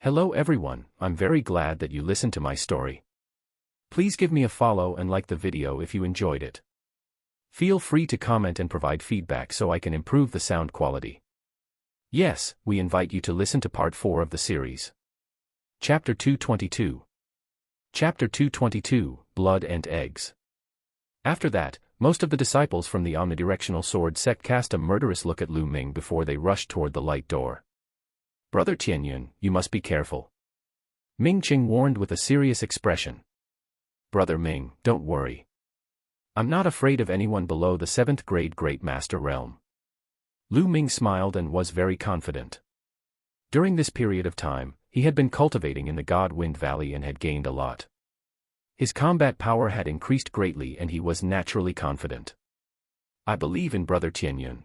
Hello everyone, I'm very glad that you listened to my story. Please give me a follow and like the video if you enjoyed it. Feel free to comment and provide feedback so I can improve the sound quality. Yes, we invite you to listen to part 4 of the series. Chapter 222. Chapter 222, Blood and Eggs. After that, most of the disciples from the omnidirectional sword sect cast a murderous look at Lu Ming before they rushed toward the light door. Brother Tianyun, you must be careful. Ming Qing warned with a serious expression. Brother Ming, don't worry. I'm not afraid of anyone below the 7th grade Great Master realm. Lu Ming smiled and was very confident. During this period of time, he had been cultivating in the God Wind Valley and had gained a lot. His combat power had increased greatly and he was naturally confident. I believe in Brother Tianyun.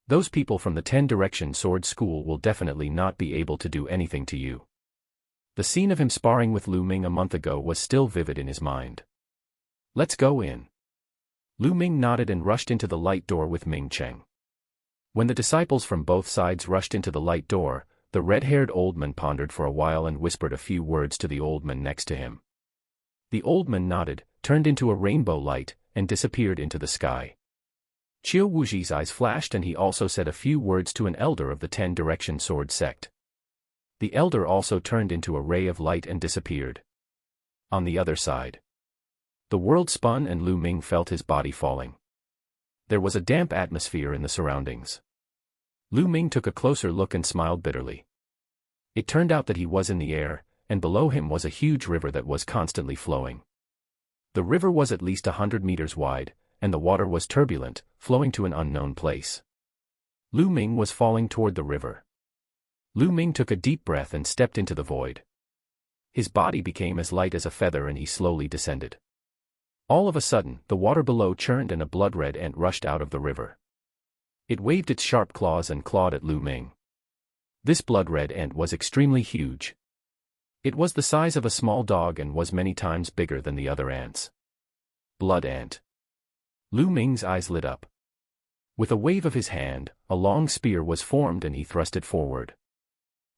Those people from the 10 Direction Sword School will definitely not be able to do anything to you. The scene of him sparring with Lu Ming a month ago was still vivid in his mind. Let's go in. Lu Ming nodded and rushed into the light door with Ming Cheng. When the disciples from both sides rushed into the light door, the red-haired old man pondered for a while and whispered a few words to the old man next to him. The old man nodded, turned into a rainbow light, and disappeared into the sky. Qiu Wuji's eyes flashed and he also said a few words to an elder of the 10 Direction Sword sect. The elder also turned into a ray of light and disappeared. On the other side, the world spun and Lu Ming felt his body falling. There was a damp atmosphere in the surroundings. Lu Ming took a closer look and smiled bitterly. It turned out that he was in the air, and below him was a huge river that was constantly flowing. The river was at least 100 meters wide, and the water was turbulent, flowing to an unknown place. Lu Ming was falling toward the river. Lu Ming took a deep breath and stepped into the void. His body became as light as a feather and he slowly descended. All of a sudden, the water below churned and a blood-red ant rushed out of the river. It waved its sharp claws and clawed at Lu Ming. This blood-red ant was extremely huge. It was the size of a small dog and was many times bigger than the other ants. Blood ant. Lu Ming's eyes lit up. With a wave of his hand, a long spear was formed and he thrust it forward.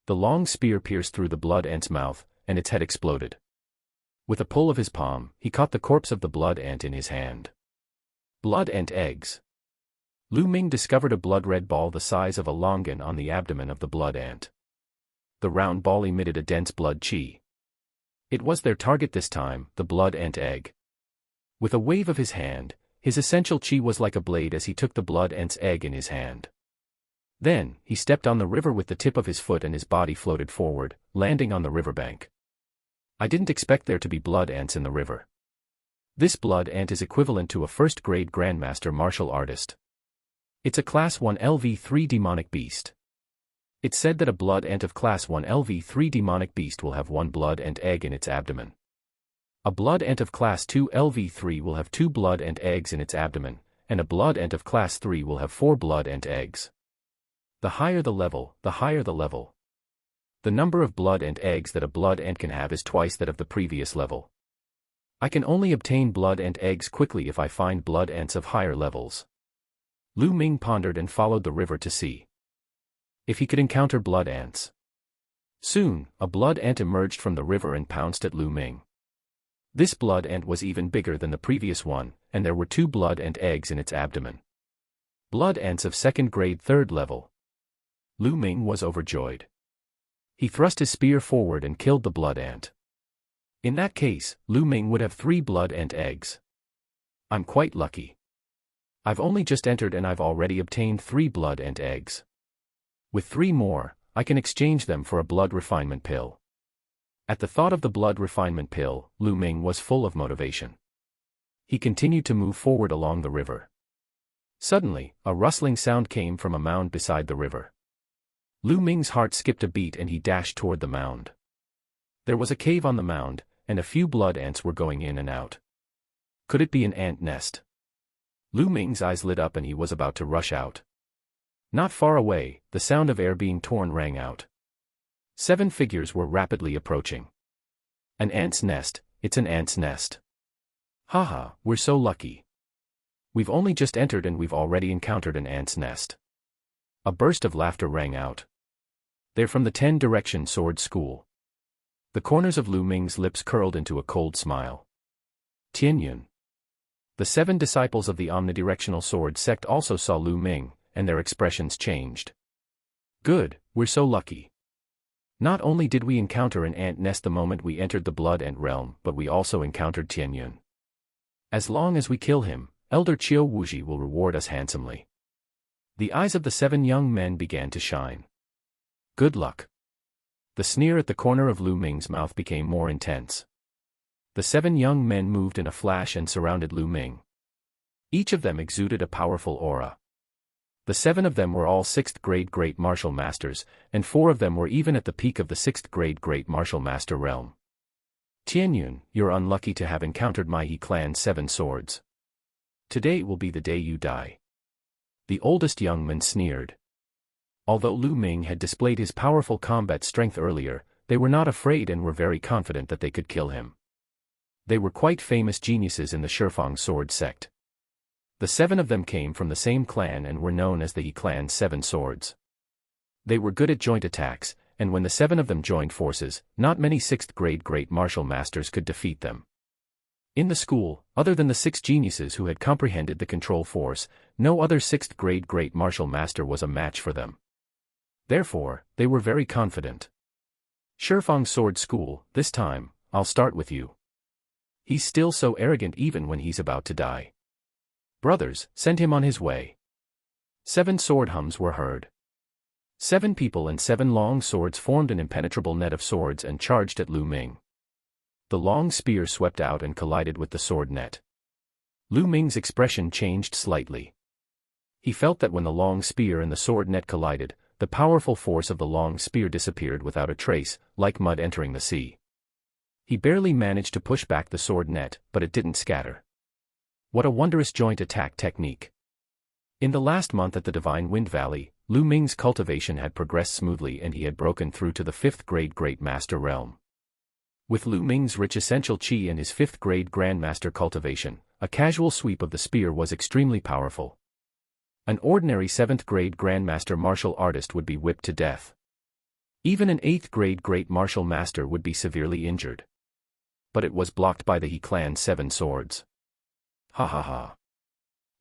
The long spear pierced through the blood ant's mouth, and its head exploded. With a pull of his palm, he caught the corpse of the blood ant in his hand. Blood ant eggs. Lu Ming discovered a blood-red ball the size of a longan on the abdomen of the blood ant. The round ball emitted a dense blood qi. It was their target this time, the blood ant egg. With a wave of his hand, his essential qi was like a blade as he took the blood ant's egg in his hand. Then, he stepped on the river with the tip of his foot and his body floated forward, landing on the riverbank. I didn't expect there to be blood ants in the river. This blood ant is equivalent to a first-grade grandmaster martial artist. It's a Class 1 LV3 demonic beast. It's said that a blood ant of Class 1 LV3 demonic beast will have 1 blood ant egg in its abdomen. A blood ant of Class 2 LV3 will have 2 blood ant eggs in its abdomen, and a blood ant of Class 3 will have 4 blood ant eggs. The higher the level, the higher the level. The number of blood ant eggs that a blood ant can have is twice that of the previous level. I can only obtain blood ant eggs quickly if I find blood ants of higher levels. Lu Ming pondered and followed the river to see if he could encounter blood ants. Soon, a blood ant emerged from the river and pounced at Lu Ming. This blood ant was even bigger than the previous one, and there were 2 blood ant eggs in its abdomen. Blood ants of 2nd grade 3rd level. Lu Ming was overjoyed. He thrust his spear forward and killed the blood ant. In that case, Lu Ming would have 3 blood ant eggs. I'm quite lucky. I've only just entered and I've already obtained 3 blood ant eggs. With 3 more, I can exchange them for a blood refinement pill. At the thought of the blood refinement pill, Lu Ming was full of motivation. He continued to move forward along the river. Suddenly, a rustling sound came from a mound beside the river. Lu Ming's heart skipped a beat and he dashed toward the mound. There was a cave on the mound, and a few blood ants were going in and out. Could it be an ant nest? Lu Ming's eyes lit up and he was about to rush out. Not far away, the sound of air being torn rang out. 7 figures were rapidly approaching. An ant's nest, it's an ant's nest. Haha, we're so lucky. We've only just entered and we've already encountered an ant's nest. A burst of laughter rang out. They're from the 10-Direction Sword School. The corners of Lu Ming's lips curled into a cold smile. Tianyun. The 7 disciples of the omnidirectional sword sect also saw Lu Ming, and their expressions changed. Good, we're so lucky. Not only did we encounter an ant nest the moment we entered the Blood Ant realm, but we also encountered Tianyun. As long as we kill him, Elder Qiu Wuji will reward us handsomely. The eyes of the 7 young men began to shine. Good luck. The sneer at the corner of Lu Ming's mouth became more intense. The 7 young men moved in a flash and surrounded Lu Ming. Each of them exuded a powerful aura. The 7 of them were all 6th grade Great Martial Masters, and 4 of them were even at the peak of the 6th grade Great Martial Master realm. Tianyun, you're unlucky to have encountered my He clan's 7 swords. Today will be the day you die. The oldest young man sneered. Although Lu Ming had displayed his powerful combat strength earlier, they were not afraid and were very confident that they could kill him. They were quite famous geniuses in the Shifang sword sect. The 7 of them came from the same clan and were known as the He clan's 7 swords. They were good at joint attacks, and when the 7 of them joined forces, not many 6th grade Great Martial Masters could defeat them. In the school, other than the 6 geniuses who had comprehended the control force, no other 6th grade Great Martial Master was a match for them. Therefore, they were very confident. Shifang Sword School, this time, I'll start with you. He's still so arrogant even when he's about to die. Brothers, send him on his way. 7 sword hums were heard. 7 people and 7 long swords formed an impenetrable net of swords and charged at Lu Ming. The long spear swept out and collided with the sword net. Lu Ming's expression changed slightly. He felt that when the long spear and the sword net collided, the powerful force of the long spear disappeared without a trace, like mud entering the sea. He barely managed to push back the sword net, but it didn't scatter. What a wondrous joint attack technique. In the last month at the Divine Wind Valley, Lu Ming's cultivation had progressed smoothly and he had broken through to the 5th grade Great Master realm. With Lu Ming's rich essential qi and his 5th grade Grandmaster cultivation, a casual sweep of the spear was extremely powerful. An ordinary 7th grade Grandmaster martial artist would be whipped to death. Even an 8th grade Great Martial Master would be severely injured. But it was blocked by the He clan's 7 swords. Ha ha ha.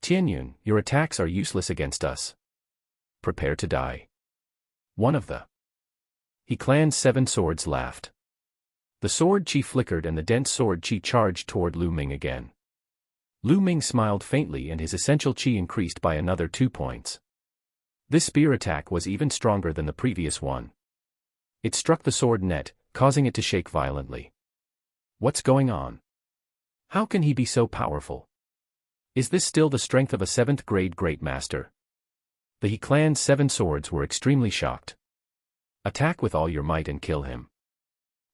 Tianyun, your attacks are useless against us. Prepare to die. One of the He clan's 7 swords laughed. The sword chi flickered and the dense sword chi charged toward Lu Ming again. Lu Ming smiled faintly and his essential chi increased by another 2 points. This spear attack was even stronger than the previous one. It struck the sword net, causing it to shake violently. What's going on? How can he be so powerful? Is this still the strength of a 7th grade Great Master? The He clan's 7 swords were extremely shocked. Attack with all your might and kill him.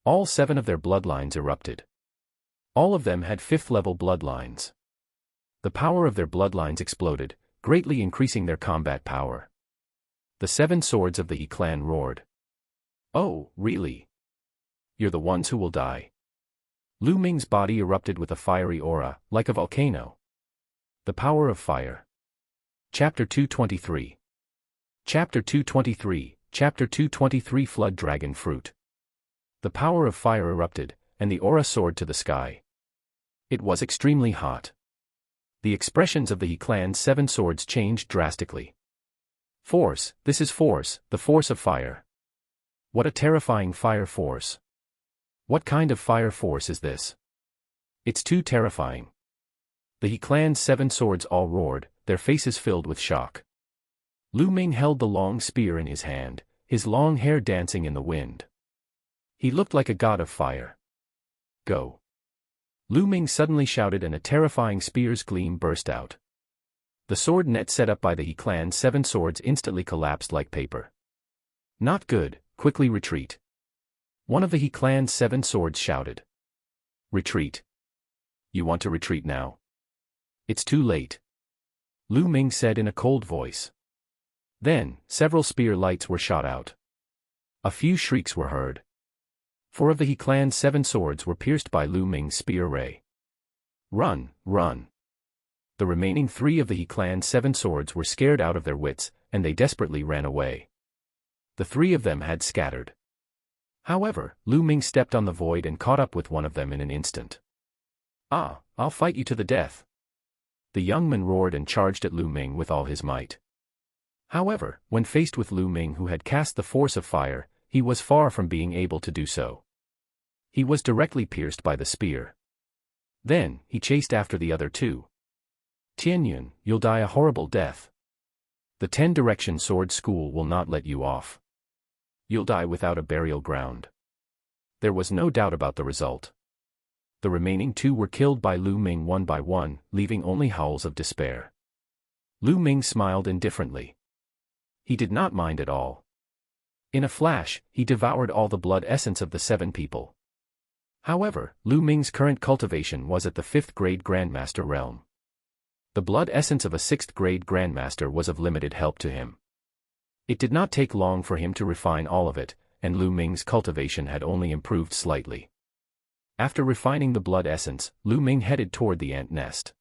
All 7 of their bloodlines erupted. All of them had 5th level bloodlines. The power of their bloodlines exploded, greatly increasing their combat power. The 7 swords of the He clan roared. Oh, really? You're the ones who will die. Lu Ming's body erupted with a fiery aura, like a volcano. The power of fire. Chapter 223. Chapter 223, Chapter 223 Flood Dragon Fruit. The power of fire erupted, and the aura soared to the sky. It was extremely hot. The expressions of the He clan's 7 swords changed drastically. Force, this is force, the force of fire. What a terrifying fire force. What kind of fire force is this? It's too terrifying. The He clan's 7 swords all roared, their faces filled with shock. Lu Ming held the long spear in his hand, his long hair dancing in the wind. He looked like a god of fire. Go. Lu Ming suddenly shouted and a terrifying spear's gleam burst out. The sword net set up by the He clan's 7 swords instantly collapsed like paper. Not good, quickly retreat. One of the He clan's 7 swords shouted. Retreat. You want to retreat now? It's too late. Lu Ming said in a cold voice. Then, several spear lights were shot out. A few shrieks were heard. 4 of the He clan's 7 swords were pierced by Lu Ming's spear ray. Run, run. The remaining 3 of the He clan's 7 swords were scared out of their wits, and they desperately ran away. The three of them had scattered. However, Lu Ming stepped on the void and caught up with one of them in an instant. "Ah, I'll fight you to the death." The young man roared and charged at Lu Ming with all his might. However, when faced with Lu Ming, who had cast the force of fire, he was far from being able to do so. He was directly pierced by the spear. Then, he chased after the other two. "Tianyun, you'll die a horrible death. The 10-direction sword school will not let you off. You'll die without a burial ground." There was no doubt about the result. The remaining two were killed by Lu Ming one by one, leaving only howls of despair. Lu Ming smiled indifferently. He did not mind at all. In a flash, he devoured all the blood essence of the 7 people. However, Lu Ming's current cultivation was at the 5th grade Grandmaster realm. The blood essence of a 6th grade Grandmaster was of limited help to him. It did not take long for him to refine all of it, and Lu Ming's cultivation had only improved slightly. After refining the blood essence, Lu Ming headed toward the ant nest.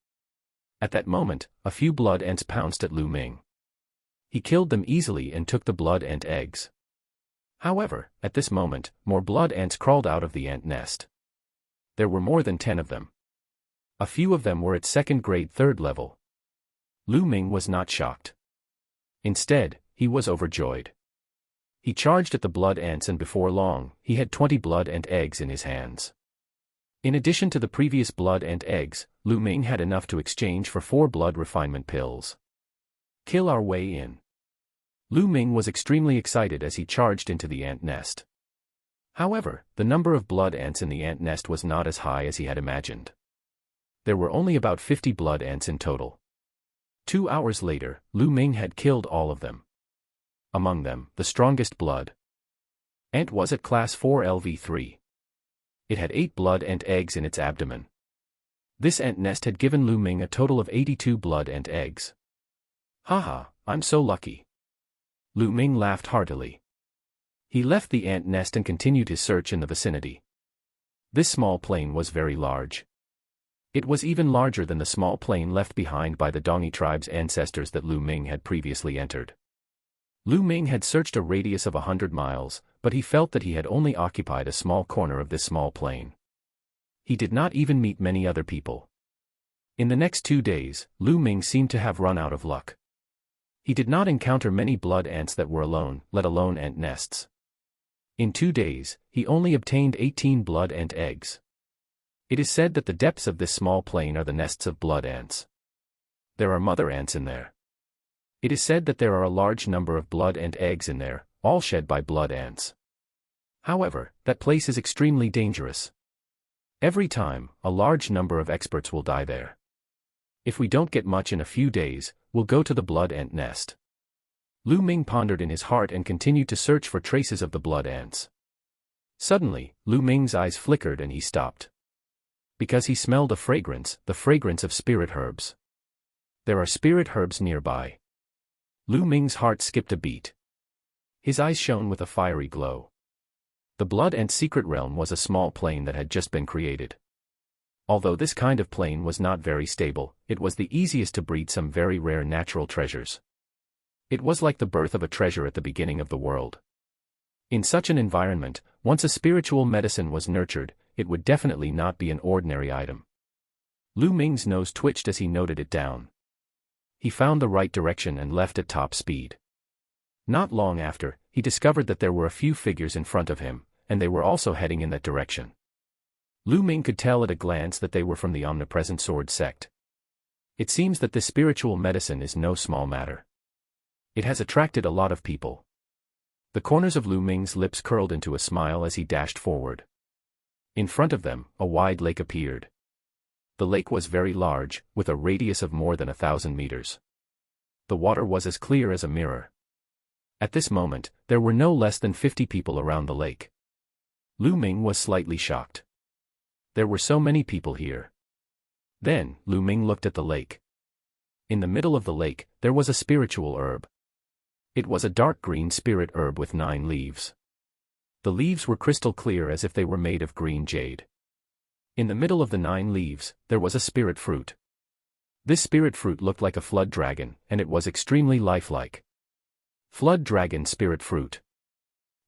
At that moment, a few blood ants pounced at Lu Ming. He killed them easily and took the blood ant eggs. However, at this moment, more blood ants crawled out of the ant nest. There were more than 10 of them. A few of them were at 2nd grade 3rd level. Lu Ming was not shocked. Instead, he was overjoyed. He charged at the blood ants, and before long, he had 20 blood ant eggs in his hands. In addition to the previous blood ant eggs, Lu Ming had enough to exchange for 4 blood refinement pills. Kill our way in. Lu Ming was extremely excited as he charged into the ant nest. However, the number of blood ants in the ant nest was not as high as he had imagined. There were only about 50 blood ants in total. 2 hours later, Lu Ming had killed all of them. Among them, the strongest blood ant was at class 4 LV3. It had 8 blood ant eggs in its abdomen. This ant nest had given Lu Ming a total of 82 blood ant eggs. "Haha, I'm so lucky." Lu Ming laughed heartily. He left the ant nest and continued his search in the vicinity. This small plain was very large. It was even larger than the small plain left behind by the Dongi tribe's ancestors that Lu Ming had previously entered. Lu Ming had searched a radius of 100 miles, but he felt that he had only occupied a small corner of this small plain. He did not even meet many other people. In the next 2 days, Lu Ming seemed to have run out of luck. He did not encounter many blood ants that were alone, let alone ant nests. In 2 days, he only obtained 18 blood ant eggs. It is said that the depths of this small plain are the nests of blood ants. There are mother ants in there. It is said that there are a large number of blood ant eggs in there, all shed by blood ants. However, that place is extremely dangerous. Every time, a large number of experts will die there. If we don't get much in a few days, we'll go to the blood ant nest. Lu Ming pondered in his heart and continued to search for traces of the blood ants. Suddenly, Lu Ming's eyes flickered and he stopped. Because he smelled a fragrance, the fragrance of spirit herbs. There are spirit herbs nearby. Lu Ming's heart skipped a beat. His eyes shone with a fiery glow. The blood ant secret realm was a small plain that had just been created. Although this kind of plain was not very stable, it was the easiest to breed some very rare natural treasures. It was like the birth of a treasure at the beginning of the world. In such an environment, once a spiritual medicine was nurtured, it would definitely not be an ordinary item. Lu Ming's nose twitched as he noted it down. He found the right direction and left at top speed. Not long after, he discovered that there were a few figures in front of him, and they were also heading in that direction. Lu Ming could tell at a glance that they were from the Omnipresent Sword sect. It seems that this spiritual medicine is no small matter. It has attracted a lot of people. The corners of Lu Ming's lips curled into a smile as he dashed forward. In front of them, a wide lake appeared. The lake was very large, with a radius of more than 1,000 meters. The water was as clear as a mirror. At this moment, there were no less than 50 people around the lake. Lu Ming was slightly shocked. There were so many people here. Then, Lu Ming looked at the lake. In the middle of the lake, there was a spiritual herb. It was a dark green spirit herb with 9 leaves. The leaves were crystal clear as if they were made of green jade. In the middle of the 9 leaves, there was a spirit fruit. This spirit fruit looked like a flood dragon, and it was extremely lifelike. Flood dragon spirit fruit.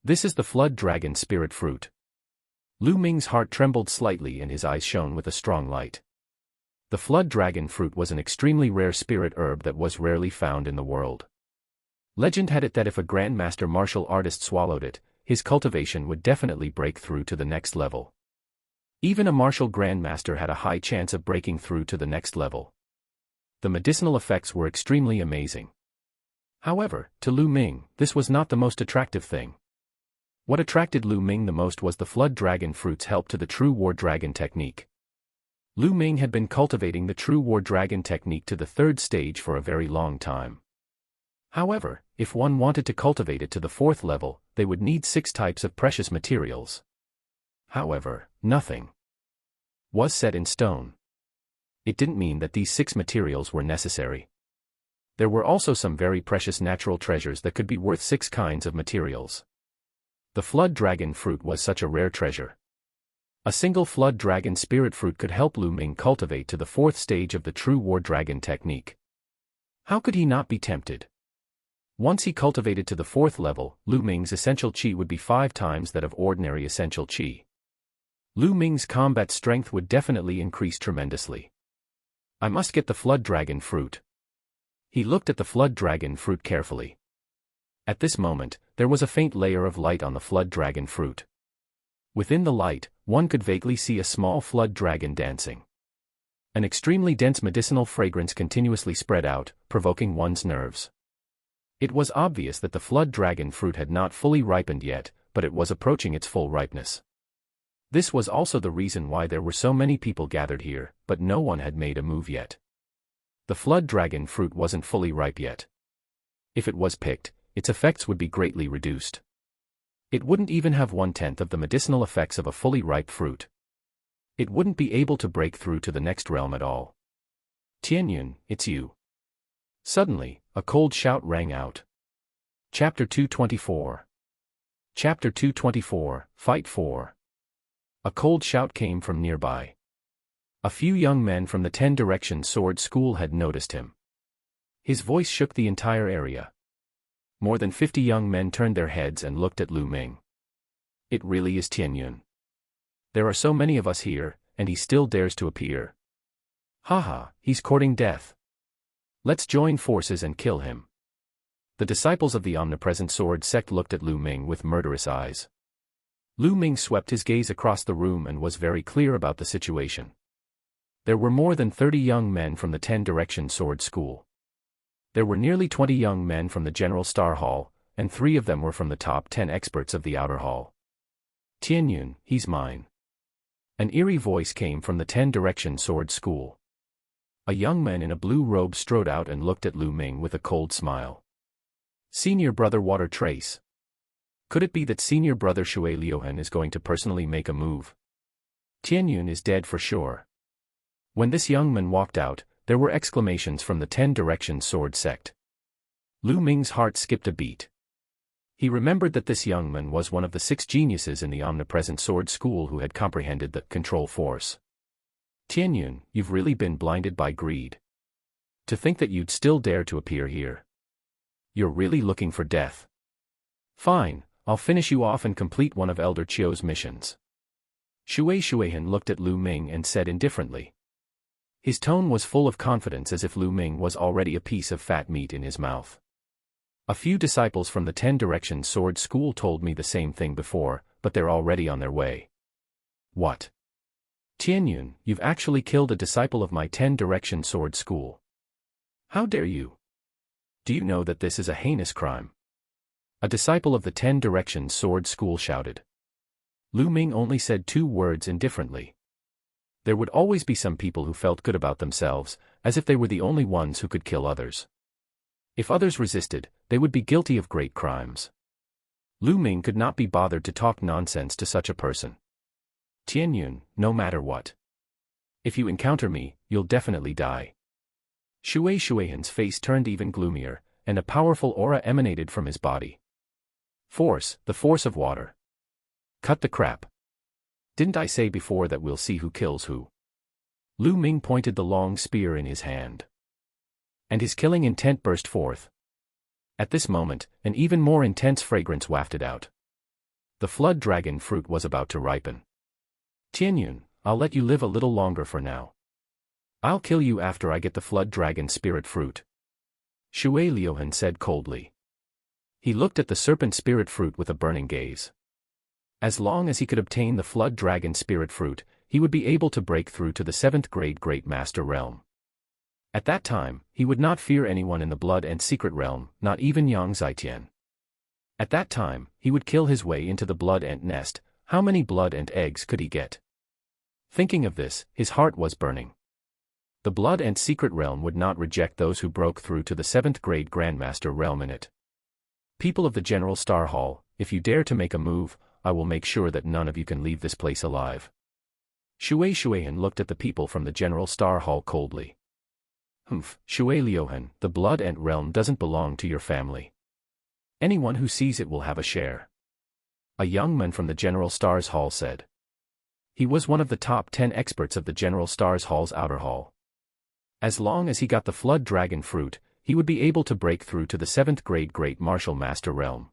This is the Flood Dragon Spirit Fruit. Lu Ming's heart trembled slightly and his eyes shone with a strong light. The Flood Dragon Fruit was an extremely rare spirit herb that was rarely found in the world. Legend had it that if a grandmaster martial artist swallowed it, his cultivation would definitely break through to the next level. Even a martial grandmaster had a high chance of breaking through to the next level. The medicinal effects were extremely amazing. However, to Lu Ming, this was not the most attractive thing. What attracted Lu Ming the most was the Flood Dragon Fruit's help to the True War Dragon technique. Lu Ming had been cultivating the True War Dragon technique to the 3rd stage for a very long time. However, if one wanted to cultivate it to the 4th level, they would need 6 types of precious materials. However, nothing was set in stone. It didn't mean that these 6 materials were necessary. There were also some very precious natural treasures that could be worth 6 kinds of materials. The Flood Dragon Fruit was such a rare treasure. A single Flood Dragon Spirit Fruit could help Lu Ming cultivate to the 4th stage of the True War Dragon technique. How could he not be tempted? Once he cultivated to the 4th level, Lu Ming's essential chi would be 5 times that of ordinary essential chi. Lu Ming's combat strength would definitely increase tremendously. I must get the Flood Dragon Fruit. He looked at the Flood Dragon Fruit carefully. At this moment, there was a faint layer of light on the Flood Dragon Fruit. Within the light, one could vaguely see a small flood dragon dancing. An extremely dense medicinal fragrance continuously spread out, provoking one's nerves. It was obvious that the Flood Dragon Fruit had not fully ripened yet, but it was approaching its full ripeness. This was also the reason why there were so many people gathered here, but no one had made a move yet. The Flood Dragon Fruit wasn't fully ripe yet. If it was picked, its effects would be greatly reduced. It wouldn't even have 1/10 of the medicinal effects of a fully ripe fruit. It wouldn't be able to break through to the next realm at all. Tianyun, it's you. Suddenly, a cold shout rang out. Chapter 224. Chapter 224, Fight 4. A cold shout came from nearby. A few young men from the 10 Direction Sword School had noticed him. His voice shook the entire area. More than 50 young men turned their heads and looked at Lu Ming. It really is Tianyun. There are so many of us here, and he still dares to appear. Haha, he's courting death. Let's join forces and kill him. The disciples of the Omnipresent Sword sect looked at Lu Ming with murderous eyes. Lu Ming swept his gaze across the room and was very clear about the situation. There were more than 30 young men from the 10 Direction Sword School. There were nearly 20 young men from the General Star Hall, and 3 of them were from the top 10 experts of the Outer Hall. Tianyun, he's mine. An eerie voice came from the 10 Direction Sword School. A young man in a blue robe strode out and looked at Lu Ming with a cold smile. Senior Brother Water Trace. Could it be that Senior Brother Shui Liuhan is going to personally make a move? Tianyun is dead for sure. When this young man walked out, there were exclamations from the 10 Direction Sword sect. Lu Ming's heart skipped a beat. He remembered that this young man was one of the 6 geniuses in the Omnipresent Sword School who had comprehended the control force. Tianyun, you've really been blinded by greed. To think that you'd still dare to appear here. You're really looking for death. Fine, I'll finish you off and complete one of Elder Chio's missions. Shui Shuihan looked at Lu Ming and said indifferently. His tone was full of confidence as if Lu Ming was already a piece of fat meat in his mouth. A few disciples from the 10 Direction Sword School told me the same thing before, but they're already on their way. What? Tianyun, you've actually killed a disciple of my 10 Direction Sword School. How dare you? Do you know that this is a heinous crime? A disciple of the 10 Direction Sword School shouted. Lu Ming only said 2 words indifferently. There would always be some people who felt good about themselves, as if they were the only ones who could kill others. If others resisted, they would be guilty of great crimes. Lu Ming could not be bothered to talk nonsense to such a person. Tianyun, no matter what. If you encounter me, you'll definitely die. Shui Shuihan's face turned even gloomier, and a powerful aura emanated from his body. Force, the force of water. Cut the crap. Didn't I say before that we'll see who kills who? Lu Ming pointed the long spear in his hand. And his killing intent burst forth. At this moment, an even more intense fragrance wafted out. The flood dragon fruit was about to ripen. Tianyun, I'll let you live a little longer for now. I'll kill you after I get the flood dragon spirit fruit. Shui Liuhan said coldly. He looked at the serpent spirit fruit with a burning gaze. As long as he could obtain the flood dragon spirit fruit, he would be able to break through to the 7th grade Great Master realm. At that time, he would not fear anyone in the blood and secret realm, not even Yang Zitian. At that time, he would kill his way into the blood ant nest. How many blood ant eggs could he get? Thinking of this, his heart was burning. The blood ant secret realm would not reject those who broke through to the 7th grade Grandmaster realm in it. People of the General Star Hall, if you dare to make a move, I will make sure that none of you can leave this place alive. Shui Shuihan looked at the people from the General Star Hall coldly. Shui Liuhan, the blood ant realm doesn't belong to your family. Anyone who sees it will have a share. A young man from the General Stars Hall said. He was one of the top 10 experts of the General Stars Hall's outer hall. As long as he got the flood dragon fruit, he would be able to break through to the 7th grade Great Martial Master realm.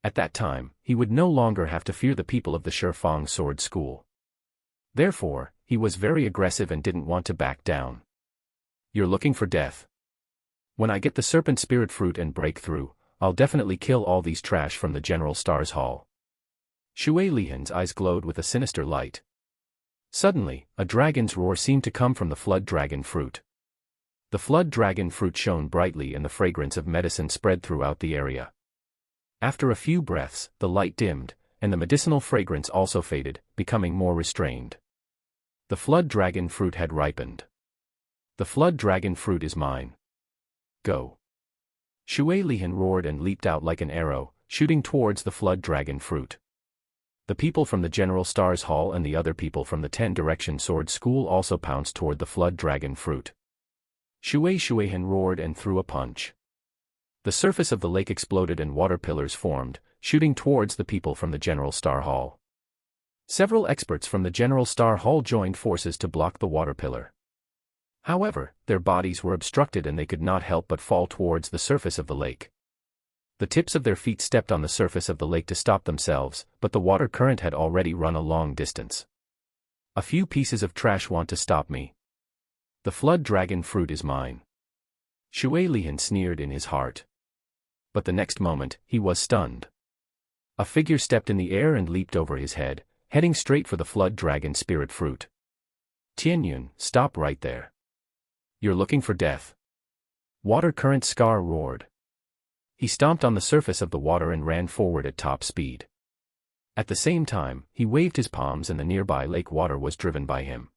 At that time, he would no longer have to fear the people of the Shifang Sword School. Therefore, he was very aggressive and didn't want to back down. You're looking for death. When I get the serpent spirit fruit and break through, I'll definitely kill all these trash from the General Stars Hall. Shui Liuhan's eyes glowed with a sinister light. Suddenly, a dragon's roar seemed to come from the flood dragon fruit. The flood dragon fruit shone brightly and the fragrance of medicine spread throughout the area. After a few breaths, the light dimmed, and the medicinal fragrance also faded, becoming more restrained. The flood dragon fruit had ripened. The flood dragon fruit is mine. Go. Shui Liuhan roared and leaped out like an arrow, shooting towards the flood dragon fruit. The people from the General Stars Hall and the other people from the 10 Direction Sword School also pounced toward the flood dragon fruit. Shui Shuihan roared and threw a punch. The surface of the lake exploded and water pillars formed, shooting towards the people from the General Star Hall. Several experts from the General Star Hall joined forces to block the water pillar. However, their bodies were obstructed and they could not help but fall towards the surface of the lake. The tips of their feet stepped on the surface of the lake to stop themselves, but the water current had already run a long distance. A few pieces of trash want to stop me. The flood dragon fruit is mine. Shui Liuhan sneered in his heart. But the next moment, he was stunned. A figure stepped in the air and leaped over his head, heading straight for the flood dragon spirit fruit. Tianyun, stop right there. You're looking for death. Water current Scar roared. He stomped on the surface of the water and ran forward at top speed. At the same time, he waved his palms and the nearby lake water was driven by him.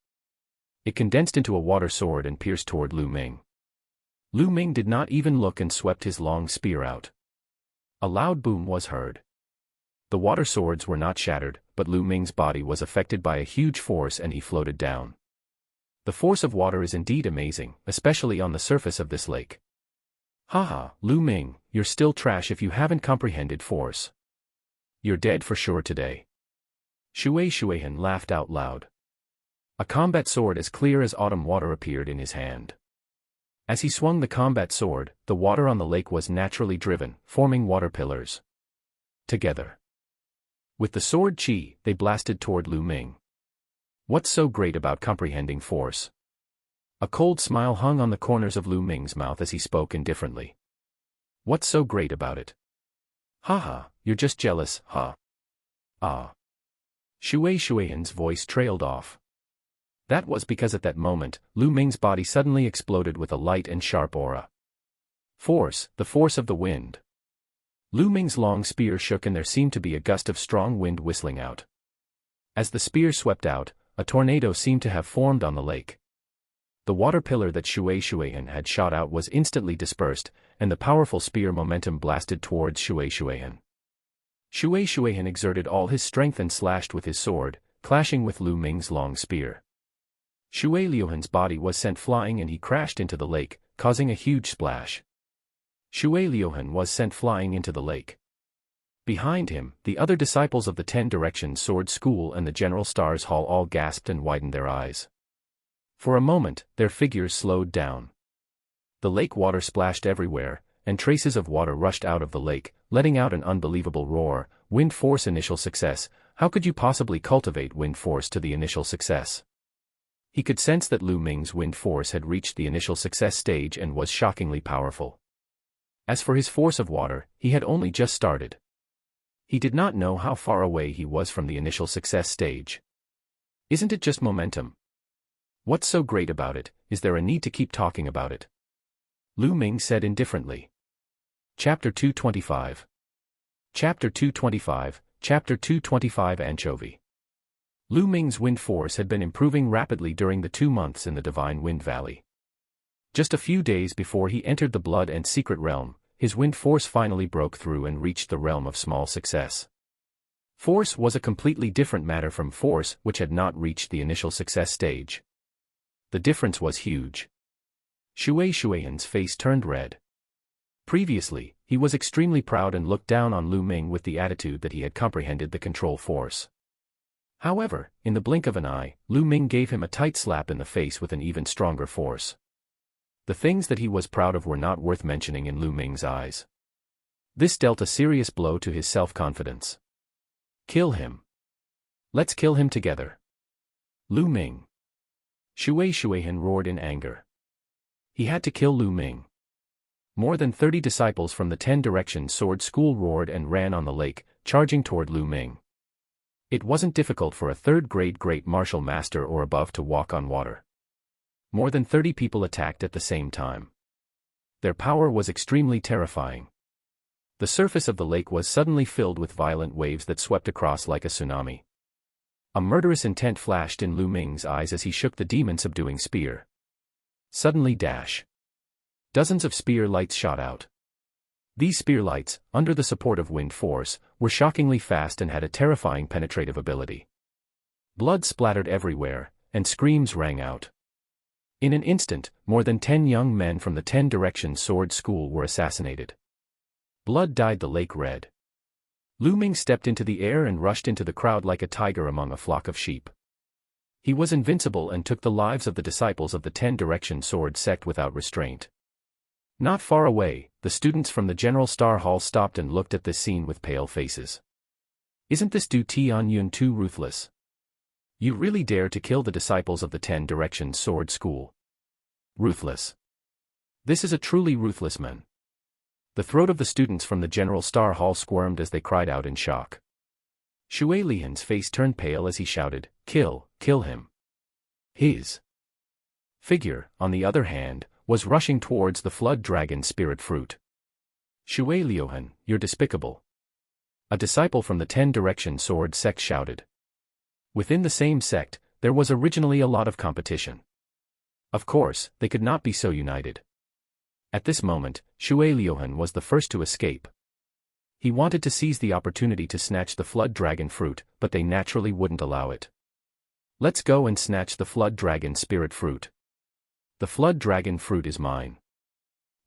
It condensed into a water sword and pierced toward Lu Ming. Lu Ming did not even look and swept his long spear out. A loud boom was heard. The water swords were not shattered, but Lu Ming's body was affected by a huge force and he floated down. The force of water is indeed amazing, especially on the surface of this lake. Haha, Lu Ming, you're still trash if you haven't comprehended force. You're dead for sure today. Shui Shuihan laughed out loud. A combat sword as clear as autumn water appeared in his hand. As he swung the combat sword, the water on the lake was naturally driven, forming water pillars. Together. With the sword chi, they blasted toward Lu Ming. What's so great about comprehending force? A cold smile hung on the corners of Lu Ming's mouth as he spoke indifferently. What's so great about it? Haha, you're just jealous, huh? Ah. Shui Shuihan's voice trailed off. That was because at that moment, Lu Ming's body suddenly exploded with a light and sharp aura. Force, the force of the wind. Lu Ming's long spear shook and there seemed to be a gust of strong wind whistling out. As the spear swept out, a tornado seemed to have formed on the lake. The water pillar that Shui Shuihan had shot out was instantly dispersed, and the powerful spear momentum blasted towards Shui Shuihan. Shui Shuihan exerted all his strength and slashed with his sword, clashing with Lu Ming's long spear. Shui Liuhan's body was sent flying and he crashed into the lake, causing a huge splash. Shui Liuhan was sent flying into the lake. Behind him, the other disciples of the 10 Direction Sword School and the General Stars Hall all gasped and widened their eyes. For a moment, their figures slowed down. The lake water splashed everywhere, and traces of water rushed out of the lake, letting out an unbelievable roar, wind force initial success. How could you possibly cultivate wind force to the initial success? He could sense that Lu Ming's wind force had reached the initial success stage and was shockingly powerful. As for his force of water, he had only just started. He did not know how far away he was from the initial success stage. Isn't it just momentum? What's so great about it? Is there a need to keep talking about it? Lu Ming said indifferently. Chapter 225. Chapter 225, Chapter 225 Anchovy. Lu Ming's wind force had been improving rapidly during the 2 months in the Divine Wind Valley. Just a few days before he entered the Blood and Secret Realm, his wind force finally broke through and reached the realm of small success. Force was a completely different matter from force which had not reached the initial success stage. The difference was huge. Shuai's face turned red. Previously, he was extremely proud and looked down on Lu Ming with the attitude that he had comprehended the control force. However, in the blink of an eye, Lu Ming gave him a tight slap in the face with an even stronger force. The things that he was proud of were not worth mentioning in Lu Ming's eyes. This dealt a serious blow to his self-confidence. Kill him. Let's kill him together. Lu Ming. Shuaihan roared in anger. He had to kill Lu Ming. More than 30 disciples from the 10 Direction Sword School roared and ran on the lake, charging toward Lu Ming. It wasn't difficult for a third-grade great martial master or above to walk on water. More than 30 people attacked at the same time. Their power was extremely terrifying. The surface of the lake was suddenly filled with violent waves that swept across like a tsunami. A murderous intent flashed in Lu Ming's eyes as he shook the demon-subduing spear. Suddenly dozens of spear lights shot out. These spear lights, under the support of wind force, were shockingly fast and had a terrifying penetrative ability. Blood splattered everywhere, and screams rang out. In an instant, more than 10 young men from the 10 Direction Sword School were assassinated. Blood dyed the lake red. Lu Ming stepped into the air and rushed into the crowd like a tiger among a flock of sheep. He was invincible and took the lives of the disciples of the 10 Direction Sword sect without restraint. Not far away, the students from the General Star Hall stopped and looked at this scene with pale faces. Isn't this Du Tianyun too ruthless? You really dare to kill the disciples of the 10 Direction Sword School? Ruthless. This is a truly ruthless man. The throat of the students from the General Star Hall squirmed as they cried out in shock. Shuai's face turned pale as he shouted, kill him. His figure, on the other hand, was rushing towards the Flood Dragon Spirit Fruit. Shuai, you're despicable. A disciple from the 10 Direction Sword sect shouted. Within the same sect, there was originally a lot of competition. Of course, they could not be so united. At this moment, Shuai was the first to escape. He wanted to seize the opportunity to snatch the Flood Dragon Fruit, but they naturally wouldn't allow it. Let's go and snatch the Flood Dragon Spirit Fruit. The Flood Dragon Fruit is mine.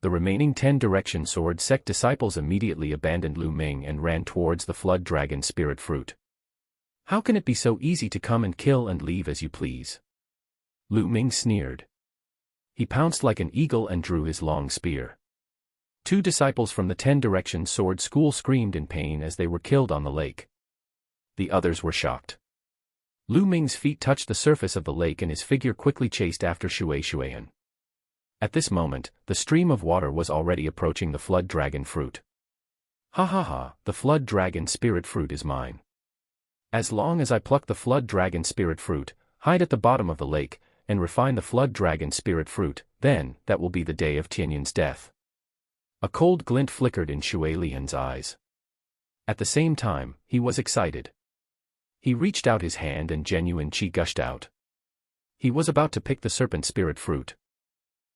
The remaining 10 Direction Sword sect disciples immediately abandoned Lu Ming and ran towards the Flood Dragon Spirit Fruit. How can it be so easy to come and kill and leave as you please? Lu Ming sneered. He pounced like an eagle and drew his long spear. 2 disciples from the 10 Direction Sword School screamed in pain as they were killed on the lake. The others were shocked. Lu Ming's feet touched the surface of the lake and his figure quickly chased after Shuaihan. At this moment, the stream of water was already approaching the Flood Dragon Fruit. Ha ha ha, the Flood Dragon Spirit Fruit is mine. As long as I pluck the Flood Dragon Spirit Fruit, hide at the bottom of the lake, and refine the Flood Dragon Spirit Fruit, then, that will be the day of Tianyun's death. A cold glint flickered in Shuai's eyes. At the same time, he was excited. He reached out his hand and genuine qi gushed out. He was about to pick the Serpent Spirit Fruit.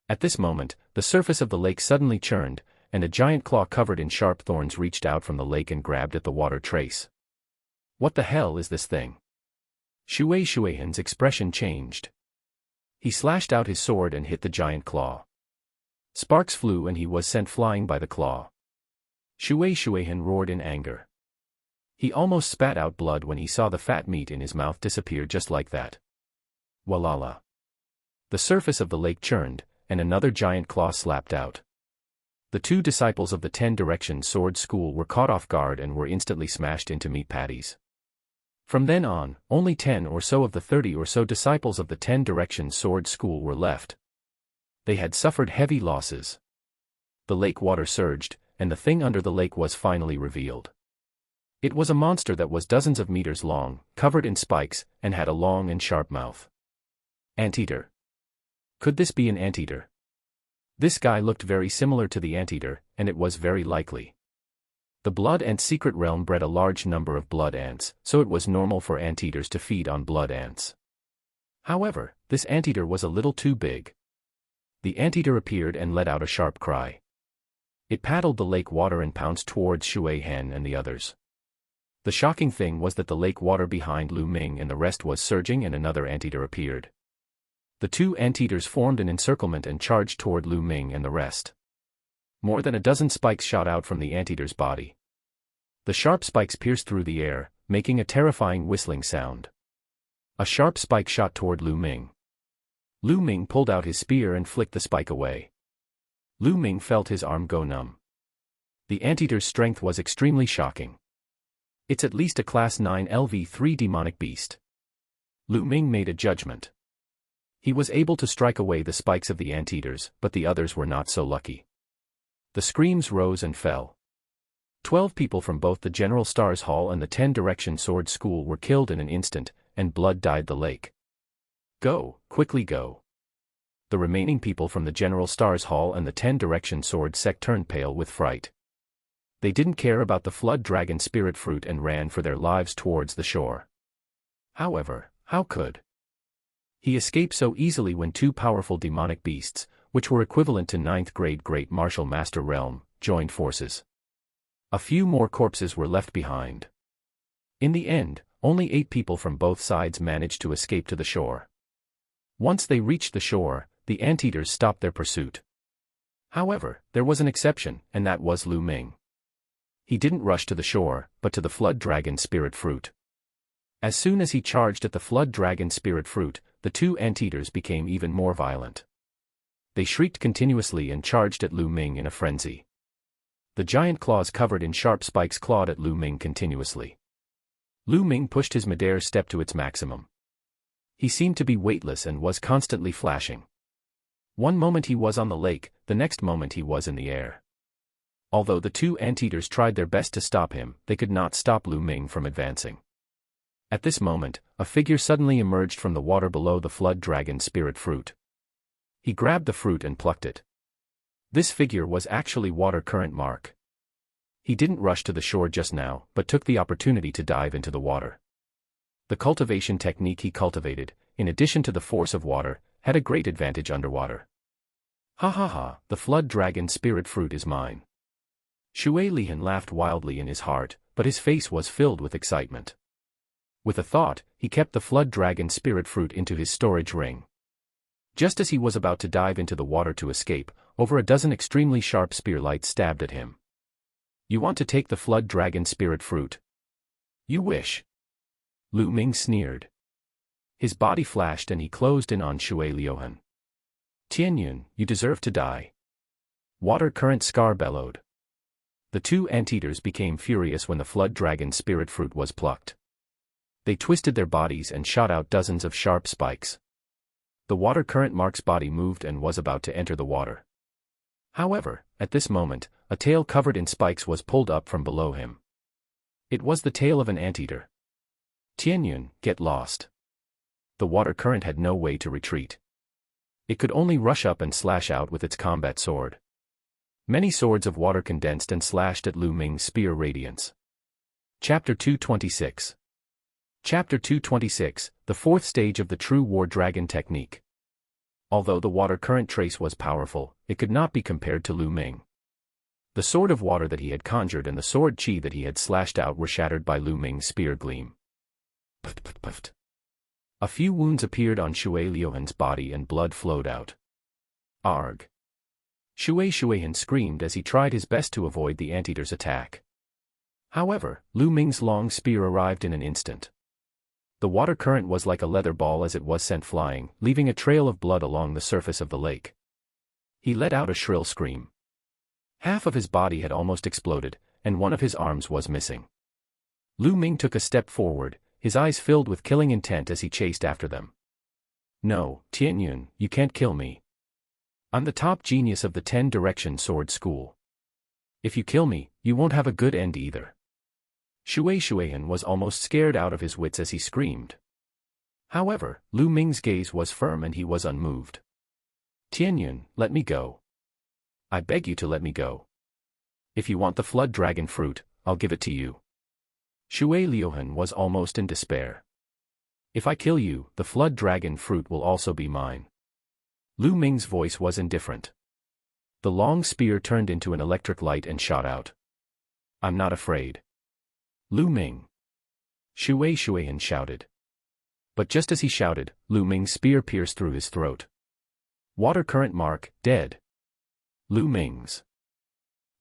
At this moment, the surface of the lake suddenly churned, and a giant claw covered in sharp thorns reached out from the lake and grabbed at the water trace. What the hell is this thing? Shuai's expression changed. He slashed out his sword and hit the giant claw. Sparks flew and he was sent flying by the claw. Shuaihan roared in anger. He almost spat out blood when he saw the fat meat in his mouth disappear just like that. Walala. The surface of the lake churned, and another giant claw slapped out. The 2 disciples of the 10 Direction Sword School were caught off guard and were instantly smashed into meat patties. From then on, only 10 or so of the 30 or so disciples of the 10 Direction Sword School were left. They had suffered heavy losses. The lake water surged, and the thing under the lake was finally revealed. It was a monster that was dozens of meters long, covered in spikes, and had a long and sharp mouth. Anteater. Could this be an anteater? This guy looked very similar to the anteater, and it was very likely. The blood ant secret realm bred a large number of blood ants, so it was normal for anteaters to feed on blood ants. However, this anteater was a little too big. The anteater appeared and let out a sharp cry. It paddled the lake water and pounced towards Shui Hen and the others. The shocking thing was that the lake water behind Lu Ming and the rest was surging and another anteater appeared. The 2 anteaters formed an encirclement and charged toward Lu Ming and the rest. More than a dozen spikes shot out from the anteater's body. The sharp spikes pierced through the air, making a terrifying whistling sound. A sharp spike shot toward Lu Ming. Lu Ming pulled out his spear and flicked the spike away. Lu Ming felt his arm go numb. The anteater's strength was extremely shocking. It's at least a Class 9 LV3 demonic beast. Lu Ming made a judgment. He was able to strike away the spikes of the anteaters, but the others were not so lucky. The screams rose and fell. 12 people from both the General Stars Hall and the 10 Direction Sword School were killed in an instant, and blood dyed the lake. Go, quickly go. The remaining people from the General Stars Hall and the 10 Direction Sword sect turned pale with fright. They didn't care about the flood dragon spirit fruit and ran for their lives towards the shore. However, how could he escape so easily when 2 powerful demonic beasts, which were equivalent to 9th grade Great Martial Master Realm, joined forces? A few more corpses were left behind. In the end, only 8 people from both sides managed to escape to the shore. Once they reached the shore, the anteaters stopped their pursuit. However, there was an exception, and that was Lu Ming. He didn't rush to the shore, but to the flood dragon spirit fruit. As soon as he charged at the flood dragon spirit fruit, the 2 anteaters became even more violent. They shrieked continuously and charged at Lu Ming in a frenzy. The giant claws covered in sharp spikes clawed at Lu Ming continuously. Lu Ming pushed his midair step to its maximum. He seemed to be weightless and was constantly flashing. One moment he was on the lake, the next moment he was in the air. Although the 2 anteaters tried their best to stop him, they could not stop Lu Ming from advancing. At this moment, a figure suddenly emerged from the water below the flood dragon spirit fruit. He grabbed the fruit and plucked it. This figure was actually Water Current Mark. He didn't rush to the shore just now, but took the opportunity to dive into the water. The cultivation technique he cultivated, in addition to the force of water, had a great advantage underwater. Ha ha ha, the flood dragon spirit fruit is mine. Shui Lihan laughed wildly in his heart, but his face was filled with excitement. With a thought, he kept the flood dragon spirit fruit into his storage ring. Just as he was about to dive into the water to escape, over a dozen extremely sharp spear lights stabbed at him. You want to take the flood dragon spirit fruit? You wish. Lu Ming sneered. His body flashed and he closed in on Shui Lihan. Tianyun, you deserve to die. Water Current Scar bellowed. The 2 anteaters became furious when the flood dragon spirit fruit was plucked. They twisted their bodies and shot out dozens of sharp spikes. The Water Current Mark's body moved and was about to enter the water. However, at this moment, a tail covered in spikes was pulled up from below him. It was the tail of an anteater. Tianyun, get lost. The water current had no way to retreat. It could only rush up and slash out with its combat sword. Many swords of water condensed and slashed at Lu Ming's spear radiance. Chapter 226. Chapter 226, the 4th stage of the True War Dragon Technique. Although the water current trace was powerful, it could not be compared to Lu Ming. The sword of water that he had conjured and the sword chi that he had slashed out were shattered by Lu Ming's spear gleam. Puft, puft, puft. A few wounds appeared on Shui Lihan's body and blood flowed out. Arg. Shui Lihan screamed as he tried his best to avoid the anteater's attack. However, Lu Ming's long spear arrived in an instant. The water current was like a leather ball as it was sent flying, leaving a trail of blood along the surface of the lake. He let out a shrill scream. Half of his body had almost exploded, and one of his arms was missing. Lu Ming took a step forward, his eyes filled with killing intent as he chased after them. No, Tianyun, you can't kill me. I'm the top genius of the 10 Direction Sword School. If you kill me, you won't have a good end either. Shueyan was almost scared out of his wits as he screamed. However, Lu Ming's gaze was firm and he was unmoved. Tianyun, let me go. I beg you to let me go. If you want the Flood Dragon fruit, I'll give it to you. Shueyan was almost in despair. If I kill you, the Flood Dragon fruit will also be mine. Lu Ming's voice was indifferent. The long spear turned into an electric light and shot out. I'm not afraid. Lu Ming. Shueyan shouted. But just as he shouted, Lu Ming's spear pierced through his throat. Water current mark, dead. Lu Ming's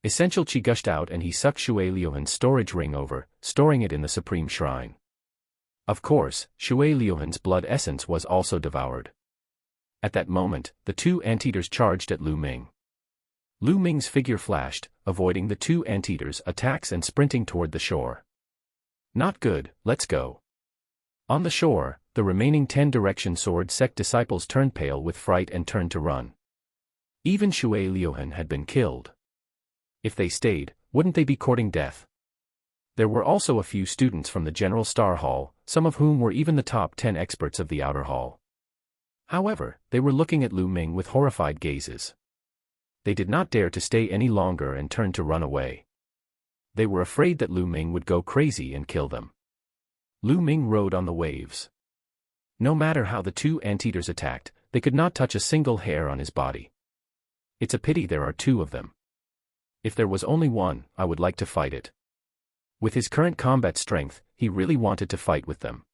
essential chi gushed out and he sucked Shueyan's storage ring over, storing it in the Supreme Shrine. Of course, Shueyan's blood essence was also devoured. At that moment, the 2 anteaters charged at Lu Ming. Lu Ming's figure flashed, avoiding the 2 anteaters' attacks and sprinting toward the shore. Not good, let's go. On the shore, the remaining 10 Direction Sword sect disciples turned pale with fright and turned to run. Even Shueyan had been killed. If they stayed, wouldn't they be courting death? There were also a few students from the General Star Hall, some of whom were even the top 10 experts of the Outer Hall. However, they were looking at Lu Ming with horrified gazes. They did not dare to stay any longer and turned to run away. They were afraid that Lu Ming would go crazy and kill them. Lu Ming rode on the waves. No matter how the 2 anteaters attacked, they could not touch a single hair on his body. It's a pity there are 2 of them. If there was only one, I would like to fight it. With his current combat strength, he really wanted to fight with them.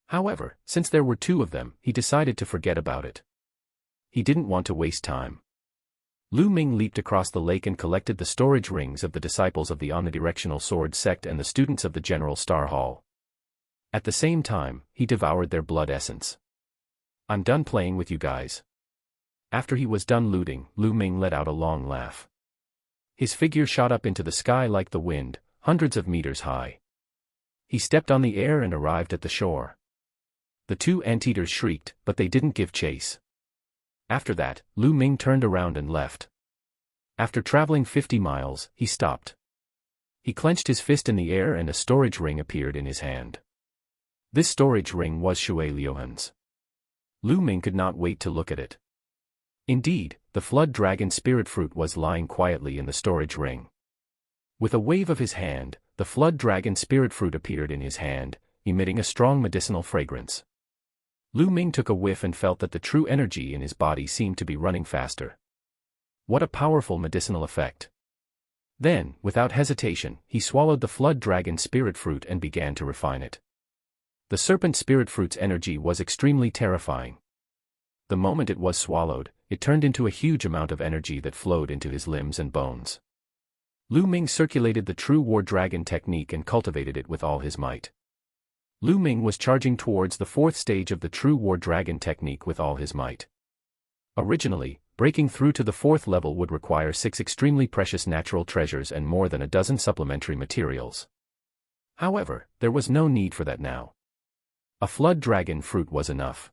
However, since there were 2 of them, he decided to forget about it. He didn't want to waste time. Lu Ming leaped across the lake and collected the storage rings of the disciples of the Omnidirectional Sword sect and the students of the General Star Hall. At the same time, he devoured their blood essence. I'm done playing with you guys. After he was done looting, Lu Ming let out a long laugh. His figure shot up into the sky like the wind, hundreds of meters high. He stepped on the air and arrived at the shore. The 2 anteaters shrieked, but they didn't give chase. After that, Lu Ming turned around and left. After traveling 50 miles, he stopped. He clenched his fist in the air and a storage ring appeared in his hand. This storage ring was Shueyan's. Lu Ming could not wait to look at it. Indeed, the Flood Dragon Spirit Fruit was lying quietly in the storage ring. With a wave of his hand, the Flood Dragon Spirit Fruit appeared in his hand, emitting a strong medicinal fragrance. Lu Ming took a whiff and felt that the true energy in his body seemed to be running faster. What a powerful medicinal effect. Then, without hesitation, he swallowed the Flood Dragon Spirit Fruit and began to refine it. The Serpent Spirit Fruit's energy was extremely terrifying. The moment it was swallowed, it turned into a huge amount of energy that flowed into his limbs and bones. Lu Ming circulated the True War Dragon technique and cultivated it with all his might. Lu Ming was charging towards the 4th stage of the True War Dragon technique with all his might. Originally, breaking through to the 4th level would require 6 extremely precious natural treasures and more than a dozen supplementary materials. However, there was no need for that now. A Flood Dragon fruit was enough.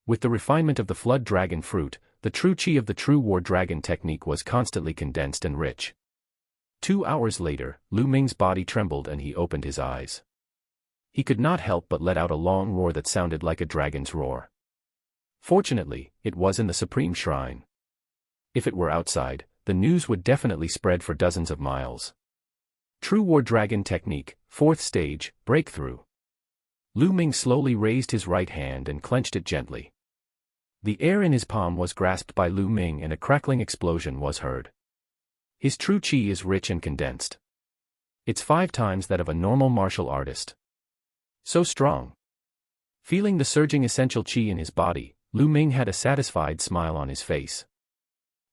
With the refinement of the Flood Dragon fruit, the true chi of the True War Dragon technique was constantly condensed and rich. 2 hours later, Lu Ming's body trembled and he opened his eyes. He could not help but let out a long roar that sounded like a dragon's roar. Fortunately, it was in the Supreme Shrine. If it were outside, the news would definitely spread for dozens of miles. True War Dragon technique, 4th stage, breakthrough. Lu Ming slowly raised his right hand and clenched it gently. The air in his palm was grasped by Lu Ming and a crackling explosion was heard. His true chi is rich and condensed. It's 5 times that of a normal martial artist. So strong. Feeling the surging essential chi in his body, Lu Ming had a satisfied smile on his face.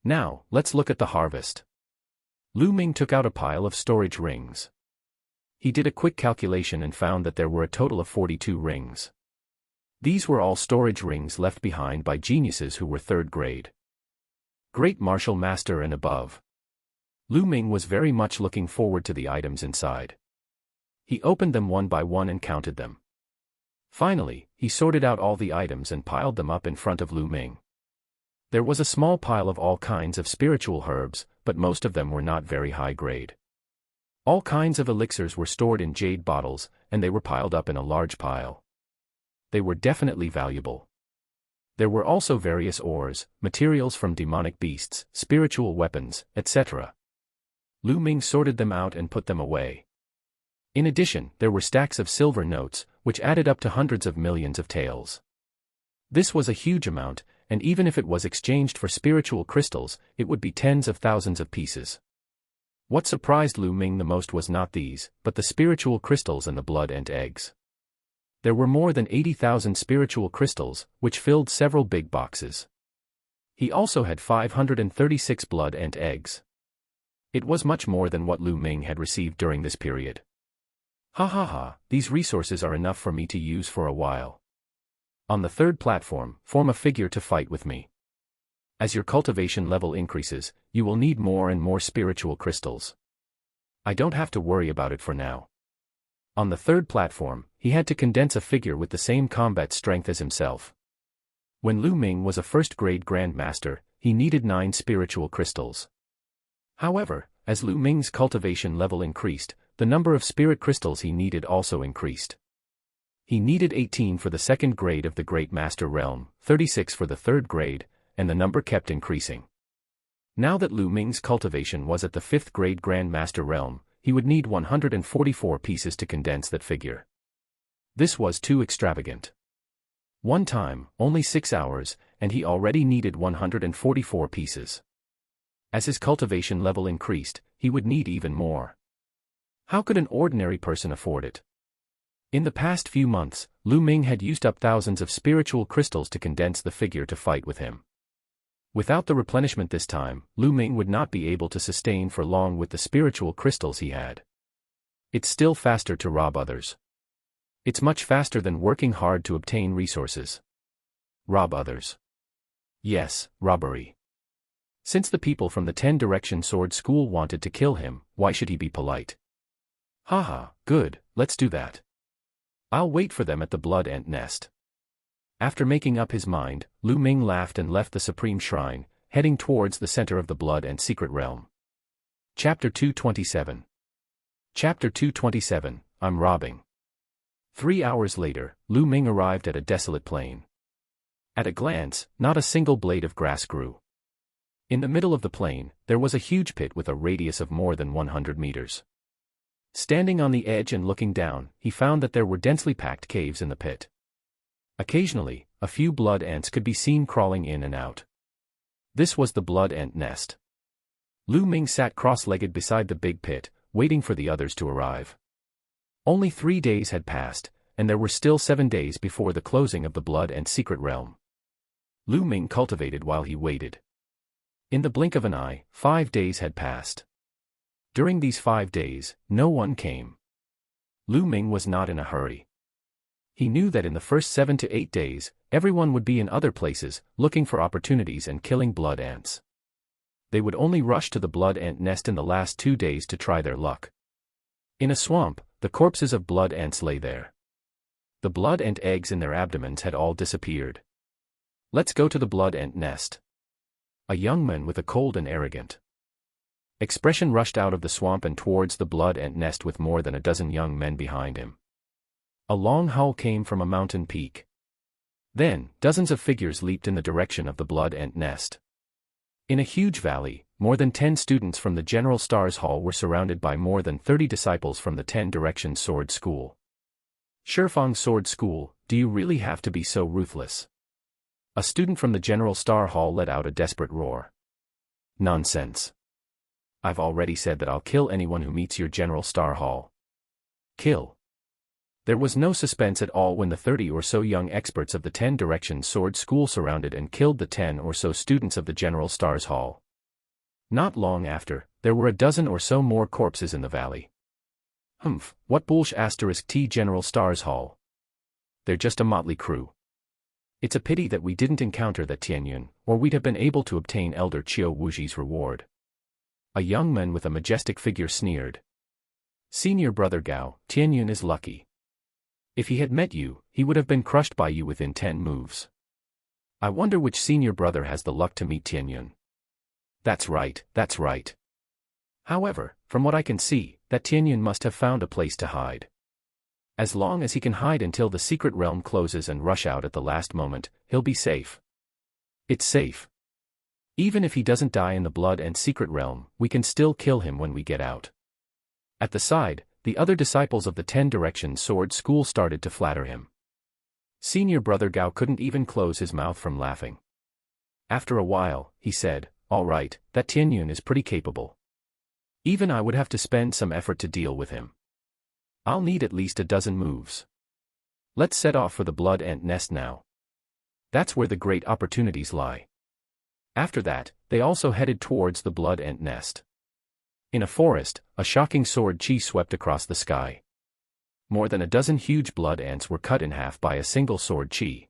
Now, let's look at the harvest. Lu Ming took out a pile of storage rings. He did a quick calculation and found that there were a total of 42 rings. These were all storage rings left behind by geniuses who were 3rd grade. Great martial master and above. Lu Ming was very much looking forward to the items inside. He opened them one by one and counted them. Finally, he sorted out all the items and piled them up in front of Lu Ming. There was a small pile of all kinds of spiritual herbs, but most of them were not very high grade. All kinds of elixirs were stored in jade bottles, and they were piled up in a large pile. They were definitely valuable. There were also various ores, materials from demonic beasts, spiritual weapons, etc. Lu Ming sorted them out and put them away. In addition, there were stacks of silver notes, which added up to hundreds of millions of taels. This was a huge amount, and even if it was exchanged for spiritual crystals, it would be tens of thousands of pieces. What surprised Lu Ming the most was not these, but the spiritual crystals and the blood ant eggs. There were more than 80,000 spiritual crystals, which filled several big boxes. He also had 536 blood ant eggs. It was much more than what Lu Ming had received during this period. Ha ha ha, these resources are enough for me to use for a while. On the third platform, form a figure to fight with me. As your cultivation level increases, you will need more and more spiritual crystals. I don't have to worry about it for now. On the third platform, he had to condense a figure with the same combat strength as himself. When Lu Ming was a first-grade Grandmaster, he needed 9 spiritual crystals. However, as Lu Ming's cultivation level increased, the number of spirit crystals he needed also increased. He needed 18 for the second grade of the Great Master Realm, 36 for the third grade, and the number kept increasing. Now that Lu Ming's cultivation was at the 5th grade Grand Master Realm, he would need 144 pieces to condense that figure. This was too extravagant. One time, only 6 hours, and he already needed 144 pieces. As his cultivation level increased, he would need even more. How could an ordinary person afford it? In the past few months, Lu Ming had used up thousands of spiritual crystals to condense the figure to fight with him. Without the replenishment this time, Lu Ming would not be able to sustain for long with the spiritual crystals he had. It's still faster to rob others. It's much faster than working hard to obtain resources. Rob others. Yes, robbery. Since the people from the 10 Direction Sword School wanted to kill him, why should he be polite? Haha, good, let's do that. I'll wait for them at the blood ant nest. After making up his mind, Lu Ming laughed and left the Supreme Shrine, heading towards the center of the blood and secret realm. Chapter 227. Chapter 227, I'm robbing. 3 hours later, Lu Ming arrived at a desolate plain. At a glance, not a single blade of grass grew. In the middle of the plain, there was a huge pit with a radius of more than 100 meters. Standing on the edge and looking down, he found that there were densely packed caves in the pit. Occasionally, a few blood ants could be seen crawling in and out. This was the blood ant nest. Lu Ming sat cross-legged beside the big pit, waiting for the others to arrive. Only 3 days had passed, and there were still 7 days before the closing of the blood and secret realm. Lu Ming cultivated while he waited. In the blink of an eye, 5 days had passed. During these 5 days, no one came. Lu Ming was not in a hurry. He knew that in the first 7 to 8 days, everyone would be in other places, looking for opportunities and killing blood ants. They would only rush to the blood ant nest in the last 2 days to try their luck. In a swamp, the corpses of blood ants lay there. The blood ant eggs in their abdomens had all disappeared. Let's go to the blood ant nest. A young man with a cold and arrogant expression rushed out of the swamp and towards the blood ant nest with more than a dozen young men behind him. A long howl came from a mountain peak. Then, dozens of figures leaped in the direction of the blood ant nest. In a huge valley, more than 10 students from the General Stars Hall were surrounded by more than 30 disciples from the 10 Direction Sword School. Shifang Sword School, do you really have to be so ruthless? A student from the General Star Hall let out a desperate roar. Nonsense. I've already said that I'll kill anyone who meets your General Star Hall. Kill. There was no suspense at all when the 30 or so young experts of the 10 Direction Sword School surrounded and killed the 10 or so students of the General Stars Hall. Not long after, there were a dozen or so more corpses in the valley. Humph, what bullsh ** T General Stars Hall. They're just a motley crew. It's a pity that we didn't encounter that Tianyun, or we'd have been able to obtain Elder Chiu Wuji's reward. A young man with a majestic figure sneered. Senior brother Gao, Tianyun is lucky. If he had met you, he would have been crushed by you within 10 moves. I wonder which senior brother has the luck to meet Tianyun. That's right, that's right. However, from what I can see, that Tianyun must have found a place to hide. As long as he can hide until the secret realm closes and rush out at the last moment, he'll be safe. It's safe. Even if he doesn't die in the blood and secret realm, we can still kill him when we get out. At the side, the other disciples of the 10 Directions Sword School started to flatter him. Senior brother Gao couldn't even close his mouth from laughing. After a while, he said, all right, that Tianyun is pretty capable. Even I would have to spend some effort to deal with him. I'll need at least a dozen moves. Let's set off for the Blood Ant Nest now. That's where the great opportunities lie. After that, they also headed towards the Blood Ant Nest. In a forest, a shocking sword chi swept across the sky. More than a dozen huge blood ants were cut in half by a single sword chi.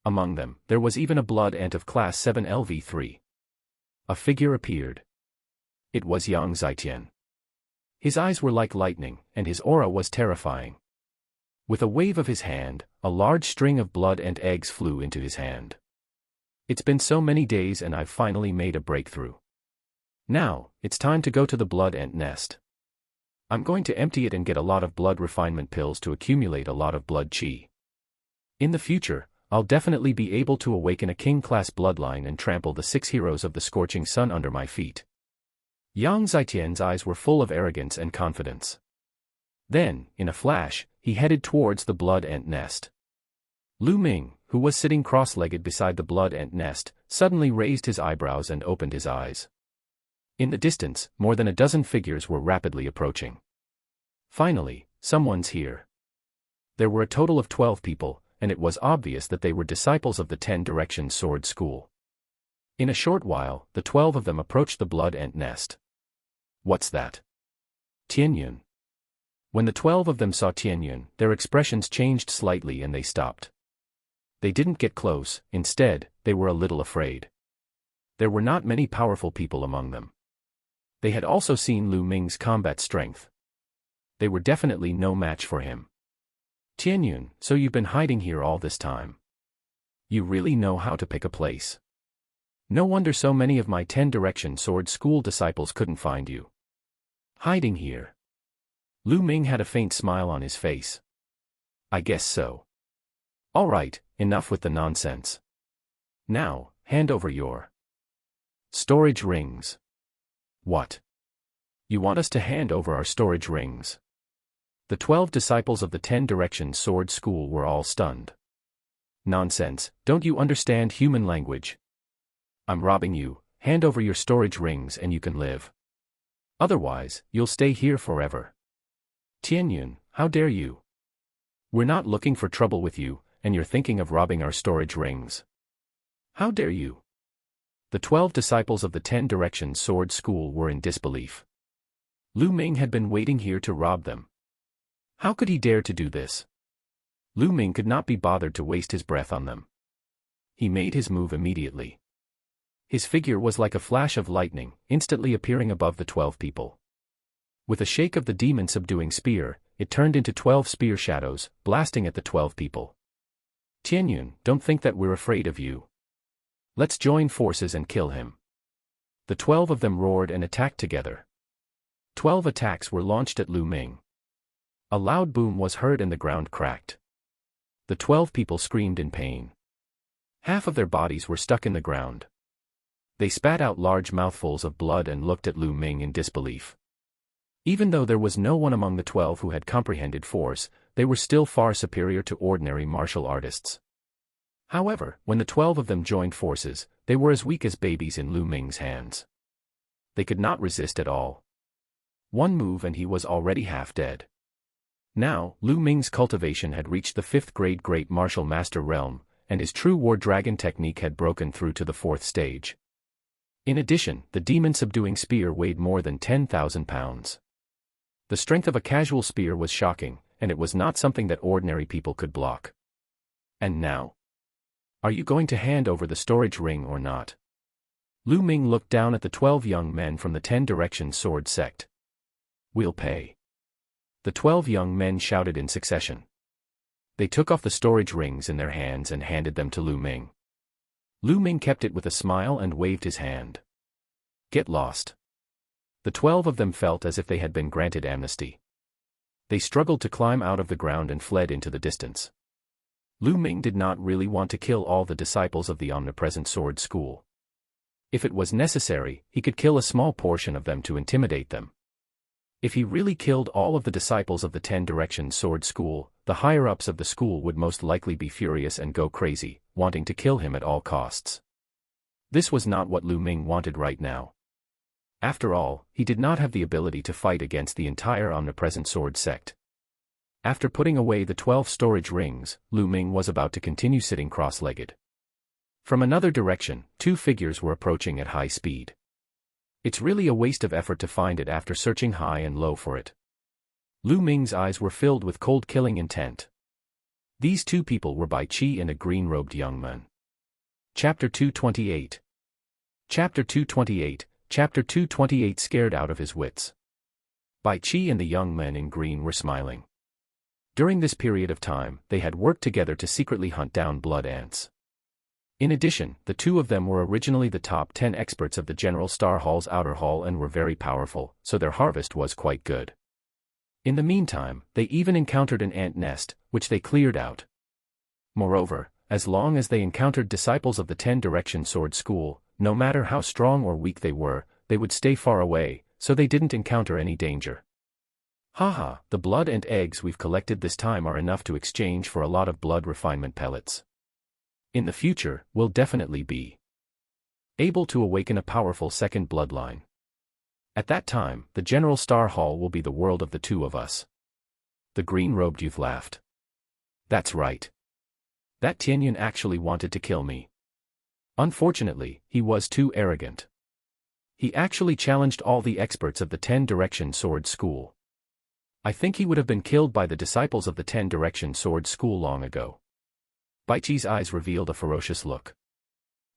Among them, there was even a blood ant of class 7 LV3. A figure appeared. It was Yang Zitian. His eyes were like lightning, and his aura was terrifying. With a wave of his hand, a large string of blood ant eggs flew into his hand. It's been so many days and I've finally made a breakthrough. Now, it's time to go to the blood ant nest. I'm going to empty it and get a lot of blood refinement pills to accumulate a lot of blood chi. In the future, I'll definitely be able to awaken a king-class bloodline and trample the 6 heroes of the scorching sun under my feet. Yang Zitian's eyes were full of arrogance and confidence. Then, in a flash, he headed towards the blood ant nest. Lu Ming, who was sitting cross-legged beside the blood ant nest, suddenly raised his eyebrows and opened his eyes. In the distance, more than a dozen figures were rapidly approaching. Finally, someone's here. There were a total of 12 people, and it was obvious that they were disciples of the 10 Directions Sword School. In a short while, the 12 of them approached the blood ant nest. What's that? Tianyun. When the 12 of them saw Tianyun, their expressions changed slightly and they stopped. They didn't get close, instead, they were a little afraid. There were not many powerful people among them. They had also seen Lu Ming's combat strength. They were definitely no match for him. Tianyun, so you've been hiding here all this time. You really know how to pick a place. No wonder so many of my 10 Direction Sword School disciples couldn't find you. Hiding here. Lu Ming had a faint smile on his face. I guess so. All right, enough with the nonsense. Now, hand over your storage rings. What? You want us to hand over our storage rings? The 12 disciples of the 10 Directions Sword School were all stunned. Nonsense, don't you understand human language? I'm robbing you, hand over your storage rings and you can live. Otherwise, you'll stay here forever. Tianyun, how dare you? We're not looking for trouble with you, and you're thinking of robbing our storage rings. How dare you? The 12 disciples of the 10 Directions Sword School were in disbelief. Lu Ming had been waiting here to rob them. How could he dare to do this? Lu Ming could not be bothered to waste his breath on them. He made his move immediately. His figure was like a flash of lightning, instantly appearing above the 12 people. With a shake of the demon-subduing spear, it turned into 12 spear shadows, blasting at the 12 people. Tianyun, don't think that we're afraid of you. Let's join forces and kill him. The 12 of them roared and attacked together. 12 attacks were launched at Lu Ming. A loud boom was heard and the ground cracked. The 12 people screamed in pain. Half of their bodies were stuck in the ground. They spat out large mouthfuls of blood and looked at Lu Ming in disbelief. Even though there was no one among the 12 who had comprehended force, they were still far superior to ordinary martial artists. However, when the 12 of them joined forces, they were as weak as babies in Lu Ming's hands. They could not resist at all. One move and he was already half dead. Now, Lu Ming's cultivation had reached the 5th grade Great Martial Master realm, and his true War Dragon technique had broken through to the 4th stage. In addition, the demon-subduing spear weighed more than 10,000 pounds. The strength of a casual spear was shocking, and it was not something that ordinary people could block. And now? Are you going to hand over the storage ring or not? Lu Ming looked down at the 12 young men from the 10 Directions sword sect. "We'll pay." The 12 young men shouted in succession. They took off the storage rings in their hands and handed them to Lu Ming. Lu Ming kept it with a smile and waved his hand. "Get lost." The 12 of them felt as if they had been granted amnesty. They struggled to climb out of the ground and fled into the distance. Lu Ming did not really want to kill all the disciples of the Omnipresent Sword School. If it was necessary, he could kill a small portion of them to intimidate them. If he really killed all of the disciples of the 10 Directions Sword School, the higher-ups of the school would most likely be furious and go crazy, wanting to kill him at all costs. This was not what Lu Ming wanted right now. After all, he did not have the ability to fight against the entire Omnipresent Sword sect. After putting away the 12 storage rings, Lu Ming was about to continue sitting cross-legged. From another direction, 2 figures were approaching at high speed. It's really a waste of effort to find it after searching high and low for it. Lu Ming's eyes were filled with cold killing intent. These 2 people were Bai Qi and a green-robed young man. Chapter 228. Chapter 228, Chapter 228. Scared out of his wits. Bai Qi and the young men in green were smiling. During this period of time, they had worked together to secretly hunt down blood ants. In addition, the 2 of them were originally the top 10 experts of the General Star Hall's outer hall and were very powerful, so their harvest was quite good. In the meantime, they even encountered an ant nest, which they cleared out. Moreover, as long as they encountered disciples of the 10 Directions Sword School, no matter how strong or weak they would stay far away, so they didn't encounter any danger. Haha, the blood and eggs we've collected this time are enough to exchange for a lot of blood refinement pellets. In the future, we'll definitely be able to awaken a powerful second bloodline. At that time, the General Star Hall will be the world of the 2 of us. The green-robed youth laughed. That's right. That Tianyun actually wanted to kill me. Unfortunately, he was too arrogant. He actually challenged all the experts of the 10 Directions Sword School. I think he would have been killed by the disciples of the 10 Directions Sword School long ago. Bai Qi's eyes revealed a ferocious look.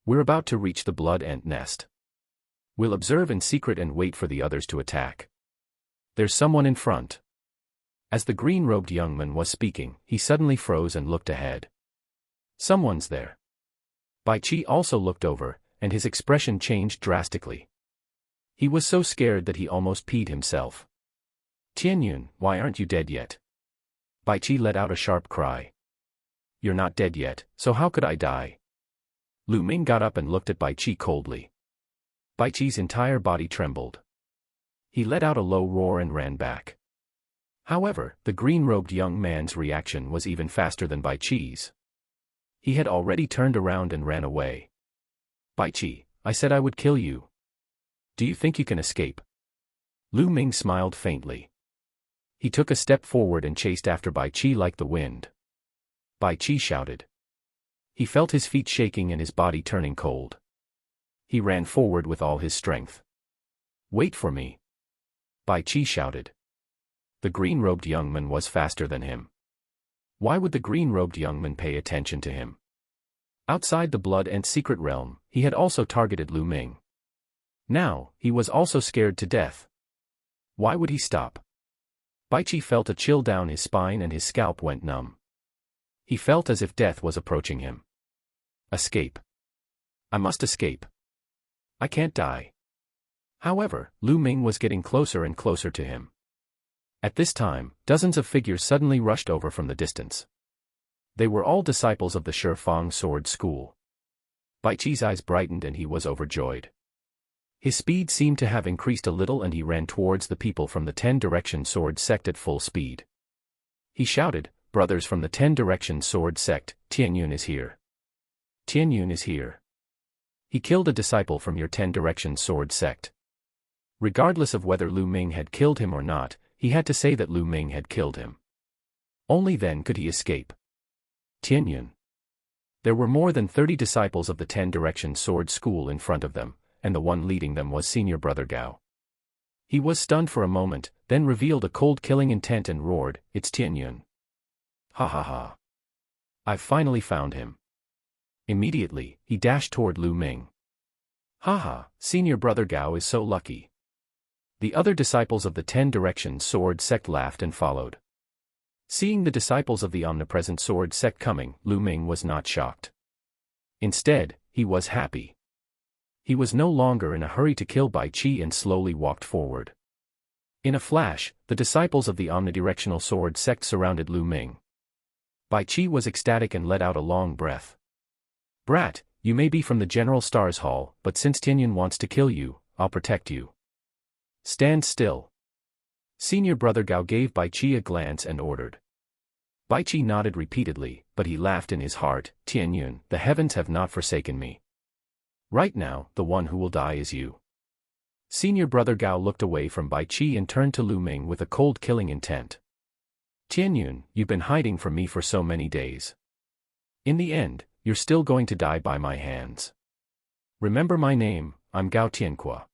We're about to reach the blood ant nest. We'll observe in secret and wait for the others to attack. There's someone in front. As the green-robed young man was speaking, he suddenly froze and looked ahead. Someone's there. Bai Qi also looked over, and his expression changed drastically. He was so scared that he almost peed himself. Tianyun, why aren't you dead yet? Bai Qi let out a sharp cry. You're not dead yet, so how could I die? Lu Ming got up and looked at Bai Qi coldly. Bai Qi's entire body trembled. He let out a low roar and ran back. However, the green-robed young man's reaction was even faster than Bai Qi's. He had already turned around and ran away. Bai Qi, I said I would kill you. Do you think you can escape? Lu Ming smiled faintly. He took a step forward and chased after Bai Qi like the wind. Bai Qi shouted. He felt his feet shaking and his body turning cold. He ran forward with all his strength. Wait for me. Bai Qi shouted. The green-robed young man was faster than him. Why would the green-robed young man pay attention to him? Outside the blood and secret realm, he had also targeted Lu Ming. Now, he was also scared to death. Why would he stop? Bai Qi felt a chill down his spine and his scalp went numb. He felt as if death was approaching him. Escape. I must escape. I can't die. However, Lu Ming was getting closer and closer to him. At this time, dozens of figures suddenly rushed over from the distance. They were all disciples of the Shifang Sword School. Bai Qi's eyes brightened and he was overjoyed. His speed seemed to have increased a little and he ran towards the people from the 10 Directions Sword sect at full speed. He shouted, Brothers from the 10 Directions Sword sect, Tianyun is here. Tianyun is here. He killed a disciple from your 10 Directions Sword sect. Regardless of whether Lu Ming had killed him or not, he had to say that Lu Ming had killed him. Only then could he escape. Tianyun. There were more than 30 disciples of the 10 Directions Sword School in front of them, and the one leading them was Senior Brother Gao. He was stunned for a moment, then revealed a cold killing intent and roared, It's Tianyun. Ha ha ha. I've finally found him. Immediately, he dashed toward Lu Ming. Haha, senior brother Gao is so lucky. The other disciples of the 10 Directions Sword Sect laughed and followed. Seeing the disciples of the omnipresent sword sect coming, Lu Ming was not shocked. Instead, he was happy. He was no longer in a hurry to kill Bai Qi and slowly walked forward. In a flash, the disciples of the omnidirectional sword sect surrounded Lu Ming. Bai Qi was ecstatic and let out a long breath. Brat, you may be from the General Stars Hall, but since Tianyun wants to kill you, I'll protect you. Stand still. Senior brother Gao gave Bai Qi a glance and ordered. Bai Qi nodded repeatedly, but he laughed in his heart. Tianyun, the heavens have not forsaken me. Right now, the one who will die is you. Senior brother Gao looked away from Bai Qi and turned to Lu Ming with a cold killing intent. Tianyun, you've been hiding from me for so many days. In the end, you're still going to die by my hands. Remember my name, I'm Gao Tianque.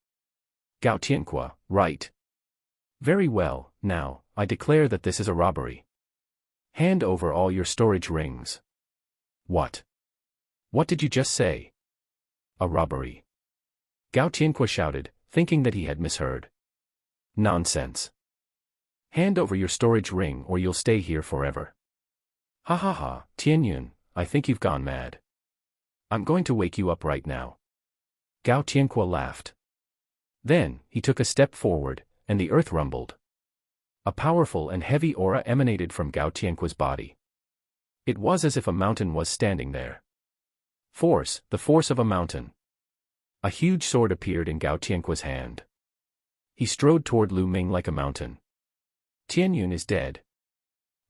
Gao Tianque, right? Very well, now, I declare that this is a robbery. Hand over all your storage rings. What? What did you just say? A robbery. Gao Tianque shouted, thinking that he had misheard. Nonsense. Hand over your storage ring or you'll stay here forever. Ha ha ha, Tianyun, I think you've gone mad. I'm going to wake you up right now. Gao Tianque laughed. Then, he took a step forward, and the earth rumbled. A powerful and heavy aura emanated from Gao Tianque's body. It was as if a mountain was standing there. Force, the force of a mountain. A huge sword appeared in Gao Tianque's hand. He strode toward Lu Ming like a mountain. Tianyun is dead.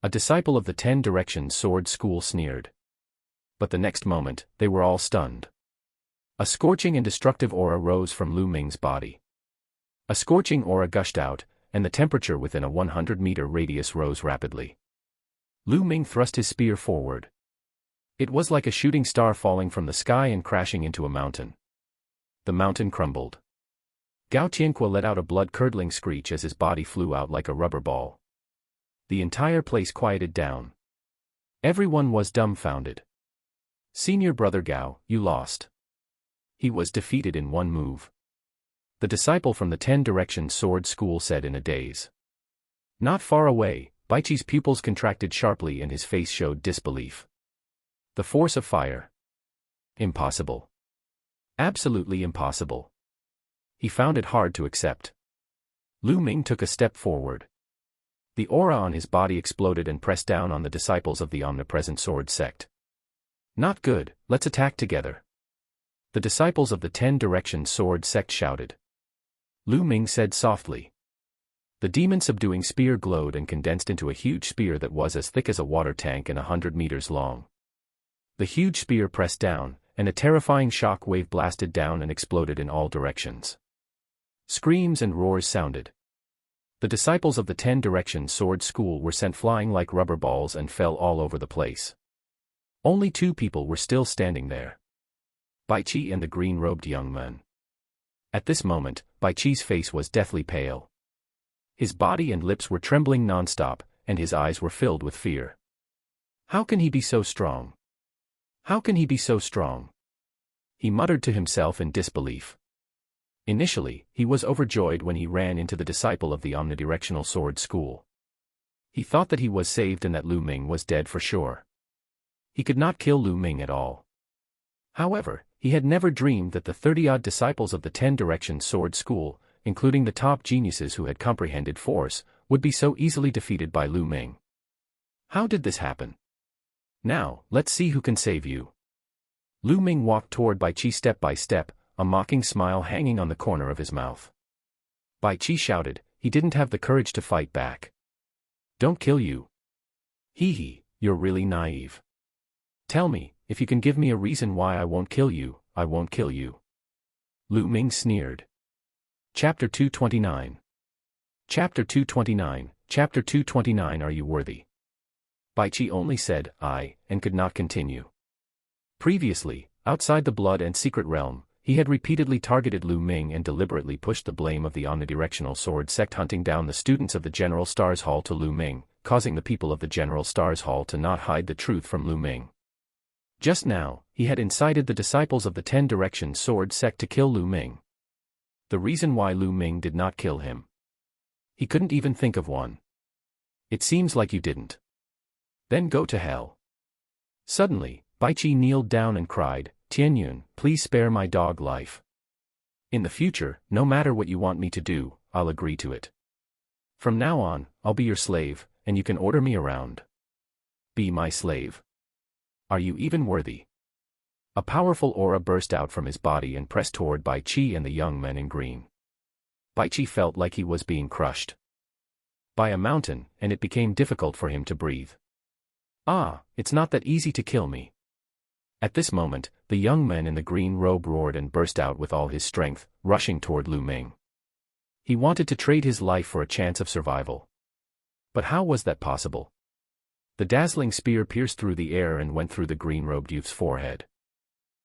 A disciple of the 10 Directions Sword School sneered. But the next moment, they were all stunned. A scorching and destructive aura rose from Lu Ming's body. A scorching aura gushed out, and the temperature within a 100-meter radius rose rapidly. Lu Ming thrust his spear forward. It was like a shooting star falling from the sky and crashing into a mountain. The mountain crumbled. Gao Tianque let out a blood-curdling screech as his body flew out like a rubber ball. The entire place quieted down. Everyone was dumbfounded. Senior brother Gao, you lost. He was defeated in one move. The disciple from the 10 Directions Sword School said in a daze. Not far away, Bai Qi's pupils contracted sharply and his face showed disbelief. The force of fire. Impossible. Absolutely impossible. He found it hard to accept. Lu Ming took a step forward. The aura on his body exploded and pressed down on the disciples of the omnipresent sword sect. Not good, let's attack together. The disciples of the 10 Directions Sword sect shouted. Lu Ming said softly. The demon-subduing spear glowed and condensed into a huge spear that was as thick as a water tank and 100 meters long. The huge spear pressed down, and a terrifying shock wave blasted down and exploded in all directions. Screams and roars sounded. The disciples of the 10 Directions Sword School were sent flying like rubber balls and fell all over the place. Only 2 people were still standing there. Bai Qi and the green-robed young man. At this moment, Bai Qi's face was deathly pale. His body and lips were trembling non-stop, and his eyes were filled with fear. How can he be so strong? How can he be so strong? He muttered to himself in disbelief. Initially, he was overjoyed when he ran into the disciple of the omnidirectional sword school. He thought that he was saved and that Lu Ming was dead for sure. He could not kill Lu Ming at all. However, he had never dreamed that the 30-odd disciples of the 10 Directions Sword School, including the top geniuses who had comprehended force, would be so easily defeated by Lu Ming. How did this happen? Now, let's see who can save you. Lu Ming walked toward Bai Qi step by step, a mocking smile hanging on the corner of his mouth. Bai Qi shouted, he didn't have the courage to fight back. Don't kill you. Hee hee, you're really naive. Tell me, if you can give me a reason why I won't kill you, I won't kill you. Lu Ming sneered. Chapter 229. Chapter 229, Chapter 229. Are you worthy? Bai Qi only said, I, and could not continue. Previously, outside the blood and secret realm, he had repeatedly targeted Lu Ming and deliberately pushed the blame of the omnidirectional sword sect hunting down the students of the General Stars Hall to Lu Ming, causing the people of the General Stars Hall to not hide the truth from Lu Ming. Just now, he had incited the disciples of the 10 Directions Sword sect to kill Lu Ming. The reason why Lu Ming did not kill him. He couldn't even think of one. It seems like you didn't. Then go to hell. Suddenly, Bai Qi kneeled down and cried, Tianyun, please spare my dog life. In the future, no matter what you want me to do, I'll agree to it. From now on, I'll be your slave, and you can order me around. Be my slave. Are you even worthy? A powerful aura burst out from his body and pressed toward Bai Qi and the young men in green. Bai Qi felt like he was being crushed by a mountain, and it became difficult for him to breathe. Ah, it's not that easy to kill me. At this moment, the young man in the green robe roared and burst out with all his strength, rushing toward Lu Ming. He wanted to trade his life for a chance of survival. But how was that possible? The dazzling spear pierced through the air and went through the green-robed youth's forehead.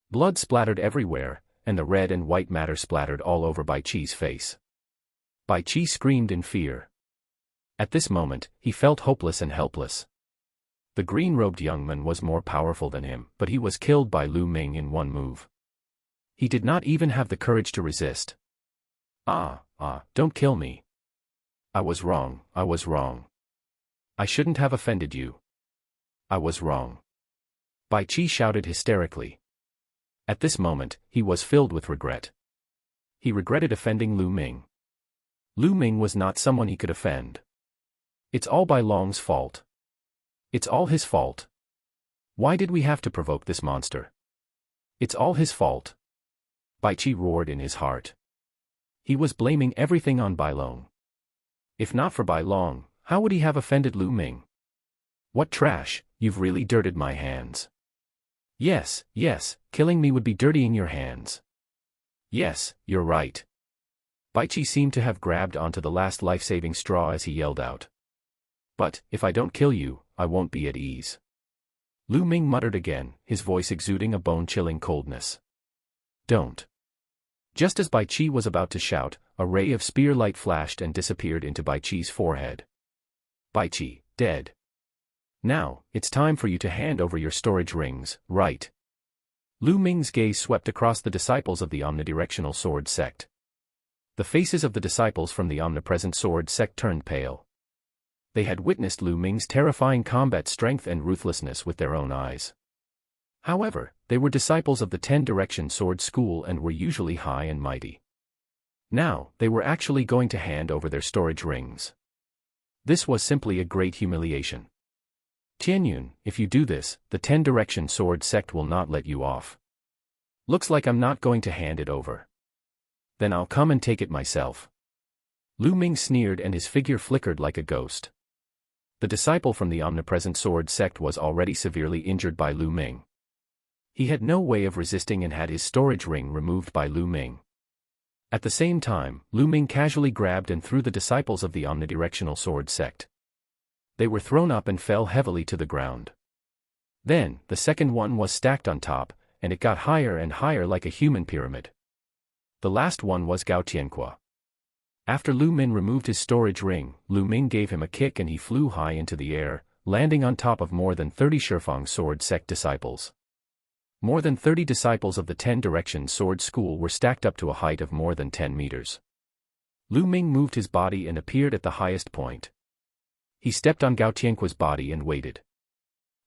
Blood splattered everywhere, and the red and white matter splattered all over Bai Qi's face. Bai Qi screamed in fear. At this moment, he felt hopeless and helpless. The green-robed young man was more powerful than him, but he was killed by Lu Ming in one move. He did not even have the courage to resist. Don't kill me. I was wrong. I shouldn't have offended you. I was wrong. Bai Qi shouted hysterically. At this moment, he was filled with regret. He regretted offending Lu Ming. Lu Ming was not someone he could offend. It's all Bai Long's fault. It's all his fault. Why did we have to provoke this monster? It's all his fault. Bai Qi roared in his heart. He was blaming everything on Bai Long. If not for Bai Long, how would he have offended Lu Ming? What trash, you've really dirtied my hands. Yes, killing me would be dirtying your hands. Yes, you're right. Bai Qi seemed to have grabbed onto the last life-saving straw as he yelled out. But, if I don't kill you, I won't be at ease. Lu Ming muttered again, his voice exuding a bone-chilling coldness. Don't. Just as Bai Qi was about to shout, a ray of spear light flashed and disappeared into Bai Qi's forehead. Bai Qi, dead. Now, it's time for you to hand over your storage rings, right? Lu Ming's gaze swept across the disciples of the omnidirectional sword sect. The faces of the disciples from the omnipresent sword sect turned pale. They had witnessed Lu Ming's terrifying combat strength and ruthlessness with their own eyes. However, they were disciples of the 10 Direction Sword School and were usually high and mighty. Now, they were actually going to hand over their storage rings. This was simply a great humiliation. Tianyun, if you do this, the 10 Direction Sword sect will not let you off. Looks like I'm not going to hand it over. Then I'll come and take it myself. Lu Ming sneered and his figure flickered like a ghost. The disciple from the omnipresent sword sect was already severely injured by Lu Ming. He had no way of resisting and had his storage ring removed by Lu Ming. At the same time, Lu Ming casually grabbed and threw the disciples of the omnidirectional sword sect. They were thrown up and fell heavily to the ground. Then, the second one was stacked on top, and it got higher and higher like a human pyramid. The last one was Gao Tianqua. After Lu Ming removed his storage ring, Lu Ming gave him a kick and he flew high into the air, landing on top of more than 30 Shifang sword sect disciples. More than 30 disciples of the 10 Direction Sword School were stacked up to a height of more than 10 meters. Lu Ming moved his body and appeared at the highest point. He stepped on Gao Tianqua's body and waited.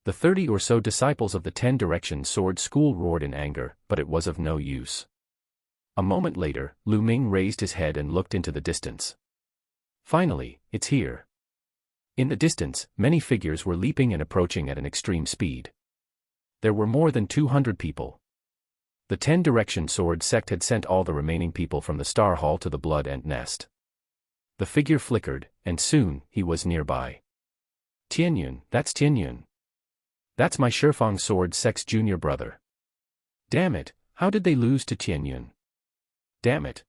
The 30 or so disciples of the 10 Direction Sword School roared in anger, but it was of no use. A moment later, Lu Ming raised his head and looked into the distance. Finally, it's here. In the distance, many figures were leaping and approaching at an extreme speed. There were more than 200 people. The 10 Direction Sword sect had sent all the remaining people from the Star Hall to the Blood Ant Nest. The figure flickered, and soon, he was nearby. Tianyun, that's Tianyun. That's my Shifang sword sect's junior brother. Damn it, how did they lose to Tianyun? Damn it.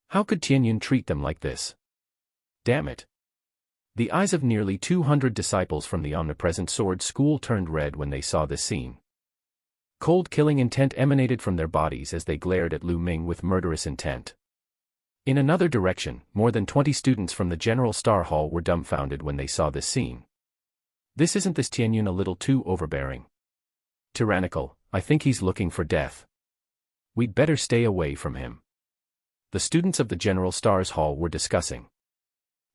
How could Tianyun treat them like this? Damn it. The eyes of nearly 200 disciples from the omnipresent sword school turned red when they saw this scene. Cold killing intent emanated from their bodies as they glared at Lu Ming with murderous intent. In another direction, more than 20 students from the General Star Hall were dumbfounded when they saw this scene. Isn't this Tianyun a little too overbearing? Tyrannical, I think he's looking for death. We'd better stay away from him. The students of the General Stars Hall were discussing.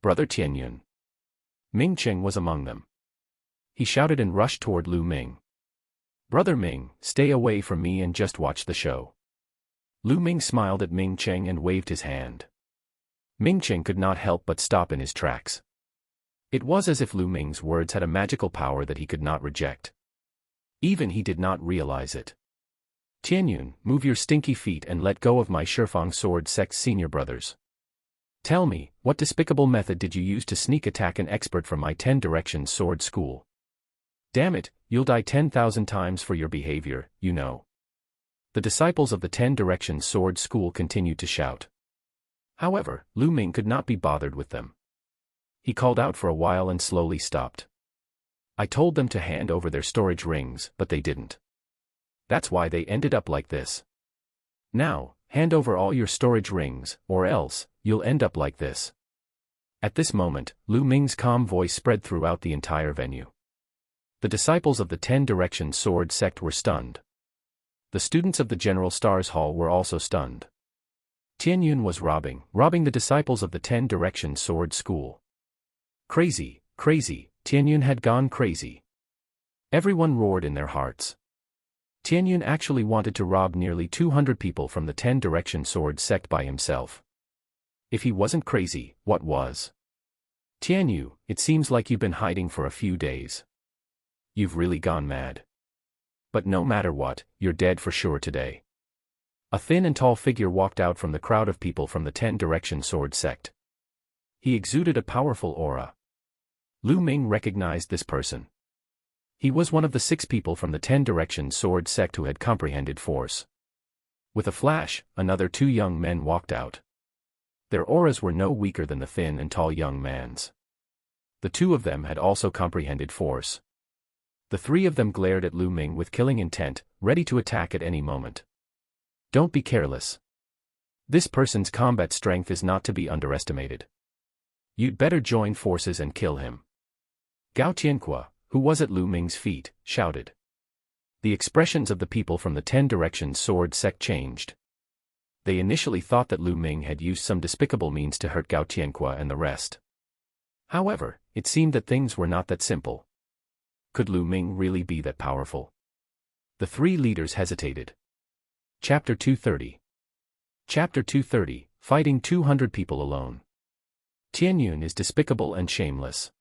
Brother Tianyun. Ming Cheng was among them. He shouted and rushed toward Lu Ming. Brother Ming, stay away from me and just watch the show. Lu Ming smiled at Ming Cheng and waved his hand. Ming Cheng could not help but stop in his tracks. It was as if Lu Ming's words had a magical power that he could not reject. Even he did not realize it. Tianyun, move your stinky feet and let go of my Shifang Sword Sect senior brothers. Tell me, what despicable method did you use to sneak attack an expert from my 10 Directions Sword School? Damn it, you'll die 10,000 times for your behavior, you know. The disciples of the 10 Directions Sword School continued to shout. However, Lu Ming could not be bothered with them. He called out for a while and slowly stopped. I told them to hand over their storage rings, but they didn't. That's why they ended up like this. Now, hand over all your storage rings, or else, you'll end up like this. At this moment, Lu Ming's calm voice spread throughout the entire venue. The disciples of the 10 Directions Sword Sect were stunned. The students of the General Stars Hall were also stunned. Tianyun was robbing the disciples of the 10 Directions Sword School. Crazy, crazy, Tianyun had gone crazy. Everyone roared in their hearts. Tianyun actually wanted to rob nearly 200 people from the 10 Directions Sword Sect by himself. If he wasn't crazy, what was? Tianyun, it seems like you've been hiding for a few days. You've really gone mad. But no matter what, you're dead for sure today. A thin and tall figure walked out from the crowd of people from the 10 Directions Sword Sect. He exuded a powerful aura. Lu Ming recognized this person. He was one of the 6 people from the 10 Directions Sword Sect who had comprehended force. With a flash, another 2 young men walked out. Their auras were no weaker than the thin and tall young man's. The 2 of them had also comprehended force. The 3 of them glared at Lu Ming with killing intent, ready to attack at any moment. Don't be careless. This person's combat strength is not to be underestimated. You'd better join forces and kill him. Gao Tianqua, who was at Lu Ming's feet, shouted. The expressions of the people from the 10 Directions Sword Sect changed. They initially thought that Lu Ming had used some despicable means to hurt Gao Tianqua and the rest. However, it seemed that things were not that simple. Could Lu Ming really be that powerful? The 3 leaders hesitated. Chapter 230. Chapter 230, Fighting 200 People Alone. Tianyun is despicable and shameless.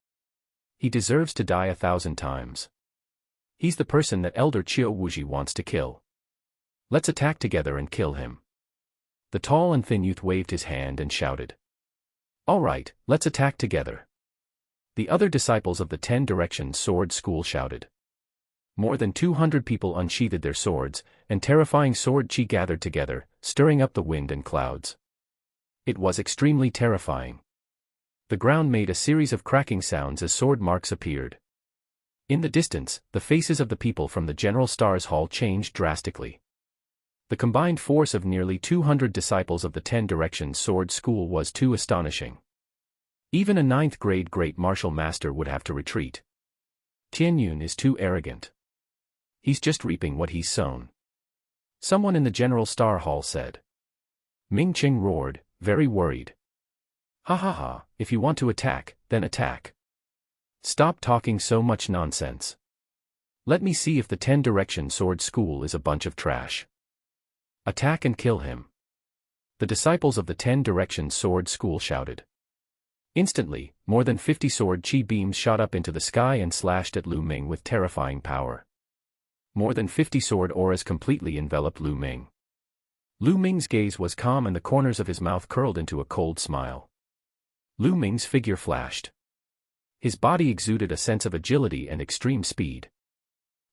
He deserves to die 1,000 times. He's the person that Elder Qiu Wuji wants to kill. Let's attack together and kill him. The tall and thin youth waved his hand and shouted. All right, let's attack together. The other disciples of the 10 Directions Sword School shouted. More than 200 people unsheathed their swords, and terrifying sword chi gathered together, stirring up the wind and clouds. It was extremely terrifying. The ground made a series of cracking sounds as sword marks appeared. In the distance, the faces of the people from the General Stars Hall changed drastically. The combined force of nearly 200 disciples of the 10 Directions Sword School was too astonishing. Even a 9th grade great martial master would have to retreat. Tianyun is too arrogant. He's just reaping what he's sown. Someone in the General Star Hall said. Ming Cheng roared, very worried. Ha ha ha, if you want to attack, then attack. Stop talking so much nonsense. Let me see if the 10 Directions Sword School is a bunch of trash. Attack and kill him. The disciples of the 10 Directions Sword School shouted. Instantly, more than 50 sword chi beams shot up into the sky and slashed at Lu Ming with terrifying power. More than 50 sword auras completely enveloped Lu Ming. Lu Ming's gaze was calm and the corners of his mouth curled into a cold smile. Lu Ming's figure flashed. His body exuded a sense of agility and extreme speed.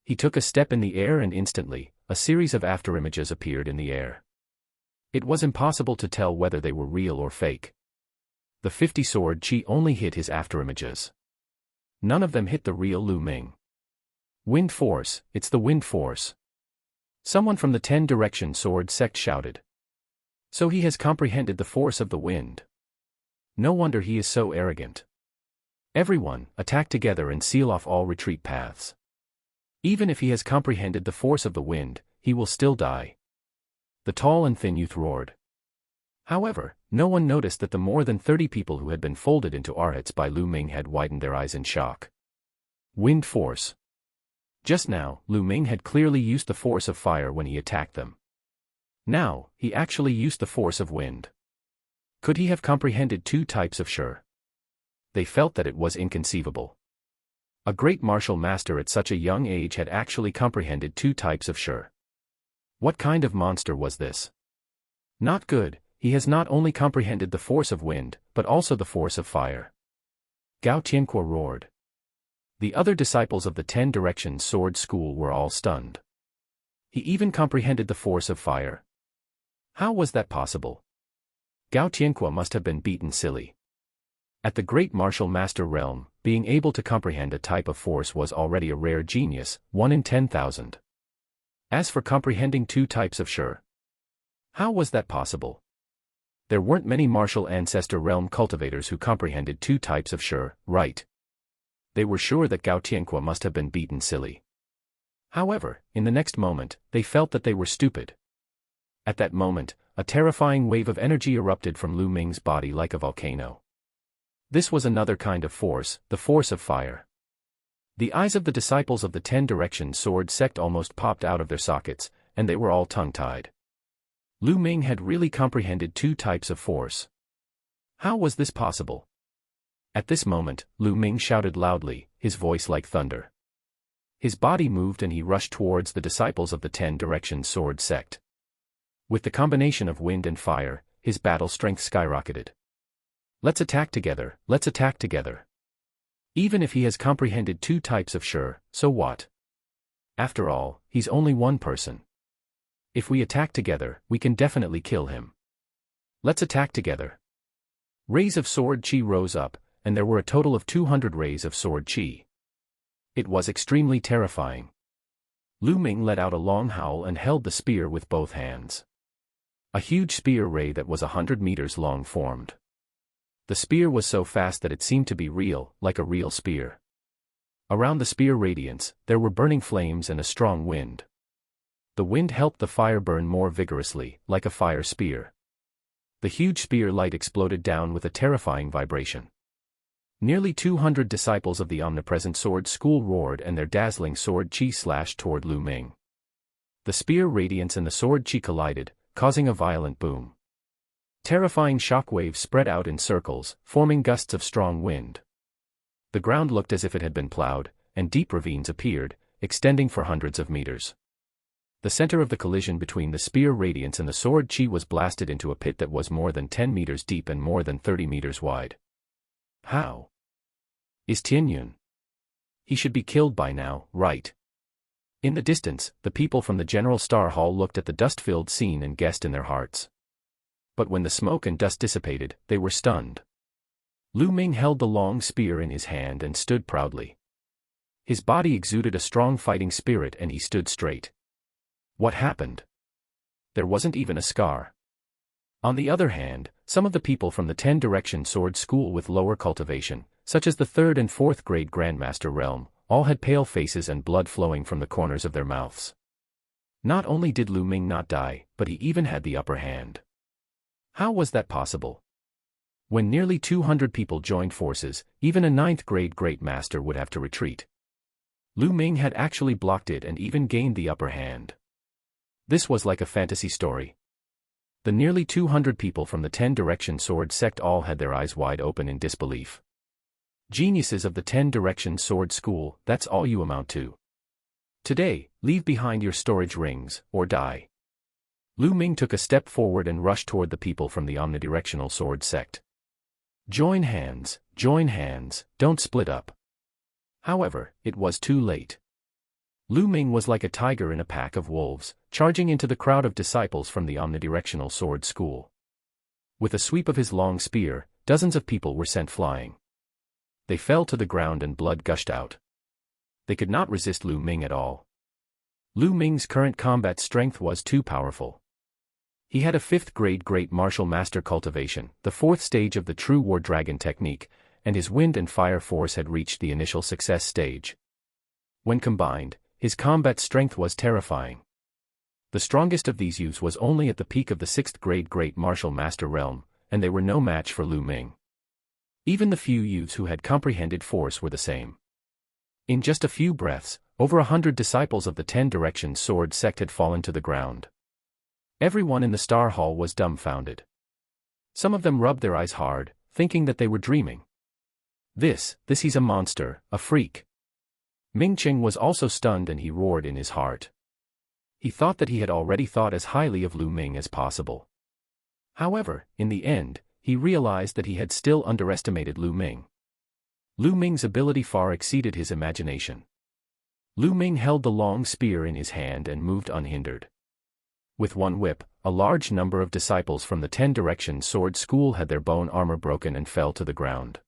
He took a step in the air and instantly, a series of afterimages appeared in the air. It was impossible to tell whether they were real or fake. The 50 sword chi only hit his afterimages. None of them hit the real Lu Ming. Wind force, it's the wind force. Someone from the 10 Directions Sword Sect shouted. So he has comprehended the force of the wind. No wonder he is so arrogant. Everyone, attack together and seal off all retreat paths. Even if he has comprehended the force of the wind, he will still die. The tall and thin youth roared. However, no one noticed that the more than 30 people who had been folded into arhats by Lu Ming had widened their eyes in shock. Wind force. Just now, Lu Ming had clearly used the force of fire when he attacked them. Now, he actually used the force of wind. Could he have comprehended two types of shi? They felt that it was inconceivable. A great martial master at such a young age had actually comprehended two types of shi. What kind of monster was this? Not good. He has not only comprehended the force of wind, but also the force of fire. Gao Tianque roared. The other disciples of the 10 Directions Sword School were all stunned. He even comprehended the force of fire. How was that possible? Gao Tianque must have been beaten silly. At the great martial master realm, being able to comprehend a type of force was already a rare genius, 1 in 10,000. As for comprehending two types of shi, how was that possible? There weren't many martial ancestor realm cultivators who comprehended two types of shi, right? They were sure that Gao Tianque must have been beaten silly. However, in the next moment, they felt that they were stupid. At that moment, a terrifying wave of energy erupted from Lu Ming's body like a volcano. This was another kind of force, the force of fire. The eyes of the disciples of the 10 Directions Sword sect almost popped out of their sockets, and they were all tongue-tied. Lu Ming had really comprehended two types of force. How was this possible? At this moment, Lu Ming shouted loudly, his voice like thunder. His body moved and he rushed towards the disciples of the 10 Directions Sword sect. With the combination of wind and fire, his battle strength skyrocketed. Let's attack together, let's attack together. Even if he has comprehended two types of shi, so what? After all, he's only one person. If we attack together, we can definitely kill him. Let's attack together. Rays of sword chi rose up, and there were a total of 200 rays of sword chi. It was extremely terrifying. Lu Ming let out a long howl and held the spear with both hands. A huge spear ray that was 100 meters long formed. The spear was so fast that it seemed to be real, like a real spear. Around the spear radiance, there were burning flames and a strong wind. The wind helped the fire burn more vigorously, like a fire spear. The huge spear light exploded down with a terrifying vibration. Nearly 200 disciples of the omnipresent sword school roared and their dazzling sword chi slashed toward Lu Ming. The spear radiance and the sword chi collided, causing a violent boom. Terrifying shockwaves spread out in circles, forming gusts of strong wind. The ground looked as if it had been plowed, and deep ravines appeared, extending for hundreds of meters. The center of the collision between the spear radiance and the sword chi was blasted into a pit that was more than 10 meters deep and more than 30 meters wide. How? Is Tianyun? He should be killed by now, right? In the distance, the people from the General Star Hall looked at the dust-filled scene and guessed in their hearts. But when the smoke and dust dissipated, they were stunned. Lu Ming held the long spear in his hand and stood proudly. His body exuded a strong fighting spirit and he stood straight. What happened? There wasn't even a scar. On the other hand, some of the people from the 10 Directions Sword School with lower cultivation, such as the 3rd and 4th grade Grandmaster realm, all had pale faces and blood flowing from the corners of their mouths. Not only did Lu Ming not die, but he even had the upper hand. How was that possible? When nearly 200 people joined forces, even a 9th grade Great Master would have to retreat. Lu Ming had actually blocked it and even gained the upper hand. This was like a fantasy story. The nearly 200 people from the 10 Directions Sword sect all had their eyes wide open in disbelief. Geniuses of the 10 Directions Sword School, that's all you amount to. Today, leave behind your storage rings, or die. Lu Ming took a step forward and rushed toward the people from the omnidirectional sword sect. Join hands, don't split up. However, it was too late. Lu Ming was like a tiger in a pack of wolves, charging into the crowd of disciples from the omnidirectional sword school. With a sweep of his long spear, dozens of people were sent flying. They fell to the ground and blood gushed out. They could not resist Lu Ming at all. Lu Ming's current combat strength was too powerful. He had a 5th grade Great Martial Master cultivation, the 4th stage of the True War Dragon technique, and his wind and fire force had reached the initial success stage. When combined, his combat strength was terrifying. The strongest of these youths was only at the peak of the 6th grade Great Martial Master realm, and they were no match for Lu Ming. Even the few youths who had comprehended force were the same. In just a few breaths, over 100 disciples of the 10 Directions Sword sect had fallen to the ground. Everyone in the Star Hall was dumbfounded. Some of them rubbed their eyes hard, thinking that they were dreaming. This he's a monster, a freak. Ming Qing was also stunned and he roared in his heart. He thought that he had already thought as highly of Lu Ming as possible. However, in the end, he realized that he had still underestimated Lu Ming. Lu Ming's ability far exceeded his imagination. Lu Ming held the long spear in his hand and moved unhindered. With one whip, a large number of disciples from the 10 Directions Sword School had their bone armor broken and fell to the ground.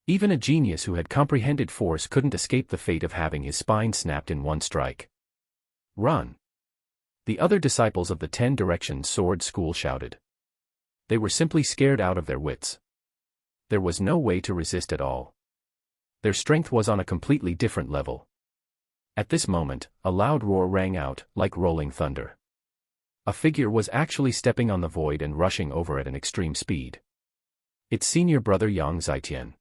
Even a genius who had comprehended force couldn't escape the fate of having his spine snapped in one strike. Run! The other disciples of the 10 Directions Sword School shouted. They were simply scared out of their wits. There was no way to resist at all. Their strength was on a completely different level. At this moment, a loud roar rang out, like rolling thunder. A figure was actually stepping on the void and rushing over at an extreme speed. It's senior brother Yang Zhaitian.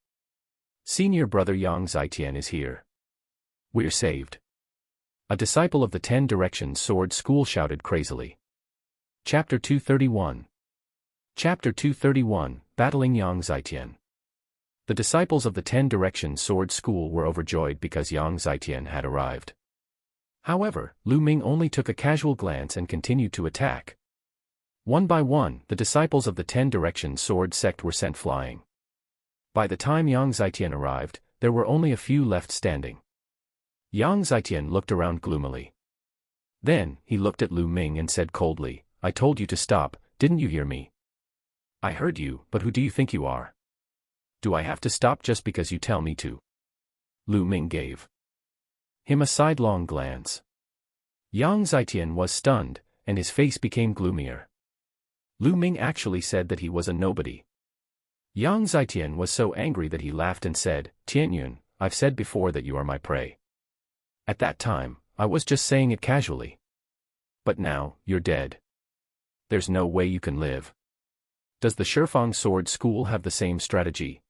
Senior brother Yang Zhaitian is here. We're saved. A disciple of the 10 Directions Sword School shouted crazily. Chapter 231. Chapter 231, Battling Yang Zhaitian. The disciples of the 10 Directions Sword School were overjoyed because Yang Zhaitian had arrived. However, Lu Ming only took a casual glance and continued to attack. One by one, the disciples of the 10 Directions Sword sect were sent flying. By the time Yang Zhaitian arrived, there were only a few left standing. Yang Zhaitian looked around gloomily. Then, he looked at Lu Ming and said coldly, "I told you to stop, didn't you hear me?" "I heard you, but who do you think you are? Do I have to stop just because you tell me to?" Lu Ming gave him a sidelong glance. Yang Zhaitian was stunned, and his face became gloomier. Lu Ming actually said that he was a nobody. Yang Zhaitian was so angry that he laughed and said, "Tianyun, I've said before that you are my prey. At that time, I was just saying it casually. But now, you're dead. There's no way you can live. Does the Shifang Sword School have the same strategy?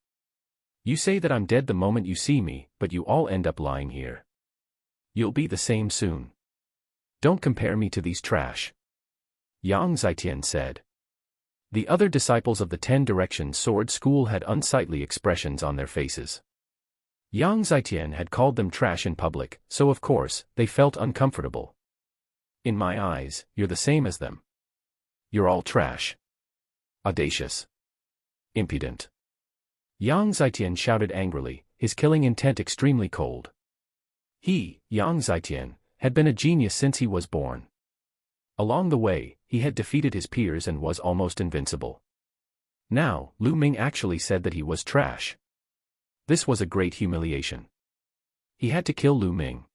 You say that I'm dead the moment you see me, but you all end up lying here. You'll be the same soon. Don't compare me to these trash." Yang Zhaitian said. The other disciples of the 10 Directions Sword School had unsightly expressions on their faces. Yang Zhaitian had called them trash in public, so of course, they felt uncomfortable. "In my eyes, you're the same as them. You're all trash. Audacious. Impudent." Yang Zhaitian shouted angrily, his killing intent extremely cold. He, Yang Zhaitian, had been a genius since he was born. Along the way, he had defeated his peers and was almost invincible. Now, Lu Ming actually said that he was trash. This was a great humiliation. He had to kill Lu Ming.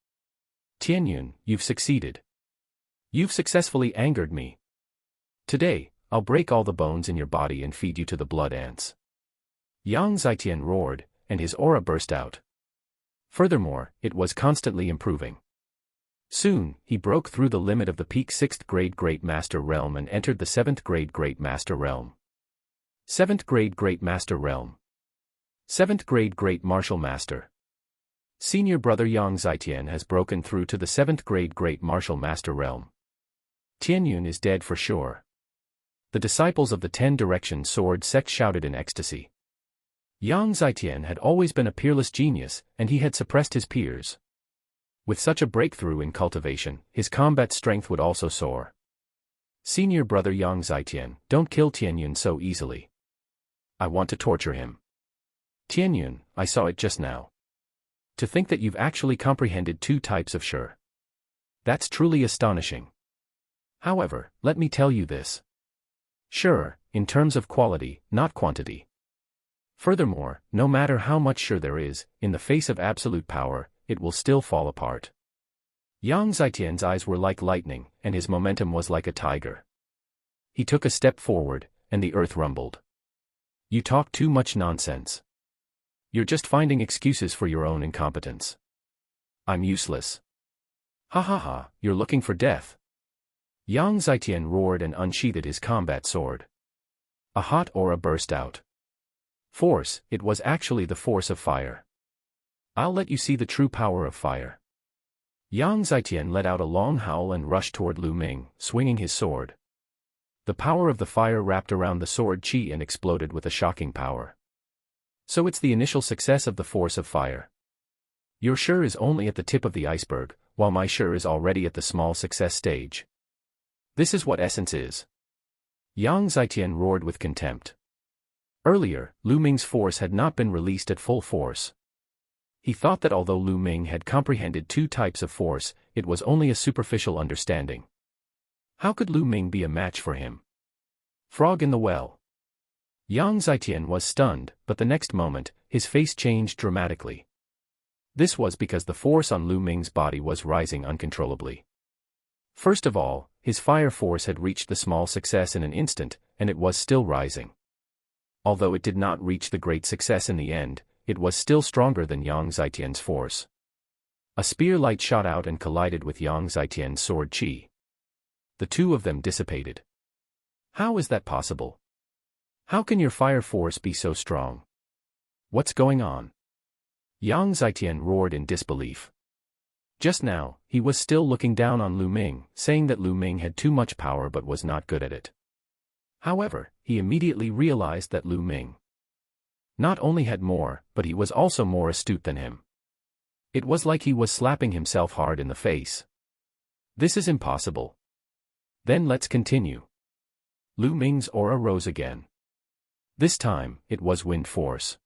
"Tianyun, you've succeeded. You've successfully angered me. Today, I'll break all the bones in your body and feed you to the blood ants." Yang Zhaitian roared, and his aura burst out. Furthermore, it was constantly improving. Soon, he broke through the limit of the peak 6th grade Great Master Realm and entered the 7th grade Great Master Realm. 7th grade Great Master Realm. 7th grade Great Martial Master. Senior brother Yang Zhaitian has broken through to the 7th grade Great Martial Master Realm. Tianyun is dead for sure. The disciples of the 10 Directions Sword sect shouted in ecstasy. Yang Zhaitian had always been a peerless genius, and he had suppressed his peers. With such a breakthrough in cultivation, his combat strength would also soar. "Senior brother Yang Zhaitian, don't kill Tianyun so easily. I want to torture him." "Tianyun, I saw it just now. To think that you've actually comprehended 2 types of Shi. That's truly astonishing. However, let me tell you this. Shi, in terms of quality, not quantity. Furthermore, no matter how much Shi there is, in the face of absolute power, it will still fall apart." Yang Zhaitian's eyes were like lightning, and his momentum was like a tiger. He took a step forward, and the earth rumbled. "You talk too much nonsense. You're just finding excuses for your own incompetence. I'm useless. Ha ha ha, you're looking for death. Yang Zitian roared and unsheathed his combat sword. A hot aura burst out. Force, it was actually the force of fire. I'll let you see the true power of fire. Yang Zitian let out a long howl and rushed toward Lu Ming, swinging his sword. The power of the fire wrapped around the sword chi and exploded with a shocking power. So it's the initial success of the force of fire. Your sure is only at the tip of the iceberg, while my sure is already at the small success stage. This is what essence is. Yang Zitian roared with contempt. Earlier, Lu Ming's force had not been released at full force. He thought that although Lu Ming had comprehended two types of force, it was only a superficial understanding. How could Lu Ming be a match for him? Frog in the well. Yang Zitian was stunned, but the next moment, his face changed dramatically. This was because the force on Lu Ming's body was rising uncontrollably. First of all, his fire force had reached the small success in an instant, and it was still rising. Although it did not reach the great success in the end, it was still stronger than Yang Zitian's force. A spear light shot out and collided with Yang Zitian's sword chi. The two of them dissipated. How is that possible? How can your fire force be so strong? What's going on? Yang Zitian roared in disbelief. Just now, he was still looking down on Lu Ming, saying that Lu Ming had too much power but was not good at it. However, he immediately realized that Lu Ming not only had more, but he was also more astute than him. It was like he was slapping himself hard in the face. This is impossible. Then let's continue. Lu Ming's aura rose again. This time, it was wind force.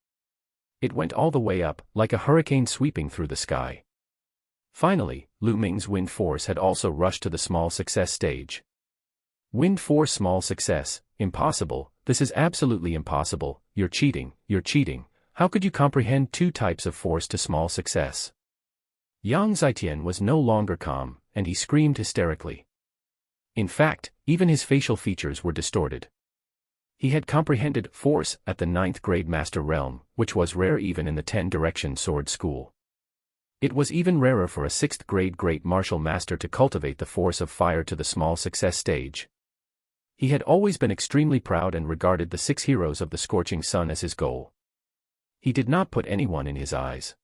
It went all the way up, like a hurricane sweeping through the sky. Finally, Lu Ming's wind force had also rushed to the small success stage. Wind force small success, impossible, this is absolutely impossible, you're cheating, how could you comprehend two types of force to small success? Yang Zitian was no longer calm, and he screamed hysterically. In fact, even his facial features were distorted. He had comprehended force at the 9th grade master realm, which was rare even in the 10-direction sword school. It was even rarer for a 6th grade great martial master to cultivate the force of fire to the small success stage. He had always been extremely proud and regarded the 6 heroes of the scorching sun as his goal. He did not put anyone in his eyes.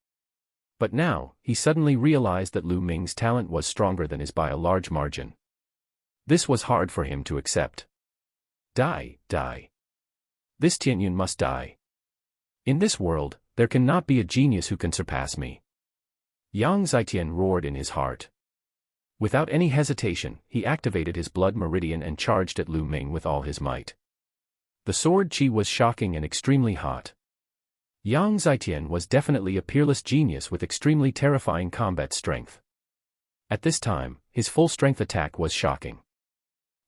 But now, he suddenly realized that Lu Ming's talent was stronger than his by a large margin. This was hard for him to accept. Die. This Tianyun must die. In this world, there cannot be a genius who can surpass me. Yang Zitian roared in his heart. Without any hesitation, he activated his blood meridian and charged at Lu Ming with all his might. The sword chi was shocking and extremely hot. Yang Zitian was definitely a peerless genius with extremely terrifying combat strength. At this time, his full-strength attack was shocking.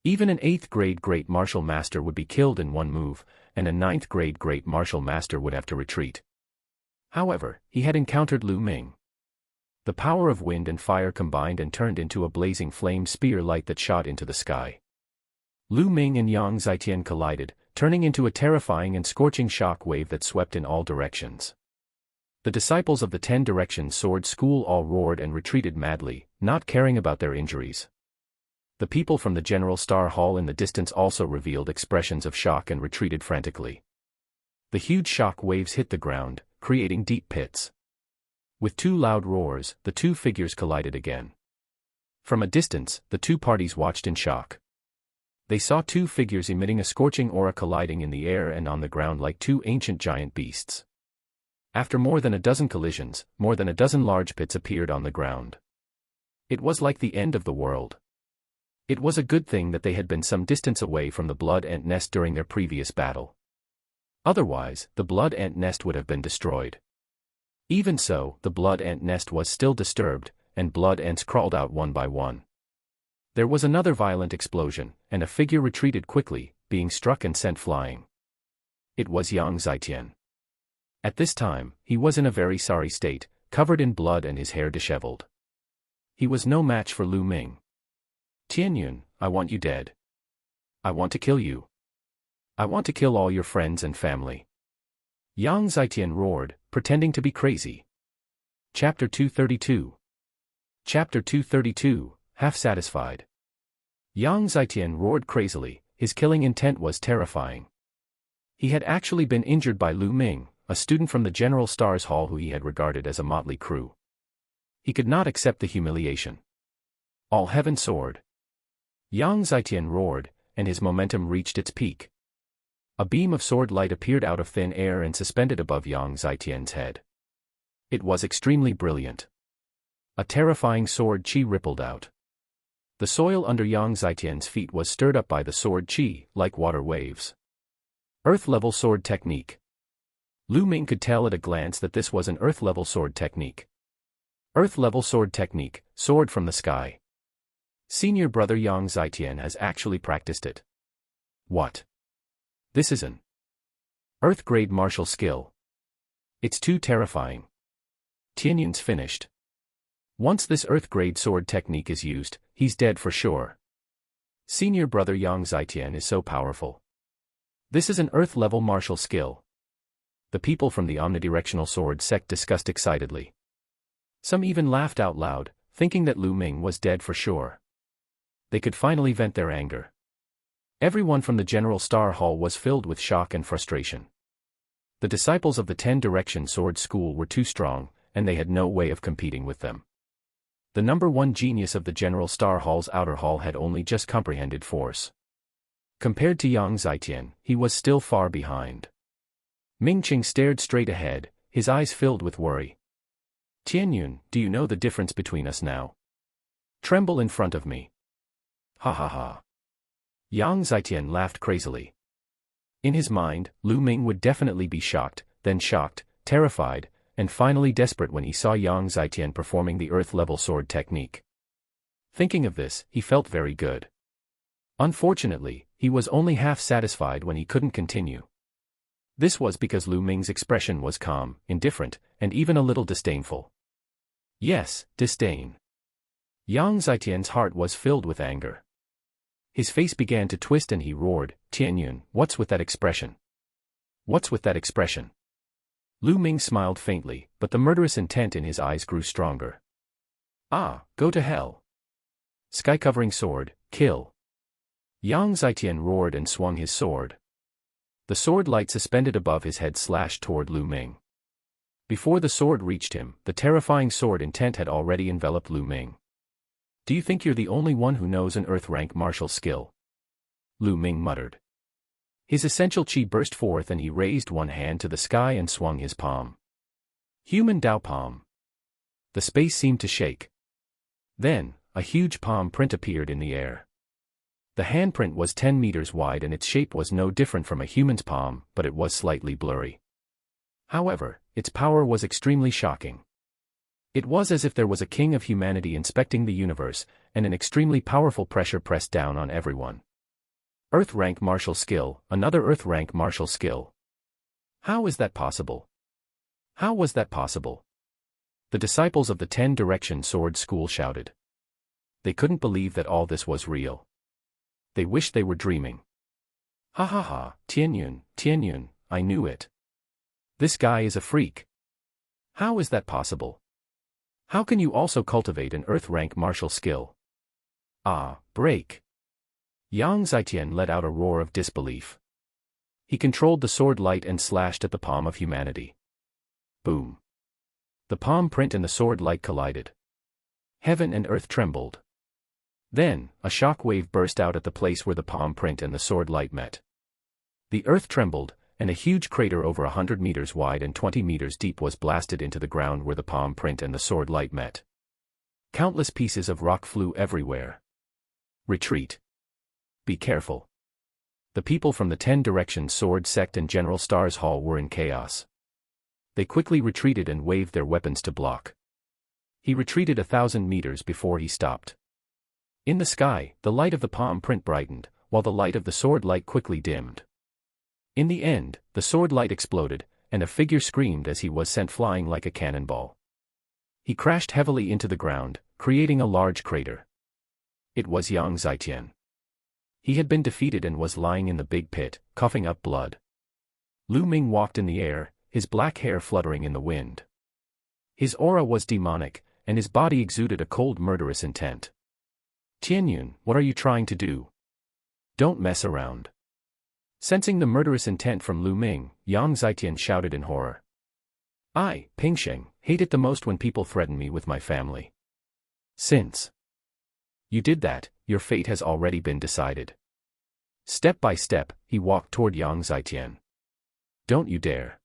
Even an 8th grade great martial master would be killed in one move, and a 9th grade great martial master would have to retreat. However, he had encountered Lu Ming. The power of wind and fire combined and turned into a blazing flame spear light that shot into the sky. Lu Ming and Yang Zitian collided, turning into a terrifying and scorching shock wave that swept in all directions. The disciples of the 10-direction sword school all roared and retreated madly, not caring about their injuries. The people from the General Star Hall in the distance also revealed expressions of shock and retreated frantically. The huge shock waves hit the ground, creating deep pits. With two loud roars, the two figures collided again. From a distance, the two parties watched in shock. They saw two figures emitting a scorching aura colliding in the air and on the ground like two ancient giant beasts. After more than a dozen collisions, more than a dozen large pits appeared on the ground. It was like the end of the world. It was a good thing that they had been some distance away from the blood ant nest during their previous battle. Otherwise, the blood ant nest would have been destroyed. Even so, the blood ant nest was still disturbed, and blood ants crawled out one by one. There was another violent explosion, and a figure retreated quickly, being struck and sent flying. It was Yang Zitian. At this time, he was in a very sorry state, covered in blood and his hair disheveled. He was no match for Lu Ming. Tianyun, I want you dead. I want to kill you. I want to kill all your friends and family. Yang Zitian roared, pretending to be crazy. Chapter 232. Chapter 232, Half Satisfied. Yang Zitian roared crazily, his killing intent was terrifying. He had actually been injured by Lu Ming, a student from the General Stars Hall who he had regarded as a motley crew. He could not accept the humiliation. All heaven soared. Yang Zitian roared, and his momentum reached its peak. A beam of sword light appeared out of thin air and suspended above Yang Zitian's head. It was extremely brilliant. A terrifying sword chi rippled out. The soil under Yang Zitian's feet was stirred up by the sword chi, like water waves. Earth-level sword technique. Lu Ming could tell at a glance that this was an earth-level sword technique. Earth-level sword technique, sword from the sky. Senior brother Yang Zitian has actually practiced it. What? This is an Earth-grade martial skill. It's too terrifying. Tianyun's finished. Once this Earth-grade sword technique is used, he's dead for sure. Senior brother Yang Zitian is so powerful. This is an Earth-level martial skill. The people from the omnidirectional sword sect discussed excitedly. Some even laughed out loud, thinking that Lu Ming was dead for sure. They could finally vent their anger. Everyone from the General Star Hall was filled with shock and frustration. The disciples of the 10-Direction Sword School were too strong, and they had no way of competing with them. The number one genius of the General Star Hall's outer hall had only just comprehended force. Compared to Yang Zitian, he was still far behind. Ming Qing stared straight ahead, his eyes filled with worry. Tianyun, do you know the difference between us now? Tremble in front of me. Ha ha ha. Yang Zitian laughed crazily. In his mind, Lu Ming would definitely be shocked, then shocked, terrified, and finally desperate when he saw Yang Zitian performing the Earth-level sword technique. Thinking of this, he felt very good. Unfortunately, he was only half satisfied when he couldn't continue. This was because Lu Ming's expression was calm, indifferent, and even a little disdainful. Yes, disdain. Yang Zitian's heart was filled with anger. His face began to twist and he roared, Tianyun, what's with that expression? What's with that expression? Lu Ming smiled faintly, but the murderous intent in his eyes grew stronger. Ah, go to hell. Sky-covering sword, kill. Yang Zitian roared and swung his sword. The sword light suspended above his head slashed toward Lu Ming. Before the sword reached him, the terrifying sword intent had already enveloped Lu Ming. Do you think you're the only one who knows an Earth-rank martial skill? Lu Ming muttered. His essential chi burst forth and he raised one hand to the sky and swung his palm. Human Dao palm. The space seemed to shake. Then, a huge palm print appeared in the air. The handprint was 10 meters wide and its shape was no different from a human's palm, but it was slightly blurry. However, its power was extremely shocking. It was as if there was a king of humanity inspecting the universe, and an extremely powerful pressure pressed down on everyone. Earth-rank martial skill, another Earth-rank martial skill. How is that possible? How was that possible? The disciples of the 10-Direction Sword School shouted. They couldn't believe that all this was real. They wished they were dreaming. Ha ha ha, Tianyun, I knew it. This guy is a freak. How is that possible? How can you also cultivate an Earth-rank martial skill? Ah, break. Yang Zitian let out a roar of disbelief. He controlled the sword light and slashed at the palm of humanity. Boom. The palm print and the sword light collided. Heaven and earth trembled. Then, a shock wave burst out at the place where the palm print and the sword light met. The earth trembled, and a huge crater over 100 meters wide and 20 meters deep was blasted into the ground where the palm print and the sword light met. Countless pieces of rock flew everywhere. Retreat. Be careful. The people from the 10-Direction Sword Sect and General Stars Hall were in chaos. They quickly retreated and waved their weapons to block. He retreated 1,000 meters before he stopped. In the sky, the light of the palm print brightened, while the light of the sword light quickly dimmed. In the end, the sword light exploded, and a figure screamed as he was sent flying like a cannonball. He crashed heavily into the ground, creating a large crater. It was Yang Zitian. He had been defeated and was lying in the big pit, coughing up blood. Lu Ming walked in the air, his black hair fluttering in the wind. His aura was demonic, and his body exuded a cold murderous intent. Tianyun, what are you trying to do? Don't mess around. Sensing the murderous intent from Lu Ming, Yang Zitian shouted in horror. I, Pingsheng, hate it the most when people threaten me with my family. Since you did that, your fate has already been decided. Step by step, he walked toward Yang Zitian. Don't you dare.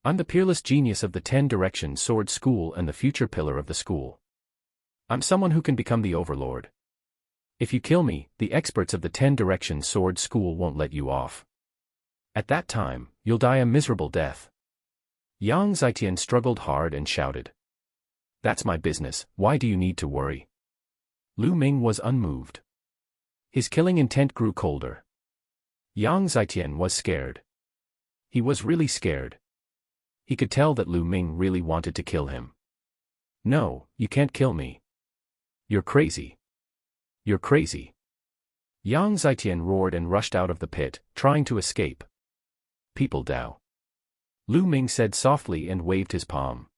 I'm the peerless genius of the 10 Direction Sword School and the future pillar of the school. I'm someone who can become the overlord. If you kill me, the experts of the 10 Direction Sword School won't let you off. At that time, you'll die a miserable death. Yang Zitian struggled hard and shouted. That's my business, why do you need to worry? Lu Ming was unmoved. His killing intent grew colder. Yang Zitian was scared. He was really scared. He could tell that Lu Ming really wanted to kill him. No, you can't kill me. You're crazy. You're crazy. Yang Zitian roared and rushed out of the pit, trying to escape. People Dao. Lu Ming said softly and waved his palm.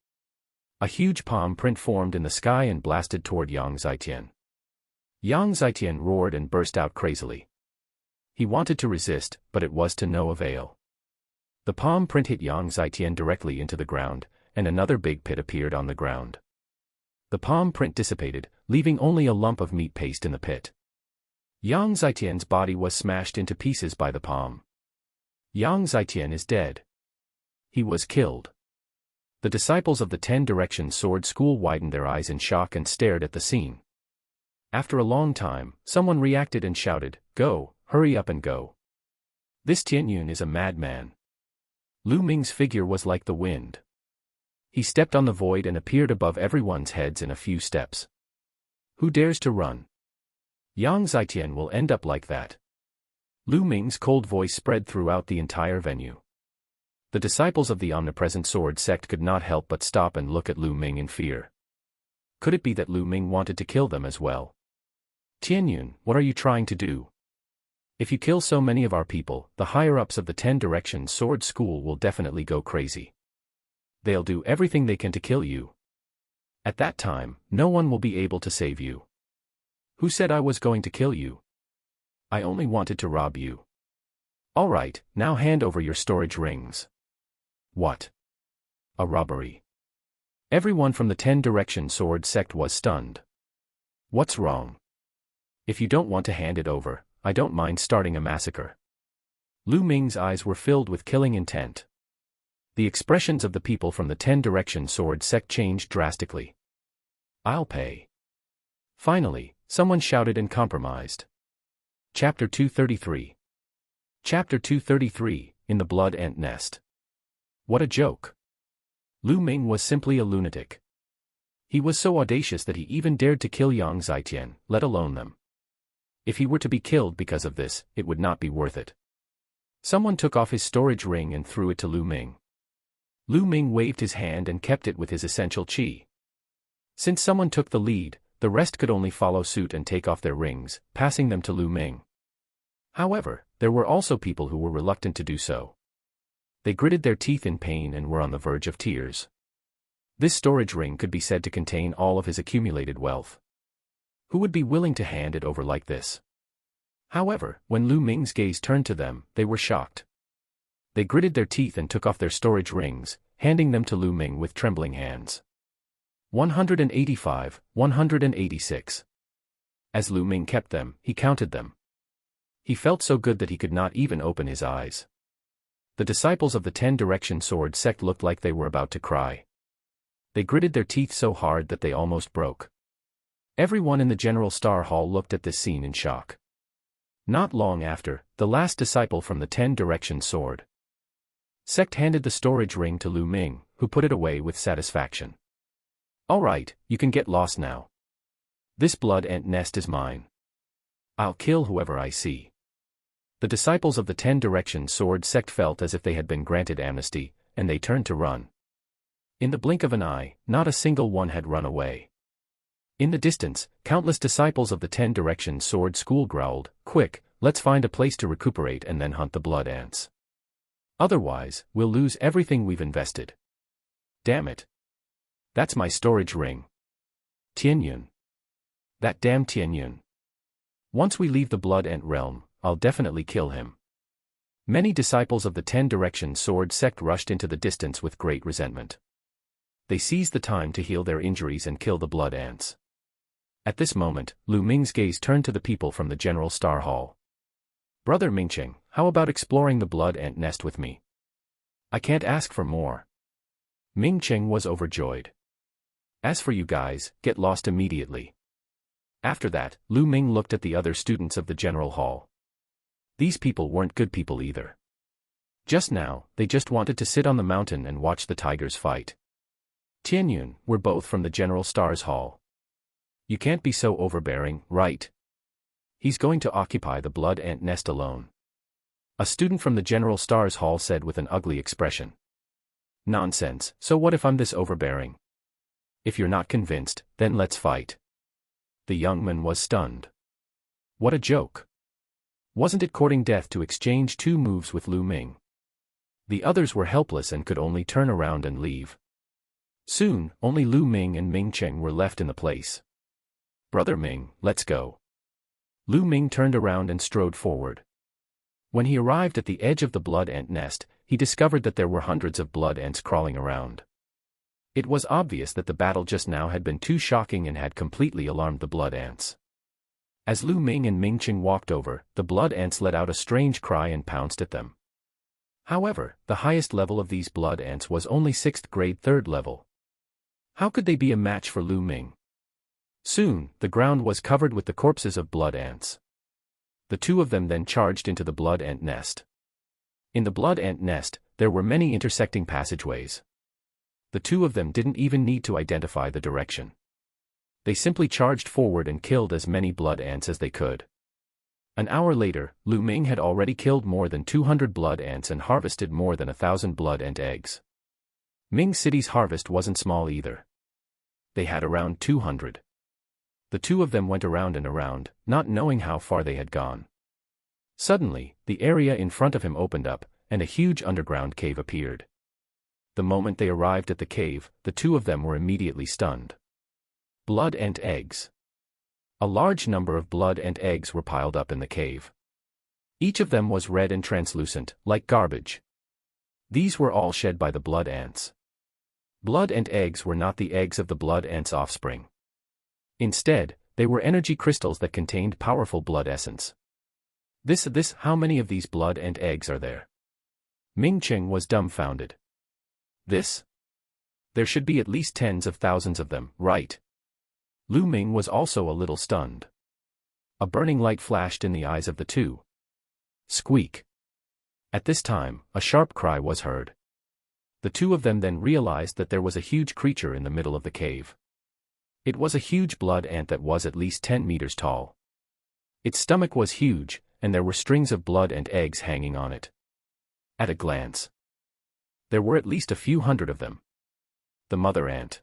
A huge palm print formed in the sky and blasted toward Yang Zitian. Yang Zitian roared and burst out crazily. He wanted to resist, but it was to no avail. The palm print hit Yang Zitian directly into the ground, and another big pit appeared on the ground. The palm print dissipated, leaving only a lump of meat paste in the pit. Yang Zitian's body was smashed into pieces by the palm. Yang Zitian is dead. He was killed. The disciples of the 10 Direction Sword School widened their eyes in shock and stared at the scene. After a long time, someone reacted and shouted, "Go, hurry up and go. This Tianyun is a madman." Lu Ming's figure was like the wind. He stepped on the void and appeared above everyone's heads in a few steps. Who dares to run? Yang Zitian will end up like that. Lu Ming's cold voice spread throughout the entire venue. The disciples of the omnipresent sword sect could not help but stop and look at Lu Ming in fear. Could it be that Lu Ming wanted to kill them as well? Tianyun, what are you trying to do? If you kill so many of our people, the higher-ups of the 10 Direction Sword School will definitely go crazy. They'll do everything they can to kill you. At that time, no one will be able to save you. Who said I was going to kill you? I only wanted to rob you. All right, now hand over your storage rings. What? A robbery. Everyone from the 10 Direction Sword sect was stunned. What's wrong? If you don't want to hand it over, I don't mind starting a massacre. Lu Ming's eyes were filled with killing intent. The expressions of the people from the 10 Direction Sword sect changed drastically. I'll pay. Finally, someone shouted and compromised. Chapter 233. Chapter 233, In the Blood Ant Nest. What a joke. Lu Ming was simply a lunatic. He was so audacious that he even dared to kill Yang Zitian, let alone them. If he were to be killed because of this, it would not be worth it. Someone took off his storage ring and threw it to Lu Ming. Lu Ming waved his hand and kept it with his essential qi. Since someone took the lead, the rest could only follow suit and take off their rings, passing them to Lu Ming. However, there were also people who were reluctant to do so. They gritted their teeth in pain and were on the verge of tears. This storage ring could be said to contain all of his accumulated wealth. Who would be willing to hand it over like this? However, when Lu Ming's gaze turned to them, they were shocked. They gritted their teeth and took off their storage rings, handing them to Lu Ming with trembling hands. 185, 186. As Lu Ming kept them, he counted them. He felt so good that he could not even open his eyes. The disciples of the 10 Direction Sword sect looked like they were about to cry. They gritted their teeth so hard that they almost broke. Everyone in the General Star Hall looked at this scene in shock. Not long after, the last disciple from the 10 Direction Sword sect handed the storage ring to Lu Ming, who put it away with satisfaction. All right, you can get lost now. This blood ant nest is mine. I'll kill whoever I see. The disciples of the 10 Direction Sword sect felt as if they had been granted amnesty, and they turned to run. In the blink of an eye, not a single one had run away. In the distance, countless disciples of the 10 Direction Sword School growled, "Quick, let's find a place to recuperate and then hunt the blood ants. Otherwise, we'll lose everything we've invested." Damn it. That's my storage ring. Tianyun. That damn Tianyun. Once we leave the blood ant realm, I'll definitely kill him. Many disciples of the 10 Direction Sword sect rushed into the distance with great resentment. They seized the time to heal their injuries and kill the blood ants. At this moment, Lu Ming's gaze turned to the people from the General Star Hall. Brother Mingcheng, how about exploring the blood ant nest with me? I can't ask for more. Mingcheng was overjoyed. As for you guys, get lost immediately. After that, Lu Ming looked at the other students of the General Hall. These people weren't good people either. Just now, they just wanted to sit on the mountain and watch the tigers fight. Tianyun, we're both from the General Star's Hall. You can't be so overbearing, right? He's going to occupy the blood ant nest alone. A student from the General Star's Hall said with an ugly expression. Nonsense, so what if I'm this overbearing? If you're not convinced, then let's fight. The young man was stunned. What a joke. Wasn't it courting death to exchange 2 moves with Lu Ming? The others were helpless and could only turn around and leave. Soon, only Lu Ming and Ming Cheng were left in the place. Brother Ming, let's go. Lu Ming turned around and strode forward. When he arrived at the edge of the blood ant nest, he discovered that there were hundreds of blood ants crawling around. It was obvious that the battle just now had been too shocking and had completely alarmed the blood ants. As Lu Ming and Ming Cheng walked over, the blood ants let out a strange cry and pounced at them. However, the highest level of these blood ants was only 6th grade 3rd level. How could they be a match for Lu Ming? Soon, the ground was covered with the corpses of blood ants. The 2 of them then charged into the blood ant nest. In the blood ant nest, there were many intersecting passageways. The 2 of them didn't even need to identify the direction. They simply charged forward and killed as many blood ants as they could. An hour later, Lu Ming had already killed more than 200 blood ants and harvested more than 1,000 blood ant eggs. Ming City's harvest wasn't small either. They had around 200. The 2 of them went around and around, not knowing how far they had gone. Suddenly, the area in front of him opened up, and a huge underground cave appeared. The moment they arrived at the cave, the 2 of them were immediately stunned. Blood ant eggs. A large number of blood ant eggs were piled up in the cave. Each of them was red and translucent, like garbage. These were all shed by the blood ants. Blood ant eggs were not the eggs of the blood ant's offspring. Instead, they were energy crystals that contained powerful blood essence. How many of these blood ant eggs are there? Ming Cheng was dumbfounded. There should be at least tens of thousands of them, right? Lu Ming was also a little stunned. A burning light flashed in the eyes of the 2. Squeak. At this time, a sharp cry was heard. The 2 of them then realized that there was a huge creature in the middle of the cave. It was a huge blood ant that was at least 10 meters tall. Its stomach was huge, and there were strings of blood ant eggs hanging on it. At a glance, there were at least a few hundred of them. The mother ant.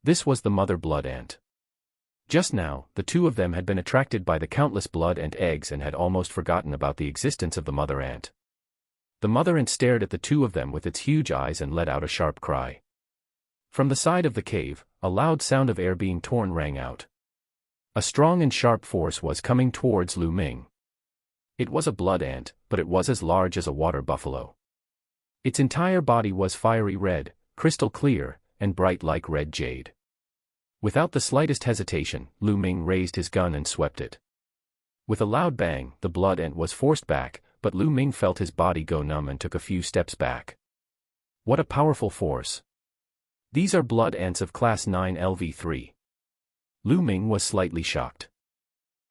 This was the mother blood ant. Just now, the 2 of them had been attracted by the countless blood ant eggs and had almost forgotten about the existence of the mother ant. The mother ant stared at the 2 of them with its huge eyes and let out a sharp cry. From the side of the cave, a loud sound of air being torn rang out. A strong and sharp force was coming towards Lu Ming. It was a blood ant, but it was as large as a water buffalo. Its entire body was fiery red, crystal clear, and bright like red jade. Without the slightest hesitation, Lu Ming raised his gun and swept it. With a loud bang, the blood ant was forced back, but Lu Ming felt his body go numb and took a few steps back. What a powerful force! These are blood ants of class 9 LV3. Lu Ming was slightly shocked.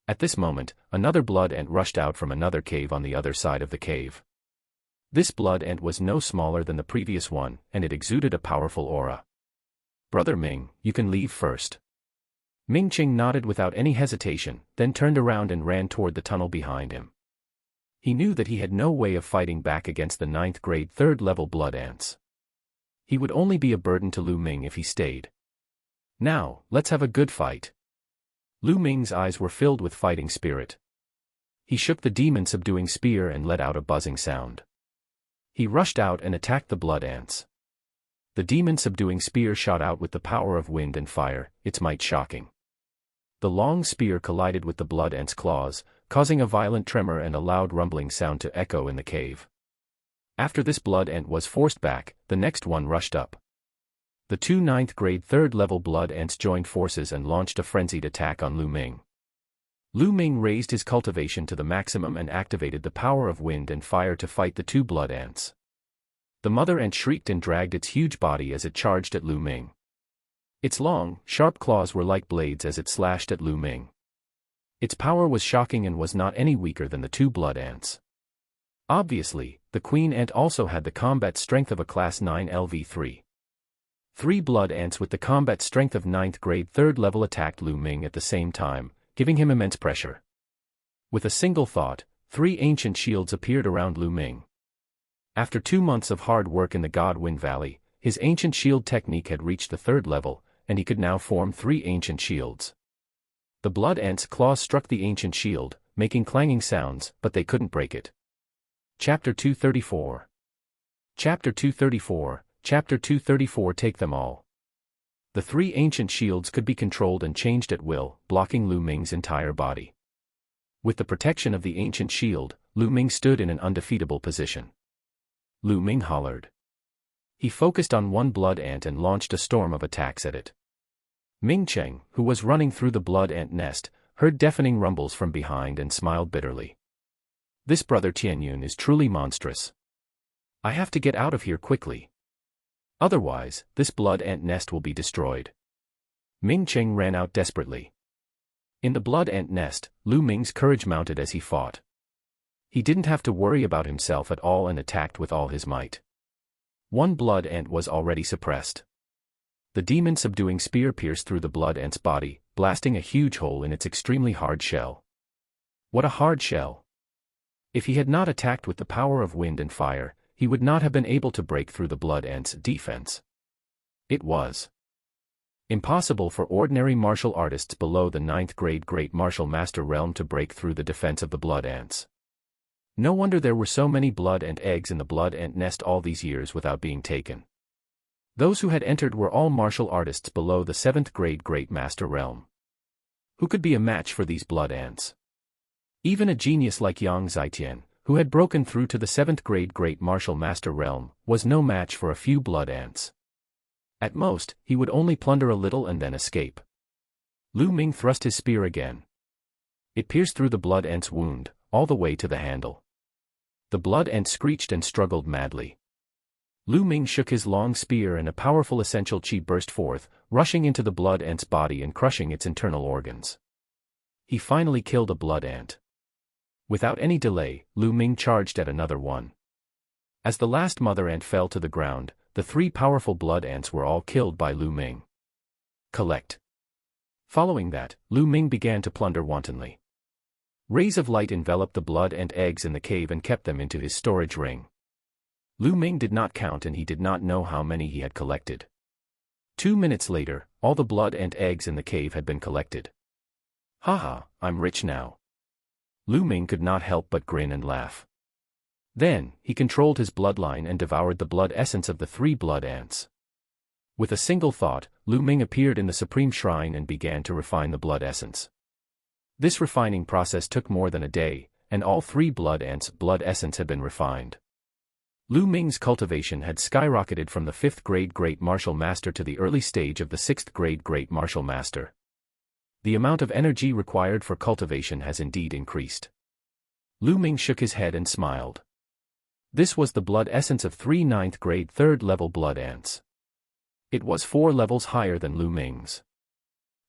At this moment, another blood ant rushed out from another cave on the other side of the cave. This blood ant was no smaller than the previous one, and it exuded a powerful aura. Brother Ming, you can leave first. Ming Cheng nodded without any hesitation, then turned around and ran toward the tunnel behind him. He knew that he had no way of fighting back against the 9th grade 3rd level blood ants. He would only be a burden to Lu Ming if he stayed. Now, let's have a good fight. Lu Ming's eyes were filled with fighting spirit. He shook the demon-subduing spear and let out a buzzing sound. He rushed out and attacked the blood ants. The demon-subduing spear shot out with the power of wind and fire, its might shocking. The long spear collided with the blood ant's claws, causing a violent tremor and a loud rumbling sound to echo in the cave. After this blood ant was forced back, the next one rushed up. The two 9th grade 3rd level blood ants joined forces and launched a frenzied attack on Lu Ming. Lu Ming raised his cultivation to the maximum and activated the power of wind and fire to fight the two blood ants. The mother ant shrieked and dragged its huge body as it charged at Lu Ming. Its long, sharp claws were like blades as it slashed at Lu Ming. Its power was shocking and was not any weaker than the two blood ants. Obviously, the queen ant also had the combat strength of a class 9 LV3. 3 blood ants with the combat strength of 9th grade 3rd level attacked Lu Ming at the same time, giving him immense pressure. With a single thought, 3 ancient shields appeared around Lu Ming. After 2 months of hard work in the Godwind Valley, his ancient shield technique had reached the 3rd level, and he could now form 3 ancient shields. The blood ant's claws struck the ancient shield, making clanging sounds, but they couldn't break it. Chapter 234. Chapter 234, Chapter 234 Take them all. The 3 ancient shields could be controlled and changed at will, blocking Lu Ming's entire body. With the protection of the ancient shield, Lu Ming stood in an undefeatable position. Lu Ming hollered. He focused on one blood ant and launched a storm of attacks at it. Ming Cheng, who was running through the blood ant nest, heard deafening rumbles from behind and smiled bitterly. This brother Tianyun is truly monstrous. I have to get out of here quickly. Otherwise, this blood ant nest will be destroyed. Ming Cheng ran out desperately. In the blood ant nest, Lu Ming's courage mounted as he fought. He didn't have to worry about himself at all and attacked with all his might. One blood ant was already suppressed. The demon-subduing spear pierced through the blood ant's body, blasting a huge hole in its extremely hard shell. What a hard shell! If he had not attacked with the power of wind and fire, he would not have been able to break through the blood ant's defense. It was impossible for ordinary martial artists below the 9th grade Great Martial Master realm to break through the defense of the blood ants. No wonder there were so many blood ant eggs in the blood ant nest all these years without being taken. Those who had entered were all martial artists below the 7th grade Great Master realm. Who could be a match for these blood ants? Even a genius like Yang Zitian, who had broken through to the 7th grade Great Martial Master realm, was no match for a few blood ants. At most, he would only plunder a little and then escape. Lu Ming thrust his spear again. It pierced through the blood ant's wound, all the way to the handle. The blood ant screeched and struggled madly. Lu Ming shook his long spear and a powerful essential chi burst forth, rushing into the blood ant's body and crushing its internal organs. He finally killed a blood ant. Without any delay, Lu Ming charged at another one. As the last mother ant fell to the ground, the 3 powerful blood ants were all killed by Lu Ming. Collect. Following that, Lu Ming began to plunder wantonly. Rays of light enveloped the blood ant eggs in the cave and kept them into his storage ring. Lu Ming did not count and he did not know how many he had collected. 2 minutes later, all the blood ant eggs in the cave had been collected. Haha, I'm rich now. Lu Ming could not help but grin and laugh. Then, he controlled his bloodline and devoured the blood essence of the 3 blood ants. With a single thought, Lu Ming appeared in the Supreme Shrine and began to refine the blood essence. This refining process took more than a day, and all 3 blood ants' blood essence had been refined. Lu Ming's cultivation had skyrocketed from the 5th grade Great Martial Master to the early stage of the 6th grade Great Martial Master. The amount of energy required for cultivation has indeed increased. Lu Ming shook his head and smiled. This was the blood essence of 3 9th grade 3rd level blood ants. It was 4 levels higher than Lu Ming's.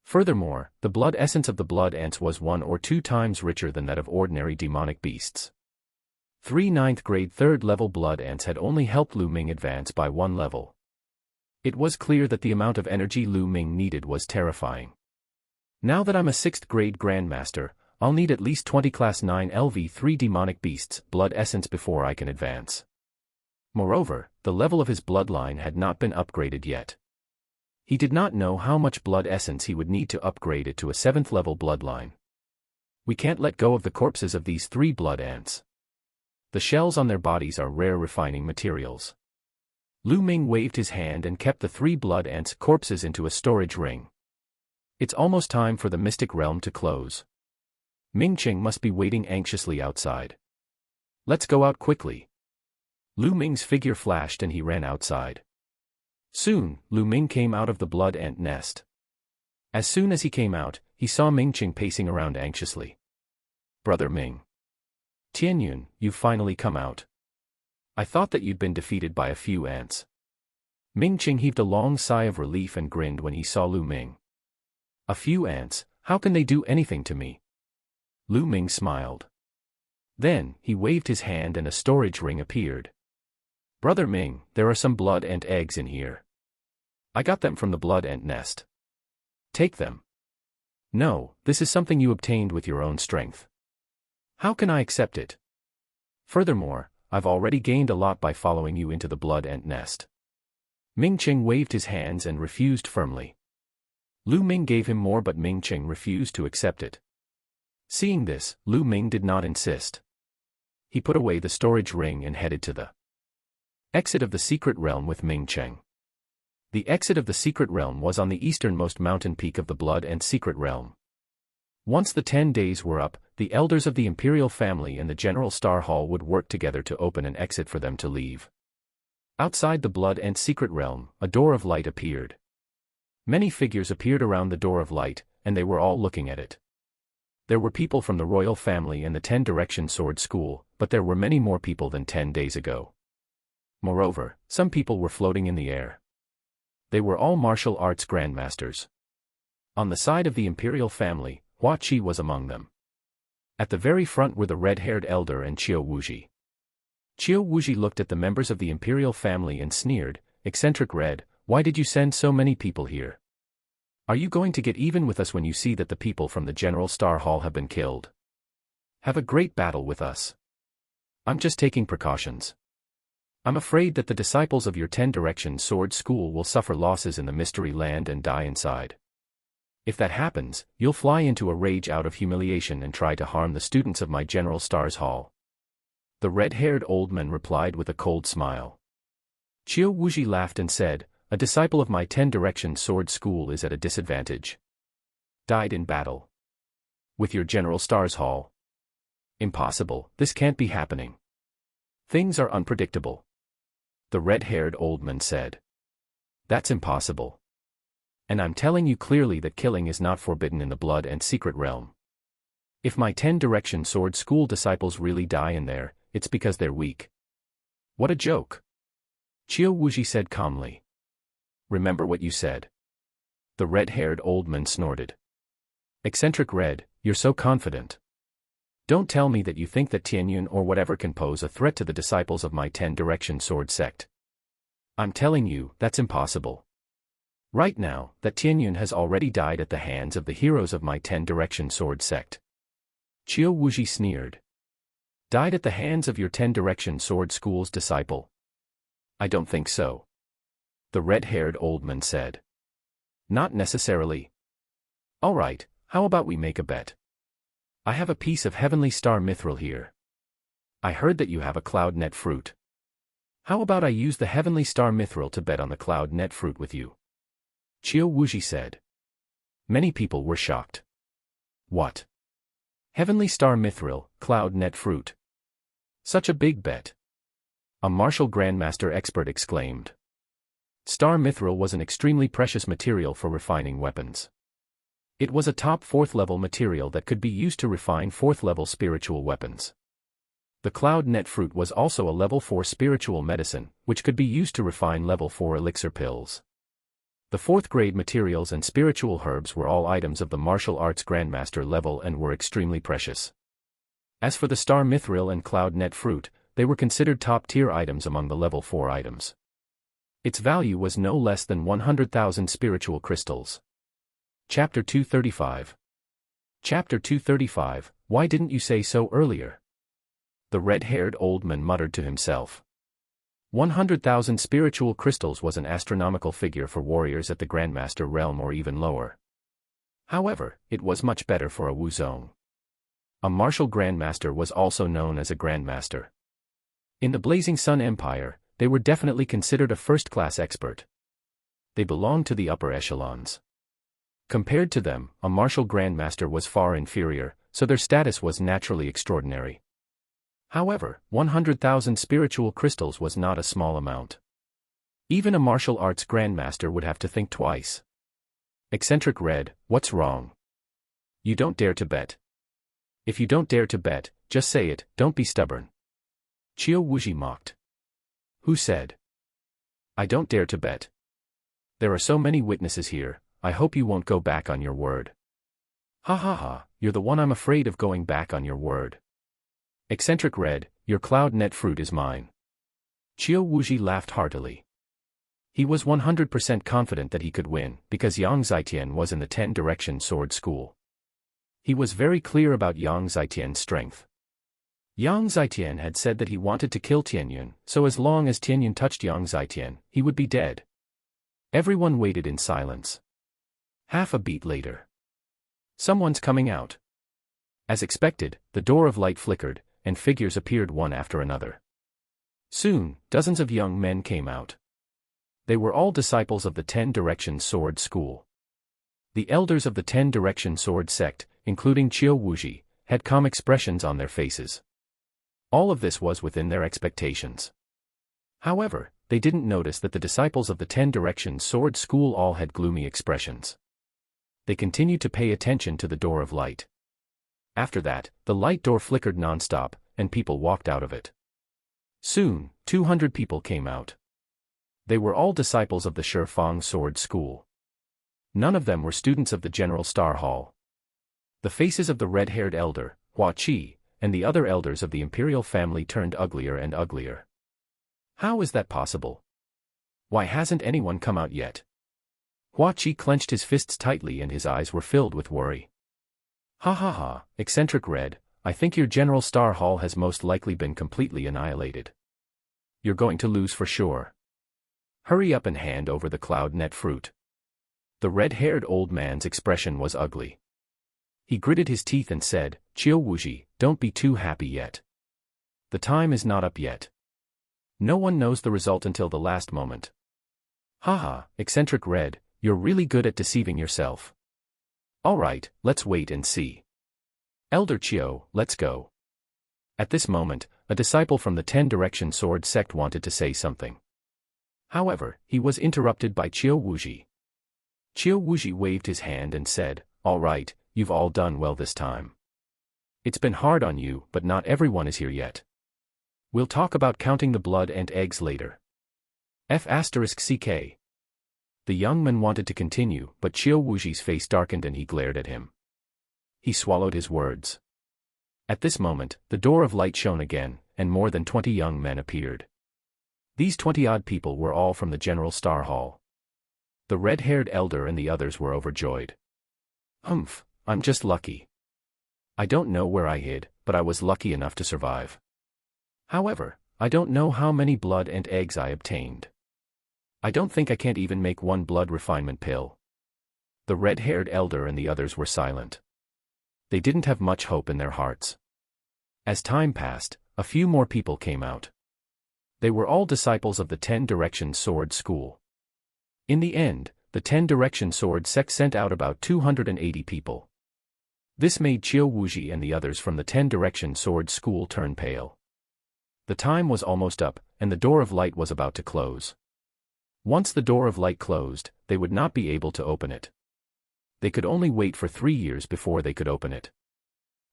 Furthermore, the blood essence of the blood ants was 1 or 2 times richer than that of ordinary demonic beasts. 3 9th grade 3rd level blood ants had only helped Lu Ming advance by 1 level. It was clear that the amount of energy Lu Ming needed was terrifying. Now that I'm a 6th grade Grandmaster, I'll need at least 20 class 9 LV3 demonic beasts blood essence before I can advance. Moreover, the level of his bloodline had not been upgraded yet. He did not know how much blood essence he would need to upgrade it to a 7th level bloodline. We can't let go of the corpses of these 3 blood ants. The shells on their bodies are rare refining materials. Lu Ming waved his hand and kept the 3 blood ants' corpses into a storage ring. It's almost time for the mystic realm to close. Ming Qing must be waiting anxiously outside. Let's go out quickly. Lu Ming's figure flashed and he ran outside. Soon, Lu Ming came out of the blood ant nest. As soon as he came out, he saw Ming Qing pacing around anxiously. Brother Ming. Tianyun, you've finally come out. I thought that you'd been defeated by a few ants. Ming Qing heaved a long sigh of relief and grinned when he saw Lu Ming. A few ants, how can they do anything to me? Lu Ming smiled. Then, he waved his hand and a storage ring appeared. Brother Ming, there are some blood ant eggs in here. I got them from the blood ant nest. Take them. No, this is something you obtained with your own strength. How can I accept it? Furthermore, I've already gained a lot by following you into the blood ant nest. Ming Qing waved his hands and refused firmly. Lu Ming gave him more but Ming Qing refused to accept it. Seeing this, Lu Ming did not insist. He put away the storage ring and headed to the exit of the secret realm with Ming Qing. The exit of the secret realm was on the easternmost mountain peak of the blood and secret realm. Once the 10 days were up, the elders of the imperial family and the General Star Hall would work together to open an exit for them to leave. Outside the blood and secret realm, a door of light appeared. Many figures appeared around the door of light, and they were all looking at it. There were people from the royal family and the 10 Direction Sword School, but there were many more people than 10 days ago. Moreover, some people were floating in the air. They were all martial arts grandmasters. On the side of the imperial family, Hua Qi was among them. At the very front were the red-haired elder and Qiu Wuji. Qiu Wuji looked at the members of the imperial family and sneered, "Eccentric Red, why did you send so many people here? Are you going to get even with us when you see that the people from the General Star Hall have been killed? Have a great battle with us. I'm just taking precautions. I'm afraid that the disciples of your 10 Direction Sword School will suffer losses in the Mystery Land and die inside. If that happens, you'll fly into a rage out of humiliation and try to harm the students of my General Stars Hall." The red-haired old man replied with a cold smile. Qiu Wuji laughed and said, "A disciple of my 10 Direction Sword School is at a disadvantage. Died in battle. With your General Stars Hall? Impossible, this can't be happening. Things are unpredictable." The red-haired old man said. "That's impossible. And I'm telling you clearly that killing is not forbidden in the blood and secret realm. If my 10 Direction Sword School disciples really die in there, it's because they're weak." "What a joke," Qiu Wuji said calmly. "Remember what you said." The red-haired old man snorted. "Eccentric Red, you're so confident. Don't tell me that you think that Tianyun or whatever can pose a threat to the disciples of my 10 Direction Sword sect. I'm telling you, that's impossible. Right now, that Tianyun has already died at the hands of the heroes of my 10 Direction Sword sect." Qiu Wuji sneered. "Died at the hands of your 10 Direction Sword School's disciple? I don't think so." The red-haired old man said. "Not necessarily. All right, how about we make a bet? I have a piece of heavenly star mithril here. I heard that you have a cloud net fruit. How about I use the heavenly star mithril to bet on the cloud net fruit with you?" Qiu Wuji said. Many people were shocked. What? Heavenly star mithril, cloud net fruit. Such a big bet. A martial grandmaster expert exclaimed. Star mithril was an extremely precious material for refining weapons. It was a top 4th level material that could be used to refine 4th level spiritual weapons. The cloud net fruit was also a level 4 spiritual medicine, which could be used to refine level 4 elixir pills. The 4th grade materials and spiritual herbs were all items of the martial arts grandmaster level and were extremely precious. As for the star mithril and cloud net fruit, they were considered top-tier items among the level 4 items. Its value was no less than 100,000 spiritual crystals. Chapter 235. Chapter 235, Why didn't you say so earlier? The red-haired old man muttered to himself. 100,000 spiritual crystals was an astronomical figure for warriors at the Grandmaster realm or even lower. However, it was much better for a Wuzong. A martial Grandmaster was also known as a Grandmaster. In the Blazing Sun Empire, They were definitely considered a first-class expert. They belonged to the upper echelons. Compared to them, a martial grandmaster was far inferior, so their status was naturally extraordinary. However, 100,000 spiritual crystals was not a small amount. Even a martial arts grandmaster would have to think twice. Eccentric read, "What's wrong? You don't dare to bet. If you don't dare to bet, just say it, don't be stubborn." Qiu Wuji mocked. "Who said? I don't dare to bet. There are so many witnesses here, I hope you won't go back on your word." "Ha ha ha, you're the one I'm afraid of going back on your word." Eccentric read, "Your cloud net fruit is mine." Qiu Wuji laughed heartily. He was 100% confident that he could win, because Yang Zhaitian was in the 10-direction sword school. He was very clear about Yang Zhaitian's strength. Yang Zhaitian had said that he wanted to kill Tianyun, so as long as Tianyun touched Yang Zhaitian, he would be dead. Everyone waited in silence. Half a beat later. "Someone's coming out." As expected, the door of light flickered, and figures appeared one after another. Soon, dozens of young men came out. They were all disciples of the 10-direction sword school. The elders of the 10-direction sword sect, including Qiu Wuji, had calm expressions on their faces. All of this was within their expectations. However, they didn't notice that the disciples of the 10-direction sword school all had gloomy expressions. They continued to pay attention to the door of light. After that, the light door flickered non-stop, and people walked out of it. Soon, 200 people came out. They were all disciples of the Shifang Sword School. None of them were students of the General Star Hall. The faces of the red-haired elder, Hua Qi, and the other elders of the imperial family turned uglier and uglier. How is that possible? Why hasn't anyone come out yet? Hua Qi clenched his fists tightly and his eyes were filled with worry. "Ha ha ha, Eccentric read, I think your General Star Hall has most likely been completely annihilated. You're going to lose for sure. Hurry up and hand over the cloud net fruit." The red-haired old man's expression was ugly. He gritted his teeth and said, "Qiu Wuji, don't be too happy yet. The time is not up yet. No one knows the result until the last moment." "Haha, Eccentric read, you're really good at deceiving yourself. All right, let's wait and see. Elder Qiu, let's go." At this moment, a disciple from the 10-direction sword sect wanted to say something. However, he was interrupted by Qiu Wuji. Qiu Wuji waved his hand and said, "All right, you've all done well this time. It's been hard on you, but not everyone is here yet. We'll talk about counting the blood and eggs later." F***ck. The young man wanted to continue, but Qiu Wuji's face darkened and he glared at him. He swallowed his words. At this moment, the door of light shone again, and more than 20 young men appeared. These 20-odd people were all from the General Star Hall. The red-haired elder and the others were overjoyed. "Humph, I'm just lucky. I don't know where I hid, but I was lucky enough to survive. However, I don't know how many blood and eggs I obtained. I don't think I can't even make one blood refinement pill." The red-haired elder and the others were silent. They didn't have much hope in their hearts. As time passed, a few more people came out. They were all disciples of the 10-direction sword school. In the end, the 10-direction sword sect sent out about 280 people. This made Qiu Wuji and the others from the 10-direction sword school turn pale. The time was almost up, and the door of light was about to close. Once the door of light closed, they would not be able to open it. They could only wait for 3 years before they could open it.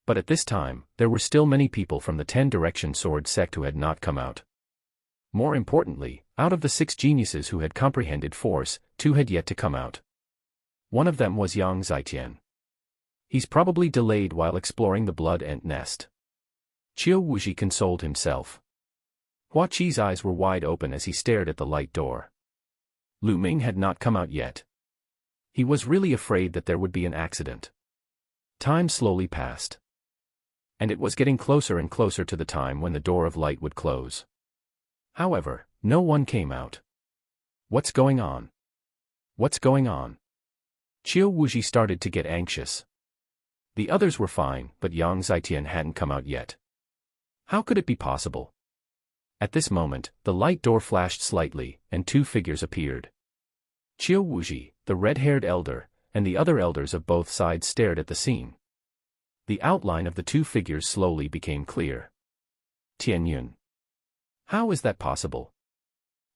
But at this time, there were still many people from the 10-direction sword sect who had not come out. More importantly, out of the 6 geniuses who had comprehended force, 2 had yet to come out. One of them was Yang Zhaitian. He's probably delayed while exploring the blood ant nest. Qiu Wuji consoled himself. Hua Qi's eyes were wide open as he stared at the light door. Lu Ming had not come out yet. He was really afraid that there would be an accident. Time slowly passed. And it was getting closer and closer to the time when the door of light would close. However, no one came out. What's going on? What's going on? Qiu Wuji started to get anxious. The others were fine, but Yang Zhaitian hadn't come out yet. How could it be possible? At this moment, the light door flashed slightly, and two figures appeared. Qiu Wuji, the red-haired elder, and the other elders of both sides stared at the scene. The outline of the two figures slowly became clear. Tianyun. How is that possible?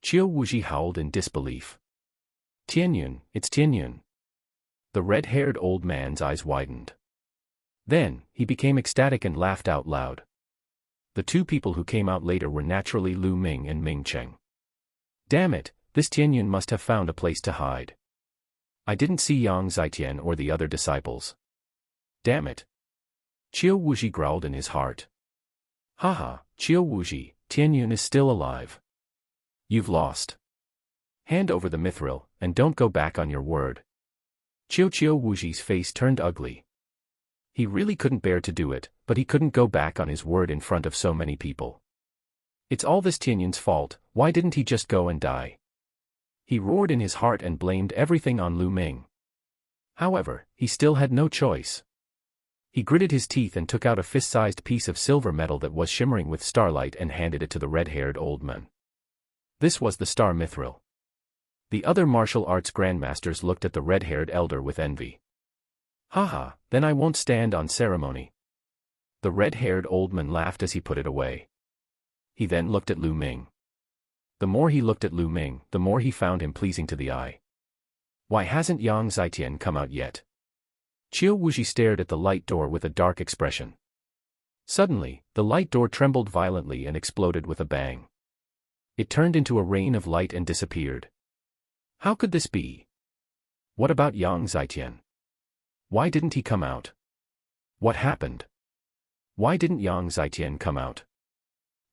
Qiu Wuji howled in disbelief. Tianyun, it's Tianyun. The red-haired old man's eyes widened. Then, he became ecstatic and laughed out loud. The two people who came out later were naturally Lu Ming and Ming Cheng. Damn it, this Tianyun must have found a place to hide. I didn't see Yang Zitian or the other disciples. Damn it. Qiu Wuji growled in his heart. Haha, Qiu Wuji, Tianyun is still alive. You've lost. Hand over the mithril, and don't go back on your word. Qiu Wuji's face turned ugly. He really couldn't bear to do it, but he couldn't go back on his word in front of so many people. It's all this Tianyun's fault, why didn't he just go and die? He roared in his heart and blamed everything on Lu Ming. However, he still had no choice. He gritted his teeth and took out a fist-sized piece of silver metal that was shimmering with starlight and handed it to the red-haired old man. This was the star mithril. The other martial arts grandmasters looked at the red-haired elder with envy. Haha, then I won't stand on ceremony. The red-haired old man laughed as he put it away. He then looked at Lu Ming. The more he looked at Lu Ming, the more he found him pleasing to the eye. Why hasn't Yang Zitian come out yet? Qiu Wuji stared at the light door with a dark expression. Suddenly, the light door trembled violently and exploded with a bang. It turned into a rain of light and disappeared. How could this be? What about Yang Zitian? Why didn't he come out? What happened? Why didn't Yang Zitian come out?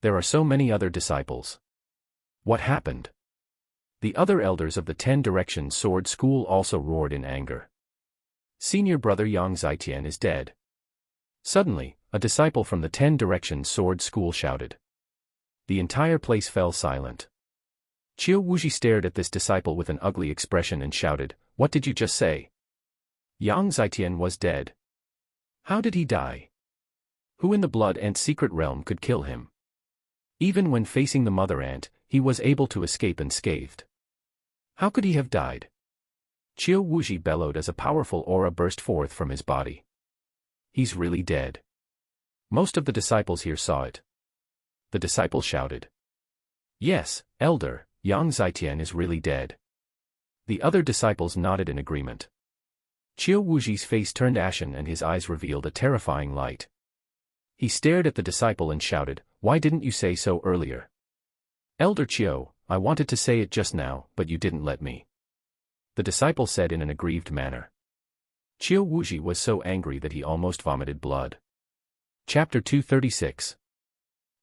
There are so many other disciples. What happened? The other elders of the 10 Directions Sword School also roared in anger. Senior brother Yang Zitian is dead. Suddenly, a disciple from the 10 Directions Sword School shouted. The entire place fell silent. Qiu Wuji stared at this disciple with an ugly expression and shouted, "What did you just say?" Yang Zitian was dead. How did he die? Who in the blood ant secret realm could kill him? Even when facing the mother ant, he was able to escape unscathed. How could he have died? Qiu Wuji bellowed as a powerful aura burst forth from his body. He's really dead. Most of the disciples here saw it. The disciple shouted. Yes, Elder, Yang Zitian is really dead. The other disciples nodded in agreement. Qiu Wuji's face turned ashen and his eyes revealed a terrifying light. He stared at the disciple and shouted, "Why didn't you say so earlier?" Elder Qiu, I wanted to say it just now, but you didn't let me. The disciple said in an aggrieved manner. Qiu Wuji was so angry that he almost vomited blood. Chapter 236.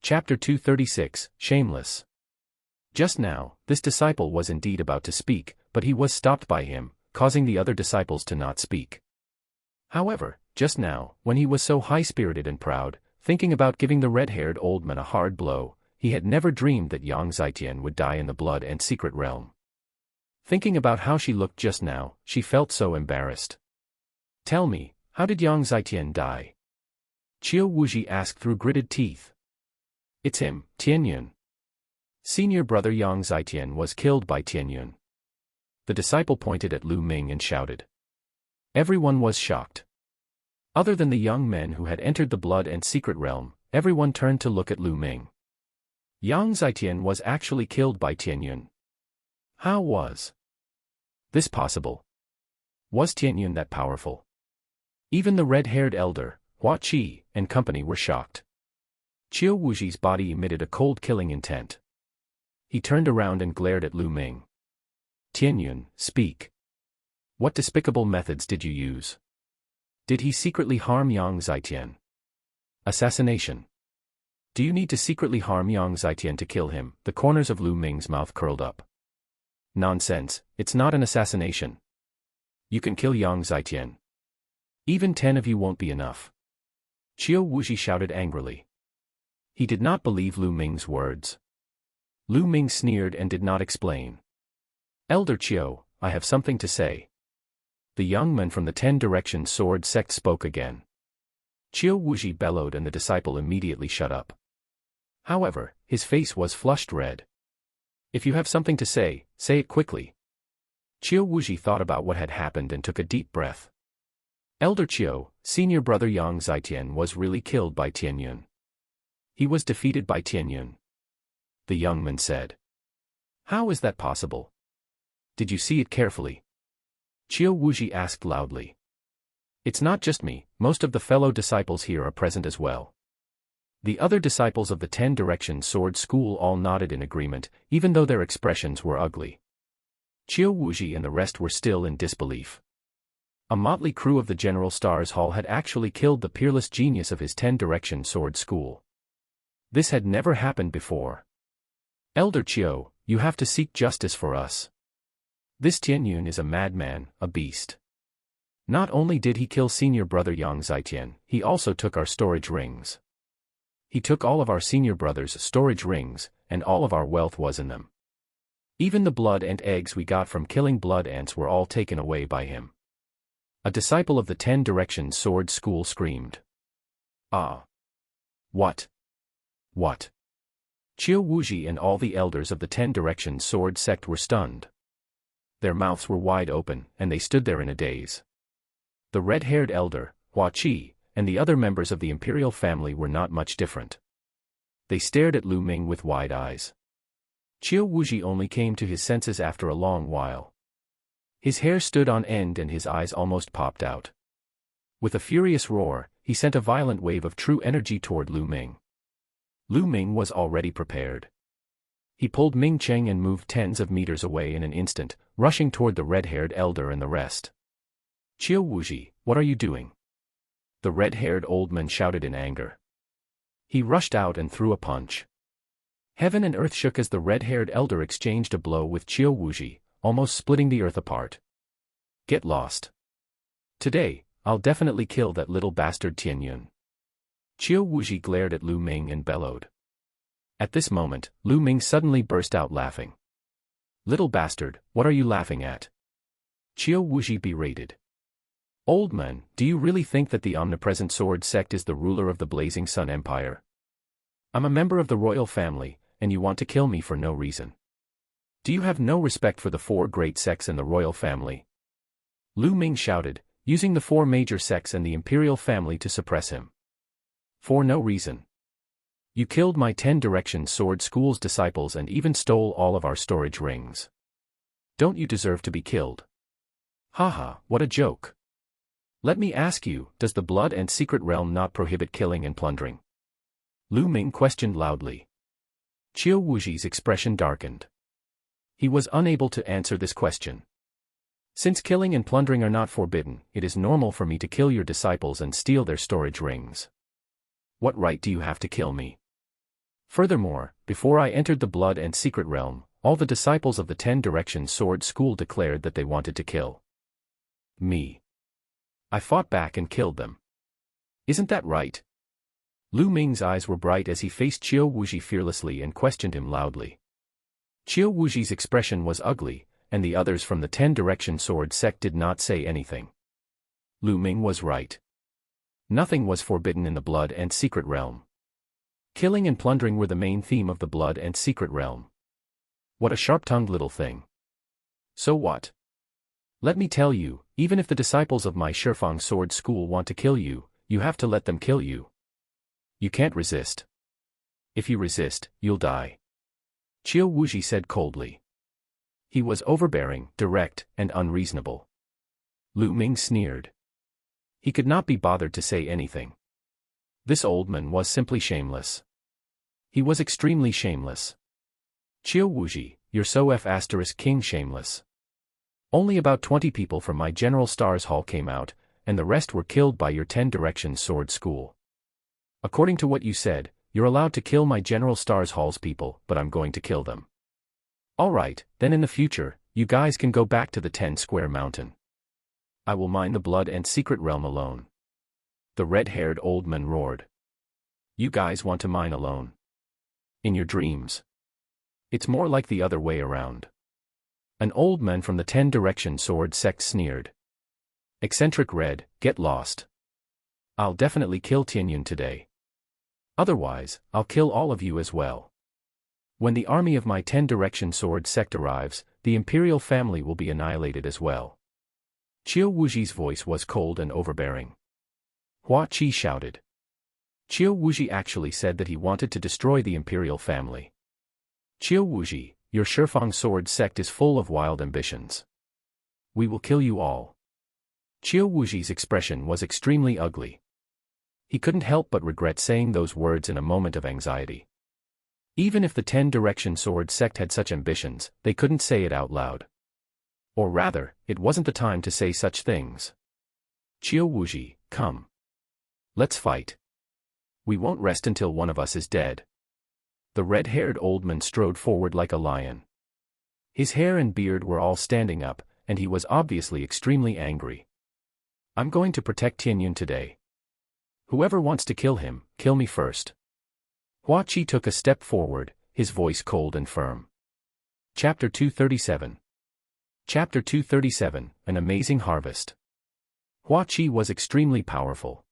Chapter 236, Shameless. Just now, this disciple was indeed about to speak, but he was stopped by him, causing the other disciples to not speak. However, just now, when he was so high-spirited and proud, thinking about giving the red-haired old man a hard blow, he had never dreamed that Yang Zitian would die in the blood and secret realm. Thinking about how she looked just now, she felt so embarrassed. Tell me, how did Yang Zitian die? Qiu Wuji asked through gritted teeth. It's him, Tianyun. Senior brother Yang Zitian was killed by Tianyun. The disciple pointed at Lu Ming and shouted. Everyone was shocked. Other than the young men who had entered the blood and secret realm, everyone turned to look at Lu Ming. Yang Zitian was actually killed by Tianyun. How was this possible? Was Tianyun that powerful? Even the red-haired elder, Hua Qi, and company were shocked. Qiu Wuji's body emitted a cold killing intent. He turned around and glared at Lu Ming. Tianyun, speak. What despicable methods did you use? Did he secretly harm Yang Zitian? Assassination. Do you need to secretly harm Yang Zitian to kill him? The corners of Lu Ming's mouth curled up. Nonsense, it's not an assassination. You can kill Yang Zitian. Even 10 of you won't be enough. Qiu Wuji shouted angrily. He did not believe Lu Ming's words. Lu Ming sneered and did not explain. Elder Qiu, I have something to say. The young man from the 10 Directions Sword sect spoke again. Qiu Wuji bellowed and the disciple immediately shut up. However, his face was flushed red. If you have something to say it quickly. Qiu Wuji thought about what had happened and took a deep breath. Elder Qiu, senior brother Yang Zitian, was really killed by Tianyun. He was defeated by Tianyun. The young man said. How is that possible? Did you see it carefully? Qiu Wuji asked loudly. It's not just me, most of the fellow disciples here are present as well. The other disciples of the 10 Direction Sword School all nodded in agreement, even though their expressions were ugly. Qiu Wuji and the rest were still in disbelief. A motley crew of the General Stars Hall had actually killed the peerless genius of his 10 Direction Sword School. This had never happened before. Elder Qiu, you have to seek justice for us. This Tianyun is a madman, a beast. Not only did he kill senior brother Yang Zitian, he also took our storage rings. He took all of our senior brother's storage rings, and all of our wealth was in them. Even the blood and eggs we got from killing blood ants were all taken away by him. A disciple of the 10 Direction Sword School screamed. Ah! What? What? Qiu Wuji and all the elders of the 10 Direction Sword sect were stunned. Their mouths were wide open, and they stood there in a daze. The red-haired elder, Hua Qi, and the other members of the imperial family were not much different. They stared at Lu Ming with wide eyes. Qiu Wuji only came to his senses after a long while. His hair stood on end and his eyes almost popped out. With a furious roar, he sent a violent wave of true energy toward Lu Ming. Lu Ming was already prepared. He pulled Ming Cheng and moved tens of meters away in an instant, rushing toward the red-haired elder and the rest. Qiu Wuji, what are you doing? The red-haired old man shouted in anger. He rushed out and threw a punch. Heaven and earth shook as the red-haired elder exchanged a blow with Qiu Wuji, almost splitting the earth apart. Get lost. Today, I'll definitely kill that little bastard Tianyun. Qiu Wuji glared at Lu Ming and bellowed. At this moment, Lu Ming suddenly burst out laughing. Little bastard, what are you laughing at? Qiu Wuji berated. Old man, do you really think that the omnipresent sword sect is the ruler of the Blazing Sun Empire? I'm a member of the royal family, and you want to kill me for no reason. Do you have no respect for the 4 great sects and the royal family? Lu Ming shouted, using the 4 major sects and the imperial family to suppress him. For no reason. You killed my 10 Direction Sword School's disciples and even stole all of our storage rings. Don't you deserve to be killed? Haha, what a joke. Let me ask you, does the Blood and Secret Realm not prohibit killing and plundering? Lu Ming questioned loudly. Qiu Wuji's expression darkened. He was unable to answer this question. Since killing and plundering are not forbidden, it is normal for me to kill your disciples and steal their storage rings. What right do you have to kill me? Furthermore, before I entered the Blood and Secret Realm, all the disciples of the 10 Direction Sword School declared that they wanted to kill me. I fought back and killed them. Isn't that right? Lu Ming's eyes were bright as he faced Qiu Wuji fearlessly and questioned him loudly. Qiu Wuji's expression was ugly, and the others from the 10 Direction Sword sect did not say anything. Lu Ming was right. Nothing was forbidden in the Blood and Secret Realm. Killing and plundering were the main theme of the Blood and Secret Realm. What a sharp-tongued little thing. So what? Let me tell you, even if the disciples of my Shifang Sword School want to kill you, you have to let them kill you. You can't resist. If you resist, you'll die. Qiu Wuji said coldly. He was overbearing, direct, and unreasonable. Lu Ming sneered. He could not be bothered to say anything. This old man was simply shameless. He was extremely shameless. Qiu Wuji, you're so King shameless. Only about 20 people from my General Stars Hall came out, and the rest were killed by your 10 Direction Sword School. According to what you said, you're allowed to kill my General Stars Hall's people, but I'm going to kill them. Alright, then in the future, you guys can go back to the 10 Square Mountain. I will mine the Blood and Secret Realm alone. The red-haired old man roared. You guys want to mine alone? In your dreams. It's more like the other way around. An old man from the 10 Direction Sword sect sneered. Eccentric Red, get lost. I'll definitely kill Tianyun today. Otherwise, I'll kill all of you as well. When the army of my 10-direction sword sect arrives, the imperial family will be annihilated as well. Qiu Wuji's voice was cold and overbearing. Hua Qi shouted. Qiu Wuji actually said that he wanted to destroy the imperial family. Qiu Wuji, your Shifang sword sect is full of wild ambitions. We will kill you all. Qiu Wuji's expression was extremely ugly. He couldn't help but regret saying those words in a moment of anxiety. Even if the 10-direction sword sect had such ambitions, they couldn't say it out loud. Or rather, it wasn't the time to say such things. Qiu Wuji, come. Let's fight. We won't rest until one of us is dead. The red-haired old man strode forward like a lion. His hair and beard were all standing up, and he was obviously extremely angry. I'm going to protect Tianyun today. Whoever wants to kill him, kill me first. Hua Qi took a step forward, his voice cold and firm. Chapter 237. Chapter 237, An Amazing Harvest. Hua Qi was extremely powerful.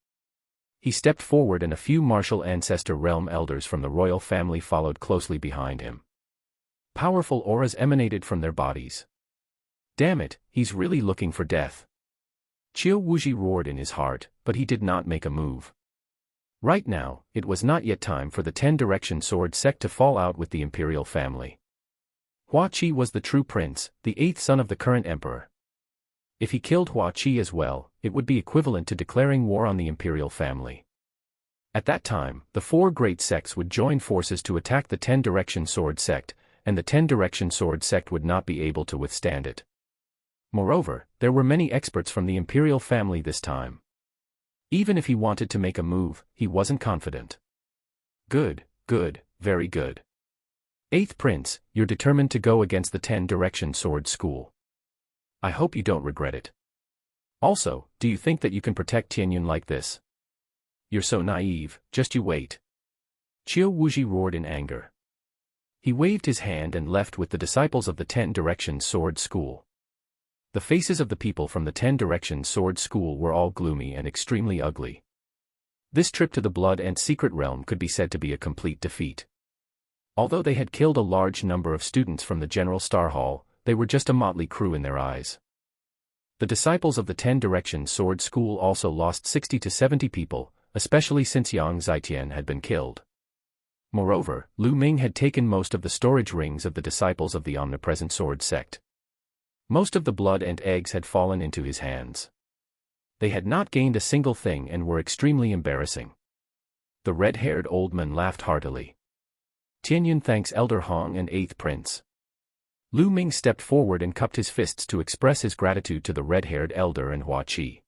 He stepped forward and a few martial ancestor realm elders from the royal family followed closely behind him. Powerful auras emanated from their bodies. Damn it, he's really looking for death. Qiu Wuji roared in his heart, but he did not make a move. Right now, it was not yet time for the 10-direction sword sect to fall out with the imperial family. Hua Qi was the true prince, the 8th son of the current emperor. If he killed Hua Qi as well, it would be equivalent to declaring war on the imperial family. At that time, the 4 great sects would join forces to attack the 10-direction sword sect, and the 10-direction sword sect would not be able to withstand it. Moreover, there were many experts from the imperial family this time. Even if he wanted to make a move, he wasn't confident. Good, very good. 8th Prince, you're determined to go against the 10-direction sword school. I hope you don't regret it. Also, do you think that you can protect Tianyun like this? You're so naive, just you wait. Qiu Wuji roared in anger. He waved his hand and left with the disciples of the 10-direction sword school. The faces of the people from the 10-direction sword school were all gloomy and extremely ugly. This trip to the Blood and Secret Realm could be said to be a complete defeat. Although they had killed a large number of students from the General Star Hall, they were just a motley crew in their eyes. The disciples of the 10-direction sword school also lost 60 to 70 people, especially since Yang Zitian had been killed. Moreover, Lu Ming had taken most of the storage rings of the disciples of the omnipresent sword sect. Most of the blood and eggs had fallen into his hands. They had not gained a single thing and were extremely embarrassing. The red-haired old man laughed heartily. Tianyun thanks Elder Hong and 8th Prince. Lu Ming stepped forward and cupped his fists to express his gratitude to the red-haired elder and Hua Qi.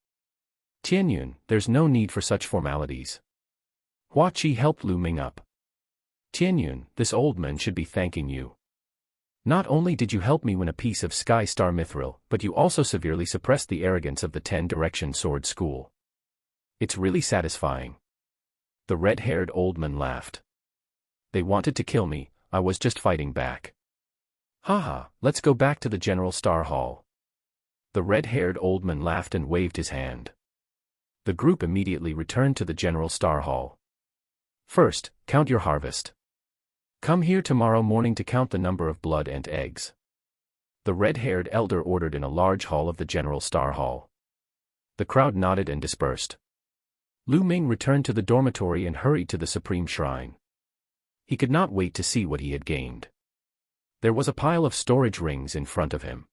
Tianyun, there's no need for such formalities. Hua Qi helped Lu Ming up. Tianyun, this old man should be thanking you. Not only did you help me win a piece of Sky Star Mithril, but you also severely suppressed the arrogance of the 10-direction sword school. It's really satisfying. The red-haired old man laughed. They wanted to kill me, I was just fighting back. Haha, let's go back to the General Star Hall. The red-haired old man laughed and waved his hand. The group immediately returned to the General Star Hall. First, count your harvest. Come here tomorrow morning to count the number of blood and eggs. The red-haired elder ordered in a large hall of the General Star Hall. The crowd nodded and dispersed. Lu Ming returned to the dormitory and hurried to the Supreme Shrine. He could not wait to see what he had gained. There was a pile of storage rings in front of him.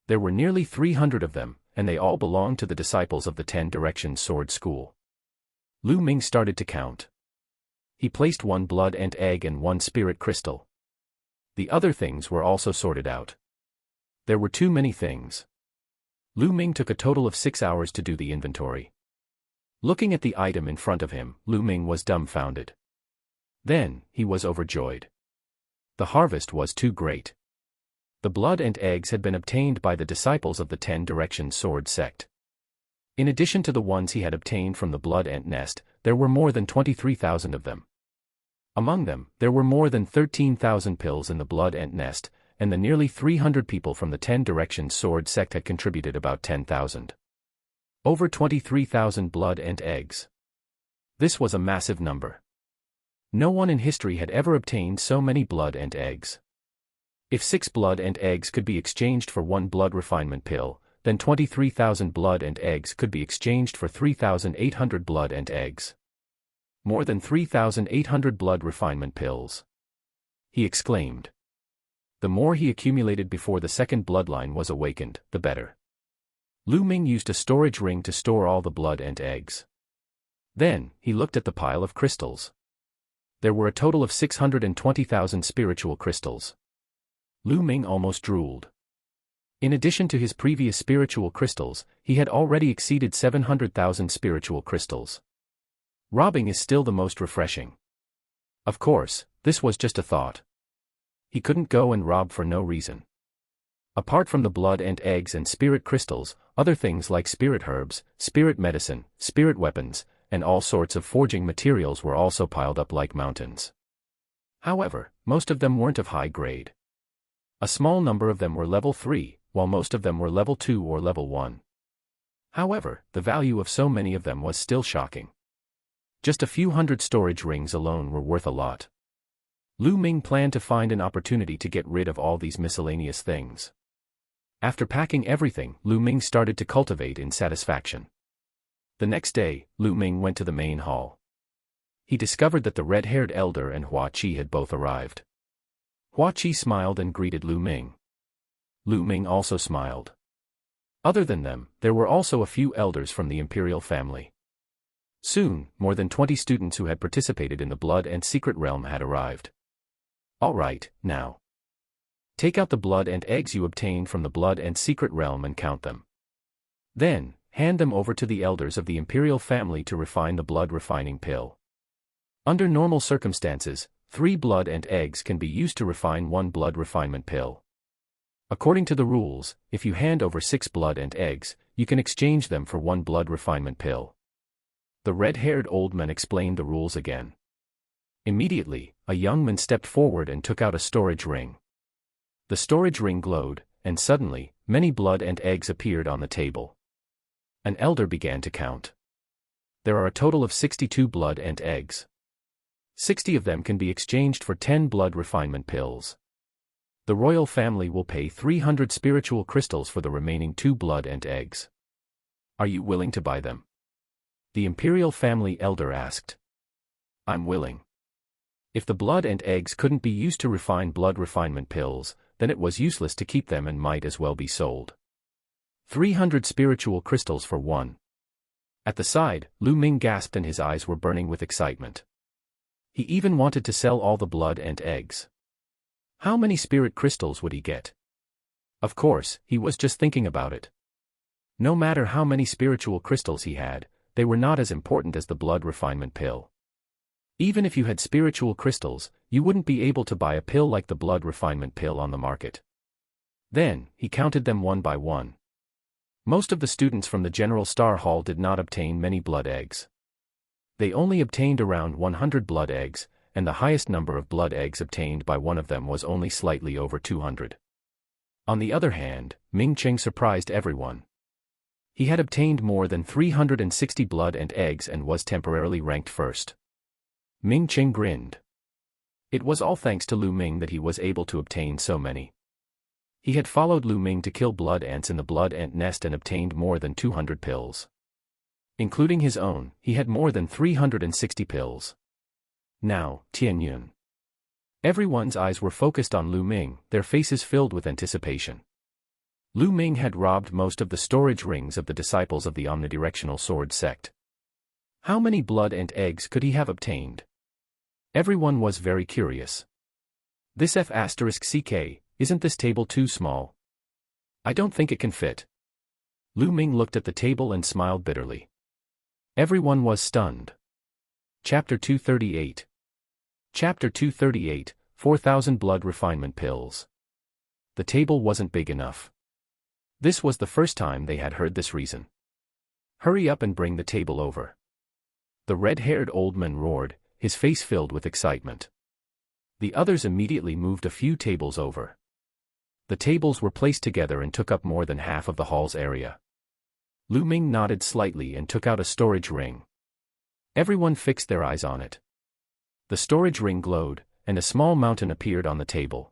There were nearly 300 of them, and they all belonged to the disciples of the 10-direction sword school. Lu Ming started to count. He placed 1 blood and egg and 1 spirit crystal. The other things were also sorted out. There were too many things. Lu Ming took a total of 6 hours to do the inventory. Looking at the item in front of him, Lu Ming was dumbfounded. Then, he was overjoyed. The harvest was too great. The blood and eggs had been obtained by the disciples of the 10-direction sword sect. In addition to the ones he had obtained from the blood ant nest, there were more than 23,000 of them. Among them, there were more than 13,000 pills in the blood ant nest, and the nearly 300 people from the 10-direction sword sect had contributed about 10,000. Over 23,000 blood ant eggs. This was a massive number. No one in history had ever obtained so many blood and eggs. If 6 blood and eggs could be exchanged for 1 blood refinement pill, then 23,000 blood and eggs could be exchanged for 3,800 blood and eggs. More than 3,800 blood refinement pills, he exclaimed. The more he accumulated before the second bloodline was awakened, the better. Lu Ming used a storage ring to store all the blood and eggs. Then, he looked at the pile of crystals. There were a total of 620,000 spiritual crystals. Lu Ming almost drooled. In addition to his previous spiritual crystals, he had already exceeded 700,000 spiritual crystals. Robbing is still the most refreshing. Of course, this was just a thought. He couldn't go and rob for no reason. Apart from the blood and eggs and spirit crystals, other things like spirit herbs, spirit medicine, spirit weapons, and all sorts of forging materials were also piled up like mountains. However, most of them weren't of high grade. A small number of them were level 3, while most of them were level 2 or level 1. However, the value of so many of them was still shocking. Just a few hundred storage rings alone were worth a lot. Lu Ming planned to find an opportunity to get rid of all these miscellaneous things. After packing everything, Lu Ming started to cultivate in satisfaction. The next day, Lu Ming went to the main hall. He discovered that the red-haired elder and Hua Qi had both arrived. Hua Qi smiled and greeted Lu Ming. Lu Ming also smiled. Other than them, there were also a few elders from the imperial family. Soon, more than 20 students who had participated in the Blood and Secret Realm had arrived. All right, now. Take out the blood and eggs you obtained from the Blood and Secret Realm and count them. Then, hand them over to the elders of the imperial family to refine the blood refining pill. Under normal circumstances, 3 blood and eggs can be used to refine 1 blood refinement pill. According to the rules, if you hand over 6 blood and eggs, you can exchange them for 1 blood refinement pill. The red-haired old man explained the rules again. Immediately, a young man stepped forward and took out a storage ring. The storage ring glowed, and suddenly, many blood and eggs appeared on the table. An elder began to count. There are a total of 62 blood and eggs. 60 of them can be exchanged for 10 blood refinement pills. The royal family will pay 300 spiritual crystals for the remaining 2 blood and eggs. Are you willing to buy them? The imperial family elder asked. I'm willing. If the blood and eggs couldn't be used to refine blood refinement pills, then it was useless to keep them and might as well be sold. 300 spiritual crystals for 1. At the side, Lu Ming gasped and his eyes were burning with excitement. He even wanted to sell all the blood and eggs. How many spirit crystals would he get? Of course, he was just thinking about it. No matter how many spiritual crystals he had, they were not as important as the blood refinement pill. Even if you had spiritual crystals, you wouldn't be able to buy a pill like the blood refinement pill on the market. Then, he counted them one by one. Most of the students from the General Star Hall did not obtain many blood eggs. They only obtained around 100 blood eggs, and the highest number of blood eggs obtained by one of them was only slightly over 200. On the other hand, Ming Cheng surprised everyone. He had obtained more than 360 blood and eggs and was temporarily ranked first. Ming Cheng grinned. It was all thanks to Lu Ming that he was able to obtain so many. He had followed Lu Ming to kill blood ants in the blood ant nest and obtained more than 200 pills. Including his own, he had more than 360 pills. Now, Tianyun. Everyone's eyes were focused on Lu Ming, their faces filled with anticipation. Lu Ming had robbed most of the storage rings of the disciples of the omnidirectional sword sect. How many blood and eggs could he have obtained? Everyone was very curious. This F***CK, isn't this table too small? I don't think it can fit. Lu Ming looked at the table and smiled bitterly. Everyone was stunned. Chapter 238. Chapter 238, 4,000 blood refinement pills. The table wasn't big enough. This was the first time they had heard this reason. Hurry up and bring the table over. The red-haired old man roared, his face filled with excitement. The others immediately moved a few tables over. The tables were placed together and took up more than half of the hall's area. Lu Ming nodded slightly and took out a storage ring. Everyone fixed their eyes on it. The storage ring glowed, and a small mountain appeared on the table.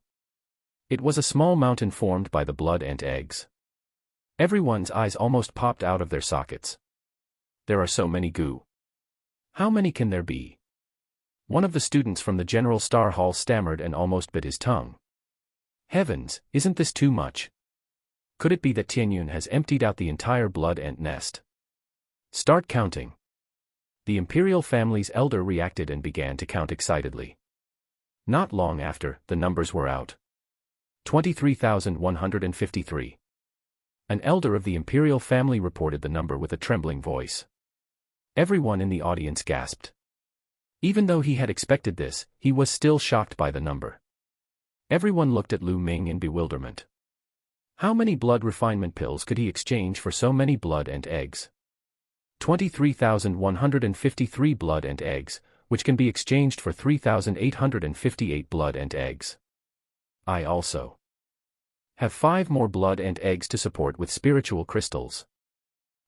It was a small mountain formed by the blood and eggs. Everyone's eyes almost popped out of their sockets. There are so many goo. How many can there be? One of the students from the General Star Hall stammered and almost bit his tongue. Heavens, isn't this too much? Could it be that Tianyun has emptied out the entire blood ant nest? Start counting. The imperial family's elder reacted and began to count excitedly. Not long after, the numbers were out. 23,153. An elder of the imperial family reported the number with a trembling voice. Everyone in the audience gasped. Even though he had expected this, he was still shocked by the number. Everyone looked at Lu Ming in bewilderment. How many blood refinement pills could he exchange for so many blood and eggs? 23,153 blood and eggs, which can be exchanged for 3,858 blood and eggs. I also have 5 more blood and eggs to support with spiritual crystals.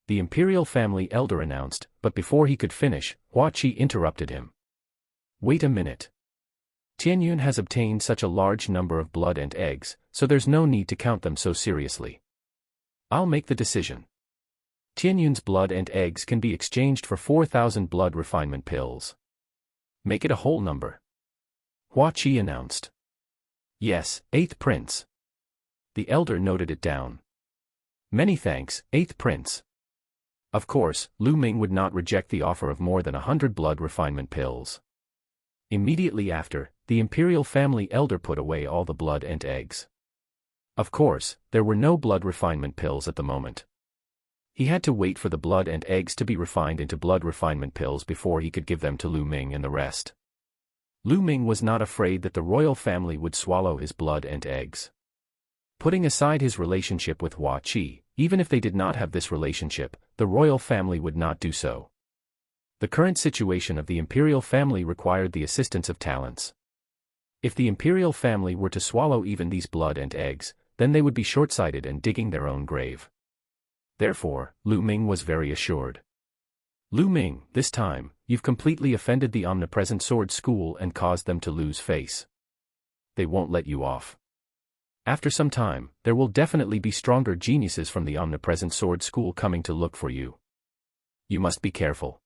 The imperial family elder announced, but before he could finish, Hua Qi interrupted him. Wait a minute. Tianyun has obtained such a large number of blood and eggs, so there's no need to count them so seriously. I'll make the decision. Tianyun's blood and eggs can be exchanged for 4,000 blood refinement pills. Make it a whole number. Hua Qi announced. Yes, 8th Prince. The elder noted it down. Many thanks, 8th Prince. Of course, Lu Ming would not reject the offer of more than 100 blood refinement pills. Immediately after, the imperial family elder put away all the blood and eggs. Of course, there were no blood refinement pills at the moment. He had to wait for the blood and eggs to be refined into blood refinement pills before he could give them to Lu Ming and the rest. Lu Ming was not afraid that the royal family would swallow his blood and eggs. Putting aside his relationship with Hua Qi, even if they did not have this relationship, the royal family would not do so. The current situation of the imperial family required the assistance of talents. If the imperial family were to swallow even these blood and eggs, then they would be short-sighted and digging their own grave. Therefore, Lu Ming was very assured. Lu Ming, this time, you've completely offended the Omnipresent Sword School and caused them to lose face. They won't let you off. After some time, there will definitely be stronger geniuses from the Omnipresent Sword School coming to look for you. You must be careful.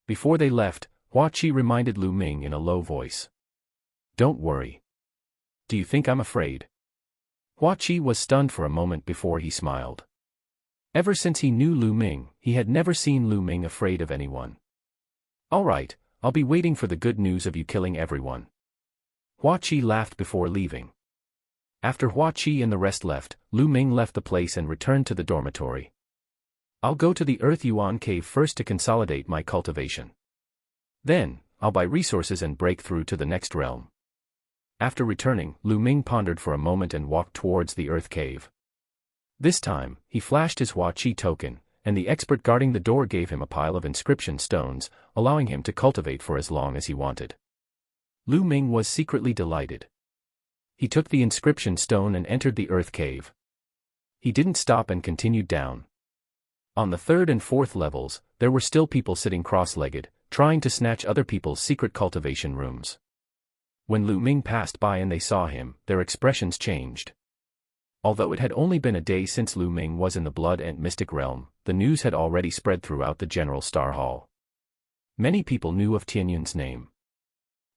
Before they left, Hua Qi reminded Lu Ming in a low voice. Don't worry. Do you think I'm afraid? Hua Qi was stunned for a moment before he smiled. Ever since he knew Lu Ming, he had never seen Lu Ming afraid of anyone. All right, I'll be waiting for the good news of you killing everyone. Hua Qi laughed before leaving. After Hua Qi and the rest left, Lu Ming left the place and returned to the dormitory. I'll go to the Earth Yuan cave first to consolidate my cultivation. Then, I'll buy resources and break through to the next realm. After returning, Lu Ming pondered for a moment and walked towards the Earth cave. This time, he flashed his Hua Qi token, and the expert guarding the door gave him a pile of inscription stones, allowing him to cultivate for as long as he wanted. Lu Ming was secretly delighted. He took the inscription stone and entered the Earth cave. He didn't stop and continued down. On the 3rd and 4th levels, there were still people sitting cross-legged, trying to snatch other people's secret cultivation rooms. When Lu Ming passed by and they saw him, their expressions changed. Although it had only been a day since Lu Ming was in the Blood and Mystic realm, the news had already spread throughout the General Star Hall. Many people knew of Tianyun's name.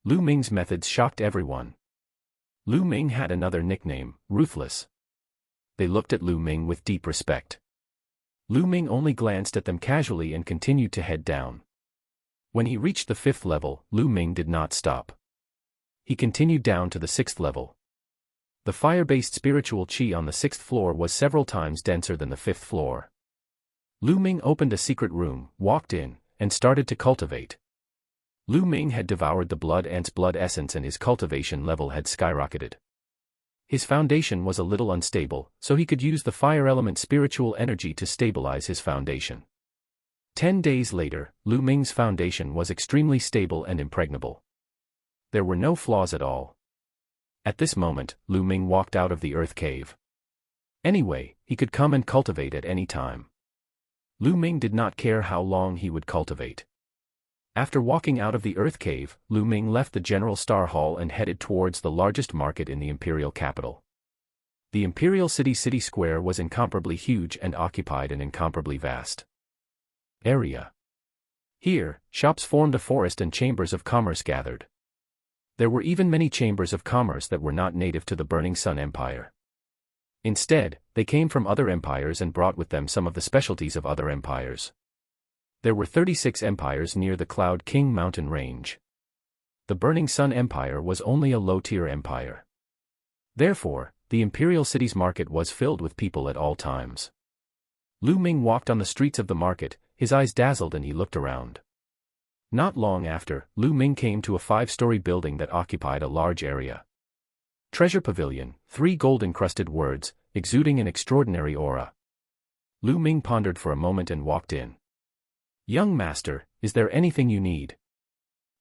Lu Ming's methods shocked everyone. Lu Ming had another nickname, Ruthless. They looked at Lu Ming with deep respect. Lu Ming only glanced at them casually and continued to head down. When he reached the 5th level, Lu Ming did not stop. He continued down to the 6th level. The fire-based spiritual qi on the 6th floor was several times denser than the 5th floor. Lu Ming opened a secret room, walked in, and started to cultivate. Lu Ming had devoured the blood ant's blood essence and his cultivation level had skyrocketed. His foundation was a little unstable, so he could use the fire element spiritual energy to stabilize his foundation. 10 days later, Lu Ming's foundation was extremely stable and impregnable. There were no flaws at all. At this moment, Lu Ming walked out of the Earth cave. Anyway, he could come and cultivate at any time. Lu Ming did not care how long he would cultivate. After walking out of the Earth Cave, Lu Ming left the General Star Hall and headed towards the largest market in the imperial capital. The imperial city square was incomparably huge and occupied an incomparably vast area. Here, shops formed a forest and chambers of commerce gathered. There were even many chambers of commerce that were not native to the Burning Sun Empire. Instead, they came from other empires and brought with them some of the specialties of other empires. There were 36 empires near the Cloud King mountain range. The Burning Sun Empire was only a low-tier empire. Therefore, the imperial city's market was filled with people at all times. Lu Ming walked on the streets of the market, his eyes dazzled and he looked around. Not long after, Lu Ming came to a 5-story building that occupied a large area. Treasure Pavilion, 3 gold-encrusted words, exuding an extraordinary aura. Lu Ming pondered for a moment and walked in. "Young master, is there anything you need?"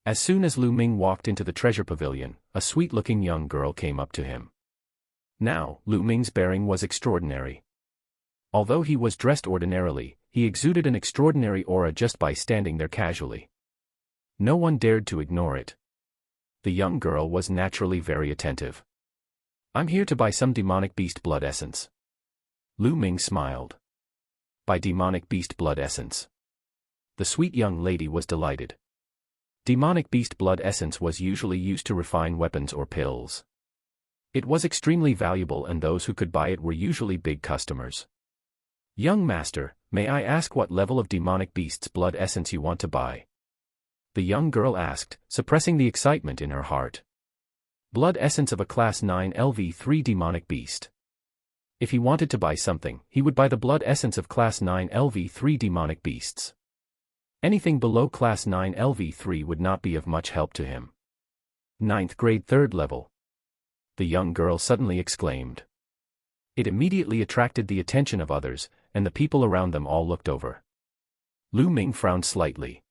As soon as Lu Ming walked into the Treasure Pavilion, a sweet-looking young girl came up to him. Now, Lu Ming's bearing was extraordinary. Although he was dressed ordinarily, he exuded an extraordinary aura just by standing there casually. No one dared to ignore it. The young girl was naturally very attentive. "I'm here to buy some demonic beast blood essence." Lu Ming smiled. "Buy demonic beast blood essence?" The sweet young lady was delighted. Demonic beast blood essence was usually used to refine weapons or pills. It was extremely valuable and those who could buy it were usually big customers. "Young master, may I ask what level of demonic beast's blood essence you want to buy?" The young girl asked, suppressing the excitement in her heart. Blood essence of a Class 9 LV3 demonic beast. If he wanted to buy something, he would buy the blood essence of Class 9 LV3 demonic beasts. Anything below Class 9 LV3 would not be of much help to him. 9th grade 3rd level. The young girl suddenly exclaimed. It immediately attracted the attention of others, and the people around them all looked over. Lu Ming frowned slightly.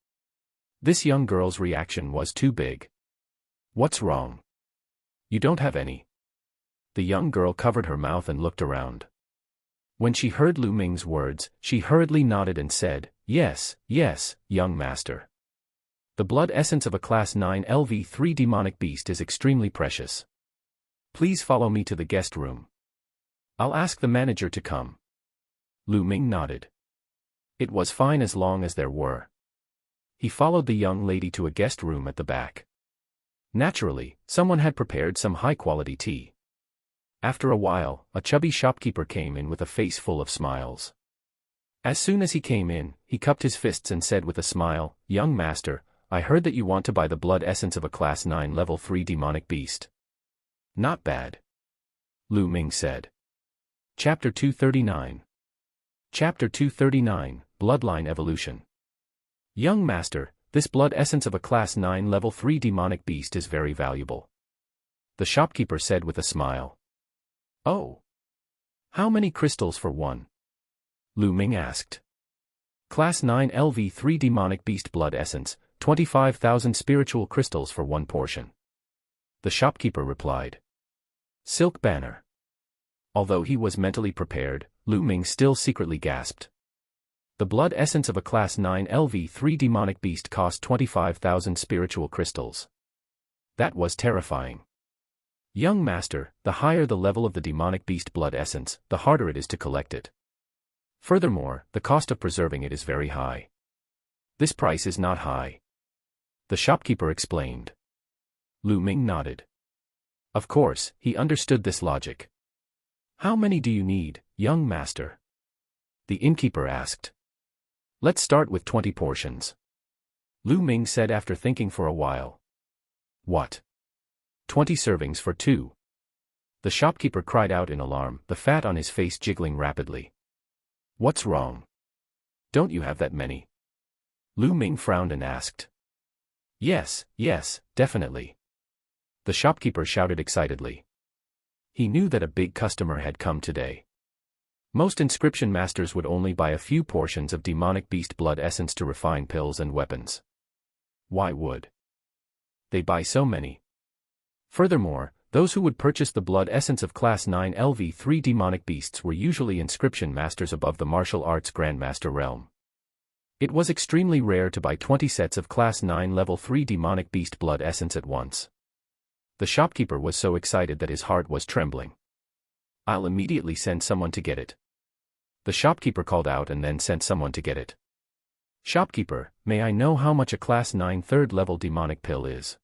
This young girl's reaction was too big. "What's wrong? You don't have any?" The young girl covered her mouth and looked around. When she heard Lu Ming's words, she hurriedly nodded and said, Yes, young master. The blood essence of a Class 9 LV3 demonic beast is extremely precious. Please follow me to the guest room. I'll ask the manager to come." Lu Ming nodded. It was fine as long as there were. He followed the young lady to a guest room at the back. Naturally, someone had prepared some high-quality tea. After a while, a chubby shopkeeper came in with a face full of smiles. As soon as he came in, he cupped his fists and said with a smile, "Young master, I heard that you want to buy the blood essence of a Class 9 Level 3 demonic beast." "Not bad," Lu Ming said. Chapter 239. Chapter 239, Bloodline Evolution. "Young master, this blood essence of a Class 9 Level 3 demonic beast is very valuable," the shopkeeper said with a smile. "Oh. How many crystals for one?" Lu Ming asked. "Class 9 LV3 demonic beast blood essence, 25,000 spiritual crystals for one portion," the shopkeeper replied. Silk banner. Although he was mentally prepared, Lu Ming still secretly gasped. The blood essence of a Class 9 LV3 demonic beast cost 25,000 spiritual crystals. That was terrifying. "Young master, the higher the level of the demonic beast blood essence, the harder it is to collect it. Furthermore, the cost of preserving it is very high." "This price is not high," the shopkeeper explained. Lu Ming nodded. Of course, he understood this logic. "How many do you need, young master?" the innkeeper asked. "Let's start with 20 portions," Lu Ming said after thinking for a while. "What? 20 servings for 2? The shopkeeper cried out in alarm, the fat on his face jiggling rapidly. "What's wrong? Don't you have that many?" Lu Ming frowned and asked. Yes, definitely," the shopkeeper shouted excitedly. He knew that a big customer had come today. Most inscription masters would only buy a few portions of demonic beast blood essence to refine pills and weapons. Why would they buy so many? Furthermore, those who would purchase the blood essence of Class 9 LV3 demonic beasts were usually inscription masters above the martial arts grandmaster realm. It was extremely rare to buy 20 sets of Class 9 Level 3 Demonic Beast Blood Essence at once. The shopkeeper was so excited that his heart was trembling. "I'll immediately send someone to get it." The shopkeeper called out and then sent someone to get it. "Shopkeeper, may I know how much a Class 9 third level demonic pill is?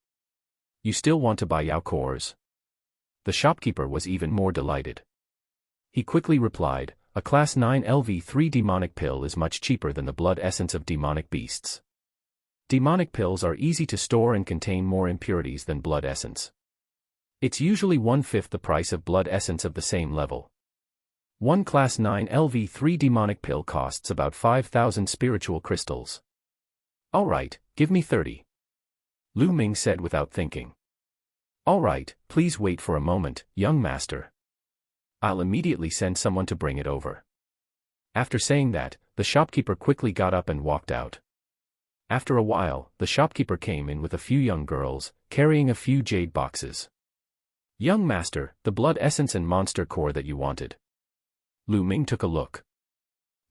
You still want to buy Yao cores?" The shopkeeper was even more delighted. He quickly replied, "A Class 9 LV3 demonic pill is much cheaper than the blood essence of demonic beasts. Demonic pills are easy to store and contain more impurities than blood essence. It's usually 1/5 the price of blood essence of the same level. One Class 9 LV3 demonic pill costs about 5,000 spiritual crystals." "All right, give me 30. Lu Ming said without thinking. "All right, please wait for a moment, young master. I'll immediately send someone to bring it over." After saying that, the shopkeeper quickly got up and walked out. After a while, the shopkeeper came in with a few young girls, carrying a few jade boxes. "Young master, the blood essence and monster core that you wanted." Lu Ming took a look.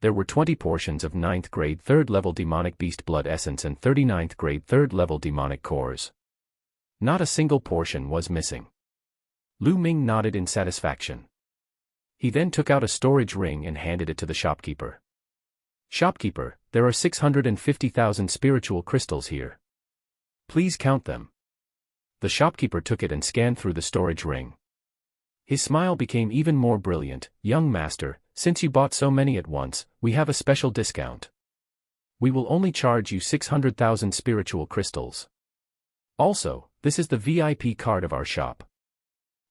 There were 20 portions of 9th grade 3rd level demonic beast blood essence and 39th grade 3rd level demonic cores. Not a single portion was missing. Lu Ming nodded in satisfaction. He then took out a storage ring and handed it to the shopkeeper. "Shopkeeper, there are 650,000 spiritual crystals here. Please count them." The shopkeeper took it and scanned through the storage ring. His smile became even more brilliant. "Young master, since you bought so many at once, we have a special discount. We will only charge you 600,000 spiritual crystals. Also, this is the VIP card of our shop.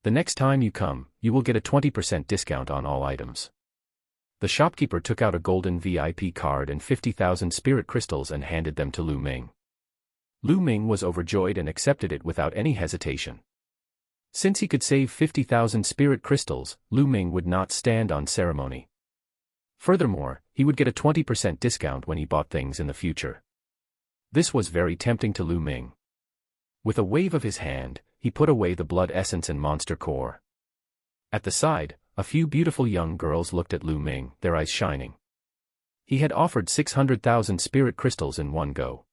The next time you come, you will get a 20% discount on all items." The shopkeeper took out a golden VIP card and 50,000 spirit crystals and handed them to Lu Ming. Lu Ming was overjoyed and accepted it without any hesitation. Since he could save 50,000 spirit crystals, Lu Ming would not stand on ceremony. Furthermore, he would get a 20% discount when he bought things in the future. This was very tempting to Lu Ming. With a wave of his hand, he put away the blood essence and monster core. At the side, a few beautiful young girls looked at Lu Ming, their eyes shining. He had offered 600,000 spirit crystals in one go.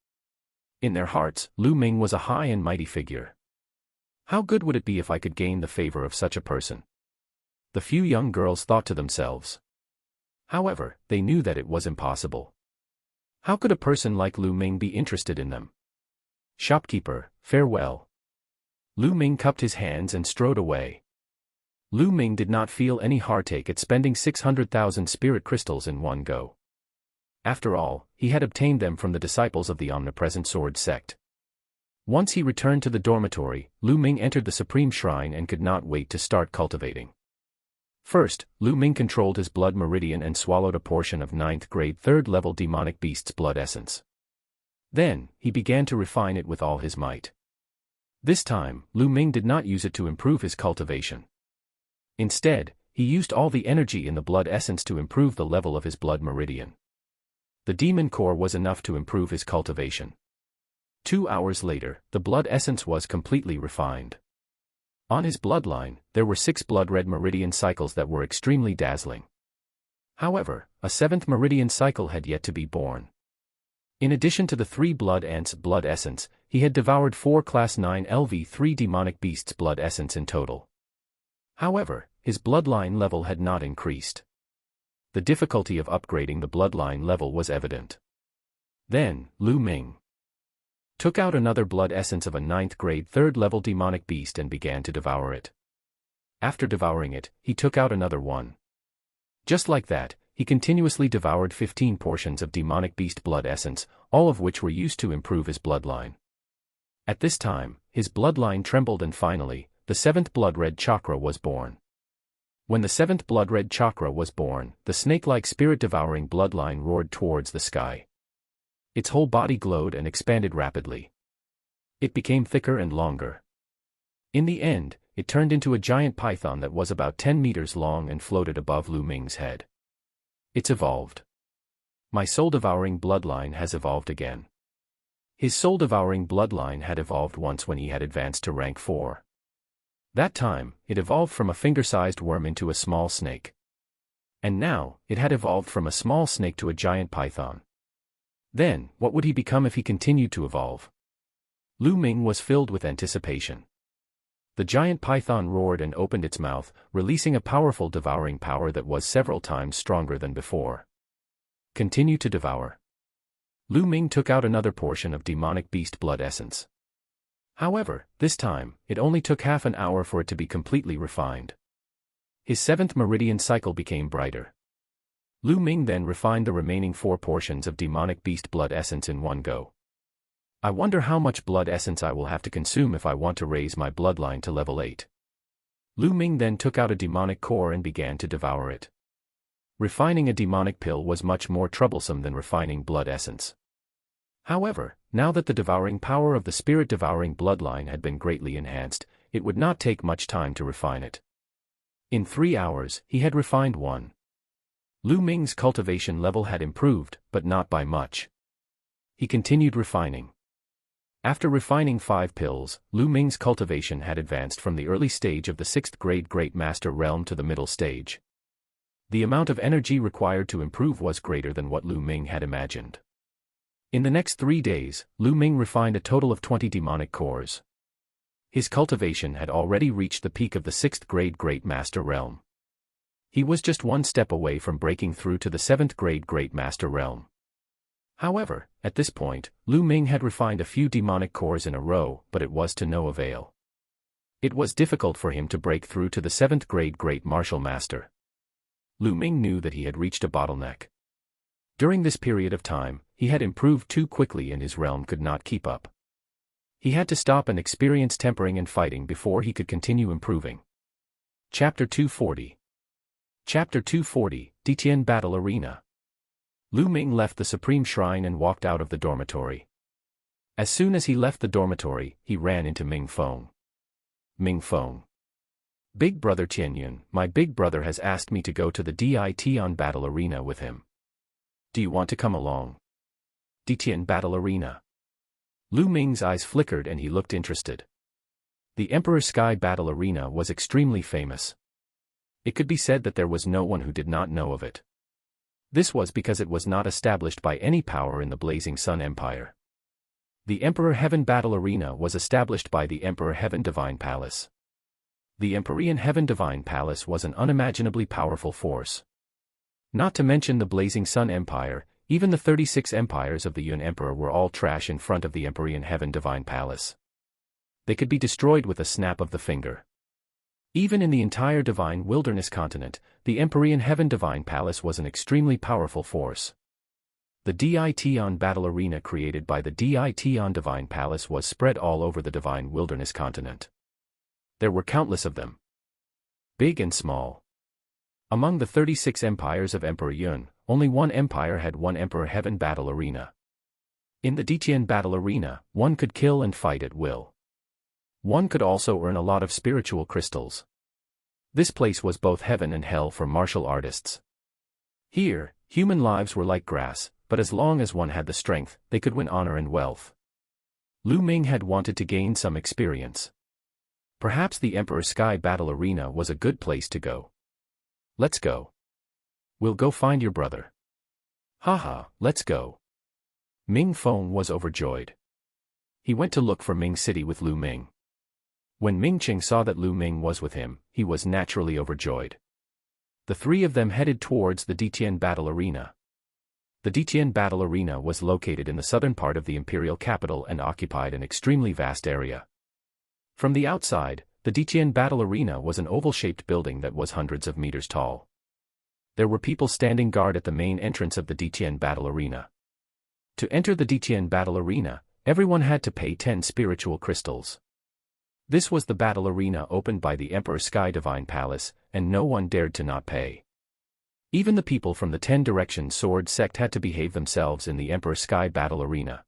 In their hearts, Lu Ming was a high and mighty figure. How good would it be if I could gain the favor of such a person? The few young girls thought to themselves. However, they knew that it was impossible. How could a person like Lu Ming be interested in them? "Shopkeeper, farewell." Lu Ming cupped his hands and strode away. Lu Ming did not feel any heartache at spending 600,000 spirit crystals in one go. After all, he had obtained them from the disciples of the Omnipresent Sword sect. Once he returned to the dormitory, Lu Ming entered the Supreme Shrine and could not wait to start cultivating. First, Lu Ming controlled his blood meridian and swallowed a portion of 9th grade 3rd level demonic beast's blood essence. Then, he began to refine it with all his might. This time, Lu Ming did not use it to improve his cultivation. Instead, he used all the energy in the blood essence to improve the level of his blood meridian. The demon core was enough to improve his cultivation. 2 hours later, the blood essence was completely refined. On his bloodline, there were 6 blood-red meridian cycles that were extremely dazzling. However, a 7th meridian cycle had yet to be born. In addition to the 3 blood ants' blood essence, he had devoured 4 Class 9 LV3 demonic beasts' blood essence in total. However, his bloodline level had not increased. The difficulty of upgrading the bloodline level was evident. Then, Lu Ming took out another blood essence of a 9th grade 3rd level demonic beast and began to devour it. After devouring it, he took out another one. Just like that, he continuously devoured 15 portions of demonic beast blood essence, all of which were used to improve his bloodline. At this time, his bloodline trembled and finally, the 7th blood-red chakra was born. When the 7th blood-red chakra was born, the snake-like spirit-devouring bloodline roared towards the sky. Its whole body glowed and expanded rapidly. It became thicker and longer. In the end, it turned into a giant python that was about 10 meters long and floated above Lu Ming's head. It's evolved. My soul-devouring bloodline has evolved again. His soul-devouring bloodline had evolved once when he had advanced to rank 4. That time, it evolved from a finger-sized worm into a small snake. And now, it had evolved from a small snake to a giant python. Then, what would he become if he continued to evolve? Lu Ming was filled with anticipation. The giant python roared and opened its mouth, releasing a powerful devouring power that was several times stronger than before. Continue to devour. Lu Ming took out another portion of demonic beast blood essence. However, this time, it only took half an hour for it to be completely refined. His seventh meridian cycle became brighter. Lu Ming then refined the remaining 4 portions of demonic beast blood essence in one go. I wonder how much blood essence I will have to consume if I want to raise my bloodline to level 8. Lu Ming then took out a demonic core and began to devour it. Refining a demonic pill was much more troublesome than refining blood essence. However, now that the devouring power of the spirit-devouring bloodline had been greatly enhanced, it would not take much time to refine it. In 3 hours, he had refined 1. Lu Ming's cultivation level had improved, but not by much. He continued refining. After refining 5 pills, Lu Ming's cultivation had advanced from the early stage of the 6th grade Great Master realm to the middle stage. The amount of energy required to improve was greater than what Lu Ming had imagined. In the next 3 days, Lu Ming refined a total of 20 demonic cores. His cultivation had already reached the peak of the 6th grade Great Master realm. He was just 1 step away from breaking through to the 7th grade Great Master realm. However, at this point, Lu Ming had refined a few demonic cores in a row, but it was to no avail. It was difficult for him to break through to the 7th grade Great Martial Master. Lu Ming knew that he had reached a bottleneck. During this period of time, he had improved too quickly and his realm could not keep up. He had to stop and experience tempering and fighting before he could continue improving. Chapter 240. Chapter 240, Ditian Battle Arena. Lu Ming left the Supreme Shrine and walked out of the dormitory. As soon as he left the dormitory, he ran into Ming Feng. Ming Feng. Big brother Tianyun, my big brother has asked me to go to the Ditian Battle Arena with him. Do you want to come along? Ditian Battle Arena. Lu Ming's eyes flickered and he looked interested. The Emperor Sky Battle Arena was extremely famous. It could be said that there was no one who did not know of it. This was because it was not established by any power in the Blazing Sun Empire. The Emperor Heaven Battle Arena was established by the Emperor Heaven Divine Palace. The Empyrean Heaven Divine Palace was an unimaginably powerful force. Not to mention the Blazing Sun Empire, even the 36 empires of the Yun Emperor were all trash in front of the Empyrean Heaven Divine Palace. They could be destroyed with a snap of the finger. Even in the entire Divine Wilderness continent, the Empyrean Heaven Divine Palace was an extremely powerful force. The Ditian Battle Arena created by the Ditian Divine Palace was spread all over the Divine Wilderness continent. There were countless of them. Big and small. Among the 36 empires of Emperor Yun, only one empire had one Emperor Heaven Battle Arena. In the Ditian Battle Arena, one could kill and fight at will. One could also earn a lot of spiritual crystals. This place was both heaven and hell for martial artists. Here, human lives were like grass, but as long as one had the strength, they could win honor and wealth. Lu Ming had wanted to gain some experience. Perhaps the Emperor Sky Battle Arena was a good place to go. Let's go. We'll go find your brother. Haha, let's go. Ming Feng was overjoyed. He went to look for Ming City with Lu Ming. When Ming Qing saw that Lu Ming was with him, he was naturally overjoyed. The 3 of them headed towards the Ditian Battle Arena. The Ditian Battle Arena was located in the southern part of the imperial capital and occupied an extremely vast area. From the outside, the Ditian Battle Arena was an oval-shaped building that was hundreds of meters tall. There were people standing guard at the main entrance of the Ditian Battle Arena. To enter the Ditian Battle Arena, everyone had to pay 10 spiritual crystals. This was the battle arena opened by the Emperor Sky Divine Palace, and no one dared to not pay. Even the people from the 10 Direction Sword sect had to behave themselves in the Emperor Sky Battle Arena.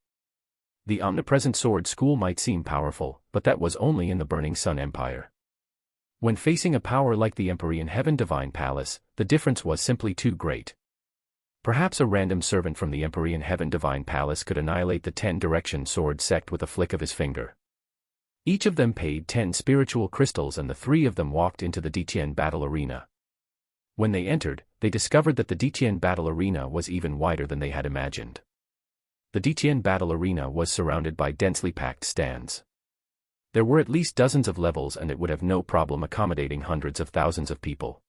The omnipresent sword school might seem powerful, but that was only in the Burning Sun Empire. When facing a power like the Empyrean Heaven Divine Palace, the difference was simply too great. Perhaps a random servant from the Empyrean Heaven Divine Palace could annihilate the 10 Direction Sword sect with a flick of his finger. Each of them paid 10 spiritual crystals and the 3 of them walked into the Ditian Battle Arena. When they entered, they discovered that the Ditian Battle Arena was even wider than they had imagined. The Detian battle arena was surrounded by densely packed stands. There were at least dozens of levels and it would have no problem accommodating hundreds of thousands of people.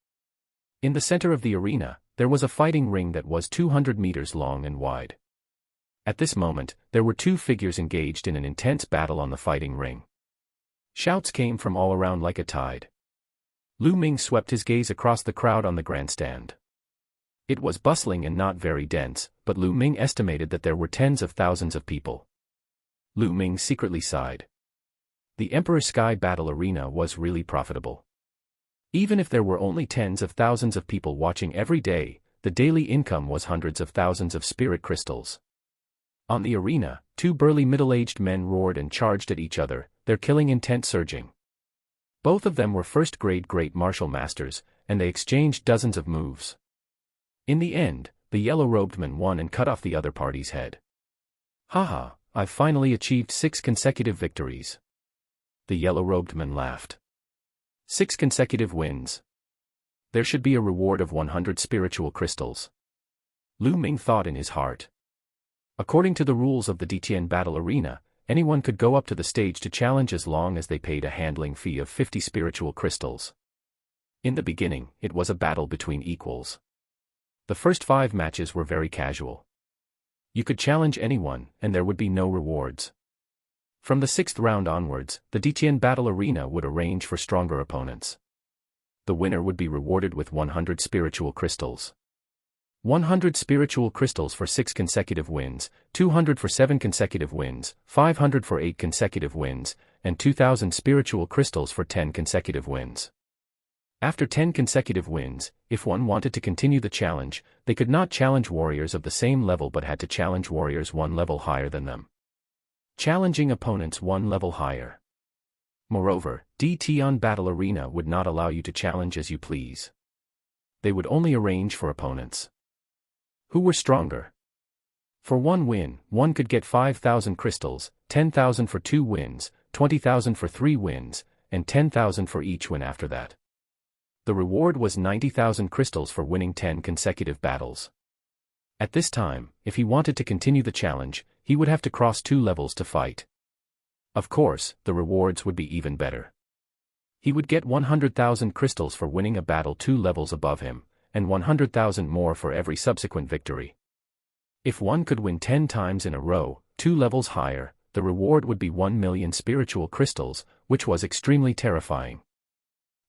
In the center of the arena, there was a fighting ring that was 200 meters long and wide. At this moment, there were two figures engaged in an intense battle on the fighting ring. Shouts came from all around like a tide. Lu Ming swept his gaze across the crowd on the grandstand. It was bustling and not very dense, but Lu Ming estimated that there were tens of thousands of people. Lu Ming secretly sighed. The Emperor Sky Battle Arena was really profitable. Even if there were only tens of thousands of people watching every day, the daily income was hundreds of thousands of spirit crystals. On the arena, two burly middle-aged men roared and charged at each other, their killing intent surging. Both of them were first-grade great martial masters, and they exchanged dozens of moves. In the end, the yellow-robed man won and cut off the other party's head. Haha, I've finally achieved 6 consecutive victories. The yellow-robed man laughed. 6 consecutive wins. There should be a reward of 100 spiritual crystals. Lu Ming thought in his heart. According to the rules of the Detian Battle Arena, anyone could go up to the stage to challenge as long as they paid a handling fee of 50 spiritual crystals. In the beginning, it was a battle between equals. The first 5 matches were very casual. You could challenge anyone, and there would be no rewards. From the 6th round onwards, the Detian Battle Arena would arrange for stronger opponents. The winner would be rewarded with 100 spiritual crystals. 100 spiritual crystals for 6 consecutive wins, 200 for 7 consecutive wins, 500 for 8 consecutive wins, and 2,000 spiritual crystals for 10 consecutive wins. After 10 consecutive wins, if one wanted to continue the challenge, they could not challenge warriors of the same level but had to challenge warriors 1 level higher than them. Challenging opponents 1 level higher. Moreover, Detian Battle Arena would not allow you to challenge as you please. They would only arrange for opponents who were stronger. For 1 win, one could get 5,000 crystals, 10,000 for 2 wins, 20,000 for 3 wins, and 10,000 for each win after that. The reward was 90,000 crystals for winning 10 consecutive battles. At this time, if he wanted to continue the challenge, he would have to cross 2 levels to fight. Of course, the rewards would be even better. He would get 100,000 crystals for winning a battle 2 levels above him, and 100,000 more for every subsequent victory. If one could win 10 times in a row, 2 levels higher, the reward would be 1 million spiritual crystals, which was extremely terrifying.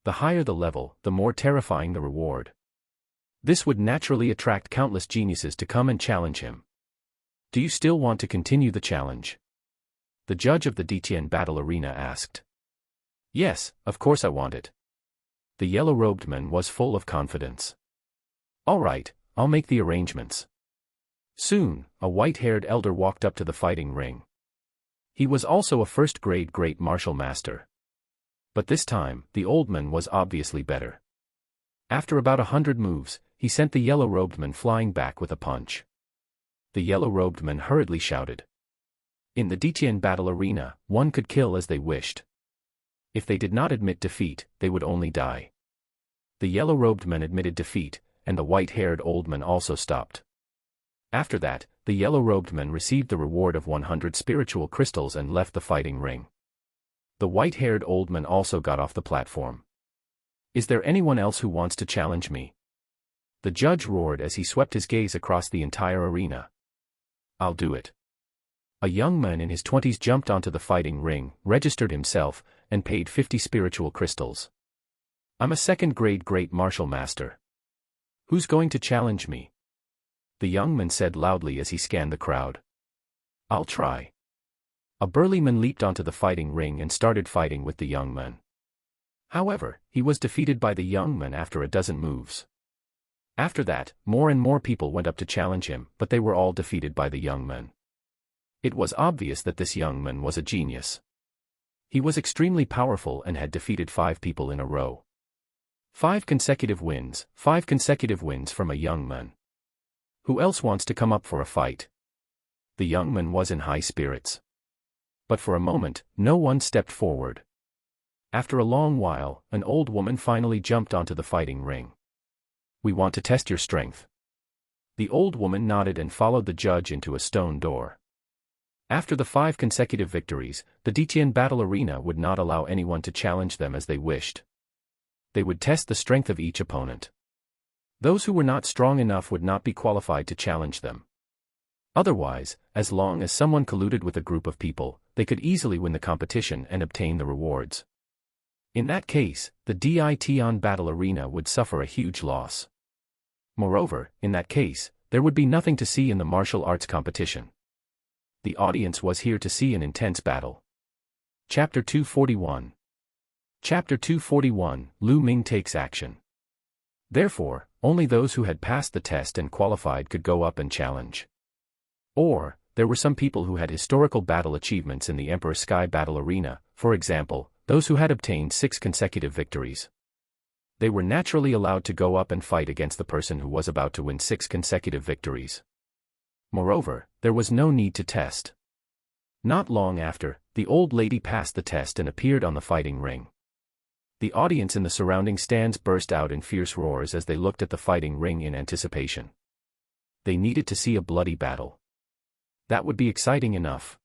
The higher the level, the more terrifying the reward. This would naturally attract countless geniuses to come and challenge him. Do you still want to continue the challenge? The judge of the Detian Battle Arena asked. Yes, of course I want it. The yellow-robed man was full of confidence. All right, I'll make the arrangements. Soon, a white-haired elder walked up to the fighting ring. He was also a first-grade great martial master. But this time, the old man was obviously better. After about 100 moves, he sent the yellow-robed man flying back with a punch. The yellow-robed man hurriedly shouted. In the Detian Battle Arena, one could kill as they wished. If they did not admit defeat, they would only die. The yellow-robed man admitted defeat, and the white-haired old man also stopped. After that, the yellow-robed man received the reward of 100 spiritual crystals and left the fighting ring. The white-haired old man also got off the platform. Is there anyone else who wants to challenge me? The judge roared as he swept his gaze across the entire arena. I'll do it. A young man in his 20s jumped onto the fighting ring, registered himself, and paid 50 spiritual crystals. I'm a second-grade great martial master. Who's going to challenge me? The young man said loudly as he scanned the crowd. I'll try. A burly man leaped onto the fighting ring and started fighting with the young man. However, he was defeated by the young man after a dozen moves. After that, more and more people went up to challenge him, but they were all defeated by the young man. It was obvious that this young man was a genius. He was extremely powerful and had defeated 5 people in a row. 5 consecutive wins from a young man. Who else wants to come up for a fight? The young man was in high spirits. But for a moment, no one stepped forward. After a long while, an old woman finally jumped onto the fighting ring. We want to test your strength. The old woman nodded and followed the judge into a stone door. After the 5 consecutive victories, the Detian battle arena would not allow anyone to challenge them as they wished. They would test the strength of each opponent. Those who were not strong enough would not be qualified to challenge them. Otherwise, as long as someone colluded with a group of people, they could easily win the competition and obtain the rewards. In that case, the Detian battle arena would suffer a huge loss. Moreover, in that case, there would be nothing to see in the martial arts competition. The audience was here to see an intense battle. Chapter 241. Chapter 241, Lu Ming takes action. Therefore, only those who had passed the test and qualified could go up and challenge. Or, there were some people who had historical battle achievements in the Emperor Sky battle arena, for example, those who had obtained 6 consecutive victories. They were naturally allowed to go up and fight against the person who was about to win 6 consecutive victories. Moreover, there was no need to test. Not long after, the old lady passed the test and appeared on the fighting ring. The audience in the surrounding stands burst out in fierce roars as they looked at the fighting ring in anticipation. They needed to see a bloody battle. That would be exciting enough.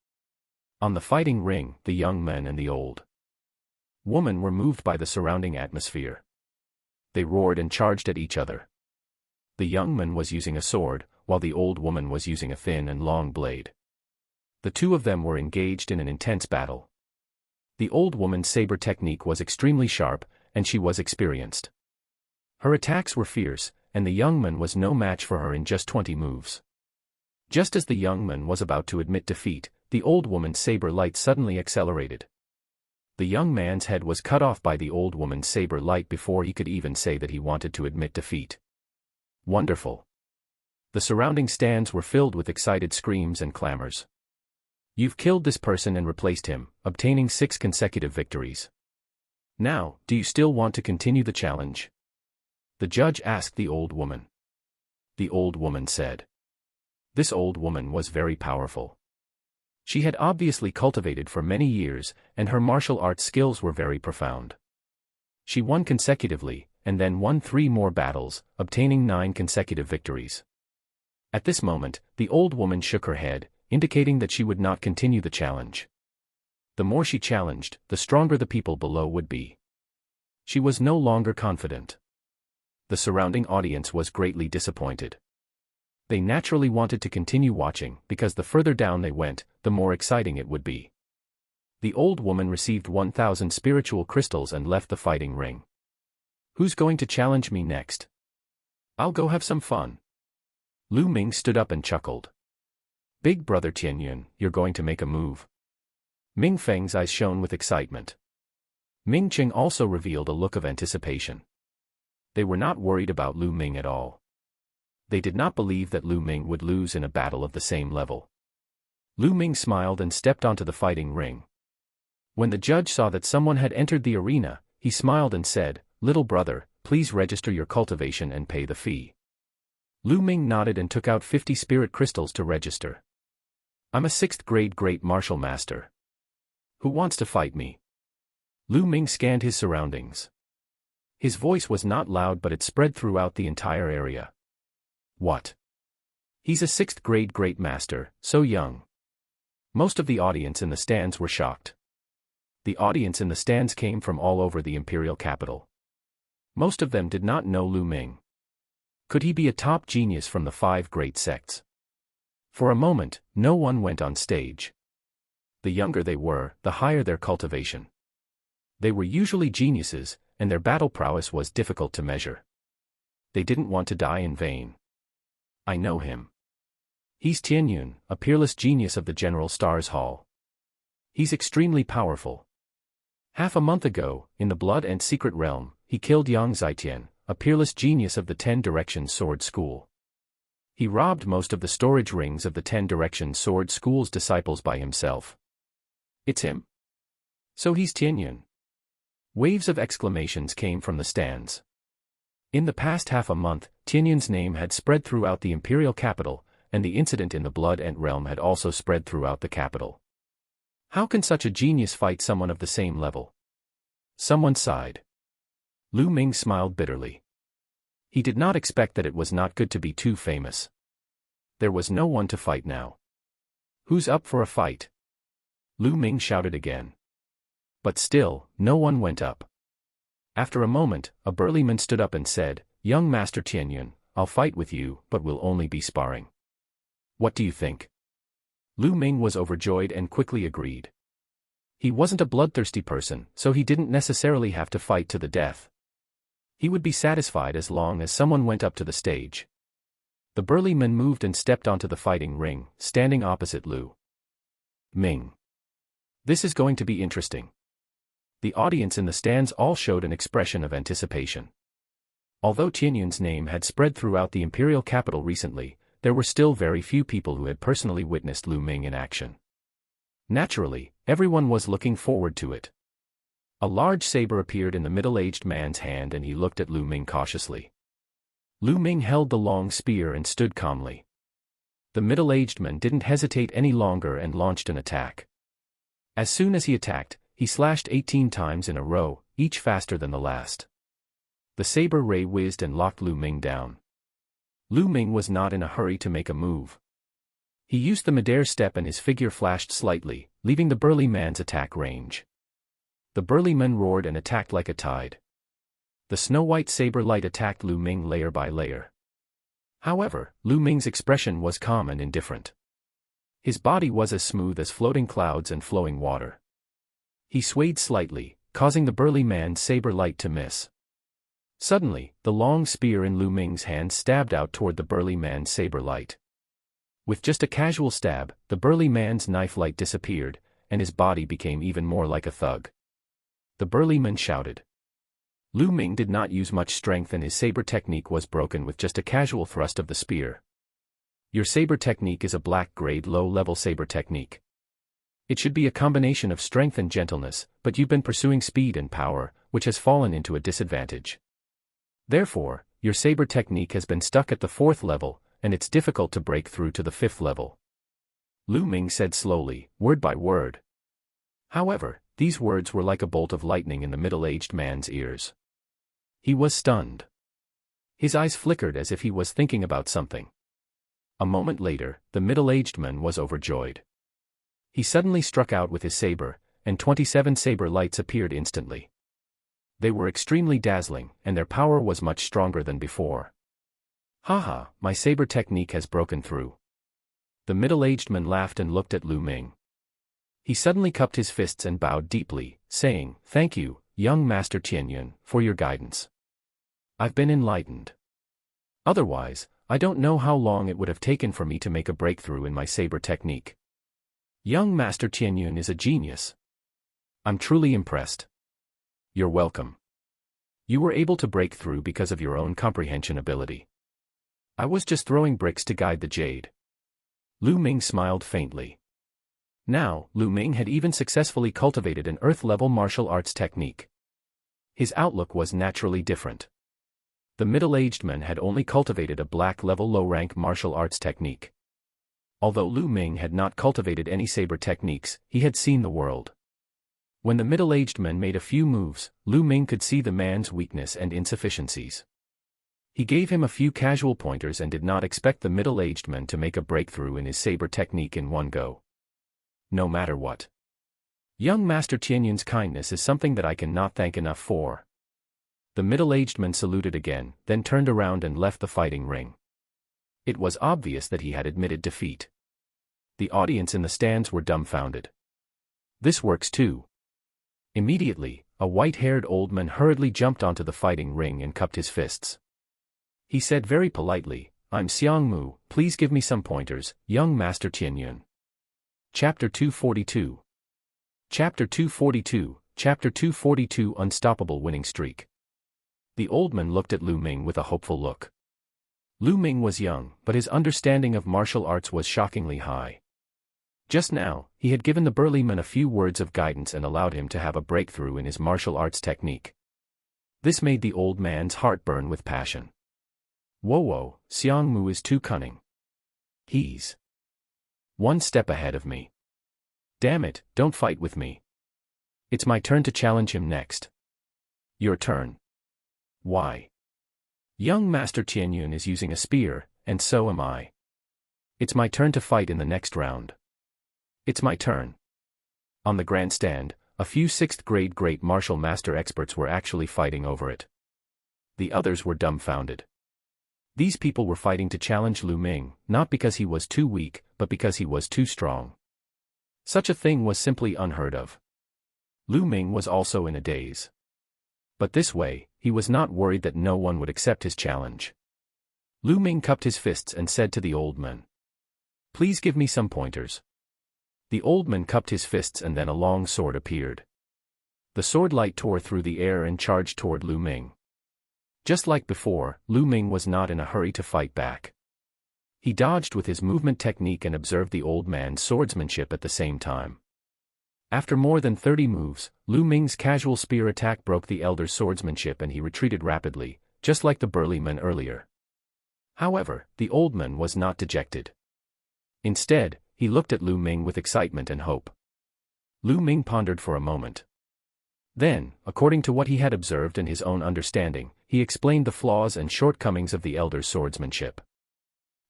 On the fighting ring, the young men and the old woman were moved by the surrounding atmosphere. They roared and charged at each other. The young man was using a sword, while the old woman was using a thin and long blade. The two of them were engaged in an intense battle. The old woman's saber technique was extremely sharp, and she was experienced. Her attacks were fierce, and the young man was no match for her in just 20 moves. Just as the young man was about to admit defeat, the old woman's saber light suddenly accelerated. The young man's head was cut off by the old woman's saber light before he could even say that he wanted to admit defeat. Wonderful. The surrounding stands were filled with excited screams and clamors. You've killed this person and replaced him, obtaining 6 consecutive victories. Now, do you still want to continue the challenge? The judge asked the old woman. The old woman said. This old woman was very powerful. She had obviously cultivated for many years, and her martial arts skills were very profound. She won consecutively, and then won 3 more battles, obtaining 9 consecutive victories. At this moment, the old woman shook her head, indicating that she would not continue the challenge. The more she challenged, the stronger the people below would be. She was no longer confident. The surrounding audience was greatly disappointed. They naturally wanted to continue watching, because the further down they went, the more exciting it would be. The old woman received 1,000 spiritual crystals and left the fighting ring. Who's going to challenge me next? I'll go have some fun. Lu Ming stood up and chuckled. Big brother Tianyun, you're going to make a move. Ming Feng's eyes shone with excitement. Ming Qing also revealed a look of anticipation. They were not worried about Lu Ming at all. They did not believe that Lu Ming would lose in a battle of the same level. Lu Ming smiled and stepped onto the fighting ring. When the judge saw that someone had entered the arena, he smiled and said, "Little brother, please register your cultivation and pay the fee." Lu Ming nodded and took out 50 spirit crystals to register. I'm a 6th grade great martial master. Who wants to fight me? Lu Ming scanned his surroundings. His voice was not loud, but it spread throughout the entire area. What? He's a 6th grade great master, so young. Most of the audience in the stands were shocked. The audience in the stands came from all over the imperial capital. Most of them did not know Lu Ming. Could he be a top genius from the 5 great sects? For a moment, no one went on stage. The younger they were, the higher their cultivation. They were usually geniuses, and their battle prowess was difficult to measure. They didn't want to die in vain. I know him. He's Tianyun, a peerless genius of the General Stars Hall. He's extremely powerful. Half a month ago, in the Blood and Secret Realm, he killed Yang Zitian, a peerless genius of the 10 Directions Sword School. He robbed most of the storage rings of the 10 Directions Sword School's disciples by himself. It's him? So he's Tianyun. Waves of exclamations came from the stands. In the past half a month, Tianyun's name had spread throughout the imperial capital, and the incident in the Blood Ant realm had also spread throughout the capital. How can such a genius fight someone of the same level? Someone sighed. Lu Ming smiled bitterly. He did not expect that it was not good to be too famous. There was no one to fight now. Who's up for a fight? Lu Ming shouted again. But still, no one went up. After a moment, a burly man stood up and said, "Young Master Tianyun, I'll fight with you, but we'll only be sparring. What do you think?" Lu Ming was overjoyed and quickly agreed. He wasn't a bloodthirsty person, so he didn't necessarily have to fight to the death. He would be satisfied as long as someone went up to the stage. The burly man moved and stepped onto the fighting ring, standing opposite Lu Ming. This is going to be interesting. The audience in the stands all showed an expression of anticipation. Although Tianyun's name had spread throughout the imperial capital recently, there were still very few people who had personally witnessed Lu Ming in action. Naturally, everyone was looking forward to it. A large saber appeared in the middle-aged man's hand and he looked at Lu Ming cautiously. Lu Ming held the long spear and stood calmly. The middle-aged man didn't hesitate any longer and launched an attack. As soon as he attacked, he slashed 18 times in a row, each faster than the last. The saber ray whizzed and locked Lu Ming down. Lu Ming was not in a hurry to make a move. He used the midair step and his figure flashed slightly, leaving the burly man's attack range. The burly man roared and attacked like a tide. The snow-white saber light attacked Lu Ming layer by layer. However, Lu Ming's expression was calm and indifferent. His body was as smooth as floating clouds and flowing water. He swayed slightly, causing the burly man's saber light to miss. Suddenly, the long spear in Lu Ming's hand stabbed out toward the burly man's saber light. With just a casual stab, the burly man's knife light disappeared, and his body became even more like a thug. The burly man shouted. Lu Ming did not use much strength and his saber technique was broken with just a casual thrust of the spear. Your saber technique is a black-grade low-level saber technique. It should be a combination of strength and gentleness, but you've been pursuing speed and power, which has fallen into a disadvantage. Therefore, your saber technique has been stuck at the 4th level, and it's difficult to break through to the 5th level. Lu Ming said slowly, word by word. However, these words were like a bolt of lightning in the middle-aged man's ears. He was stunned. His eyes flickered as if he was thinking about something. A moment later, the middle-aged man was overjoyed. He suddenly struck out with his saber, and 27 saber lights appeared instantly. They were extremely dazzling, and their power was much stronger than before. Haha, my saber technique has broken through. The middle-aged man laughed and looked at Lu Ming. He suddenly cupped his fists and bowed deeply, saying, "Thank you, young Master Tianyun, for your guidance. I've been enlightened. Otherwise, I don't know how long it would have taken for me to make a breakthrough in my saber technique. Young Master Tianyun is a genius. I'm truly impressed. You're welcome. You were able to break through because of your own comprehension ability. I was just throwing bricks to guide the jade." Lu Ming smiled faintly. Now, Lu Ming had even successfully cultivated an earth-level martial arts technique. His outlook was naturally different. The middle-aged man had only cultivated a black-level low-rank martial arts technique. Although Lu Ming had not cultivated any saber techniques, he had seen the world. When the middle-aged man made a few moves, Lu Ming could see the man's weakness and insufficiencies. He gave him a few casual pointers and did not expect the middle-aged man to make a breakthrough in his saber technique in one go. No matter what. Young Master Tianyun's kindness is something that I cannot thank enough for. The middle-aged man saluted again, then turned around and left the fighting ring. It was obvious that he had admitted defeat. The audience in the stands were dumbfounded. This works too. Immediately, a white-haired old man hurriedly jumped onto the fighting ring and cupped his fists. He said very politely, "I'm Xiang Mu, please give me some pointers, young Master Tianyun." Chapter 242. Chapter 242, Chapter 242 Unstoppable Winning Streak. The old man looked at Lu Ming with a hopeful look. Lu Ming was young, but his understanding of martial arts was shockingly high. Just now, he had given the burly man a few words of guidance and allowed him to have a breakthrough in his martial arts technique. This made the old man's heart burn with passion. Whoa, Xiang Mu is too cunning. He's one step ahead of me. Damn it, don't fight with me. It's my turn to challenge him next. Your turn. Why? Young Master Tianyun is using a spear, and so am I. It's my turn to fight in the next round. It's my turn. On the grandstand, a few 6th grade great martial master experts were actually fighting over it. The others were dumbfounded. These people were fighting to challenge Lu Ming, not because he was too weak, but because he was too strong. Such a thing was simply unheard of. Lu Ming was also in a daze. But this way, he was not worried that no one would accept his challenge. Lu Ming cupped his fists and said to the old man, "Please give me some pointers." The old man cupped his fists and then a long sword appeared. The sword light tore through the air and charged toward Lu Ming. Just like before, Lu Ming was not in a hurry to fight back. He dodged with his movement technique and observed the old man's swordsmanship at the same time. After more than 30 moves, Lu Ming's casual spear attack broke the elder's swordsmanship and he retreated rapidly, just like the burly man earlier. However, the old man was not dejected. Instead, he looked at Lu Ming with excitement and hope. Lu Ming pondered for a moment. Then, according to what he had observed and his own understanding, he explained the flaws and shortcomings of the elder's swordsmanship.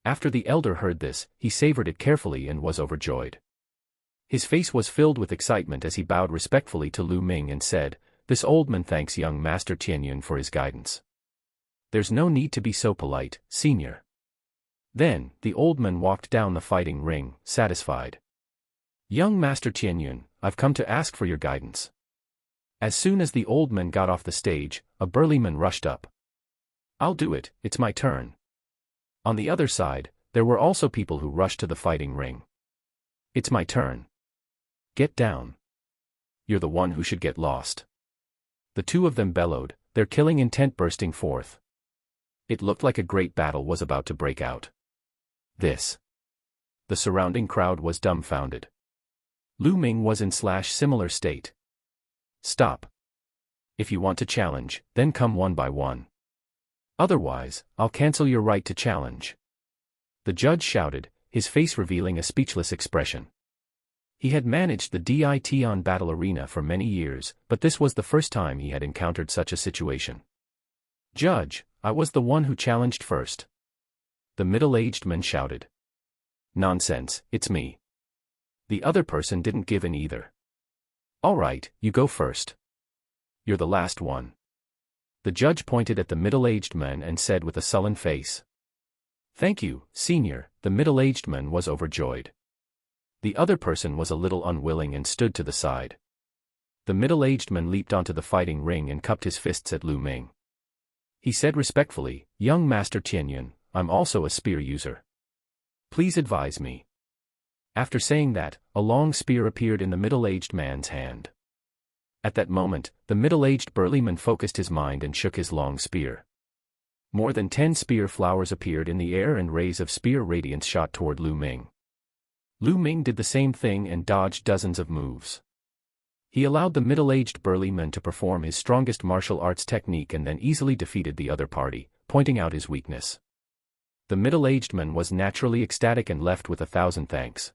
After the elder heard this, he savored it carefully and was overjoyed. His face was filled with excitement as he bowed respectfully to Lu Ming and said, "This old man thanks young Master Tianyun for his guidance. There's no need to be so polite, senior." Then, the old man walked down the fighting ring, satisfied. "Young Master Tianyun, I've come to ask for your guidance." As soon as the old man got off the stage, a burly man rushed up. "I'll do it, it's my turn." On the other side, there were also people who rushed to the fighting ring. "It's my turn. Get down. You're the one who should get lost." The two of them bellowed, their killing intent bursting forth. It looked like a great battle was about to break out. The surrounding crowd was dumbfounded. Lu Ming was in similar state. "Stop. If you want to challenge, then come one by one. Otherwise, I'll cancel your right to challenge." The judge shouted, his face revealing a speechless expression. He had managed the Dition battle arena for many years, but this was the first time he had encountered such a situation. "Judge, I was the one who challenged first." The middle-aged man shouted. "Nonsense, it's me." The other person didn't give in either. "All right, you go first. You're the last one." The judge pointed at the middle-aged man and said with a sullen face, "Thank you, senior." The middle-aged man was overjoyed. The other person was a little unwilling and stood to the side. The middle-aged man leaped onto the fighting ring and cupped his fists at Lu Ming. He said respectfully, "Young Master Tianyun, I'm also a spear user. Please advise me." After saying that, a long spear appeared in the middle-aged man's hand. At that moment, the middle-aged burly man focused his mind and shook his long spear. More than 10 spear flowers appeared in the air and rays of spear radiance shot toward Lu Ming. Lu Ming did the same thing and dodged dozens of moves. He allowed the middle-aged burly man to perform his strongest martial arts technique and then easily defeated the other party, pointing out his weakness. The middle-aged man was naturally ecstatic and left with 1,000 thanks.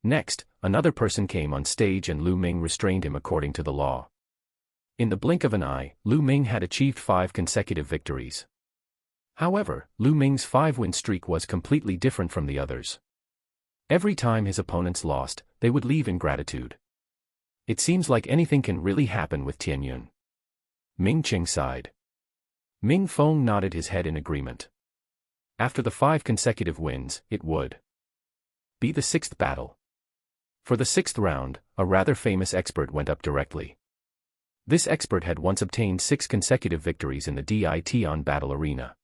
Next, another person came on stage and Lu Ming restrained him according to the law. In the blink of an eye, Lu Ming had achieved 5 consecutive victories. However, Lu Ming's 5-win streak was completely different from the others. Every time his opponents lost, they would leave in gratitude. It seems like anything can really happen with Tianyun. Ming Qing sighed. Ming Feng nodded his head in agreement. After the 5 consecutive wins, it would be the 6th battle. For the 6th round, a rather famous expert went up directly. This expert had once obtained 6 consecutive victories in the Dition battle arena.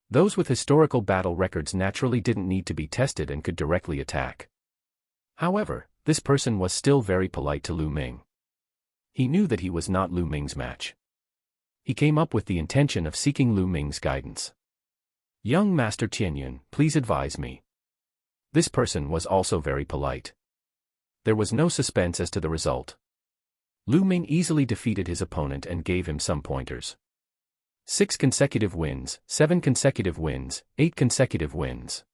Those with historical battle records naturally didn't need to be tested and could directly attack. However, this person was still very polite to Lu Ming. He knew that he was not Lu Ming's match. He came up with the intention of seeking Lu Ming's guidance. "Young Master Tianyun, please advise me." This person was also very polite. There was no suspense as to the result. Lu Ming easily defeated his opponent and gave him some pointers. 6 consecutive wins, 7 consecutive wins, 8 consecutive wins.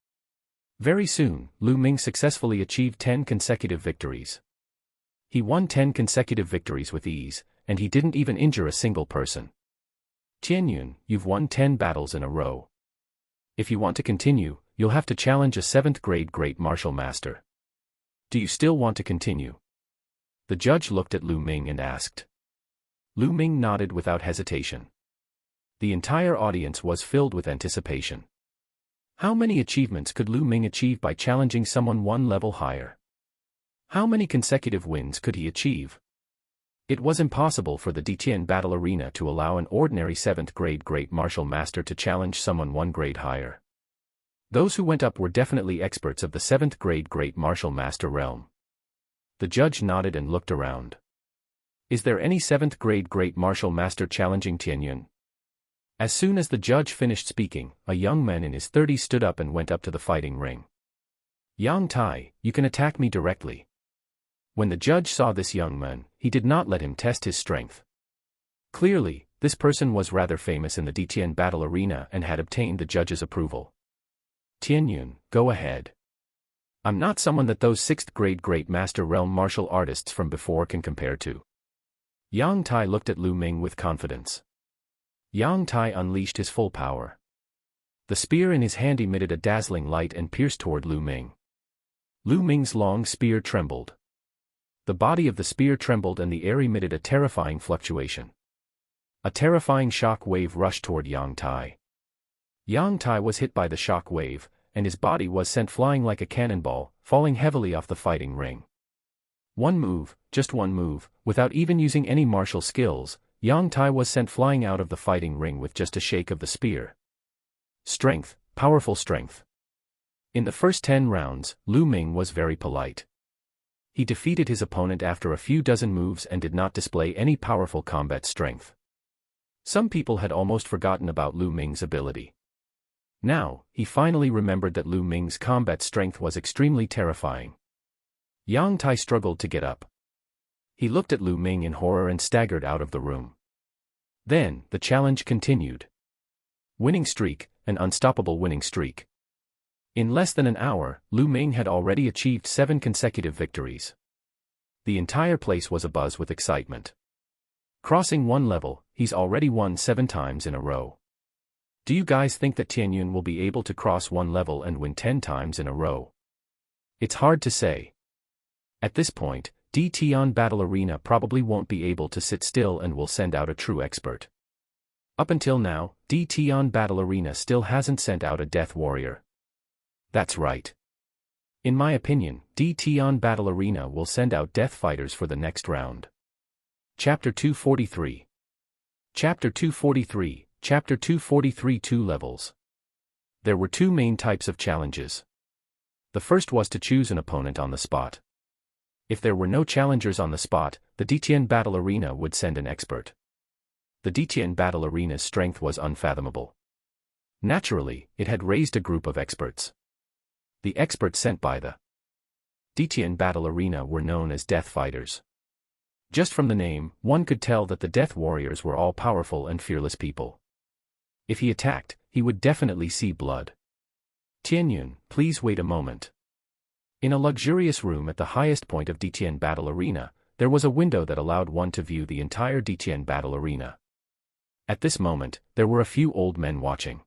Very soon, Lu Ming successfully achieved 10 consecutive victories. He won 10 consecutive victories with ease, and he didn't even injure a single person. "Tianyun, you've won 10 battles in a row. If you want to continue, you'll have to challenge a 7th grade great martial master." Do you still want to continue? The judge looked at Lu Ming and asked. Lu Ming nodded without hesitation. The entire audience was filled with anticipation. How many achievements could Lu Ming achieve by challenging someone one level higher? How many consecutive wins could he achieve? It was impossible for the Detian Battle Arena to allow an ordinary 7th grade Great Martial Master to challenge someone one grade higher. Those who went up were definitely experts of the 7th grade Great Martial Master realm. The judge nodded and looked around. Is there any 7th grade Great Martial Master challenging Tianyun? As soon as the judge finished speaking, a young man in his 30s stood up and went up to the fighting ring. Yang Tai, you can attack me directly. When the judge saw this young man, he did not let him test his strength. Clearly, this person was rather famous in the Detian Battle Arena and had obtained the judge's approval. Tianyun, go ahead. I'm not someone that those 6th grade Great Master Realm martial artists from before can compare to. Yang Tai looked at Lu Ming with confidence. Yang Tai unleashed his full power. The spear in his hand emitted a dazzling light and pierced toward Lu Ming. Lu Ming's long spear trembled. The body of the spear trembled and the air emitted a terrifying fluctuation. A terrifying shock wave rushed toward Yang Tai. Yang Tai was hit by the shock wave, and his body was sent flying like a cannonball, falling heavily off the fighting ring. One move, just one move, without even using any martial skills, Yang Tai was sent flying out of the fighting ring with just a shake of the spear. Strength, powerful strength. In the first 10 rounds, Lu Ming was very polite. He defeated his opponent after a few dozen moves and did not display any powerful combat strength. Some people had almost forgotten about Lu Ming's ability. Now, he finally remembered that Lu Ming's combat strength was extremely terrifying. Yang Tai struggled to get up. He looked at Lu Ming in horror and staggered out of the room. Then, the challenge continued. Winning streak, an unstoppable winning streak. In less than an hour, Lu Ming had already achieved 7 consecutive victories. The entire place was abuzz with excitement. Crossing one level, he's already won 7 times in a row. Do you guys think that Tianyun will be able to cross one level and win 10 times in a row? It's hard to say. At this point, Detian Battle Arena probably won't be able to sit still and will send out a true expert. Up until now, Detian Battle Arena still hasn't sent out a Death Warrior. That's right. In my opinion, Detian Battle Arena will send out Death Fighters for the next round. Chapter 243. Chapter 243, Chapter 243 2 levels. There were 2 main types of challenges. The first was to choose an opponent on the spot. If there were no challengers on the spot, the Detian Battle Arena would send an expert. The Detian Battle Arena's strength was unfathomable. Naturally, it had raised a group of experts. The experts sent by the Detian Battle Arena were known as Death Fighters. Just from the name, one could tell that the Death Warriors were all powerful and fearless people. If he attacked, he would definitely see blood. Tianyun, please wait a moment. In a luxurious room at the highest point of Detian Battle Arena, there was a window that allowed one to view the entire Detian Battle Arena. At this moment, there were a few old men watching.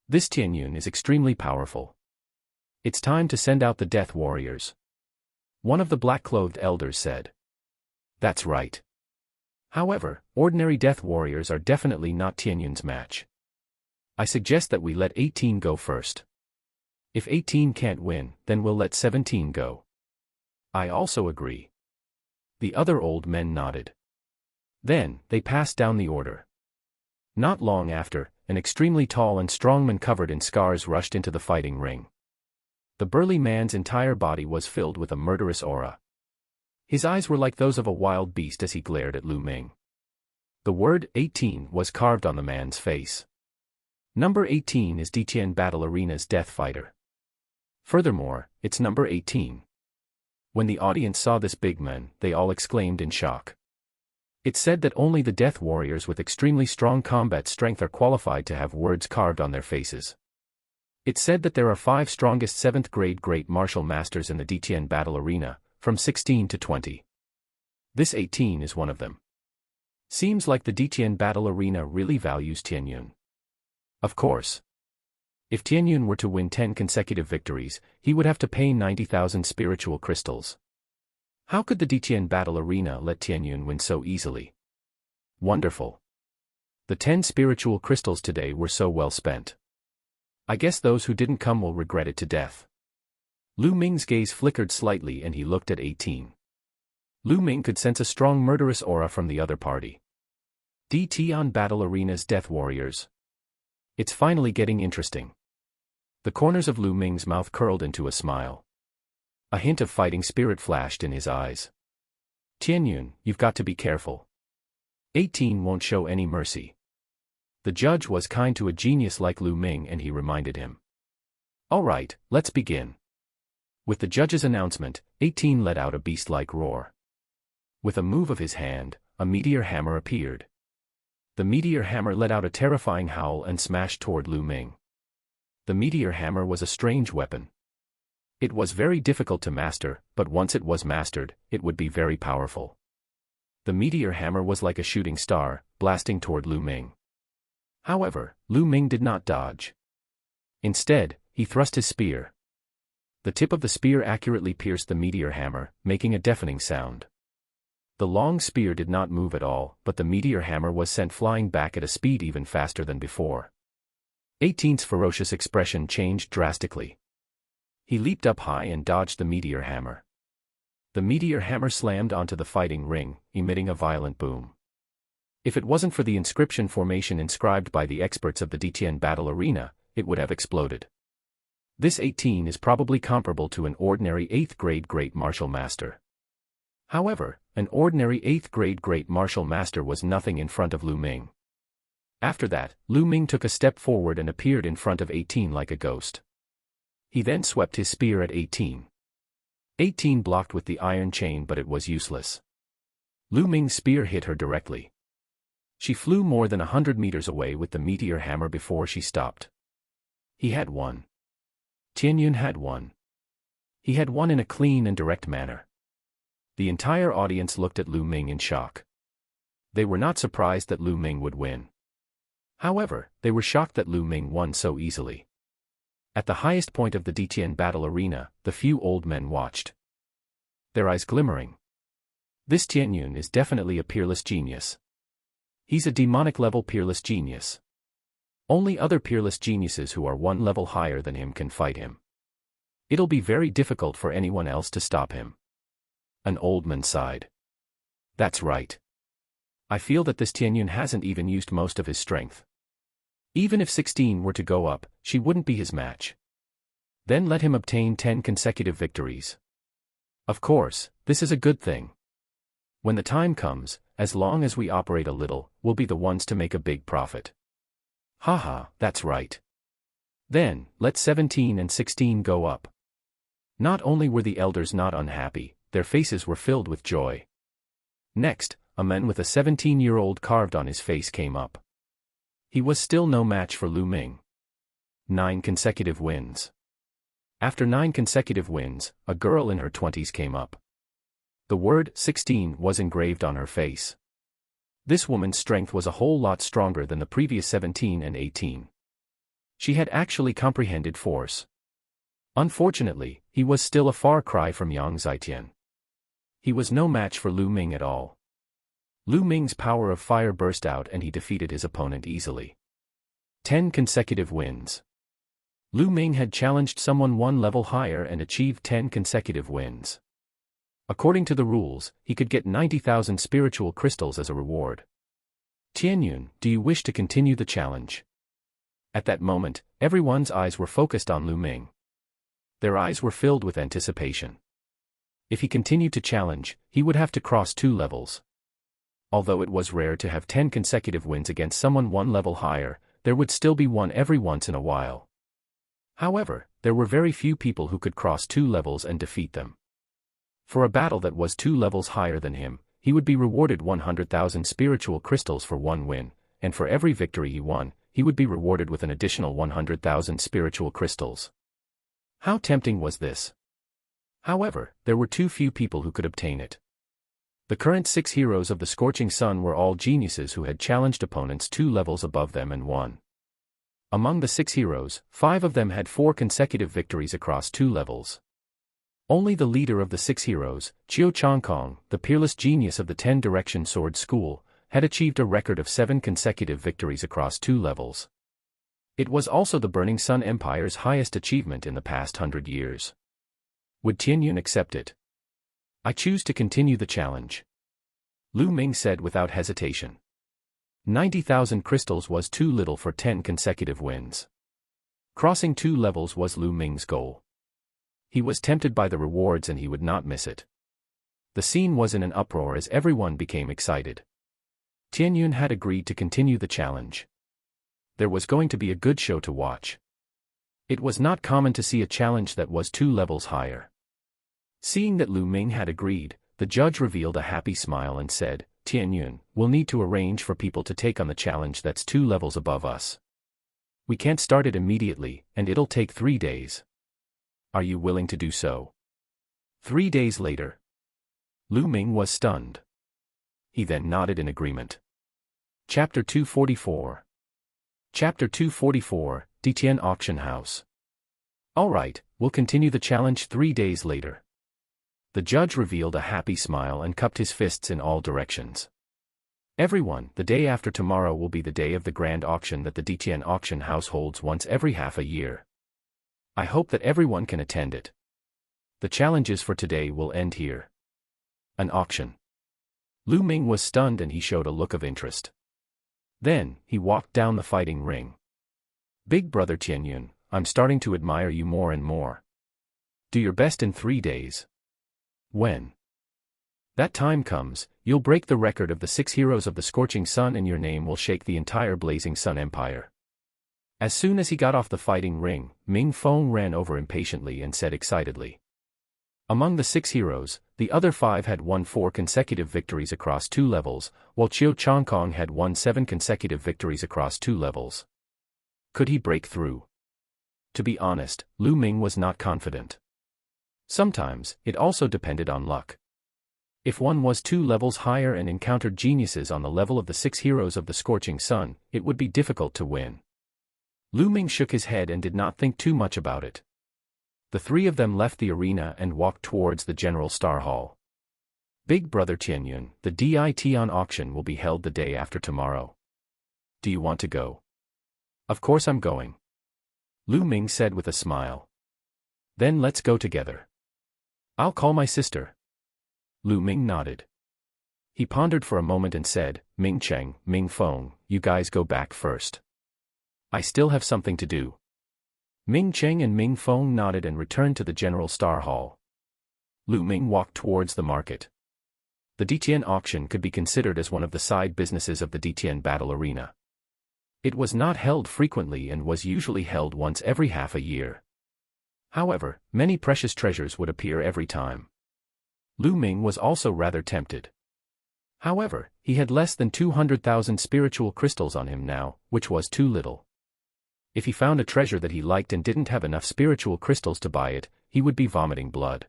This Tianyun is extremely powerful. It's time to send out the Death Warriors. One of the black-clothed elders said. That's right. However, ordinary Death Warriors are definitely not Tianyun's match. I suggest that we let 18 go first. If 18 can't win, then we'll let 17 go. I also agree. The other old men nodded. Then, they passed down the order. Not long after, an extremely tall and strong man covered in scars rushed into the fighting ring. The burly man's entire body was filled with a murderous aura. His eyes were like those of a wild beast as he glared at Lu Ming. The word 18 was carved on the man's face. Number 18 is Detian Battle Arena's Death Fighter. Furthermore, it's number 18. When the audience saw this big man, they all exclaimed in shock. It said that only the Death Warriors with extremely strong combat strength are qualified to have words carved on their faces. It said that there are 5 strongest 7th grade Great Martial Masters in the Detian Battle Arena, from 16 to 20. This 18 is one of them. Seems like the Detian Battle Arena really values Tianyun. Of course. If Tianyun were to win 10 consecutive victories, he would have to pay 90,000 spiritual crystals. How could the Ditian battle arena let Tianyun win so easily? Wonderful. The 10 spiritual crystals today were so well spent. I guess those who didn't come will regret it to death. Lu Ming's gaze flickered slightly and he looked at 18. Lu Ming could sense a strong murderous aura from the other party. Ditian battle arena's death warriors. It's finally getting interesting. The corners of Lu Ming's mouth curled into a smile. A hint of fighting spirit flashed in his eyes. Tianyun, you've got to be careful. 18 won't show any mercy. The judge was kind to a genius like Lu Ming and he reminded him. All right, let's begin. With the judge's announcement, 18 let out a beast-like roar. With a move of his hand, a meteor hammer appeared. The meteor hammer let out a terrifying howl and smashed toward Lu Ming. The meteor hammer was a strange weapon. It was very difficult to master, but once it was mastered, it would be very powerful. The meteor hammer was like a shooting star, blasting toward Lu Ming. However, Lu Ming did not dodge. Instead, he thrust his spear. The tip of the spear accurately pierced the meteor hammer, making a deafening sound. The long spear did not move at all, but the meteor hammer was sent flying back at a speed even faster than before. 18's ferocious expression changed drastically. He leaped up high and dodged the meteor hammer. The meteor hammer slammed onto the fighting ring, emitting a violent boom. If it wasn't for the inscription formation inscribed by the experts of the Ditian battle arena, it would have exploded. This 18 is probably comparable to an ordinary 8th grade Great Martial Master. However, an ordinary 8th grade Great Martial Master was nothing in front of Lu Ming. After that, Lu Ming took a step forward and appeared in front of 18 like a ghost. He then swept his spear at 18. 18 blocked with the iron chain, but it was useless. Lu Ming's spear hit her directly. She flew more than 100 meters away with the meteor hammer before she stopped. He had won. Tianyun had won. He had won in a clean and direct manner. The entire audience looked at Lu Ming in shock. They were not surprised that Lu Ming would win. However, they were shocked that Lu Ming won so easily. At the highest point of the Ditian battle arena, the few old men watched. Their eyes glimmering. This Tianyun is definitely a peerless genius. He's a demonic-level peerless genius. Only other peerless geniuses who are one level higher than him can fight him. It'll be very difficult for anyone else to stop him. An old man sighed. That's right. I feel that this Tianyun hasn't even used most of his strength. Even if 16 were to go up, she wouldn't be his match. Then let him obtain 10 consecutive victories. Of course, this is a good thing. When the time comes, as long as we operate a little, we'll be the ones to make a big profit. Haha, that's right. Then, let 17 and 16 go up. Not only were the elders not unhappy, their faces were filled with joy. Next, a man with a 17-year-old carved on his face came up. He was still no match for Lu Ming. 9 consecutive wins. After 9 consecutive wins, a girl in her 20s came up. The word 16 was engraved on her face. This woman's strength was a whole lot stronger than the previous 17 and 18. She had actually comprehended force. Unfortunately, he was still a far cry from Yang Zitian. He was no match for Lu Ming at all. Lu Ming's power of fire burst out and he defeated his opponent easily. 10 consecutive wins. Lu Ming had challenged someone one level higher and achieved 10 consecutive wins. According to the rules, he could get 90,000 spiritual crystals as a reward. Tianyun, do you wish to continue the challenge? At that moment, everyone's eyes were focused on Lu Ming. Their eyes were filled with anticipation. If he continued to challenge, he would have to cross 2 levels. Although it was rare to have 10 consecutive wins against someone one level higher, there would still be one every once in a while. However, there were very few people who could cross 2 levels and defeat them. For a battle that was 2 levels higher than him, he would be rewarded 100,000 spiritual crystals for one win, and for every victory he won, he would be rewarded with an additional 100,000 spiritual crystals. How tempting was this? However, there were too few people who could obtain it. The current 6 heroes of the Scorching Sun were all geniuses who had challenged opponents 2 levels above them and won. Among the 6 heroes, 5 of them had 4 consecutive victories across 2 levels. Only the leader of the 6 heroes, Chiao Changkong, the peerless genius of the 10-direction sword school, had achieved a record of 7 consecutive victories across 2 levels. It was also the Burning Sun Empire's highest achievement in the past 100 years. Would Tianyun accept it? I choose to continue the challenge, Lu Ming said without hesitation. 90,000 crystals was too little for 10 consecutive wins. Crossing 2 levels was Lu Ming's goal. He was tempted by the rewards and he would not miss it. The scene was in an uproar as everyone became excited. Tianyun had agreed to continue the challenge. There was going to be a good show to watch. It was not common to see a challenge that was 2 levels higher. Seeing that Lu Ming had agreed, the judge revealed a happy smile and said, Tianyun, we'll need to arrange for people to take on the challenge that's 2 levels above us. We can't start it immediately, and it'll take 3 days. Are you willing to do so? 3 days later. Lu Ming was stunned. He then nodded in agreement. Chapter 244. Chapter 244, Ditian Auction House. Alright, we'll continue the challenge 3 days later. The judge revealed a happy smile and cupped his fists in all directions. Everyone, the day after tomorrow will be the day of the grand auction that the Ditian Auction House holds once every half a year. I hope that everyone can attend it. The challenges for today will end here. An auction. Lu Ming was stunned and he showed a look of interest. Then, he walked down the fighting ring. Big brother Tianyun, I'm starting to admire you more and more. Do your best in 3 days. When that time comes, you'll break the record of the 6 heroes of the Scorching Sun and your name will shake the entire Blazing Sun Empire. As soon as he got off the fighting ring, Ming Feng ran over impatiently and said excitedly. Among the 6 heroes, the other 5 had won 4 consecutive victories across 2 levels, while Chiao Changkong had won 7 consecutive victories across 2 levels. Could he break through? To be honest, Lu Ming was not confident. Sometimes, it also depended on luck. If one was 2 levels higher and encountered geniuses on the level of the 6 heroes of the Scorching Sun, it would be difficult to win. Lu Ming shook his head and did not think too much about it. The 3 of them left the arena and walked towards the General Star Hall. Big brother Tianyun, the Ditian auction will be held the day after tomorrow. Do you want to go? Of course I'm going, Lu Ming said with a smile. Then let's go together. I'll call my sister. Lu Ming nodded. He pondered for a moment and said, Ming Cheng, Ming Feng, you guys go back first. I still have something to do. Ming Cheng and Ming Feng nodded and returned to the General Star Hall. Lu Ming walked towards the market. The Ditian auction could be considered as one of the side businesses of the Ditian battle arena. It was not held frequently and was usually held once every half a year. However, many precious treasures would appear every time. Lu Ming was also rather tempted. However, he had less than 200,000 spiritual crystals on him now, which was too little. If he found a treasure that he liked and didn't have enough spiritual crystals to buy it, he would be vomiting blood.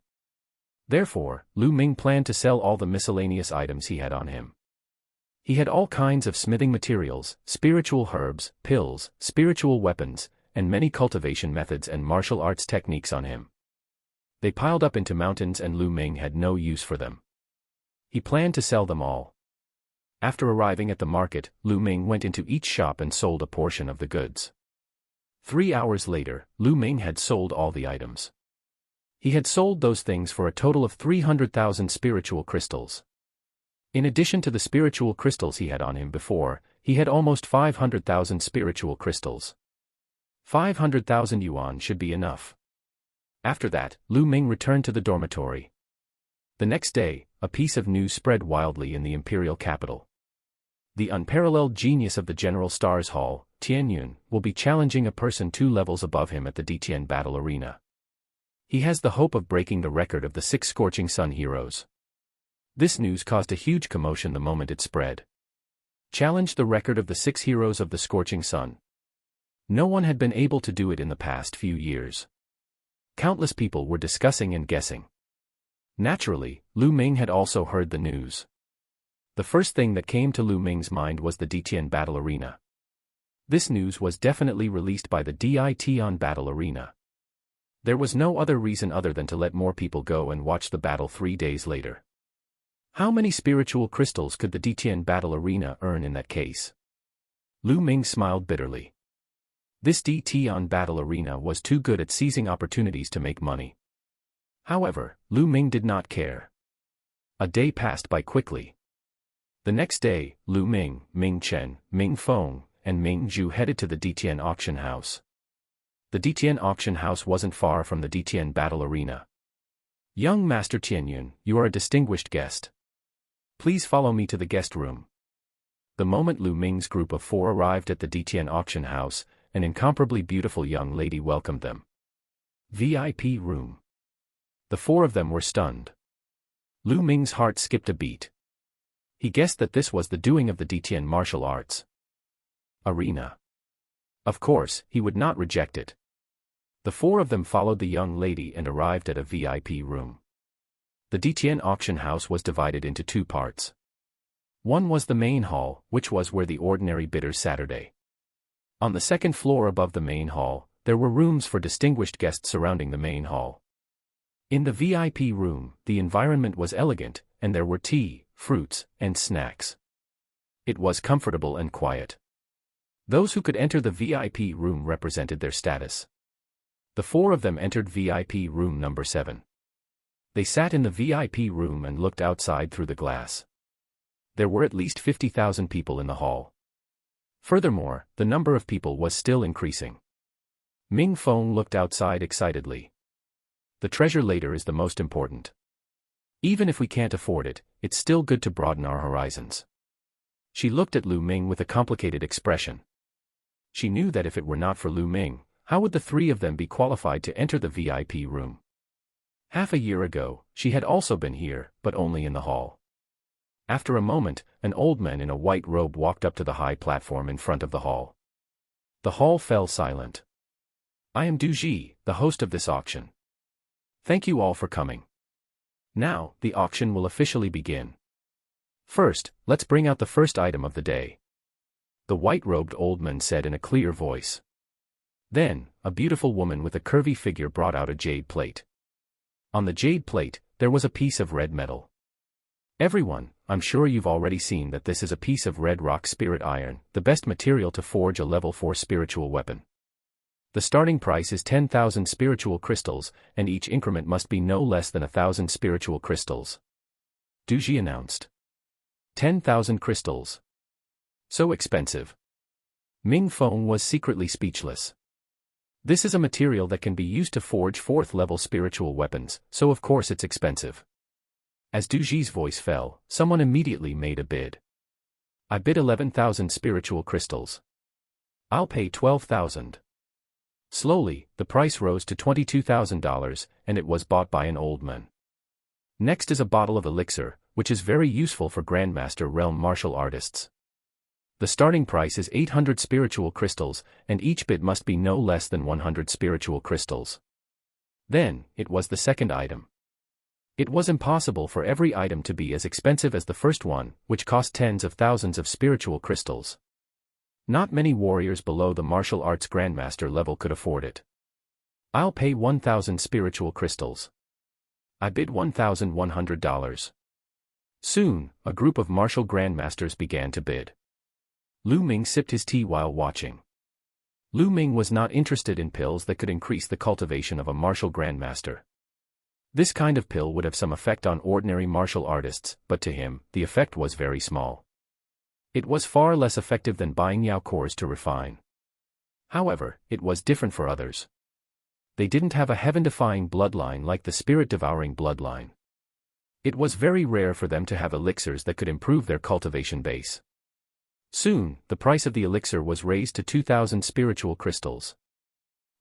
Therefore, Lu Ming planned to sell all the miscellaneous items he had on him. He had all kinds of smithing materials, spiritual herbs, pills, spiritual weapons, and many cultivation methods and martial arts techniques on him. They piled up into mountains and Lu Ming had no use for them. He planned to sell them all. After arriving at the market, Lu Ming went into each shop and sold a portion of the goods. 3 hours later, Lu Ming had sold all the items. He had sold those things for a total of 300,000 spiritual crystals. In addition to the spiritual crystals he had on him before, he had almost 500,000 spiritual crystals. 500,000 yuan should be enough. After that, Lu Ming returned to the dormitory. The next day, a piece of news spread wildly in the imperial capital. The unparalleled genius of the General Stars Hall, Tianyun, will be challenging a person 2 levels above him at the Ditian battle arena. He has the hope of breaking the record of the 6 Scorching Sun heroes. This news caused a huge commotion the moment it spread. Challenge the record of the 6 heroes of the Scorching Sun. No one had been able to do it in the past few years. Countless people were discussing and guessing. Naturally, Lu Ming had also heard the news. The first thing that came to Lu Ming's mind was the Ditian battle arena. This news was definitely released by the Dition Battle Arena. There was no other reason other than to let more people go and watch the battle 3 days later. How many spiritual crystals could the Dition Battle Arena earn in that case? Lu Ming smiled bitterly. This Dition Battle Arena was too good at seizing opportunities to make money. However, Lu Ming did not care. A day passed by quickly. The next day, Lu Ming, Ming Chen, Ming Feng, and Ming Zhu headed to the Dition auction house. The Dition auction house wasn't far from the Dition Battle Arena. Young Master Tianyun, you are a distinguished guest. Please follow me to the guest room. The moment Lu Ming's group of 4 arrived at the Dition auction house, an incomparably beautiful young lady welcomed them. VIP room. The 4 of them were stunned. Lu Ming's heart skipped a beat. He guessed that this was the doing of the Dition martial arts arena. Of course, he would not reject it. The 4 of them followed the young lady and arrived at a VIP room. The Dition auction house was divided into 2 parts. One was the main hall, which was where the ordinary bidders Saturday. On the second floor above the main hall, there were rooms for distinguished guests surrounding the main hall. In the VIP room, the environment was elegant, and there were tea, fruits, and snacks. It was comfortable and quiet. Those who could enter the VIP room represented their status. The 4 of them entered VIP room number 7. They sat in the VIP room and looked outside through the glass. There were at least 50,000 people in the hall. Furthermore, the number of people was still increasing. Ming Feng looked outside excitedly. The treasure later is the most important. Even if we can't afford it, it's still good to broaden our horizons. She looked at Lu Ming with a complicated expression. She knew that if it were not for Lu Ming, how would the 3 of them be qualified to enter the VIP room? Half a year ago, she had also been here, but only in the hall. After a moment, an old man in a white robe walked up to the high platform in front of the hall. The hall fell silent. I am Du Ji, the host of this auction. Thank you all for coming. Now, the auction will officially begin. First, let's bring out the first item of the day. The white-robed old man said in a clear voice. Then, a beautiful woman with a curvy figure brought out a jade plate. On the jade plate, there was a piece of red metal. Everyone, I'm sure you've already seen that this is a piece of red rock spirit iron, the best material to forge a level 4 spiritual weapon. The starting price is 10,000 spiritual crystals, and each increment must be no less than 1,000 spiritual crystals. Du Ji announced. 10,000 crystals. So expensive. Ming Feng was secretly speechless. This is a material that can be used to forge 4th-level spiritual weapons, so of course it's expensive. As Du Ji's voice fell, someone immediately made a bid. I bid 11,000 spiritual crystals. I'll pay 12,000. Slowly, the price rose to $22,000, and it was bought by an old man. Next is a bottle of elixir, which is very useful for Grandmaster realm martial artists. The starting price is 800 spiritual crystals, and each bid must be no less than 100 spiritual crystals. Then, it was the second item. It was impossible for every item to be as expensive as the first one, which cost tens of thousands of spiritual crystals. Not many warriors below the martial arts grandmaster level could afford it. I'll pay 1,000 spiritual crystals. I bid $1,100. Soon, a group of martial grandmasters began to bid. Lu Ming sipped his tea while watching. Lu Ming was not interested in pills that could increase the cultivation of a martial grandmaster. This kind of pill would have some effect on ordinary martial artists, but to him, the effect was very small. It was far less effective than buying Yao cores to refine. However, it was different for others. They didn't have a heaven-defying bloodline like the spirit-devouring bloodline. It was very rare for them to have elixirs that could improve their cultivation base. Soon, the price of the elixir was raised to 2,000 spiritual crystals.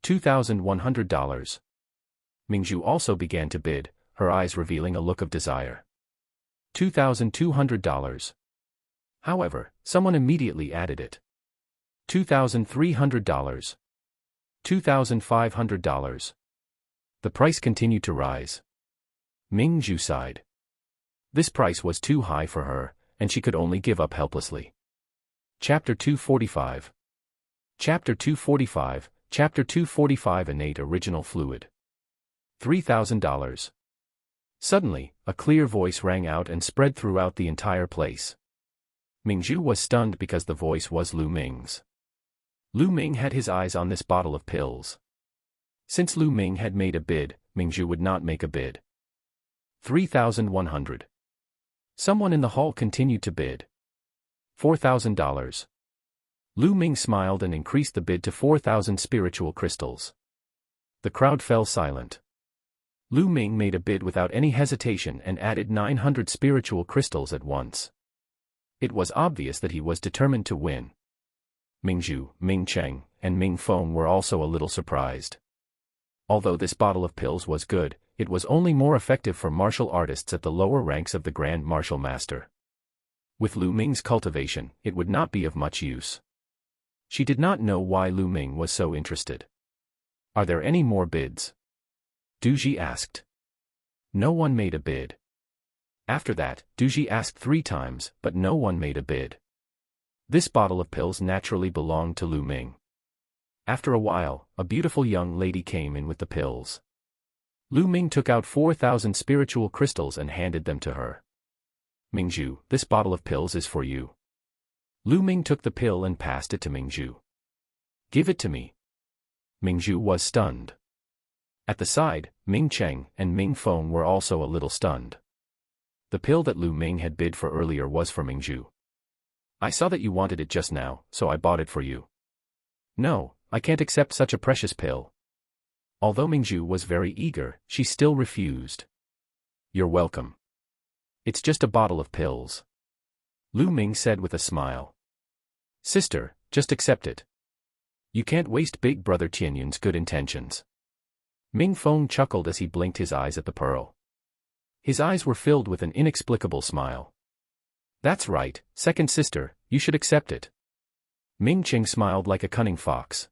$2,100. Mingzhu also began to bid, her eyes revealing a look of desire. $2,200. However, someone immediately added it. $2,300. $2,500. The price continued to rise. Mingzhu sighed. This price was too high for her, and she could only give up helplessly. Chapter 245. Chapter 245 Innate Original Fluid. $3,000. Suddenly, a clear voice rang out and spread throughout the entire place. Mingzhu was stunned because the voice was Lu Ming's. Lu Ming had his eyes on this bottle of pills. Since Lu Ming had made a bid, Mingzhu would not make a bid. 3,100. Someone in the hall continued to bid. $4,000. Lu Ming smiled and increased the bid to 4,000 spiritual crystals. The crowd fell silent. Lu Ming made a bid without any hesitation and added 900 spiritual crystals at once. It was obvious that he was determined to win. Mingzhu, Ming Cheng, and Ming Feng were also a little surprised. Although this bottle of pills was good, it was only more effective for martial artists at the lower ranks of the Grand Martial Master. With Lu Ming's cultivation, it would not be of much use. She did not know why Lu Ming was so interested. Are there any more bids? Duji asked. No one made a bid. After that, Duji asked 3 times, but no one made a bid. This bottle of pills naturally belonged to Lu Ming. After a while, a beautiful young lady came in with the pills. Lu Ming took out 4,000 spiritual crystals and handed them to her. Mingzhu, this bottle of pills is for you. Lu Ming took the pill and passed it to Mingzhu. Give it to me. Mingzhu was stunned. At the side, Ming Cheng and Ming Feng were also a little stunned. The pill that Lu Ming had bid for earlier was for Mingzhu. I saw that you wanted it just now, so I bought it for you. No, I can't accept such a precious pill. Although Mingzhu was very eager, she still refused. You're welcome. It's just a bottle of pills. Lu Ming said with a smile. Sister, just accept it. You can't waste Big Brother Tianyun's good intentions. Ming Feng chuckled as he blinked his eyes at the pearl. His eyes were filled with an inexplicable smile. That's right, second sister, you should accept it. Ming Cheng smiled like a cunning fox.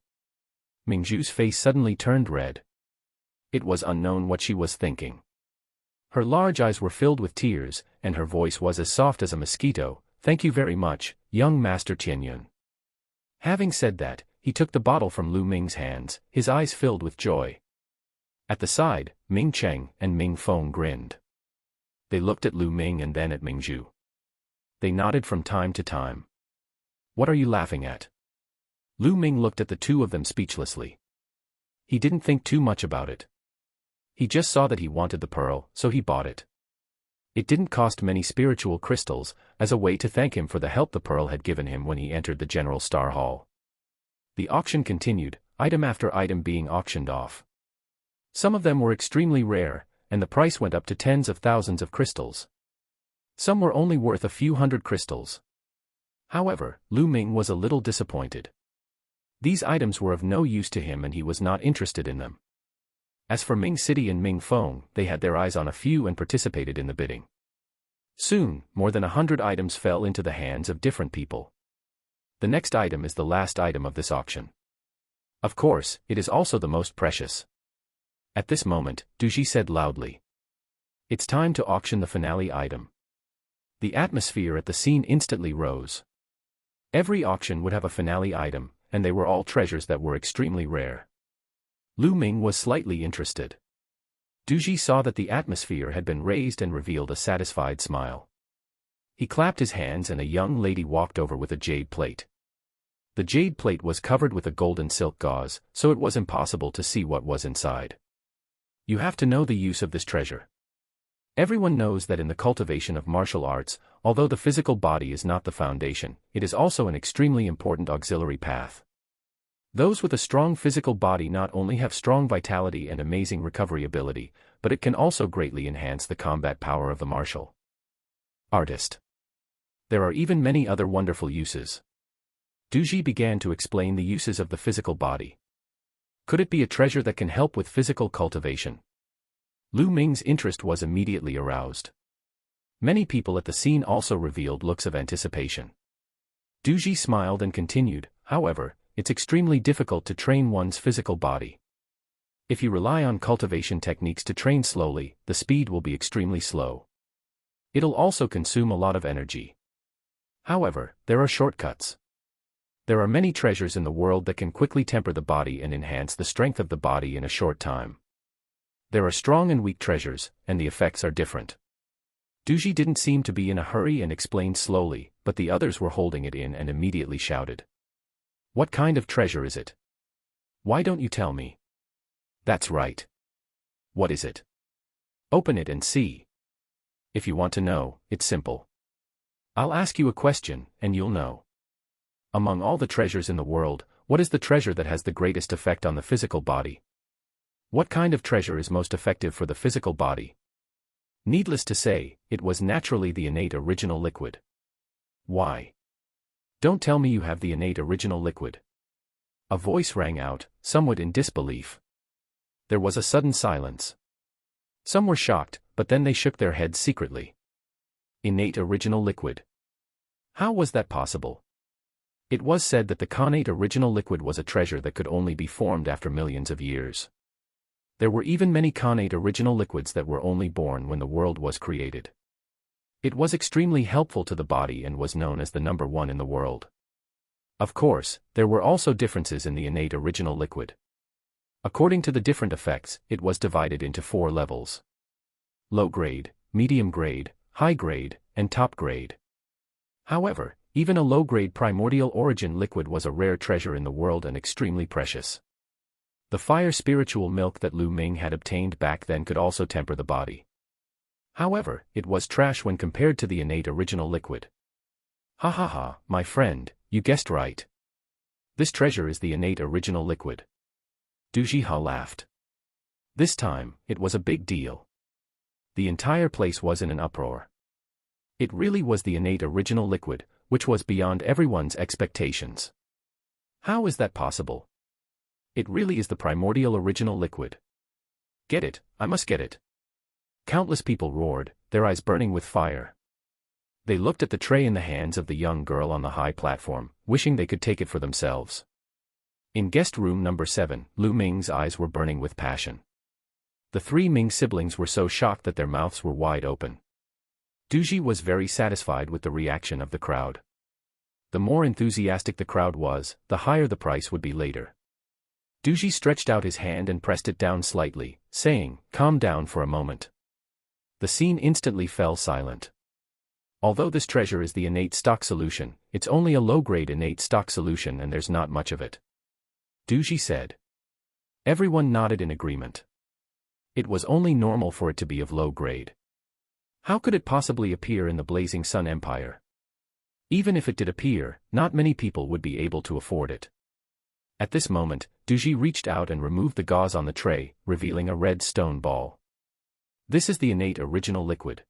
Mingzhu's face suddenly turned red. It was unknown what she was thinking. Her large eyes were filled with tears, and her voice was as soft as a mosquito. Thank you very much, young Master Tianyun. Having said that, he took the bottle from Lu Ming's hands, his eyes filled with joy. At the side, Ming Cheng and Ming Feng grinned. They looked at Lu Ming and then at Mingzhu. They nodded from time to time. What are you laughing at? Lu Ming looked at the two of them speechlessly. He didn't think too much about it. He just saw that he wanted the pearl, so he bought it. It didn't cost many spiritual crystals, as a way to thank him for the help the pearl had given him when he entered the General Star Hall. The auction continued, item after item being auctioned off. Some of them were extremely rare, and the price went up to tens of thousands of crystals. Some were only worth a few hundred crystals. However, Lu Ming was a little disappointed. These items were of no use to him and he was not interested in them. As for Ming City and Ming Feng, they had their eyes on a few and participated in the bidding. Soon, more than 100 items fell into the hands of different people. The next item is the last item of this auction. Of course, it is also the most precious. At this moment, Duji said loudly. It's time to auction the finale item. The atmosphere at the scene instantly rose. Every auction would have a finale item, and they were all treasures that were extremely rare. Lu Ming was slightly interested. Duji saw that the atmosphere had been raised and revealed a satisfied smile. He clapped his hands and a young lady walked over with a jade plate. The jade plate was covered with a golden silk gauze, so it was impossible to see what was inside. You have to know the use of this treasure. Everyone knows that in the cultivation of martial arts, although the physical body is not the foundation, it is also an extremely important auxiliary path. Those with a strong physical body not only have strong vitality and amazing recovery ability, but it can also greatly enhance the combat power of the martial artist. There are even many other wonderful uses. Duji began to explain the uses of the physical body. Could it be a treasure that can help with physical cultivation? Lu Ming's interest was immediately aroused. Many people at the scene also revealed looks of anticipation. Duji smiled and continued, however, it's extremely difficult to train one's physical body. If you rely on cultivation techniques to train slowly, the speed will be extremely slow. It'll also consume a lot of energy. However, there are shortcuts. There are many treasures in the world that can quickly temper the body and enhance the strength of the body in a short time. There are strong and weak treasures, and the effects are different. Duji didn't seem to be in a hurry and explained slowly, but the others were holding it in and immediately shouted. What kind of treasure is it? Why don't you tell me? That's right. What is it? Open it and see. If you want to know, it's simple. I'll ask you a question, and you'll know. Among all the treasures in the world, what is the treasure that has the greatest effect on the physical body? What kind of treasure is most effective for the physical body? Needless to say, it was naturally the innate original liquid. Why? Don't tell me you have the innate original liquid. A voice rang out, somewhat in disbelief. There was a sudden silence. Some were shocked, but then they shook their heads secretly. Innate original liquid. How was that possible? It was said that the connate original liquid was a treasure that could only be formed after millions of years. There were even many connate original liquids that were only born when the world was created. It was extremely helpful to the body and was known as the number one in the world. Of course, there were also differences in the innate original liquid. According to the different effects, it was divided into 4 levels. Low grade, medium grade, high grade, and top grade. However, even a low-grade primordial origin liquid was a rare treasure in the world and extremely precious. The fire spiritual milk that Lu Ming had obtained back then could also temper the body. However, it was trash when compared to the innate original liquid. Ha ha ha, my friend, you guessed right. This treasure is the innate original liquid. Du Jihe laughed. This time, it was a big deal. The entire place was in an uproar. It really was the innate original liquid, which was beyond everyone's expectations. How is that possible? It really is the primordial original liquid. Get it, I must get it. Countless people roared, their eyes burning with fire. They looked at the tray in the hands of the young girl on the high platform, wishing they could take it for themselves. In guest room number 7, Lu Ming's eyes were burning with passion. The 3 Ming siblings were so shocked that their mouths were wide open. Duji was very satisfied with the reaction of the crowd. The more enthusiastic the crowd was, the higher the price would be later. Duji stretched out his hand and pressed it down slightly, saying, "Calm down for a moment." The scene instantly fell silent. Although this treasure is the innate stock solution, it's only a low-grade innate stock solution and there's not much of it. Duji said. Everyone nodded in agreement. It was only normal for it to be of low grade. How could it possibly appear in the Blazing Sun Empire? Even if it did appear, not many people would be able to afford it. At this moment, Duji reached out and removed the gauze on the tray, revealing a red stone ball. This is the innate original liquid.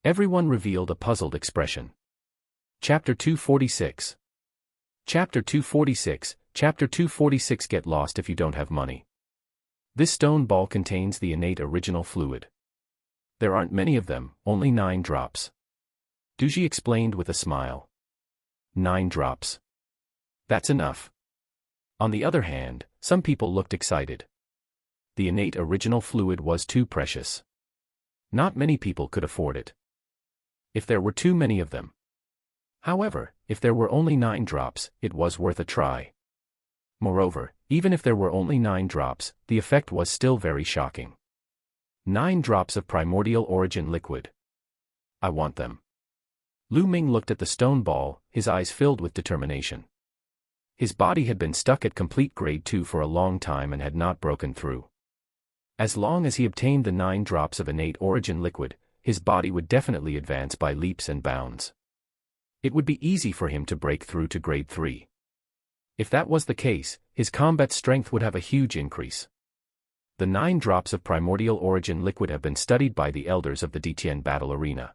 Everyone revealed a puzzled expression. Chapter 246. Chapter 246, Chapter 246. Get lost if you don't have money. This stone ball contains the innate original fluid. There aren't many of them, only 9 drops. Duji explained with a smile. 9 drops. That's enough. On the other hand, some people looked excited. The innate original fluid was too precious. Not many people could afford it. If there were too many of them. However, if there were only 9 drops, it was worth a try. Moreover, even if there were only 9 drops, the effect was still very shocking. 9 drops of primordial origin liquid. I want them. Lu Ming looked at the stone ball, his eyes filled with determination. His body had been stuck at complete grade 2 for a long time and had not broken through. As long as he obtained the 9 drops of innate origin liquid, his body would definitely advance by leaps and bounds. It would be easy for him to break through to grade 3. If that was the case, his combat strength would have a huge increase. The 9 drops of primordial origin liquid have been studied by the elders of the Ditian battle arena.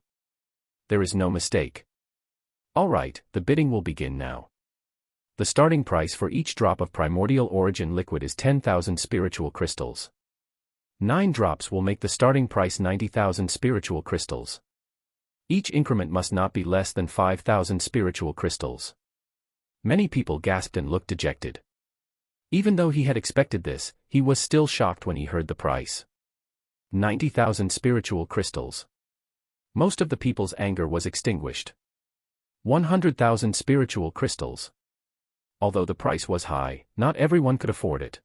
There is no mistake. Alright, the bidding will begin now. The starting price for each drop of primordial origin liquid is 10,000 spiritual crystals. 9 drops will make the starting price 90,000 spiritual crystals. Each increment must not be less than 5,000 spiritual crystals. Many people gasped and looked dejected. Even though he had expected this, he was still shocked when he heard the price. 90,000 spiritual crystals. Most of the people's anger was extinguished. 100,000 spiritual crystals. Although the price was high, not everyone could afford it.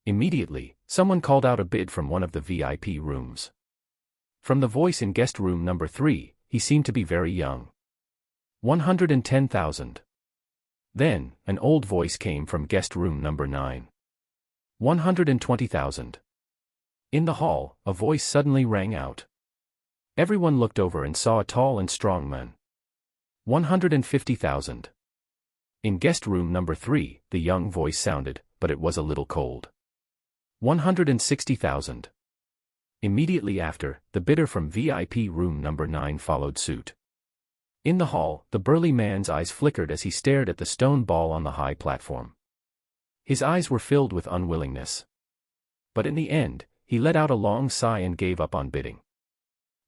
Immediately, someone called out a bid from one of the VIP rooms. From the voice in guest room number 3, he seemed to be very young. 110,000. Then, an old voice came from guest room number 9. 120,000. In the hall, a voice suddenly rang out. Everyone looked over and saw a tall and strong man. 150,000. In guest room number 3, the young voice sounded, but it was a little cold. 160,000. Immediately after, the bidder from VIP room number 9 followed suit. In the hall, the burly man's eyes flickered as he stared at the stone ball on the high platform. His eyes were filled with unwillingness. But in the end, he let out a long sigh and gave up on bidding.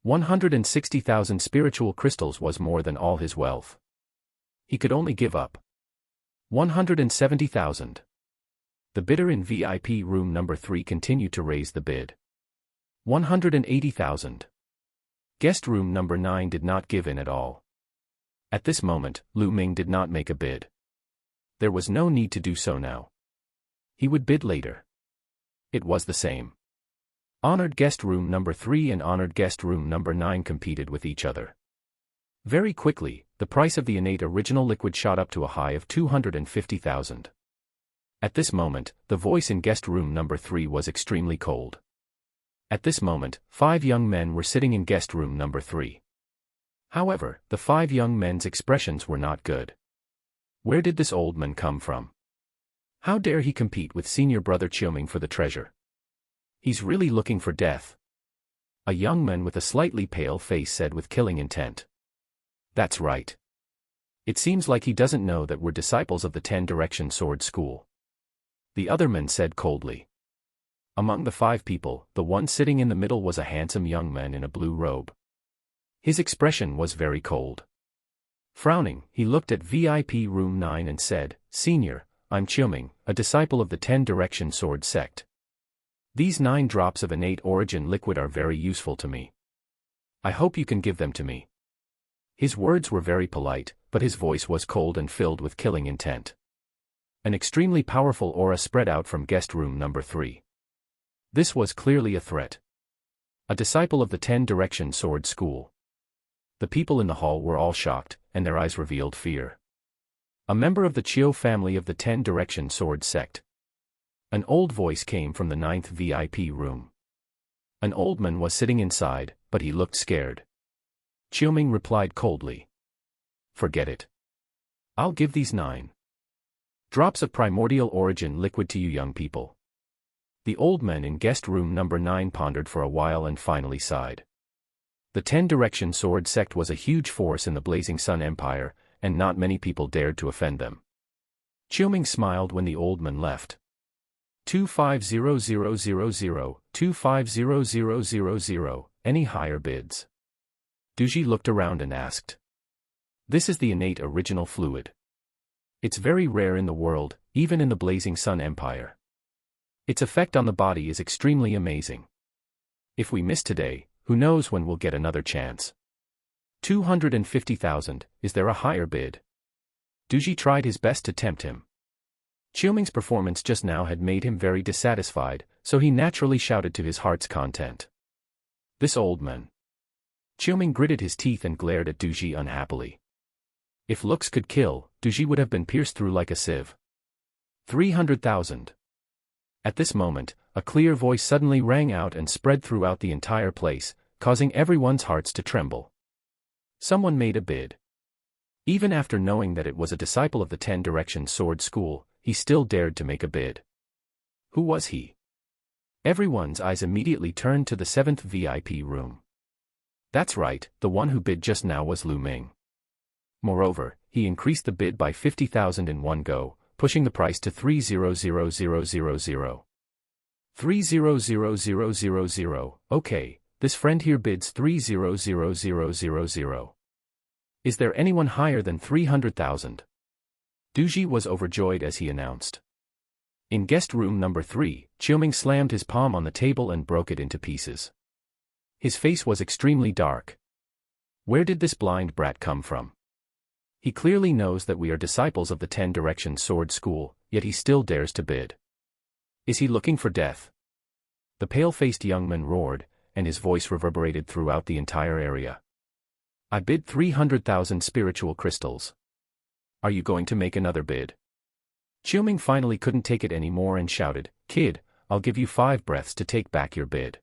160,000 spiritual crystals was more than all his wealth. He could only give up 170,000. The bidder in VIP room number 3 continued to raise the bid. 180,000. Guest room number 9 did not give in at all. At this moment, Lu Ming did not make a bid. There was no need to do so now. He would bid later. It was the same. Honored guest room number 3 and honored guest room number 9 competed with each other. Very quickly, the price of the innate original liquid shot up to a high of 250,000. At this moment, the voice in guest room number 3 was extremely cold. At this moment, 5 young men were sitting in guest room number 3. However, the 5 young men's expressions were not good. Where did this old man come from? How dare he compete with senior brother Chioming for the treasure? He's really looking for death. A young man with a slightly pale face said with killing intent. That's right. It seems like he doesn't know that we're disciples of the 10-direction sword school. The other man said coldly. Among the 5 people, the one sitting in the middle was a handsome young man in a blue robe. His expression was very cold. Frowning, he looked at VIP room 9 and said, "Senior, I'm Chioming, a disciple of the 10-direction sword sect. These 9 drops of innate origin liquid are very useful to me. I hope you can give them to me." His words were very polite, but his voice was cold and filled with killing intent. An extremely powerful aura spread out from guest room number 3. This was clearly a threat. A disciple of the 10-direction sword school. The people in the hall were all shocked, and their eyes revealed fear. A member of the Chiu family of the 10-direction sword sect. An old voice came from the 9th VIP room. An old man was sitting inside, but he looked scared. Chioming replied coldly. "Forget it. I'll give these 9 drops of primordial origin liquid to you young people." The old man in guest room number 9 pondered for a while and finally sighed. The 10-direction sword sect was a huge force in the Blazing Sun Empire, and not many people dared to offend them. Chioming smiled when the old man left. 250000, 250000, any higher bids? Duji looked around and asked. This is the innate original fluid. It's very rare in the world, even in the Blazing Sun Empire. Its effect on the body is extremely amazing. If we miss today, who knows when we'll get another chance. 250,000, is there a higher bid? Duji tried his best to tempt him. Chioming's performance just now had made him very dissatisfied, so he naturally shouted to his heart's content. This old man. Chioming gritted his teeth and glared at Duji unhappily. If looks could kill, Duji would have been pierced through like a sieve. 300,000. At this moment, a clear voice suddenly rang out and spread throughout the entire place, causing everyone's hearts to tremble. Someone made a bid. Even after knowing that it was a disciple of the 10-direction sword school, he still dared to make a bid. Who was he? Everyone's eyes immediately turned to the 7th VIP room. That's right, the one who bid just now was Lu Ming. Moreover, he increased the bid by 50,000 in one go, pushing the price to 300,000. 300,000, okay, this friend here bids 300,000. Is there anyone higher than 300,000? Duji was overjoyed as he announced. In guest room number 3, Chioming slammed his palm on the table and broke it into pieces. His face was extremely dark. Where did this blind brat come from? He clearly knows that we are disciples of the 10 Directions Sword School, yet he still dares to bid. Is he looking for death? The pale-faced young man roared, and his voice reverberated throughout the entire area. I bid 300,000 spiritual crystals. Are you going to make another bid? Qiuming finally couldn't take it anymore and shouted, Kid, I'll give you 5 breaths to take back your bid.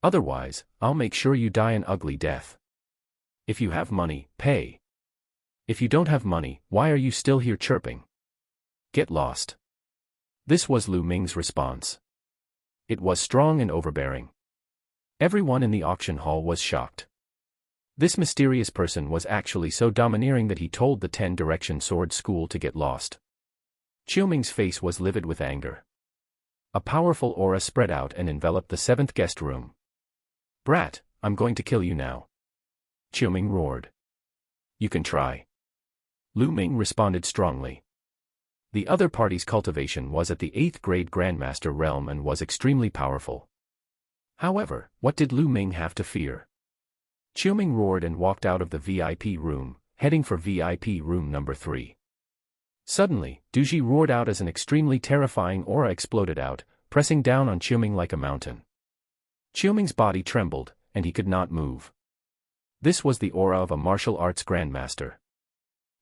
Otherwise, I'll make sure you die an ugly death. If you have money, pay. If you don't have money, why are you still here chirping? Get lost. This was Lu Ming's response. It was strong and overbearing. Everyone in the auction hall was shocked. This mysterious person was actually so domineering that he told the 10 Direction Sword School to get lost. Qiuming's face was livid with anger. A powerful aura spread out and enveloped the 7th guest room. Brat, I'm going to kill you now. Qiuming roared. You can try. Lu Ming responded strongly. The other party's cultivation was at the 8th grade Grandmaster realm and was extremely powerful. However, what did Lu Ming have to fear? Qiuming roared and walked out of the VIP room, heading for VIP room number 3. Suddenly, Duji roared out as an extremely terrifying aura exploded out, pressing down on Qiuming like a mountain. Qiuming's body trembled, and he could not move. This was the aura of a martial arts grandmaster.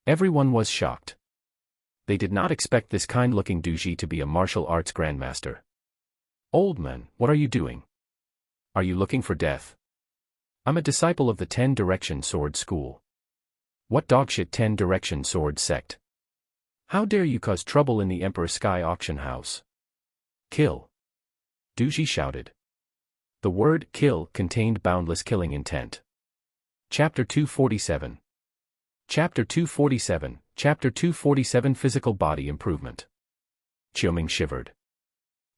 Everyone was shocked. They did not expect this kind-looking Duji to be a martial arts grandmaster. Old man, what are you doing? Are you looking for death? I'm a disciple of the 10 Direction Sword School. What dogshit 10 Direction Sword sect? How dare you cause trouble in the Emperor Sky auction house? Kill! Duji shouted. The word kill contained boundless killing intent. Chapter 247. Chapter 247, Chapter 247 Physical Body Improvement. Qiuming shivered.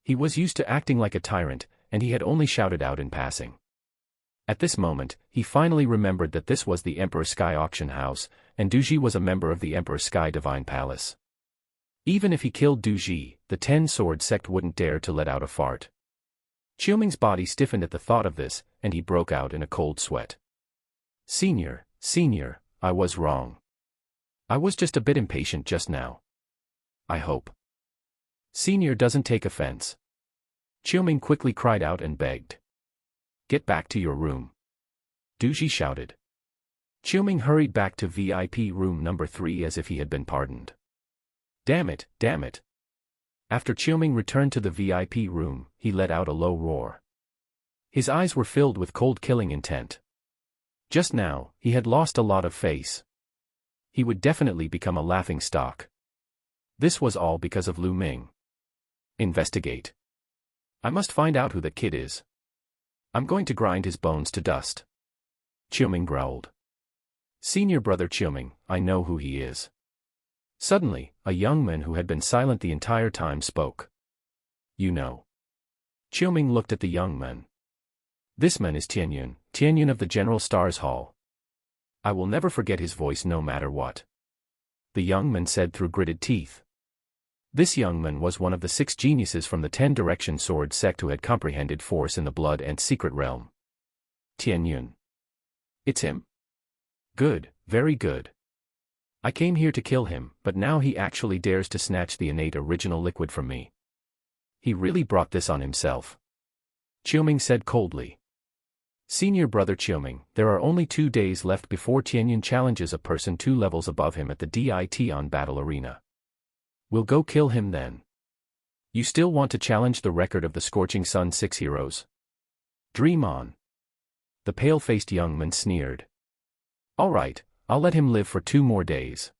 He was used to acting like a tyrant, and he had only shouted out in passing. At this moment, he finally remembered that this was the Emperor Sky auction house, and Duji was a member of the Emperor Sky Divine Palace. Even if he killed Duji, the 10 Sword sect wouldn't dare to let out a fart. Qiuming's body stiffened at the thought of this, and he broke out in a cold sweat. Senior, I was wrong. I was just a bit impatient just now. I hope Senior doesn't take offense. Qiuming quickly cried out and begged. Get back to your room. Duji shouted. Qiuming hurried back to VIP room number 3 as if he had been pardoned. Damn it. After Qiuming returned to the VIP room, he let out a low roar. His eyes were filled with cold killing intent. Just now, he had lost a lot of face. He would definitely become a laughing stock. This was all because of Lu Ming. Investigate. I must find out who the kid is. I'm going to grind his bones to dust. Qiuming growled. Senior brother Qiuming, I know who he is. Suddenly, a young man who had been silent the entire time spoke. You know. Qiuming looked at the young man. This man is Tianyun of the General Stars Hall. I will never forget his voice no matter what. The young man said through gritted teeth. This young man was one of the 6 geniuses from the 10 Direction Sword sect who had comprehended force in the blood and secret realm. Tianyun. It's him? Good, very good. I came here to kill him, but now he actually dares to snatch the innate original liquid from me. He really brought this on himself. Qiuming said coldly. Senior brother Qiuming, there are only 2 days left before Tianyun challenges a person 2 levels above him at the Dition battle arena. We'll go kill him then. You still want to challenge the record of the Scorching Sun 6 heroes? Dream on. The pale-faced young man sneered. All right, I'll let him live for 2 more days.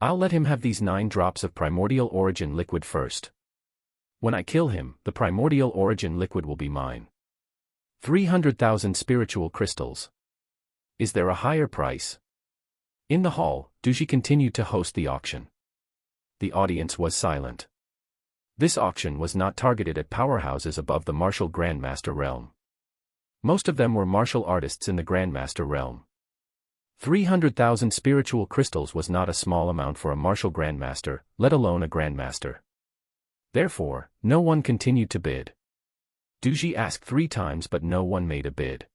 I'll let him have these 9 drops of primordial origin liquid first. When I kill him, the primordial origin liquid will be mine. 300,000 spiritual crystals. Is there a higher price? In the hall, Duji continued to host the auction. The audience was silent. This auction was not targeted at powerhouses above the martial Grandmaster realm. Most of them were martial artists in the Grandmaster realm. 300,000 spiritual crystals was not a small amount for a martial Grandmaster, let alone a Grandmaster. Therefore, no one continued to bid. Duji asked 3 times but no one made a bid.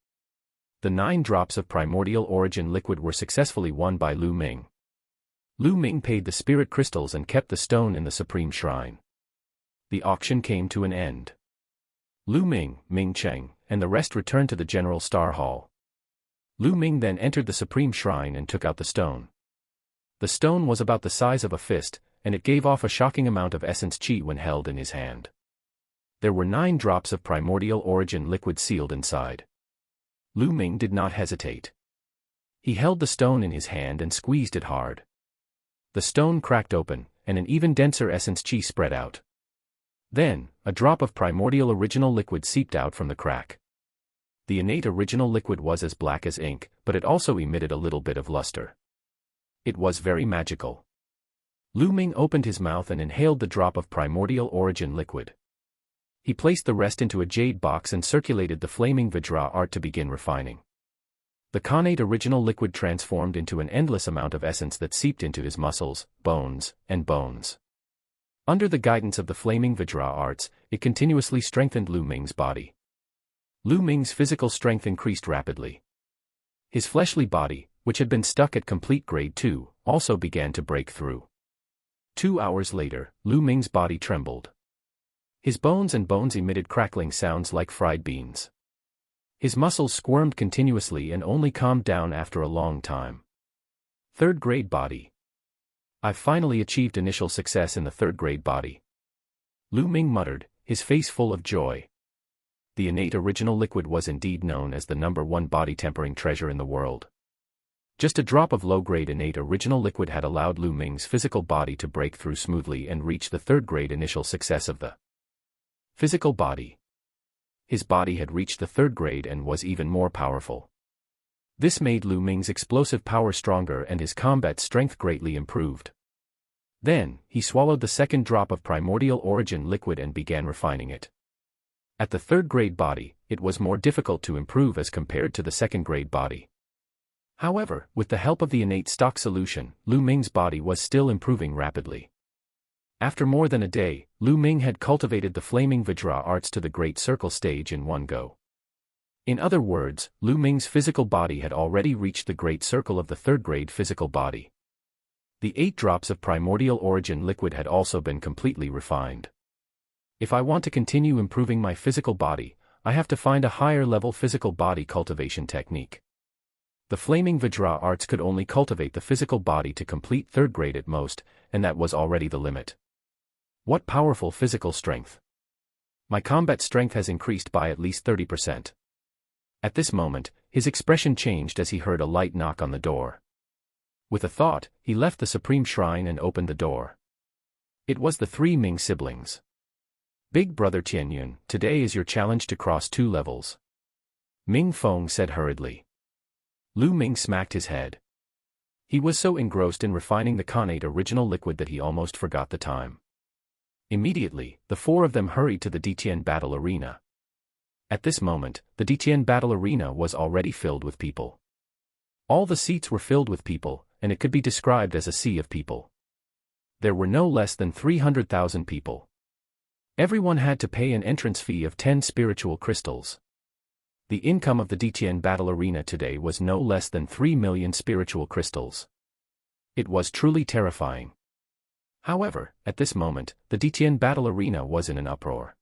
The 9 drops of primordial origin liquid were successfully won by Lu Ming. Lu Ming paid the spirit crystals and kept the stone in the supreme shrine. The auction came to an end. Lu Ming, Ming Cheng, and the rest returned to the General Star Hall. Lu Ming then entered the supreme shrine and took out the stone. The stone was about the size of a fist, and it gave off a shocking amount of essence qi when held in his hand. There were 9 drops of primordial origin liquid sealed inside. Lu Ming did not hesitate. He held the stone in his hand and squeezed it hard. The stone cracked open, and an even denser essence qi spread out. Then, a drop of primordial original liquid seeped out from the crack. The innate original liquid was as black as ink, but it also emitted a little bit of luster. It was very magical. Lu Ming opened his mouth and inhaled the drop of primordial origin liquid. He placed the rest into a jade box and circulated the flaming Vajra art to begin refining. The connate original liquid transformed into an endless amount of essence that seeped into his muscles, bones, and bones. Under the guidance of the flaming Vajra arts, it continuously strengthened Lu Ming's body. Lu Ming's physical strength increased rapidly. His fleshly body, which had been stuck at complete grade 2, also began to break through. 2 hours later, Lu Ming's body trembled. His bones emitted crackling sounds like fried beans. His muscles squirmed continuously and only calmed down after a long time. 3rd grade body. I've finally achieved initial success in the 3rd grade body. Lu Ming muttered, his face full of joy. The innate original liquid was indeed known as the #1 body tempering treasure in the world. Just a drop of low-grade innate original liquid had allowed Lu Ming's physical body to break through smoothly and reach the 3rd grade initial success of the physical body. His body had reached the 3rd grade and was even more powerful. This made Lu Ming's explosive power stronger and his combat strength greatly improved. Then, he swallowed the 2nd drop of primordial origin liquid and began refining it. At the 3rd grade body, it was more difficult to improve as compared to the 2nd grade body. However, with the help of the innate stock solution, Lu Ming's body was still improving rapidly. After more than a day, Lu Ming had cultivated the flaming Vajra arts to the Great Circle stage in one go. In other words, Lu Ming's physical body had already reached the Great Circle of the 3rd grade physical body. The 8 drops of primordial origin liquid had also been completely refined. If I want to continue improving my physical body, I have to find a higher level physical body cultivation technique. The flaming Vajra arts could only cultivate the physical body to complete 3rd grade at most, and that was already the limit. What powerful physical strength! My combat strength has increased by at least 30%. At this moment, his expression changed as he heard a light knock on the door. With a thought, he left the Supreme Shrine and opened the door. It was the 3 Ming siblings. Big brother Tianyun, today is your challenge to cross 2 levels. Ming Feng said hurriedly. Lu Ming smacked his head. He was so engrossed in refining the connate original liquid that he almost forgot the time. Immediately, the 4 of them hurried to the Ditian battle arena. At this moment, the Ditian battle arena was already filled with people. All the seats were filled with people, and it could be described as a sea of people. There were no less than 300,000 people. Everyone had to pay an entrance fee of 10 spiritual crystals. The income of the Ditian battle arena today was no less than 3 million spiritual crystals. It was truly terrifying. However, at this moment, the Ditian battle arena was in an uproar.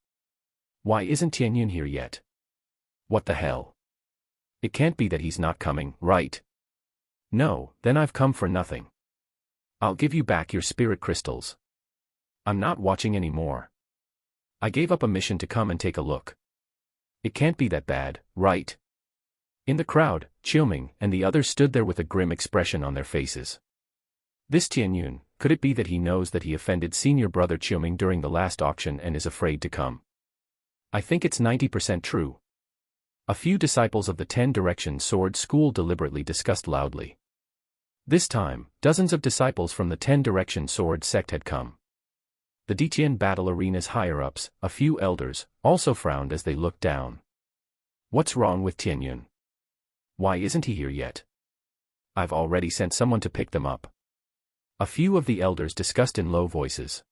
Why isn't Tianyun here yet? What the hell? It can't be that he's not coming, right? No, then I've come for nothing. I'll give you back your spirit crystals. I'm not watching anymore. I gave up a mission to come and take a look. It can't be that bad, right? In the crowd, Qiuming and the others stood there with a grim expression on their faces. This Tianyun, could it be that he knows that he offended senior brother Qiuming during the last auction and is afraid to come? I think it's 90% true. A few disciples of the 10 Direction Sword School deliberately discussed loudly. This time, dozens of disciples from the 10 Direction Sword sect had come. The Ditian battle arena's higher-ups, a few elders, also frowned as they looked down. What's wrong with Tianyun? Why isn't he here yet? I've already sent someone to pick them up. A few of the elders discussed in low voices.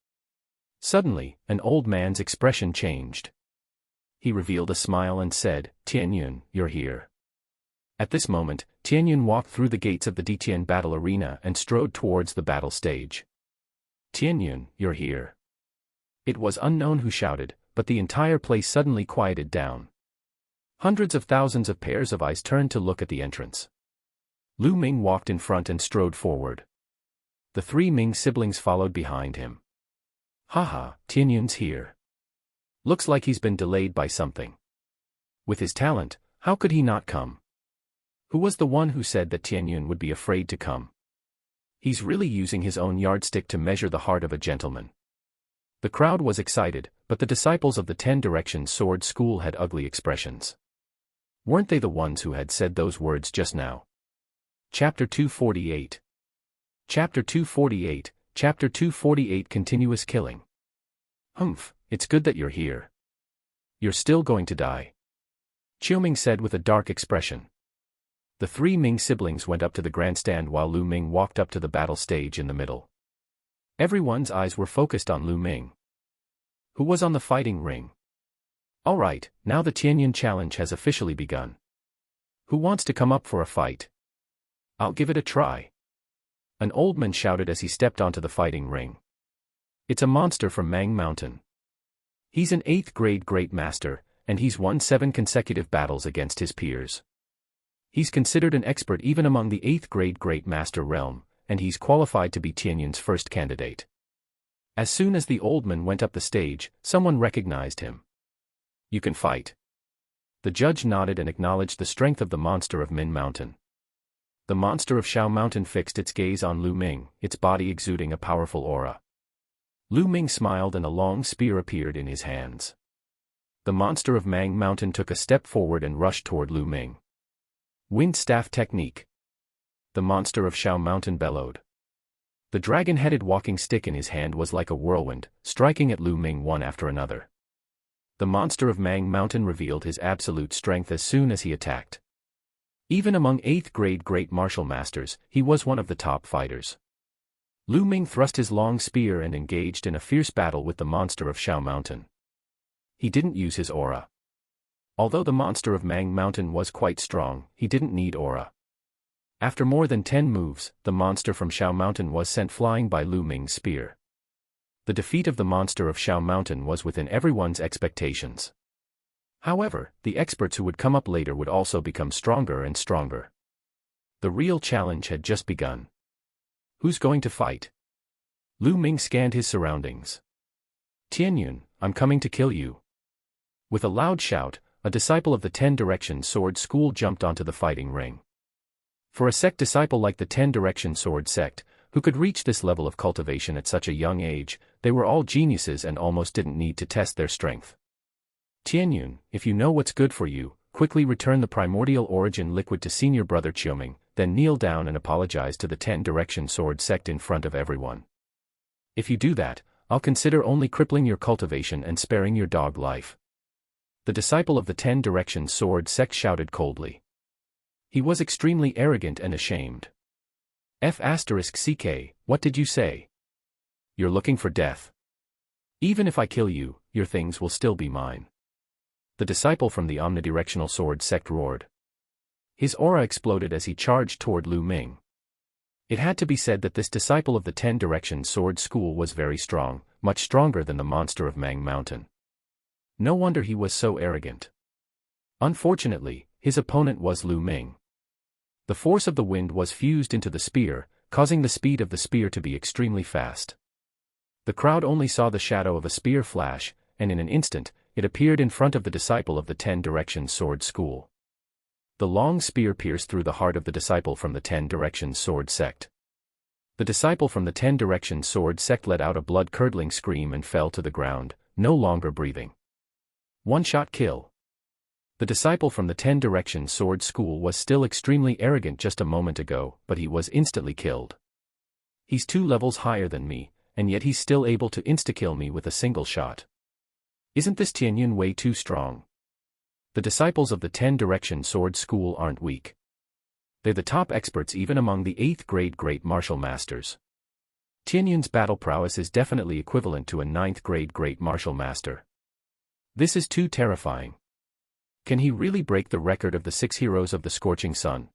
Suddenly, an old man's expression changed. He revealed a smile and said, Tianyun, you're here. At this moment, Tianyun walked through the gates of the Ditian battle arena and strode towards the battle stage. "Tianyun, you're here." It was unknown who shouted, but the entire place suddenly quieted down. Hundreds of thousands of pairs of eyes turned to look at the entrance. Lu Ming walked in front and strode forward. The three Ming siblings followed behind him. "Haha, Tianyun's here. Looks like he's been delayed by something. With his talent, how could he not come? Who was the one who said that Tianyun would be afraid to come? He's really using his own yardstick to measure the heart of a gentleman." The crowd was excited, but the disciples of the 10 Directions Sword School had ugly expressions. Weren't they the ones who had said those words just now? Chapter 248. Chapter 248, Chapter 248 Continuous Killing. "Humph, it's good that you're here. You're still going to die," Qiuming said with a dark expression. The three Ming siblings went up to the grandstand while Lu Ming walked up to the battle stage in the middle. Everyone's eyes were focused on Lu Ming, who was on the fighting ring. "All right, now the Tianyun challenge has officially begun. Who wants to come up for a fight? I'll give it a try." An old man shouted as he stepped onto the fighting ring. "It's a monster from Mang Mountain. He's an 8th grade great master, and he's won 7 consecutive battles against his peers. He's considered an expert even among the 8th grade great master realm, and he's qualified to be Tianyun's first candidate." As soon as the old man went up the stage, someone recognized him. "You can fight." The judge nodded and acknowledged the strength of the monster of Min Mountain. The monster of Shao Mountain fixed its gaze on Lu Ming, its body exuding a powerful aura. Lu Ming smiled and a long spear appeared in his hands. The monster of Mang Mountain took a step forward and rushed toward Lu Ming. "Wind staff technique." The monster of Shao Mountain bellowed. The dragon-headed walking stick in his hand was like a whirlwind, striking at Lu Ming one after another. The monster of Mang Mountain revealed his absolute strength as soon as he attacked. Even among 8th grade great martial masters, he was one of the top fighters. Lu Ming thrust his long spear and engaged in a fierce battle with the monster of Shao Mountain. He didn't use his aura. Although the monster of Mang Mountain was quite strong, he didn't need aura. After more than 10 moves, the monster from Shao Mountain was sent flying by Lu Ming's spear. The defeat of the monster of Shao Mountain was within everyone's expectations. However, the experts who would come up later would also become stronger and stronger. The real challenge had just begun. Who's going to fight? Lu Ming scanned his surroundings. "Tianyun, I'm coming to kill you." With a loud shout, a disciple of the 10 Directions Sword School jumped onto the fighting ring. For a sect disciple like the 10 Directions Sword sect, who could reach this level of cultivation at such a young age, they were all geniuses and almost didn't need to test their strength. "Tianyun, if you know what's good for you, quickly return the primordial origin liquid to senior brother Qiuming, then kneel down and apologize to the 10 Directions Sword sect in front of everyone. If you do that, I'll consider only crippling your cultivation and sparing your dog life." The disciple of the 10 Directions Sword sect shouted coldly. He was extremely arrogant and ashamed. F***CK, what did you say? You're looking for death. Even if I kill you, your things will still be mine. The disciple from the omnidirectional sword sect roared. His aura exploded as he charged toward Lu Ming. It had to be said that this disciple of the 10 Directions Sword School was very strong, much stronger than the monster of Mang Mountain. No wonder he was so arrogant. Unfortunately, his opponent was Lu Ming. The force of the wind was fused into the spear, causing the speed of the spear to be extremely fast. The crowd only saw the shadow of a spear flash, and in an instant, it appeared in front of the disciple of the 10 Directions Sword School. The long spear pierced through the heart of the disciple from the 10 Directions Sword sect. The disciple from the 10 Directions Sword sect let out a blood-curdling scream and fell to the ground, no longer breathing. One-shot kill. The disciple from the 10 Directions Sword School was still extremely arrogant just a moment ago, but he was instantly killed. He's 2 levels higher than me, and yet he's still able to insta-kill me with a single shot. Isn't this Tianyun way too strong? The disciples of the 10 Directions Sword School aren't weak. They're the top experts even among the 8th grade great martial masters. Tianyun's battle prowess is definitely equivalent to a 9th grade great martial master. This is too terrifying. Can he really break the record of the 6 heroes of the Scorching Sun?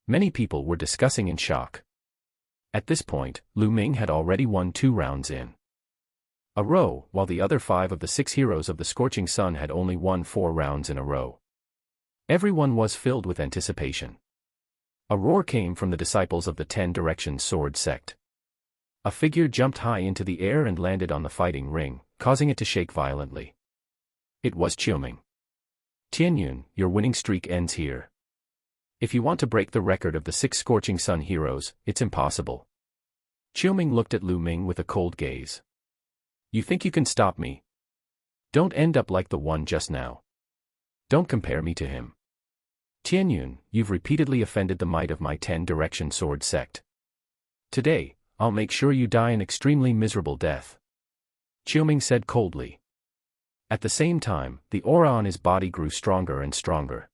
Many people were discussing in shock. At this point, Lu Ming had already won 2 rounds in a row, while the other 5 of the 6 heroes of the Scorching Sun had only won 4 rounds in a row. Everyone was filled with anticipation. A roar came from the disciples of the 10 Directions Sword sect. A figure jumped high into the air and landed on the fighting ring, causing it to shake violently. It was Qiuming. Tianyun, your winning streak ends here. If you want to break the record of the 6 Scorching Sun heroes, it's impossible. Qiuming looked at Lu Ming with a cold gaze. You think you can stop me? Don't end up like the one just now. Don't compare me to him. Tianyun, you've repeatedly offended the might of my 10 Direction Sword sect. Today, I'll make sure you die an extremely miserable death. Qiuming said coldly. At the same time, the aura on his body grew stronger and stronger.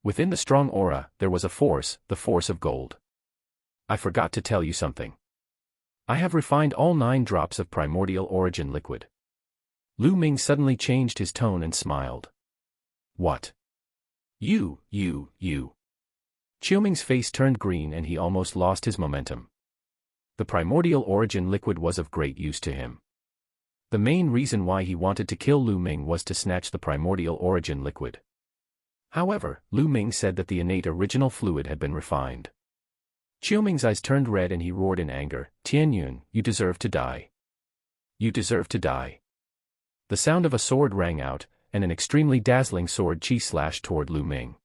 Within the strong aura, there was a force, the force of gold. I forgot to tell you something. I have refined all 9 drops of primordial origin liquid. Lu Ming suddenly changed his tone and smiled. What? You. Qiuming's face turned green and he almost lost his momentum. The primordial origin liquid was of great use to him. The main reason why he wanted to kill Lu Ming was to snatch the primordial origin liquid. However, Lu Ming said that the innate original fluid had been refined. Qiuming's eyes turned red and he roared in anger, Tianyun, you deserve to die. You deserve to die. The sound of a sword rang out, and an extremely dazzling sword chi slashed toward Lu Ming.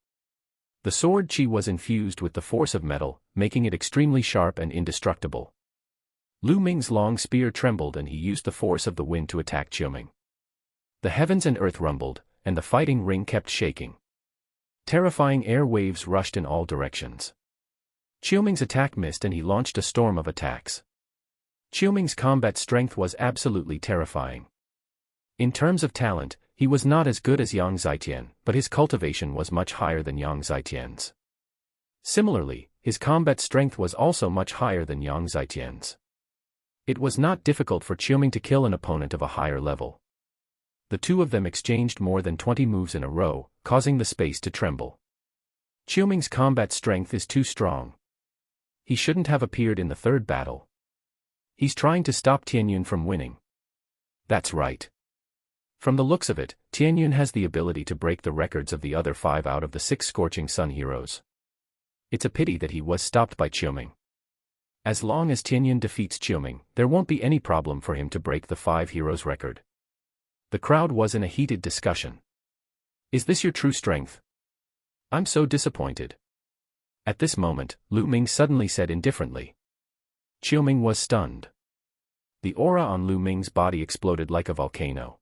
The sword chi was infused with the force of metal, making it extremely sharp and indestructible. Lu Ming's long spear trembled and he used the force of the wind to attack Qiuming. The heavens and earth rumbled, and the fighting ring kept shaking. Terrifying air waves rushed in all directions. Qiuming's attack missed and he launched a storm of attacks. Qiuming's combat strength was absolutely terrifying. In terms of talent, he was not as good as Yang Zitian, but his cultivation was much higher than Yang Zitian's. Similarly, his combat strength was also much higher than Yang Zitian's. It was not difficult for Qiuming to kill an opponent of a higher level. The two of them exchanged more than 20 moves in a row, causing the space to tremble. Qiuming's combat strength is too strong. He shouldn't have appeared in the 3rd battle. He's trying to stop Tianyun from winning. That's right. From the looks of it, Tianyun has the ability to break the records of the other 5 out of the 6 Scorching Sun heroes. It's a pity that he was stopped by Qiuming. As long as Tianyun defeats Qiuming, there won't be any problem for him to break the 5 heroes record. The crowd was in a heated discussion. Is this your true strength? I'm so disappointed. At this moment, Lu Ming suddenly said indifferently. Qiuming was stunned. The aura on Lu Ming's body exploded like a volcano.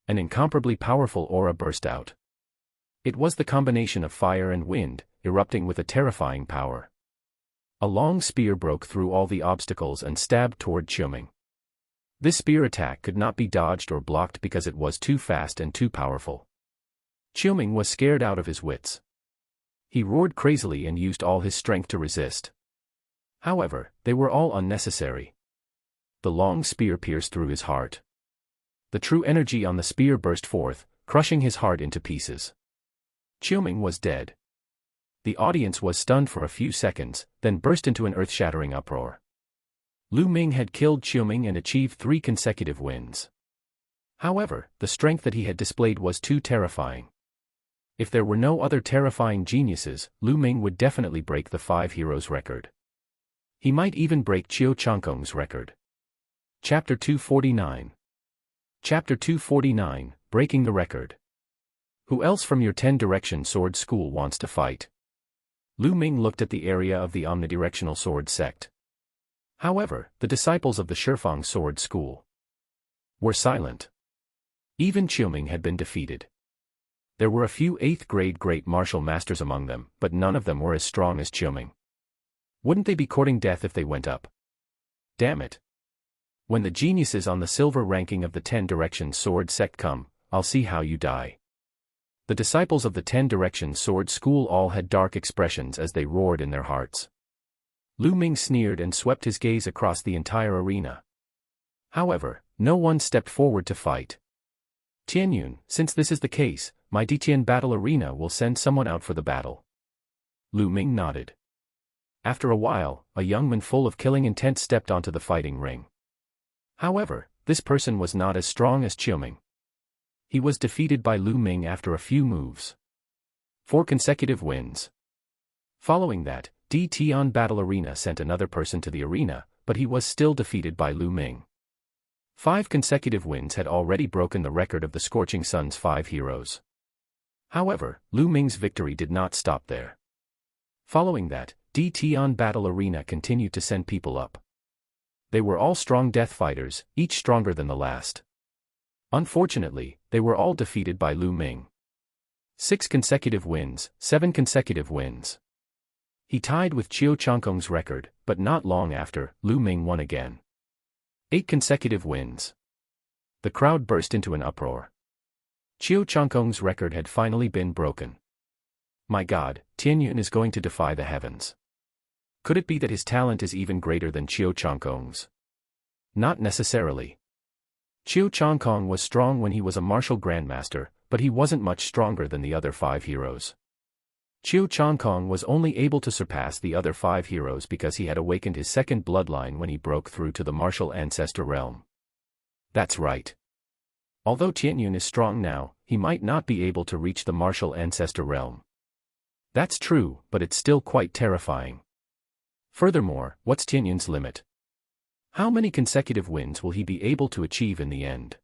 An incomparably powerful aura burst out. It was the combination of fire and wind, erupting with a terrifying power. A long spear broke through all the obstacles and stabbed toward Qiuming. This spear attack could not be dodged or blocked because it was too fast and too powerful. Qiuming was scared out of his wits. He roared crazily and used all his strength to resist. However, they were all unnecessary. The long spear pierced through his heart. The true energy on the spear burst forth, crushing his heart into pieces. Qiuming was dead. The audience was stunned for a few seconds, then burst into an earth-shattering uproar. Lu Ming had killed Qiuming and achieved 3 consecutive wins. However, the strength that he had displayed was too terrifying. If there were no other terrifying geniuses, Lu Ming would definitely break the 5 heroes record. He might even break Qiu Changkong's record. Chapter 249. Chapter 249, Breaking the Record. Who else from your 10 Direction Sword School wants to fight? Lu Ming looked at the area of the omnidirectional sword sect. However, the disciples of the Shifang Sword School were silent. Even Qiuming had been defeated. There were a few 8th grade great martial masters among them, but none of them were as strong as Qiuming. Wouldn't they be courting death if they went up? Damn it. When the geniuses on the silver ranking of the 10 Directions Sword sect come, I'll see how you die. The disciples of the 10 Directions Sword School all had dark expressions as they roared in their hearts. Lu Ming sneered and swept his gaze across the entire arena. However, no one stepped forward to fight. Tianyun, since this is the case, my Ditian battle arena will send someone out for the battle. Lu Ming nodded. After a while, a young man full of killing intent stepped onto the fighting ring. However, this person was not as strong as Qiuming. He was defeated by Lu Ming after a few moves. 4 consecutive wins. Following that, Ditian Battle Arena sent another person to the arena, but he was still defeated by Lu Ming. 5 consecutive wins had already broken the record of the Scorching Sun's 5 heroes. However, Lu Ming's victory did not stop there. Following that, Ditian Battle Arena continued to send people up. They were all strong death fighters, each stronger than the last. Unfortunately, they were all defeated by Lu Ming. 6 consecutive wins, 7 consecutive wins. He tied with Qiu Changkong's record, but not long after, Lu Ming won again. 8 consecutive wins. The crowd burst into an uproar. Qiu Changkong's record had finally been broken. My God, Tianyun is going to defy the heavens. Could it be that his talent is even greater than Qiu Changkong's? Not necessarily. Qiu Changkong was strong when he was a martial grandmaster, but he wasn't much stronger than the other 5 heroes. Qiu Changkong was only able to surpass the other 5 heroes because he had awakened his second bloodline when he broke through to the martial ancestor realm. That's right. Although Tianyun is strong now, he might not be able to reach the martial ancestor realm. That's true, but it's still quite terrifying. Furthermore, what's Tianyun's limit? How many consecutive wins will he be able to achieve in the end?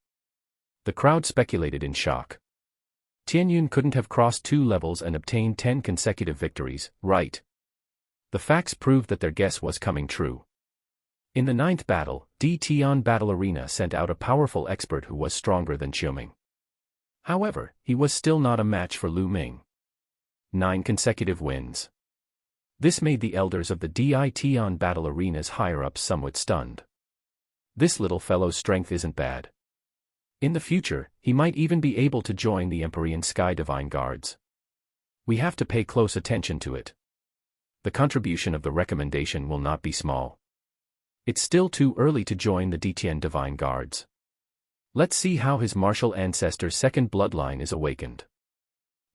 The crowd speculated in shock. Tianyun couldn't have crossed 2 levels and obtained 10 consecutive victories, right? The facts proved that their guess was coming true. In the 9th battle, Ditian Battle Arena sent out a powerful expert who was stronger than Qiuming. However, he was still not a match for Lu Ming. 9 consecutive wins. This made the elders of the Ditian Battle Arena's higher-ups somewhat stunned. This little fellow's strength isn't bad. In the future, he might even be able to join the Empyrean Sky Divine Guards. We have to pay close attention to it. The contribution of the recommendation will not be small. It's still too early to join the Ditian Divine Guards. Let's see how his martial ancestor's second bloodline is awakened.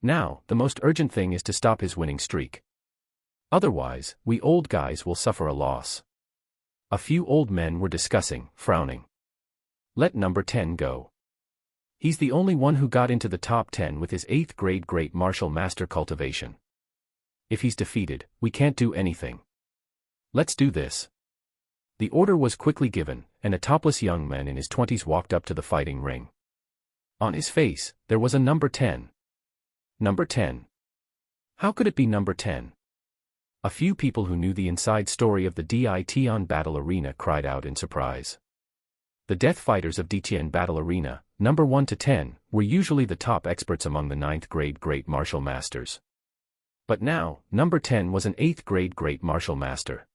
Now, the most urgent thing is to stop his winning streak. Otherwise, we old guys will suffer a loss. A few old men were discussing, frowning. Let number 10 go. He's the only one who got into the top 10 with his 8th grade Great Martial Master cultivation. If he's defeated, we can't do anything. Let's do this. The order was quickly given, and a topless young man in his 20s walked up to the fighting ring. On his face, there was a number 10. Number 10. How could it be number 10? A few people who knew the inside story of the Ditian Battle Arena cried out in surprise. The death fighters of Ditian Battle Arena, number 1 to 10, were usually the top experts among the 9th grade Great Martial Masters. But now, number 10 was an 8th grade Great Martial Master.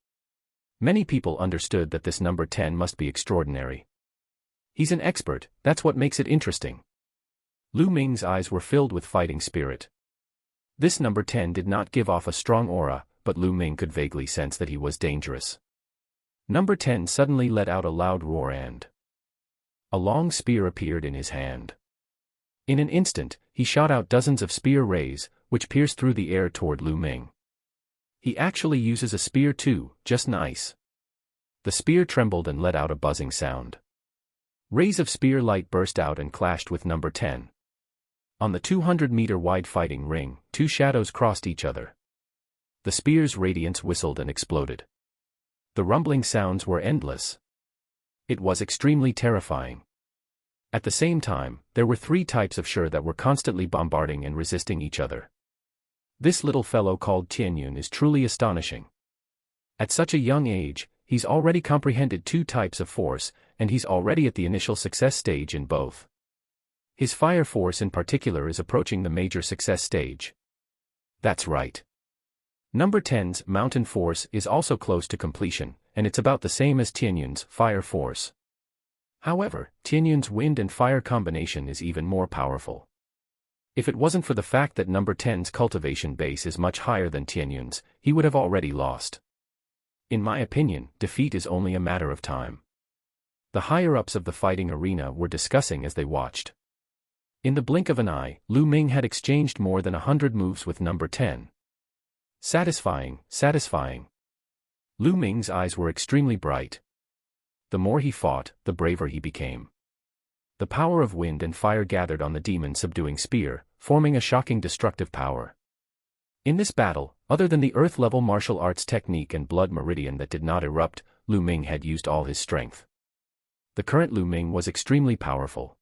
Many people understood that this number 10 must be extraordinary. He's an expert, that's what makes it interesting. Lu Ming's eyes were filled with fighting spirit. This number 10 did not give off a strong aura, but Lu Ming could vaguely sense that he was dangerous. Number 10 suddenly let out a loud roar and a long spear appeared in his hand. In an instant, he shot out dozens of spear rays, which pierced through the air toward Lu Ming. He actually uses a spear too, just nice. The spear trembled and let out a buzzing sound. Rays of spear light burst out and clashed with number 10. On the 200-meter wide fighting ring, 2 shadows crossed each other. The spear's radiance whistled and exploded. The rumbling sounds were endless. It was extremely terrifying. At the same time, there were 3 types of Shi that were constantly bombarding and resisting each other. This little fellow called Tianyun is truly astonishing. At such a young age, he's already comprehended 2 types of force, and he's already at the initial success stage in both. His fire force in particular is approaching the major success stage. That's right. Number 10's mountain force is also close to completion, and it's about the same as Tianyun's fire force. However, Tianyun's wind and fire combination is even more powerful. If it wasn't for the fact that number 10's cultivation base is much higher than Tianyun's, he would have already lost. In my opinion, defeat is only a matter of time. The higher-ups of the fighting arena were discussing as they watched. In the blink of an eye, Lu Ming had exchanged more than 100 moves with number 10. Satisfying, satisfying. Lu Ming's eyes were extremely bright. The more he fought, the braver he became. The power of wind and fire gathered on the demon-subduing spear, forming a shocking destructive power. In this battle, other than the earth-level martial arts technique and blood meridian that did not erupt, Lu Ming had used all his strength. The current Lu Ming was extremely powerful.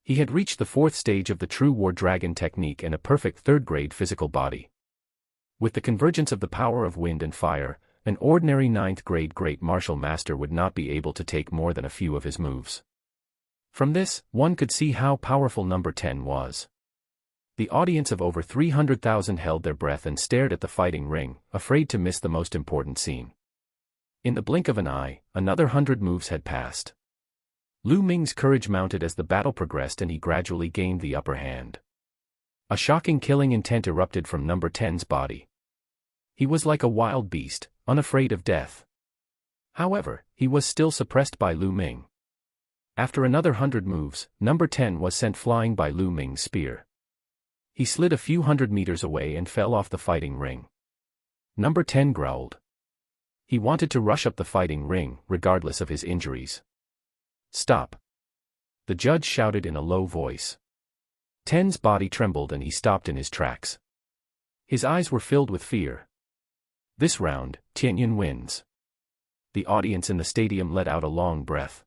He had reached the 4th stage of the true war dragon technique and a perfect 3rd-grade physical body. With the convergence of the power of wind and fire, an ordinary 9th-grade great martial master would not be able to take more than a few of his moves. From this, one could see how powerful number 10 was. The audience of over 300,000 held their breath and stared at the fighting ring, afraid to miss the most important scene. In the blink of an eye, another 100 moves had passed. Lu Ming's courage mounted as the battle progressed and he gradually gained the upper hand. A shocking killing intent erupted from number 10's body. He was like a wild beast, unafraid of death. However, he was still suppressed by Lu Ming. After another 100 moves, number 10 was sent flying by Lu Ming's spear. He slid a few 100 meters away and fell off the fighting ring. Number 10 growled. He wanted to rush up the fighting ring, regardless of his injuries. Stop! The judge shouted in a low voice. 10's body trembled and he stopped in his tracks. His eyes were filled with fear. This round, Tianyun wins. The audience in the stadium let out a long breath.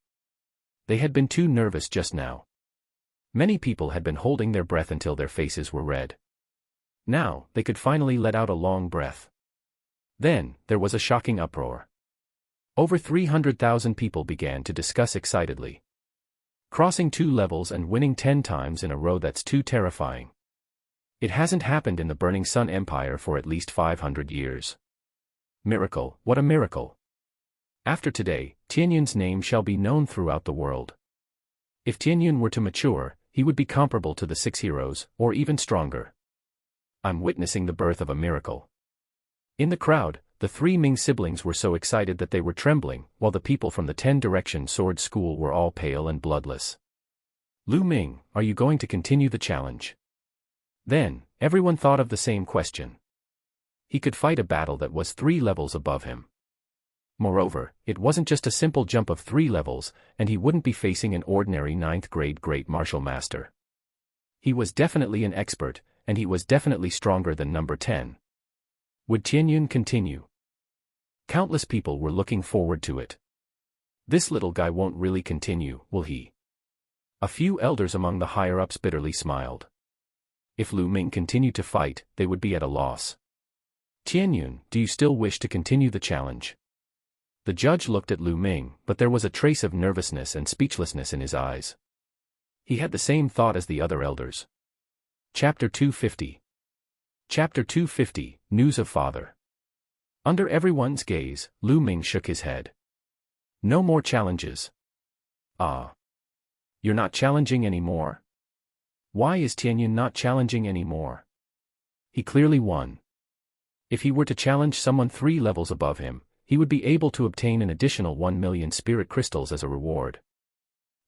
They had been too nervous just now. Many people had been holding their breath until their faces were red. Now, they could finally let out a long breath. Then, there was a shocking uproar. Over 300,000 people began to discuss excitedly. Crossing 2 levels and winning 10 times in a row, that's too terrifying. It hasn't happened in the Burning Sun Empire for at least 500 years. Miracle, what a miracle! After today, Tianyun's name shall be known throughout the world. If Tianyun were to mature, he would be comparable to the 6 heroes, or even stronger. I'm witnessing the birth of a miracle. In the crowd, the 3 Ming siblings were so excited that they were trembling, while the people from the 10 Direction Sword School were all pale and bloodless. Lu Ming, are you going to continue the challenge? Then, everyone thought of the same question. He could fight a battle that was 3 levels above him. Moreover, it wasn't just a simple jump of 3 levels, and he wouldn't be facing an ordinary 9th-grade great martial master. He was definitely an expert, and he was definitely stronger than number 10. Would Tianyun continue? Countless people were looking forward to it. This little guy won't really continue, will he? A few elders among the higher-ups bitterly smiled. If Lu Ming continued to fight, they would be at a loss. Tianyun, do you still wish to continue the challenge? The judge looked at Lu Ming, but there was a trace of nervousness and speechlessness in his eyes. He had the same thought as the other elders. Chapter 250. Chapter 250, News of Father. Under everyone's gaze, Lu Ming shook his head. No more challenges. Ah. You're not challenging anymore? Why is Tianyun not challenging anymore? He clearly won. If he were to challenge someone 3 levels above him, he would be able to obtain an additional 1 million spirit crystals as a reward.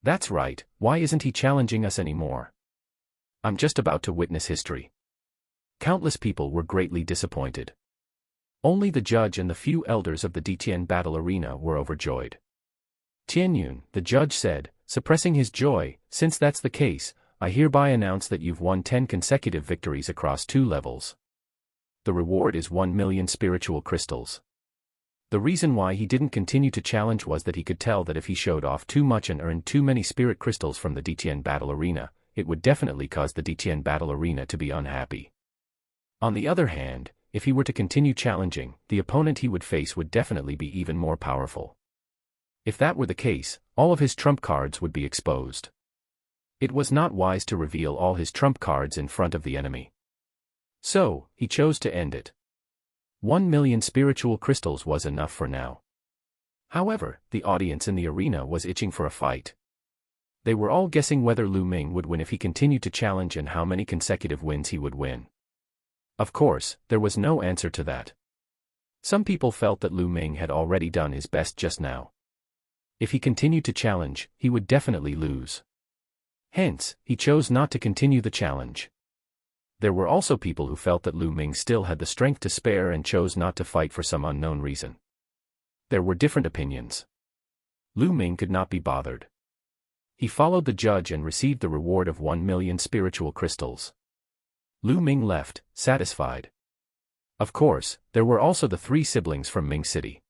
That's right, why isn't he challenging us anymore? I'm just about to witness history. Countless people were greatly disappointed. Only the judge and the few elders of the Ditian battle arena were overjoyed. Tianyun, the judge said, suppressing his joy, since that's the case, I hereby announce that you've won 10 consecutive victories across 2 levels. The reward is 1 million spiritual crystals. The reason why he didn't continue to challenge was that he could tell that if he showed off too much and earned too many spirit crystals from the Ditian battle arena, it would definitely cause the Ditian battle arena to be unhappy. On the other hand, if he were to continue challenging, the opponent he would face would definitely be even more powerful. If that were the case, all of his trump cards would be exposed. It was not wise to reveal all his trump cards in front of the enemy. So, he chose to end it. 1 million spiritual crystals was enough for now. However, the audience in the arena was itching for a fight. They were all guessing whether Lu Ming would win if he continued to challenge and how many consecutive wins he would win. Of course, there was no answer to that. Some people felt that Lu Ming had already done his best just now. If he continued to challenge, he would definitely lose. Hence, he chose not to continue the challenge. There were also people who felt that Lu Ming still had the strength to spare and chose not to fight for some unknown reason. There were different opinions. Lu Ming could not be bothered. He followed the judge and received the reward of 1,000,000 spiritual crystals. Lu Ming left, satisfied. Of course, there were also the 3 siblings from Ming City.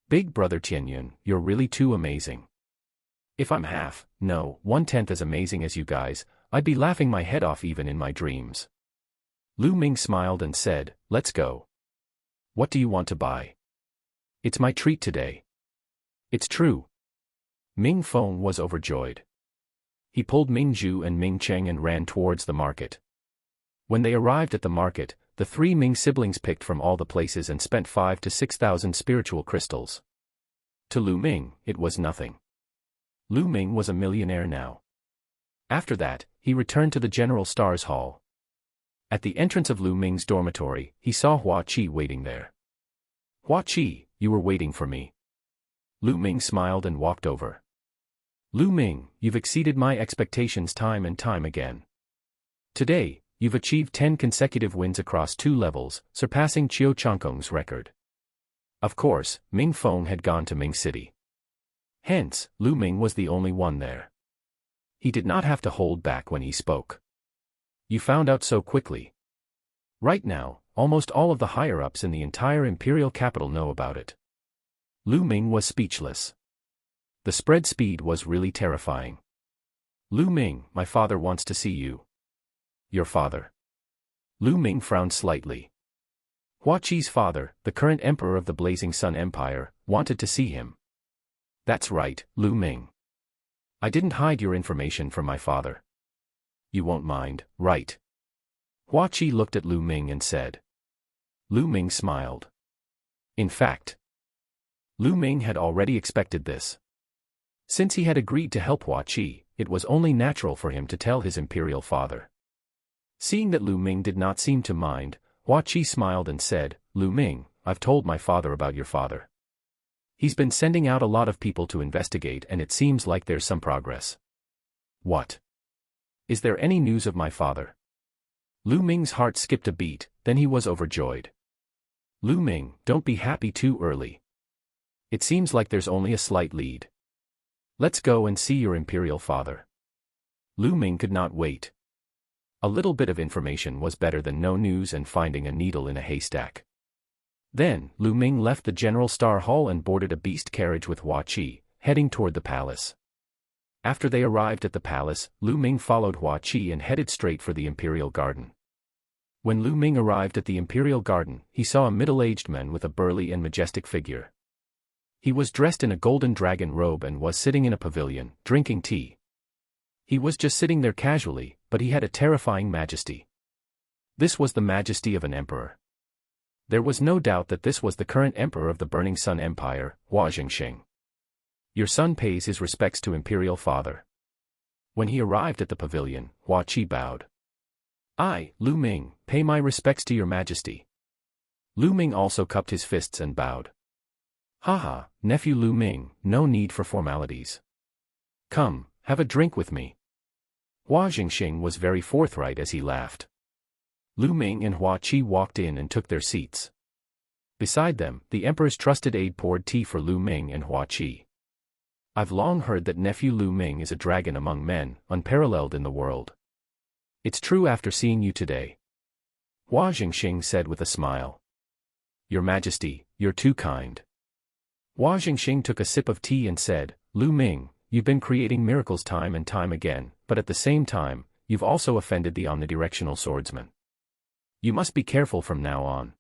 Big brother Tianyun, you're really too amazing. If I'm half, no, 1/10 as amazing as you guys, I'd be laughing my head off even in my dreams. Lu Ming smiled and said, let's go. What do you want to buy? It's my treat today. It's true. Ming Feng was overjoyed. He pulled Ming Zhu and Ming Cheng and ran towards the market. When they arrived at the market, the 3 Ming siblings picked from all the places and spent 5,000 to 6,000 spiritual crystals. To Lu Ming, it was nothing. Lu Ming was a millionaire now. After that, he returned to the General Stars Hall. At the entrance of Lu Ming's dormitory, he saw Hua Qi waiting there. Hua Qi, you were waiting for me. Lu Ming smiled and walked over. Lu Ming, you've exceeded my expectations time and time again. Today, you've achieved 10 consecutive wins across 2 levels, surpassing Qiu Changkong's record. Of course, Ming Feng had gone to Ming City. Hence, Lu Ming was the only one there. He did not have to hold back when he spoke. You found out so quickly. Right now, almost all of the higher-ups in the entire imperial capital know about it. Lu Ming was speechless. The spread speed was really terrifying. Lu Ming, my father wants to see you. Your father? Lu Ming frowned slightly. Hua Qi's father, the current emperor of the Blazing Sun Empire, wanted to see him. That's right, Lu Ming. I didn't hide your information from my father. You won't mind, right? Hua Qi looked at Lu Ming and said. Lu Ming smiled. In fact, Lu Ming had already expected this. Since he had agreed to help Hua Qi, it was only natural for him to tell his imperial father. Seeing that Lu Ming did not seem to mind, Hua Qi smiled and said, Lu Ming, I've told my father about your father. He's been sending out a lot of people to investigate and it seems like there's some progress. What? Is there any news of my father? Lu Ming's heart skipped a beat, then he was overjoyed. Lu Ming, don't be happy too early. It seems like there's only a slight lead. Let's go and see your imperial father. Lu Ming could not wait. A little bit of information was better than no news and finding a needle in a haystack. Then, Lu Ming left the General Star Hall and boarded a beast carriage with Hua Qi, heading toward the palace. After they arrived at the palace, Lu Ming followed Hua Qi and headed straight for the Imperial Garden. When Lu Ming arrived at the Imperial Garden, he saw a middle-aged man with a burly and majestic figure. He was dressed in a golden dragon robe and was sitting in a pavilion, drinking tea. He was just sitting there casually, but he had a terrifying majesty. This was the majesty of an emperor. There was no doubt that this was the current emperor of the Burning Sun Empire, Hua Jingxing. Your son pays his respects to imperial father. When he arrived at the pavilion, Hua Qi bowed. I, Lu Ming, pay my respects to your majesty. Lu Ming also cupped his fists and bowed. Haha, nephew Lu Ming, no need for formalities. Come, have a drink with me. Hua Jingxing was very forthright as he laughed. Lu Ming and Hua Qi walked in and took their seats. Beside them, the emperor's trusted aide poured tea for Lu Ming and Hua Qi. I've long heard that nephew Lu Ming is a dragon among men, unparalleled in the world. It's true after seeing you today. Hua Jingxing said with a smile. Your Majesty, you're too kind. Hua Jingxing took a sip of tea and said, Lu Ming, you've been creating miracles time and time again, but at the same time, you've also offended the omnidirectional swordsman. You must be careful from now on.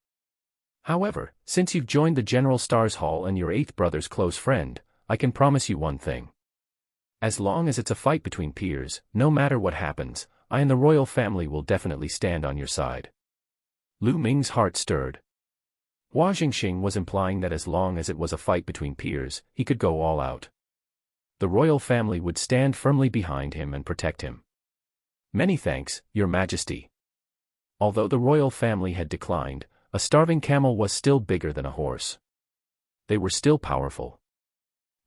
However, since you've joined the General Stars Hall and your 8th brother's close friend, I can promise you one thing. As long as it's a fight between peers, no matter what happens, I and the royal family will definitely stand on your side. Lu Ming's heart stirred. Hua Jingxing was implying that as long as it was a fight between peers, he could go all out. The royal family would stand firmly behind him and protect him. Many thanks, Your Majesty. Although the royal family had declined, a starving camel was still bigger than a horse. They were still powerful.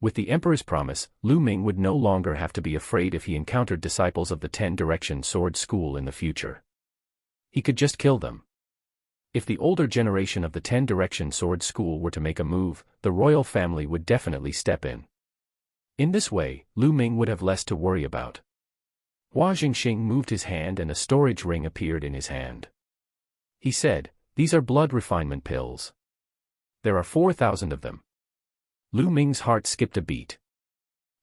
With the emperor's promise, Lu Ming would no longer have to be afraid if he encountered disciples of the 10-direction sword school in the future. He could just kill them. If the older generation of the 10-direction sword school were to make a move, the royal family would definitely step in. In this way, Lu Ming would have less to worry about. Hua Jingxing moved his hand and a storage ring appeared in his hand. He said, "These are blood refinement pills. There are 4,000 of them." Lu Ming's heart skipped a beat.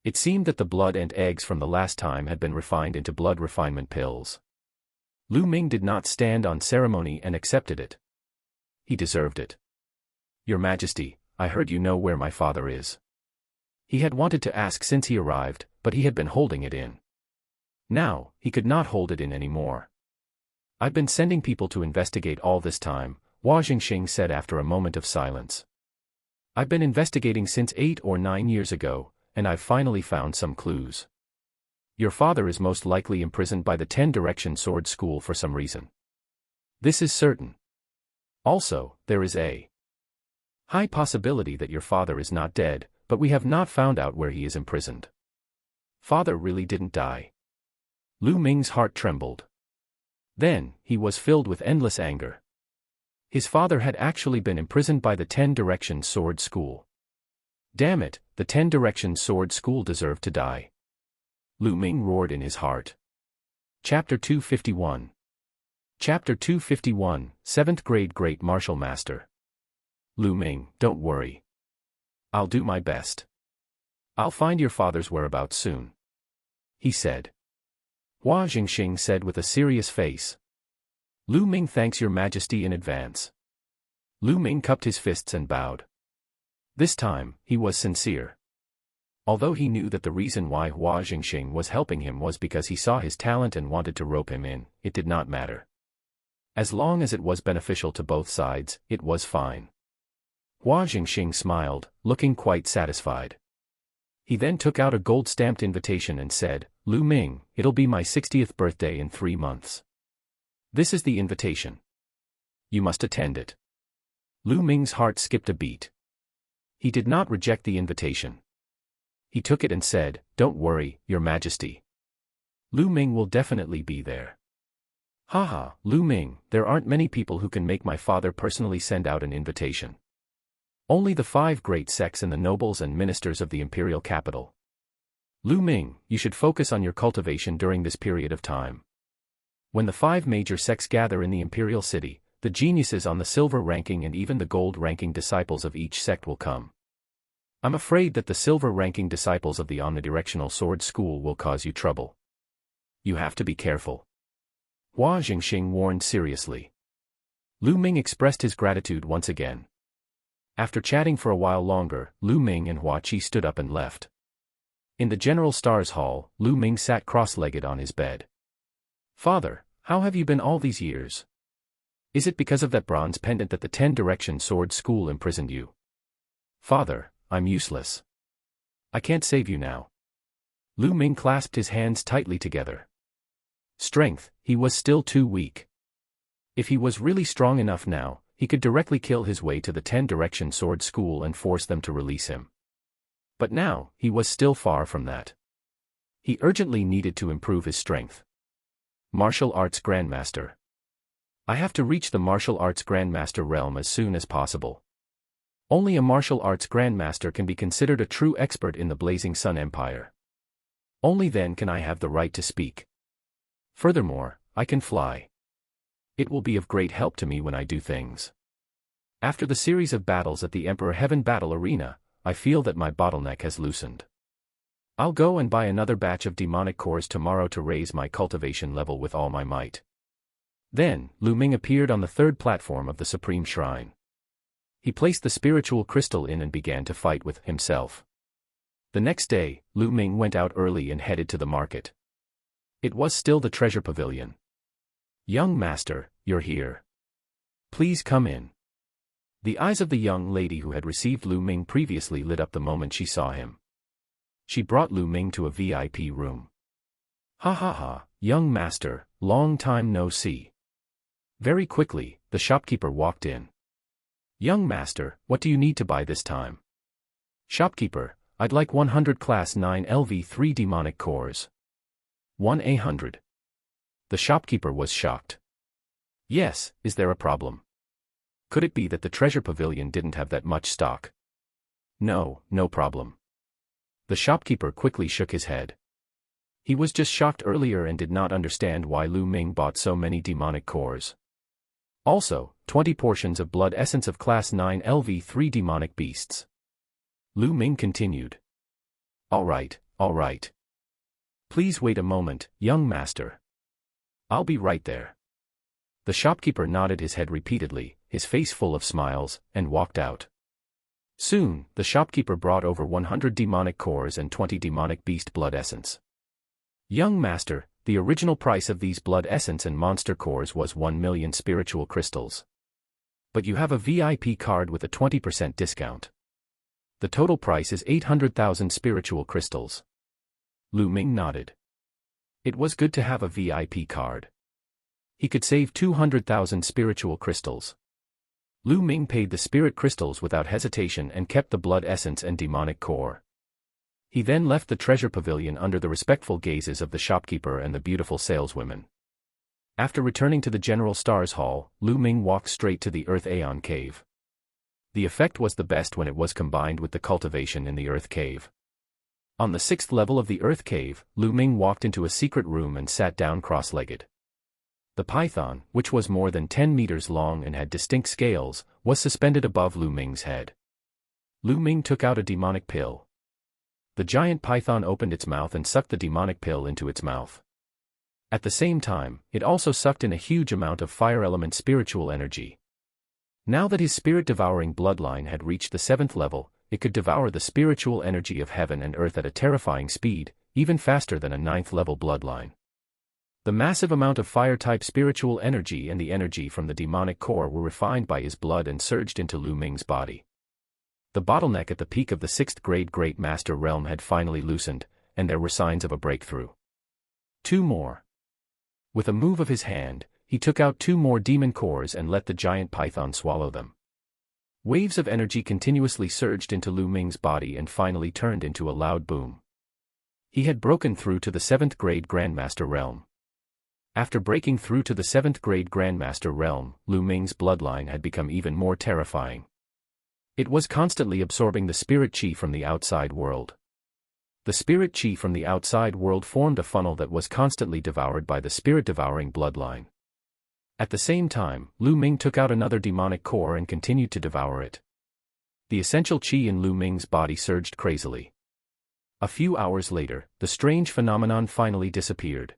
It seemed that the blood and eggs from the last time had been refined into blood refinement pills. Lu Ming did not stand on ceremony and accepted it. He deserved it. "Your Majesty, I heard you know where my father is." He had wanted to ask since he arrived, but he had been holding it in. Now, he could not hold it in anymore. "I've been sending people to investigate all this time," Hua Jingxing said after a moment of silence. "I've been investigating since 8 or 9 years ago, and I've finally found some clues. Your father is most likely imprisoned by the 10-direction sword school for some reason. This is certain. Also, there is a high possibility that your father is not dead, but we have not found out where he is imprisoned. Father really didn't die." Lu Ming's heart trembled. Then, he was filled with endless anger. His father had actually been imprisoned by the 10-direction sword school. Damn it, the 10-direction sword school deserved to die. Lu Ming roared in his heart. Chapter 251. Chapter 251, 7th Grade Great Martial Master. "Lu Ming, don't worry. I'll do my best. I'll find your father's whereabouts soon," he said. Hua Jingxing said with a serious face. "Lu Ming thanks your Majesty in advance." Lu Ming cupped his fists and bowed. This time, he was sincere. Although he knew that the reason why Hua Jingxing was helping him was because he saw his talent and wanted to rope him in, it did not matter. As long as it was beneficial to both sides, it was fine. Hua Jingxing smiled, looking quite satisfied. He then took out a gold-stamped invitation and said, "Lu Ming, it'll be my 60th birthday in 3 months. This is the invitation. You must attend it." Lu Ming's heart skipped a beat. He did not reject the invitation. He took it and said, "Don't worry, Your Majesty. Lu Ming will definitely be there." "Haha, Lu Ming, there aren't many people who can make my father personally send out an invitation. Only the 5 great sects and the nobles and ministers of the imperial capital. Lu Ming, you should focus on your cultivation during this period of time. When the 5 major sects gather in the imperial city, the geniuses on the silver ranking and even the gold ranking disciples of each sect will come. I'm afraid that the silver ranking disciples of the omnidirectional sword school will cause you trouble. You have to be careful." Hua Jingxing warned seriously. Lu Ming expressed his gratitude once again. After chatting for a while longer, Lu Ming and Hua Qi stood up and left. In the General Stars Hall, Lu Ming sat cross-legged on his bed. "Father, how have you been all these years? Is it because of that bronze pendant that the 10-direction sword school imprisoned you?" "Father, I'm useless. I can't save you now." Lu Ming clasped his hands tightly together. Strength, he was still too weak. If he was really strong enough now, he could directly kill his way to the 10-direction sword school and force them to release him. But now, he was still far from that. He urgently needed to improve his strength. Martial Arts Grandmaster. I have to reach the Martial Arts Grandmaster realm as soon as possible. Only a martial arts grandmaster can be considered a true expert in the Blazing Sun Empire. Only then can I have the right to speak. Furthermore, I can fly. It will be of great help to me when I do things. After the series of battles at the Emperor Heaven Battle Arena, I feel that my bottleneck has loosened. I'll go and buy another batch of demonic cores tomorrow to raise my cultivation level with all my might. Then, Lu Ming appeared on the 3rd platform of the Supreme Shrine. He placed the spiritual crystal in and began to fight with himself. The next day, Lu Ming went out early and headed to the market. It was still the treasure pavilion. "Young master, you're here. Please come in." The eyes of the young lady who had received Lu Ming previously lit up the moment she saw him. She brought Lu Ming to a VIP room. "Ha ha ha, young master, long time no see." Very quickly, the shopkeeper walked in. "Young master, what do you need to buy this time?" "Shopkeeper, I'd like 100 Class 9 LV3 demonic cores. 100. The shopkeeper was shocked. Yes, is there a problem? Could it be that the treasure pavilion didn't have that much stock? No, no problem. The shopkeeper quickly shook his head. He was just shocked earlier and did not understand why Lu Ming bought so many demonic cores. Also, 20 portions of blood essence of Class 9 LV3 demonic beasts. Lu Ming continued. All right, all right. Please wait a moment, young master. I'll be right there. The shopkeeper nodded his head repeatedly, his face full of smiles, and walked out. Soon, the shopkeeper brought over 100 demonic cores and 20 demonic beast blood essence. Young master, the original price of these blood essence and monster cores was 1 million spiritual crystals. But you have a VIP card with a 20% discount. The total price is 800,000 spiritual crystals. Lu Ming nodded. It was good to have a VIP card. He could save 200,000 spiritual crystals. Lu Ming paid the spirit crystals without hesitation and kept the blood essence and demonic core. He then left the treasure pavilion under the respectful gazes of the shopkeeper and the beautiful saleswomen. After returning to the General Stars Hall, Lu Ming walked straight to the Earth Aeon Cave. The effect was the best when it was combined with the cultivation in the Earth Cave. On the 6th level of the Earth Cave, Lu Ming walked into a secret room and sat down cross-legged. The python, which was more than 10 meters long and had distinct scales, was suspended above Lu Ming's head. Lu Ming took out a demonic pill. The giant python opened its mouth and sucked the demonic pill into its mouth. At the same time, it also sucked in a huge amount of fire element spiritual energy. Now that his spirit-devouring bloodline had reached the 7th level, it could devour the spiritual energy of heaven and earth at a terrifying speed, even faster than a 9th level bloodline. The massive amount of fire-type spiritual energy and the energy from the demonic core were refined by his blood and surged into Lu Ming's body. The bottleneck at the peak of the 6th grade Great Master Realm had finally loosened, and there were signs of a breakthrough. 2 more. With a move of his hand, he took out 2 more demon cores and let the giant python swallow them. Waves of energy continuously surged into Lu Ming's body and finally turned into a loud boom. He had broken through to the 7th grade Grandmaster Realm. After breaking through to the 7th grade Grandmaster Realm, Lu Ming's bloodline had become even more terrifying. It was constantly absorbing the spirit chi from the outside world. The spirit chi from the outside world formed a funnel that was constantly devoured by the spirit-devouring bloodline. At the same time, Lu Ming took out another demonic core and continued to devour it. The essential chi in Lu Ming's body surged crazily. A few hours later, the strange phenomenon finally disappeared.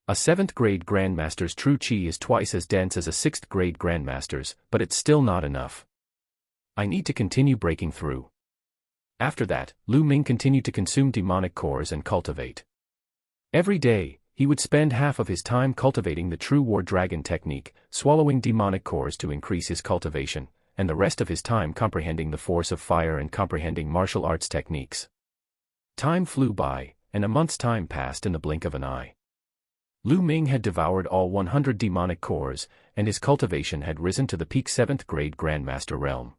A 7th grade Grandmaster's true chi is twice as dense as a 6th grade Grandmaster's, but it's still not enough. I need to continue breaking through. After that, Lu Ming continued to consume demonic cores and cultivate. Every day, he would spend half of his time cultivating the True War Dragon technique, swallowing demonic cores to increase his cultivation, and the rest of his time comprehending the force of fire and comprehending martial arts techniques. Time flew by, and a month's time passed in the blink of an eye. Lu Ming had devoured all 100 demonic cores, and his cultivation had risen to the peak 7th grade Grandmaster Realm.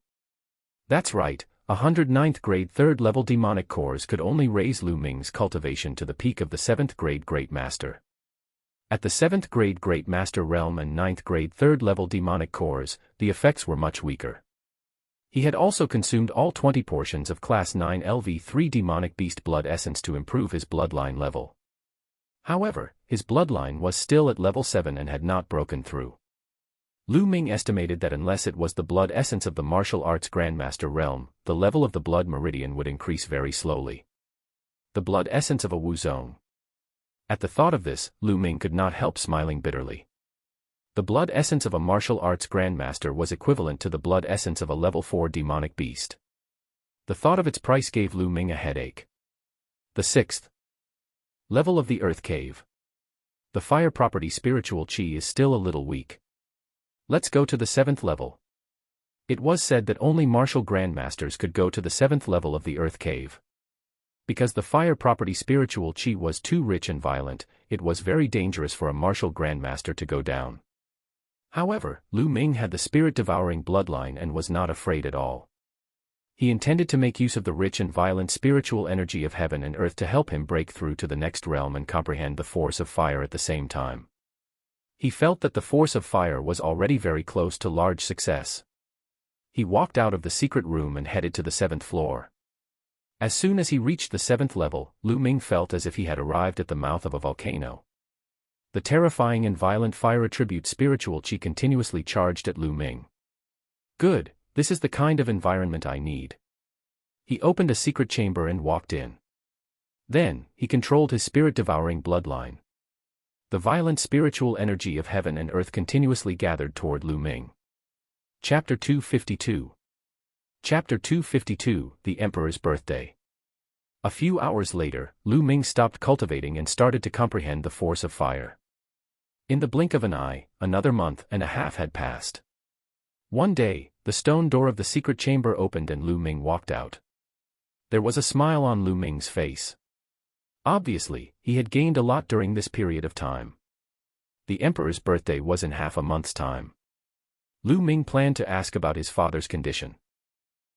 That's right, 109th grade 3rd level demonic cores could only raise Lu Ming's cultivation to the peak of the 7th grade Great Master. At the 7th grade Great Master Realm and 9th grade 3rd level demonic cores, the effects were much weaker. He had also consumed all 20 portions of Class 9 LV3 demonic beast blood essence to improve his bloodline level. However, his bloodline was still at level 7 and had not broken through. Lu Ming estimated that unless it was the blood essence of the martial arts Grandmaster Realm, the level of the blood meridian would increase very slowly. The blood essence of a Wuzong. At the thought of this, Lu Ming could not help smiling bitterly. The blood essence of a martial arts Grandmaster was equivalent to the blood essence of a level 4 demonic beast. The thought of its price gave Lu Ming a headache. The 6th level of the Earth Cave. The fire property spiritual chi is still a little weak. Let's go to the 7th level. It was said that only martial grandmasters could go to the 7th level of the Earth Cave. Because the fire property spiritual chi was too rich and violent, it was very dangerous for a martial grandmaster to go down. However, Lu Ming had the spirit-devouring bloodline and was not afraid at all. He intended to make use of the rich and violent spiritual energy of heaven and earth to help him break through to the next realm and comprehend the force of fire at the same time. He felt that the force of fire was already very close to large success. He walked out of the secret room and headed to the 7th floor. As soon as he reached the 7th level, Lu Ming felt as if he had arrived at the mouth of a volcano. The terrifying and violent fire attribute spiritual chi continuously charged at Lu Ming. Good, this is the kind of environment I need. He opened a secret chamber and walked in. Then, he controlled his spirit-devouring bloodline. The violent spiritual energy of heaven and earth continuously gathered toward Lu Ming. Chapter 252. Chapter 252, The Emperor's Birthday. A few hours later, Lu Ming stopped cultivating and started to comprehend the force of fire. In the blink of an eye, another month and a half had passed. One day, the stone door of the secret chamber opened and Lu Ming walked out. There was a smile on Lu Ming's face. Obviously, he had gained a lot during this period of time. The Emperor's birthday was in half a month's time. Lu Ming planned to ask about his father's condition.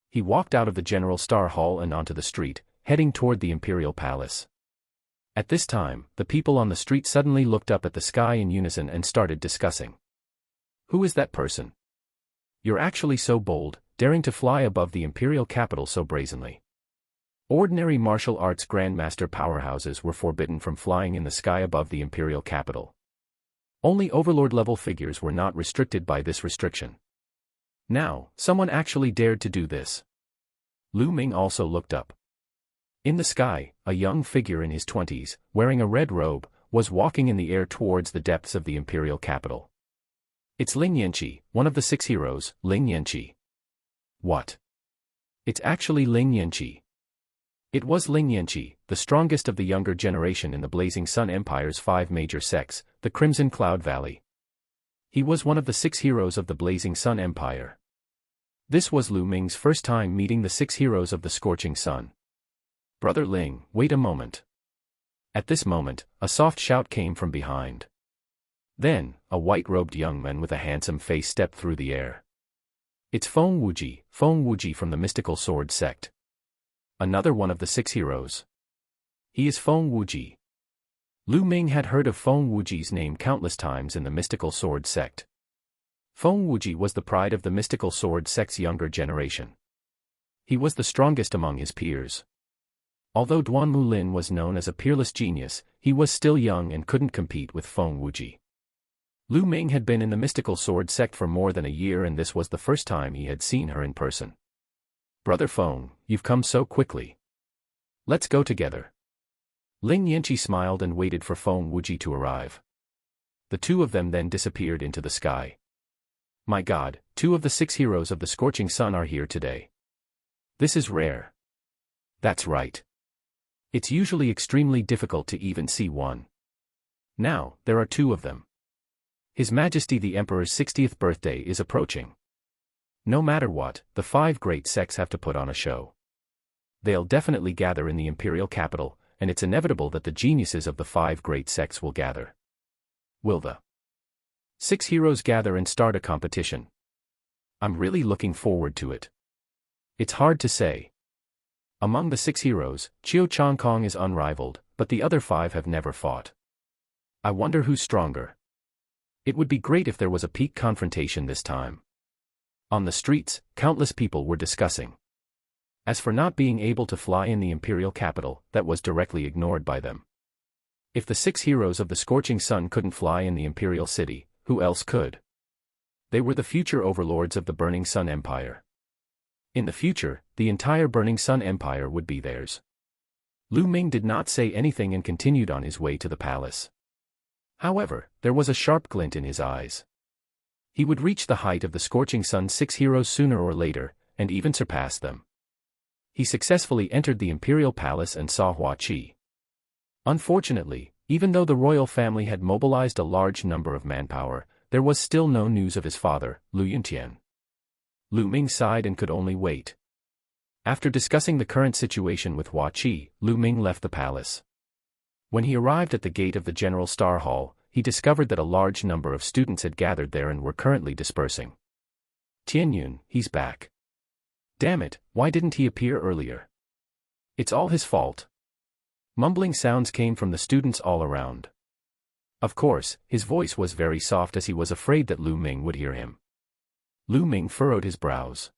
He walked out of the General Star Hall and onto the street, heading toward the Imperial Palace. At this time, the people on the street suddenly looked up at the sky in unison and started discussing. Who is that person? You're actually so bold, daring to fly above the imperial capital so brazenly. Ordinary martial arts grandmaster powerhouses were forbidden from flying in the sky above the imperial capital. Only overlord-level figures were not restricted by this restriction. Now, someone actually dared to do this. Lu Ming also looked up. In the sky, a young figure in his 20s, wearing a red robe, was walking in the air towards the depths of the imperial capital. It's Ling Yanqi, one of the 6 heroes, Ling Yanqi. What? It's actually Ling Yanqi. It was Ling Yanqi, the strongest of the younger generation in the Blazing Sun Empire's 5 major sects, the Crimson Cloud Valley. He was one of the 6 heroes of the Blazing Sun Empire. This was Lu Ming's first time meeting the 6 heroes of the Scorching Sun. Brother Ling, wait a moment. At this moment, a soft shout came from behind. Then, a white-robed young man with a handsome face stepped through the air. It's Feng Wuji from the Mystical Sword Sect. Another one of the 6 heroes. He is Feng Wuji. Lu Ming had heard of Feng Wuji's name countless times in the Mystical Sword Sect. Feng Wuji was the pride of the Mystical Sword Sect's younger generation. He was the strongest among his peers. Although Duan Mulin was known as a peerless genius, he was still young and couldn't compete with Feng Wuji. Lu Ming had been in the Mystical Sword Sect for more than a year and this was the first time he had seen her in person. Brother Feng, you've come so quickly. Let's go together. Ling Yanqi smiled and waited for Feng Wuji to arrive. The two of them then disappeared into the sky. My God, 2 of the 6 heroes of the Scorching Sun are here today. This is rare. That's right. It's usually extremely difficult to even see one. Now, there are 2 of them. His Majesty the Emperor's 60th birthday is approaching. No matter what, the 5 great sects have to put on a show. They'll definitely gather in the imperial capital, and it's inevitable that the geniuses of the 5 great sects will gather. Will the 6 heroes gather and start a competition? I'm really looking forward to it. It's hard to say. Among the 6 heroes, Qiu Changkong is unrivaled, but the other 5 have never fought. I wonder who's stronger. It would be great if there was a peak confrontation this time. On the streets, countless people were discussing. As for not being able to fly in the imperial capital, that was directly ignored by them. If the 6 heroes of the Scorching Sun couldn't fly in the imperial city, who else could? They were the future overlords of the Burning Sun Empire. In the future, the entire Burning Sun Empire would be theirs. Lu Ming did not say anything and continued on his way to the palace. However, there was a sharp glint in his eyes. He would reach the height of the Scorching Sun's 6 heroes sooner or later, and even surpass them. He successfully entered the imperial palace and saw Hua Qi. Unfortunately, even though the royal family had mobilized a large number of manpower, there was still no news of his father, Lu Yuntian. Lu Ming sighed and could only wait. After discussing the current situation with Hua Qi, Lu Ming left the palace. When he arrived at the gate of the General Star Hall, he discovered that a large number of students had gathered there and were currently dispersing. Tianyun, he's back. Damn it, why didn't he appear earlier? It's all his fault. Mumbling sounds came from the students all around. Of course, his voice was very soft as he was afraid that Lu Ming would hear him. Lu Ming furrowed his brows.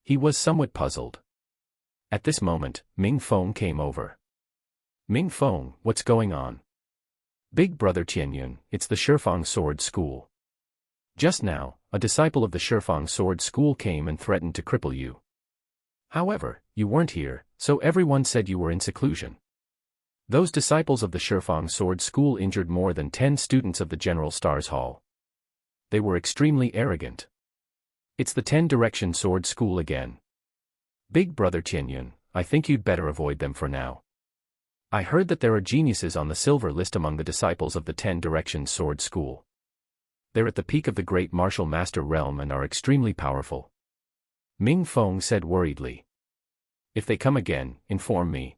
He was somewhat puzzled. At this moment, Ming Feng came over. Ming Feng, what's going on? Big brother Tianyun, it's the Shifang Sword School. Just now, a disciple of the Shifang Sword School came and threatened to cripple you. However, you weren't here, so everyone said you were in seclusion. Those disciples of the Shifang Sword School injured more than 10 students of the General Stars Hall. They were extremely arrogant. It's the 10 Direction Sword School again. Big brother Tianyun, I think you'd better avoid them for now. I heard that there are geniuses on the silver list among the disciples of the 10 Direction Sword School. They're at the peak of the great martial master realm and are extremely powerful. Ming Feng said worriedly. If they come again, inform me.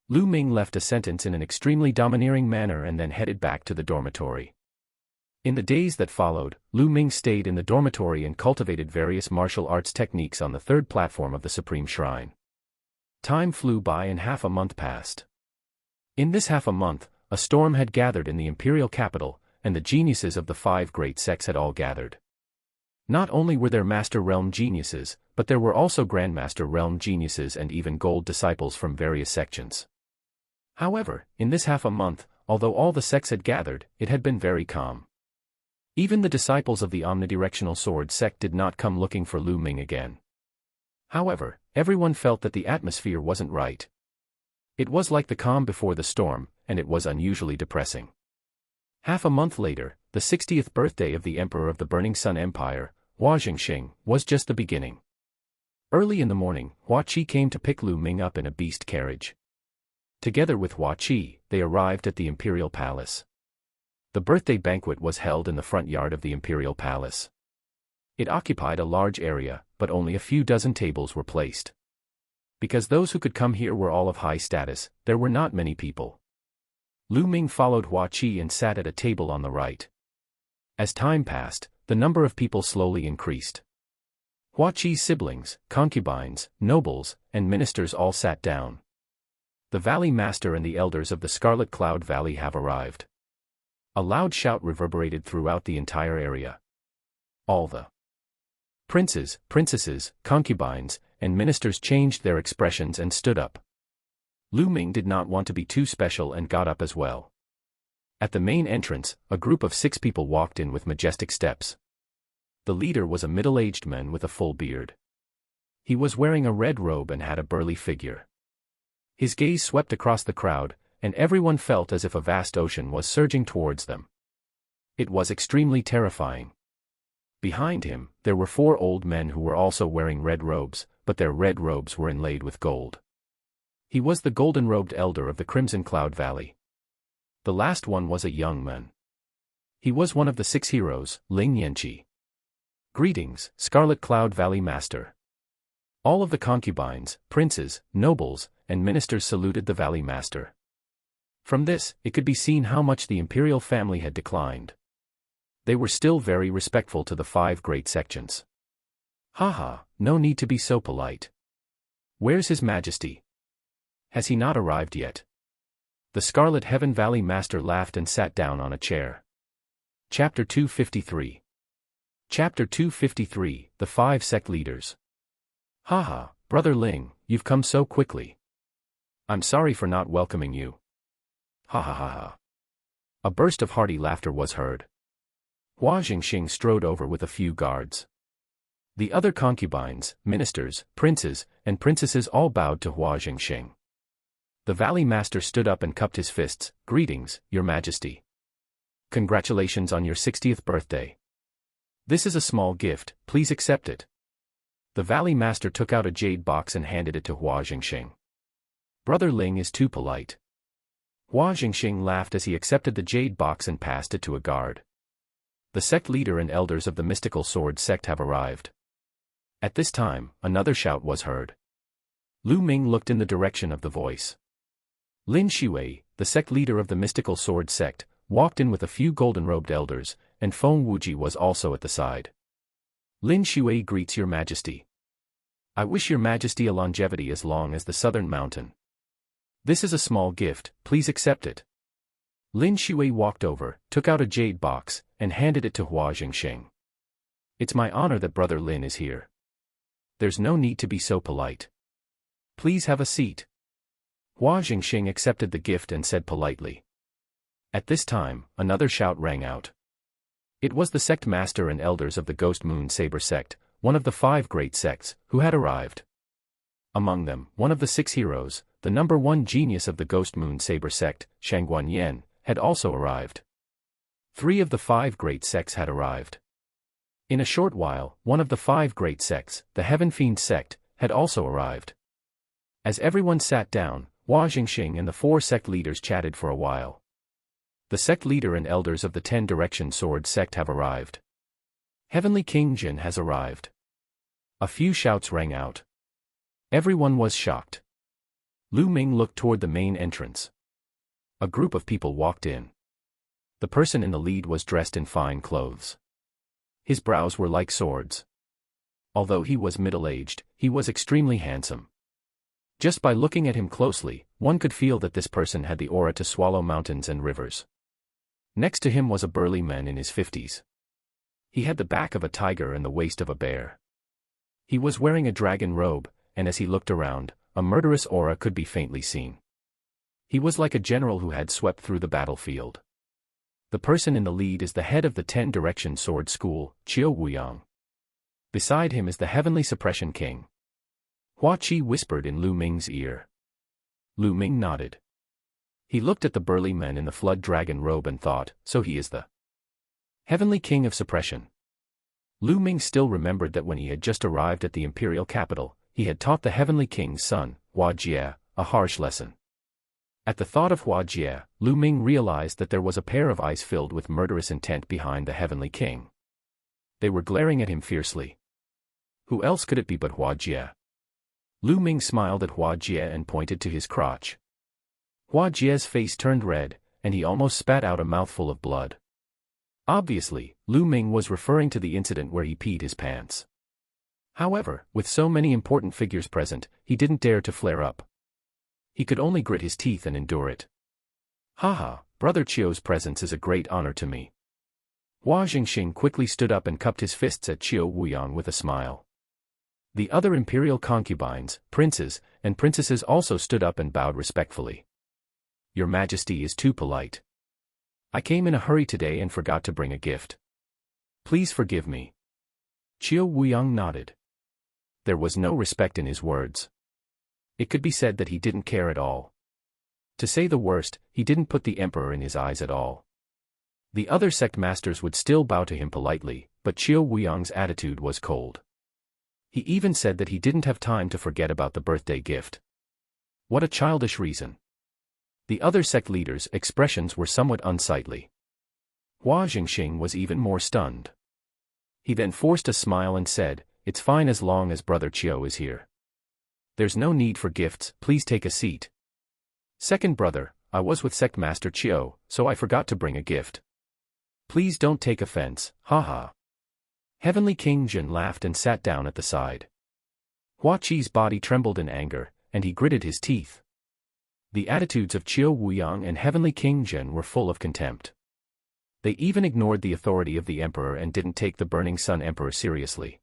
Lu Ming left a sentence in an extremely domineering manner and then headed back to the dormitory. In the days that followed, Lu Ming stayed in the dormitory and cultivated various martial arts techniques on the third platform of the Supreme Shrine. Time flew by and half a month passed. In this half a month, a storm had gathered in the imperial capital, and the geniuses of the 5 great sects had all gathered. Not only were there Master Realm geniuses, but there were also Grandmaster Realm geniuses and even gold disciples from various sections. However, in this half a month, although all the sects had gathered, it had been very calm. Even the disciples of the omnidirectional sword sect did not come looking for Lu Ming again. However, everyone felt that the atmosphere wasn't right. It was like the calm before the storm, and it was unusually depressing. Half a month later, the 60th birthday of the Emperor of the Burning Sun Empire, Hua Jingxing, was just the beginning. Early in the morning, Hua Qi came to pick Lu Ming up in a beast carriage. Together with Hua Qi, they arrived at the Imperial Palace. The birthday banquet was held in the front yard of the Imperial Palace. It occupied a large area, but only a few dozen tables were placed. Because those who could come here were all of high status, there were not many people. Lu Ming followed Hua Qi and sat at a table on the right. As time passed, the number of people slowly increased. Hua Qi's siblings, concubines, nobles, and ministers all sat down. The Valley Master and the elders of the Scarlet Cloud Valley have arrived. A loud shout reverberated throughout the entire area. All the princes, princesses, concubines, and ministers changed their expressions and stood up. Lu Ming did not want to be too special and got up as well. At the main entrance, a group of 6 people walked in with majestic steps. The leader was a middle-aged man with a full beard. He was wearing a red robe and had a burly figure. His gaze swept across the crowd, and everyone felt as if a vast ocean was surging towards them. It was extremely terrifying. Behind him, there were 4 old men who were also wearing red robes, but their red robes were inlaid with gold. He was the golden-robed elder of the Crimson Cloud Valley. The last one was a young man. He was one of the 6 heroes, Ling Yanqi. Greetings, Scarlet Cloud Valley Master. All of the concubines, princes, nobles, and ministers saluted the Valley Master. From this, it could be seen how much the imperial family had declined. They were still very respectful to the 5 great sections. Haha, no need to be so polite. Where's His Majesty? Has he not arrived yet? The Scarlet Heaven Valley Master laughed and sat down on a chair. Chapter 253. Chapter 253, The 5 Sect Leaders. Haha, Brother Ling, you've come so quickly. I'm sorry for not welcoming you. Ha ha ha ha. A burst of hearty laughter was heard. Hua Jingxing strode over with a few guards. The other concubines, ministers, princes, and princesses all bowed to Hua Jingxing. The Valley Master stood up and cupped his fists. Greetings, Your Majesty. Congratulations on your 60th birthday. This is a small gift, please accept it. The Valley Master took out a jade box and handed it to Hua Jingxing. Brother Ling is too polite. Hua Jingxing laughed as he accepted the jade box and passed it to a guard. The sect leader and elders of the mystical sword sect have arrived. At this time, another shout was heard. Lu Ming looked in the direction of the voice. Lin Shuwei, the sect leader of the mystical sword sect, walked in with a few golden-robed elders, and Feng Wuji was also at the side. Lin Shuwei greets Your Majesty. I wish your majesty a longevity as long as the southern mountain. This is a small gift, please accept it. Lin Shui walked over, took out a jade box, and handed it to Hua Jingxing. It's my honor that Brother Lin is here. There's no need to be so polite. Please have a seat. Hua Jingxing accepted the gift and said politely. At this time, another shout rang out. It was the sect master and elders of the Ghost Moon Saber sect, one of the 5 great sects, who had arrived. Among them, one of the 6 heroes, the number 1 genius of the Ghost Moon Saber sect, Shangguan Yan, had also arrived. 3 of the 5 great sects had arrived. In a short while, one of the 5 great sects, the Heaven Fiend sect, had also arrived. As everyone sat down, Hua Jingxing and the 4 sect leaders chatted for a while. The sect leader and elders of the 10 Direction Sword sect have arrived. Heavenly King Jin has arrived. A few shouts rang out. Everyone was shocked. Lu Ming looked toward the main entrance. A group of people walked in. The person in the lead was dressed in fine clothes. His brows were like swords. Although he was middle-aged, he was extremely handsome. Just by looking at him closely, one could feel that this person had the aura to swallow mountains and rivers. Next to him was a burly man in his 50s. He had the back of a tiger and the waist of a bear. He was wearing a dragon robe, and as he looked around, a murderous aura could be faintly seen. He was like a general who had swept through the battlefield. The person in the lead is the head of the 10 Direction Sword School, Qiu Wuyang. Beside him is the Heavenly Suppression King. Hua Qi whispered in Lu Ming's ear. Lu Ming nodded. He looked at the burly man in the flood dragon robe and thought, so he is the Heavenly King of Suppression. Lu Ming still remembered that when he had just arrived at the imperial capital, he had taught the Heavenly King's son, Hua Jie, a harsh lesson. At the thought of Hua Jie, Lu Ming realized that there was a pair of eyes filled with murderous intent behind the Heavenly King. They were glaring at him fiercely. Who else could it be but Hua Jie? Lu Ming smiled at Hua Jie and pointed to his crotch. Hua Jie's face turned red, and he almost spat out a mouthful of blood. Obviously, Lu Ming was referring to the incident where he peed his pants. However, with so many important figures present, he didn't dare to flare up. He could only grit his teeth and endure it. Haha, Brother Qiu's presence is a great honor to me. Hua Jingxing quickly stood up and cupped his fists at Qiu Wuyang with a smile. The other imperial concubines, princes, and princesses also stood up and bowed respectfully. Your Majesty is too polite. I came in a hurry today and forgot to bring a gift. Please forgive me. Qiu Wuyang nodded. There was no respect in his words. It could be said that he didn't care at all. To say the worst, he didn't put the emperor in his eyes at all. The other sect masters would still bow to him politely, but Qiu Wuyang's attitude was cold. He even said that he didn't have time to forget about the birthday gift. What a childish reason. The other sect leaders' expressions were somewhat unsightly. Hua Jingxing was even more stunned. He then forced a smile and said, "It's fine as long as Brother Qiu is here. There's no need for gifts, please take a seat." Second brother, I was with Sect Master Qiu, so I forgot to bring a gift. Please don't take offense, haha. Heavenly King Jin laughed and sat down at the side. Hua Qi's body trembled in anger, and he gritted his teeth. The attitudes of Qiu Wuyang and Heavenly King Jin were full of contempt. They even ignored the authority of the emperor and didn't take the Burning Sun Emperor seriously.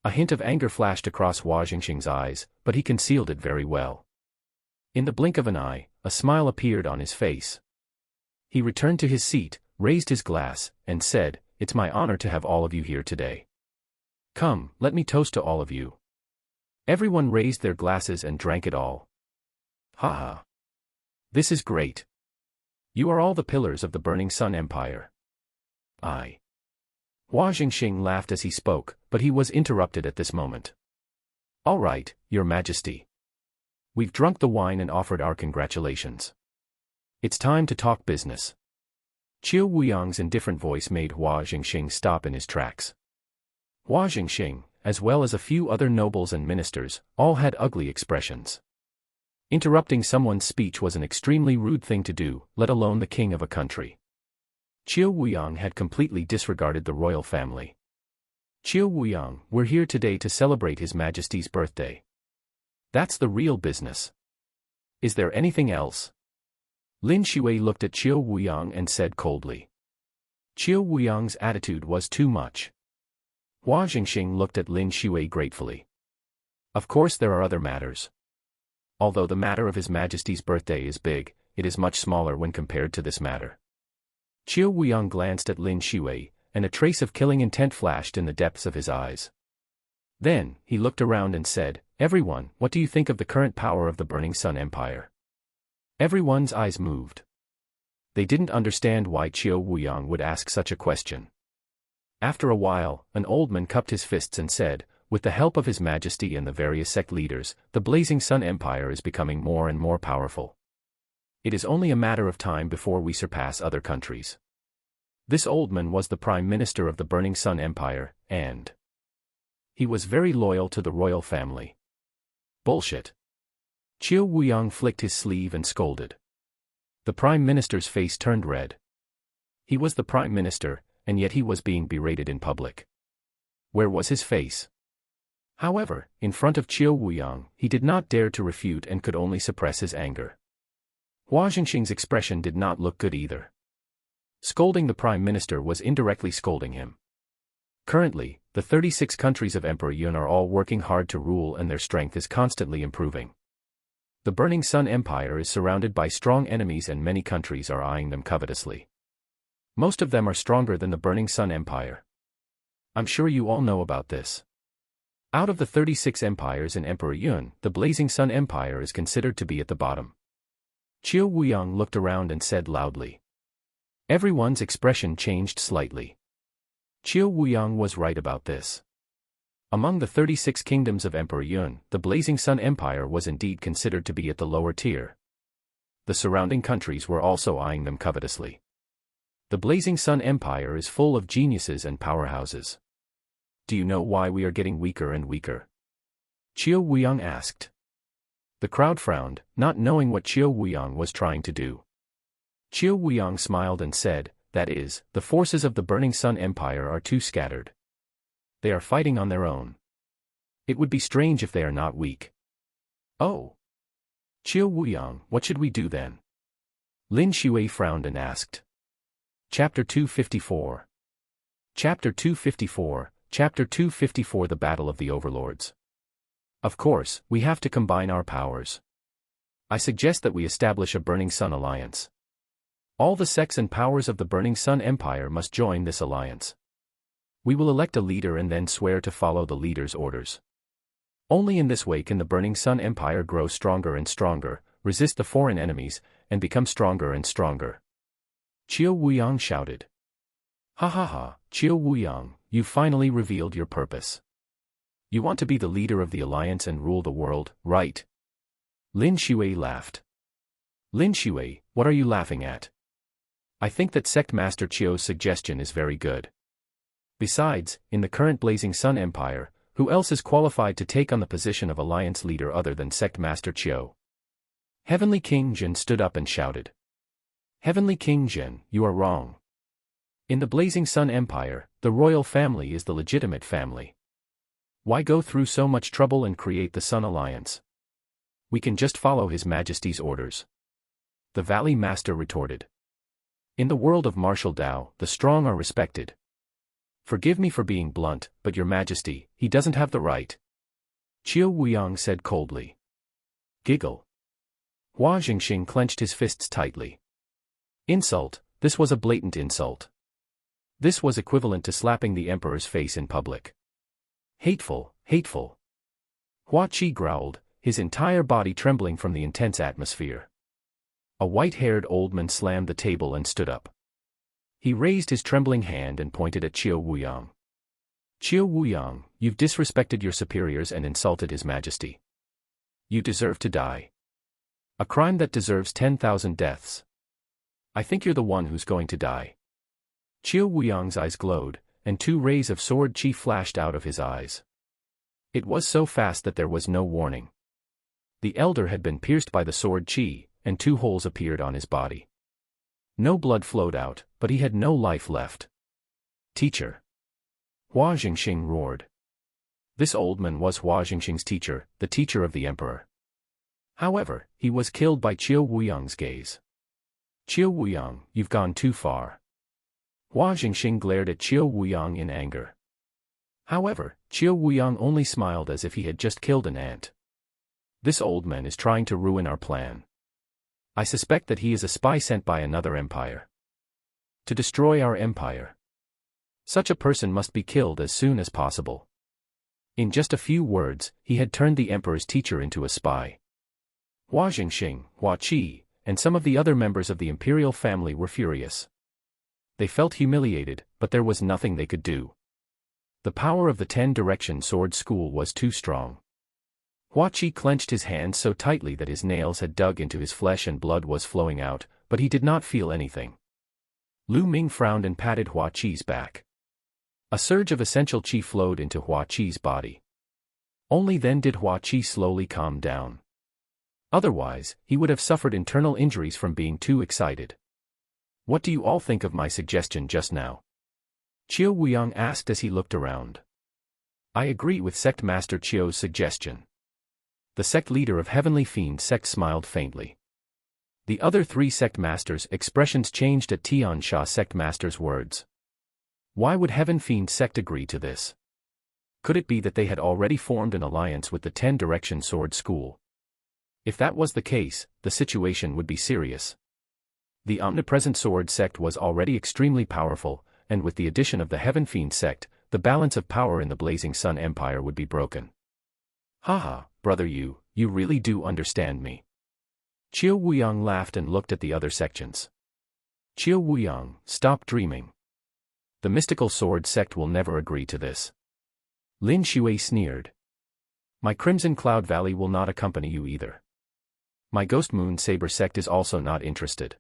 A hint of anger flashed across Hua Jingxing's eyes, but he concealed it very well. In the blink of an eye, a smile appeared on his face. He returned to his seat, raised his glass, and said, "It's my honor to have all of you here today. Come, let me toast to all of you." Everyone raised their glasses and drank it all. Haha. This is great. You are all the pillars of the Burning Sun Empire. Hua Jingxing laughed as he spoke, but he was interrupted at this moment. All right, Your Majesty. We've drunk the wine and offered our congratulations. It's time to talk business. Qiu Wuyang's indifferent voice made Hua Jingxing stop in his tracks. Hua Jingxing, as well as a few other nobles and ministers, all had ugly expressions. Interrupting someone's speech was an extremely rude thing to do, let alone the king of a country. Qiu Wuyang had completely disregarded the royal family. Chiu Wuyang, we're here today to celebrate His Majesty's birthday. That's the real business. Is there anything else? Lin Shui looked at Chiu Wuyang and said coldly. Chiu Wuyang's attitude was too much. Hua Jingxing looked at Lin Shui gratefully. Of course there are other matters. Although the matter of His Majesty's birthday is big, it is much smaller when compared to this matter. Chiu Wuyang glanced at Lin Shui, and a trace of killing intent flashed in the depths of his eyes. Then, he looked around and said, "Everyone, what do you think of the current power of the Burning Sun Empire?" Everyone's eyes moved. They didn't understand why Chiu Wuyang would ask such a question. After a while, an old man cupped his fists and said, "With the help of His Majesty and the various sect leaders, the Blazing Sun Empire is becoming more and more powerful. It is only a matter of time before we surpass other countries." This old man was the Prime Minister of the Burning Sun Empire, and he was very loyal to the royal family. Bullshit. Chiu Wuyang flicked his sleeve and scolded. The Prime Minister's face turned red. He was the Prime Minister, and yet he was being berated in public. Where was his face? However, in front of Chiu Wuyang, he did not dare to refute and could only suppress his anger. Hua Jingxing's expression did not look good either. Scolding the Prime Minister was indirectly scolding him. Currently, the 36 countries of Emperor Yun are all working hard to rule and their strength is constantly improving. The Burning Sun Empire is surrounded by strong enemies and many countries are eyeing them covetously. Most of them are stronger than the Burning Sun Empire. I'm sure you all know about this. Out of the 36 empires in Emperor Yun, the Blazing Sun Empire is considered to be at the bottom. Chiu Wuyang looked around and said loudly. Everyone's expression changed slightly. Chiu Wuyang was right about this. Among the 36 kingdoms of Emperor Yun, the Blazing Sun Empire was indeed considered to be at the lower tier. The surrounding countries were also eyeing them covetously. The Blazing Sun Empire is full of geniuses and powerhouses. Do you know why we are getting weaker and weaker? Chiu Wuyang asked. The crowd frowned, not knowing what Chiu Wuyang was trying to do. Chiu Wuyang smiled and said, "That is, the forces of the Burning Sun Empire are too scattered. They are fighting on their own. It would be strange if they are not weak." "Oh. Chiu Wuyang, what should we do then?" Lin Shui frowned and asked. Chapter 254. Chapter 254, Chapter 254 The Battle of the Overlords. Of course, we have to combine our powers. I suggest that we establish a Burning Sun Alliance. All the sects and powers of the Burning Sun Empire must join this alliance. We will elect a leader and then swear to follow the leader's orders. Only in this way can the Burning Sun Empire grow stronger and stronger, resist the foreign enemies, and become stronger and stronger. Chiu Wuyang shouted. "Ha ha ha, Chiu Wuyang, you finally revealed your purpose. You want to be the leader of the alliance and rule the world, right?" Lin Shui laughed. "Lin Shui, what are you laughing at? I think that Sect Master Chiu's suggestion is very good. Besides, in the current Blazing Sun Empire, who else is qualified to take on the position of alliance leader other than Sect Master Chiu?" Heavenly King Jin stood up and shouted. "Heavenly King Jin, you are wrong. In the Blazing Sun Empire, the royal family is the legitimate family. Why go through so much trouble and create the Sun Alliance? We can just follow His Majesty's orders." The Valley Master retorted. "In the world of martial Dao, the strong are respected. Forgive me for being blunt, but Your Majesty, he doesn't have the right." Chiu Wuyang said coldly. Giggle. Hua Jingxing clenched his fists tightly. Insult, this was a blatant insult. This was equivalent to slapping the emperor's face in public. Hateful, hateful. Hua Qi growled, his entire body trembling from the intense atmosphere. A white-haired old man slammed the table and stood up. He raised his trembling hand and pointed at Chiu Wuyang. "Chiu Wuyang, you've disrespected your superiors and insulted His Majesty. You deserve to die. A crime that deserves 10,000 deaths. I think you're the one who's going to die." Chiu Wuyang's eyes glowed, and 2 rays of sword chi flashed out of his eyes. It was so fast that there was no warning. The elder had been pierced by the sword chi, and 2 holes appeared on his body. No blood flowed out, but he had no life left. "Teacher." Hua Jingxing roared. This old man was Hua Jingxing's teacher, the teacher of the emperor. However, he was killed by Qiu Wuyang's gaze. Qiu Wuyang, you've gone too far. Hua Jingxing glared at Qiu Wuyang in anger. However, Qiu Wuyang only smiled as if he had just killed an ant. This old man is trying to ruin our plan. I suspect that he is a spy sent by another empire to destroy our empire. Such a person must be killed as soon as possible. In just a few words, he had turned the emperor's teacher into a spy. Hua Jingxing, Hua Qi, and some of the other members of the imperial family were furious. They felt humiliated, but there was nothing they could do. The power of the 10-direction sword school was too strong. Hua Qi clenched his hands so tightly that his nails had dug into his flesh and blood was flowing out, but he did not feel anything. Lu Ming frowned and patted Hua Qi's back. A surge of essential qi flowed into Hua Qi's body. Only then did Hua Qi slowly calm down. Otherwise, he would have suffered internal injuries from being too excited. What do you all think of my suggestion just now? Qiu Wuyang asked as he looked around. I agree with Sect Master Qiu's suggestion. The sect leader of Heavenly Fiend Sect smiled faintly. The other 3 sect masters' expressions changed at Tian Sha Sect Master's words. Why would Heaven Fiend Sect agree to this? Could it be that they had already formed an alliance with the 10-direction sword school? If that was the case, the situation would be serious. The omnipresent sword sect was already extremely powerful, and with the addition of the Heaven Fiend Sect, the balance of power in the Blazing Sun Empire would be broken. Haha, brother you really do understand me. Qiu Wuyang laughed and looked at the other sections. Qiu Wuyang, stop dreaming. The mystical sword sect will never agree to this. Lin Shui sneered. My Crimson Cloud Valley will not accompany you either. My Ghost Moon Saber sect is also not interested.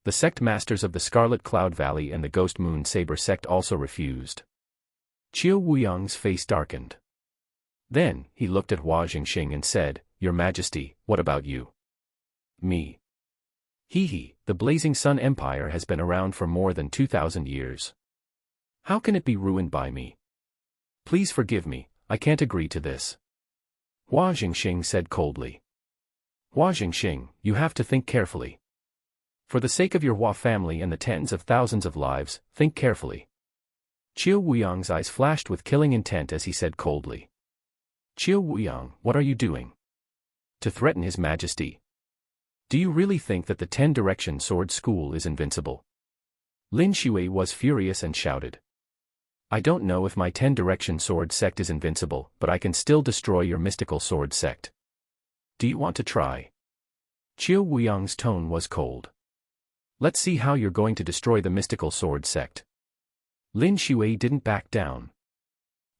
The sect masters of the Scarlet Cloud Valley and the Ghost Moon Saber sect also refused. Qiu Wuyang's face darkened. Then, he looked at Hua Jingxing and said, Your Majesty, what about you? Me. The Blazing Sun Empire has been around for more than 2,000 years. How can it be ruined by me? Please forgive me, I can't agree to this. Hua Jingxing said coldly. Hua Jingxing, you have to think carefully. For the sake of your Hua family and the tens of thousands of lives, think carefully. Qiu Wuyang's eyes flashed with killing intent as he said coldly. Qiu Wuyang, what are you doing? To threaten His Majesty? Do you really think that the 10-direction sword school is invincible? Lin Shui was furious and shouted. I don't know if my 10-direction sword sect is invincible, but I can still destroy your mystical sword sect. Do you want to try? Qiu Wuyang's tone was cold. Let's see how you're going to destroy the mystical sword sect. Lin Shui didn't back down.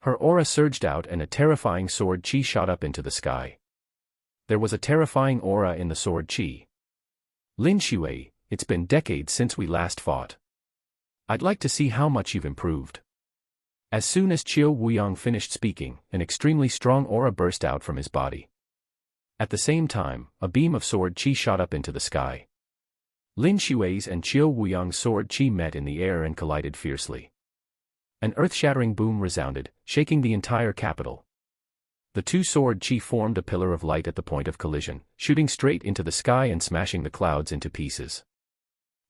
Her aura surged out and a terrifying sword qi shot up into the sky. There was a terrifying aura in the sword qi. Lin Shui, it's been decades since we last fought. I'd like to see how much you've improved. As soon as Qiu Wuyang finished speaking, an extremely strong aura burst out from his body. At the same time, a beam of sword qi shot up into the sky. Lin Shui's and Qiu Wuyang's sword qi met in the air and collided fiercely. An earth-shattering boom resounded, shaking the entire capital. The two sword qi formed a pillar of light at the point of collision, shooting straight into the sky and smashing the clouds into pieces.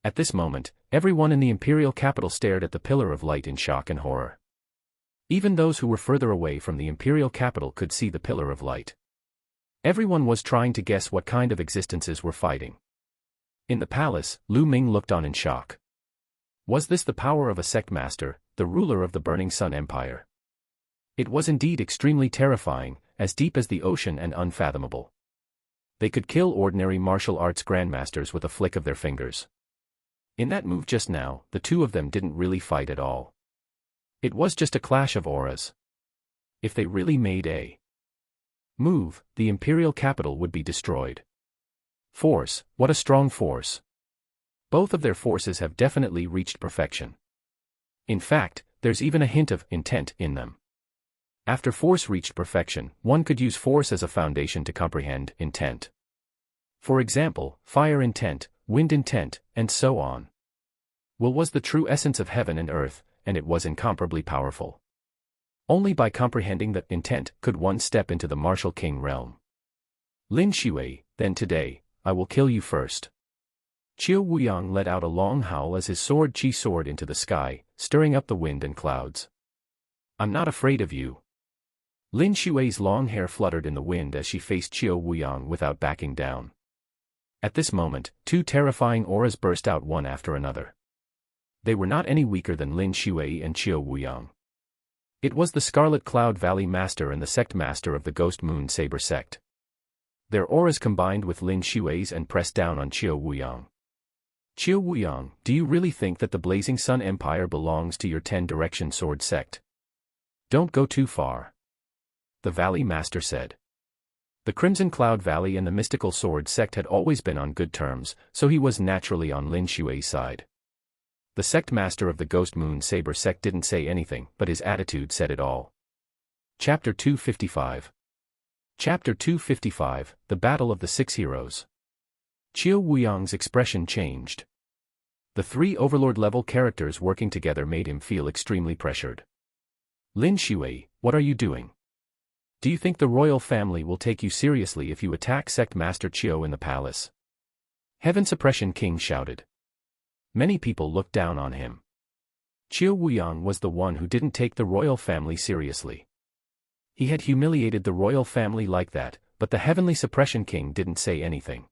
At this moment, everyone in the imperial capital stared at the pillar of light in shock and horror. Even those who were further away from the imperial capital could see the pillar of light. Everyone was trying to guess what kind of existences were fighting. In the palace, Lu Ming looked on in shock. Was this the power of a sect master, the ruler of the Burning Sun Empire? It was indeed extremely terrifying, as deep as the ocean and unfathomable. They could kill ordinary martial arts grandmasters with a flick of their fingers. In that move just now, the two of them didn't really fight at all. It was just a clash of auras. If they really made a move, the imperial capital would be destroyed. Force, what a strong force. Both of their forces have definitely reached perfection. In fact, there's even a hint of intent in them. After force reached perfection, one could use force as a foundation to comprehend intent. For example, fire intent, wind intent, and so on. Will was the true essence of heaven and earth, and it was incomparably powerful. Only by comprehending that intent could one step into the martial king realm. Lin Shui, then today, I will kill you first. Qiu Wuyang let out a long howl as his sword Qi soared into the sky, stirring up the wind and clouds. I'm not afraid of you. Lin Shui's long hair fluttered in the wind as she faced Qiu Wuyang without backing down. At this moment, two terrifying auras burst out one after another. They were not any weaker than Lin Shui and Qiu Wuyang. It was the Scarlet Cloud Valley Master and the Sect Master of the Ghost Moon Saber Sect. Their auras combined with Lin Shui's and pressed down on Qiu Wuyang. Qiu Wuyang, do you really think that the Blazing Sun Empire belongs to your 10-direction sword sect? Don't go too far. The Valley Master said. The Crimson Cloud Valley and the Mystical Sword sect had always been on good terms, so he was naturally on Lin Shui's side. The Sect Master of the Ghost Moon Saber sect didn't say anything, but his attitude said it all. Chapter 255. Chapter 255, The Battle of the Six Heroes. Qiu Wuyang's expression changed. The three Overlord-level characters working together made him feel extremely pressured. Lin Shui, what are you doing? Do you think the royal family will take you seriously if you attack Sect Master Qiu in the palace? Heaven Suppression King shouted. Many people looked down on him. Qiu Wuyang was the one who didn't take the royal family seriously. He had humiliated the royal family like that, but the Heavenly Suppression King didn't say anything.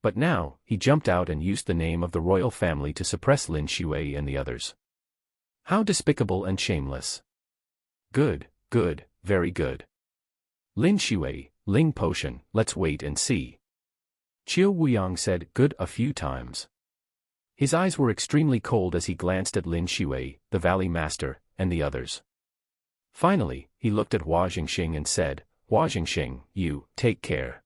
But now, he jumped out and used the name of the royal family to suppress Lin Shui and the others. How despicable and shameless. Good, good, very good. Lin Shui, Ling Potion, let's wait and see. Qiu Wuyang said good a few times. His eyes were extremely cold as he glanced at Lin Shui, the Valley Master, and the others. Finally, he looked at Hua Jingxing and said, Hua Jingxing, you, take care.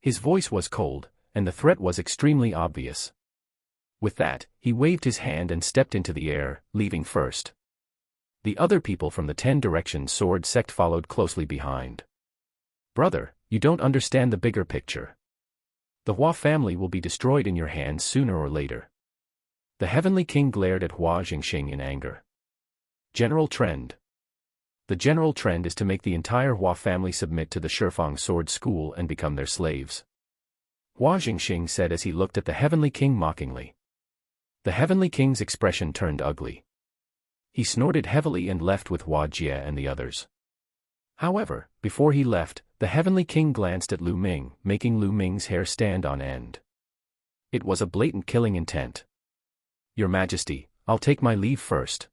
His voice was cold, and the threat was extremely obvious. With that, he waved his hand and stepped into the air, leaving first. The other people from the 10-direction sword sect followed closely behind. Brother, you don't understand the bigger picture. The Hua family will be destroyed in your hands sooner or later. The Heavenly King glared at Hua Jingxing in anger. General trend. The general trend is to make the entire Hua family submit to the Shifang Sword School and become their slaves. Hua Jingxing said as he looked at the Heavenly King mockingly. The Heavenly King's expression turned ugly. He snorted heavily and left with Hua Jie and the others. However, before he left, the Heavenly King glanced at Lu Ming, making Lu Ming's hair stand on end. It was a blatant killing intent. Your Majesty, I'll take my leave first.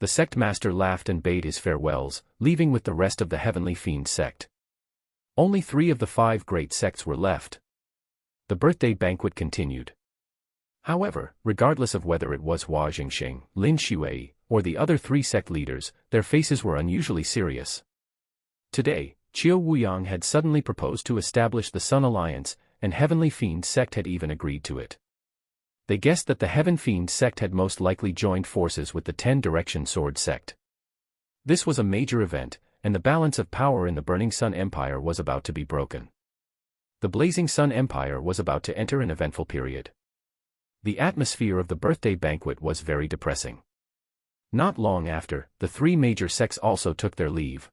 The sect master laughed and bade his farewells, leaving with the rest of the Heavenly Fiend sect. Only 3 of the 5 great sects were left. The birthday banquet continued. However, regardless of whether it was Hua Jingxing, Lin Shui, or the other 3 sect leaders, their faces were unusually serious. Today, Qiu Wuyang had suddenly proposed to establish the Sun Alliance, and Heavenly Fiend sect had even agreed to it. They guessed that the Heaven Fiend sect had most likely joined forces with the 10-direction sword sect. This was a major event, and the balance of power in the Burning Sun Empire was about to be broken. The Blazing Sun Empire was about to enter an eventful period. The atmosphere of the birthday banquet was very depressing. Not long after, the 3 major sects also took their leave.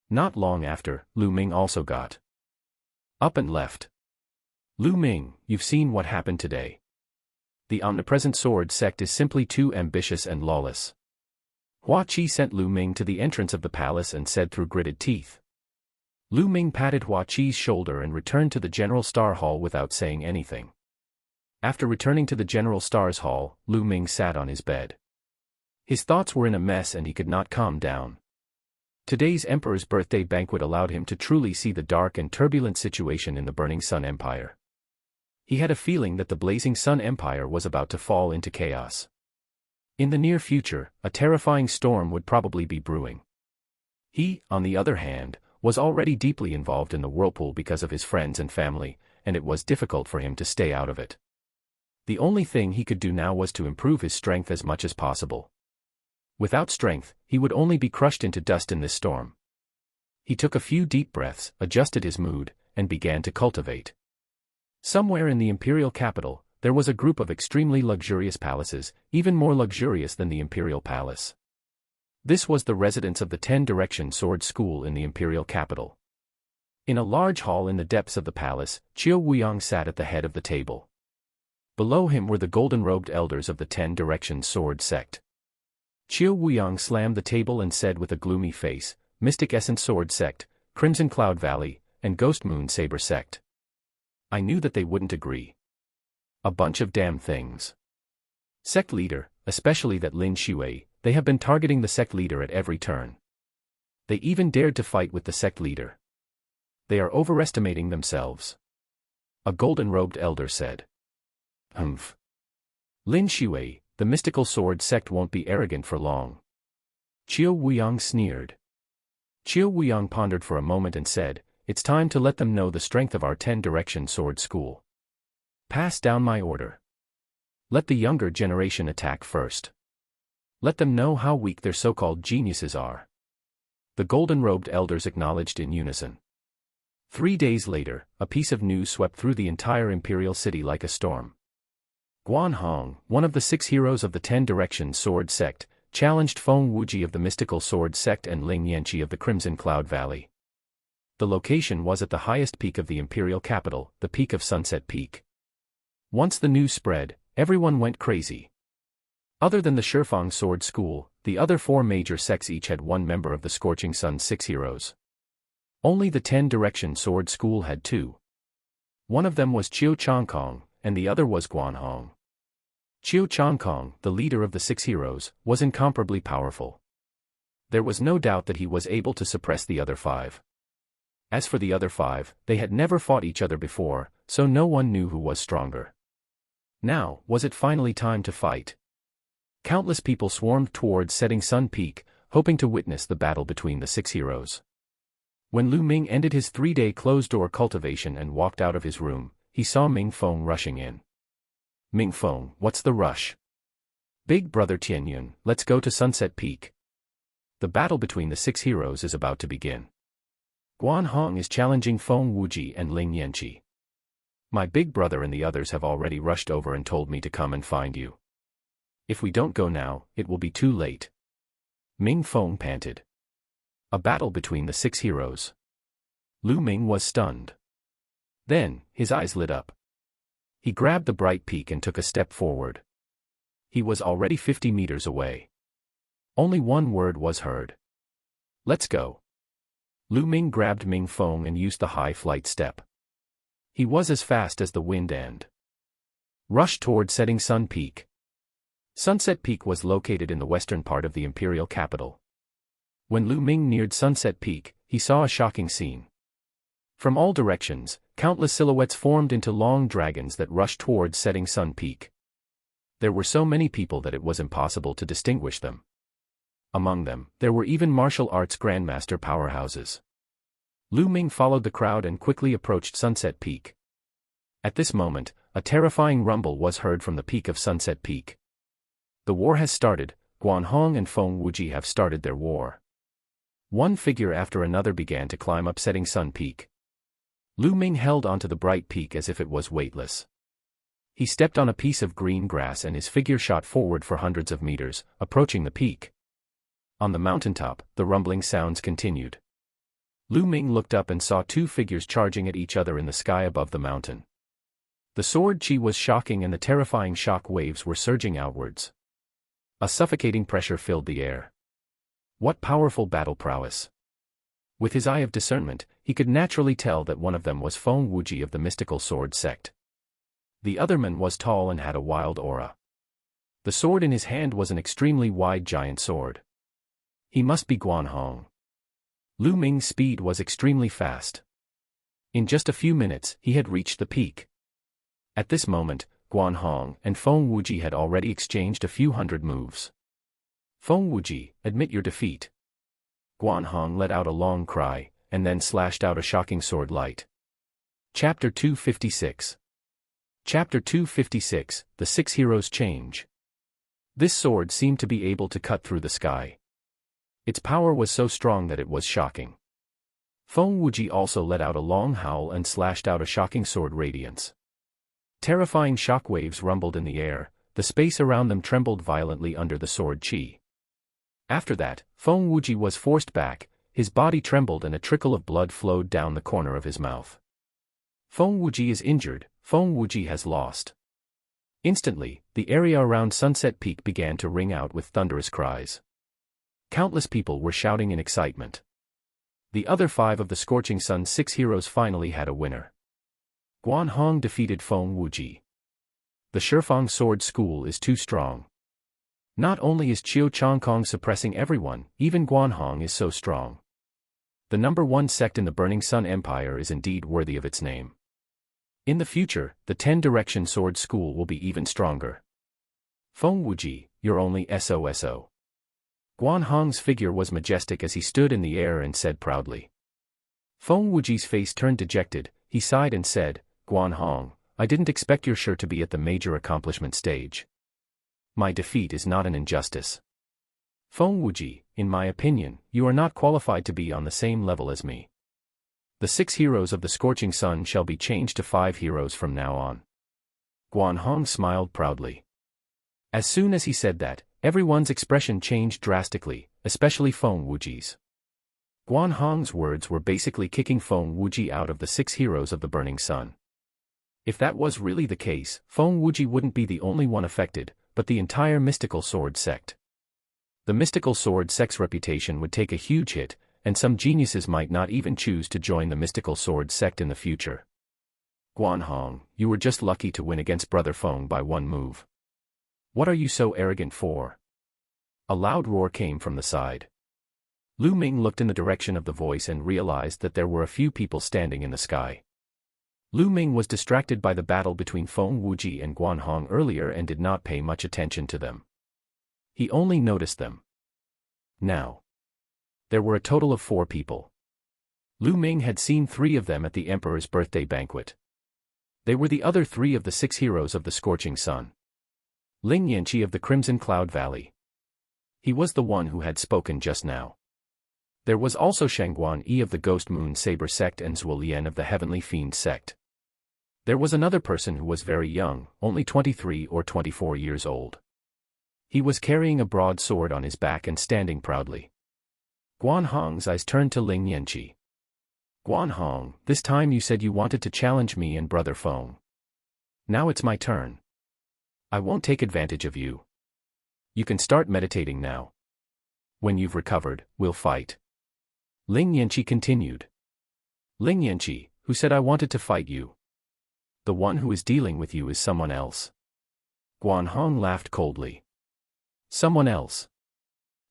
Not long after, Lu Ming also got up and left. Lu Ming, you've seen what happened today. The omnipresent sword sect is simply too ambitious and lawless. Hua Qi sent Lu Ming to the entrance of the palace and said through gritted teeth. Lu Ming patted Hua Qi's shoulder and returned to the General Star Hall without saying anything. After returning to the General Star's Hall, Lu Ming sat on his bed. His thoughts were in a mess and he could not calm down. Today's Emperor's birthday banquet allowed him to truly see the dark and turbulent situation in the Burning Sun Empire. He had a feeling that the Blazing Sun Empire was about to fall into chaos. In the near future, a terrifying storm would probably be brewing. He, on the other hand, was already deeply involved in the whirlpool because of his friends and family, and it was difficult for him to stay out of it. The only thing he could do now was to improve his strength as much as possible. Without strength, he would only be crushed into dust in this storm. He took a few deep breaths, adjusted his mood, and began to cultivate. Somewhere in the imperial capital, there was a group of extremely luxurious palaces, even more luxurious than the imperial palace. This was the residence of the 10-Direction Sword School in the imperial capital. In a large hall in the depths of the palace, Qiu Wuyang sat at the head of the table. Below him were the golden-robed elders of the 10-Direction Sword sect. Qiu Wuyang slammed the table and said with a gloomy face, "Mystic Essence Sword sect, Crimson Cloud Valley, and Ghost Moon Saber sect. I knew that they wouldn't agree. A bunch of damn things. Sect leader, especially that Lin Shui, they have been targeting the sect leader at every turn. They even dared to fight with the sect leader. They are overestimating themselves." A golden-robed elder said. "Humph. Lin Shui, the mystical sword sect won't be arrogant for long." Qiu Wuyang sneered. Qiu Wuyang pondered for a moment and said, "It's time to let them know the strength of our 10-Direction Sword School. Pass down my order. Let the younger generation attack first. Let them know how weak their so-called geniuses are." The golden-robed elders acknowledged in unison. 3 days later, a piece of news swept through the entire imperial city like a storm. Guan Hong, one of the 6 heroes of the 10-Direction Sword sect, challenged Feng Wuji of the Mystical Sword sect and Ling Yanqi of the Crimson Cloud Valley. The location was at the highest peak of the imperial capital, the peak of Sunset Peak. Once the news spread, everyone went crazy. Other than the Shifang Sword School, the other 4 major sects each had 1 member of the Scorching Sun's 6 heroes. Only the 10-Direction Sword School had 2. One of them was Qiu Changkong, and the other was Guan Hong. Qiu Changkong, the leader of the 6 heroes, was incomparably powerful. There was no doubt that he was able to suppress the other 5. As for the other 5, they had never fought each other before, so no one knew who was stronger. Now, was it finally time to fight? Countless people swarmed towards Setting Sun Peak, hoping to witness the battle between the 6 heroes. When Lu Ming ended his 3-day closed-door cultivation and walked out of his room, he saw Ming Feng rushing in. "Ming Feng, what's the rush? Big brother Tianyun, let's go to Sunset Peak. The battle between the 6 heroes is about to begin. Guan Hong is challenging Feng Wuji and Ling Yanqi. My big brother and the others have already rushed over and told me to come and find you. If we don't go now, it will be too late." Ming Feng panted. A battle between the 6 heroes. Lu Ming was stunned. Then, his eyes lit up. He grabbed the bright peak and took a step forward. He was already 50 meters away. Only one word was heard. "Let's go." Lu Ming grabbed Ming Feng and used the high flight step. He was as fast as the wind and rushed toward Setting Sun Peak. Sunset Peak was located in the western part of the imperial capital. When Lu Ming neared Sunset Peak, he saw a shocking scene. From all directions, countless silhouettes formed into long dragons that rushed towards Setting Sun Peak. There were so many people that it was impossible to distinguish them. Among them, there were even martial arts grandmaster powerhouses. Lu Ming followed the crowd and quickly approached Sunset Peak. At this moment, a terrifying rumble was heard from the peak of Sunset Peak. The war has started. Guan Hong and Feng Wuji have started their war. One figure after another began to climb up Setting Sun Peak. Lu Ming held onto the bright peak as if it was weightless. He stepped on a piece of green grass and his figure shot forward for hundreds of meters, approaching the peak. On the mountaintop, the rumbling sounds continued. Lu Ming looked up and saw 2 figures charging at each other in the sky above the mountain. The sword chi was shocking and the terrifying shock waves were surging outwards. A suffocating pressure filled the air. What powerful battle prowess! With his eye of discernment, he could naturally tell that one of them was Feng Wuji of the Mystical Sword sect. The other man was tall and had a wild aura. The sword in his hand was an extremely wide giant sword. He must be Guan Hong. Lu Ming's speed was extremely fast. In just a few minutes, he had reached the peak. At this moment, Guan Hong and Feng Wuji had already exchanged a few hundred moves. "Feng Wuji, admit your defeat." Guan Hong let out a long cry, and then slashed out a shocking sword light. Chapter 256. Chapter 256, The 6 Heroes Change. This sword seemed to be able to cut through the sky. Its power was so strong that it was shocking. Feng Wuji also let out a long howl and slashed out a shocking sword radiance. Terrifying shock waves rumbled in the air, the space around them trembled violently under the sword chi. After that, Feng Wuji was forced back, his body trembled and a trickle of blood flowed down the corner of his mouth. Feng Wuji is injured, Feng Wuji has lost. Instantly, the area around Sunset Peak began to ring out with thunderous cries. Countless people were shouting in excitement. The other 5 of the Scorching Sun's 6 heroes finally had a winner. Guan Hong defeated Feng Wuji. The Shifang Sword School is too strong. Not only is Qiu Changkong suppressing everyone, even Guan Hong is so strong. The #1 sect in the Burning Sun Empire is indeed worthy of its name. In the future, the 10-direction sword school will be even stronger. Feng Wuji, you're only SOSO. Guan Hong's figure was majestic as he stood in the air and said proudly. Feng Wuji's face turned dejected, he sighed and said, Guan Hong, I didn't expect your sure to be at the major accomplishment stage. My defeat is not an injustice. Feng Wuji, in my opinion, you are not qualified to be on the same level as me. The 6 heroes of the Scorching Sun shall be changed to 5 heroes from now on. Guan Hong smiled proudly. As soon as he said that, everyone's expression changed drastically, especially Feng Wuji's. Guan Hong's words were basically kicking Feng Wuji out of the 6 heroes of the Burning Sun. If that was really the case, Feng Wuji wouldn't be the only one affected, but the entire Mystical Sword sect. The Mystical Sword sect's reputation would take a huge hit, and some geniuses might not even choose to join the Mystical Sword sect in the future. Guan Hong, you were just lucky to win against Brother Feng by 1 move. What are you so arrogant for? A loud roar came from the side. Lu Ming looked in the direction of the voice and realized that there were a few people standing in the sky. Lu Ming was distracted by the battle between Feng Wuji and Guan Hong earlier and did not pay much attention to them. He only noticed them now. There were a total of 4 people. Lu Ming had seen 3 of them at the Emperor's birthday banquet. They were the other 3 of the 6 heroes of the Scorching Sun. Ling Yanqi of the Crimson Cloud Valley. He was the one who had spoken just now. There was also Shangguan Yi of the Ghost Moon Saber sect and Zhuo Lian of the Heavenly Fiend sect. There was another person who was very young, only 23 or 24 years old. He was carrying a broad sword on his back and standing proudly. Guan Hong's eyes turned to Ling Yanqi. Guan Hong, this time you said you wanted to challenge me and Brother Feng. Now it's my turn. I won't take advantage of you. You can start meditating now. When you've recovered, we'll fight. Ling Yanqi continued. Ling Yanqi, who said I wanted to fight you? The one who is dealing with you is someone else. Guan Hong laughed coldly. Someone else?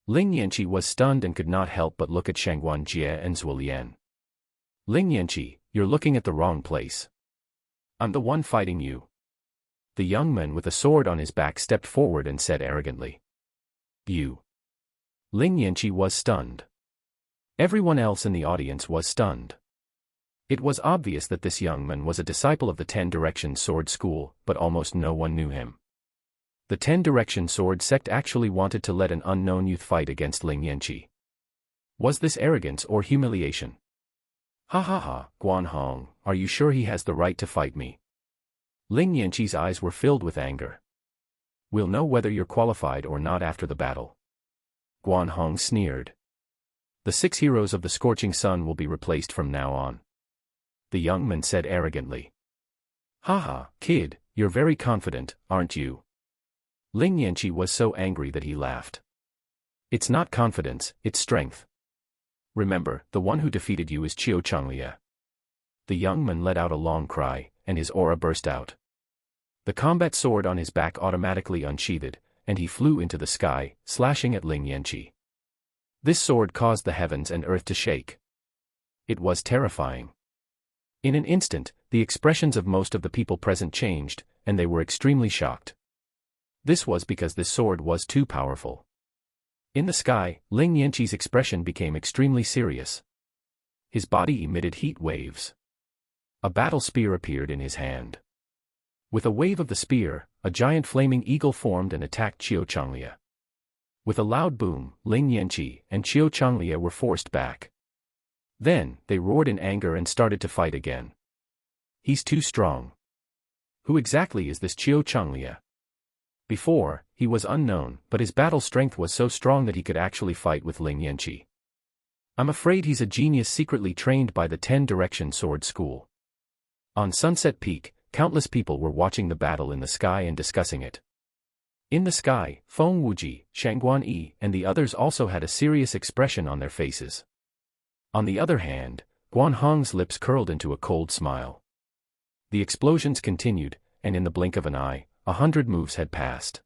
Ling Yanqi was stunned and could not help but look at Shangguan Jie and Zhuo Lian. Ling Yanqi, you're looking at the wrong place. I'm the one fighting you. The young man with a sword on his back stepped forward and said arrogantly. You. Ling Yanqi was stunned. Everyone else in the audience was stunned. It was obvious that this young man was a disciple of the 10-direction sword school, but almost no one knew him. The 10-direction sword sect actually wanted to let an unknown youth fight against Ling Yanqi. Was this arrogance or humiliation? Ha ha ha, Guan Hong, are you sure he has the right to fight me? Ling Yanqi's eyes were filled with anger. We'll know whether you're qualified or not after the battle. Guan Hong sneered. The 6 heroes of the Scorching Sun will be replaced from now on. The young man said arrogantly. Ha, kid, you're very confident, aren't you? Ling Yanqi was so angry that he laughed. It's not confidence, it's strength. Remember, the one who defeated you is Qiu Changlia. The young man let out a long cry, and his aura burst out. The combat sword on his back automatically unsheathed, and he flew into the sky, slashing at Ling Yanqi. This sword caused the heavens and earth to shake. It was terrifying. In an instant, the expressions of most of the people present changed, and they were extremely shocked. This was because this sword was too powerful. In the sky, Ling Yanqi's expression became extremely serious. His body emitted heat waves. A battle spear appeared in his hand. With a wave of the spear, a giant flaming eagle formed and attacked Qiu Changlia. With a loud boom, Ling Yanqi and Qiu Changlia were forced back. Then, they roared in anger and started to fight again. He's too strong. Who exactly is this Qiu Changlia? Before, he was unknown, but his battle strength was so strong that he could actually fight with Ling Yanqi. I'm afraid he's a genius secretly trained by the 10-Direction Sword School. On Sunset Peak, countless people were watching the battle in the sky and discussing it. In the sky, Feng Wuji, Shangguan Yi, and the others also had a serious expression on their faces. On the other hand, Guan Hong's lips curled into a cold smile. The explosions continued, and in the blink of an eye, 100 moves had passed.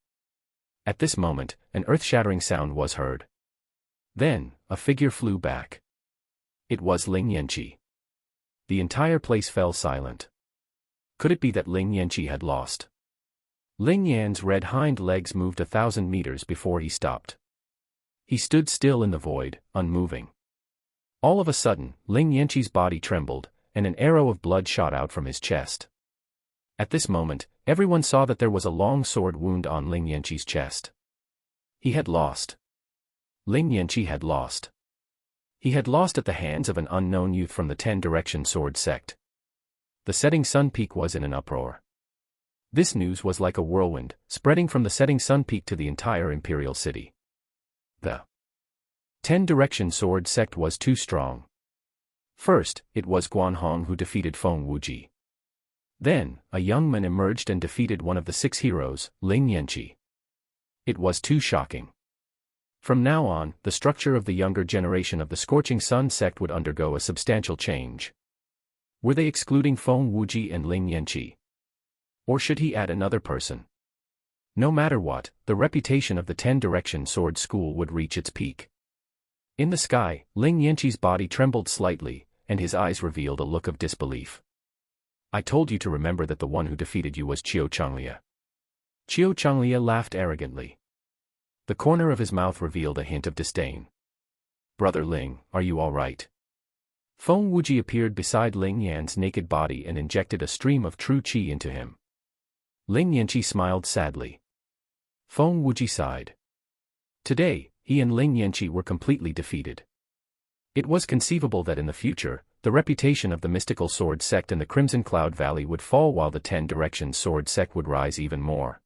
At this moment, an earth-shattering sound was heard. Then, a figure flew back. It was Ling Yanqi. The entire place fell silent. Could it be that Ling Yanqi had lost? Ling Yan's red hind legs moved 1,000 meters before he stopped. He stood still in the void, unmoving. All of a sudden, Ling Yanqi's body trembled, and an arrow of blood shot out from his chest. At this moment, everyone saw that there was a long sword wound on Ling Yanqi's chest. He had lost. Ling Yanqi had lost. He had lost at the hands of an unknown youth from the 10-Direction Sword Sect. The Setting Sun Peak was in an uproar. This news was like a whirlwind, spreading from the Setting Sun Peak to the entire Imperial City. The 10-Direction Sword Sect was too strong. First, it was Guan Hong who defeated Feng Wuji. Then, a young man emerged and defeated one of the 6 heroes, Ling Yanqi. It was too shocking. From now on, the structure of the younger generation of the Scorching Sun sect would undergo a substantial change. Were they excluding Feng Wuji and Ling Yanqi? Or should he add another person? No matter what, the reputation of the 10-Direction Sword School would reach its peak. In the sky, Ling Yanqi's body trembled slightly, and his eyes revealed a look of disbelief. I told you to remember that the one who defeated you was Qiu Changlia. Qiu Changlia laughed arrogantly. The corner of his mouth revealed a hint of disdain. Brother Ling, are you all right? Feng Wuji appeared beside Ling Yan's naked body and injected a stream of true qi into him. Ling Yanqi smiled sadly. Feng Wuji sighed. Today, he and Ling Yanqi were completely defeated. It was conceivable that in the future, the reputation of the mystical sword sect in the Crimson Cloud Valley would fall while the 10-Direction Sword sect would rise even more.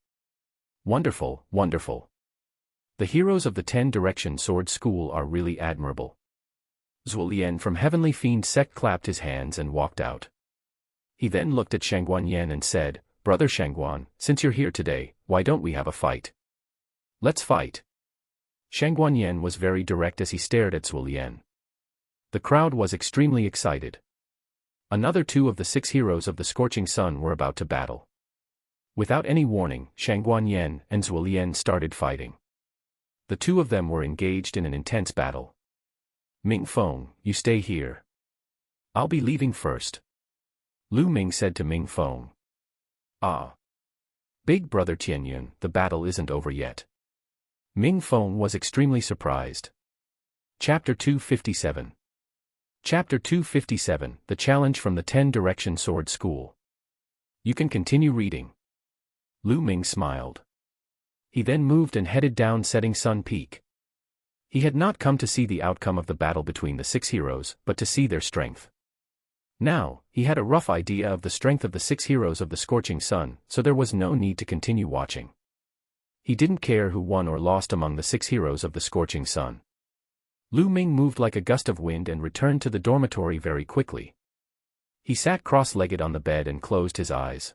Wonderful, wonderful. The heroes of the 10-Direction Sword School are really admirable. Zuolian from Heavenly Fiend sect clapped his hands and walked out. He then looked at Shangguan Yan and said, Brother Shangguan, since you're here today, why don't we have a fight? Let's fight. Shangguan Yan was very direct as he stared at Zuolian. The crowd was extremely excited. Another 2 of the 6 heroes of the Scorching Sun were about to battle. Without any warning, Shangguan Yan and Zuolian started fighting. The 2 of them were engaged in an intense battle. Ming Feng, you stay here. I'll be leaving first. Lu Ming said to Ming Feng. Ah. Big brother Tianyun, the battle isn't over yet. Ming Feng was extremely surprised. Chapter 257. Chapter 257, The Challenge from the 10-Direction Sword School. You can continue reading. Lu Ming smiled. He then moved and headed down Setting Sun Peak. He had not come to see the outcome of the battle between the 6 heroes, but to see their strength. Now, he had a rough idea of the strength of the 6 heroes of the Scorching Sun, so there was no need to continue watching. He didn't care who won or lost among the 6 heroes of the Scorching Sun. Lu Ming moved like a gust of wind and returned to the dormitory very quickly. He sat cross-legged on the bed and closed his eyes.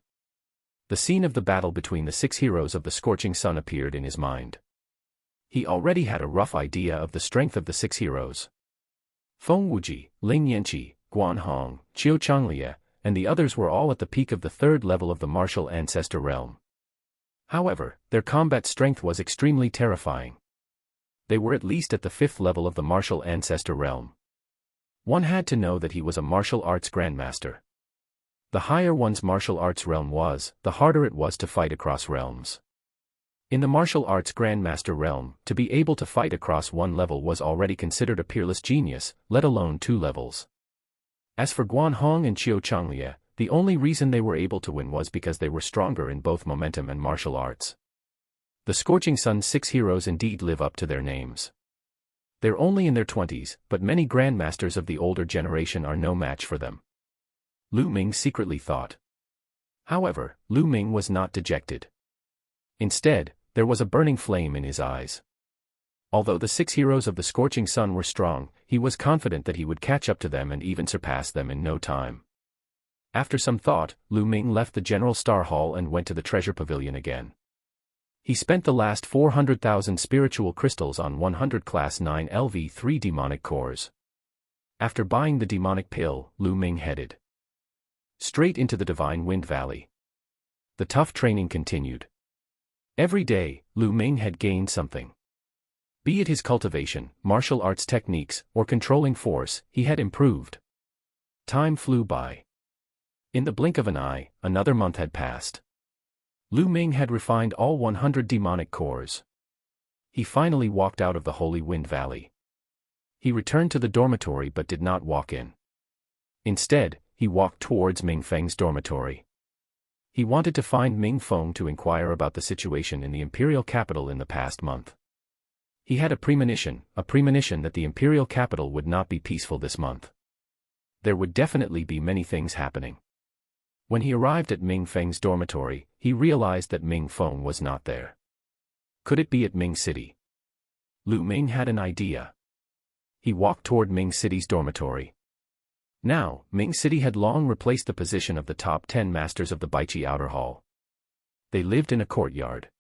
The scene of the battle between the 6 heroes of the Scorching Sun appeared in his mind. He already had a rough idea of the strength of the 6 heroes. Feng Wuji, Ling Yanqi, Guan Hong, Qiu Changlia, and the others were all at the peak of the 3rd level of the martial ancestor realm. However, their combat strength was extremely terrifying. They were at least at the 5th level of the martial ancestor realm. One had to know that he was a martial arts grandmaster. The higher one's martial arts realm was, the harder it was to fight across realms. In the martial arts grandmaster realm, to be able to fight across one level was already considered a peerless genius, let alone 2 levels. As for Guan Hong and Qiu Changlia, the only reason they were able to win was because they were stronger in both momentum and martial arts. The Scorching Sun's 6 heroes indeed live up to their names. They're only in their 20s, but many grandmasters of the older generation are no match for them. Lu Ming secretly thought. However, Lu Ming was not dejected. Instead, there was a burning flame in his eyes. Although the 6 heroes of the scorching sun were strong, he was confident that he would catch up to them and even surpass them in no time. After some thought, Lu Ming left the General Star Hall and went to the treasure pavilion again. He spent the last 400,000 spiritual crystals on 100 Class 9 LV3 demonic cores. After buying the demonic pill, Lu Ming headed straight into the Divine Wind Valley. The tough training continued. Every day, Lu Ming had gained something. Be it his cultivation, martial arts techniques, or controlling force, he had improved. Time flew by. In the blink of an eye, another month had passed. Lu Ming had refined all 100 demonic cores. He finally walked out of the Holy Wind Valley. He returned to the dormitory but did not walk in. Instead, he walked towards Ming Feng's dormitory. He wanted to find Ming Feng to inquire about the situation in the imperial capital in the past month. He had a premonition that the imperial capital would not be peaceful this month. There would definitely be many things happening. When he arrived at Ming Feng's dormitory, he realized that Ming Feng was not there. Could it be at Ming City? Lu Ming had an idea. He walked toward Ming City's dormitory. Now, Ming City had long replaced the position of the top 10 masters of the Baichi Outer Hall. They lived in a courtyard.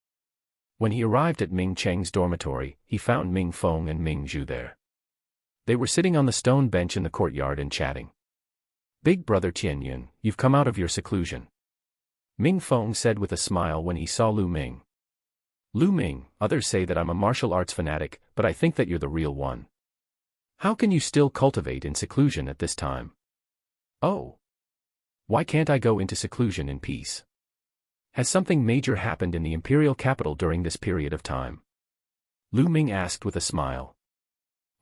When he arrived at Ming Cheng's dormitory, he found Ming Feng and Ming Zhu there. They were sitting on the stone bench in the courtyard and chatting. "Big brother Tianyun, you've come out of your seclusion," Ming Feng said with a smile when he saw Lu Ming. "Lu Ming, others say that I'm a martial arts fanatic, but I think that you're the real one. How can you still cultivate in seclusion at this time?" "Oh. Why can't I go into seclusion in peace? Has something major happened in the imperial capital during this period of time?" Lu Ming asked with a smile.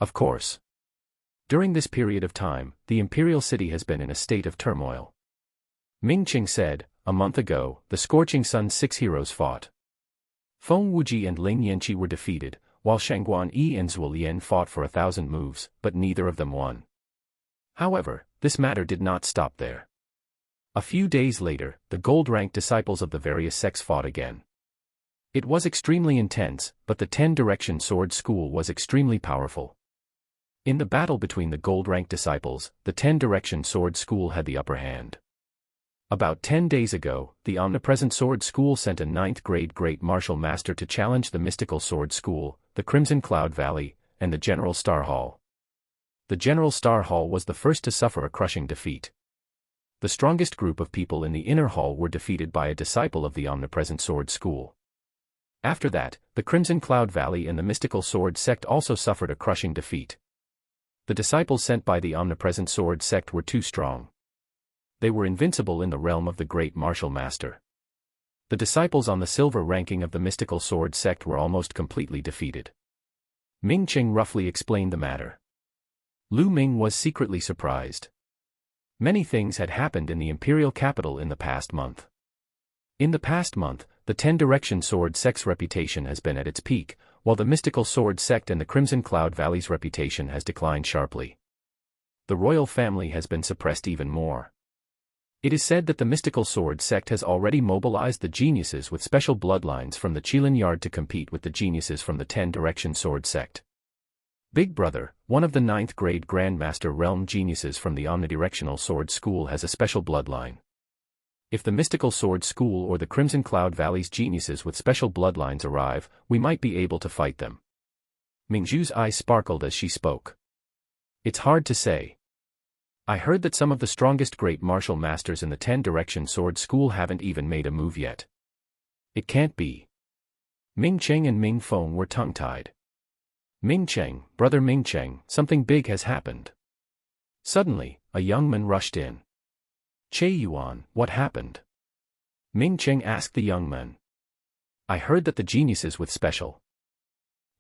"Of course. During this period of time, the imperial city has been in a state of turmoil." Ming Qing said, "A month ago, the Scorching Sun's 6 heroes fought. Feng Wuji and Ling Yanqi were defeated, while Shangguan Yi and Zhuo Lian fought for 1,000 moves, but neither of them won. However, this matter did not stop there. A few days later, the gold-ranked disciples of the various sects fought again. It was extremely intense, but the 10-direction sword school was extremely powerful. In the battle between the gold-ranked disciples, the 10-direction sword school had the upper hand. About 10 days ago, the omnipresent sword school sent a 9th-grade great martial master to challenge the mystical sword school, the Crimson Cloud Valley, and the General Star Hall. The General Star Hall was the first to suffer a crushing defeat. The strongest group of people in the inner hall were defeated by a disciple of the omnipresent sword school. After that, the Crimson Cloud Valley and the mystical sword sect also suffered a crushing defeat. The disciples sent by the omnipresent sword sect were too strong. They were invincible in the realm of the great martial master. The disciples on the silver ranking of the mystical sword sect were almost completely defeated. Ming Qing roughly explained the matter. Lu Ming was secretly surprised. Many things had happened in the imperial capital in the past month. In the past month, the 10-direction sword sect's reputation has been at its peak, while the mystical sword sect and the Crimson Cloud Valley's reputation has declined sharply. The royal family has been suppressed even more. It is said that the mystical sword sect has already mobilized the geniuses with special bloodlines from the Qilin Yard to compete with the geniuses from the 10-direction sword sect. Big Brother, one of the 9th-grade Grandmaster Realm geniuses from the omnidirectional sword school has a special bloodline. If the mystical sword school or the Crimson Cloud Valley's geniuses with special bloodlines arrive, we might be able to fight them. Mingzhu's eyes sparkled as she spoke. It's hard to say. I heard that some of the strongest great martial masters in the 10-direction sword school haven't even made a move yet. It can't be. Ming Cheng and Ming Feng were tongue-tied. Ming Cheng, brother Ming Cheng, something big has happened. Suddenly, a young man rushed in. Che Yuan, what happened? Ming Cheng asked the young man. I heard that the geniuses with special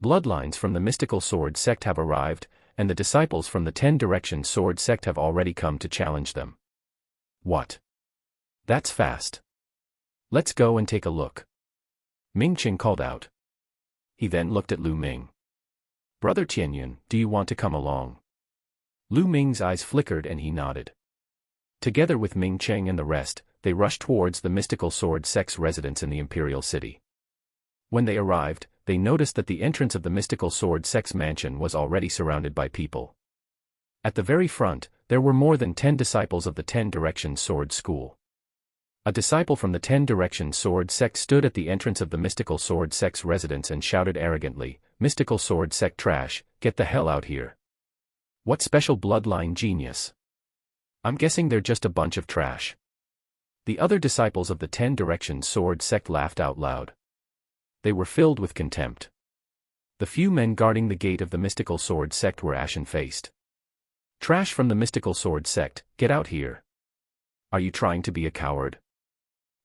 bloodlines from the mystical sword sect have arrived, and the disciples from the 10-direction sword sect have already come to challenge them. What? That's fast. Let's go and take a look. Ming Cheng called out. He then looked at Lu Ming. Brother Tianyun, do you want to come along? Lu Ming's eyes flickered and he nodded. Together with Ming Cheng and the rest, they rushed towards the mystical sword sect's residence in the imperial city. When they arrived, they noticed that the entrance of the mystical sword sect's mansion was already surrounded by people. At the very front, there were more than 10 disciples of the 10 Directions Sword School. A disciple from the 10 Directions Sword sect stood at the entrance of the mystical sword sect's residence and shouted arrogantly, "Mystical sword sect trash, get the hell out here. What special bloodline genius? I'm guessing they're just a bunch of trash." The other disciples of the 10 Directions Sword sect laughed out loud. They were filled with contempt. The few men guarding the gate of the mystical sword sect were ashen-faced. "Trash from the mystical sword sect, get out here. Are you trying to be a coward?"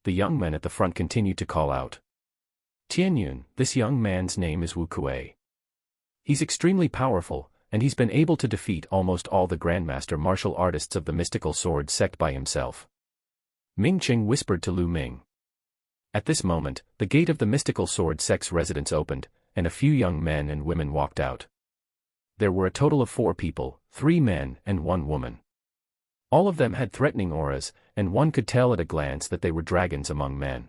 The young men at the front continued to call out. "Tianyun, this young man's name is Wu Kuei. He's extremely powerful, and he's been able to defeat almost all the grandmaster martial artists of the mystical sword sect by himself." Ming Qing whispered to Lu Ming. At this moment, the gate of the mystical sword sect's residence opened, and a few young men and women walked out. There were a total of 4 people, 3 men and 1 woman. All of them had threatening auras, and one could tell at a glance that they were dragons among men.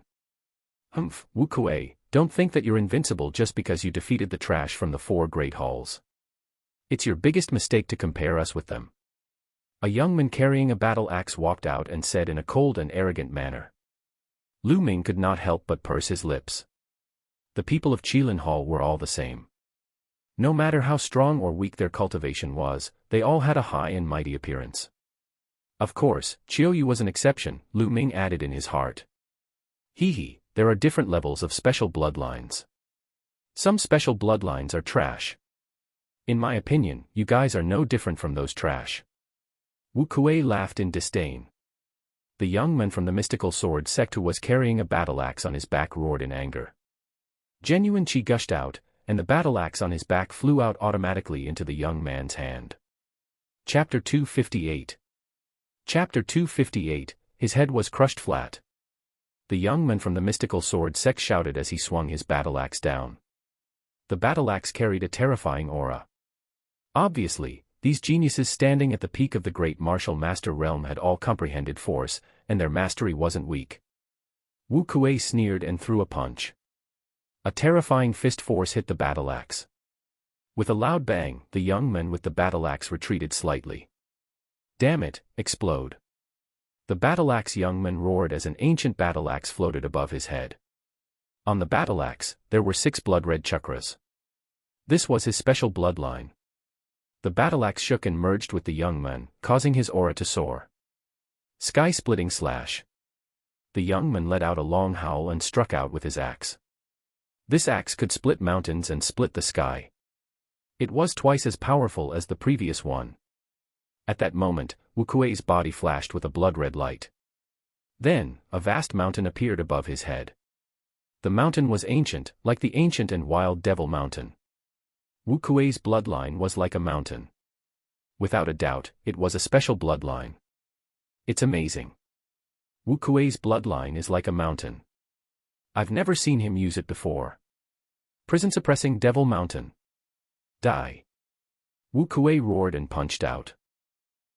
"Humph, Wu Kuei, don't think that you're invincible just because you defeated the trash from the 4 great halls. It's your biggest mistake to compare us with them." A young man carrying a battle axe walked out and said in a cold and arrogant manner. Lu Ming could not help but purse his lips. The people of Qilin Hall were all the same. No matter how strong or weak their cultivation was, they all had a high and mighty appearance. Of course, Qiuyu was an exception, Lu Ming added in his heart. Hee, there are different levels of special bloodlines. Some special bloodlines are trash. In my opinion, you guys are no different from those trash. Wu Kuei laughed in disdain. The young man from the mystical sword sect who was carrying a battle axe on his back roared in anger. Genuine qi gushed out, and the battle axe on his back flew out automatically into the young man's hand. Chapter 258. Chapter 258, his head was crushed flat. The young man from the mystical sword sect shouted as he swung his battle axe down. The battle axe carried a terrifying aura. Obviously, these geniuses standing at the peak of the great martial master realm had all comprehended force, and their mastery wasn't weak. Wu Kuei sneered and threw a punch. A terrifying fist force hit the battle axe. With a loud bang, the young man with the battle axe retreated slightly. "Damn it, explode." The battle axe young man roared as an ancient battle axe floated above his head. On the battle axe, there were 6 blood-red chakras. This was his special bloodline. The battle axe shook and merged with the young man, causing his aura to soar. Sky-splitting slash. The young man let out a long howl and struck out with his axe. This axe could split mountains and split the sky. It was twice as powerful as the previous one. At that moment, Wu Kuei's body flashed with a blood-red light. Then, a vast mountain appeared above his head. The mountain was ancient, like the ancient and wild Devil Mountain. Wu Kuei's bloodline was like a mountain. Without a doubt, it was a special bloodline. It's amazing. Wu Kuei's bloodline is like a mountain. I've never seen him use it before. Prison-suppressing Devil Mountain. Die. Wu Kuei roared and punched out.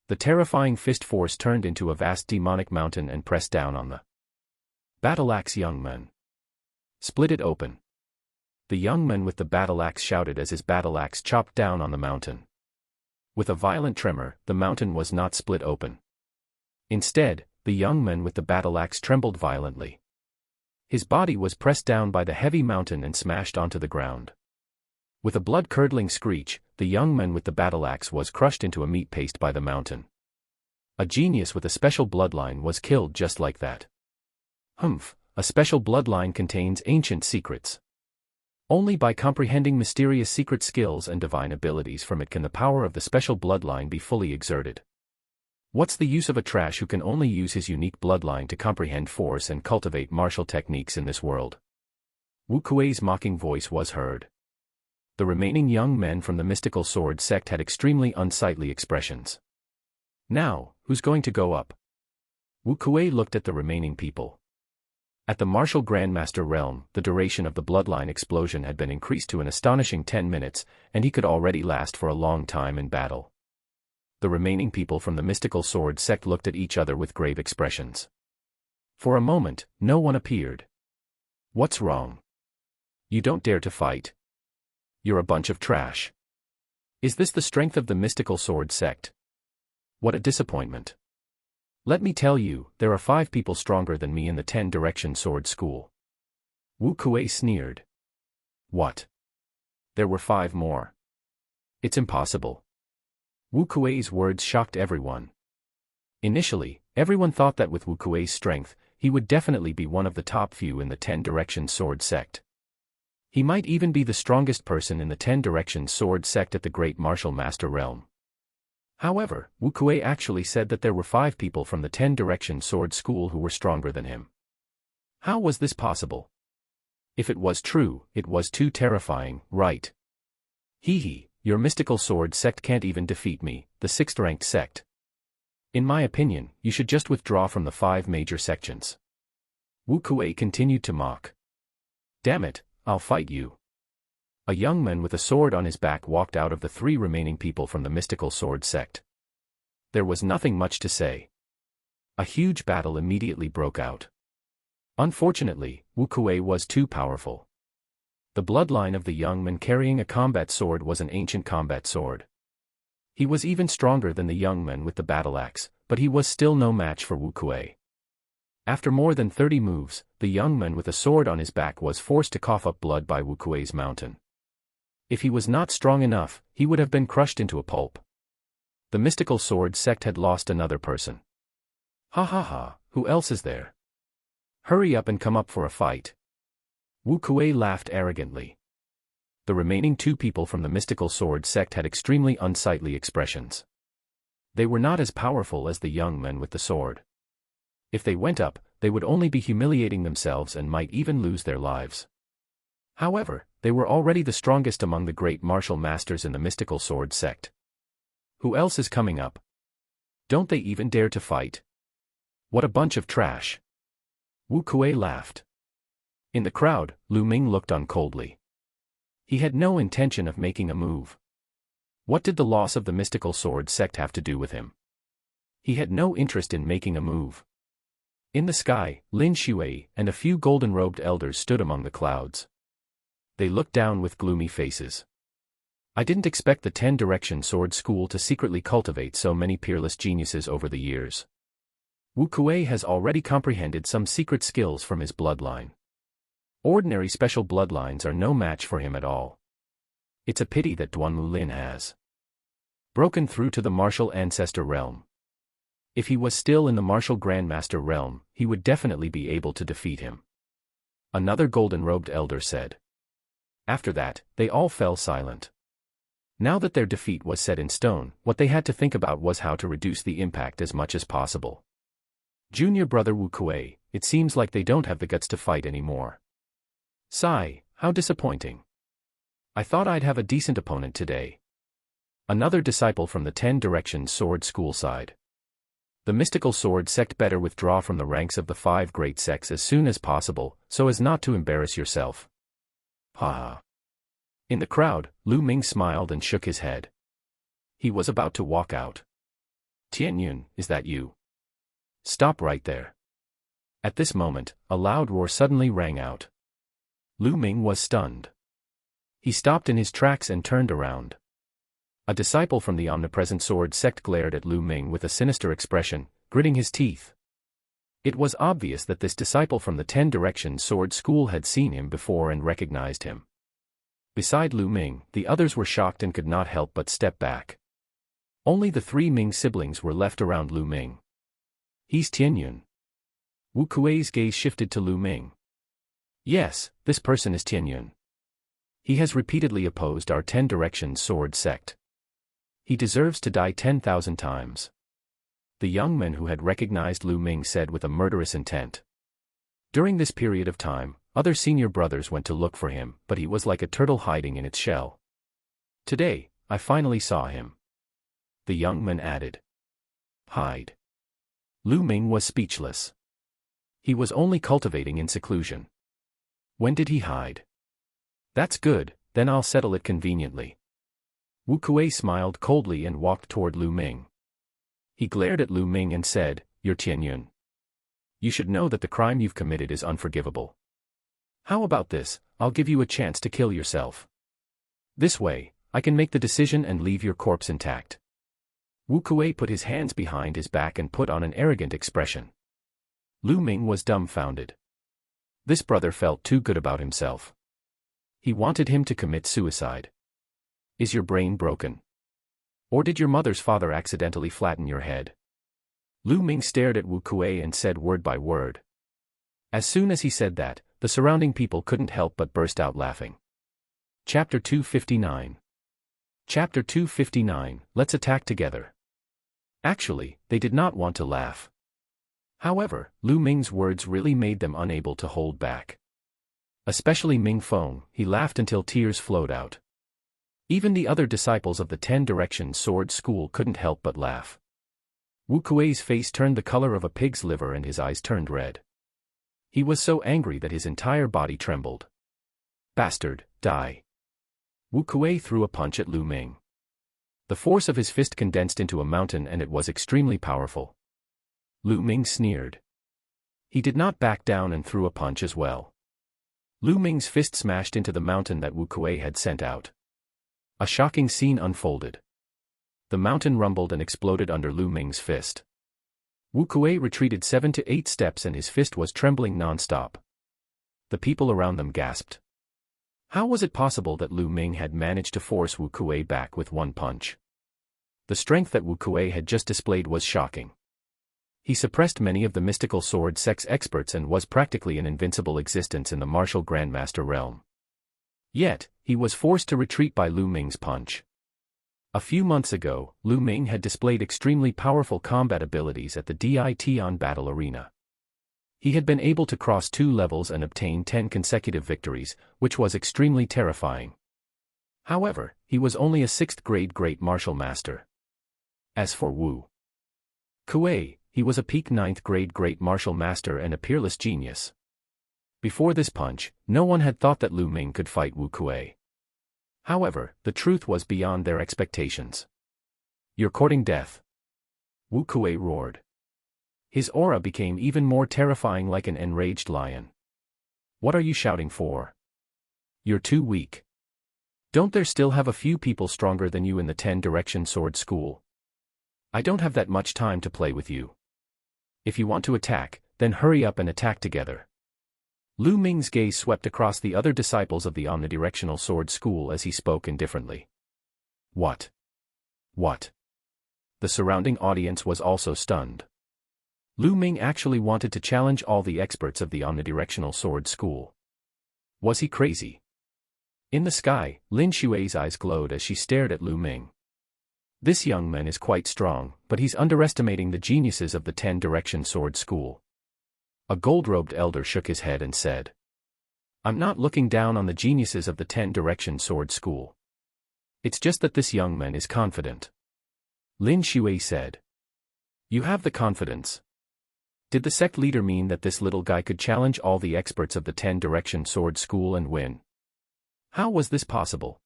The terrifying fist force turned into a vast demonic mountain and pressed down on the battle axe young man. Split it open. The young man with the battle axe shouted as his battle axe chopped down on the mountain. With a violent tremor, the mountain was not split open. Instead, the young man with the battle axe trembled violently. His body was pressed down by the heavy mountain and smashed onto the ground. With a blood-curdling screech, the young man with the battle axe was crushed into a meat paste by the mountain. A genius with a special bloodline was killed just like that. Humph, a special bloodline contains ancient secrets. Only by comprehending mysterious secret skills and divine abilities from it can the power of the special bloodline be fully exerted. What's the use of a trash who can only use his unique bloodline to comprehend force and cultivate martial techniques in this world? Wu Kuei's mocking voice was heard. The remaining young men from the mystical sword sect had extremely unsightly expressions. Now, who's going to go up? Wu Kuei looked at the remaining people. At the martial grandmaster realm, the duration of the bloodline explosion had been increased to an astonishing 10 minutes, and he could already last for a long time in battle. The remaining people from the mystical sword sect looked at each other with grave expressions. For a moment, no one appeared. What's wrong? You don't dare to fight. You're a bunch of trash. Is this the strength of the mystical sword sect? What a disappointment. Let me tell you, there are 5 people stronger than me in the 10-direction sword school. Wu Kuei sneered. What? There were 5 more. It's impossible. Wu Kuei's words shocked everyone. Initially, everyone thought that with Wu Kuei's strength, he would definitely be one of the top few in the 10-direction sword sect. He might even be the strongest person in the 10-direction sword sect at the Great Martial Master realm. However, Wu Kuei actually said that there were 5 people from the 10-direction sword school who were stronger than him. How was this possible? If it was true, it was too terrifying, right? Hee, your mystical sword sect can't even defeat me, the 6th-ranked sect. In my opinion, you should just withdraw from the 5 major sections. Wu Kuei continued to mock. Damn it, I'll fight you. A young man with a sword on his back walked out of the 3 remaining people from the mystical sword sect. There was nothing much to say. A huge battle immediately broke out. Unfortunately, Wu Kuei was too powerful. The bloodline of the young man carrying a combat sword was an ancient combat sword. He was even stronger than the young man with the battle axe, but he was still no match for Wu Kuei. After more than 30 moves, the young man with a sword on his back was forced to cough up blood by Wu Kuei's mountain. If he was not strong enough, he would have been crushed into a pulp. The mystical sword sect had lost another person. Ha ha ha, who else is there? Hurry up and come up for a fight. Wu Kuei laughed arrogantly. The remaining 2 people from the mystical sword sect had extremely unsightly expressions. They were not as powerful as the young man with the sword. If they went up, they would only be humiliating themselves and might even lose their lives. However, they were already the strongest among the great martial masters in the mystical sword sect. Who else is coming up? Don't they even dare to fight? What a bunch of trash. Wu Kuei laughed. In the crowd, Lu Ming looked on coldly. He had no intention of making a move. What did the loss of the mystical sword sect have to do with him? He had no interest in making a move. In the sky, Lin Shui and a few golden-robed elders stood among the clouds. They looked down with gloomy faces. I didn't expect the 10-direction sword school to secretly cultivate so many peerless geniuses over the years. Wu Kuei has already comprehended some secret skills from his bloodline. Ordinary special bloodlines are no match for him at all. It's a pity that Duanmu Lin has broken through to the martial ancestor realm. If he was still in the martial grandmaster realm, he would definitely be able to defeat him. Another golden-robed elder said. After that, they all fell silent. Now that their defeat was set in stone, what they had to think about was how to reduce the impact as much as possible. Junior brother Wu Kuei, it seems like they don't have the guts to fight anymore. Sigh, how disappointing. I thought I'd have a decent opponent today. Another disciple from the 10-direction sword school side. The mystical sword sect better withdraw from the ranks of the 5 great sects as soon as possible, so as not to embarrass yourself. Ha ha. In the crowd, Lu Ming smiled and shook his head. He was about to walk out. Tianyun, is that you? Stop right there. At this moment, a loud roar suddenly rang out. Lu Ming was stunned. He stopped in his tracks and turned around. A disciple from the omnipresent sword sect glared at Lu Ming with a sinister expression, gritting his teeth. It was obvious that this disciple from the 10-direction sword school had seen him before and recognized him. Beside Lu Ming, the others were shocked and could not help but step back. Only the 3 Ming siblings were left around Lu Ming. He's Tianyun. Wu Kuei's gaze shifted to Lu Ming. Yes, this person is Tianyun. He has repeatedly opposed our 10-direction sword sect. He deserves to die 10,000 times. The young man who had recognized Lu Ming said with a murderous intent. During this period of time, other senior brothers went to look for him, but he was like a turtle hiding in its shell. Today, I finally saw him. The young man added. Hide. Lu Ming was speechless. He was only cultivating in seclusion. When did he hide? That's good, then I'll settle it conveniently. Wu Kuei smiled coldly and walked toward Lu Ming. He glared at Lu Ming and said, You're Tianyun. You should know that the crime you've committed is unforgivable. How about this? I'll give you a chance to kill yourself. This way, I can make the decision and leave your corpse intact. Wu Kuei put his hands behind his back and put on an arrogant expression. Lu Ming was dumbfounded. This brother felt too good about himself. He wanted him to commit suicide. Is your brain broken? Or did your mother's father accidentally flatten your head? Lu Ming stared at Wu Kuei and said word by word. As soon as he said that, the surrounding people couldn't help but burst out laughing. Chapter 259. Chapter 259, Let's Attack Together. Actually, they did not want to laugh. However, Lu Ming's words really made them unable to hold back. Especially Ming Feng, he laughed until tears flowed out. Even the other disciples of the 10 Direction Sword School couldn't help but laugh. Wu Kuei's face turned the color of a pig's liver and his eyes turned red. He was so angry that his entire body trembled. Bastard, die. Wu Kuei threw a punch at Lu Ming. The force of his fist condensed into a mountain and it was extremely powerful. Lu Ming sneered. He did not back down and threw a punch as well. Lu Ming's fist smashed into the mountain that Wu Kuei had sent out. A shocking scene unfolded. The mountain rumbled and exploded under Lu Ming's fist. Wu Kuei retreated 7 to 8 steps and his fist was trembling non-stop. The people around them gasped. How was it possible that Lu Ming had managed to force Wu Kuei back with one punch? The strength that Wu Kuei had just displayed was shocking. He suppressed many of the mystical sword sex experts and was practically an invincible existence in the martial grandmaster realm. Yet, he was forced to retreat by Lu Ming's punch. A few months ago, Lu Ming had displayed extremely powerful combat abilities at the Dition battle arena. He had been able to cross 2 levels and obtain 10 consecutive victories, which was extremely terrifying. However, he was only a 6th grade great martial master. As for Wu Kuei, he was a peak 9th grade great martial master and a peerless genius. Before this punch, no one had thought that Lu Ming could fight Wu Kuei. However, the truth was beyond their expectations. You're courting death. Wu Kuei roared. His aura became even more terrifying like an enraged lion. What are you shouting for? You're too weak. Don't there still have a few people stronger than you in the 10 Direction Sword School? I don't have that much time to play with you. If you want to attack, then hurry up and attack together. Lu Ming's gaze swept across the other disciples of the Omnidirectional Sword School as he spoke indifferently. What? What? The surrounding audience was also stunned. Lu Ming actually wanted to challenge all the experts of the Omnidirectional Sword School. Was he crazy? In the sky, Lin Xue's eyes glowed as she stared at Lu Ming. This young man is quite strong, but he's underestimating the geniuses of the 10 Direction Sword School. A gold-robed elder shook his head and said, I'm not looking down on the geniuses of the 10 Direction Sword School. It's just that this young man is confident. Lin Xue said. You have the confidence. Did the sect leader mean that this little guy could challenge all the experts of the 10 Direction Sword School and win? How was this possible?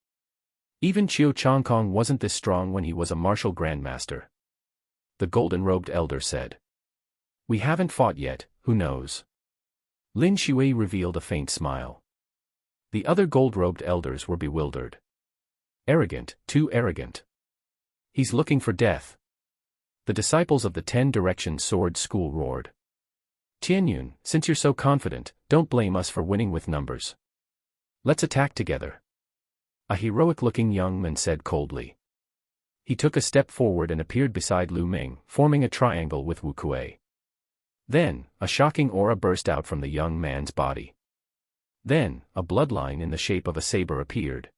Even Qiu Chongkong wasn't this strong when he was a martial grandmaster. The golden-robed elder said. We haven't fought yet, who knows? Lin Xue revealed a faint smile. The other gold-robed elders were bewildered. Arrogant, too arrogant. He's looking for death. The disciples of the 10 Direction Sword School roared. Tianyun, since you're so confident, don't blame us for winning with numbers. Let's attack together. A heroic-looking young man said coldly. He took a step forward and appeared beside Lu Ming, forming a triangle with Wu Kuei. Then, a shocking aura burst out from the young man's body. Then, a bloodline in the shape of a saber appeared.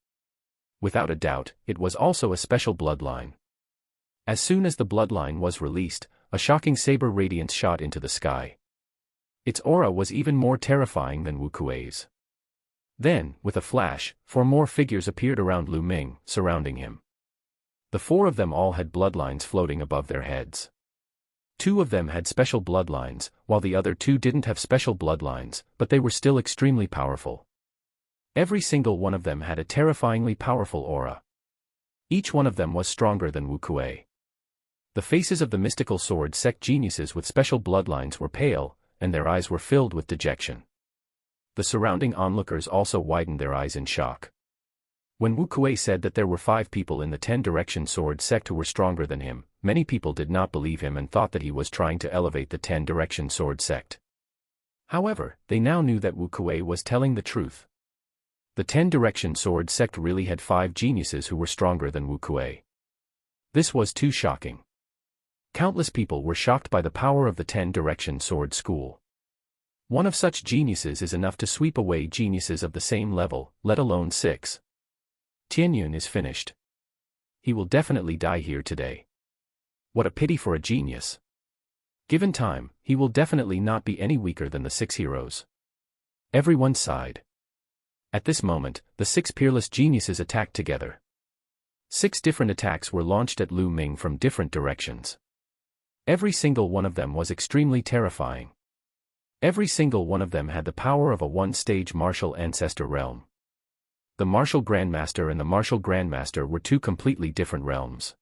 Without a doubt, it was also a special bloodline. As soon as the bloodline was released, a shocking saber radiance shot into the sky. Its aura was even more terrifying than Wu Kuei's. Then, with a flash, 4 more figures appeared around Lu Ming, surrounding him. The 4 of them all had bloodlines floating above their heads. 2 of them had special bloodlines, while the other 2 didn't have special bloodlines, but they were still extremely powerful. Every single one of them had a terrifyingly powerful aura. Each one of them was stronger than Wu Kuei. The faces of the mystical sword sect geniuses with special bloodlines were pale, and their eyes were filled with dejection. The surrounding onlookers also widened their eyes in shock. When Wu Kuei said that there were 5 people in the Ten Direction Sword sect who were stronger than him, many people did not believe him and thought that he was trying to elevate the Ten Direction Sword sect. However, they now knew that Wu Kuei was telling the truth. The Ten Direction Sword sect really had 5 geniuses who were stronger than Wu Kuei. This was too shocking. Countless people were shocked by the power of the Ten Direction Sword School. One of such geniuses is enough to sweep away geniuses of the same level, let alone 6. Tianyun is finished. He will definitely die here today. What a pity for a genius. Given time, he will definitely not be any weaker than the 6 heroes. Everyone sighed. At this moment, the 6 peerless geniuses attacked together. 6 different attacks were launched at Lu Ming from different directions. Every single one of them was extremely terrifying. Every single one of them had the power of a one-stage martial ancestor realm. The martial grandmaster and the martial grandmaster were 2 completely different realms.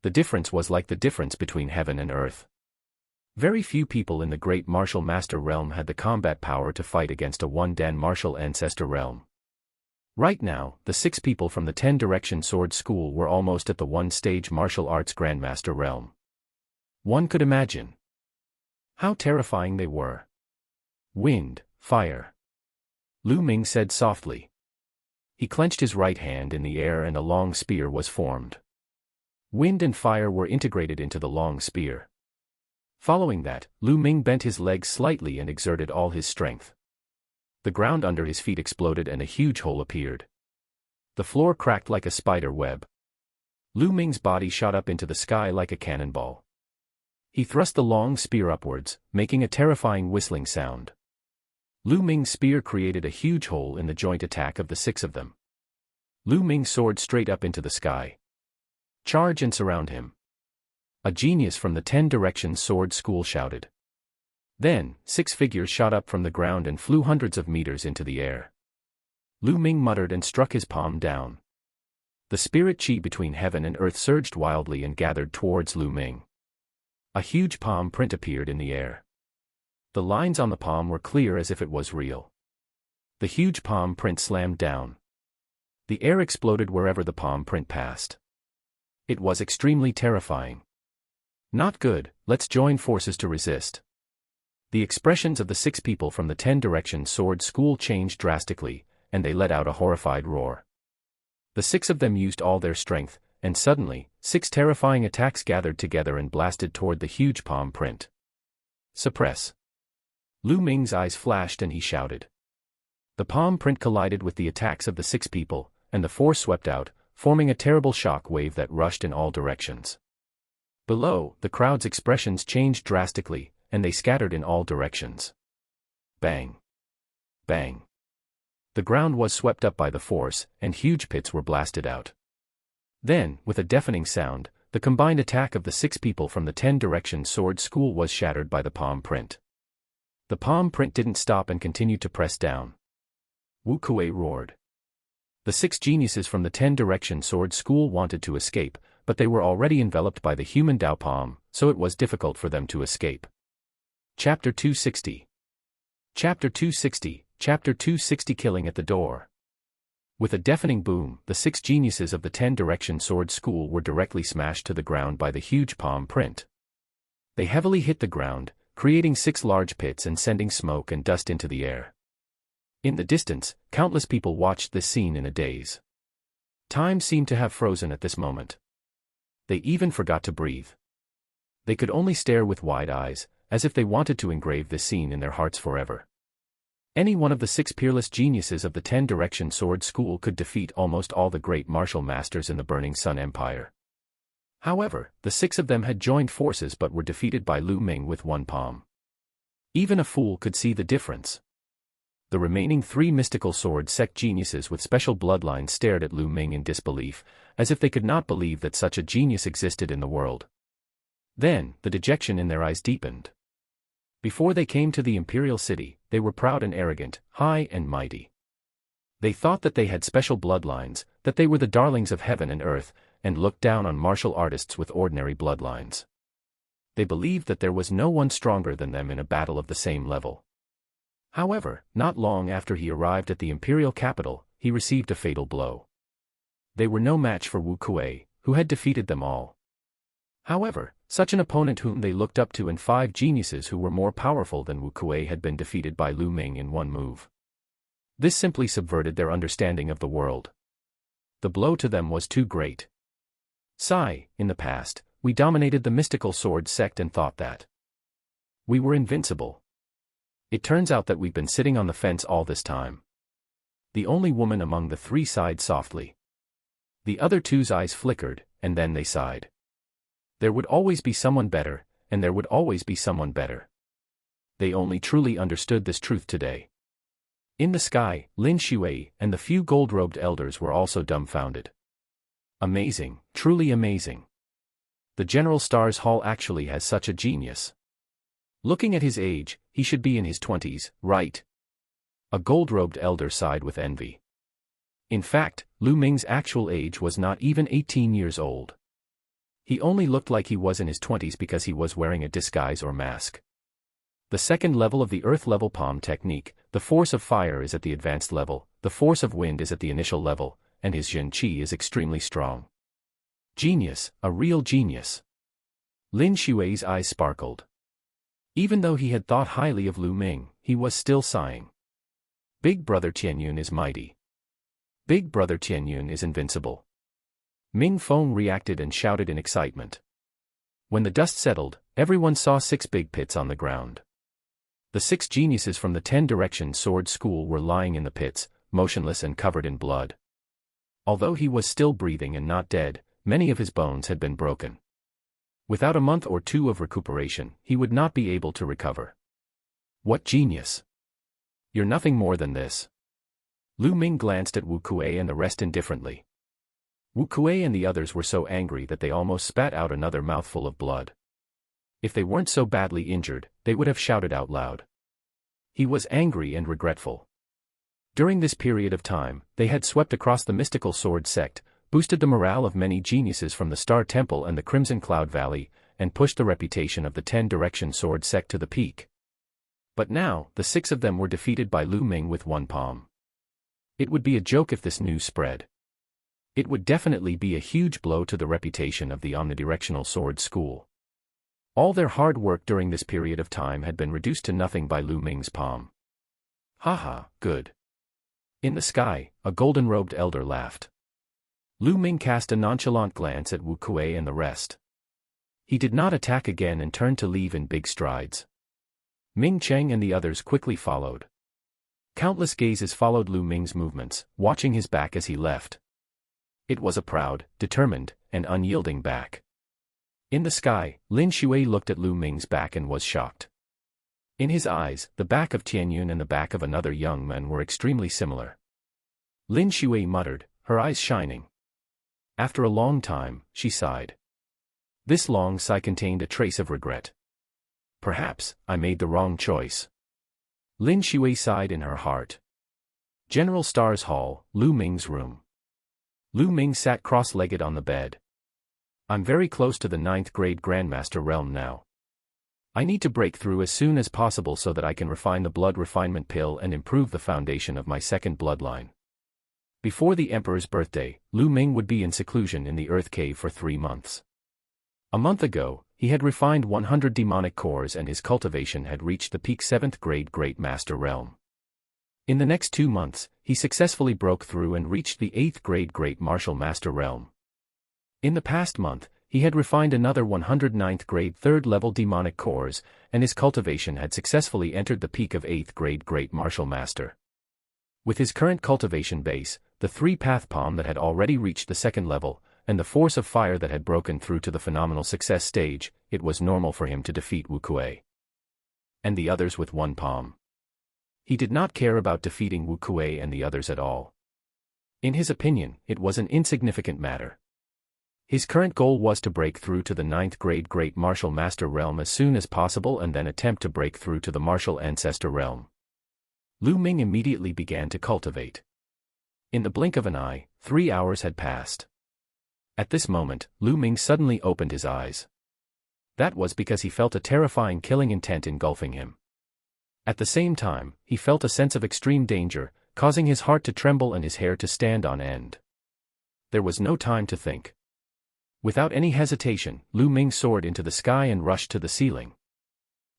The difference was like the difference between heaven and earth. Very few people in the great martial master realm had the combat power to fight against a one-dan martial ancestor realm. Right now, the 6 people from the Ten Direction Sword School were almost at the one-stage martial arts grandmaster realm. One could imagine how terrifying they were. Wind, fire. Lu Ming said softly. He clenched his right hand in the air and a long spear was formed. Wind and fire were integrated into the long spear. Following that, Lu Ming bent his legs slightly and exerted all his strength. The ground under his feet exploded and a huge hole appeared. The floor cracked like a spider web. Lu Ming's body shot up into the sky like a cannonball. He thrust the long spear upwards, making a terrifying whistling sound. Lu Ming's spear created a huge hole in the joint attack of the 6 of them. Lu Ming soared straight up into the sky. Charge and surround him. A genius from the Ten Direction Sword School shouted. Then, 6 figures shot up from the ground and flew hundreds of meters into the air. Lu Ming muttered and struck his palm down. The spirit chi between heaven and earth surged wildly and gathered towards Lu Ming. A huge palm print appeared in the air. The lines on the palm were clear as if it was real. The huge palm print slammed down. The air exploded wherever the palm print passed. It was extremely terrifying. Not good, let's join forces to resist. The expressions of the 6 people from the Ten Direction Sword School changed drastically, and they let out a horrified roar. The 6 of them used all their strength, and suddenly, 6 terrifying attacks gathered together and blasted toward the huge palm print. Suppress. Lu Ming's eyes flashed and he shouted. The palm print collided with the attacks of the 6 people, and the force swept out, forming a terrible shock wave that rushed in all directions. Below, the crowd's expressions changed drastically, and they scattered in all directions. Bang! Bang! The ground was swept up by the force, and huge pits were blasted out. Then, with a deafening sound, the combined attack of the 6 people from the Ten Direction Sword School was shattered by the palm print. The palm print didn't stop and continued to press down. Wu Kuei roared. The 6 geniuses from the Ten Direction Sword School wanted to escape, but they were already enveloped by the human Dao Palm, so it was difficult for them to escape. Chapter 260. Chapter 260, Chapter 260 Killing at the Door. With a deafening boom, the 6 geniuses of the Ten Direction Sword School were directly smashed to the ground by the huge palm print. They heavily hit the ground, creating 6 large pits and sending smoke and dust into the air. In the distance, countless people watched this scene in a daze. Time seemed to have frozen at this moment. They even forgot to breathe. They could only stare with wide eyes, as if they wanted to engrave this scene in their hearts forever. Any one of the 6 peerless geniuses of the Ten Direction Sword School could defeat almost all the great martial masters in the Burning Sun Empire. However, the 6 of them had joined forces but were defeated by Lu Ming with 1 palm. Even a fool could see the difference. The remaining 3 mystical sword sect geniuses with special bloodlines stared at Lu Ming in disbelief, as if they could not believe that such a genius existed in the world. Then, the dejection in their eyes deepened. Before they came to the imperial city, they were proud and arrogant, high and mighty. They thought that they had special bloodlines, that they were the darlings of heaven and earth, and looked down on martial artists with ordinary bloodlines. They believed that there was no one stronger than them in a battle of the same level. However, not long after he arrived at the imperial capital, he received a fatal blow. They were no match for Wu Kuei, who had defeated them all. However, such an opponent whom they looked up to and 5 geniuses who were more powerful than Wu Kuei had been defeated by Lu Ming in one move. This simply subverted their understanding of the world. The blow to them was too great. In the past, we dominated the mystical sword sect and thought that we were invincible. It turns out that we've been sitting on the fence all this time. The only woman among the 3 sighed softly. The other 2's eyes flickered, and then they sighed. There would always be someone better, and there would always be someone better. They only truly understood this truth today. In the sky, Lin Shui and the few gold-robed elders were also dumbfounded. Amazing, truly amazing. The General Stars Hall actually has such a genius. Looking at his age, he should be in his 20s, right? A gold-robed elder sighed with envy. In fact, Lu Ming's actual age was not even 18 years old. He only looked like he was in his 20s because he was wearing a disguise or mask. The second level of the earth-level palm technique, the force of fire is at the advanced level, the force of wind is at the initial level, and his Jin Qi is extremely strong. Genius, a real genius. Lin Shui's eyes sparkled. Even though he had thought highly of Lu Ming, he was still sighing. Big Brother Tianyun is mighty. Big Brother Tianyun is invincible. Ming Feng reacted and shouted in excitement. When the dust settled, everyone saw 6 big pits on the ground. The 6 geniuses from the 10 Direction Sword School were lying in the pits, motionless and covered in blood. Although he was still breathing and not dead, many of his bones had been broken. Without a month or 2 of recuperation, he would not be able to recover. What genius! You're nothing more than this. Lu Ming glanced at Wu Kuei and the rest indifferently. Wu Kuei and the others were so angry that they almost spat out another mouthful of blood. If they weren't so badly injured, they would have shouted out loud. He was angry and regretful. During this period of time, they had swept across the mystical sword sect, boosted the morale of many geniuses from the Star Temple and the Crimson Cloud Valley, and pushed the reputation of the 10 Direction Sword sect to the peak. But now, the 6 of them were defeated by Lu Ming with one palm. It would be a joke if this news spread. It would definitely be a huge blow to the reputation of the omnidirectional sword school. All their hard work during this period of time had been reduced to nothing by Lu Ming's palm. Haha, good. In the sky, a golden-robed elder laughed. Lu Ming cast a nonchalant glance at Wu Kuei and the rest. He did not attack again and turned to leave in big strides. Ming Cheng and the others quickly followed. Countless gazes followed Lu Ming's movements, watching his back as he left. It was a proud, determined, and unyielding back. In the sky, Lin Shui looked at Lu Ming's back and was shocked. In his eyes, the back of Tianyun and the back of another young man were extremely similar. Lin Shui muttered, her eyes shining. After a long time, she sighed. This long sigh contained a trace of regret. Perhaps, I made the wrong choice. Lin Shui sighed in her heart. General Stars Hall, Lu Ming's room. Lu Ming sat cross-legged on the bed. I'm very close to the 9th grade Grandmaster realm now. I need to break through as soon as possible so that I can refine the blood refinement pill and improve the foundation of my second bloodline. Before the Emperor's birthday, Lu Ming would be in seclusion in the Earth Cave for 3 months. A month ago, he had refined 100 demonic cores and his cultivation had reached the peak 7th grade Great Master realm. In the next 2 months, he successfully broke through and reached the 8th grade Great Martial Master realm. In the past month, he had refined another 109th grade 3rd level demonic cores, and his cultivation had successfully entered the peak of 8th grade Great Martial Master. With his current cultivation base, the 3-path palm that had already reached the 2nd level, and the force of fire that had broken through to the phenomenal success stage, it was normal for him to defeat Wu Kuei. And the others with one palm. He did not care about defeating Wu Kuei and the others at all. In his opinion, it was an insignificant matter. His current goal was to break through to the 9th grade Great Martial Master realm as soon as possible and then attempt to break through to the Martial Ancestor realm. Lu Ming immediately began to cultivate. In the blink of an eye, 3 hours had passed. At this moment, Lu Ming suddenly opened his eyes. That was because he felt a terrifying killing intent engulfing him. At the same time, he felt a sense of extreme danger, causing his heart to tremble and his hair to stand on end. There was no time to think. Without any hesitation, Lu Ming soared into the sky and rushed to the ceiling.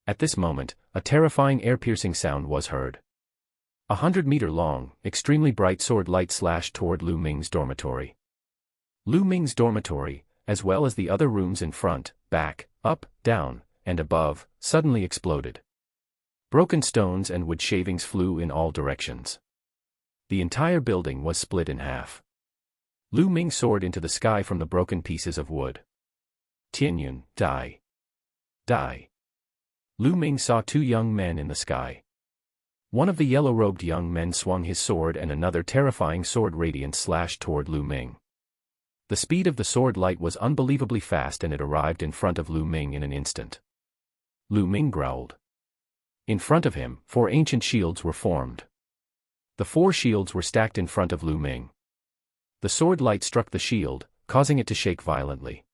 At this moment, a terrifying air-piercing sound was heard. 100-meter-long, extremely bright sword light slashed toward Lu Ming's dormitory. Lu Ming's dormitory, as well as the other rooms in front, back, up, down, and above, suddenly exploded. Broken stones and wood shavings flew in all directions. The entire building was split in half. Lu Ming soared into the sky from the broken pieces of wood. Tianyun, die. Die. Lu Ming saw two young men in the sky. One of the yellow-robed young men swung his sword and another terrifying sword radiance slashed toward Lu Ming. The speed of the sword light was unbelievably fast and it arrived in front of Lu Ming in an instant. Lu Ming growled. In front of him, 4 ancient shields were formed. The 4 shields were stacked in front of Lu Ming. The sword light struck the shield, causing it to shake violently.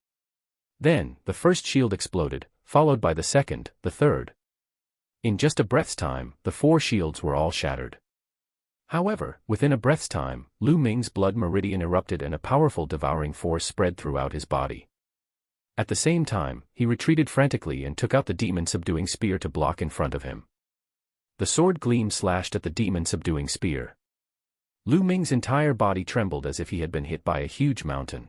Then, the first shield exploded, followed by the second, the third. In just a breath's time, the 4 shields were all shattered. However, within a breath's time, Lu Ming's blood meridian erupted and a powerful devouring force spread throughout his body. At the same time, he retreated frantically and took out the demon-subduing spear to block in front of him. The sword gleam slashed at the demon-subduing spear. Lu Ming's entire body trembled as if he had been hit by a huge mountain.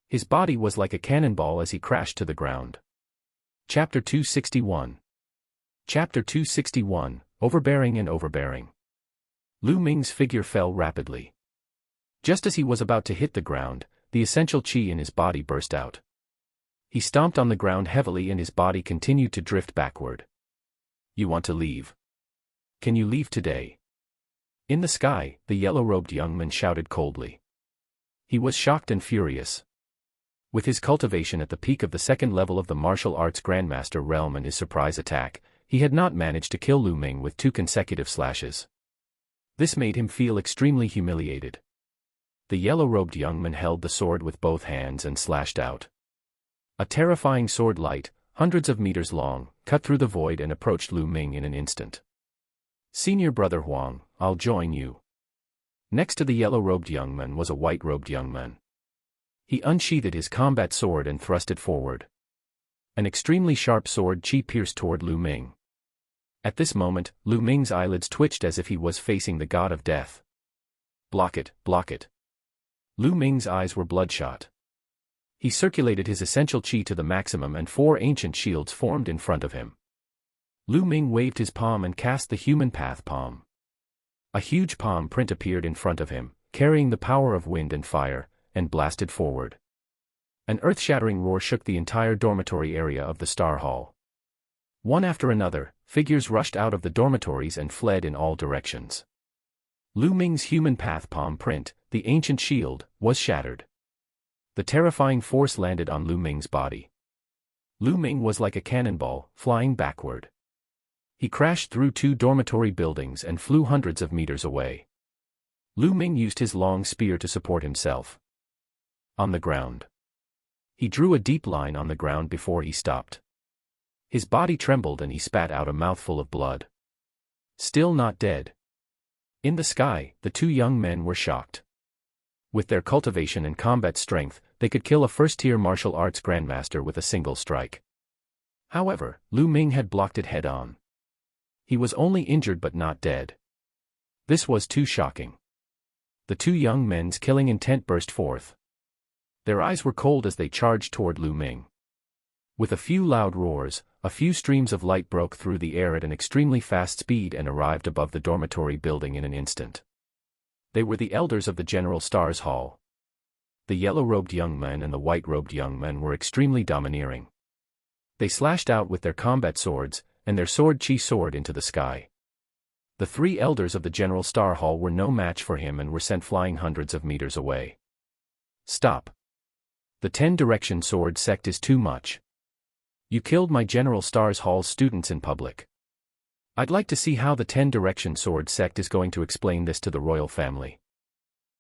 His body was like a cannonball as he crashed to the ground. Chapter 261. Chapter 261, Overbearing and Overbearing. Lu Ming's figure fell rapidly. Just as he was about to hit the ground, the essential qi in his body burst out. He stomped on the ground heavily and his body continued to drift backward. You want to leave? Can you leave today? In the sky, the yellow-robed young man shouted coldly. He was shocked and furious. With his cultivation at the peak of the 2nd level of the martial arts Grandmaster realm and his surprise attack, he had not managed to kill Lu Ming with 2 consecutive slashes. This made him feel extremely humiliated. The yellow-robed young man held the sword with both hands and slashed out. A terrifying sword light, hundreds of meters long, cut through the void and approached Lu Ming in an instant. Senior brother Huang, I'll join you. Next to the yellow-robed young man was a white-robed young man. He unsheathed his combat sword and thrust it forward. An extremely sharp sword qi pierced toward Lu Ming. At this moment, Lu Ming's eyelids twitched as if he was facing the god of death. Block it, block it. Lu Ming's eyes were bloodshot. He circulated his essential qi to the maximum and 4 ancient shields formed in front of him. Lu Ming waved his palm and cast the human path palm. A huge palm print appeared in front of him, carrying the power of wind and fire, and blasted forward. An earth-shattering roar shook the entire dormitory area of the Star Hall. One after another, figures rushed out of the dormitories and fled in all directions. Lu Ming's human path palm print, the ancient shield, was shattered. The terrifying force landed on Lu Ming's body. Lu Ming was like a cannonball, flying backward. He crashed through 2 dormitory buildings and flew hundreds of meters away. Lu Ming used his long spear to support himself. On the ground. He drew a deep line on the ground before he stopped. His body trembled and he spat out a mouthful of blood. Still not dead. In the sky, the 2 young men were shocked. With their cultivation and combat strength, they could kill a first-tier martial arts grandmaster with a single strike. However, Lu Ming had blocked it head-on. He was only injured but not dead. This was too shocking. The 2 young men's killing intent burst forth. Their eyes were cold as they charged toward Lu Ming. With a few loud roars, a few streams of light broke through the air at an extremely fast speed and arrived above the dormitory building in an instant. They were the elders of the General Stars Hall. The yellow-robed young men and the white-robed young men were extremely domineering. They slashed out with their combat swords, and their sword qi soared into the sky. The 3 elders of the General Star Hall were no match for him and were sent flying hundreds of meters away. Stop. The 10-direction sword sect is too much. You killed my General Stars Hall students in public. I'd like to see how the 10-direction sword sect is going to explain this to the royal family.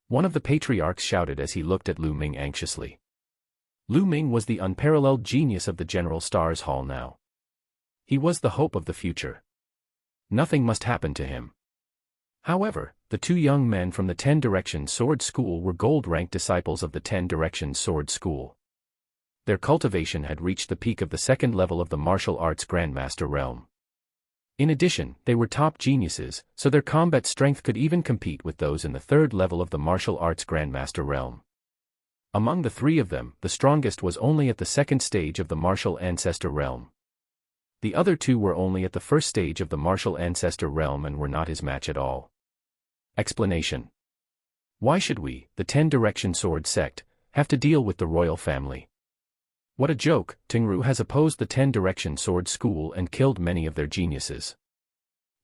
One of the patriarchs shouted as he looked at Lu Ming anxiously. Lu Ming was the unparalleled genius of the General Stars Hall now. He was the hope of the future. Nothing must happen to him. However, the two young men from the 10 Directions Sword School were gold-ranked disciples of the 10 Directions Sword School. Their cultivation had reached the peak of the second level of the martial arts Grandmaster realm. In addition, they were top geniuses, so their combat strength could even compete with those in the third level of the martial arts Grandmaster realm. Among the three of them, the strongest was only at the second stage of the martial ancestor realm. The other two were only at the first stage of the martial ancestor realm and were not his match at all. Explanation. Why should we, the 10 Direction Sword sect, have to deal with the royal family? What a joke! Tingru has opposed the 10 Direction Sword School and killed many of their geniuses.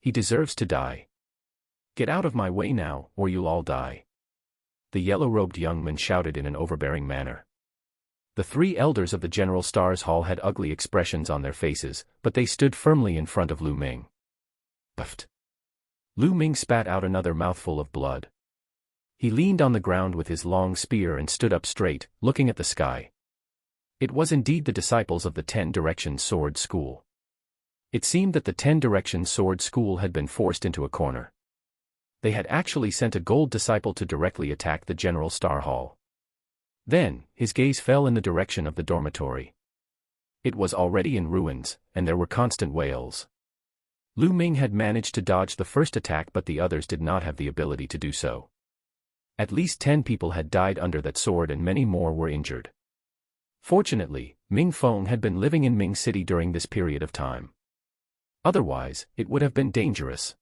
He deserves to die. Get out of my way now, or you'll all die. The yellow-robed young man shouted in an overbearing manner. The three elders of the General Stars Hall had ugly expressions on their faces, but they stood firmly in front of Lu Ming. Puffed. Lu Ming spat out another mouthful of blood. He leaned on the ground with his long spear and stood up straight, looking at the sky. It was indeed the disciples of the 10 Directions Sword School. It seemed that the 10 Directions Sword School had been forced into a corner. They had actually sent a gold disciple to directly attack the General Star Hall. Then, his gaze fell in the direction of the dormitory. It was already in ruins, and there were constant wails. Lu Ming had managed to dodge the first attack, but the others did not have the ability to do so. At least 10 people had died under that sword and many more were injured. Fortunately, Ming Feng had been living in Ming City during this period of time. Otherwise, it would have been dangerous.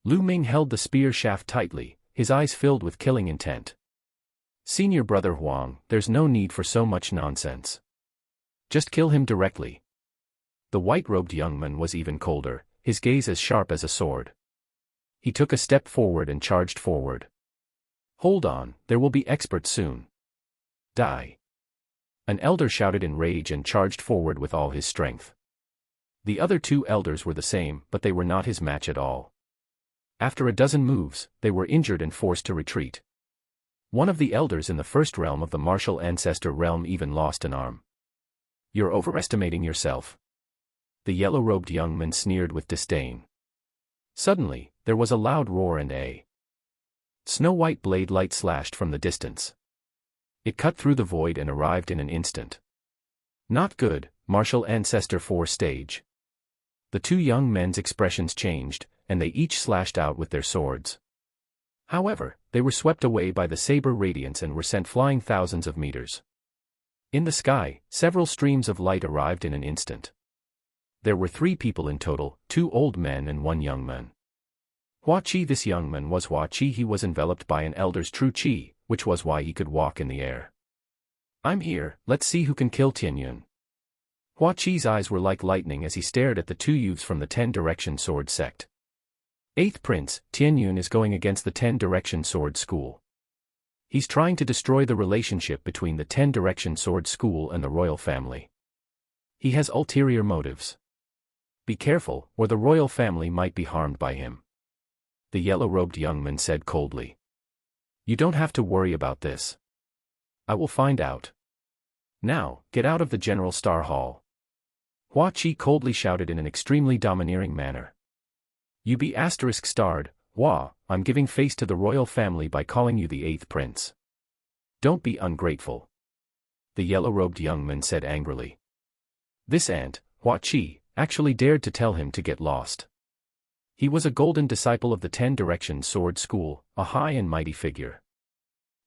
Lu Ming held the spear shaft tightly, his eyes filled with killing intent. Senior brother Huang, there's no need for so much nonsense. Just kill him directly. The white-robed young man was even colder, his gaze as sharp as a sword. He took a step forward and charged forward. Hold on, there will be experts soon. Die. An elder shouted in rage and charged forward with all his strength. The other two elders were the same, but they were not his match at all. After a dozen moves, they were injured and forced to retreat. One of the elders in the first realm of the martial ancestor realm even lost an arm. You're overestimating yourself. The yellow-robed young man sneered with disdain. Suddenly, there was a loud roar and a snow-white blade light slashed from the distance. It cut through the void and arrived in an instant. Not good, martial ancestor 4 stage. The two young men's expressions changed, and they each slashed out with their swords. However, they were swept away by the saber radiance and were sent flying thousands of meters. In the sky, several streams of light arrived in an instant. There were 3 people in total, 2 old men and 1 young man. Hua Qi. This young man was Hua Qi. He was enveloped by an elder's true qi, which was why he could walk in the air. I'm here, let's see who can kill Tianyun. Hua Qi's eyes were like lightning as he stared at the 2 youths from the 10 Direction Sword sect. 8th Prince, Tianyun is going against the 10 Direction Sword School. He's trying to destroy the relationship between the 10 Direction Sword School and the royal family. He has ulterior motives. Be careful, or the royal family might be harmed by him. The yellow-robed young man said coldly. You don't have to worry about this. I will find out. Now, get out of the General Star Hall. Hua Qi coldly shouted in an extremely domineering manner. You be *starred, Hua, I'm giving face to the royal family by calling you the 8th Prince. Don't be ungrateful. The yellow-robed young man said angrily. This ant, Hua Qi, actually dared to tell him to get lost. He was a golden disciple of the 10 Direction Sword School, a high and mighty figure.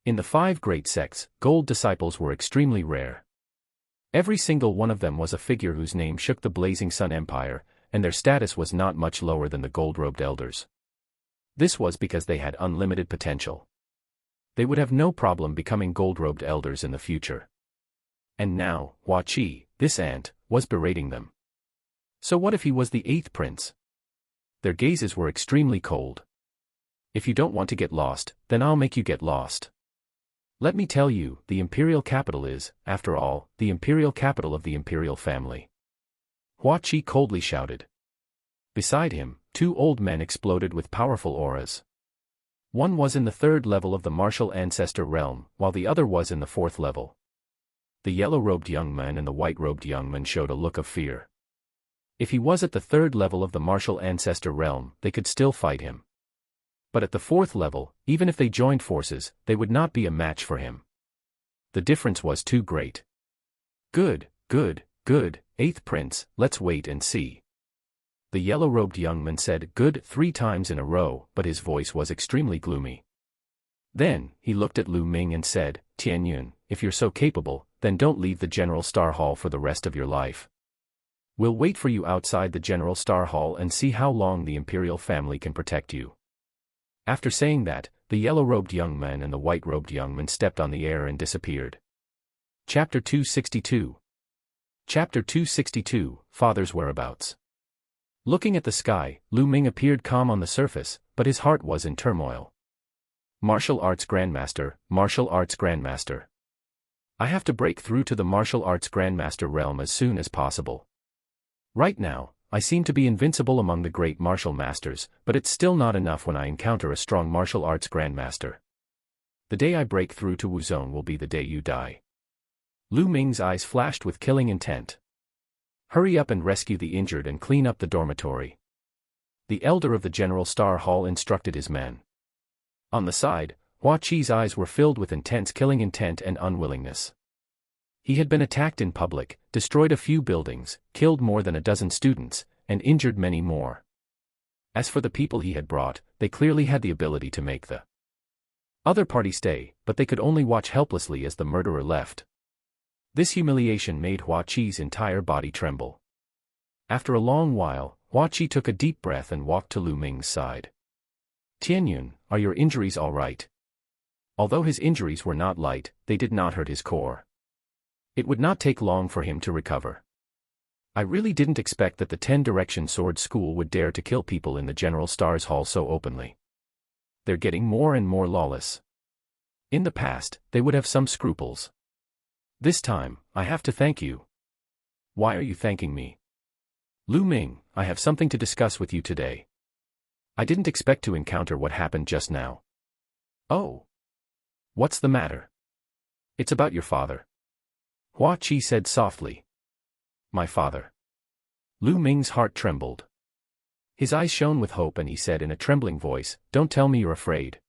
In the 5 great sects, gold disciples were extremely rare. Every single one of them was a figure whose name shook the Blazing Sun Empire, and their status was not much lower than the gold-robed elders. This was because they had unlimited potential. They would have no problem becoming gold-robed elders in the future. And now, Hua Qi, this ant, was berating them. So what if he was the 8th prince? Their gazes were extremely cold. If you don't want to get lost, then I'll make you get lost. Let me tell you, the imperial capital is, after all, the imperial capital of the imperial family. Hua Qi coldly shouted. Beside him, 2 old men exploded with powerful auras. One was in the 3rd level of the martial ancestor realm, while the other was in the 4th level. The yellow-robed young man and the white-robed young man showed a look of fear. If he was at the third level of the martial ancestor realm, they could still fight him. But at the fourth level, even if they joined forces, they would not be a match for him. The difference was too great. Good, good, good, eighth prince, let's wait and see. The yellow-robed young man said good 3 times in a row, but his voice was extremely gloomy. Then, he looked at Lu Ming and said, Tianyun, if you're so capable, then don't leave the General Star Hall for the rest of your life. We'll wait for you outside the General Star Hall and see how long the imperial family can protect you. After saying that, the yellow-robed young man and the white-robed young man stepped on the air and disappeared. Chapter 262. Chapter 262, Father's Whereabouts. Looking at the sky, Lu Ming appeared calm on the surface, but his heart was in turmoil. Martial Arts Grandmaster, Martial Arts Grandmaster. I have to break through to the Martial Arts Grandmaster realm as soon as possible. Right now, I seem to be invincible among the great martial masters, but it's still not enough when I encounter a strong martial arts grandmaster. The day I break through to Wuzone will be the day you die. Lu Ming's eyes flashed with killing intent. Hurry up and rescue the injured and clean up the dormitory. The elder of the General Star Hall instructed his men. On the side, Hua Qi's eyes were filled with intense killing intent and unwillingness. He had been attacked in public, destroyed a few buildings, killed more than a dozen students, and injured many more. As for the people he had brought, they clearly had the ability to make the other party stay, but they could only watch helplessly as the murderer left. This humiliation made Hua Qi's entire body tremble. After a long while, Hua Qi took a deep breath and walked to Lu Ming's side. Tianyun, are your injuries all right? Although his injuries were not light, they did not hurt his core. It would not take long for him to recover. I really didn't expect that the 10-Direction Sword School would dare to kill people in the General Stars Hall so openly. They're getting more and more lawless. In the past, they would have some scruples. This time, I have to thank you. Why are you thanking me? Lu Ming, I have something to discuss with you today. I didn't expect to encounter what happened just now. Oh. What's the matter? It's about your father. Hua Qi said softly. My father. Lu Ming's heart trembled. His eyes shone with hope and he said in a trembling voice, don't tell me you're afraid.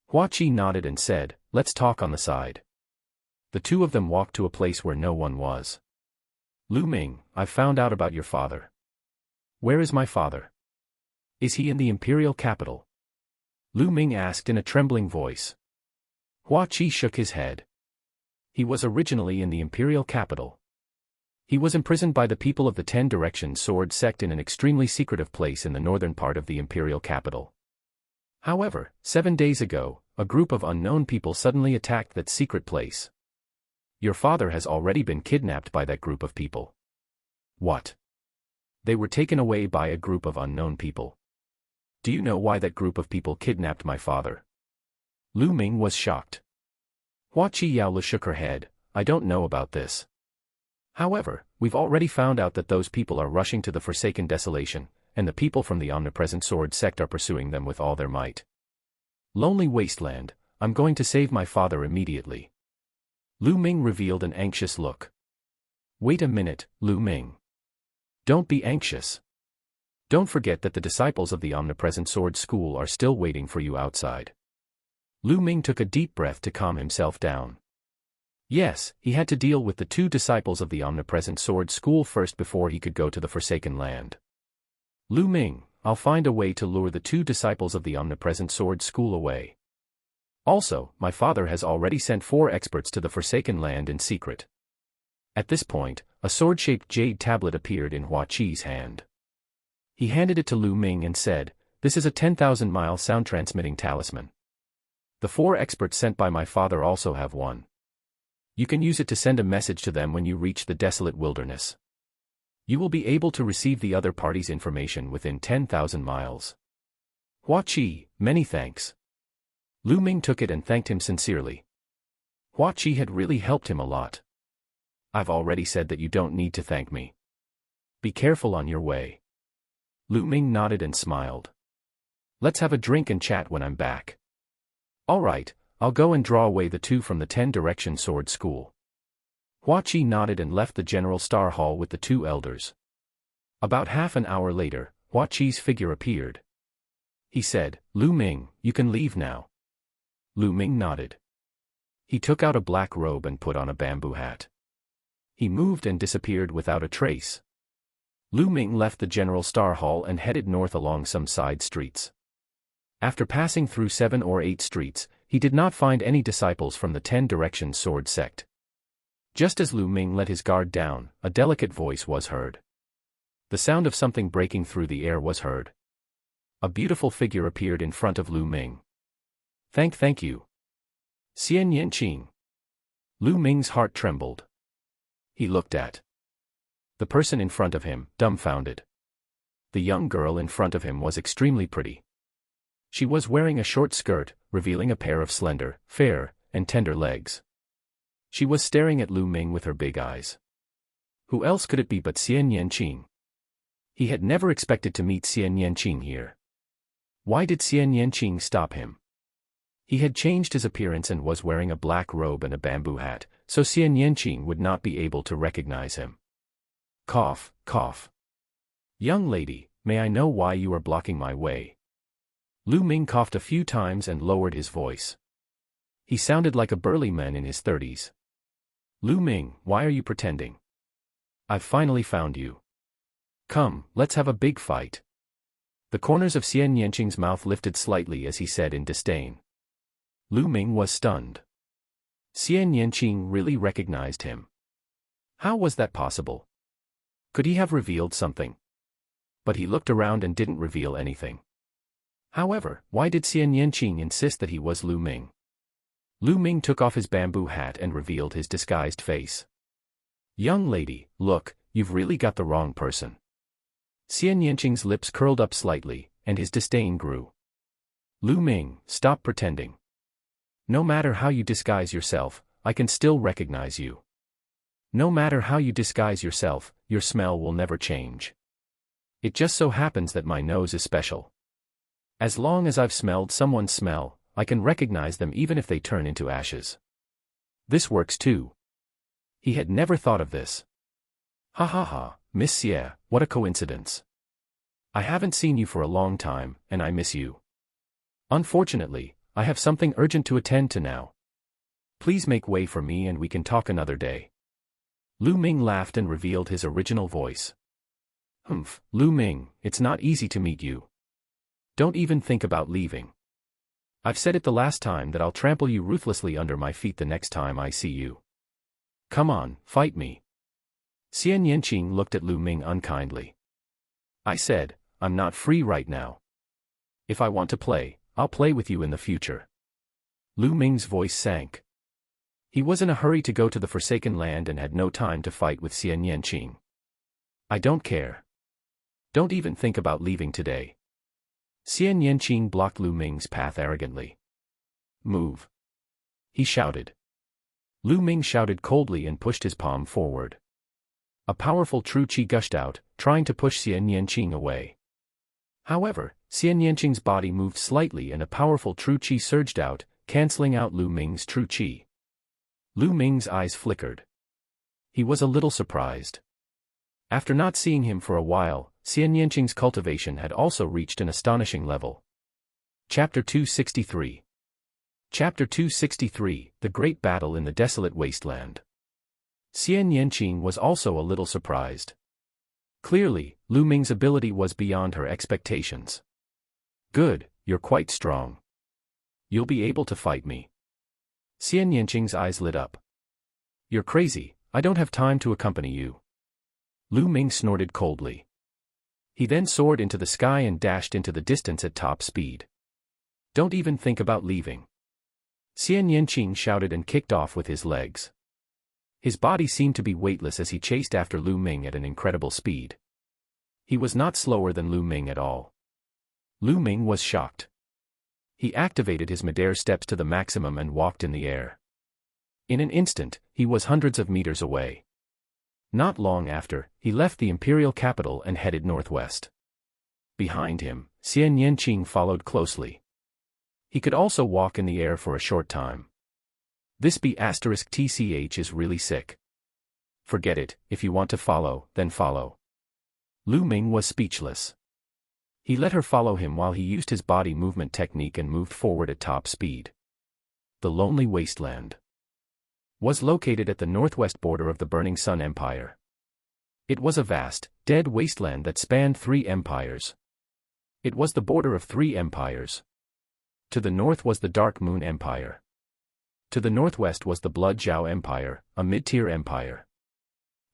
Hua Qi nodded and said, let's talk on the side. The two of them walked to a place where no one was. Lu Ming, I've found out about your father. Where is my father? Is he in the imperial capital? Lu Ming asked in a trembling voice. Hua Qi shook his head. He was originally in the imperial capital. He was imprisoned by the people of the 10-Direction Sword sect in an extremely secretive place in the northern part of the imperial capital. However, 7 days ago, a group of unknown people suddenly attacked that secret place. Your father has already been kidnapped by that group of people. What? They were taken away by a group of unknown people. Do you know why that group of people kidnapped my father? Lu Ming was shocked. Hua Qi Yaola shook her head, I don't know about this. However, we've already found out that those people are rushing to the Forsaken Desolation, and the people from the Omnipresent Sword sect are pursuing them with all their might. Lonely Wasteland, I'm going to save my father immediately. Lu Ming revealed an anxious look. Wait a minute, Lu Ming. Don't be anxious. Don't forget that the disciples of the Omnipresent Sword School are still waiting for you outside. Lu Ming took a deep breath to calm himself down. Yes, he had to deal with the 2 disciples of the Omnipresent Sword School first before he could go to the Forsaken Land. Lu Ming, I'll find a way to lure the 2 disciples of the Omnipresent Sword School away. Also, my father has already sent 4 experts to the Forsaken Land in secret. At this point, a sword-shaped jade tablet appeared in Hua Qi's hand. He handed it to Lu Ming and said, this is a 10,000-mile sound-transmitting talisman. The 4 experts sent by my father also have one. You can use it to send a message to them when you reach the desolate wilderness. You will be able to receive the other party's information within 10,000 miles. Hua Qi, many thanks. Lu Ming took it and thanked him sincerely. Hua Qi had really helped him a lot. I've already said that you don't need to thank me. Be careful on your way. Lu Ming nodded and smiled. Let's have a drink and chat when I'm back. All right, I'll go and draw away the 2 from the 10-Direction Sword School. Hua Qi nodded and left the General Star Hall with the 2 elders. About half an hour later, Hua Qi's figure appeared. He said, "Lu Ming, you can leave now." Lu Ming nodded. He took out a black robe and put on a bamboo hat. He moved and disappeared without a trace. Lu Ming left the General Star Hall and headed north along some side streets. After passing through 7 or 8 streets, he did not find any disciples from the 10 Directions sword sect. Just as Lu Ming let his guard down, a delicate voice was heard. The sound of something breaking through the air was heard. A beautiful figure appeared in front of Lu Ming. Thank you. Xian Yanqing." Lu Ming's heart trembled. He looked at the person in front of him, dumbfounded. The young girl in front of him was extremely pretty. She was wearing a short skirt, revealing a pair of slender, fair, and tender legs. She was staring at Lu Ming with her big eyes. Who else could it be but Xian Yanqing? He had never expected to meet Xian Yanqing here. Why did Xian Yanqing stop him? He had changed his appearance and was wearing a black robe and a bamboo hat, so Xian Yanqing would not be able to recognize him. Cough, cough. "Young lady, may I know why you are blocking my way?" Lu Ming coughed a few times and lowered his voice. He sounded like a burly man in his 30s. "Lu Ming, why are you pretending? I've finally found you. Come, let's have a big fight." The corners of Xian Yanqing's mouth lifted slightly as he said in disdain. Lu Ming was stunned. Xian Yanqing really recognized him. How was that possible? Could he have revealed something? But he looked around and didn't reveal anything. However, why did Xian Yanqing insist that he was Lu Ming? Lu Ming took off his bamboo hat and revealed his disguised face. "Young lady, look, you've really got the wrong person." Xian Yanqing's lips curled up slightly, and his disdain grew. "Lu Ming, stop pretending. No matter how you disguise yourself, I can still recognize you. No matter how you disguise yourself, your smell will never change. It just so happens that my nose is special. As long as I've smelled someone's smell, I can recognize them even if they turn into ashes. This works too." He had never thought of this. "Ha ha ha, Miss Xie, what a coincidence. I haven't seen you for a long time, and I miss you. Unfortunately, I have something urgent to attend to now. Please make way for me and we can talk another day." Lu Ming laughed and revealed his original voice. "Humph, Lu Ming, it's not easy to meet you. Don't even think about leaving. I've said it the last time that I'll trample you ruthlessly under my feet the next time I see you. Come on, fight me." Xian Yanqing looked at Lu Ming unkindly. "I said, I'm not free right now. If I want to play, I'll play with you in the future." Lu Ming's voice sank. He was in a hurry to go to the Forsaken Land and had no time to fight with Xian Yanqing. "I don't care. Don't even think about leaving today." Xian Yanqing blocked Lu Ming's path arrogantly. "Move!" he shouted. Lu Ming shouted coldly and pushed his palm forward. A powerful true qi gushed out, trying to push Xian Yanqing away. However, Xian Yanqing's body moved slightly and a powerful true qi surged out, canceling out Lu Ming's true qi. Lu Ming's eyes flickered. He was a little surprised. After not seeing him for a while, Xian Yanqing's cultivation had also reached an astonishing level. Chapter 263. Chapter 263, The Great Battle in the Desolate Wasteland. Xian Yanqing was also a little surprised. Clearly, Lu Ming's ability was beyond her expectations. "Good, you're quite strong. You'll be able to fight me." Xian Yanqing's eyes lit up. "You're crazy, I don't have time to accompany you." Lu Ming snorted coldly. He then soared into the sky and dashed into the distance at top speed. "Don't even think about leaving." Xian Yanqing shouted and kicked off with his legs. His body seemed to be weightless as he chased after Lu Ming at an incredible speed. He was not slower than Lu Ming at all. Lu Ming was shocked. He activated his midair steps to the maximum and walked in the air. In an instant, he was hundreds of meters away. Not long after, he left the imperial capital and headed northwest. Behind him, Xian Yanqing followed closely. He could also walk in the air for a short time. This B**TCH is really sick. Forget it, if you want to follow, then follow. Lu Ming was speechless. He let her follow him while he used his body movement technique and moved forward at top speed. The lonely wasteland was located at the northwest border of the Burning Sun Empire. It was a vast, dead wasteland that spanned 3 empires. It was the border of 3 empires. To the north was the Dark Moon Empire. To the northwest was the Blood Zhao Empire, a mid-tier empire.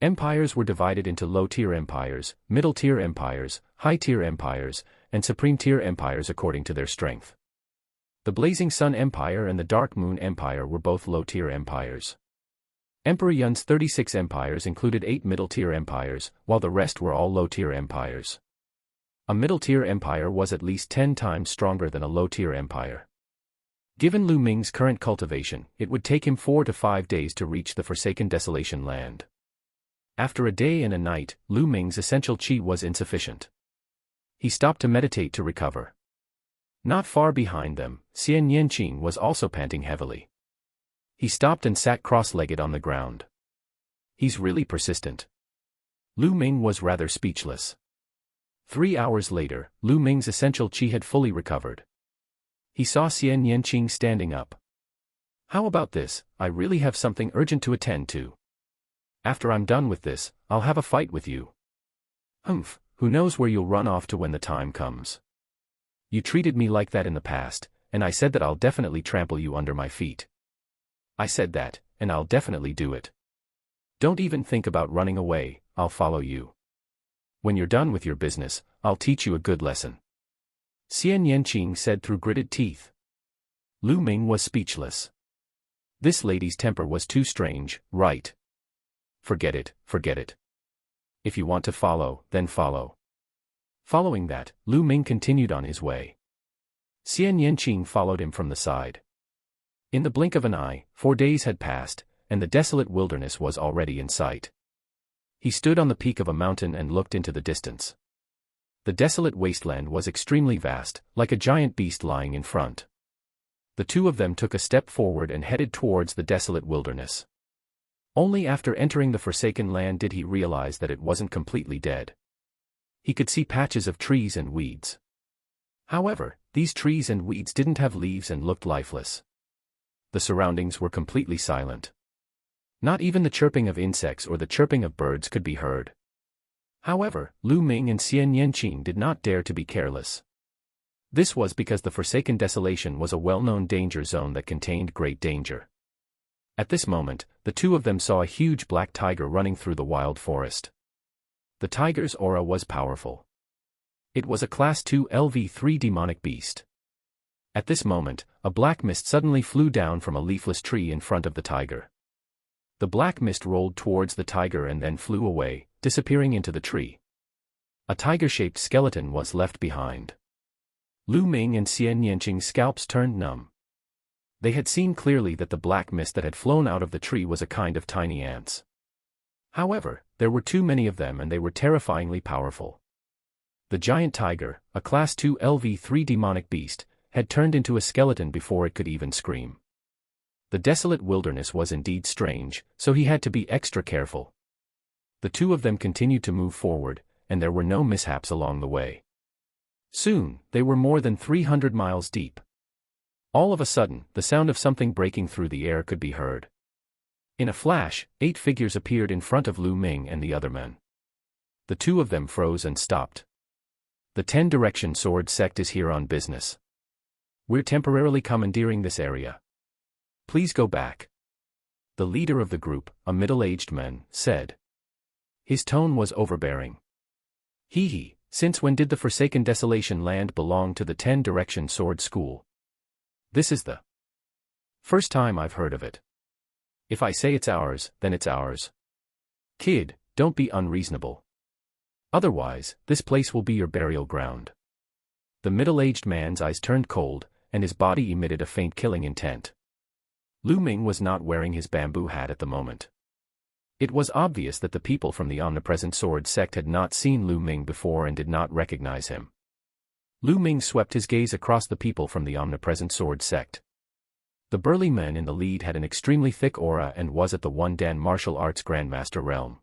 Empires were divided into low-tier empires, middle-tier empires, high-tier empires, and supreme-tier empires according to their strength. The Blazing Sun Empire and the Dark Moon Empire were both low-tier empires. Emperor Yun's 36 empires included 8 middle-tier empires, while the rest were all low-tier empires. A middle-tier empire was at least 10 times stronger than a low-tier empire. Given Lu Ming's current cultivation, it would take him 4 to 5 days to reach the Forsaken Desolation land. After a day and a night, Lu Ming's essential qi was insufficient. He stopped to meditate to recover. Not far behind them, Xian Yanqing was also panting heavily. He stopped and sat cross-legged on the ground. He's really persistent. Lu Ming was rather speechless. 3 hours later, Lu Ming's essential qi had fully recovered. He saw Xian Yanqing standing up. How about this? I really have something urgent to attend to. After I'm done with this, I'll have a fight with you. Humph, who knows where you'll run off to when the time comes. You treated me like that in the past, and I said that I'll definitely trample you under my feet. I said that, and I'll definitely do it. Don't even think about running away, I'll follow you. When you're done with your business, I'll teach you a good lesson. Xian Yanqing said through gritted teeth. Lu Ming was speechless. This lady's temper was too strange, right? Forget it, forget it. If you want to follow, then follow. Following that, Lu Ming continued on his way. Xian Yanqing followed him from the side. In the blink of an eye, 4 days had passed, and the desolate wilderness was already in sight. He stood on the peak of a mountain and looked into the distance. The desolate wasteland was extremely vast, like a giant beast lying in front. The two of them took a step forward and headed towards the desolate wilderness. Only after entering the Forsaken Land did he realize that it wasn't completely dead. He could see patches of trees and weeds. However, these trees and weeds didn't have leaves and looked lifeless. The surroundings were completely silent. Not even the chirping of insects or the chirping of birds could be heard. However, Lu Ming and Xian Yanqing did not dare to be careless. This was because the Forsaken Desolation was a well-known danger zone that contained great danger. At this moment, the two of them saw a huge black tiger running through the wild forest. The tiger's aura was powerful. It was a Class 2 LV3 demonic beast. At this moment, a black mist suddenly flew down from a leafless tree in front of the tiger. The black mist rolled towards the tiger and then flew away, disappearing into the tree. A tiger-shaped skeleton was left behind. Lu Ming and Xian Yanqing's scalps turned numb. They had seen clearly that the black mist that had flown out of the tree was a kind of tiny ants. However, there were too many of them and they were terrifyingly powerful. The giant tiger, a Class 2 LV3 demonic beast, had turned into a skeleton before it could even scream. The desolate wilderness was indeed strange, so he had to be extra careful. The two of them continued to move forward, and there were no mishaps along the way. Soon, they were more than 300 miles deep. All of a sudden, the sound of something breaking through the air could be heard. In a flash, 8 figures appeared in front of Lu Ming and the other men. The two of them froze and stopped. The 10 Direction Sword sect is here on business. We're temporarily commandeering this area. Please go back. The leader of the group, a middle-aged man, said. His tone was overbearing. Hee, since when did the Forsaken Desolation land belong to the 10 Direction Sword School? This is the first time I've heard of it. If I say it's ours, then it's ours. Kid, don't be unreasonable. Otherwise, this place will be your burial ground. The middle-aged man's eyes turned cold, and his body emitted a faint killing intent. Lu Ming was not wearing his bamboo hat at the moment. It was obvious that the people from the Omnipresent Sword sect had not seen Lu Ming before and did not recognize him. Lu Ming swept his gaze across the people from the Omnipresent Sword sect. The burly man in the lead had an extremely thick aura and was at the One Dan martial arts grandmaster realm.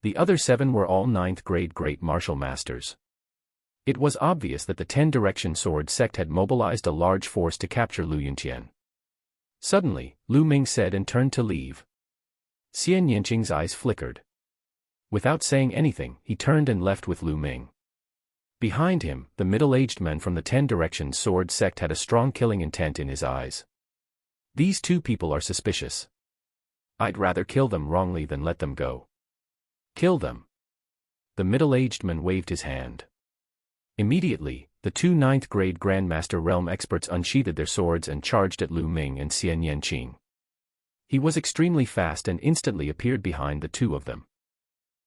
The other 7 were all 9th grade great martial masters. It was obvious that the 10 Direction Sword sect had mobilized a large force to capture Lu Yunqian. Suddenly, Lu Ming said and turned to leave. Xian Yanqing's eyes flickered. Without saying anything, he turned and left with Lu Ming. Behind him, the middle-aged man from the 10 Direction Sword sect had a strong killing intent in his eyes. These 2 people are suspicious. I'd rather kill them wrongly than let them go. Kill them. The middle-aged man waved his hand. Immediately, the 2 9th grade Grandmaster Realm experts unsheathed their swords and charged at Lu Ming and Xian Yanqing. He was extremely fast and instantly appeared behind the 2 of them.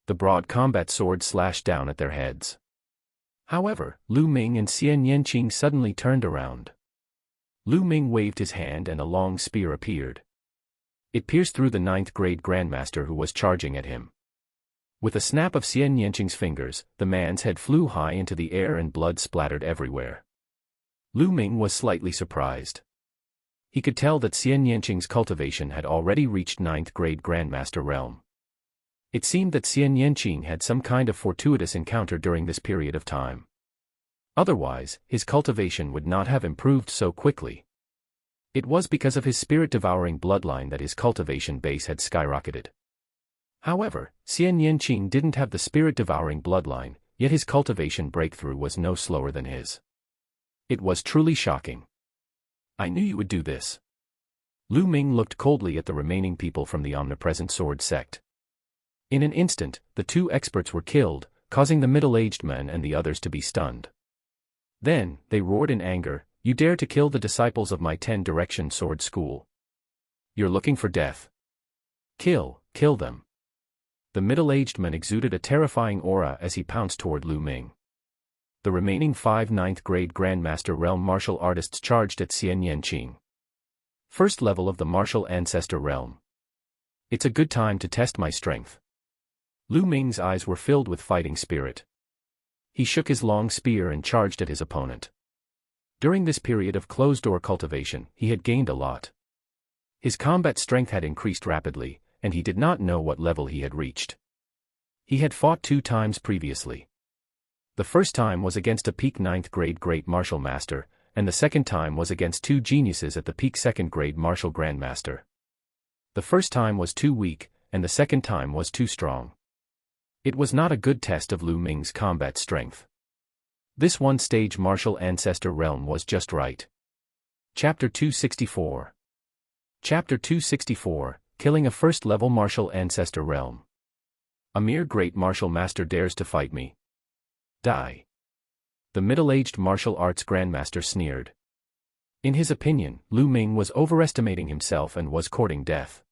The broad combat sword slashed down at their heads. However, Lu Ming and Xian Yanqing suddenly turned around. Lu Ming waved his hand and a long spear appeared. It pierced through the 9th grade Grandmaster who was charging at him. With a snap of Xian Yanqing's fingers, the man's head flew high into the air and blood splattered everywhere. Lu Ming was slightly surprised. He could tell that Xian Yanqing's cultivation had already reached 9th grade Grandmaster realm. It seemed that Xian Yanqing had some kind of fortuitous encounter during this period of time. Otherwise, his cultivation would not have improved so quickly. It was because of his spirit-devouring bloodline that his cultivation base had skyrocketed. However, Xian Yanqing didn't have the spirit-devouring bloodline, yet his cultivation breakthrough was no slower than his. It was truly shocking. I knew you would do this. Lu Ming looked coldly at the remaining people from the omnipresent sword sect. In an instant, the 2 experts were killed, causing the middle-aged man and the others to be stunned. Then, they roared in anger, "You dare to kill the disciples of my 10 Direction Sword School. You're looking for death. Kill them." The middle-aged man exuded a terrifying aura as he pounced toward Lu Ming. The remaining 5 9th grade Grandmaster Realm martial artists charged at Xian Yanqing. First level of the Martial Ancestor Realm. It's a good time to test my strength. Lu Ming's eyes were filled with fighting spirit. He shook his long spear and charged at his opponent. During this period of closed-door cultivation, he had gained a lot. His combat strength had increased rapidly, and he did not know what level he had reached. He had fought 2 times previously. The first time was against a peak 9th grade Great Martial Master, and the second time was against 2 geniuses at the peak 2nd grade Martial Grandmaster. The first time was too weak, and the second time was too strong. It was not a good test of Lu Ming's combat strength. This one-stage Martial Ancestor Realm was just right. Chapter 264. Chapter 264, Killing a First-Level Martial Ancestor Realm. A mere Great Martial Master dares to fight me. Die. The middle-aged martial arts Grandmaster sneered. In his opinion, Lu Ming was overestimating himself and was courting death.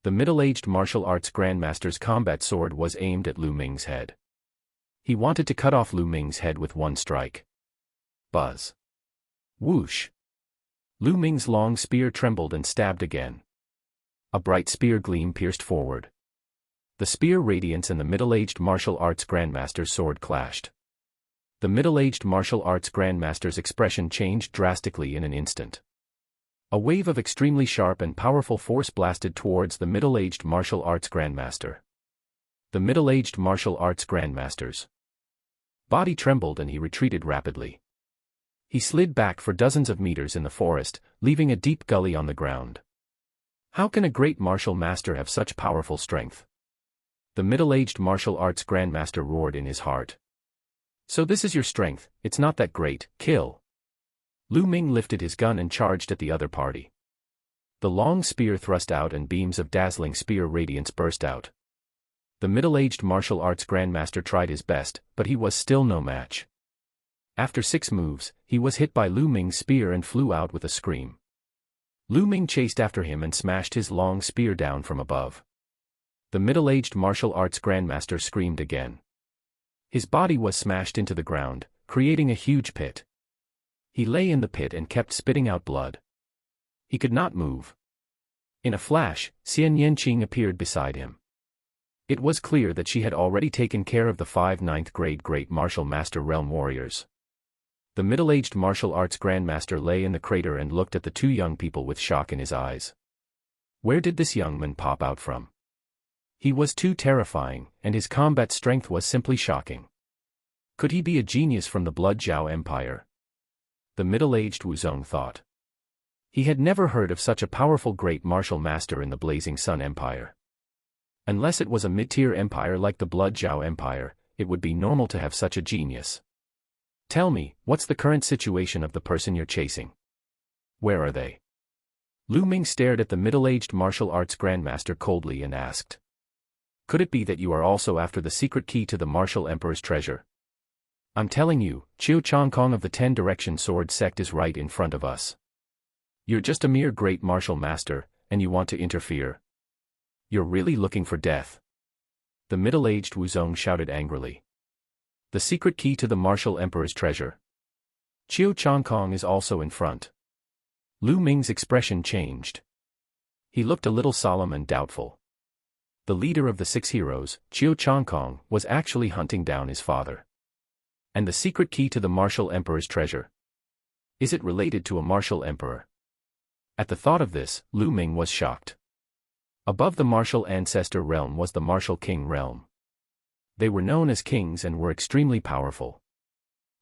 The middle-aged martial arts Grandmaster's combat sword was aimed at Lu Ming's head. He wanted to cut off Lu Ming's head with one strike. Buzz. Whoosh. Lu Ming's long spear trembled and stabbed again. A bright spear gleam pierced forward. The spear radiance and the middle-aged martial arts Grandmaster's sword clashed. The middle-aged martial arts Grandmaster's expression changed drastically in an instant. A wave of extremely sharp and powerful force blasted towards the middle-aged martial arts Grandmaster. The middle-aged martial arts Grandmaster's body trembled and he retreated rapidly. He slid back for dozens of meters in the forest, leaving a deep gully on the ground. How can a great martial master have such powerful strength? The middle-aged martial arts Grandmaster roared in his heart. So this is your strength, it's not that great, kill. Lu Ming lifted his gun and charged at the other party. The long spear thrust out and beams of dazzling spear radiance burst out. The middle-aged martial arts Grandmaster tried his best, but he was still no match. After 6 moves, he was hit by Lu Ming's spear and flew out with a scream. Lu Ming chased after him and smashed his long spear down from above. The middle-aged martial arts Grandmaster screamed again. His body was smashed into the ground, creating a huge pit. He lay in the pit and kept spitting out blood. He could not move. In a flash, Xian Yanqing appeared beside him. It was clear that she had already taken care of the 5 9th grade Great Martial Master Realm warriors. The middle-aged martial arts Grandmaster lay in the crater and looked at the 2 young people with shock in his eyes. Where did this young man pop out from? He was too terrifying, and his combat strength was simply shocking. Could he be a genius from the Blood Zhao Empire? The middle-aged Wuzong thought. He had never heard of such a powerful great martial master in the Blazing Sun Empire. Unless it was a mid-tier empire like the Blood Zhao Empire, it would be normal to have such a genius. Tell me, what's the current situation of the person you're chasing? Where are they? Lu Ming stared at the middle-aged martial arts grandmaster coldly and asked. Could it be that you are also after the secret key to the martial emperor's treasure? I'm telling you, Qiu Changkong of the 10 Direction Sword Sect is right in front of us. You're just a mere great martial master, and you want to interfere. You're really looking for death. The middle-aged Wuzong shouted angrily. The secret key to the martial emperor's treasure. Qiu Changkong is also in front. Lu Ming's expression changed. He looked a little solemn and doubtful. The leader of the 6 heroes, Qiu Changkong, was actually hunting down his father. And the secret key to the martial emperor's treasure? Is it related to a martial emperor? At the thought of this, Lu Ming was shocked. Above the martial ancestor realm was the martial king realm. They were known as kings and were extremely powerful.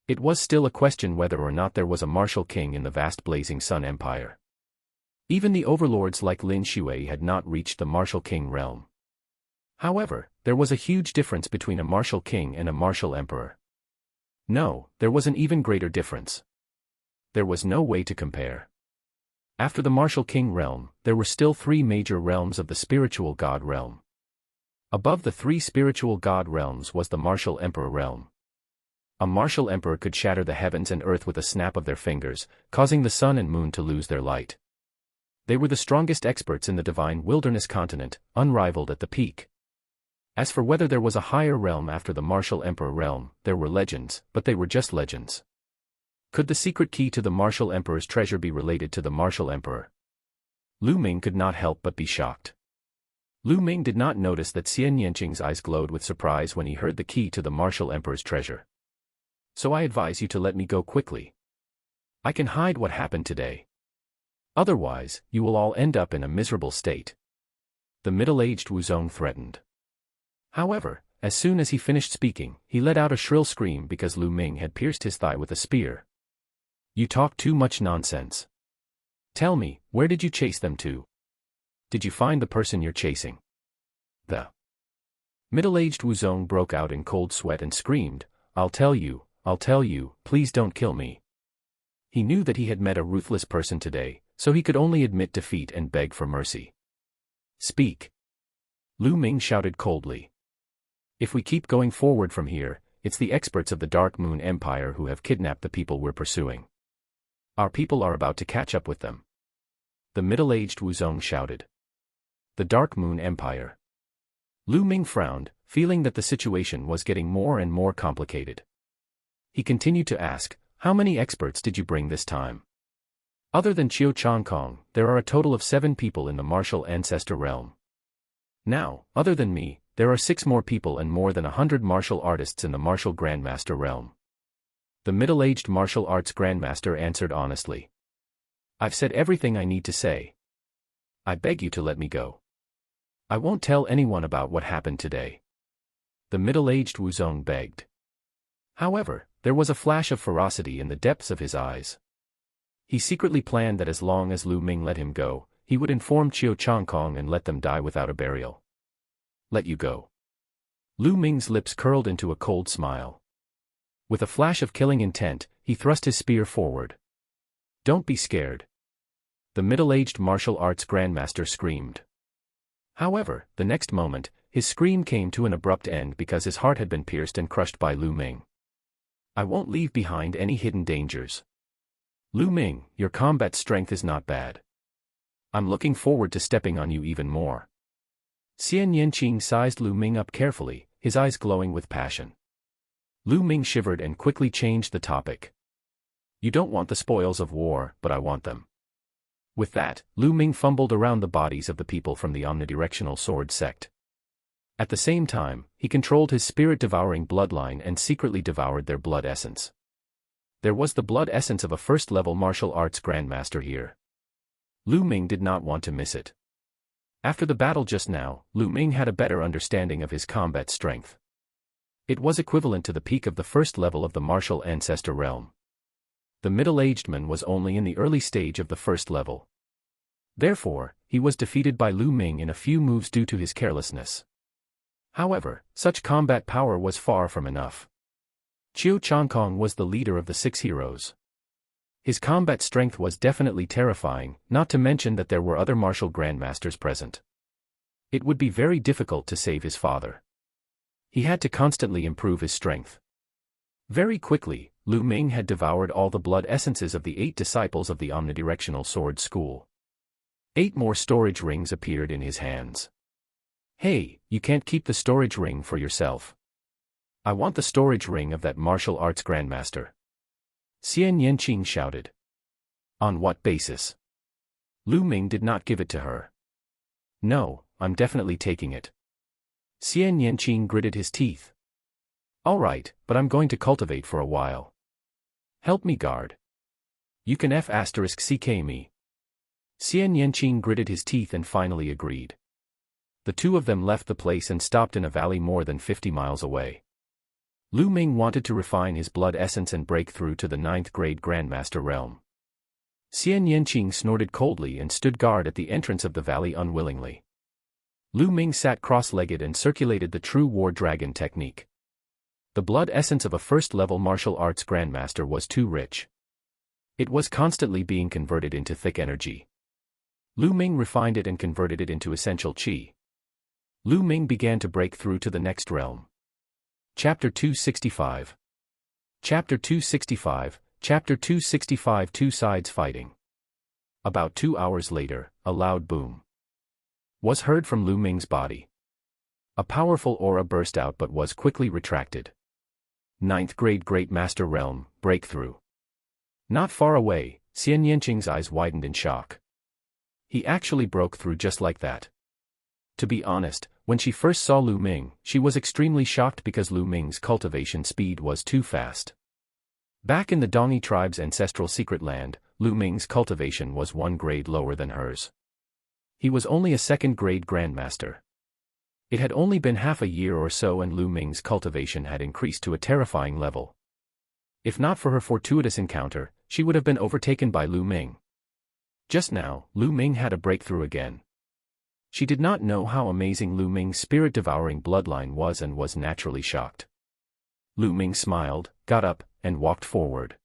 It was still a question whether or not there was a martial king in the vast Blazing Sun Empire. Even the overlords like Lin Shui had not reached the martial king realm. However, there was a huge difference between a martial king and a martial emperor. No, there was an even greater difference. There was no way to compare. After the martial king realm, there were still 3 major realms of the spiritual god realm. Above the 3 spiritual god realms was the martial emperor realm. A martial emperor could shatter the heavens and earth with a snap of their fingers, causing the sun and moon to lose their light. They were the strongest experts in the divine wilderness continent, unrivaled at the peak. As for whether there was a higher realm after the martial emperor realm, there were legends, but they were just legends. Could the secret key to the martial emperor's treasure be related to the martial emperor? Lu Ming could not help but be shocked. Lu Ming did not notice that Xian Yanqing's eyes glowed with surprise when he heard the key to the martial emperor's treasure. So I advise you to let me go quickly. I can hide what happened today. Otherwise, you will all end up in a miserable state. The middle-aged Wuzong threatened. However, as soon as he finished speaking, he let out a shrill scream because Lu Ming had pierced his thigh with a spear. You talk too much nonsense. Tell me, where did you chase them to? Did you find the person you're chasing? The middle-aged Wuzong broke out in cold sweat and screamed, I'll tell you, please don't kill me. He knew that he had met a ruthless person today, so he could only admit defeat and beg for mercy. Speak. Lu Ming shouted coldly. If we keep going forward from here, it's the experts of the Dark Moon Empire who have kidnapped the people we're pursuing. Our people are about to catch up with them. The middle-aged Wuzong shouted. The Dark Moon Empire. Lu Ming frowned, feeling that the situation was getting more and more complicated. He continued to ask, how many experts did you bring this time? Other than Qiu Changkong, there are a total of 7 people in the martial ancestor realm. Now, other than me, there are 6 more people and more than 100 martial artists in the martial grandmaster realm. The middle-aged martial arts grandmaster answered honestly. I've said everything I need to say. I beg you to let me go. I won't tell anyone about what happened today. The middle-aged Wuzong begged. However, there was a flash of ferocity in the depths of his eyes. He secretly planned that as long as Lu Ming let him go, he would inform Qiu Changkong and let them die without a burial. Let you go. Lu Ming's lips curled into a cold smile. With a flash of killing intent, he thrust his spear forward. Don't be scared. The middle-aged martial arts grandmaster screamed. However, the next moment, his scream came to an abrupt end because his heart had been pierced and crushed by Lu Ming. I won't leave behind any hidden dangers. Lu Ming, your combat strength is not bad. I'm looking forward to stepping on you even more. Xian Yanqing sized Lu Ming up carefully, his eyes glowing with passion. Lu Ming shivered and quickly changed the topic. You don't want the spoils of war, but I want them. With that, Lu Ming fumbled around the bodies of the people from the omnidirectional sword sect. At the same time, he controlled his spirit-devouring bloodline and secretly devoured their blood essence. There was the blood essence of a first-level martial arts grandmaster here. Lu Ming did not want to miss it. After the battle just now, Lu Ming had a better understanding of his combat strength. It was equivalent to the peak of the first level of the martial ancestor realm. The middle-aged man was only in the early stage of the first level. Therefore, he was defeated by Lu Ming in a few moves due to his carelessness. However, such combat power was far from enough. Qiu Changkong was the leader of the 6 heroes. His combat strength was definitely terrifying, not to mention that there were other martial grandmasters present. It would be very difficult to save his father. He had to constantly improve his strength. Very quickly, Lu Ming had devoured all the blood essences of the 8 disciples of the omnidirectional sword school. 8 more storage rings appeared in his hands. Hey, you can't keep the storage ring for yourself. I want the storage ring of that martial arts grandmaster. Xian Yanqing shouted. On what basis? Lu Ming did not give it to her. No, I'm definitely taking it. Xian Yanqing gritted his teeth. All right, but I'm going to cultivate for a while. Help me guard. You can F***ck me. Xian Yanqing gritted his teeth and finally agreed. The 2 of them left the place and stopped in a valley more than 50 miles away. Lu Ming wanted to refine his blood essence and break through to the 9th grade Grandmaster realm. Xian Yanqing snorted coldly and stood guard at the entrance of the valley unwillingly. Lu Ming sat cross-legged and circulated the true war dragon technique. The blood essence of a first-level martial arts grandmaster was too rich. It was constantly being converted into thick energy. Lu Ming refined it and converted it into essential qi. Lu Ming began to break through to the next realm. Chapter 265. Chapter 265, Chapter 265 Two sides fighting. About 2 hours later, a loud boom was heard from Lu Ming's body. A powerful aura burst out but was quickly retracted. 9th grade Great Master Realm, breakthrough. Not far away, Xian Yanqing's eyes widened in shock. He actually broke through just like that. To be honest, when she first saw Lu Ming, she was extremely shocked because Lu Ming's cultivation speed was too fast. Back in the Dongi tribe's ancestral secret land, Lu Ming's cultivation was 1 grade lower than hers. He was only a 2nd grade grandmaster. It had only been half a year or so and Lu Ming's cultivation had increased to a terrifying level. If not for her fortuitous encounter, she would have been overtaken by Lu Ming. Just now, Lu Ming had a breakthrough again. She did not know how amazing Lu Ming's spirit-devouring bloodline was and was naturally shocked. Lu Ming smiled, got up, and walked forward.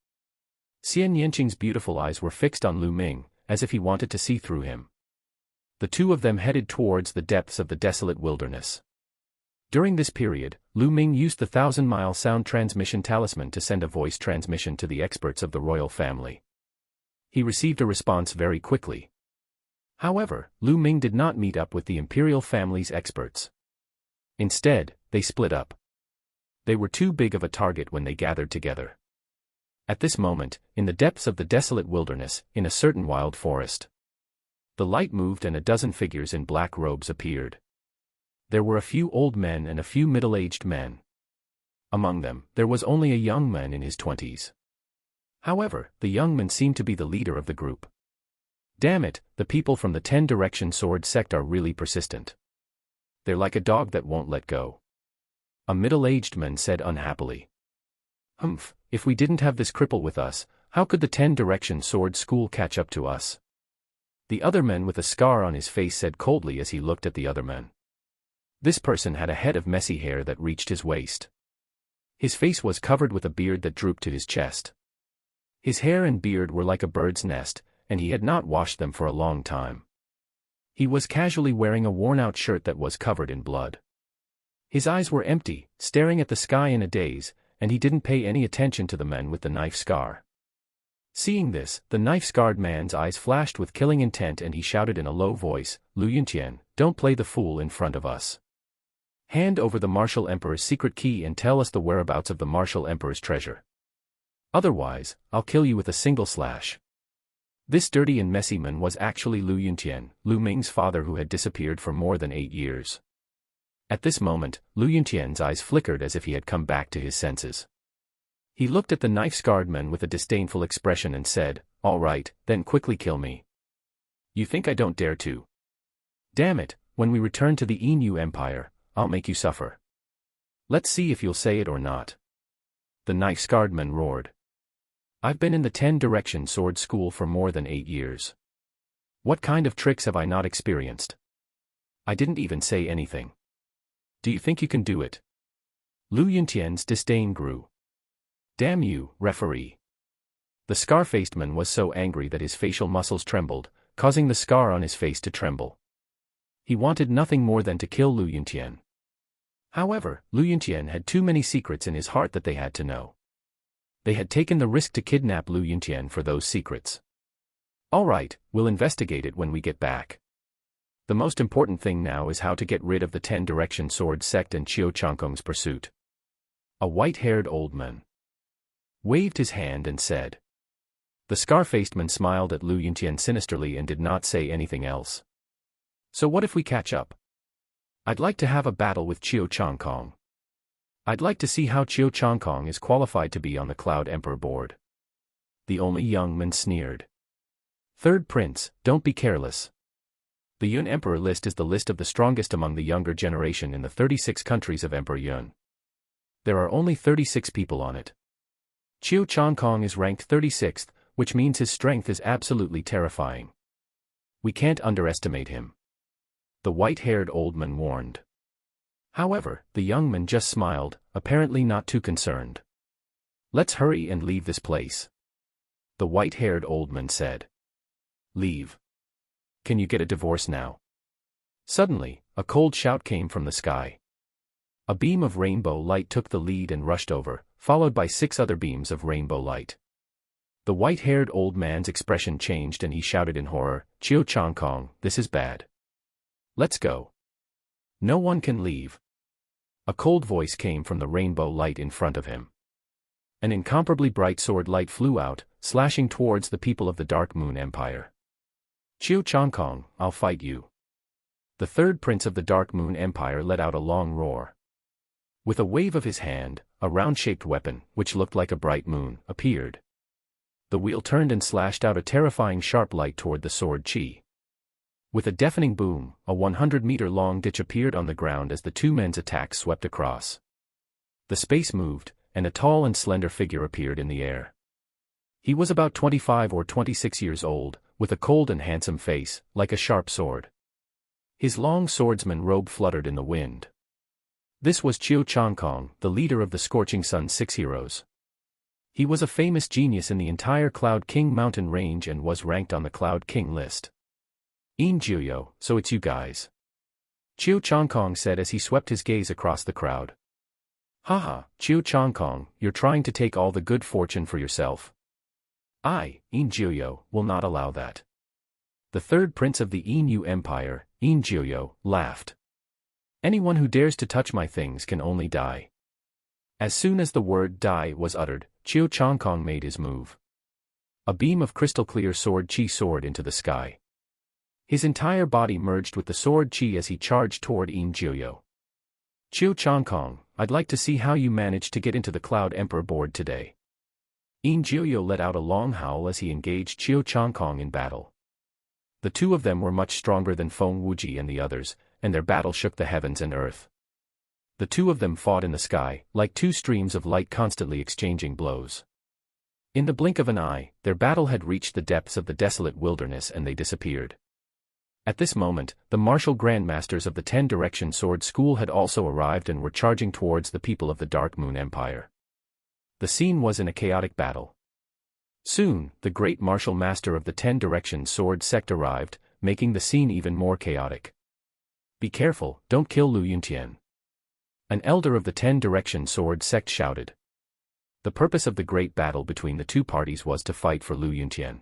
Xian Yanqing's beautiful eyes were fixed on Lu Ming, as if he wanted to see through him. The 2 of them headed towards the depths of the desolate wilderness. During this period, Lu Ming used the 1,000-mile sound transmission talisman to send a voice transmission to the experts of the royal family. He received a response very quickly. However, Lu Ming did not meet up with the imperial family's experts. Instead, they split up. They were too big of a target when they gathered together. At this moment, in the depths of the desolate wilderness, in a certain wild forest, the light moved and a dozen figures in black robes appeared. There were a few old men and a few middle-aged men. Among them, there was only a young man in his 20s. However, the young man seemed to be the leader of the group. Damn it, the people from the 10-direction sword sect are really persistent. They're like a dog that won't let go. A middle-aged man said unhappily. Humph, if we didn't have this cripple with us, how could the 10-direction sword school catch up to us? The other man with a scar on his face said coldly as he looked at the other man. This person had a head of messy hair that reached his waist. His face was covered with a beard that drooped to his chest. His hair and beard were like a bird's nest, and he had not washed them for a long time. He was casually wearing a worn-out shirt that was covered in blood. His eyes were empty, staring at the sky in a daze, and he didn't pay any attention to the man with the knife scar. Seeing this, the knife-scarred man's eyes flashed with killing intent and he shouted in a low voice, Lu Yuntian, don't play the fool in front of us. Hand over the Martial Emperor's secret key and tell us the whereabouts of the Martial Emperor's treasure. Otherwise, I'll kill you with a single slash. This dirty and messy man was actually Lu Yuntian, Lu Ming's father who had disappeared for more than 8 years. At this moment, Lu Yuntian's eyes flickered as if he had come back to his senses. He looked at the knife-scarred man with a disdainful expression and said, all right, then quickly kill me. You think I don't dare to? Damn it, when we return to the Inu Empire, I'll make you suffer. Let's see if you'll say it or not. The knife-scarred man roared. I've been in the 10-direction sword school for more than 8 years. What kind of tricks have I not experienced? I didn't even say anything. Do you think you can do it? Lu Yuntian's disdain grew. Damn you, referee. The scar-faced man was so angry that his facial muscles trembled, causing the scar on his face to tremble. He wanted nothing more than to kill Lu Yuntian. However, Lu Yuntian had too many secrets in his heart that they had to know. They had taken the risk to kidnap Lu Yuntian for those secrets. All right, we'll investigate it when we get back. The most important thing now is how to get rid of the 10-direction sword sect and Qiu Changkong's pursuit. A white-haired old man waved his hand and said. The scar-faced man smiled at Lu Yuntian sinisterly and did not say anything else. So what if we catch up? I'd like to have a battle with Qiu Changkong. I'd like to see how Qiu Changkong is qualified to be on the Cloud Emperor board. The only young man sneered. Third Prince, don't be careless. The Yun Emperor list is the list of the strongest among the younger generation in the 36 countries of Emperor Yun. There are only 36 people on it. Qiu Changkong is ranked 36th, which means his strength is absolutely terrifying. We can't underestimate him. The white-haired old man warned. However, the young man just smiled, apparently not too concerned. Let's hurry and leave this place. The white-haired old man said. Leave. Can you get a divorce now? Suddenly, a cold shout came from the sky. A beam of rainbow light took the lead and rushed over, followed by 6 other beams of rainbow light. The white-haired old man's expression changed and he shouted in horror, Qiu Changkong, this is bad. Let's go. No one can leave. A cold voice came from the rainbow light in front of him. An incomparably bright sword light flew out, slashing towards the people of the Dark Moon Empire. Qiu Changkong, I'll fight you. The third prince of the Dark Moon Empire let out a long roar. With a wave of his hand, a round-shaped weapon, which looked like a bright moon, appeared. The wheel turned and slashed out a terrifying sharp light toward the sword Qi. With a deafening boom, a 100-meter-long ditch appeared on the ground as the two men's attacks swept across. The space moved, and a tall and slender figure appeared in the air. He was about 25 or 26 years old, with a cold and handsome face, like a sharp sword. His long swordsman robe fluttered in the wind. This was Qiu Changkong, the leader of the Scorching Sun's 6 heroes. He was a famous genius in the entire Cloud King mountain range and was ranked on the Cloud King list. "In Jiuyo, so it's you guys," Qiu Changkong said as he swept his gaze across the crowd. "Haha, Qiu Changkong, you're trying to take all the good fortune for yourself. I, In Jiuyo, will not allow that." The third prince of the Inu Empire, In Jiuyo, laughed. "Anyone who dares to touch my things can only die." As soon as the word die was uttered, Qiu Changkong made his move. A beam of crystal-clear sword Qi soared into the sky. His entire body merged with the sword Qi as he charged toward In Jiuyo. "Qiu Changkong, I'd like to see how you managed to get into the Cloud Emperor board today." In Jiuyo let out a long howl as he engaged Qiu Changkong in battle. The two of them were much stronger than Feng Wuji and the others, and their battle shook the heavens and earth. The two of them fought in the sky, like two streams of light constantly exchanging blows. In the blink of an eye, their battle had reached the depths of the desolate wilderness and they disappeared. At this moment, the martial grandmasters of the 10-direction sword school had also arrived and were charging towards the people of the Dark Moon Empire. The scene was in a chaotic battle. Soon, the great martial master of the 10-direction sword sect arrived, making the scene even more chaotic. "Be careful, don't kill Lu Yuntian," an elder of the 10-direction sword sect shouted. The purpose of the great battle between the two parties was to fight for Lu Yuntian.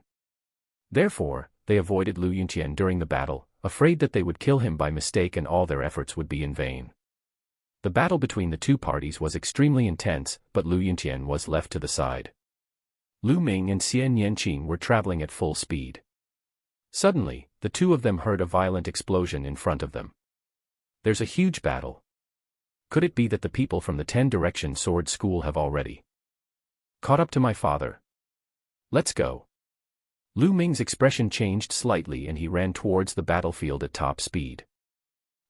Therefore, they avoided Lu Yuntian during the battle, afraid that they would kill him by mistake and all their efforts would be in vain. The battle between the two parties was extremely intense, but Lu Yuntian was left to the side. Lu Ming and Xian Yanqing were traveling at full speed. Suddenly, the two of them heard a violent explosion in front of them. "There's a huge battle. Could it be that the people from the 10-direction sword school have already caught up to my father? Let's go." Lu Ming's expression changed slightly and he ran towards the battlefield at top speed.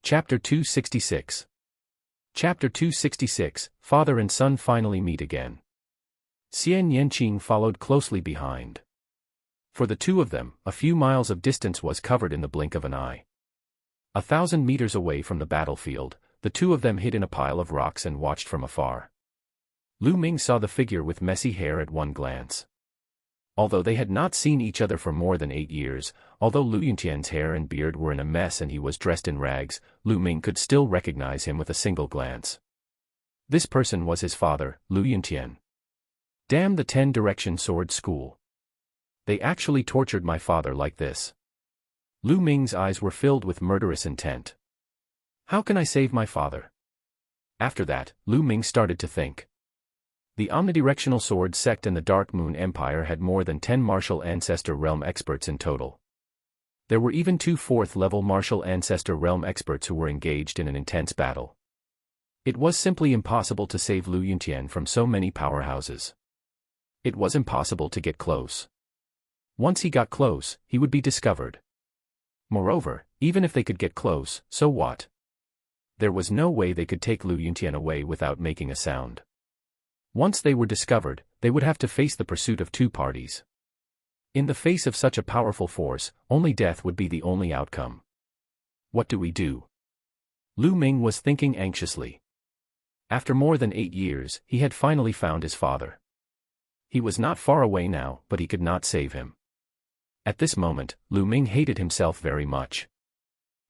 Chapter 266. Chapter 266, Father and Son finally meet again. Xian Yanqing followed closely behind. For the two of them, a few miles of distance was covered in the blink of an eye. 1,000 meters away from the battlefield, the two of them hid in a pile of rocks and watched from afar. Lu Ming saw the figure with messy hair at one glance. Although they had not seen each other for more than 8 years, although Lu Yuntian's hair and beard were in a mess and he was dressed in rags, Lu Ming could still recognize him with a single glance. This person was his father, Lu Yuntian. Damn the 10-direction sword school. They actually tortured my father like this. Lu Ming's eyes were filled with murderous intent. How can I save my father? After that, Lu Ming started to think. The Omnidirectional Sword Sect and the Dark Moon Empire had more than 10 martial ancestor realm experts in total. There were even 2 4th-level martial ancestor realm experts who were engaged in an intense battle. It was simply impossible to save Lu Yuntian from so many powerhouses. It was impossible to get close. Once he got close, he would be discovered. Moreover, even if they could get close, so what? There was no way they could take Lu Yuntian away without making a sound. Once they were discovered, they would have to face the pursuit of 2 parties. In the face of such a powerful force, only death would be the only outcome. What do we do? Lu Ming was thinking anxiously. After more than 8 years, he had finally found his father. He was not far away now, but he could not save him. At this moment, Lu Ming hated himself very much.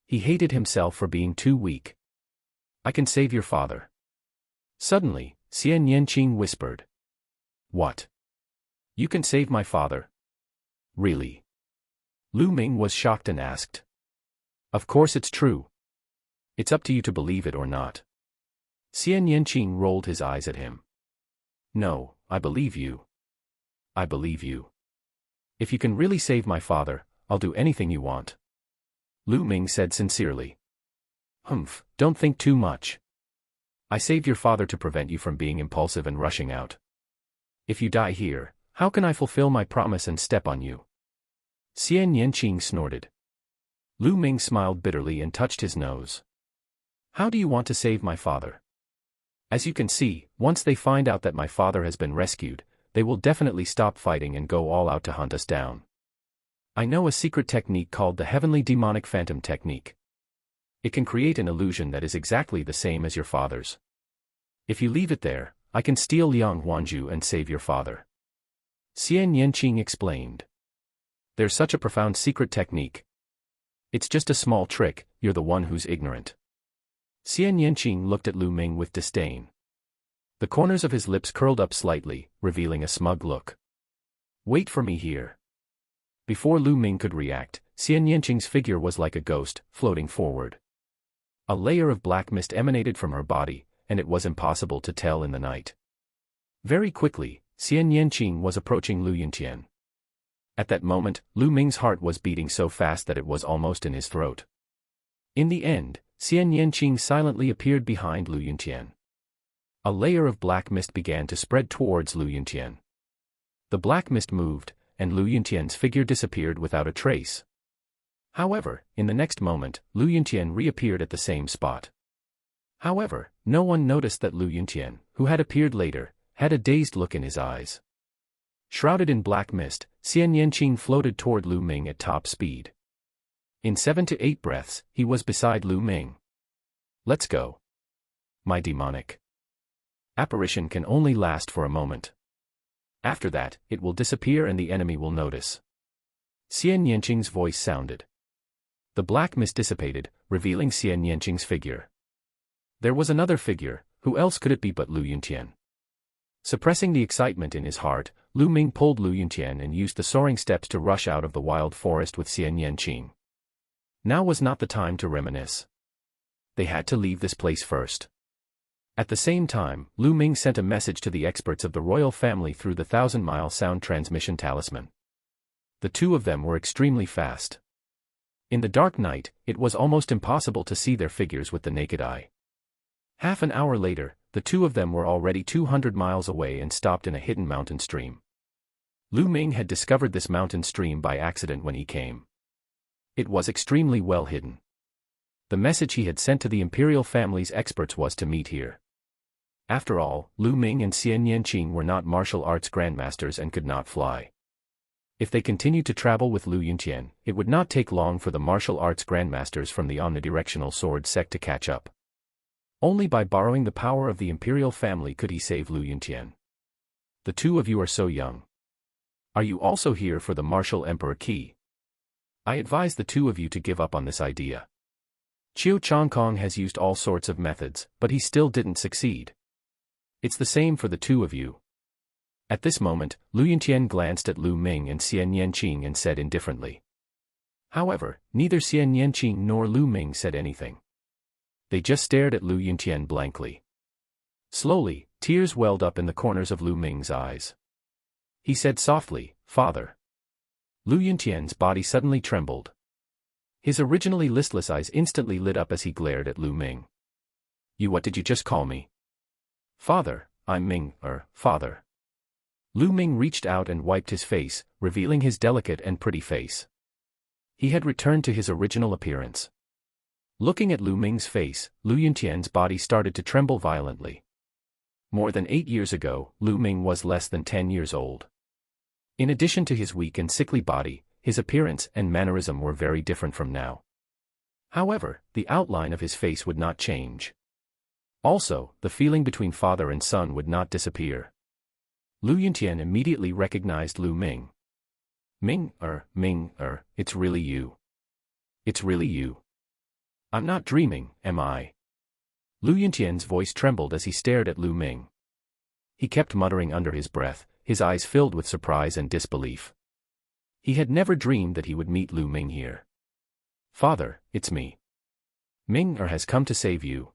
He hated himself for being too weak. I can save your father. Suddenly, Xian Yanqing whispered. What? You can save my father? Really? Lu Ming was shocked and asked. Of course it's true. It's up to you to believe it or not. Xian Yanqing rolled his eyes at him. No, I believe you. I believe you. If you can really save my father, I'll do anything you want. Lu Ming said sincerely. Humph, don't think too much. I saved your father to prevent you from being impulsive and rushing out. If you die here, how can I fulfill my promise and step on you? Xian Yanqing snorted. Lu Ming smiled bitterly and touched his nose. How do you want to save my father? As you can see, once they find out that my father has been rescued, they will definitely stop fighting and go all out to hunt us down. I know a secret technique called the Heavenly Demonic Phantom Technique. It can create an illusion that is exactly the same as your father's. If you leave it there, I can steal Liang Huanju and save your father. Xian Yanqing explained. There's such a profound secret technique. It's just a small trick, you're the one who's ignorant. Xian Yanqing looked at Lu Ming with disdain. The corners of his lips curled up slightly, revealing a smug look. Wait for me here. Before Lu Ming could react, Xian Yanqing's figure was like a ghost, floating forward. A layer of black mist emanated from her body, and it was impossible to tell in the night. Very quickly, Xian Yanqing was approaching Lu Yuntian. At that moment, Lu Ming's heart was beating so fast that it was almost in his throat. In the end, Xian Yanqing silently appeared behind Lu Yuntian. A layer of black mist began to spread towards Lu Yuntian. The black mist moved, and Lu Yuntian's figure disappeared without a trace. However, in the next moment, Lu Yuntian reappeared at the same spot. However, no one noticed that Lu Yuntian, who had appeared later, had a dazed look in his eyes. Shrouded in black mist, Xian Yanqing floated toward Lu Ming at top speed. In 7 to 8 breaths, he was beside Lu Ming. Let's go. My demonic apparition can only last for a moment. After that, it will disappear and the enemy will notice. Xian Yanqing's voice sounded. The black mist dissipated, revealing Xian Yanqing's figure. There was another figure, who else could it be but Lu Yuntian? Suppressing the excitement in his heart, Lu Ming pulled Lu Yuntian and used the soaring steps to rush out of the wild forest with Xian Yanqing. Now was not the time to reminisce. They had to leave this place first. At the same time, Lu Ming sent a message to the experts of the royal family through the 1,000-mile sound transmission talisman. The two of them were extremely fast. In the dark night, it was almost impossible to see their figures with the naked eye. Half an hour later, the two of them were already 200 miles away and stopped in a hidden mountain stream. Lu Ming had discovered this mountain stream by accident when he came. It was extremely well hidden. The message he had sent to the imperial family's experts was to meet here. After all, Lu Ming and Xian Yanqing were not martial arts grandmasters and could not fly. If they continued to travel with Lu Yunqian, it would not take long for the martial arts grandmasters from the omnidirectional sword sect to catch up. Only by borrowing the power of the imperial family could he save Lu Yunqian. The two of you are so young. Are you also here for the martial emperor key? I advise the two of you to give up on this idea. Qiu Changkong has used all sorts of methods, but he still didn't succeed. It's the same for the two of you. At this moment, Lu Yunqian glanced at Lu Ming and Xian Yanqing and said indifferently. However, neither Xian Yanqing nor Lu Ming said anything. They just stared at Lu Yunqian blankly. Slowly, tears welled up in the corners of Lu Ming's eyes. He said softly, "Father." Lu Yunqian's body suddenly trembled. His originally listless eyes instantly lit up as he glared at Lu Ming. What did you just call me?" "Father, I'm Ming, father." Lu Ming reached out and wiped his face, revealing his delicate and pretty face. He had returned to his original appearance. Looking at Lu Ming's face, Lu Yunqian's body started to tremble violently. More than 8 years ago, Lu Ming was less than 10 years old. In addition to his weak and sickly body, his appearance and mannerism were very different from now. However, the outline of his face would not change. Also, the feeling between father and son would not disappear. Lu Yunqian immediately recognized Lu Ming. Ming, it's really you. It's really you. I'm not dreaming, am I?" Lu Yunqian's voice trembled as he stared at Lu Ming. He kept muttering under his breath, his eyes filled with surprise and disbelief. He had never dreamed that he would meet Lu Ming here. "Father, it's me. Ming has come to save you."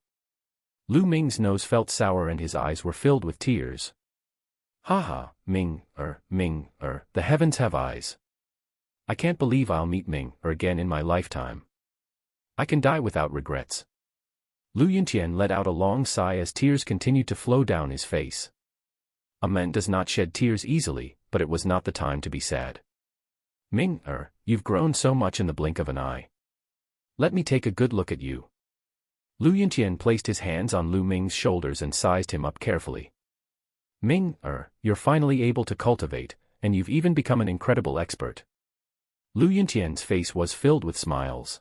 Lu Ming's nose felt sour and his eyes were filled with tears. "Haha, Ming, the heavens have eyes. I can't believe I'll meet Ming again in my lifetime. I can die without regrets." Lu Yunqian let out a long sigh as tears continued to flow down his face. A man does not shed tears easily, but it was not the time to be sad. "Ming, you've grown so much in the blink of an eye. Let me take a good look at you." Lu Yunqian placed his hands on Lu Ming's shoulders and sized him up carefully. "Ming, you're finally able to cultivate, and you've even become an incredible expert." Lu Yunqian's face was filled with smiles.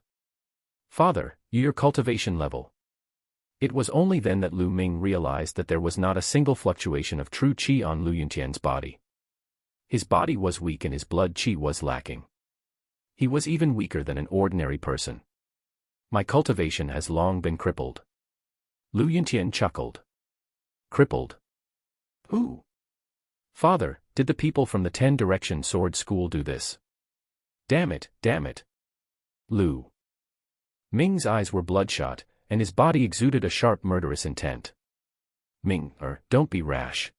"Father, your cultivation level." It was only then that Lu Ming realized that there was not a single fluctuation of true qi on Lu Yunqian's body. His body was weak and his blood qi was lacking. He was even weaker than an ordinary person. "My cultivation has long been crippled." Lu Yunqian chuckled. "Crippled? Who?" "Father, did the people from the 10 Direction Sword School do this?" Damn it. Lu Ming's eyes were bloodshot, and his body exuded a sharp murderous intent. "Ming, don't be rash.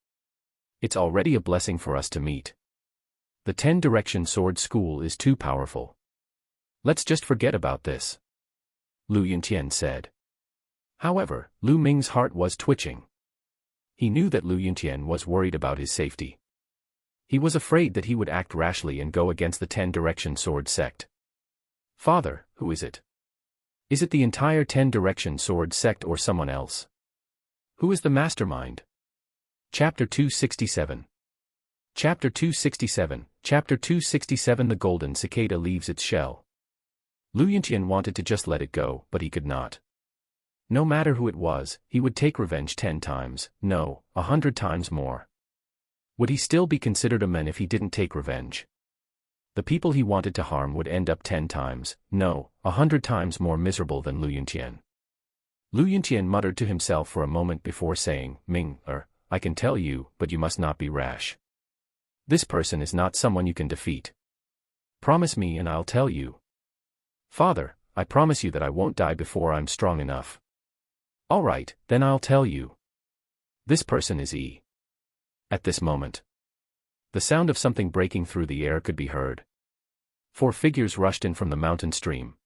It's already a blessing for us to meet. The 10 Direction Sword School is too powerful. Let's just forget about this," Lu Yunqian said. However, Lu Ming's heart was twitching. He knew that Lu Yunqian was worried about his safety. He was afraid that he would act rashly and go against the 10 Direction Sword sect. "Father, who is it? Is it the entire 10 Direction Sword sect or someone else? Who is the mastermind?" Chapter 267. Chapter 267, The Golden Cicada Leaves Its Shell. Lu Yunqian wanted to just let it go, but he could not. No matter who it was, he would take revenge 10 times, no, 100 times more. Would he still be considered a man if he didn't take revenge? The people he wanted to harm would end up 10 times, no, 100 times more miserable than Lu Yunqian. Lu Yunqian muttered to himself for a moment before saying, "Ming, I can tell you, but you must not be rash. This person is not someone you can defeat. Promise me and I'll tell you." "Father, I promise you that I won't die before I'm strong enough." "All right, then I'll tell you. This person is E." At this moment, the sound of something breaking through the air could be heard. 4 figures rushed in from the mountain stream.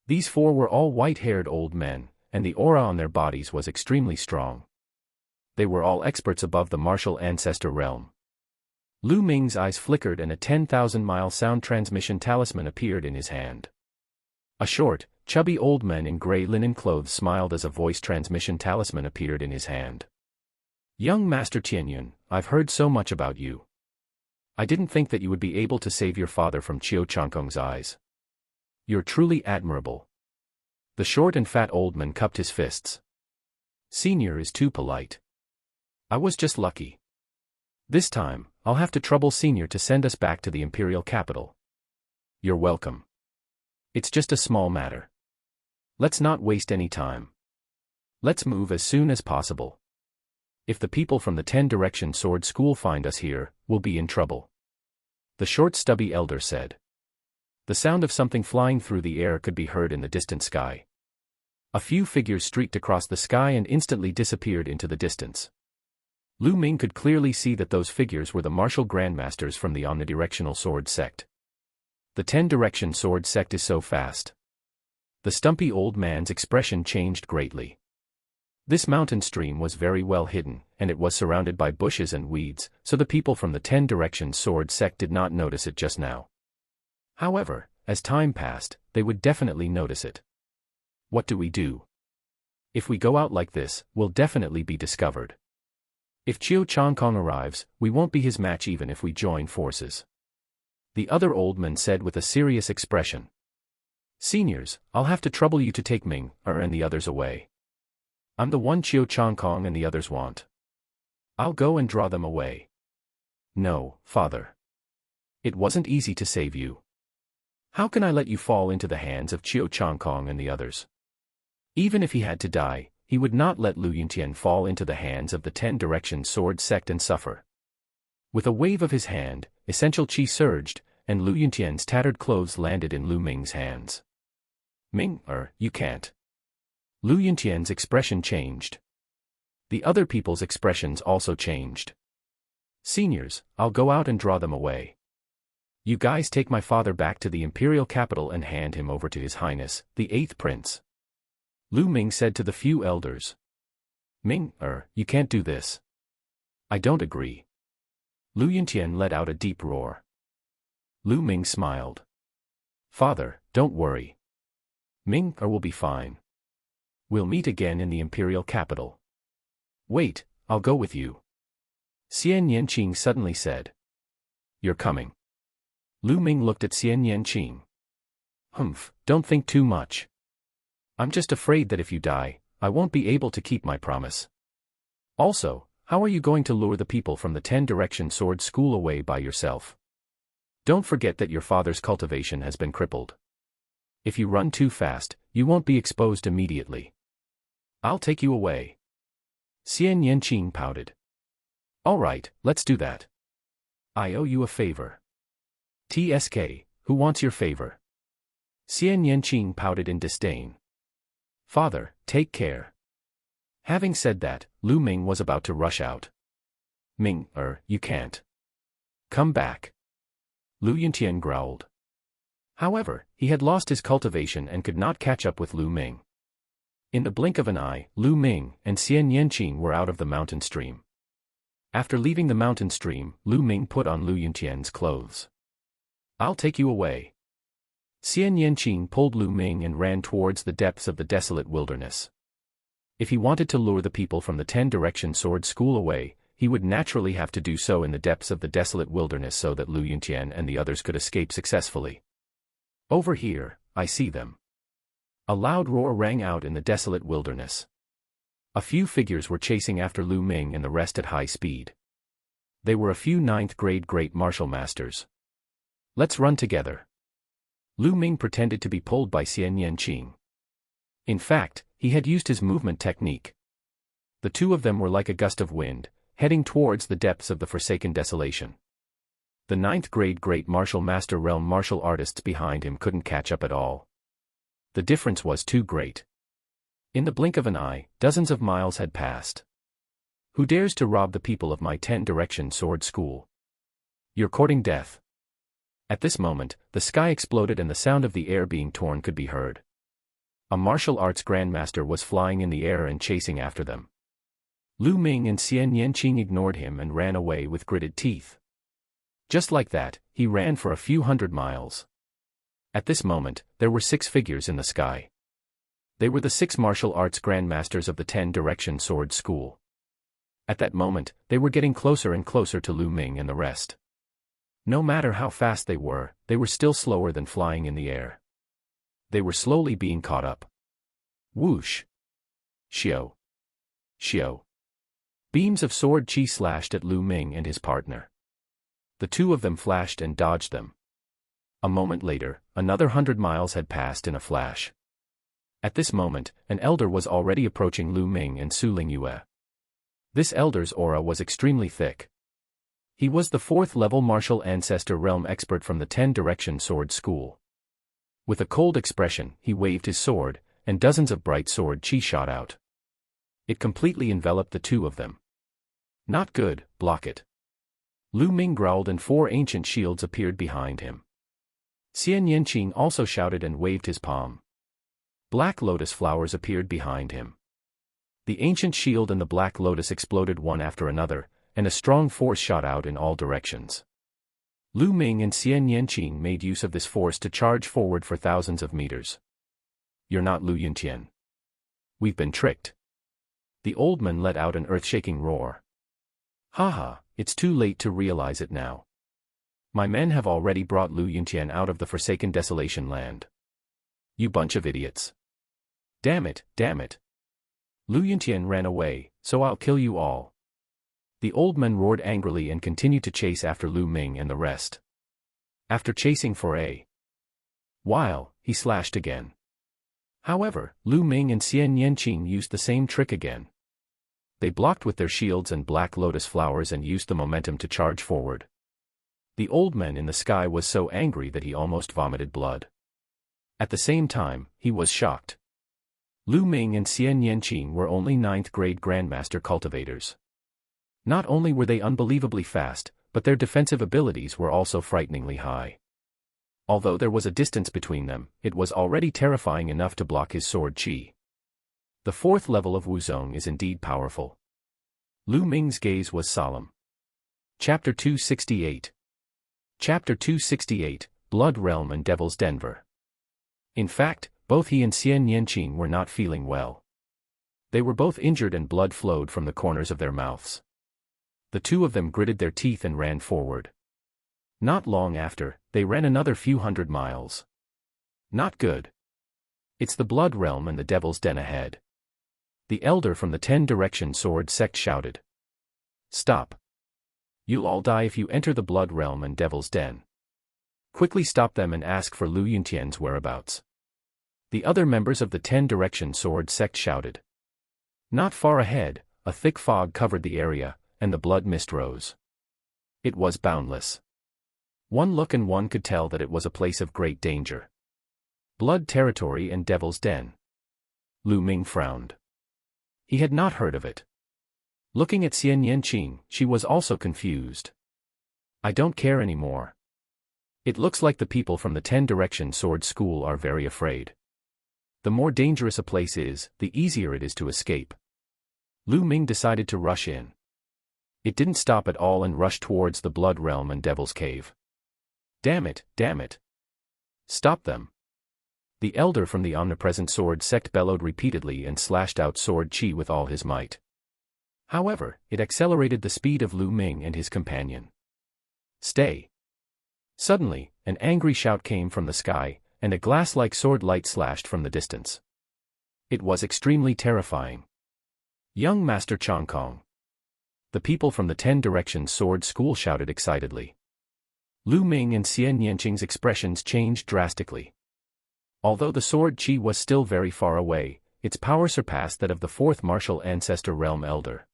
These 4 were all white-haired old men, and the aura on their bodies was extremely strong. They were all experts above the martial ancestor realm. Lu Ming's eyes flickered and a 10,000-mile sound transmission talisman appeared in his hand. A short, chubby old man in gray linen clothes smiled as a voice transmission talisman appeared in his hand. Young Master Tianyun, I've heard so much about you. I didn't think that you would be able to save your father from Qiu Changkong's eyes. You're truly admirable. The short and fat old man cupped his fists. Senior is too polite. I was just lucky. This time, I'll have to trouble Senior to send us back to the imperial capital. You're welcome. It's just a small matter. Let's not waste any time. Let's move as soon as possible. If the people from the 10-direction sword school find us here, we'll be in trouble. The short stubby elder said. The sound of something flying through the air could be heard in the distant sky. A few figures streaked across the sky and instantly disappeared into the distance. Lu Ming could clearly see that those figures were the martial grandmasters from the omnidirectional sword sect. The 10-direction sword sect is so fast. The stumpy old man's expression changed greatly. This mountain stream was very well hidden, and it was surrounded by bushes and weeds, so the people from the 10-direction sword sect did not notice it just now. However, as time passed, they would definitely notice it. What do we do? If we go out like this, we'll definitely be discovered. If Qiu Changkong arrives, we won't be his match even if we join forces. The other old man said with a serious expression. Seniors, I'll have to trouble you to take Ming and the others away. I'm the one Qiu Changkong and the others want. I'll go and draw them away. No, father. It wasn't easy to save you. How can I let you fall into the hands of Qiu Changkong and the others? Even if he had to die, he would not let Lu Yuntian fall into the hands of the 10-direction sword sect and suffer. With a wave of his hand, essential qi surged, and Lu Yuntian's tattered clothes landed in Lu Ming's hands. Ming, you can't. Lu Yuntian's expression changed. The other people's expressions also changed. Seniors, I'll go out and draw them away. You guys take my father back to the imperial capital and hand him over to His Highness, the 8th Prince. Lu Ming said to the few elders. Ming, you can't do this. I don't agree. Lu Yuntian let out a deep roar. Lu Ming smiled. Father, don't worry. Ming will be fine. We'll meet again in the imperial capital. Wait, I'll go with you. Xian Yanqing suddenly said. You're coming. Lu Ming looked at Xian Yanqing. Humph, don't think too much. I'm just afraid that if you die, I won't be able to keep my promise. Also, how are you going to lure the people from the 10-direction sword school away by yourself? Don't forget that your father's cultivation has been crippled. If you run too fast, you won't be exposed immediately. I'll take you away. Xian Yanqing pouted. All right, let's do that. I owe you a favor. TSK, who wants your favor? Xian Yanqing pouted in disdain. Father, take care. Having said that, Lu Ming was about to rush out. Ming, you can't. Come back. Lu Yuntian growled. However, he had lost his cultivation and could not catch up with Lu Ming. In the blink of an eye, Lu Ming and Xian Yanqing were out of the mountain stream. After leaving the mountain stream, Lu Ming put on Lu Yuntian's clothes. I'll take you away. Xian Yanqing pulled Lu Ming and ran towards the depths of the desolate wilderness. If he wanted to lure the people from the 10-direction sword school away, he would naturally have to do so in the depths of the desolate wilderness so that Lu Yuntian and the others could escape successfully. Over here, I see them. A loud roar rang out in the desolate wilderness. A few figures were chasing after Lu Ming and the rest at high speed. They were a few 9th-grade great martial masters. Let's run together. Lu Ming pretended to be pulled by Xian Yanqing. In fact, he had used his movement technique. The two of them were like a gust of wind, heading towards the depths of the forsaken desolation. The 9th-grade great martial master realm martial artists behind him couldn't catch up at all. The difference was too great. In the blink of an eye, dozens of miles had passed. Who dares to rob the people of my 10-direction sword school? You're courting death. At this moment, the sky exploded and the sound of the air being torn could be heard. A martial arts grandmaster was flying in the air and chasing after them. Lu Ming and Xian Yanqing ignored him and ran away with gritted teeth. Just like that, he ran for a few hundred miles. At this moment, there were 6 figures in the sky. They were the 6 martial arts grandmasters of the 10-direction sword school. At that moment, they were getting closer and closer to Lu Ming and the rest. No matter how fast they were still slower than flying in the air. They were slowly being caught up. Whoosh! Xiao! Xiao! Beams of sword chi slashed at Lu Ming and his partner. The two of them flashed and dodged them. A moment later, another 100 miles had passed in a flash. At this moment, an elder was already approaching Lu Ming and Su Lingyue. This elder's aura was extremely thick. He was the 4th-level martial ancestor realm expert from the 10-direction sword school. With a cold expression, he waved his sword, and dozens of bright sword chi shot out. It completely enveloped the two of them. Not good, block it. Lu Ming growled and 4 ancient shields appeared behind him. Xian Yanqing also shouted and waved his palm. Black lotus flowers appeared behind him. The ancient shield and the black lotus exploded one after another, and a strong force shot out in all directions. Lu Ming and Xian Yanqing made use of this force to charge forward for thousands of meters. You're not Lu Yuntian. We've been tricked. The old man let out an earth-shaking roar. Haha, it's too late to realize it now. My men have already brought Lu Yuntian out of the forsaken desolation land. You bunch of idiots. Damn it, damn it. Lu Yuntian ran away, so I'll kill you all. The old man roared angrily and continued to chase after Lu Ming and the rest. After chasing for a while, he slashed again. However, Lu Ming and Xian Yanqing used the same trick again. They blocked with their shields and black lotus flowers and used the momentum to charge forward. The old man in the sky was so angry that he almost vomited blood. At the same time, he was shocked. Lu Ming and Xian Yanqing were only 9th-grade Grandmaster cultivators. Not only were they unbelievably fast, but their defensive abilities were also frighteningly high. Although there was a distance between them, it was already terrifying enough to block his sword chi. The 4th level of Wuzong is indeed powerful. Lu Ming's gaze was solemn. Chapter 268. Chapter 268, Blood Realm and Devil's Denver. In fact, both he and Xian Yanqing were not feeling well. They were both injured and blood flowed from the corners of their mouths. The two of them gritted their teeth and ran forward. Not long after, they ran another few hundred miles. Not good. It's the Blood Realm and the Devil's Den ahead. The elder from the 10-direction sword sect shouted. Stop. You'll all die if you enter the Blood Realm and Devil's Den. Quickly stop them and ask for Lu Yuntian's whereabouts. The other members of the 10-direction sword sect shouted. Not far ahead, a thick fog covered the area, and the blood mist rose. It was boundless. One look and one could tell that it was a place of great danger. Blood territory and Devil's Den. Lu Ming frowned. He had not heard of it. Looking at Xian Yanqing, she was also confused. I don't care anymore. It looks like the people from the 10-direction sword school are very afraid. The more dangerous a place is, the easier it is to escape. Lu Ming decided to rush in. It didn't stop at all and rushed towards the Blood Realm and Devil's Cave. Damn it, damn it. Stop them. The elder from the omnipresent sword sect bellowed repeatedly and slashed out sword chi with all his might. However, it accelerated the speed of Lu Ming and his companion. Stay. Suddenly, an angry shout came from the sky, and a glass-like sword light slashed from the distance. It was extremely terrifying. Young Master Chong Kong. The people from the 10-direction sword school shouted excitedly. Lu Ming and Xian Yanqing's expressions changed drastically. Although the sword chi was still very far away, its power surpassed that of the 4th martial ancestor realm elder.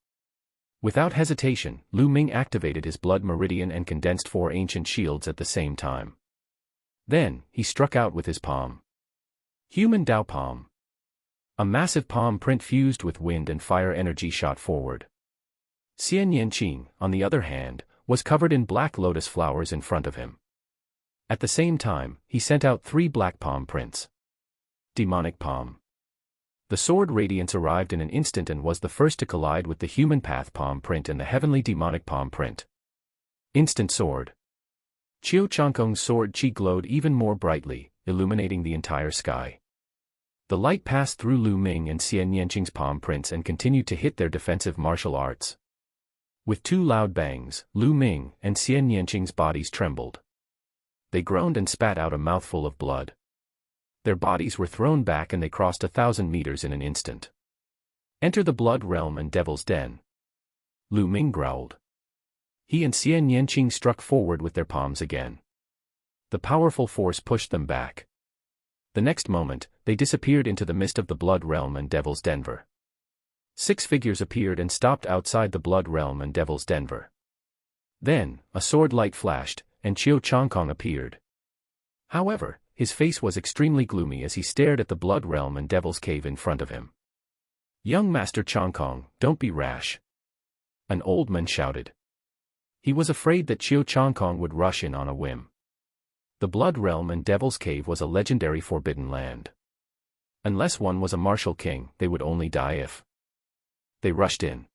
Without hesitation, Lu Ming activated his blood meridian and condensed 4 ancient shields at the same time. Then, he struck out with his palm. Human Dao Palm. A massive palm print fused with wind and fire energy shot forward. Xian Yanqing, on the other hand, was covered in black lotus flowers in front of him. At the same time, he sent out 3 black palm prints. Demonic Palm. The sword radiance arrived in an instant and was the first to collide with the human path palm print and the heavenly demonic palm print. Instant sword. Qiu Changkong's sword qi glowed even more brightly, illuminating the entire sky. The light passed through Lu Ming and Xian Yanqing's palm prints and continued to hit their defensive martial arts. With two loud bangs, Lu Ming and Xian Yanqing's bodies trembled. They groaned and spat out a mouthful of blood. Their bodies were thrown back and they crossed 1,000 meters in an instant. Enter the blood realm and devil's den. Lu Ming growled. He and Xian Yanqing struck forward with their palms again. The powerful force pushed them back. The next moment, they disappeared into the mist of the blood realm and devil's den. 6 figures appeared and stopped outside the blood realm and devil's den. Then, a sword light flashed, and Qiu Changkong appeared. However, his face was extremely gloomy as he stared at the blood realm and devil's cave in front of him. "Young Master Changkong, don't be rash," an old man shouted. He was afraid that Qiu Changkong would rush in on a whim. The Blood Realm and Devil's Cave was a legendary forbidden land. Unless one was a martial king, they would only die if they rushed in.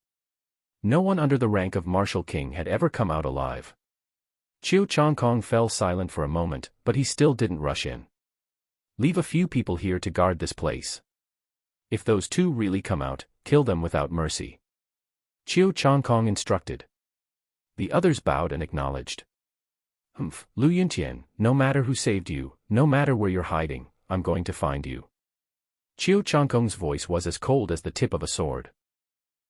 No one under the rank of martial king had ever come out alive. Qiu Changkong fell silent for a moment, but he still didn't rush in. "Leave a few people here to guard this place. If those two really come out, kill them without mercy," Qiu Changkong instructed. The others bowed and acknowledged. "Humph, Lu Yuntian, no matter who saved you, no matter where you're hiding, I'm going to find you." Qiu Changkong's voice was as cold as the tip of a sword.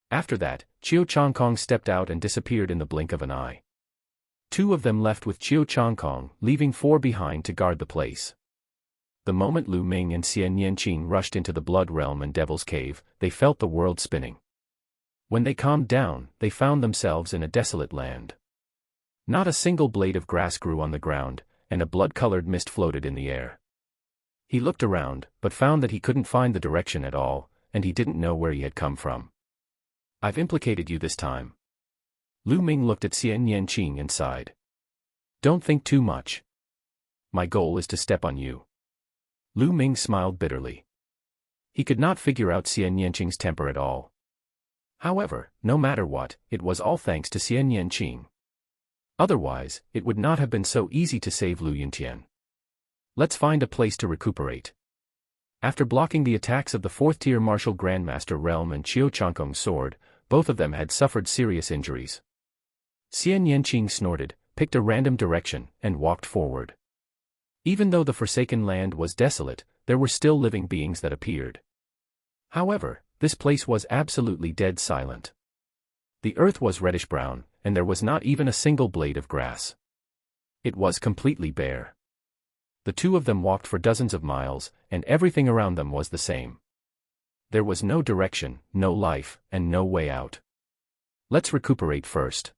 After that, Qiu Changkong stepped out and disappeared in the blink of an eye. 2 of them left with Qiu Changkong, leaving 4 behind to guard the place. The moment Lu Ming and Xian Yanqing rushed into the Blood Realm and Devil's Cave, they felt the world spinning. When they calmed down, they found themselves in a desolate land. Not a single blade of grass grew on the ground, and a blood-colored mist floated in the air. He looked around, but found that he couldn't find the direction at all, and he didn't know where he had come from. "I've implicated you this time." Lu Ming looked at Xian Yanqing and sighed. "Don't think too much. My goal is to step on you." Lu Ming smiled bitterly. He could not figure out Xian Yanqing's temper at all. However, no matter what, it was all thanks to Xian Yanqing. Otherwise, it would not have been so easy to save Lu Yuntian. "Let's find a place to recuperate." After blocking the attacks of the 4th-tier Martial Grandmaster Realm and Qiu Changkong's sword, both of them had suffered serious injuries. Xian Yanqing snorted, picked a random direction, and walked forward. Even though the Forsaken Land was desolate, there were still living beings that appeared. However, this place was absolutely dead silent. The earth was reddish-brown, and there was not even a single blade of grass. It was completely bare. The 2 of them walked for dozens of miles, and everything around them was the same. There was no direction, no life, and no way out. "Let's recuperate first."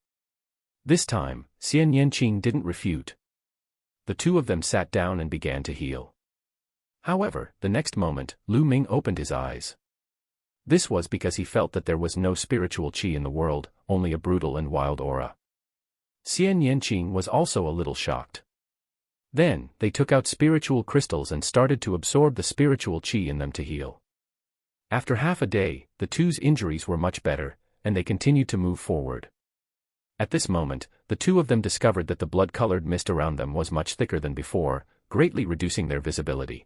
This time, Xian Yanqing didn't refute. The 2 of them sat down and began to heal. However, the next moment, Lu Ming opened his eyes. This was because he felt that there was no spiritual qi in the world, only a brutal and wild aura. Xian Yanqing was also a little shocked. Then, they took out spiritual crystals and started to absorb the spiritual qi in them to heal. After half a day, the 2's injuries were much better, and they continued to move forward. At this moment, the 2 of them discovered that the blood-colored mist around them was much thicker than before, greatly reducing their visibility.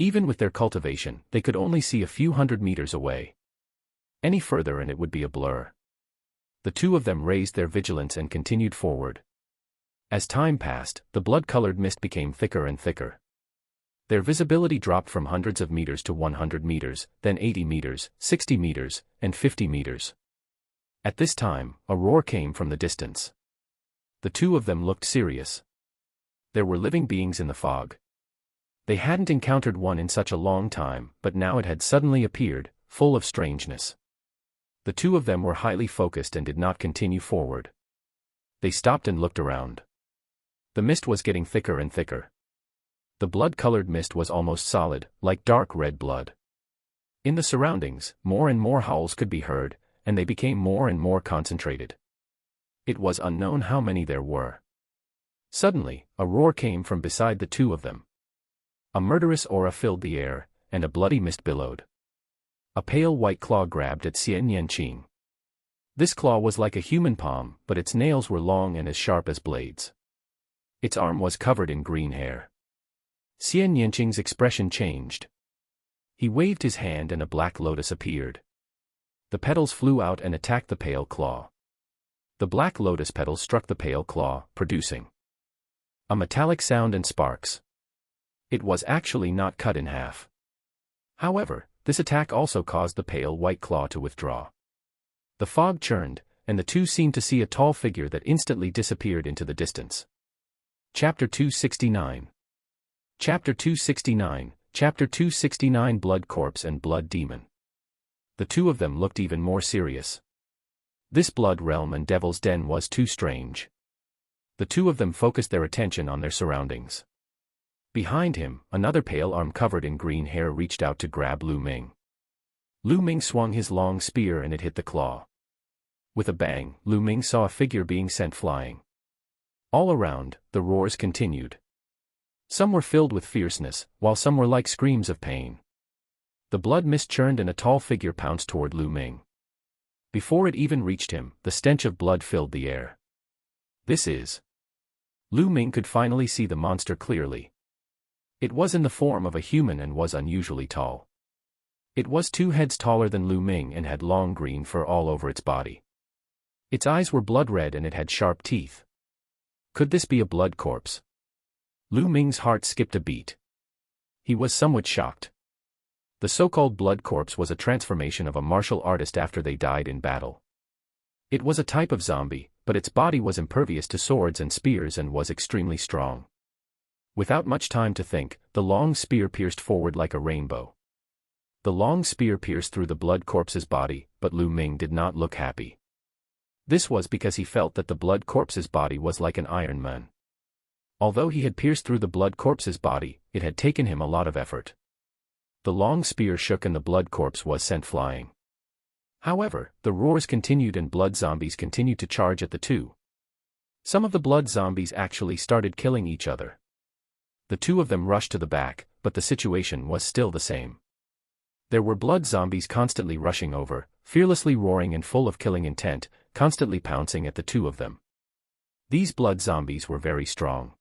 Even with their cultivation, they could only see a few hundred meters away. Any further and it would be a blur. The 2 of them raised their vigilance and continued forward. As time passed, the blood-colored mist became thicker and thicker. Their visibility dropped from hundreds of meters to 100 meters, then 80 meters, 60 meters, and 50 meters. At this time, a roar came from the distance. The 2 of them looked serious. There were living beings in the fog. They hadn't encountered one in such a long time, but now it had suddenly appeared, full of strangeness. The 2 of them were highly focused and did not continue forward. They stopped and looked around. The mist was getting thicker and thicker. The blood-colored mist was almost solid, like dark red blood. In the surroundings, more and more howls could be heard, and they became more and more concentrated. It was unknown how many there were. Suddenly, a roar came from beside the 2 of them. A murderous aura filled the air, and a bloody mist billowed. A pale white claw grabbed at Xian Yanqing. This claw was like a human palm, but its nails were long and as sharp as blades. Its arm was covered in green hair. Xian Yanqing's expression changed. He waved his hand and a black lotus appeared. The petals flew out and attacked the pale claw. The black lotus petals struck the pale claw, producing a metallic sound and sparks. It was actually not cut in half. However, this attack also caused the pale white claw to withdraw. The fog churned, and the two seemed to see a tall figure that instantly disappeared into the distance. Chapter 269. Chapter 269, Chapter 269 Blood Corpse and Blood Demon. The two of them looked even more serious. This blood realm and devil's den was too strange. The two of them focused their attention on their surroundings. Behind him, another pale arm covered in green hair reached out to grab Lu Ming. Lu Ming swung his long spear and it hit the claw. With a bang, Lu Ming saw a figure being sent flying. All around, the roars continued. Some were filled with fierceness, while some were like screams of pain. The blood mist churned and a tall figure pounced toward Lu Ming. Before it even reached him, the stench of blood filled the air. This is... Lu Ming could finally see the monster clearly. It was in the form of a human and was unusually tall. It was 2 heads taller than Lu Ming and had long green fur all over its body. Its eyes were blood red and it had sharp teeth. Could this be a blood corpse? Lu Ming's heart skipped a beat. He was somewhat shocked. The so-called blood corpse was a transformation of a martial artist after they died in battle. It was a type of zombie, but its body was impervious to swords and spears and was extremely strong. Without much time to think, the long spear pierced forward like a rainbow. The long spear pierced through the blood corpse's body, but Lu Ming did not look happy. This was because he felt that the blood corpse's body was like an Iron Man. Although he had pierced through the blood corpse's body, it had taken him a lot of effort. The long spear shook and the blood corpse was sent flying. However, the roars continued and blood zombies continued to charge at the two. Some of the blood zombies actually started killing each other. The two of them rushed to the back, but the situation was still the same. There were blood zombies constantly rushing over, fearlessly roaring and full of killing intent, constantly pouncing at the two of them. These blood zombies were very strong.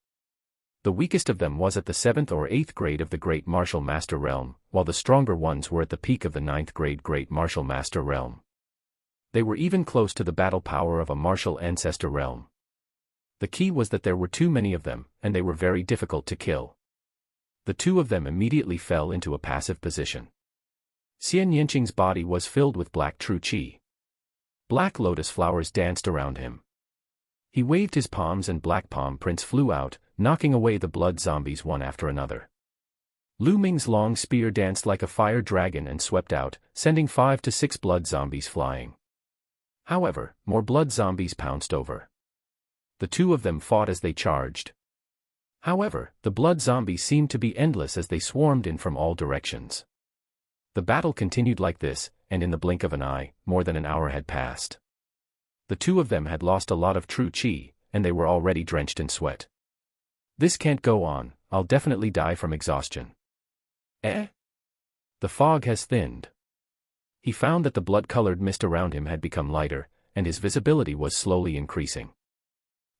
The weakest of them was at the 7th or 8th grade of the Great Martial Master Realm, while the stronger ones were at the peak of the 9th grade Great Martial Master Realm. They were even close to the battle power of a Martial Ancestor Realm. The key was that there were too many of them, and they were very difficult to kill. The two of them immediately fell into a passive position. Xian Yanqing's body was filled with black true qi. Black lotus flowers danced around him. He waved his palms and black palm prints flew out, knocking away the blood zombies one after another. Lu Ming's long spear danced like a fire dragon and swept out, sending 5 to 6 blood zombies flying. However, more blood zombies pounced over. The two of them fought as they charged. However, the blood zombies seemed to be endless as they swarmed in from all directions. The battle continued like this, and in the blink of an eye, more than an hour had passed. The two of them had lost a lot of true qi, and they were already drenched in sweat. This can't go on, I'll definitely die from exhaustion. The fog has thinned. He found that the blood-colored mist around him had become lighter, and his visibility was slowly increasing.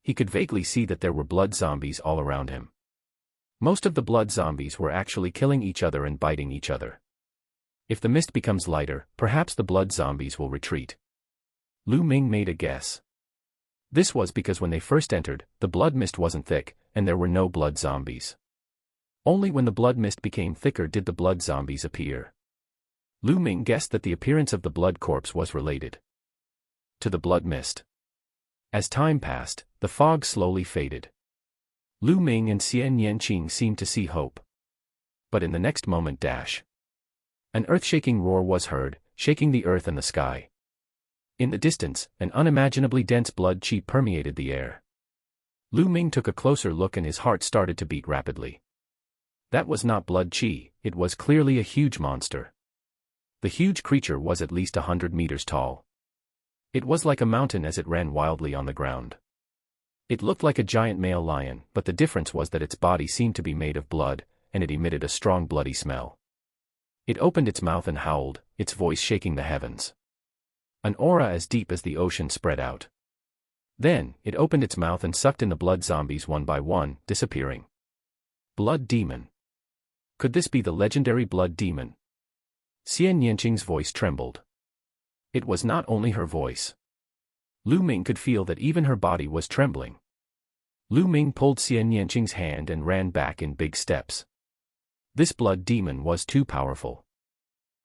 He could vaguely see that there were blood zombies all around him. Most of the blood zombies were actually killing each other and biting each other. If the mist becomes lighter, perhaps the blood zombies will retreat. Lu Ming made a guess. This was because when they first entered, the blood mist wasn't thick, and there were no blood zombies. Only when the blood mist became thicker did the blood zombies appear. Lu Ming guessed that the appearance of the blood corpse was related to the blood mist. As time passed, the fog slowly faded. Lu Ming and Xian Yanqing seemed to see hope. But in the next moment an earth-shaking roar was heard, shaking the earth and the sky. In the distance, an unimaginably dense blood qi permeated the air. Lu Ming took a closer look and his heart started to beat rapidly. That was not blood qi, it was clearly a huge monster. The huge creature was at least 100 meters tall. It was like a mountain as it ran wildly on the ground. It looked like a giant male lion, but the difference was that its body seemed to be made of blood, and it emitted a strong bloody smell. It opened its mouth and howled, its voice shaking the heavens. An aura as deep as the ocean spread out. Then, it opened its mouth and sucked in the blood zombies one by one, disappearing. Blood Demon. Could this be the legendary Blood Demon? Xian Yanqing's voice trembled. It was not only her voice. Lu Ming could feel that even her body was trembling. Lu Ming pulled Xian Yanqing's hand and ran back in big steps. This Blood Demon was too powerful.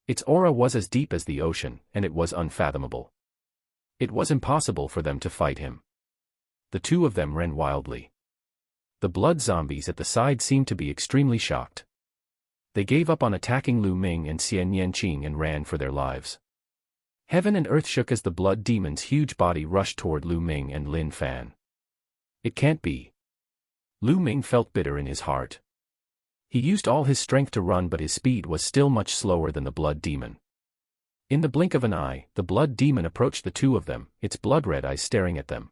Its aura was as deep as the ocean, and it was unfathomable. It was impossible for them to fight him. The two of them ran wildly. The blood zombies at the side seemed to be extremely shocked. They gave up on attacking Lu Ming and Xian Yanqing and ran for their lives. Heaven and earth shook as the blood demon's huge body rushed toward Lu Ming and Lin Fan. It can't be. Lu Ming felt bitter in his heart. He used all his strength to run, but his speed was still much slower than the blood demon. In the blink of an eye, the blood demon approached the two of them, its blood-red eyes staring at them.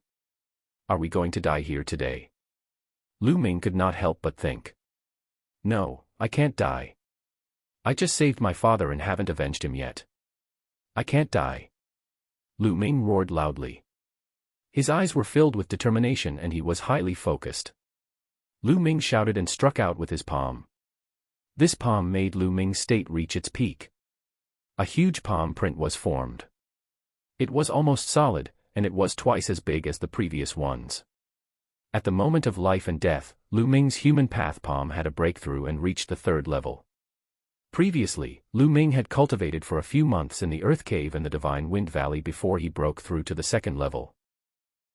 Are we going to die here today? Lu Ming could not help but think. No, I can't die. I just saved my father and haven't avenged him yet. I can't die. Lu Ming roared loudly. His eyes were filled with determination and he was highly focused. Lu Ming shouted and struck out with his palm. This palm made Lu Ming's state reach its peak. A huge palm print was formed. It was almost solid, and it was twice as big as the previous ones. At the moment of life and death, Lu Ming's human path palm had a breakthrough and reached the 3rd level. Previously, Lu Ming had cultivated for a few months in the Earth Cave and the Divine Wind Valley before he broke through to the 2nd level.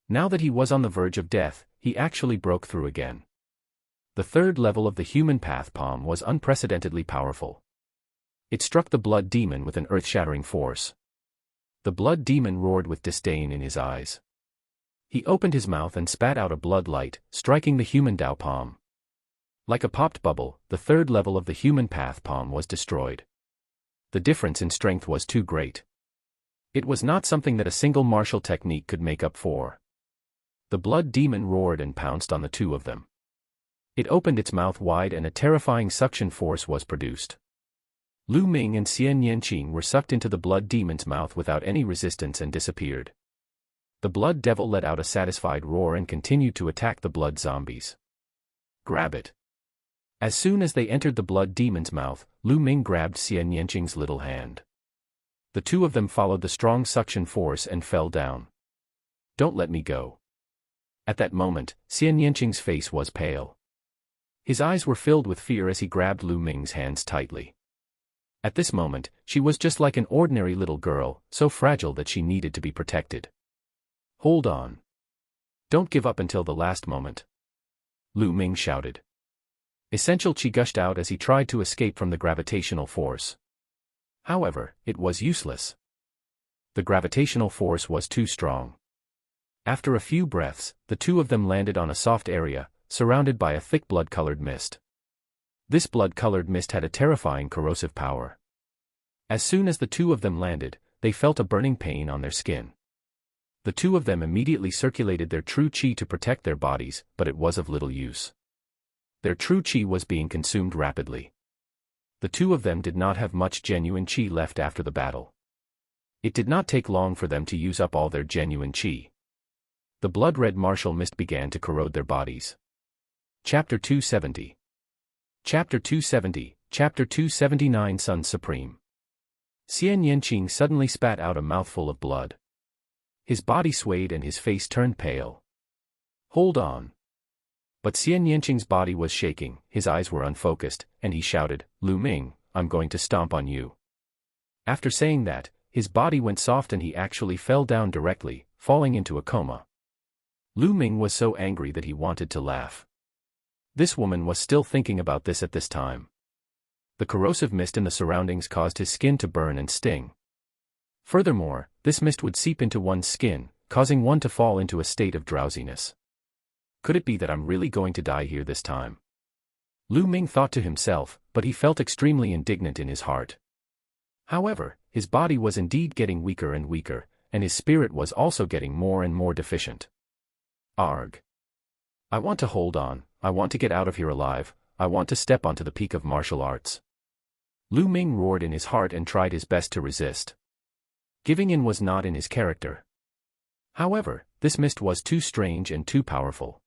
Now that he was on the verge of death, he actually broke through again. The 3rd level of the human path palm was unprecedentedly powerful. It struck the blood demon with an earth-shattering force. The blood demon roared with disdain in his eyes. He opened his mouth and spat out a blood light, striking the human Dao palm. Like a popped bubble, the 3rd level of the human path palm was destroyed. The difference in strength was too great. It was not something that a single martial technique could make up for. The blood demon roared and pounced on the two of them. It opened its mouth wide and a terrifying suction force was produced. Lu Ming and Xian Yanqing were sucked into the blood demon's mouth without any resistance and disappeared. The blood devil let out a satisfied roar and continued to attack the blood zombies. Grab it. As soon as they entered the blood demon's mouth, Lu Ming grabbed Xian Yanqing's little hand. The two of them followed the strong suction force and fell down. Don't let me go. At that moment, Xian Yanqing's face was pale. His eyes were filled with fear as he grabbed Lu Ming's hands tightly. At this moment, she was just like an ordinary little girl, so fragile that she needed to be protected. Hold on. Don't give up until the last moment. Lu Ming shouted. Essential chi gushed out as he tried to escape from the gravitational force. However, it was useless. The gravitational force was too strong. After a few breaths, the two of them landed on a soft area, surrounded by a thick blood-colored mist. This blood-colored mist had a terrifying corrosive power. As soon as the two of them landed, they felt a burning pain on their skin. The two of them immediately circulated their true chi to protect their bodies, but it was of little use. Their true chi was being consumed rapidly. The two of them did not have much genuine chi left after the battle. It did not take long for them to use up all their genuine chi. The blood-red martial mist began to corrode their bodies. Chapter 270. Chapter 270, Chapter 279 Sun Supreme. Xian Yanqing suddenly spat out a mouthful of blood. His body swayed and his face turned pale. Hold on. But Xian Yanqing's body was shaking, his eyes were unfocused, and he shouted, Lu Ming, I'm going to stomp on you. After saying that, his body went soft and he actually fell down directly, falling into a coma. Lu Ming was so angry that he wanted to laugh. This woman was still thinking about this at this time. The corrosive mist in the surroundings caused his skin to burn and sting. Furthermore, this mist would seep into one's skin, causing one to fall into a state of drowsiness. Could it be that I'm really going to die here this time? Lu Ming thought to himself, but he felt extremely indignant in his heart. However, his body was indeed getting weaker and weaker, and his spirit was also getting more and more deficient. Arg. I want to hold on, I want to get out of here alive, I want to step onto the peak of martial arts. Lu Ming roared in his heart and tried his best to resist. Giving in was not in his character. However, this mist was too strange and too powerful.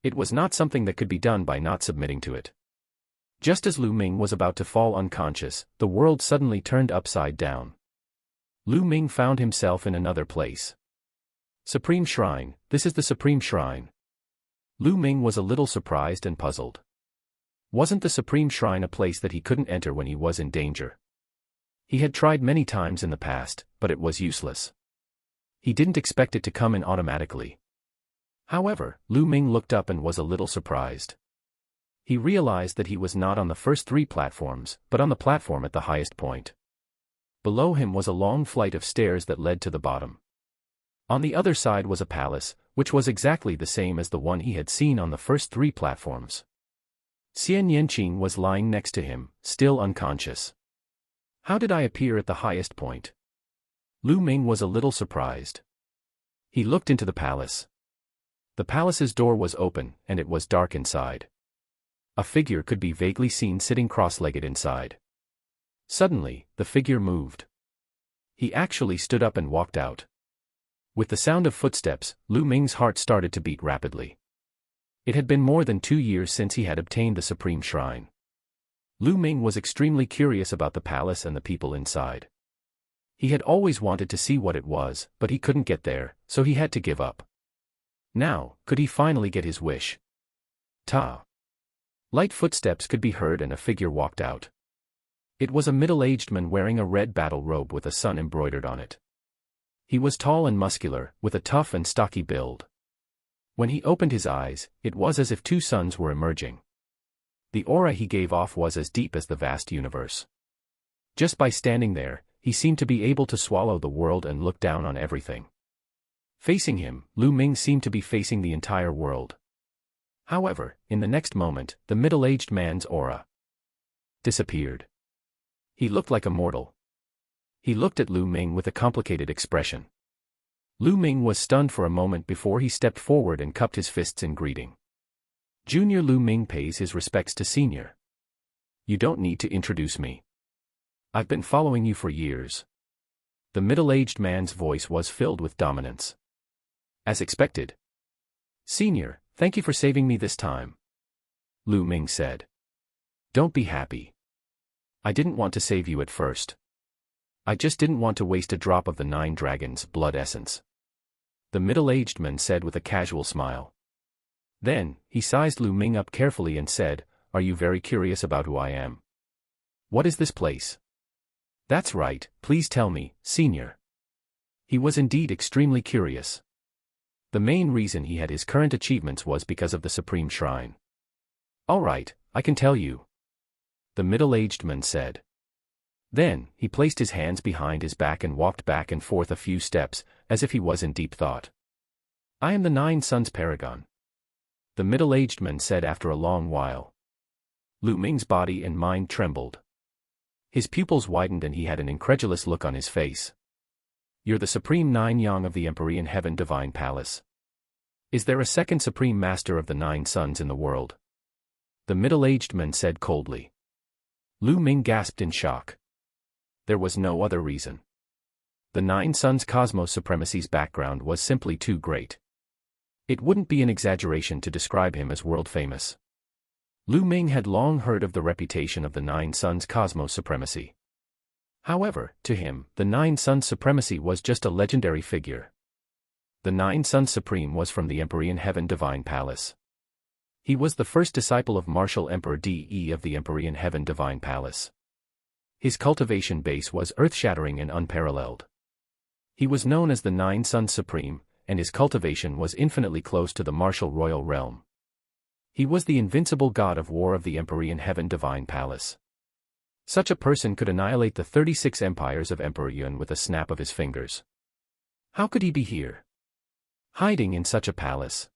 It was not something that could be done by not submitting to it. Just as Lu Ming was about to fall unconscious, the world suddenly turned upside down. Lu Ming found himself in another place. Supreme Shrine, this is the Supreme Shrine. Lu Ming was a little surprised and puzzled. Wasn't the Supreme Shrine a place that he couldn't enter when he was in danger? He had tried many times in the past, but it was useless. He didn't expect it to come in automatically. However, Lu Ming looked up and was a little surprised. He realized that he was not on the first 3 platforms, but on the platform at the highest point. Below him was a long flight of stairs that led to the bottom. On the other side was a palace, which was exactly the same as the one he had seen on the first 3 platforms. Xian Yanqing was lying next to him, still unconscious. How did I appear at the highest point? Lu Ming was a little surprised. He looked into the palace. The palace's door was open, and it was dark inside. A figure could be vaguely seen sitting cross-legged inside. Suddenly, the figure moved. He actually stood up and walked out. With the sound of footsteps, Lu Ming's heart started to beat rapidly. It had been more than 2 years since he had obtained the Supreme Shrine. Lu Ming was extremely curious about the palace and the people inside. He had always wanted to see what it was, but he couldn't get there, so he had to give up. Now, could he finally get his wish? Ta! Light footsteps could be heard and a figure walked out. It was a middle-aged man wearing a red battle robe with a sun embroidered on it. He was tall and muscular, with a tough and stocky build. When he opened his eyes, it was as if 2 suns were emerging. The aura he gave off was as deep as the vast universe. Just by standing there, he seemed to be able to swallow the world and look down on everything. Facing him, Lu Ming seemed to be facing the entire world. However, in the next moment, the middle-aged man's aura disappeared. He looked like a mortal. He looked at Lu Ming with a complicated expression. Lu Ming was stunned for a moment before he stepped forward and cupped his fists in greeting. Junior Lu Ming pays his respects to Senior. You don't need to introduce me. I've been following you for years. The middle-aged man's voice was filled with dominance. As expected. Senior, thank you for saving me this time. Lu Ming said. Don't be happy. I didn't want to save you at first. I just didn't want to waste a drop of the 9 dragons' blood essence. The middle-aged man said with a casual smile. Then, he sized Lu Ming up carefully and said, Are you very curious about who I am? What is this place? That's right, please tell me, Senior. He was indeed extremely curious. The main reason he had his current achievements was because of the Supreme Shrine. All right, I can tell you. The middle-aged man said. Then, he placed his hands behind his back and walked back and forth a few steps, as if he was in deep thought. I am the 9 Suns Paragon. The middle-aged man said after a long while. Lu Ming's body and mind trembled. His pupils widened and he had an incredulous look on his face. You're the Supreme 9 Yang of the Empyrean Heaven Divine Palace. Is there a second Supreme Master of the 9 Suns in the world? The middle-aged man said coldly. Lu Ming gasped in shock. There was no other reason. The 9 Suns Cosmos Supremacy's background was simply too great. It wouldn't be an exaggeration to describe him as world-famous. Lu Ming had long heard of the reputation of the 9 Suns Cosmos Supremacy. However, to him, the 9 Suns Supremacy was just a legendary figure. The 9 Suns Supreme was from the Empyrean Heaven Divine Palace. He was the first disciple of Martial Emperor De of the Empyrean Heaven Divine Palace. His cultivation base was earth-shattering and unparalleled. He was known as the 9 Suns Supreme, and his cultivation was infinitely close to the martial royal realm. He was the invincible god of war of the Empyrean Heaven Divine Palace. Such a person could annihilate the 36 empires of Emperor Yun with a snap of his fingers. How could he be here? Hiding in such a palace?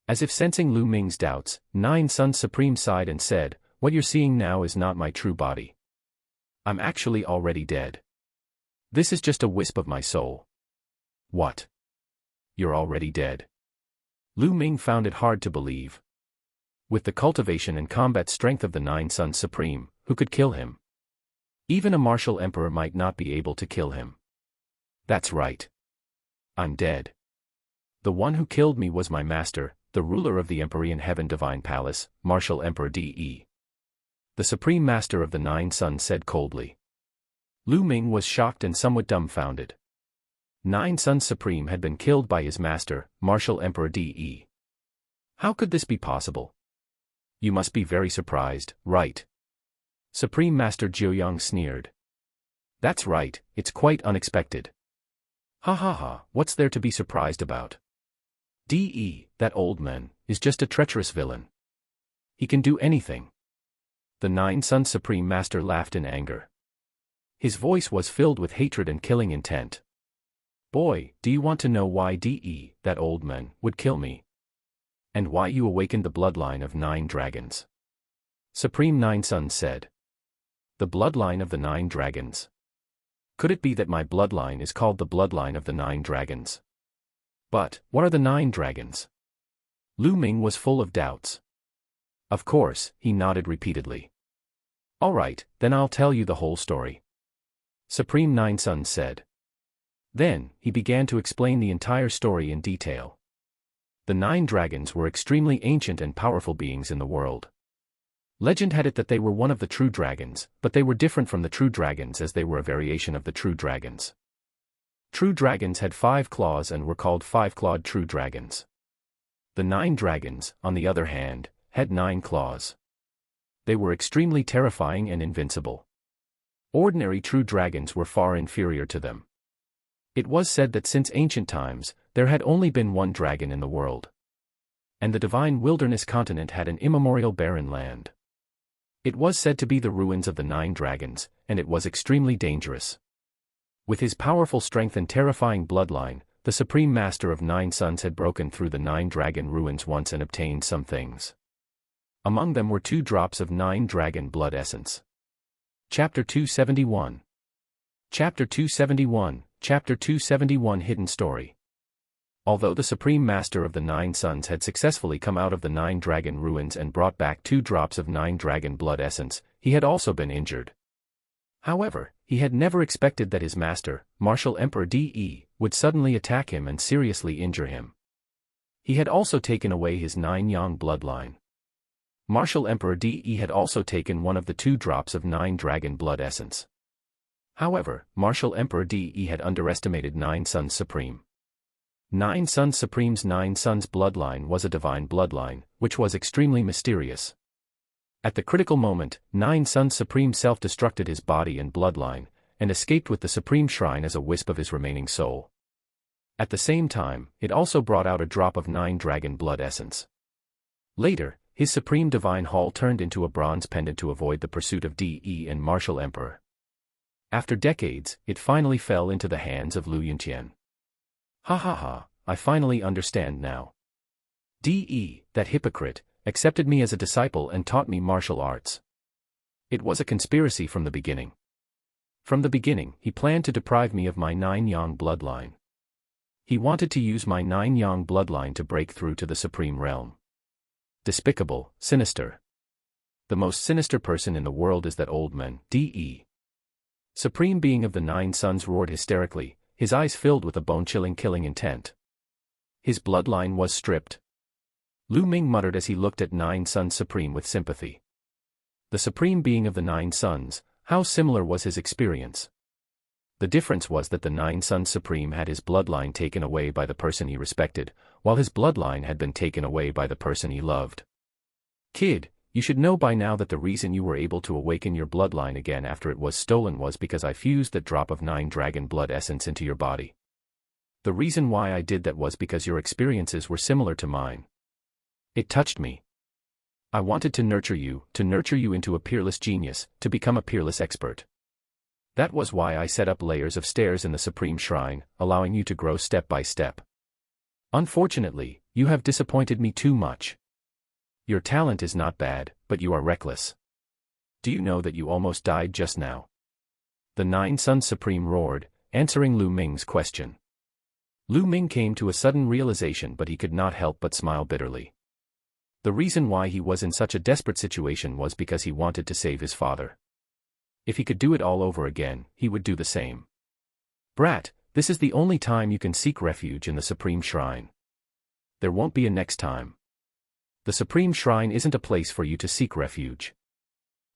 As if sensing Lu Ming's doubts, 9 Suns Supreme sighed and said, What you're seeing now is not my true body. I'm actually already dead. This is just a wisp of my soul. What? You're already dead? Lu Ming found it hard to believe. With the cultivation and combat strength of the 9 Suns Supreme, who could kill him? Even a martial emperor might not be able to kill him. That's right. I'm dead. The one who killed me was my master, the ruler of the Empyrean Heaven Divine Palace, Martial Emperor De. The Supreme Master of the Nine Suns said coldly. Lu Ming was shocked and somewhat dumbfounded. Nine Suns Supreme had been killed by his master, Martial Emperor De. How could this be possible? You must be very surprised, right? Supreme Master Jiuyang sneered. That's right, it's quite unexpected. Ha ha ha, what's there to be surprised about? De, that old man, is just a treacherous villain. He can do anything. The Nine Suns Supreme Master laughed in anger. His voice was filled with hatred and killing intent. Boy, do you want to know why De, that old man, would kill me? And why you awakened the bloodline of 9 dragons? Supreme Nine Suns said. The bloodline of the 9 dragons. Could it be that my bloodline is called the bloodline of the 9 dragons? But, what are the 9 dragons? Lu Ming was full of doubts. Of course, he nodded repeatedly. All right, then I'll tell you the whole story. Supreme Nine Suns said. Then, he began to explain the entire story in detail. The 9 dragons were extremely ancient and powerful beings in the world. Legend had it that they were one of the true dragons, but they were different from the true dragons as they were a variation of the true dragons. True dragons had 5 claws and were called 5-clawed true dragons. The 9 dragons, on the other hand, had 9 claws. They were extremely terrifying and invincible. Ordinary true dragons were far inferior to them. It was said that since ancient times, there had only been one dragon in the world. And the divine wilderness continent had an immemorial barren land. It was said to be the ruins of the 9 dragons, and it was extremely dangerous. With his powerful strength and terrifying bloodline, the Supreme Master of 9 Suns had broken through the 9 dragon ruins once and obtained some things. Among them were 2 drops of 9 dragon blood essence. Chapter 271. Chapter 271, Chapter 271 Hidden Story. Although the Supreme Master of the 9 Suns had successfully come out of the 9 dragon ruins and brought back 2 drops of 9 dragon blood essence, he had also been injured. However, he had never expected that his master, Martial Emperor De, would suddenly attack him and seriously injure him. He had also taken away his 9 yang bloodline. Martial Emperor De had also taken one of the 2 drops of 9 dragon blood essence. However, Martial Emperor De had underestimated 9 Suns Supreme. 9 Suns Supreme's 9 Suns bloodline was a divine bloodline, which was extremely mysterious. At the critical moment, 9 Suns Supreme self-destructed his body and bloodline, and escaped with the Supreme Shrine as a wisp of his remaining soul. At the same time, it also brought out a drop of 9 dragon blood essence. Later, his Supreme Divine Hall turned into a bronze pendant to avoid the pursuit of De and Martial Emperor. After decades, it finally fell into the hands of Lu Yuntian. Ha ha ha, I finally understand now. De, that hypocrite, accepted me as a disciple and taught me martial arts. It was a conspiracy from the beginning. From the beginning, he planned to deprive me of my 9 yang bloodline. He wanted to use my 9 yang bloodline to break through to the Supreme Realm. Despicable, sinister. The most sinister person in the world is that old man, De. Supreme Being of the 9 Suns roared hysterically, his eyes filled with a bone-chilling killing intent. His bloodline was stripped. Lu Ming muttered as he looked at 9 Suns Supreme with sympathy. The Supreme Being of the 9 Suns, how similar was his experience? The difference was that the 9 Suns Supreme had his bloodline taken away by the person he respected, while his bloodline had been taken away by the person he loved. Kid, you should know by now that the reason you were able to awaken your bloodline again after it was stolen was because I fused that drop of 9 dragon blood essence into your body. The reason why I did that was because your experiences were similar to mine. It touched me. I wanted to nurture you into a peerless genius, to become a peerless expert. That was why I set up layers of stairs in the Supreme Shrine, allowing you to grow step by step. Unfortunately, you have disappointed me too much. Your talent is not bad, but you are reckless. Do you know that you almost died just now? The 9 Suns Supreme roared, answering Lu Ming's question. Lu Ming came to a sudden realization, but he could not help but smile bitterly. The reason why he was in such a desperate situation was because he wanted to save his father. If he could do it all over again, he would do the same. Brat, This is the only time you can seek refuge in the Supreme Shrine. There won't be a next time. The Supreme Shrine isn't a place for you to seek refuge.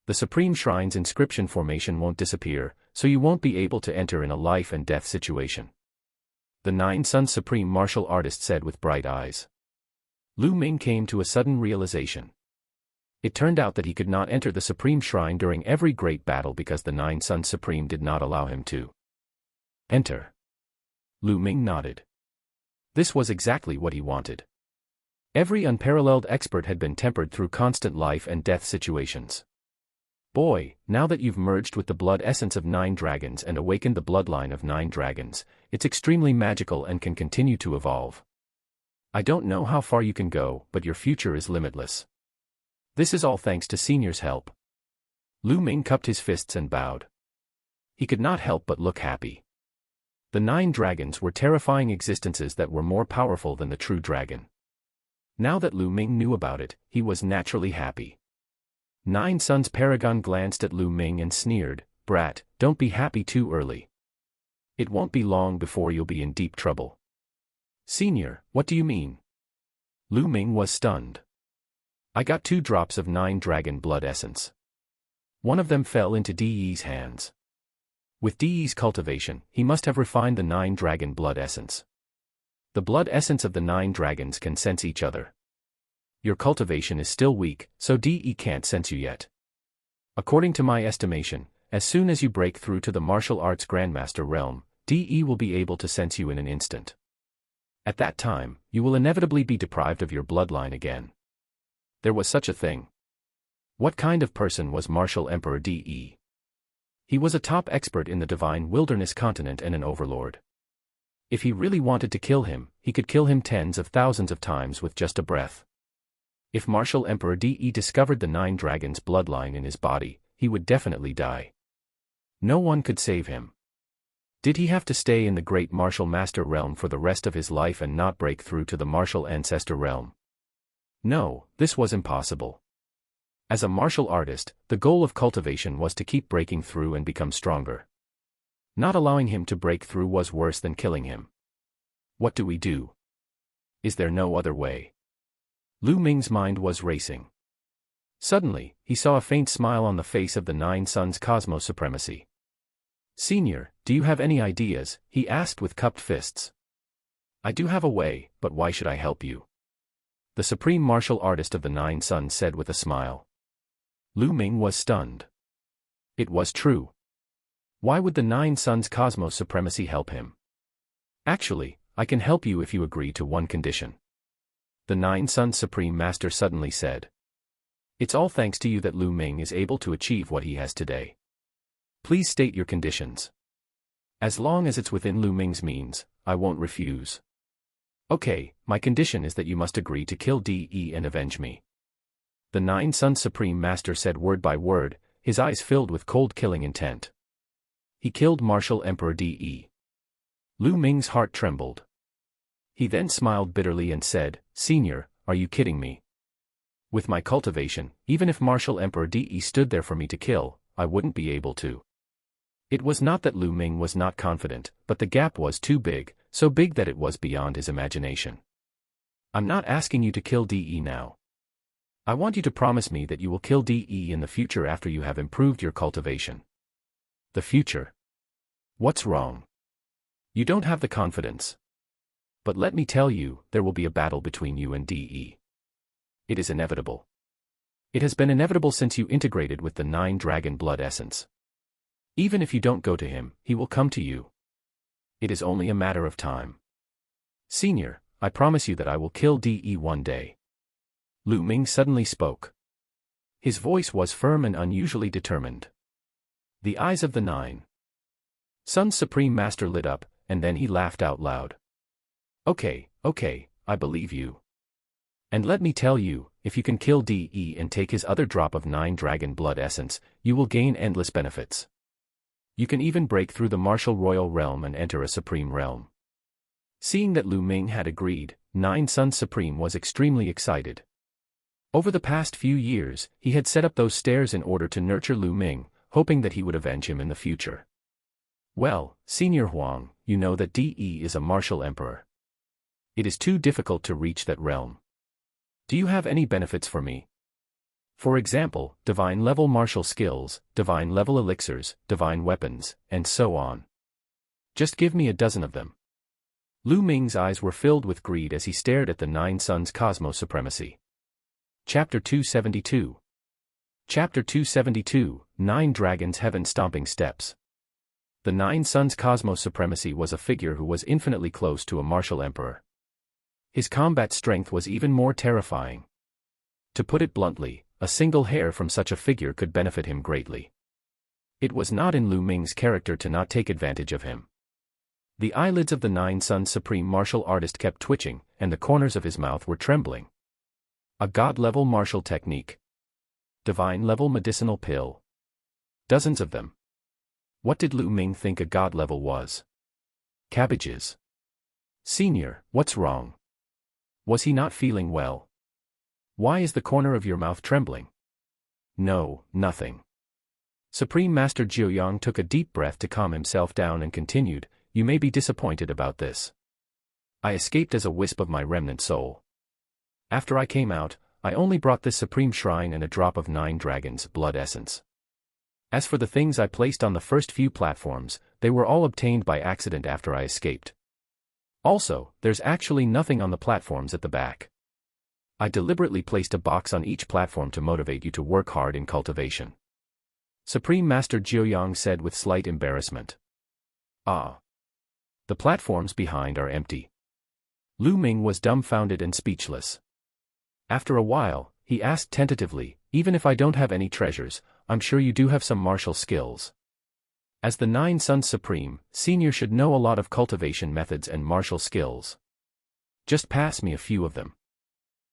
The Supreme Shrine's inscription formation won't disappear, so you won't be able to enter in a life and death situation. The Nine Suns Supreme Martial Artist said with bright eyes. Lu Ming came to a sudden realization. It turned out that he could not enter the Supreme Shrine during every great battle because the Nine Suns Supreme did not allow him to enter. Lu Ming nodded. This was exactly what he wanted. Every unparalleled expert had been tempered through constant life and death situations. Boy, now that you've merged with the blood essence of 9 dragons and awakened the bloodline of 9 dragons, it's extremely magical and can continue to evolve. I don't know how far you can go, but your future is limitless. This is all thanks to Senior's help. Lu Ming cupped his fists and bowed. He could not help but look happy. The 9 dragons were terrifying existences that were more powerful than the true dragon. Now that Lu Ming knew about it, he was naturally happy. 9 Suns Paragon glanced at Lu Ming and sneered, "Brat, don't be happy too early. It won't be long before you'll be in deep trouble." "Senior, what do you mean?" Lu Ming was stunned. "I got 2 drops of 9 dragon blood essence. One of them fell into De's hands. With De's cultivation, he must have refined the 9 dragon blood essence. The blood essence of the 9 dragons can sense each other. Your cultivation is still weak, so De can't sense you yet. According to my estimation, as soon as you break through to the martial arts Grandmaster realm, De will be able to sense you in an instant. At that time, you will inevitably be deprived of your bloodline again." There was such a thing. What kind of person was Martial Emperor De? He was a top expert in the Divine Wilderness continent and an overlord. If he really wanted to kill him, he could kill him tens of thousands of times with just a breath. If Martial Emperor De discovered the 9 dragons' bloodline in his body, he would definitely die. No one could save him. Did he have to stay in the Great Martial Master realm for the rest of his life and not break through to the Martial Ancestor realm? No, this was impossible. As a martial artist, the goal of cultivation was to keep breaking through and become stronger. Not allowing him to break through was worse than killing him. What do we do? Is there no other way? Lu Ming's mind was racing. Suddenly, he saw a faint smile on the face of the 9 Suns Cosmos Supremacy. "Senior, do you have any ideas?" he asked with cupped fists. "I do have a way, but why should I help you?" The Supreme Martial Artist of the 9 Suns said with a smile. Lu Ming was stunned. It was true. Why would the 9 Suns Cosmos Supremacy help him? "Actually, I can help you if you agree to one condition," the 9 Suns Supreme Master suddenly said. "It's all thanks to you that Lu Ming is able to achieve what he has today. Please state your conditions. As long as it's within Lu Ming's means, I won't refuse." "Okay, my condition is that you must agree to kill De and avenge me," the 9 Suns Supreme Master said word by word, his eyes filled with cold killing intent. He killed Martial Emperor De. Lu Ming's heart trembled. He then smiled bitterly and said, "Senior, are you kidding me? With my cultivation, even if Martial Emperor De stood there for me to kill, I wouldn't be able to." It was not that Lu Ming was not confident, but the gap was too big, so big that it was beyond his imagination. "I'm not asking you to kill De now. I want you to promise me that you will kill De in the future after you have improved your cultivation." "The future? What's wrong? You don't have the confidence. But let me tell you, there will be a battle between you and De. It is inevitable. It has been inevitable since you integrated with the 9 dragon blood essence. Even if you don't go to him, he will come to you. It is only a matter of time. Senior, I promise you that I will kill De one day." Lu Ming suddenly spoke. His voice was firm and unusually determined. The eyes of the 9 Suns Supreme Master lit up, and then he laughed out loud. Okay, I believe you. And let me tell you, if you can kill De and take his other drop of 9 dragon blood essence, you will gain endless benefits. You can even break through the martial royal realm and enter a supreme realm." Seeing that Lu Ming had agreed, 9 Suns Supreme was extremely excited. Over the past few years, he had set up those stairs in order to nurture Lu Ming, hoping that he would avenge him in the future. "Well, Senior Huang, you know that DE is a martial emperor. It is too difficult to reach that realm. Do you have any benefits for me? For example, divine level martial skills, divine level elixirs, divine weapons, and so on. Just give me a dozen of them. Lu Ming's eyes were filled with greed as he stared at the Nine Suns' Cosmo Supremacy. Chapter 272. Chapter 272, Nine Dragons' Heaven-Stomping Steps. The Nine Suns' Cosmo Supremacy was a figure who was infinitely close to a martial emperor. His combat strength was even more terrifying. To put it bluntly, a single hair from such a figure could benefit him greatly. It was not in Lu Ming's character to not take advantage of him. The eyelids of the Nine Suns' supreme martial artist kept twitching, and the corners of his mouth were trembling. A god-level martial technique. Divine-level medicinal pill. Dozens of them. What did Lu Ming think a god-level was? Cabbages. Senior, what's wrong? Was he not feeling well? Why is the corner of your mouth trembling? No, nothing. Supreme Master Jiuyang took a deep breath to calm himself down and continued, you may be disappointed about this. I escaped as a wisp of my remnant soul. After I came out, I only brought this supreme shrine and a drop of Nine Dragons' blood essence. As for the things I placed on the first few platforms, they were all obtained by accident after I escaped. Also, there's actually nothing on the platforms at the back. I deliberately placed a box on each platform to motivate you to work hard in cultivation. Supreme Master Jiuyang said with slight embarrassment. Ah. The platforms behind are empty. Lu Ming was dumbfounded and speechless. After a while, he asked tentatively, even if I don't have any treasures, I'm sure you do have some martial skills. As the Nine Suns Supreme, Senior should know a lot of cultivation methods and martial skills. Just pass me a few of them.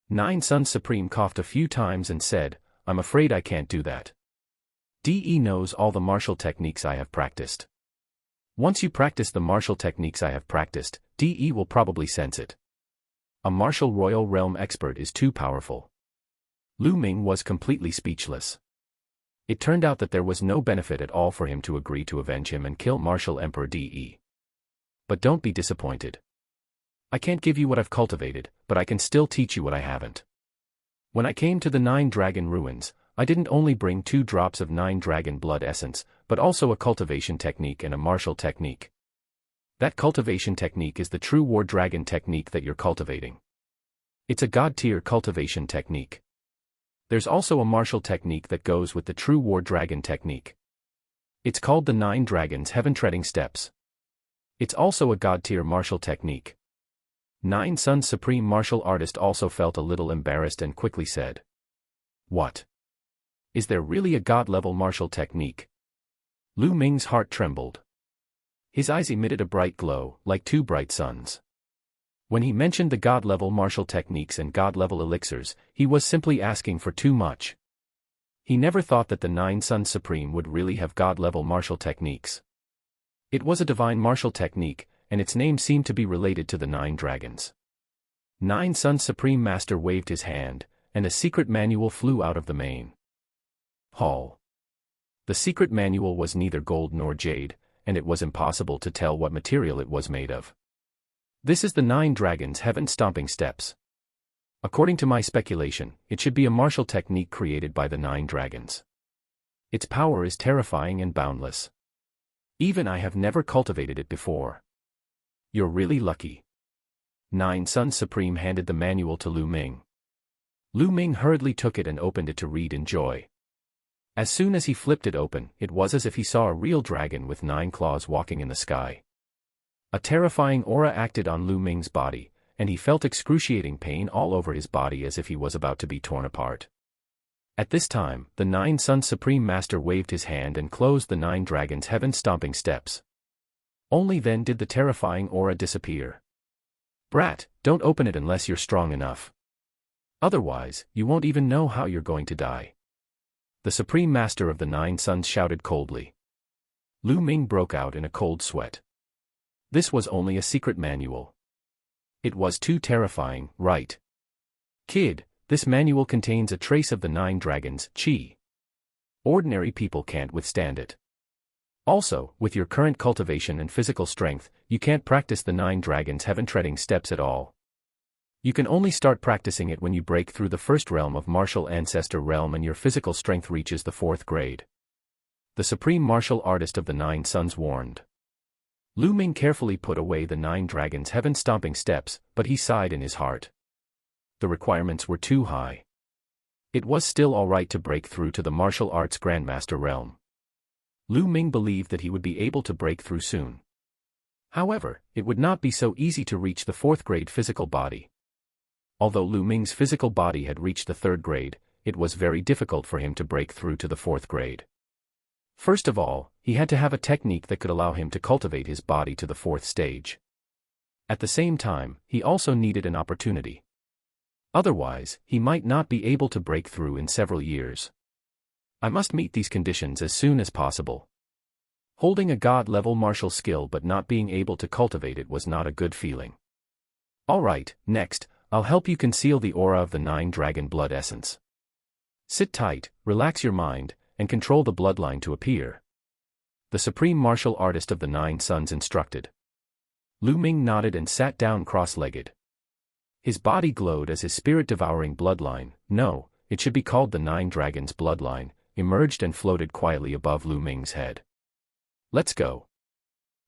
Nine Suns Supreme coughed a few times and said, I'm afraid I can't do that. DE knows all the martial techniques I have practiced. Once you practice the martial techniques I have practiced, DE will probably sense it. A martial royal realm expert is too powerful. Lu Ming was completely speechless. It turned out that there was no benefit at all for him to agree to avenge him and kill Martial Emperor DE. But don't be disappointed. I can't give you what I've cultivated, but I can still teach you what I haven't. When I came to the Nine Dragon Ruins, I didn't only bring 2 drops of Nine Dragon blood essence, but also a cultivation technique and a martial technique. That cultivation technique is the true War Dragon technique that you're cultivating. It's a god-tier cultivation technique. There's also a martial technique that goes with the true War Dragon technique. It's called the Nine Dragons' Heaven-Treading Steps. It's also a god-tier martial technique. Nine Suns Supreme Martial Artist also felt a little embarrassed and quickly said, What? Is there really a god-level martial technique? Lu Ming's heart trembled. His eyes emitted a bright glow, like 2 bright suns. When he mentioned the god-level martial techniques and god-level elixirs, he was simply asking for too much. He never thought that the Nine Suns Supreme would really have god-level martial techniques. It was a divine martial technique, and its name seemed to be related to the Nine Dragons. Nine Suns Supreme Master waved his hand, and a secret manual flew out of the main hall. The secret manual was neither gold nor jade, and it was impossible to tell what material it was made of. This is the Nine Dragons' Heaven-Stomping Steps. According to my speculation, it should be a martial technique created by the Nine Dragons. Its power is terrifying and boundless. Even I have never cultivated it before. You're really lucky. Nine Suns Supreme handed the manual to Lu Ming. Lu Ming hurriedly took it and opened it to read in joy. As soon as he flipped it open, it was as if he saw a real dragon with 9 claws walking in the sky. A terrifying aura acted on Lu Ming's body, and he felt excruciating pain all over his body as if he was about to be torn apart. At this time, the Nine Suns Supreme Master waved his hand and closed the Nine Dragons' Heaven-Stomping Steps. Only then did the terrifying aura disappear. Brat, don't open it unless you're strong enough. Otherwise, you won't even know how you're going to die. The Supreme Master of the Nine Suns shouted coldly. Lu Ming broke out in a cold sweat. This was only a secret manual. It was too terrifying, right? Kid, this manual contains a trace of the Nine Dragons' chi. Ordinary people can't withstand it. Also, with your current cultivation and physical strength, you can't practice the 9 dragons heaven-treading steps at all. You can only start practicing it when you break through the first realm of martial ancestor realm and your physical strength reaches the 4th grade. The supreme martial artist of the 9 suns warned. Lu Ming carefully put away the 9 dragons heaven-stomping steps, but he sighed in his heart. The requirements were too high. It was still alright to break through to the martial arts grandmaster realm. Lu Ming believed that he would be able to break through soon. However, it would not be so easy to reach the 4th grade physical body. Although Lu Ming's physical body had reached the 3rd grade, it was very difficult for him to break through to the 4th grade. First of all, he had to have a technique that could allow him to cultivate his body to the 4th stage. At the same time, he also needed an opportunity. Otherwise, he might not be able to break through in several years. I must meet these conditions as soon as possible. Holding a god-level martial skill but not being able to cultivate it was not a good feeling. Alright, next, I'll help you conceal the aura of the 9 dragon blood essence. Sit tight, relax your mind, and control the bloodline to appear. The supreme martial artist of the 9 suns instructed. Lu Ming nodded and sat down cross-legged. His body glowed as his spirit-devouring bloodline, no, it should be called the 9 dragons bloodline, emerged and floated quietly above Lu Ming's head. Let's go.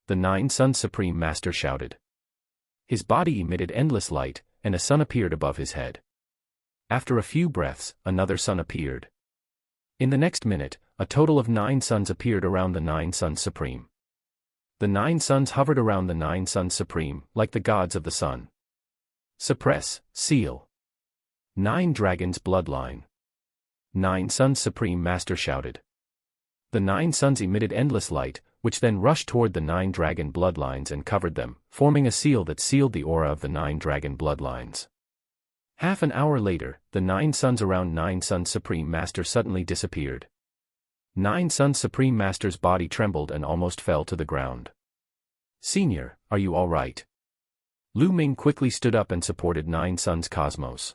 The 9 suns supreme master shouted. His body emitted endless light, and a sun appeared above his head. After a few breaths, another sun appeared. In the next minute, a total of 9 suns appeared around the 9 suns supreme. The 9 suns hovered around the 9 suns supreme, like the gods of the sun. Suppress, seal. 9 dragons bloodline. 9 suns supreme master shouted. The 9 suns emitted endless light, which then rushed toward the 9 dragon bloodlines and covered them, forming a seal that sealed the aura of the 9 dragon bloodlines. Half an hour later, the 9 suns around 9 suns supreme master suddenly disappeared. 9 suns supreme master's body trembled and almost fell to the ground. Senior, are you all right? Lu Ming quickly stood up and supported 9 suns cosmos.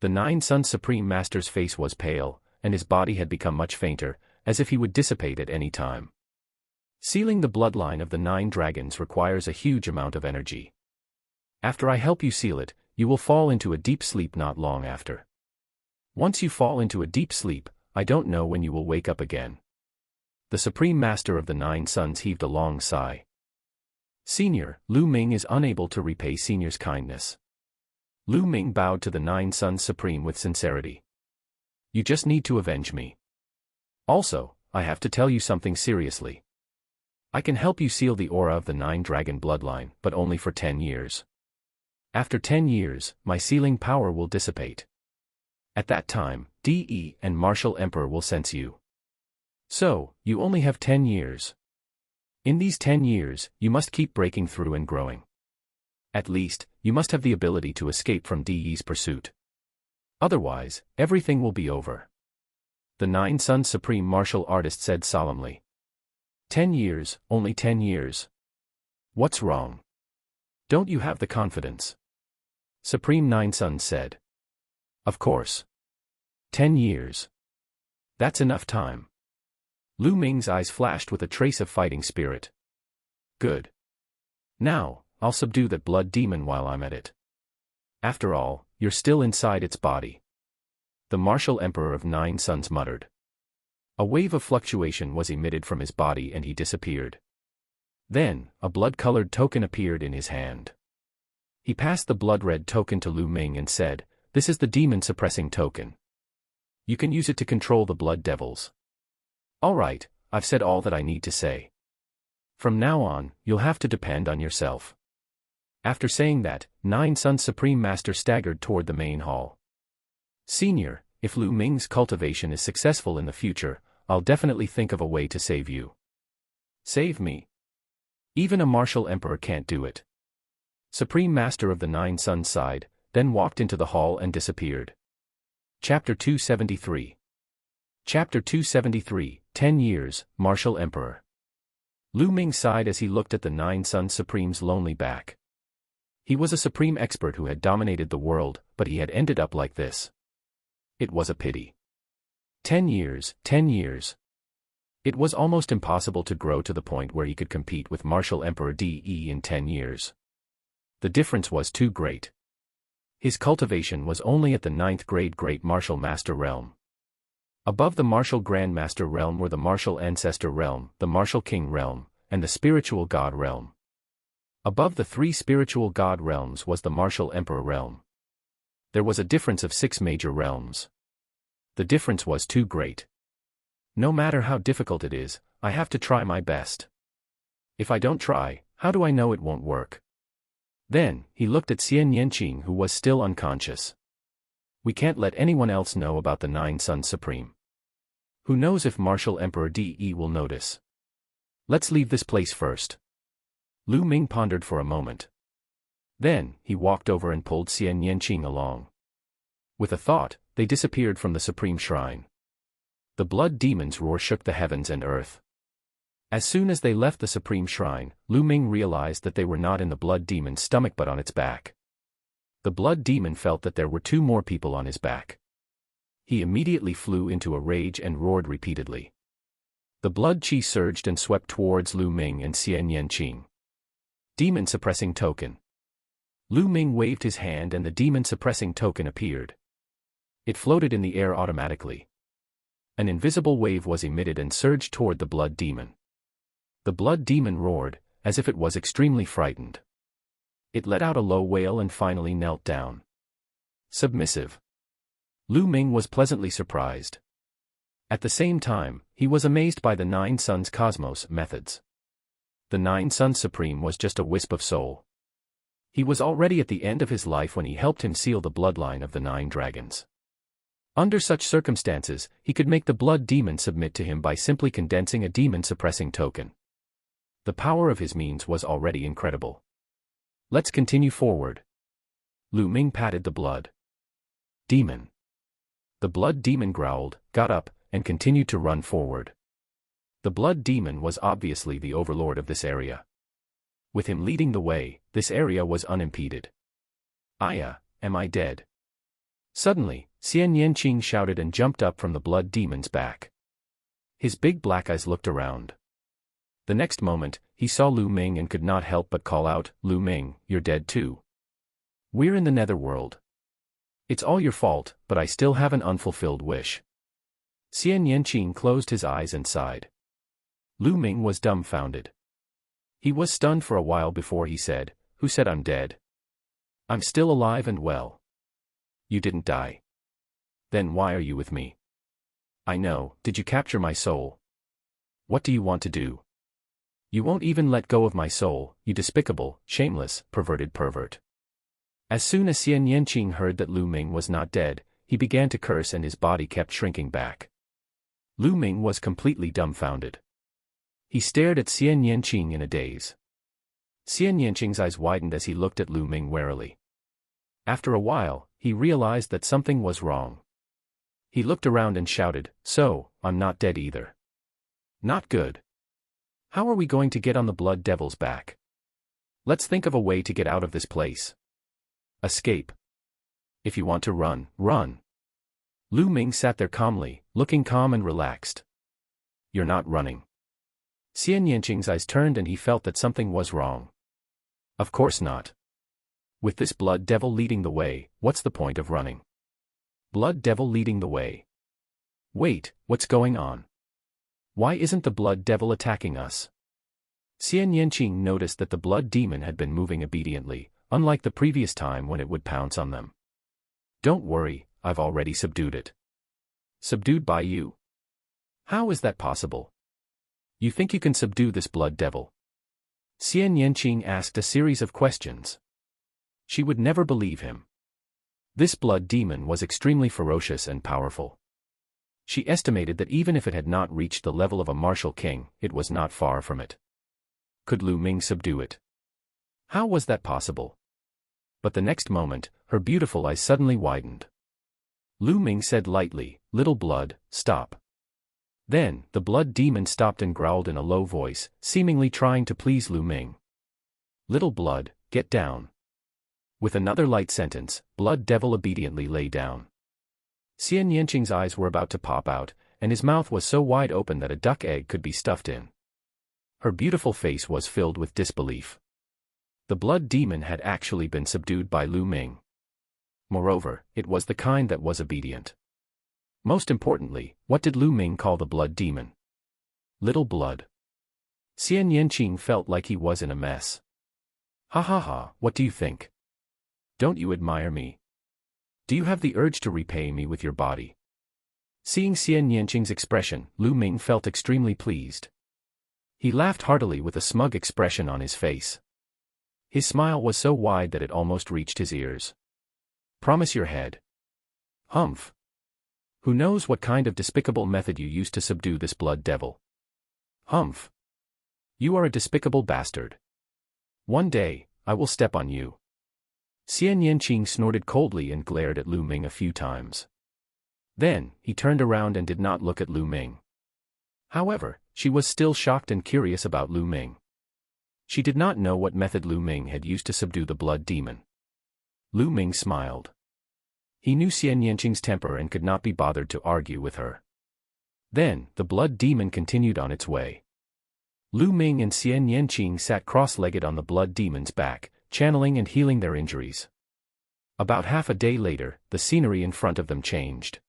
The 9 suns supreme master's face was pale, and his body had become much fainter, as if he would dissipate at any time. Sealing the bloodline of the 9 dragons requires a huge amount of energy. After I help you seal it, you will fall into a deep sleep not long after. Once you fall into a deep sleep, I don't know when you will wake up again. The Supreme Master of the 9 Suns heaved a long sigh. Senior, Lu Ming is unable to repay Senior's kindness. Lu Ming bowed to the 9 Suns Supreme with sincerity. You just need to avenge me. Also, I have to tell you something seriously. I can help you seal the aura of the 9 dragon bloodline, but only for 10 years. After 10 years, my sealing power will dissipate. At that time, DE and Martial Emperor will sense you. So, you only have 10 years. In these 10 years, you must keep breaking through and growing. At least, you must have the ability to escape from DE's pursuit. Otherwise, everything will be over. The 9 Suns Supreme Martial Artist said solemnly. 10 years, only 10 years. What's wrong? Don't you have the confidence? Supreme 9 Suns said. Of course. 10 years. That's enough time. Lu Ming's eyes flashed with a trace of fighting spirit. Good. Now, I'll subdue that blood demon while I'm at it. After all, you're still inside its body. The Martial Emperor of 9 Suns muttered. A wave of fluctuation was emitted from his body and he disappeared. Then, a blood-colored token appeared in his hand. He passed the blood-red token to Lu Ming and said, "This is the demon-suppressing token. You can use it to control the blood devils." Alright, I've said all that I need to say. From now on, you'll have to depend on yourself. After saying that, 9 Suns Supreme Master staggered toward the main hall. Senior, if Lu Ming's cultivation is successful in the future, I'll definitely think of a way to save you. Save me? Even a Martial Emperor can't do it. Supreme Master of the 9 Suns sighed, then walked into the hall and disappeared. Chapter 273. Chapter 273, 10 Years, Martial Emperor. Lu Ming sighed as he looked at the 9 Suns Supreme's lonely back. He was a supreme expert who had dominated the world, but he had ended up like this. It was a pity. 10 years, 10 years. It was almost impossible to grow to the point where he could compete with Martial Emperor De in 10 years. The difference was too great. His cultivation was only at the 9th grade Great Martial Master realm. Above the Martial Grand Master realm were the Martial Ancestor realm, the Martial King realm, and the Spiritual God realm. Above the 3 Spiritual God realms was the Martial Emperor realm. There was a difference of 6 major realms. The difference was too great. No matter how difficult it is, I have to try my best. If I don't try, how do I know it won't work? Then, he looked at Xian Yanqing, who was still unconscious. We can't let anyone else know about the 9 Sons Supreme. Who knows if Martial Emperor De will notice? Let's leave this place first. Lu Ming pondered for a moment. Then, he walked over and pulled Xian Yanqing along. With a thought, they disappeared from the Supreme Shrine. The blood demon's roar shook the heavens and earth. As soon as they left the Supreme Shrine, Lu Ming realized that they were not in the blood demon's stomach but on its back. The blood demon felt that there were 2 more people on his back. He immediately flew into a rage and roared repeatedly. The blood chi surged and swept towards Lu Ming and Xian Yanqing. Demon Suppressing Token. Lu Ming waved his hand and the Demon Suppressing Token appeared. It floated in the air automatically. An invisible wave was emitted and surged toward the blood demon. The blood demon roared, as if it was extremely frightened. It let out a low wail and finally knelt down. Submissive. Lu Ming was pleasantly surprised. At the same time, he was amazed by the 9 Sons Cosmos methods. The 9 Sons Supreme was just a wisp of soul. He was already at the end of his life when he helped him seal the bloodline of the 9 dragons. Under such circumstances, he could make the blood demon submit to him by simply condensing a demon-suppressing token. The power of his means was already incredible. Let's continue forward. Lu Ming patted the blood demon. The blood demon growled, got up, and continued to run forward. The blood demon was obviously the overlord of this area. With him leading the way, this area was unimpeded. Aya, am I dead? Suddenly, Xian Yanqing shouted and jumped up from the blood demon's back. His big black eyes looked around. The next moment, he saw Lu Ming and could not help but call out, Lu Ming, you're dead too. We're in the netherworld. It's all your fault, but I still have an unfulfilled wish. Xian Yanqing closed his eyes and sighed. Lu Ming was dumbfounded. He was stunned for a while before he said, Who said I'm dead? I'm still alive and well. You didn't die. Then why are you with me? I know, did you capture my soul? What do you want to do? You won't even let go of my soul, you despicable, shameless, perverted pervert. As soon as Xian Yanqing heard that Lu Ming was not dead, he began to curse and his body kept shrinking back. Lu Ming was completely dumbfounded. He stared at Xian Yanqing in a daze. Xian Yanqing's eyes widened as he looked at Lu Ming warily. After a while, he realized that something was wrong. He looked around and shouted, So, I'm not dead either. Not good. How are we going to get on the blood devil's back? Let's think of a way to get out of this place. Escape. If you want to run, run. Lu Ming sat there calmly, looking calm and relaxed. You're not running. Xian Yanqing's eyes turned and he felt that something was wrong. Of course not. With this blood devil leading the way, what's the point of running? Blood devil leading the way. Wait, what's going on? Why isn't the blood devil attacking us? Xian Yanqing noticed that the blood demon had been moving obediently, unlike the previous time when it would pounce on them. Don't worry, I've already subdued it. Subdued by you? How is that possible? You think you can subdue this blood devil? Xian Yanqing asked a series of questions. She would never believe him. This blood demon was extremely ferocious and powerful. She estimated that even if it had not reached the level of a martial king, it was not far from it. Could Lu Ming subdue it? How was that possible? But the next moment, her beautiful eyes suddenly widened. Lu Ming said lightly, Little blood, stop. Then, the blood demon stopped and growled in a low voice, seemingly trying to please Lu Ming. Little blood, get down. With another light sentence, blood devil obediently lay down. Xian Yanqing's eyes were about to pop out, and his mouth was so wide open that a duck egg could be stuffed in. Her beautiful face was filled with disbelief. The blood demon had actually been subdued by Lu Ming. Moreover, it was the kind that was obedient. Most importantly, what did Lu Ming call the blood demon? Little blood. Xian Yanqing felt like he was in a mess. Ha ha ha, what do you think? Don't you admire me? Do you have the urge to repay me with your body? Seeing Xian Yanqing's expression, Lu Ming felt extremely pleased. He laughed heartily with a smug expression on his face. His smile was so wide that it almost reached his ears. Promise your head. Humph. Who knows what kind of despicable method you used to subdue this blood devil? Humph. You are a despicable bastard. One day, I will step on you. Xian Yanqing snorted coldly and glared at Lu Ming a few times. Then, he turned around and did not look at Lu Ming. However, she was still shocked and curious about Lu Ming. She did not know what method Lu Ming had used to subdue the blood demon. Lu Ming smiled. He knew Xian Yanqing's temper and could not be bothered to argue with her. Then, the blood demon continued on its way. Lu Ming and Xian Yanqing sat cross-legged on the blood demon's back, channeling and healing their injuries. About half a day later, the scenery in front of them changed.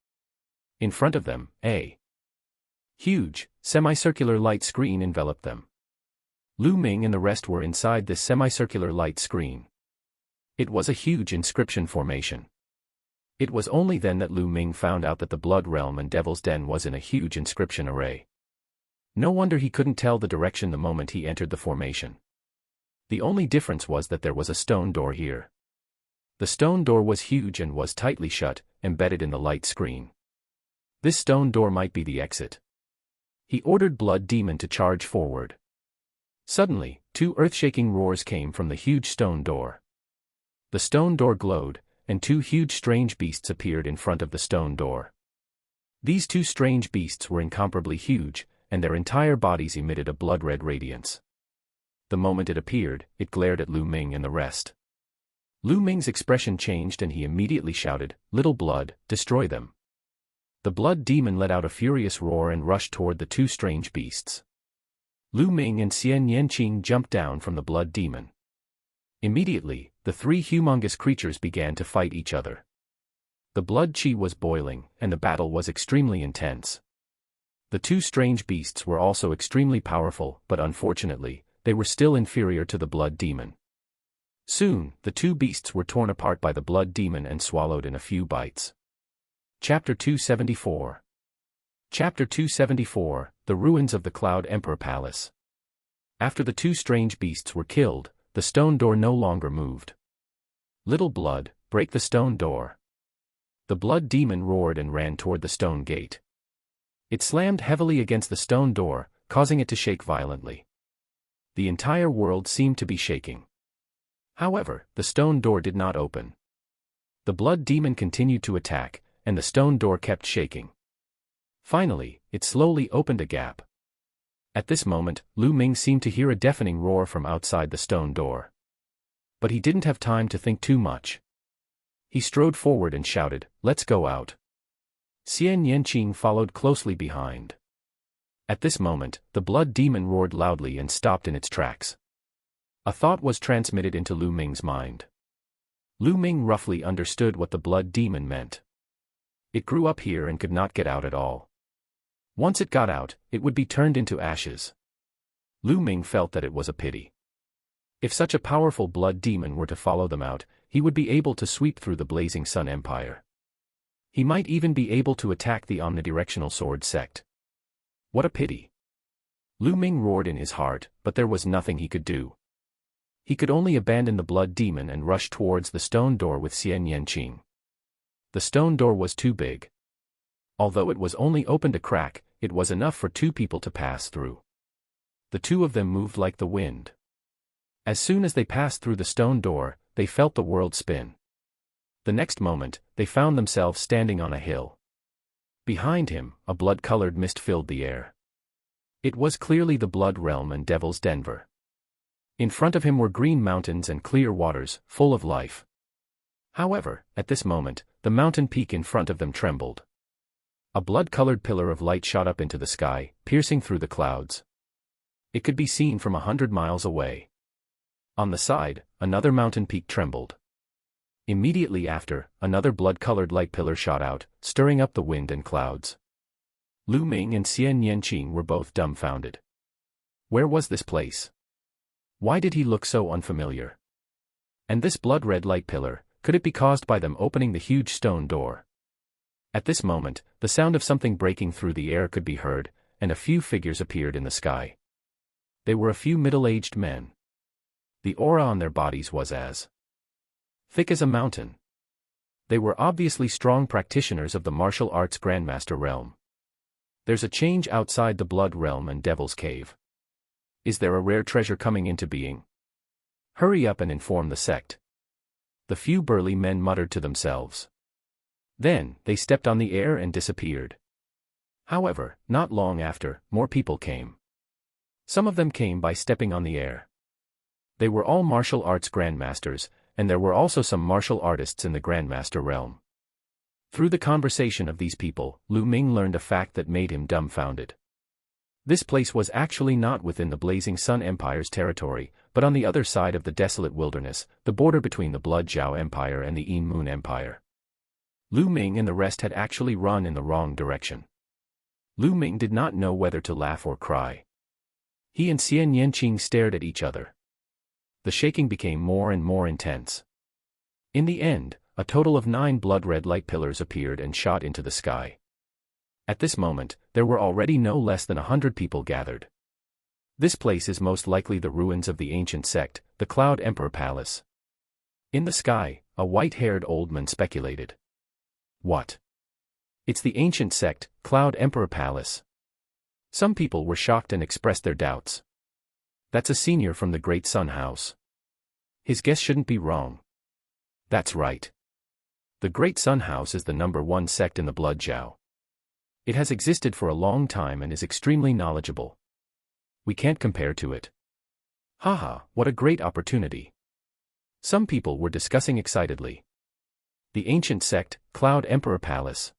In front of them, a huge, semicircular light screen enveloped them. Lu Ming and the rest were inside this semicircular light screen. It was a huge inscription formation. It was only then that Lu Ming found out that the Blood Realm and Devil's Den was in a huge inscription array. No wonder he couldn't tell the direction the moment he entered the formation. The only difference was that there was a stone door here. The stone door was huge and was tightly shut, embedded in the light screen. This stone door might be the exit. He ordered Blood Demon to charge forward. Suddenly, two earth-shaking roars came from the huge stone door. The stone door glowed, and two huge strange beasts appeared in front of the stone door. These two strange beasts were incomparably huge, and their entire bodies emitted a blood-red radiance. The moment it appeared, it glared at Lu Ming and the rest. Lu Ming's expression changed and he immediately shouted, "Little blood, destroy them." The blood demon let out a furious roar and rushed toward the two strange beasts. Lu Ming and Xian Yanqing jumped down from the blood demon. Immediately, the three humongous creatures began to fight each other. The blood qi was boiling, and the battle was extremely intense. The two strange beasts were also extremely powerful, but unfortunately, they were still inferior to the blood demon. Soon, the two beasts were torn apart by the blood demon and swallowed in a few bites. Chapter 274. Chapter 274, The Ruins of the Cloud Emperor Palace. After the two strange beasts were killed, the stone door no longer moved. "Little blood, break the stone door." The blood demon roared and ran toward the stone gate. It slammed heavily against the stone door, causing it to shake violently. The entire world seemed to be shaking. However, the stone door did not open. The blood demon continued to attack, and the stone door kept shaking. Finally, it slowly opened a gap. At this moment, Lu Ming seemed to hear a deafening roar from outside the stone door. But he didn't have time to think too much. He strode forward and shouted, "Let's go out." Xian Yanqing followed closely behind. At this moment, the blood demon roared loudly and stopped in its tracks. A thought was transmitted into Lu Ming's mind. Lu Ming roughly understood what the blood demon meant. It grew up here and could not get out at all. Once it got out, it would be turned into ashes. Lu Ming felt that it was a pity. If such a powerful blood demon were to follow them out, he would be able to sweep through the Blazing Sun Empire. He might even be able to attack the omnidirectional sword sect. What a pity! Lu Ming roared in his heart, but there was nothing he could do. He could only abandon the blood demon and rush towards the stone door with Xian Yanqing. The stone door was too big. Although it was only opened a crack, it was enough for two people to pass through. The two of them moved like the wind. As soon as they passed through the stone door, they felt the world spin. The next moment, they found themselves standing on a hill. Behind him, a blood-colored mist filled the air. It was clearly the Blood Realm and Devil's Denver. In front of him were green mountains and clear waters, full of life. However, at this moment, the mountain peak in front of them trembled. A blood-colored pillar of light shot up into the sky, piercing through the clouds. It could be seen from 100 miles away. On the side, another mountain peak trembled. Immediately after, another blood-colored light pillar shot out, stirring up the wind and clouds. Lu Ming and Xian Yanqing were both dumbfounded. Where was this place? Why did he look so unfamiliar? And this blood-red light pillar, could it be caused by them opening the huge stone door? At this moment, the sound of something breaking through the air could be heard, and a few figures appeared in the sky. They were a few middle-aged men. The aura on their bodies was as thick as a mountain. They were obviously strong practitioners of the martial arts Grandmaster realm. There's a change outside the Blood Realm and Devil's Cave. Is there a rare treasure coming into being? Hurry up and inform the sect. The few burly men muttered to themselves. Then, they stepped on the air and disappeared. However, not long after, more people came. Some of them came by stepping on the air. They were all martial arts grandmasters, and there were also some martial artists in the Grandmaster realm. Through the conversation of these people, Lu Ming learned a fact that made him dumbfounded. This place was actually not within the Blazing Sun Empire's territory, but on the other side of the desolate wilderness, the border between the Blood Zhao Empire and the Yin Moon Empire. Lu Ming and the rest had actually run in the wrong direction. Lu Ming did not know whether to laugh or cry. He and Xian Yanqing stared at each other. The shaking became more and more intense. In the end, a total of 9 blood-red light pillars appeared and shot into the sky. At this moment, there were already no less than 100 people gathered. This place is most likely the ruins of the ancient sect, the Cloud Emperor Palace. In the sky, a white-haired old man speculated. What? It's the ancient sect, Cloud Emperor Palace. Some people were shocked and expressed their doubts. That's a senior from the Great Sun House. His guess shouldn't be wrong. That's right. The Great Sun House is the #1 sect in the Blood Zhao. It has existed for a long time and is extremely knowledgeable. We can't compare to it. Haha, what a great opportunity. Some people were discussing excitedly. The ancient sect, Cloud Emperor Palace.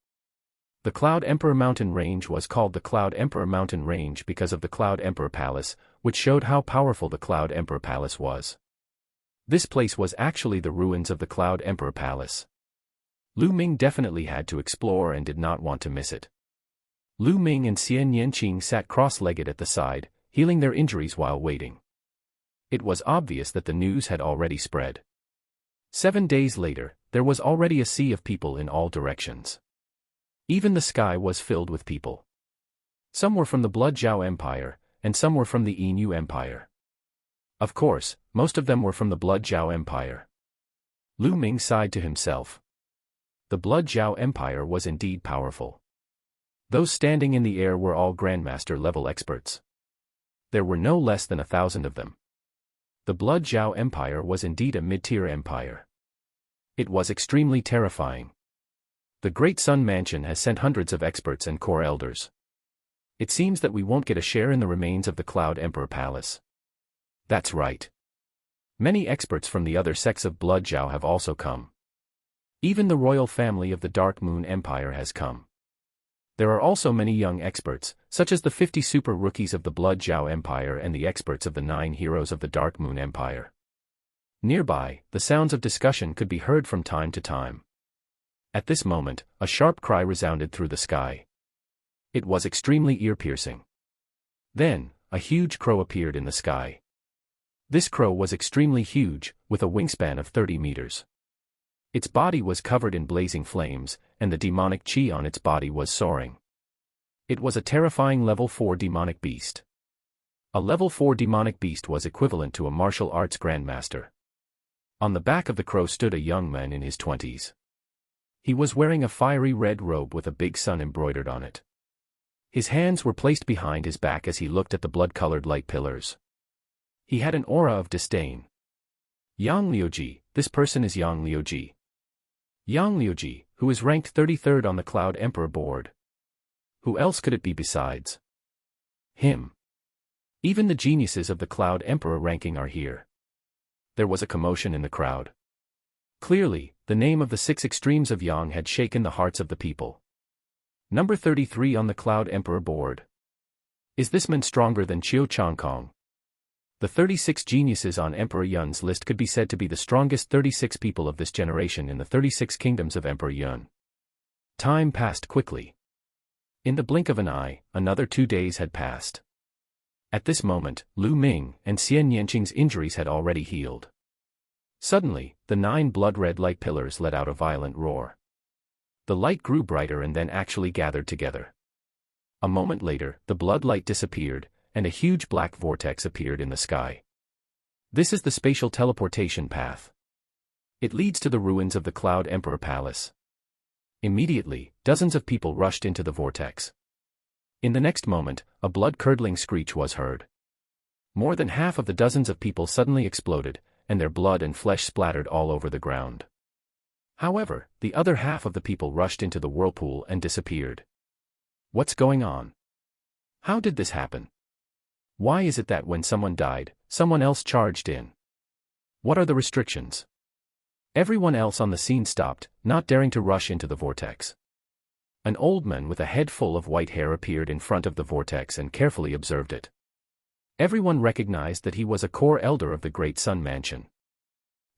The Cloud Emperor Mountain Range was called the Cloud Emperor Mountain Range because of the Cloud Emperor Palace, which showed how powerful the Cloud Emperor Palace was. This place was actually the ruins of the Cloud Emperor Palace. Lu Ming definitely had to explore and did not want to miss it. Lu Ming and Xian Yanqing sat cross-legged at the side, healing their injuries while waiting. It was obvious that the news had already spread. 7 days later, there was already a sea of people in all directions. Even the sky was filled with people. Some were from the Blood Zhao Empire, and some were from the Yin Empire. Of course, most of them were from the Blood Zhao Empire. Lu Ming sighed to himself. The Blood Zhao Empire was indeed powerful. Those standing in the air were all Grandmaster-level experts. There were no less than 1,000 of them. The Blood Zhao Empire was indeed a mid-tier empire. It was extremely terrifying. The Great Sun Mansion has sent hundreds of experts and core elders. It seems that we won't get a share in the remains of the Cloud Emperor Palace. That's right. Many experts from the other sects of Blood Zhao have also come. Even the royal family of the Dark Moon Empire has come. There are also many young experts, such as the 50 super rookies of the Blood Zhao Empire and the experts of the 9 heroes of the Dark Moon Empire. Nearby, the sounds of discussion could be heard from time to time. At this moment, a sharp cry resounded through the sky. It was extremely ear-piercing. Then, a huge crow appeared in the sky. This crow was extremely huge, with a wingspan of 30 meters. Its body was covered in blazing flames, and the demonic chi on its body was soaring. It was a terrifying level 4 demonic beast. A level 4 demonic beast was equivalent to a martial arts grandmaster. On the back of the crow stood a young man in his 20s. He was wearing a fiery red robe with a big sun embroidered on it. His hands were placed behind his back as he looked at the blood-colored light pillars. He had an aura of disdain. Yang Liuji, this person is Yang Liuji. Yang Liuji, who is ranked 33rd on the Cloud Emperor board. Who else could it be besides him? Even the geniuses of the Cloud Emperor ranking are here. There was a commotion in the crowd. Clearly, the name of the 6 extremes of Yang had shaken the hearts of the people. Number 33 on the Cloud Emperor board. Is this man stronger than Qiu Changkong? The 36 geniuses on Emperor Yun's list could be said to be the strongest 36 people of this generation in the 36 kingdoms of Emperor Yun. Time passed quickly. In the blink of an eye, another 2 days had passed. At this moment, Lu Ming and Xian Yanqing's injuries had already healed. Suddenly, the 9 blood-red light pillars let out a violent roar. The light grew brighter and then actually gathered together. A moment later, the blood light disappeared, and a huge black vortex appeared in the sky. This is the spatial teleportation path. It leads to the ruins of the Cloud Emperor Palace. Immediately, dozens of people rushed into the vortex. In the next moment, a blood-curdling screech was heard. More than half of the dozens of people suddenly exploded, and their blood and flesh splattered all over the ground. However, the other half of the people rushed into the whirlpool and disappeared. What's going on? How did this happen? Why is it that when someone died, someone else charged in? What are the restrictions? Everyone else on the scene stopped, not daring to rush into the vortex. An old man with a head full of white hair appeared in front of the vortex and carefully observed it. Everyone recognized that he was a core elder of the Great Sun Mansion.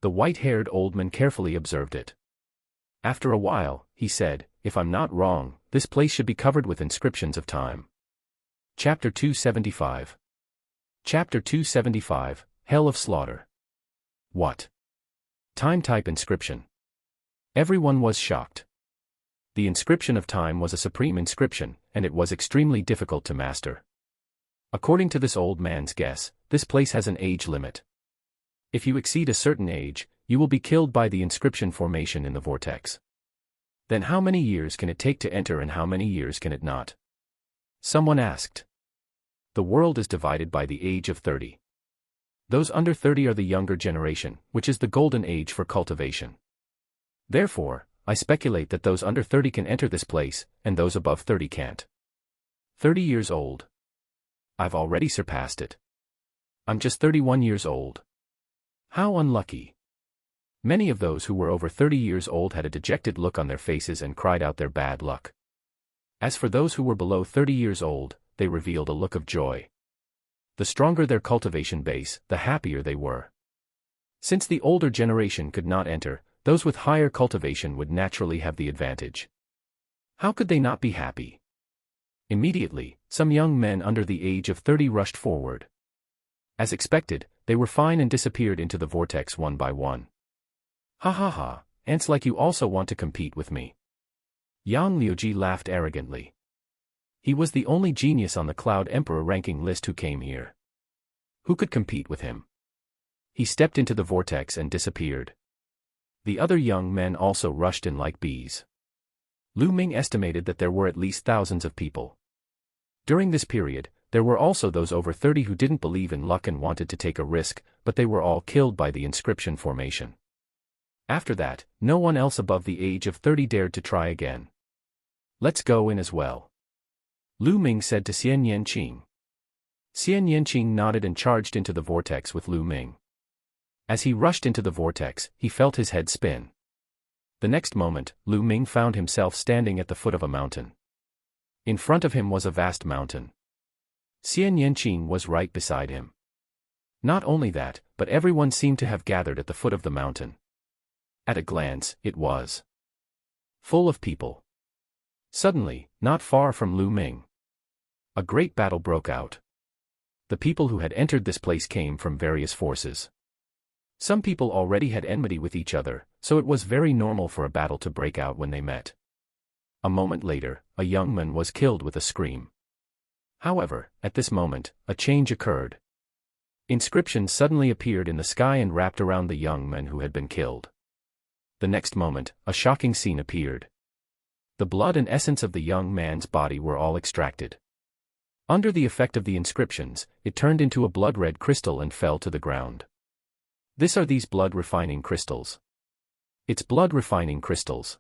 The white-haired old man carefully observed it. After a while, he said, "If I'm not wrong, this place should be covered with inscriptions of time." Chapter 275. Chapter 275, Hell of Slaughter. What? Time type inscription. Everyone was shocked. The inscription of time was a supreme inscription, and it was extremely difficult to master. According to this old man's guess, this place has an age limit. If you exceed a certain age, you will be killed by the inscription formation in the vortex. Then how many years can it take to enter and how many years can it not? Someone asked. The world is divided by the age of 30. Those under 30 are the younger generation, which is the golden age for cultivation. Therefore, I speculate that those under 30 can enter this place, and those above 30 can't. 30 years old. I've already surpassed it. I'm just 31 years old. How unlucky. Many of those who were over 30 years old had a dejected look on their faces and cried out their bad luck. As for those who were below 30 years old, they revealed a look of joy. The stronger their cultivation base, the happier they were. Since the older generation could not enter, those with higher cultivation would naturally have the advantage. How could they not be happy? Immediately, some young men under the age of 30 rushed forward. As expected, they were fine and disappeared into the vortex one by one. Ha ha ha, ants like you also want to compete with me. Yang Liuji laughed arrogantly. He was the only genius on the Cloud Emperor ranking list who came here. Who could compete with him? He stepped into the vortex and disappeared. The other young men also rushed in like bees. Lu Ming estimated that there were at least thousands of people. During this period, there were also those over 30 who didn't believe in luck and wanted to take a risk, but they were all killed by the inscription formation. After that, no one else above the age of 30 dared to try again. Let's go in as well. Lu Ming said to Xian Yanqing. Xian Yanqing nodded and charged into the vortex with Lu Ming. As he rushed into the vortex, he felt his head spin. The next moment, Lu Ming found himself standing at the foot of a mountain. In front of him was a vast mountain. Xian Yanqing was right beside him. Not only that, but everyone seemed to have gathered at the foot of the mountain. At a glance, it was full of people. Suddenly, not far from Lu Ming, a great battle broke out. The people who had entered this place came from various forces. Some people already had enmity with each other, so it was very normal for a battle to break out when they met. A moment later, a young man was killed with a scream. However, at this moment, a change occurred. Inscriptions suddenly appeared in the sky and wrapped around the young man who had been killed. The next moment, a shocking scene appeared. The blood and essence of the young man's body were all extracted. Under the effect of the inscriptions, it turned into a blood-red crystal and fell to the ground. These are these blood-refining crystals. It's blood-refining crystals.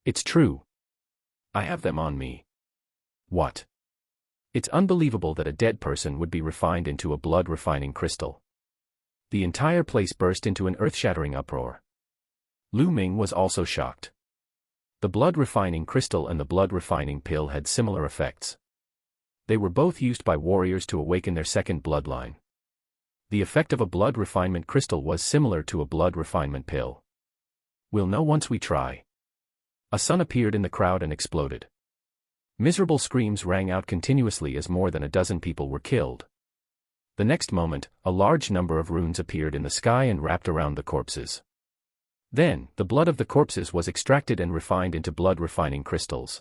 It's true. I have them on me. What? It's unbelievable that a dead person would be refined into a blood-refining crystal. The entire place burst into an earth-shattering uproar. Lu Ming was also shocked. The blood-refining crystal and the blood-refining pill had similar effects. They were both used by warriors to awaken their second bloodline. The effect of a blood refinement crystal was similar to a blood refinement pill. We'll know once we try. A sun appeared in the crowd and exploded. Miserable screams rang out continuously as more than a dozen people were killed. The next moment, a large number of runes appeared in the sky and wrapped around the corpses. Then, the blood of the corpses was extracted and refined into blood-refining crystals.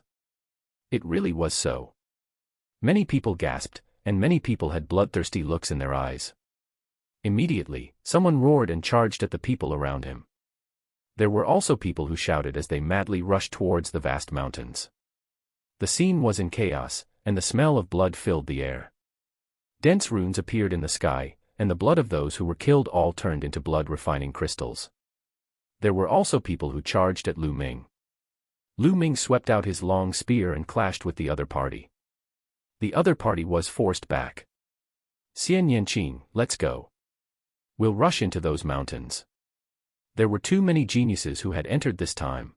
It really was so. Many people gasped, and many people had bloodthirsty looks in their eyes. Immediately, someone roared and charged at the people around him. There were also people who shouted as they madly rushed towards the vast mountains. The scene was in chaos, and the smell of blood filled the air. Dense runes appeared in the sky, and the blood of those who were killed all turned into blood-refining crystals. There were also people who charged at Lu Ming. Lu Ming swept out his long spear and clashed with the other party. The other party was forced back. Xian Yanqing, let's go. We'll rush into those mountains. There were too many geniuses who had entered this time.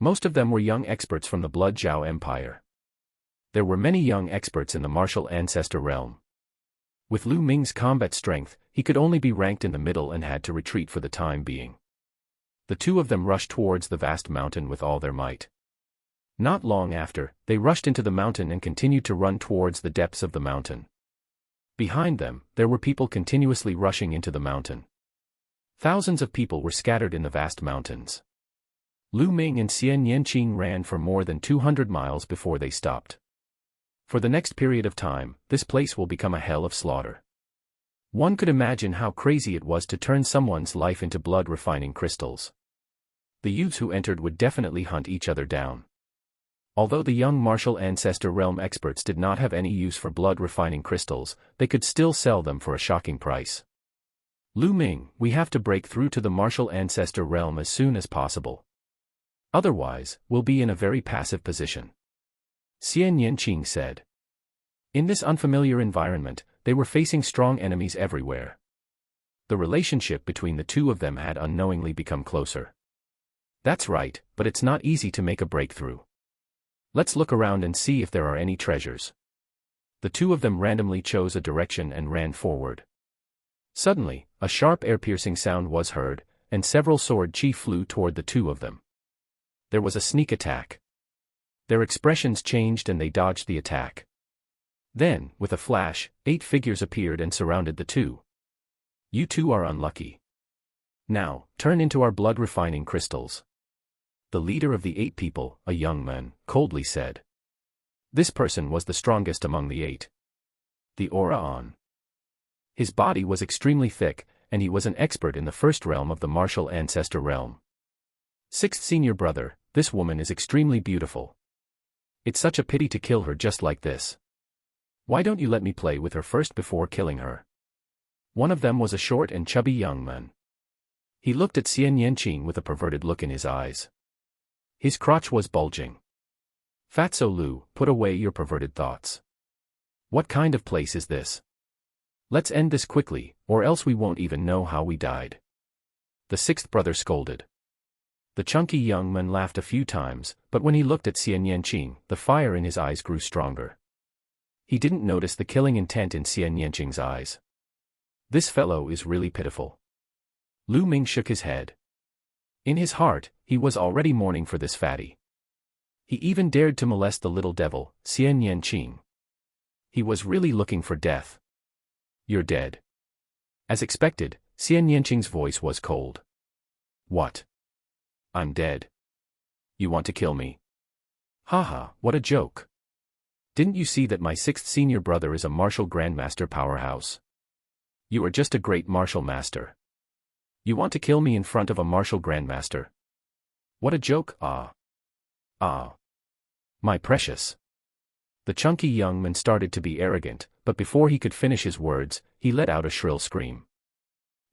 Most of them were young experts from the Blood Zhao Empire. There were many young experts in the martial ancestor realm. With Lu Ming's combat strength, he could only be ranked in the middle and had to retreat for the time being. The two of them rushed towards the vast mountain with all their might. Not long after, they rushed into the mountain and continued to run towards the depths of the mountain. Behind them, there were people continuously rushing into the mountain. Thousands of people were scattered in the vast mountains. Lu Ming and Xian Yanqing ran for more than 200 miles before they stopped. For the next period of time, this place will become a hell of slaughter. One could imagine how crazy it was to turn someone's life into blood-refining crystals. The youths who entered would definitely hunt each other down. Although the young martial ancestor realm experts did not have any use for blood-refining crystals, they could still sell them for a shocking price. Lu Ming, we have to break through to the martial ancestor realm as soon as possible. Otherwise, we'll be in a very passive position. Xian Yanqing said. In this unfamiliar environment, they were facing strong enemies everywhere. The relationship between the two of them had unknowingly become closer. That's right, but it's not easy to make a breakthrough. Let's look around and see if there are any treasures. The two of them randomly chose a direction and ran forward. Suddenly, a sharp air-piercing sound was heard, and several sword chi flew toward the two of them. There was a sneak attack. Their expressions changed and they dodged the attack. Then, with a flash, 8 figures appeared and surrounded the two. You two are unlucky. Now, turn into our blood-refining crystals. The leader of the 8 people, a young man, coldly said. This person was the strongest among the 8. The aura on his body was extremely thick, and he was an expert in the first realm of the martial ancestor realm. Sixth senior brother, this woman is extremely beautiful. It's such a pity to kill her just like this. Why don't you let me play with her first before killing her? One of them was a short and chubby young man. He looked at Xian Yanqing with a perverted look in his eyes. His crotch was bulging. Fatso Lu, put away your perverted thoughts. What kind of place is this? Let's end this quickly, or else we won't even know how we died. The sixth brother scolded. The chunky young man laughed a few times, but when he looked at Xian Yanqing, the fire in his eyes grew stronger. He didn't notice the killing intent in Xian Yanqing's eyes. This fellow is really pitiful. Lu Ming shook his head. In his heart, he was already mourning for this fatty. He even dared to molest the little devil, Xian Yanqing. He was really looking for death. You're dead. As expected, Xian Yanqing's voice was cold. What? I'm dead. You want to kill me? Haha, what a joke. Didn't you see that my sixth senior brother is a martial grandmaster powerhouse? You are just a great martial master. You want to kill me in front of a martial grandmaster? What a joke, ah. Ah. My precious. The chunky young man started to be arrogant, but before he could finish his words, he let out a shrill scream.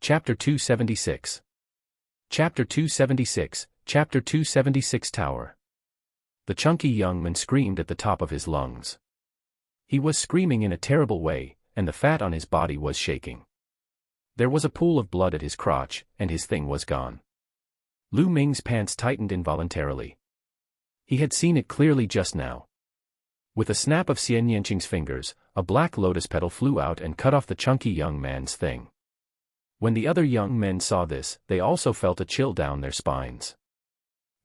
Chapter 276. Chapter 276, Chapter 276 Tower. The chunky young man screamed at the top of his lungs. He was screaming in a terrible way, and the fat on his body was shaking. There was a pool of blood at his crotch, and his thing was gone. Lu Ming's pants tightened involuntarily. He had seen it clearly just now. With a snap of Xian Yanqing's fingers, a black lotus petal flew out and cut off the chunky young man's thing. When the other young men saw this, they also felt a chill down their spines.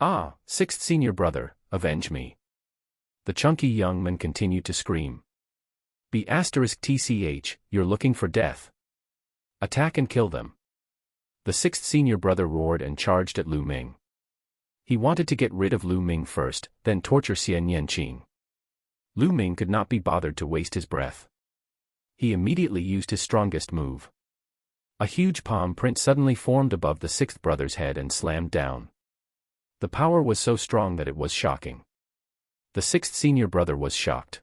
"Ah, sixth senior brother, avenge me!" The chunky young man continued to scream. "*TCH, you're looking for death. Attack and kill them." The sixth senior brother roared and charged at Lu Ming. He wanted to get rid of Lu Ming first, then torture Xian Yanqing. Lu Ming could not be bothered to waste his breath. He immediately used his strongest move. A huge palm print suddenly formed above the sixth brother's head and slammed down. The power was so strong that it was shocking. The sixth senior brother was shocked.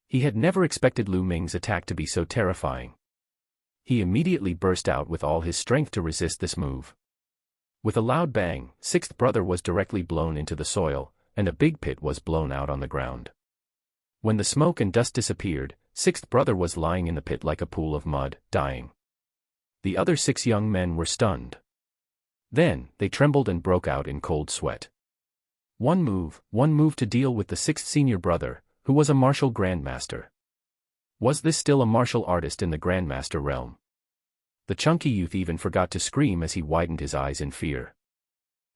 He had never expected Lu Ming's attack to be so terrifying. He immediately burst out with all his strength to resist this move. With a loud bang, sixth brother was directly blown into the soil, and a big pit was blown out on the ground. When the smoke and dust disappeared, sixth brother was lying in the pit like a pool of mud, dying. The other 6 young men were stunned. Then, they trembled and broke out in cold sweat. One move to deal with the sixth senior brother, who was a martial grandmaster. Was this still a martial artist in the grandmaster realm? The chunky youth even forgot to scream as he widened his eyes in fear.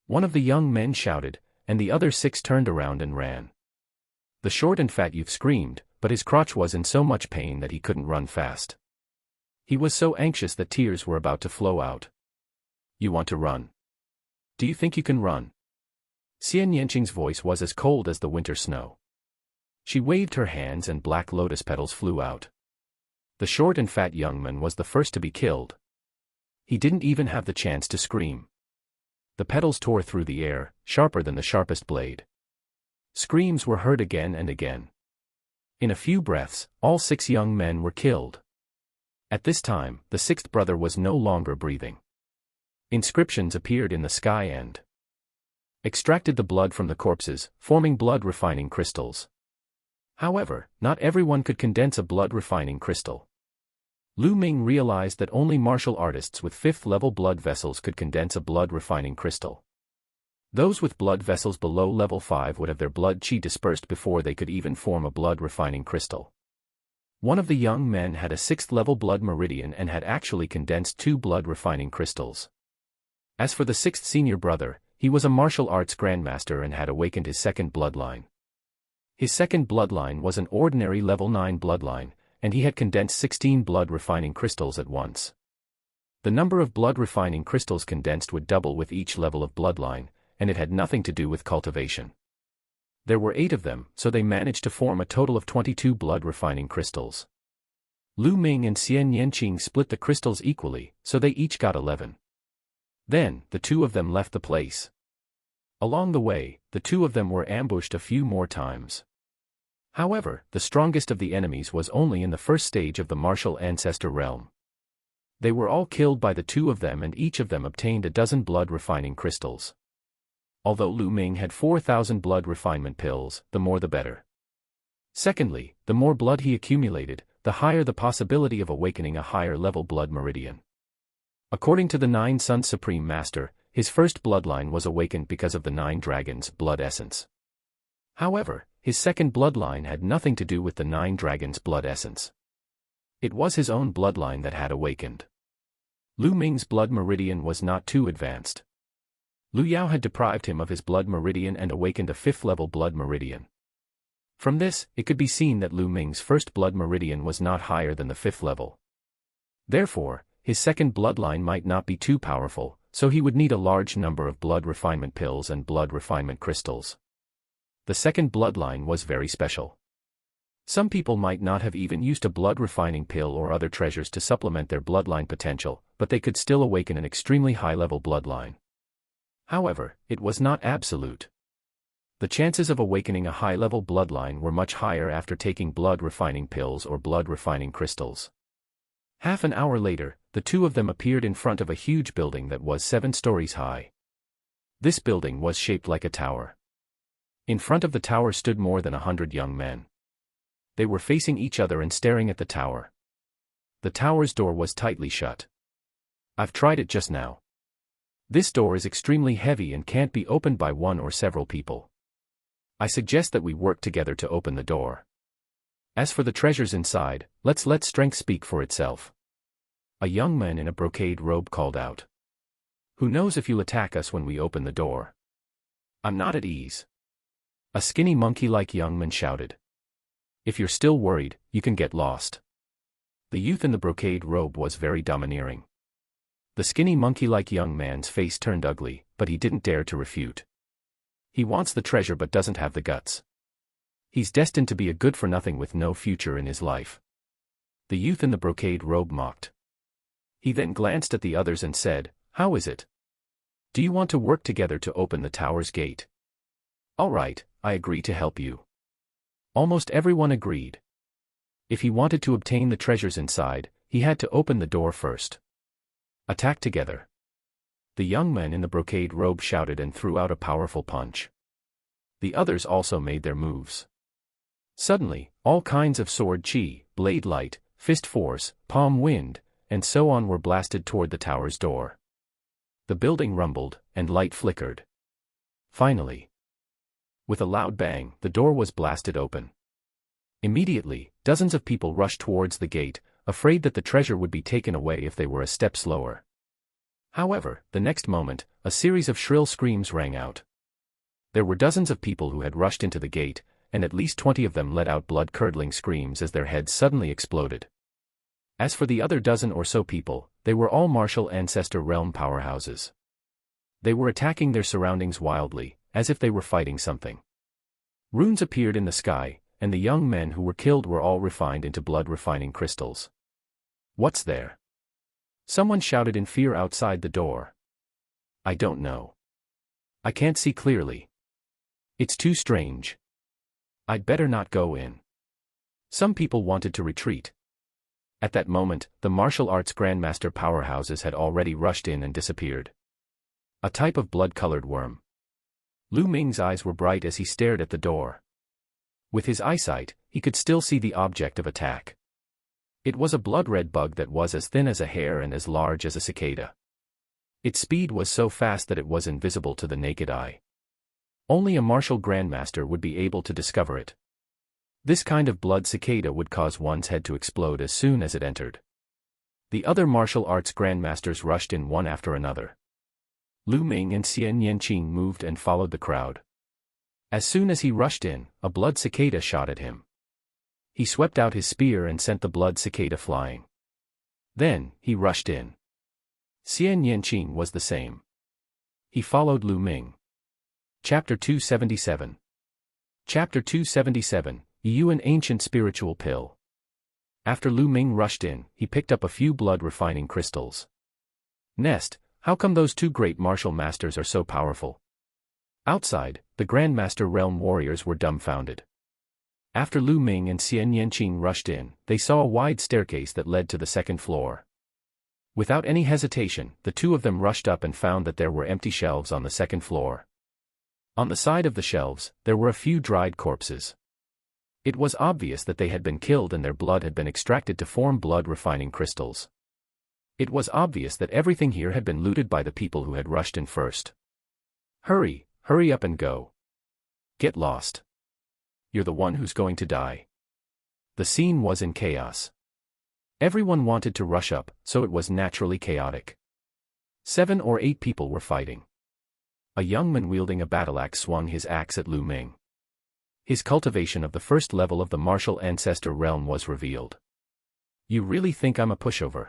One of the young men shouted, and the other 6 turned around and ran. The short and fat youth screamed, but his crotch was in so much pain that he couldn't run fast. He was so anxious that tears were about to flow out. "You want to run? Do you think you can run?" Xian Yanqing's voice was as cold as the winter snow. She waved her hands and black lotus petals flew out. The short and fat young man was the first to be killed. He didn't even have the chance to scream. The petals tore through the air, sharper than the sharpest blade. Screams were heard again and again. In a few breaths, all 6 young men were killed. At this time, the sixth brother was no longer breathing. Inscriptions appeared in the sky and extracted the blood from the corpses, forming blood-refining crystals. However, not everyone could condense a blood-refining crystal. Lu Ming realized that only martial artists with 5th-level blood vessels could condense a blood-refining crystal. Those with blood vessels below level 5 would have their blood qi dispersed before they could even form a blood-refining crystal. One of the young men had a 6th-level blood meridian and had actually condensed 2 blood-refining crystals. As for the 6th senior brother, he was a martial arts grandmaster and had awakened his 2nd bloodline. His 2nd bloodline was an ordinary level 9 bloodline, and he had condensed 16 blood-refining crystals at once. The number of blood-refining crystals condensed would double with each level of bloodline, and it had nothing to do with cultivation. There were 8 of them, so they managed to form a total of 22 blood-refining crystals. Lu Ming and Xian Yanqing split the crystals equally, so they each got 11. Then, the 2 of them left the place. Along the way, the 2 of them were ambushed a few more times. However, the strongest of the enemies was only in the first stage of the martial ancestor realm. They were all killed by the 2 of them and each of them obtained a dozen blood-refining crystals. Although Lu Ming had 4,000 blood refinement pills, the more the better. Secondly, the more blood he accumulated, the higher the possibility of awakening a higher-level blood meridian. According to the 9 Suns Supreme Master, his first bloodline was awakened because of the 9 dragons' blood essence. However, his 2nd bloodline had nothing to do with the 9 dragons' blood essence. It was his own bloodline that had awakened. Lu Ming's blood meridian was not too advanced. Lu Yao had deprived him of his blood meridian and awakened a 5th-level blood meridian. From this, it could be seen that Lu Ming's first blood meridian was not higher than the 5th level. Therefore, his 2nd bloodline might not be too powerful, so he would need a large number of blood refinement pills and blood refinement crystals. The 2nd bloodline was very special. Some people might not have even used a blood refining pill or other treasures to supplement their bloodline potential, but they could still awaken an extremely high-level bloodline. However, it was not absolute. The chances of awakening a high-level bloodline were much higher after taking blood-refining pills or blood-refining crystals. Half an hour later, the 2 of them appeared in front of a huge building that was 7 stories high. This building was shaped like a tower. In front of the tower stood more than 100 young men. They were facing each other and staring at the tower. The tower's door was tightly shut. "I've tried it just now. This door is extremely heavy and can't be opened by one or several people. I suggest that we work together to open the door. As for the treasures inside, let's let strength speak for itself. A young man in a brocade robe called out. Who knows if you'll attack us when we open the door? I'm not at ease. A skinny monkey-like young man shouted. If you're still worried, you can get lost. The youth in the brocade robe was very domineering. The skinny monkey-like young man's face turned ugly, but he didn't dare to refute. He wants the treasure but doesn't have the guts. He's destined to be a good-for-nothing with no future in his life. The youth in the brocade robe mocked. He then glanced at the others and said, How is it? Do you want to work together to open the tower's gate? All right, I agree to help you. Almost everyone agreed. If he wanted to obtain the treasures inside, he had to open the door first. Attack together. The young man in the brocade robe shouted and threw out a powerful punch. The others also made their moves. Suddenly, all kinds of sword chi, blade light, fist force, palm wind, and so on were blasted toward the tower's door. The building rumbled, and light flickered. Finally, with a loud bang, the door was blasted open. Immediately, dozens of people rushed towards the gate, afraid that the treasure would be taken away if they were a step slower. However, the next moment, a series of shrill screams rang out. There were dozens of people who had rushed into the gate, and at least 20 of them let out blood-curdling screams as their heads suddenly exploded. As for the other dozen or so people, they were all martial ancestor realm powerhouses. They were attacking their surroundings wildly, as if they were fighting something. Runes appeared in the sky, and the young men who were killed were all refined into blood-refining crystals. What's there? Someone shouted in fear outside the door. I don't know. I can't see clearly. It's too strange. I'd better not go in. Some people wanted to retreat. At that moment, the martial arts grandmaster powerhouses had already rushed in and disappeared. A type of blood-colored worm. Lu Ming's eyes were bright as he stared at the door. With his eyesight, he could still see the object of attack. It was a blood-red bug that was as thin as a hair and as large as a cicada. Its speed was so fast that it was invisible to the naked eye. Only a martial grandmaster would be able to discover it. This kind of blood cicada would cause one's head to explode as soon as it entered. The other martial arts grandmasters rushed in one after another. Lu Ming and Xian Yanqing moved and followed the crowd. As soon as he rushed in, a blood cicada shot at him. He swept out his spear and sent the blood cicada flying. Then, he rushed in. Xian Yanqing was the same. He followed Lu Ming. Chapter 277. Chapter 277, You an Ancient Spiritual Pill. After Lu Ming rushed in, he picked up a few blood-refining crystals. Nest, how come those two great martial masters are so powerful? Outside, the Grandmaster Realm warriors were dumbfounded. After Lu Ming and Xian Yanqing rushed in, they saw a wide staircase that led to the second floor. Without any hesitation, the two of them rushed up and found that there were empty shelves on the second floor. On the side of the shelves, there were a few dried corpses. It was obvious that they had been killed and their blood had been extracted to form blood-refining crystals. It was obvious that everything here had been looted by the people who had rushed in first. Hurry up and go. Get lost. You're the one who's going to die. The scene was in chaos. Everyone wanted to rush up, so it was naturally chaotic. 7 or 8 people were fighting. A young man wielding a battle-axe swung his axe at Lu Ming. His cultivation of the first level of the martial ancestor realm was revealed. You really think I'm a pushover?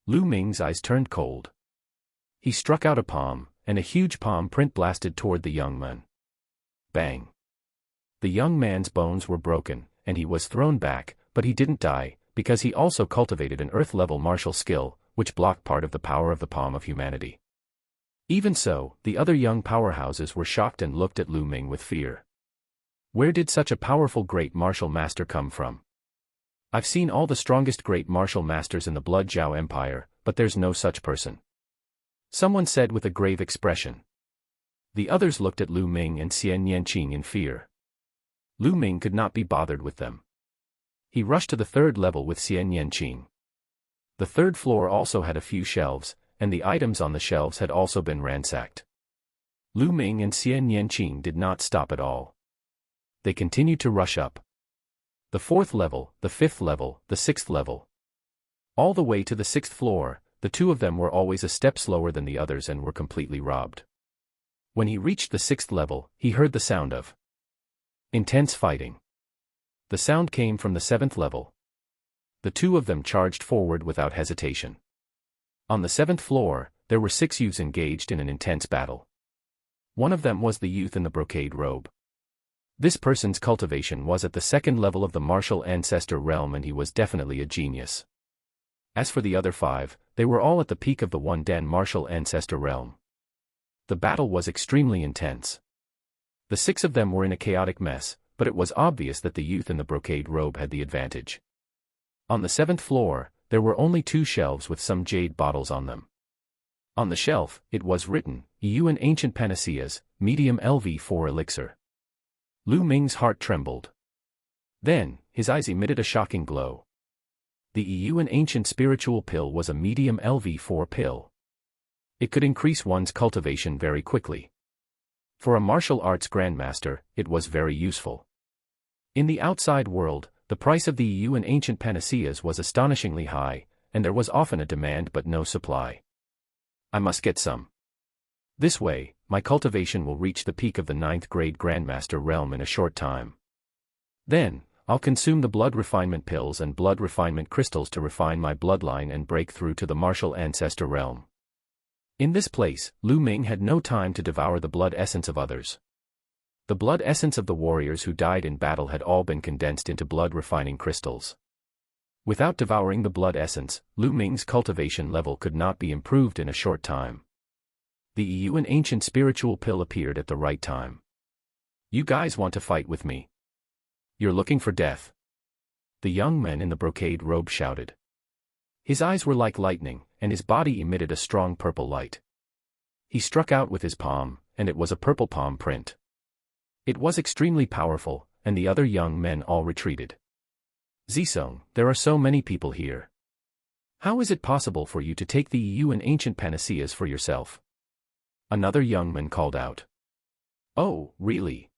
Lu Ming's eyes turned cold. He struck out a palm, and a huge palm print blasted toward the young man. Bang! The young man's bones were broken, and he was thrown back, but he didn't die, because he also cultivated an earth-level martial skill, which blocked part of the power of the palm of humanity. Even so, the other young powerhouses were shocked and looked at Lu Ming with fear. Where did such a powerful great martial master come from? I've seen all the strongest great martial masters in the Blood Zhao Empire, but there's no such person. Someone said with a grave expression. The others looked at Lu Ming and Xian Yanqing in fear. Lu Ming could not be bothered with them. He rushed to the third level with Xian Yanqing. The third floor also had a few shelves, and the items on the shelves had also been ransacked. Lu Ming and Xian Yanqing did not stop at all. They continued to rush up. The 4th level, the 5th level, the 6th level. All the way to the 6th floor, the two of them were always a step slower than the others and were completely robbed. When he reached the 6th level, he heard the sound of intense fighting. The sound came from the 7th level. The two of them charged forward without hesitation. On the 7th floor, there were 6 youths engaged in an intense battle. One of them was the youth in the brocade robe. This person's cultivation was at the 2nd level of the martial ancestor realm, and he was definitely a genius. As for the other 5, they were all at the peak of the 1 Dan martial ancestor realm. The battle was extremely intense. The 6 of them were in a chaotic mess, but it was obvious that the youth in the brocade robe had the advantage. On the 7th floor, there were only 2 shelves with some jade bottles on them. On the shelf, it was written, EU and Ancient Panaceas, Medium LV4 Elixir. Lu Ming's heart trembled. Then, his eyes emitted a shocking glow. The EU and Ancient Spiritual Pill was a medium LV4 pill. It could increase one's cultivation very quickly. For a martial arts grandmaster, it was very useful. In the outside world, the price of the EU and Ancient Panaceas was astonishingly high, and there was often a demand but no supply. I must get some. This way, my cultivation will reach the peak of the 9th grade Grandmaster realm in a short time. Then, I'll consume the blood refinement pills and blood refinement crystals to refine my bloodline and break through to the martial ancestor realm. In this place, Lu Ming had no time to devour the blood essence of others. The blood essence of the warriors who died in battle had all been condensed into blood refining crystals. Without devouring the blood essence, Lu Ming's cultivation level could not be improved in a short time. The EU and Ancient Spiritual Pill appeared at the right time. You guys want to fight with me? You're looking for death. The young man in the brocade robe shouted. His eyes were like lightning, and his body emitted a strong purple light. He struck out with his palm, and it was a purple palm print. It was extremely powerful, and the other young men all retreated. Zisong, there are so many people here. How is it possible for you to take the EU and Ancient Panaceas for yourself? Another young man called out. Oh, really?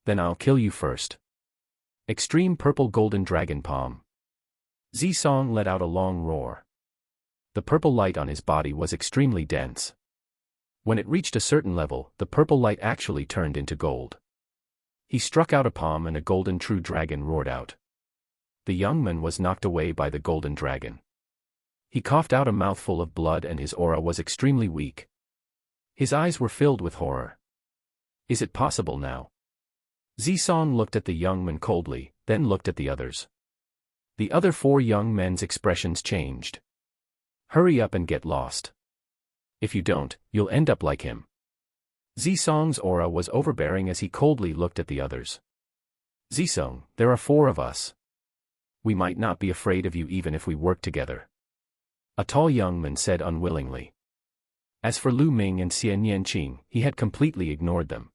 Then I'll kill you first. Extreme purple golden dragon palm. Zisong let out a long roar. The purple light on his body was extremely dense. When it reached a certain level, the purple light actually turned into gold. He struck out a palm and a golden true dragon roared out. The young man was knocked away by the golden dragon. He coughed out a mouthful of blood and his aura was extremely weak. His eyes were filled with horror. Is it possible now? Zisong looked at the young man coldly, then looked at the others. The other 4 young men's expressions changed. Hurry up and get lost. If you don't, you'll end up like him. Zisong's aura was overbearing as he coldly looked at the others. Zisong, there are 4 of us. We might not be afraid of you even if we work together. A tall young man said unwillingly. As for Lu Ming and Xian Yanqing, he had completely ignored them.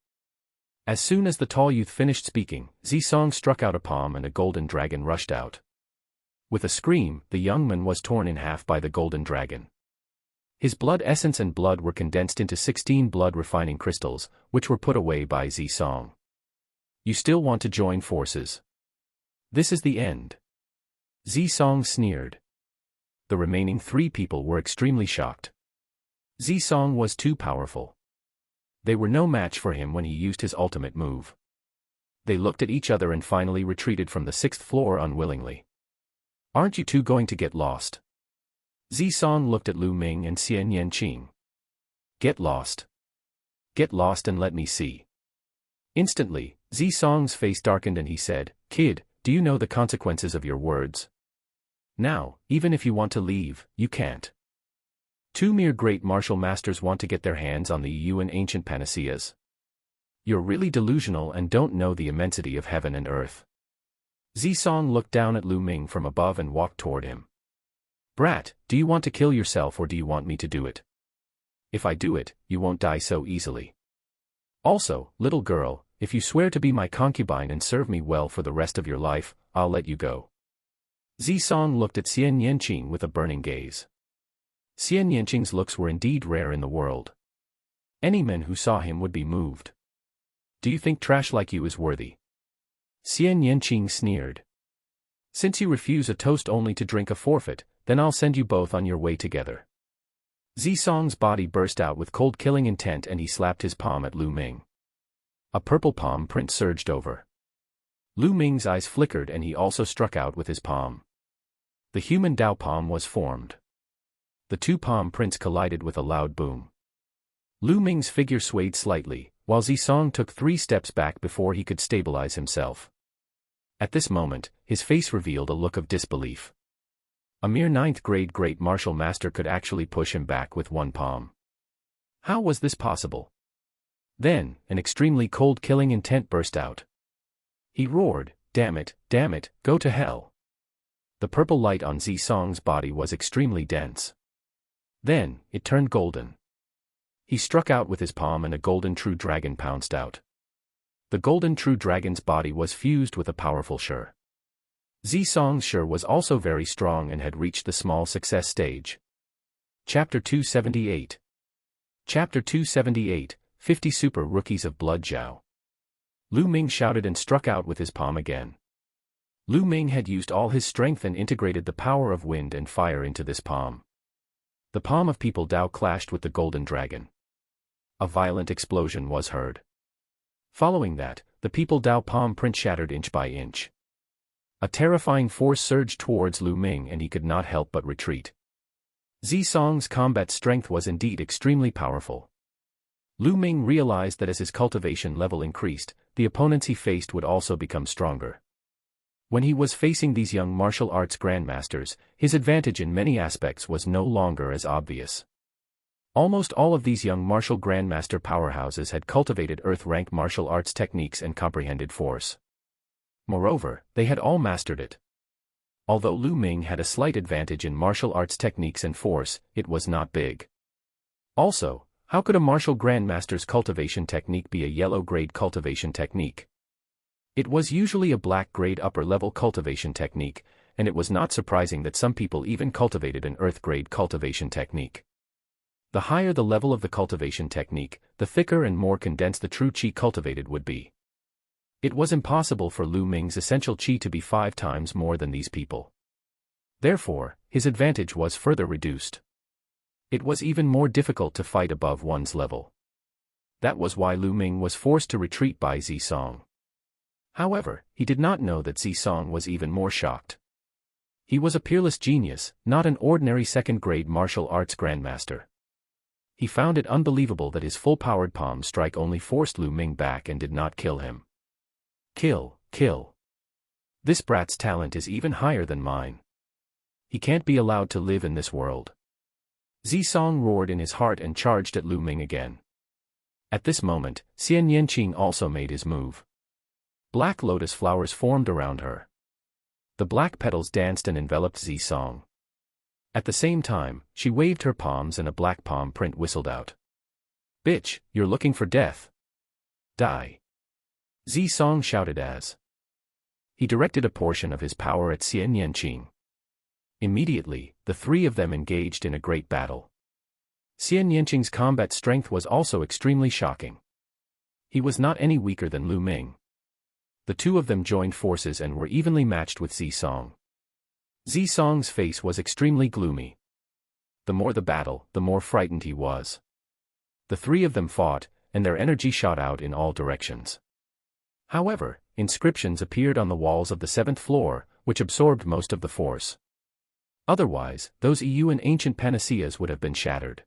As soon as the tall youth finished speaking, Zisong struck out a palm and a golden dragon rushed out. With a scream, the young man was torn in half by the golden dragon. His blood essence and blood were condensed into 16 blood refining crystals, which were put away by Zisong. You still want to join forces? This is the end. Zisong sneered. The remaining 3 people were extremely shocked. Zisong was too powerful. They were no match for him when he used his ultimate move. They looked at each other and finally retreated from the 6th floor unwillingly. Aren't you two going to get lost? Zisong looked at Lu Ming and Xian Yanqing. Get lost. Get lost and let me see. Instantly, Zisong's face darkened and he said, Kid, do you know the consequences of your words? Now, even if you want to leave, you can't. 2 mere great martial masters want to get their hands on the EU and Ancient Panaceas. You're really delusional and don't know the immensity of heaven and earth. Zisong looked down at Lu Ming from above and walked toward him. Brat, do you want to kill yourself or do you want me to do it? If I do it, you won't die so easily. Also, little girl, if you swear to be my concubine and serve me well for the rest of your life, I'll let you go. Zisong looked at Xian Yanqing with a burning gaze. Xian Yanqing's looks were indeed rare in the world. Any men who saw him would be moved. Do you think trash like you is worthy? Xian Yanqing sneered. Since you refuse a toast only to drink a forfeit, then I'll send you both on your way together. Zisong's body burst out with cold killing intent and he slapped his palm at Lu Ming. A purple palm print surged over. Lu Ming's eyes flickered and he also struck out with his palm. The human Dao palm was formed. The two palm prints collided with a loud boom. Lu Ming's figure swayed slightly, while Zisong took 3 steps back before he could stabilize himself. At this moment, his face revealed a look of disbelief. A mere 9th grade great martial master could actually push him back with one palm. How was this possible? Then, an extremely cold killing intent burst out. He roared, damn it, go to hell. The purple light on Zisong's body was extremely dense. Then, it turned golden. He struck out with his palm and a golden true dragon pounced out. The golden true dragon's body was fused with a powerful Shi. Zisong's Shi was also very strong and had reached the small success stage. Chapter 278. Chapter 278, 50 Super Rookies of Blood Zhao. Lu Ming shouted and struck out with his palm again. Lu Ming had used all his strength and integrated the power of wind and fire into this palm. The palm of People Dao clashed with the golden dragon. A violent explosion was heard. Following that, the People Dao palm print shattered inch by inch. A terrifying force surged towards Lu Ming and he could not help but retreat. Zisong's combat strength was indeed extremely powerful. Lu Ming realized that as his cultivation level increased, the opponents he faced would also become stronger. When he was facing these young martial arts grandmasters, his advantage in many aspects was no longer as obvious. Almost all of these young martial grandmaster powerhouses had cultivated earth-rank martial arts techniques and comprehended force. Moreover, they had all mastered it. Although Lu Ming had a slight advantage in martial arts techniques and force, it was not big. Also, how could a martial grandmaster's cultivation technique be a yellow-grade cultivation technique? It was usually a black-grade upper-level cultivation technique, and it was not surprising that some people even cultivated an earth-grade cultivation technique. The higher the level of the cultivation technique, the thicker and more condensed the true qi cultivated would be. It was impossible for Lu Ming's essential qi to be 5 times more than these people. Therefore, his advantage was further reduced. It was even more difficult to fight above one's level. That was why Lu Ming was forced to retreat by Zisong. However, he did not know that Zisong was even more shocked. He was a peerless genius, not an ordinary second-grade martial arts grandmaster. He found it unbelievable that his full-powered palm strike only forced Lu Ming back and did not kill him. Kill. This brat's talent is even higher than mine. He can't be allowed to live in this world. Zisong roared in his heart and charged at Lu Ming again. At this moment, Xian Yanqing also made his move. Black lotus flowers formed around her. The black petals danced and enveloped Zisong. At the same time, she waved her palms and a black palm print whistled out. Bitch, you're looking for death. Die. Zisong shouted as he directed a portion of his power at Xian Yanqing. Immediately, the 3 of them engaged in a great battle. Xian Yanqing's combat strength was also extremely shocking. He was not any weaker than Lu Ming. The 2 of them joined forces and were evenly matched with Zisong. Zisong's face was extremely gloomy. The more the battle, the more frightened he was. The 3 of them fought, and their energy shot out in all directions. However, inscriptions appeared on the walls of the 7th floor, which absorbed most of the force. Otherwise, those EU and ancient panaceas would have been shattered.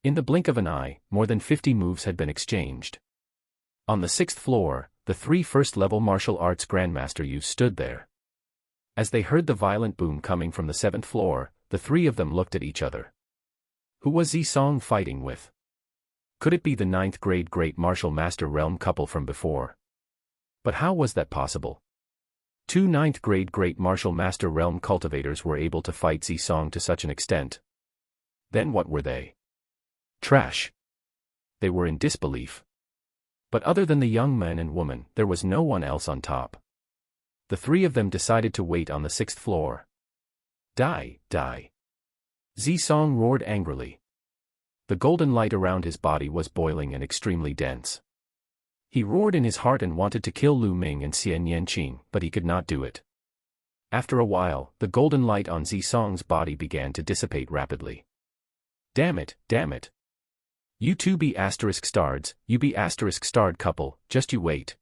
In the blink of an eye, more than 50 moves had been exchanged. On the 6th floor, the 3 first-level martial arts grandmaster youths stood there. As they heard the violent boom coming from the 7th floor, the 3 of them looked at each other. Who was Zisong fighting with? Could it be the 9th grade great martial master realm couple from before? But how was that possible? 2 9th grade great martial master realm cultivators were able to fight Zisong to such an extent. Then what were they? Trash. They were in disbelief. But other than the young man and woman, there was no one else on top. The 3 of them decided to wait on the 6th floor. Die. Zisong roared angrily. The golden light around his body was boiling and extremely dense. He roared in his heart and wanted to kill Lu Ming and Xian Yanqing, but he could not do it. After a while, the golden light on Zisong's body began to dissipate rapidly. Damn it, damn it. You two be asterisk starred, you be asterisk starred couple, just you wait.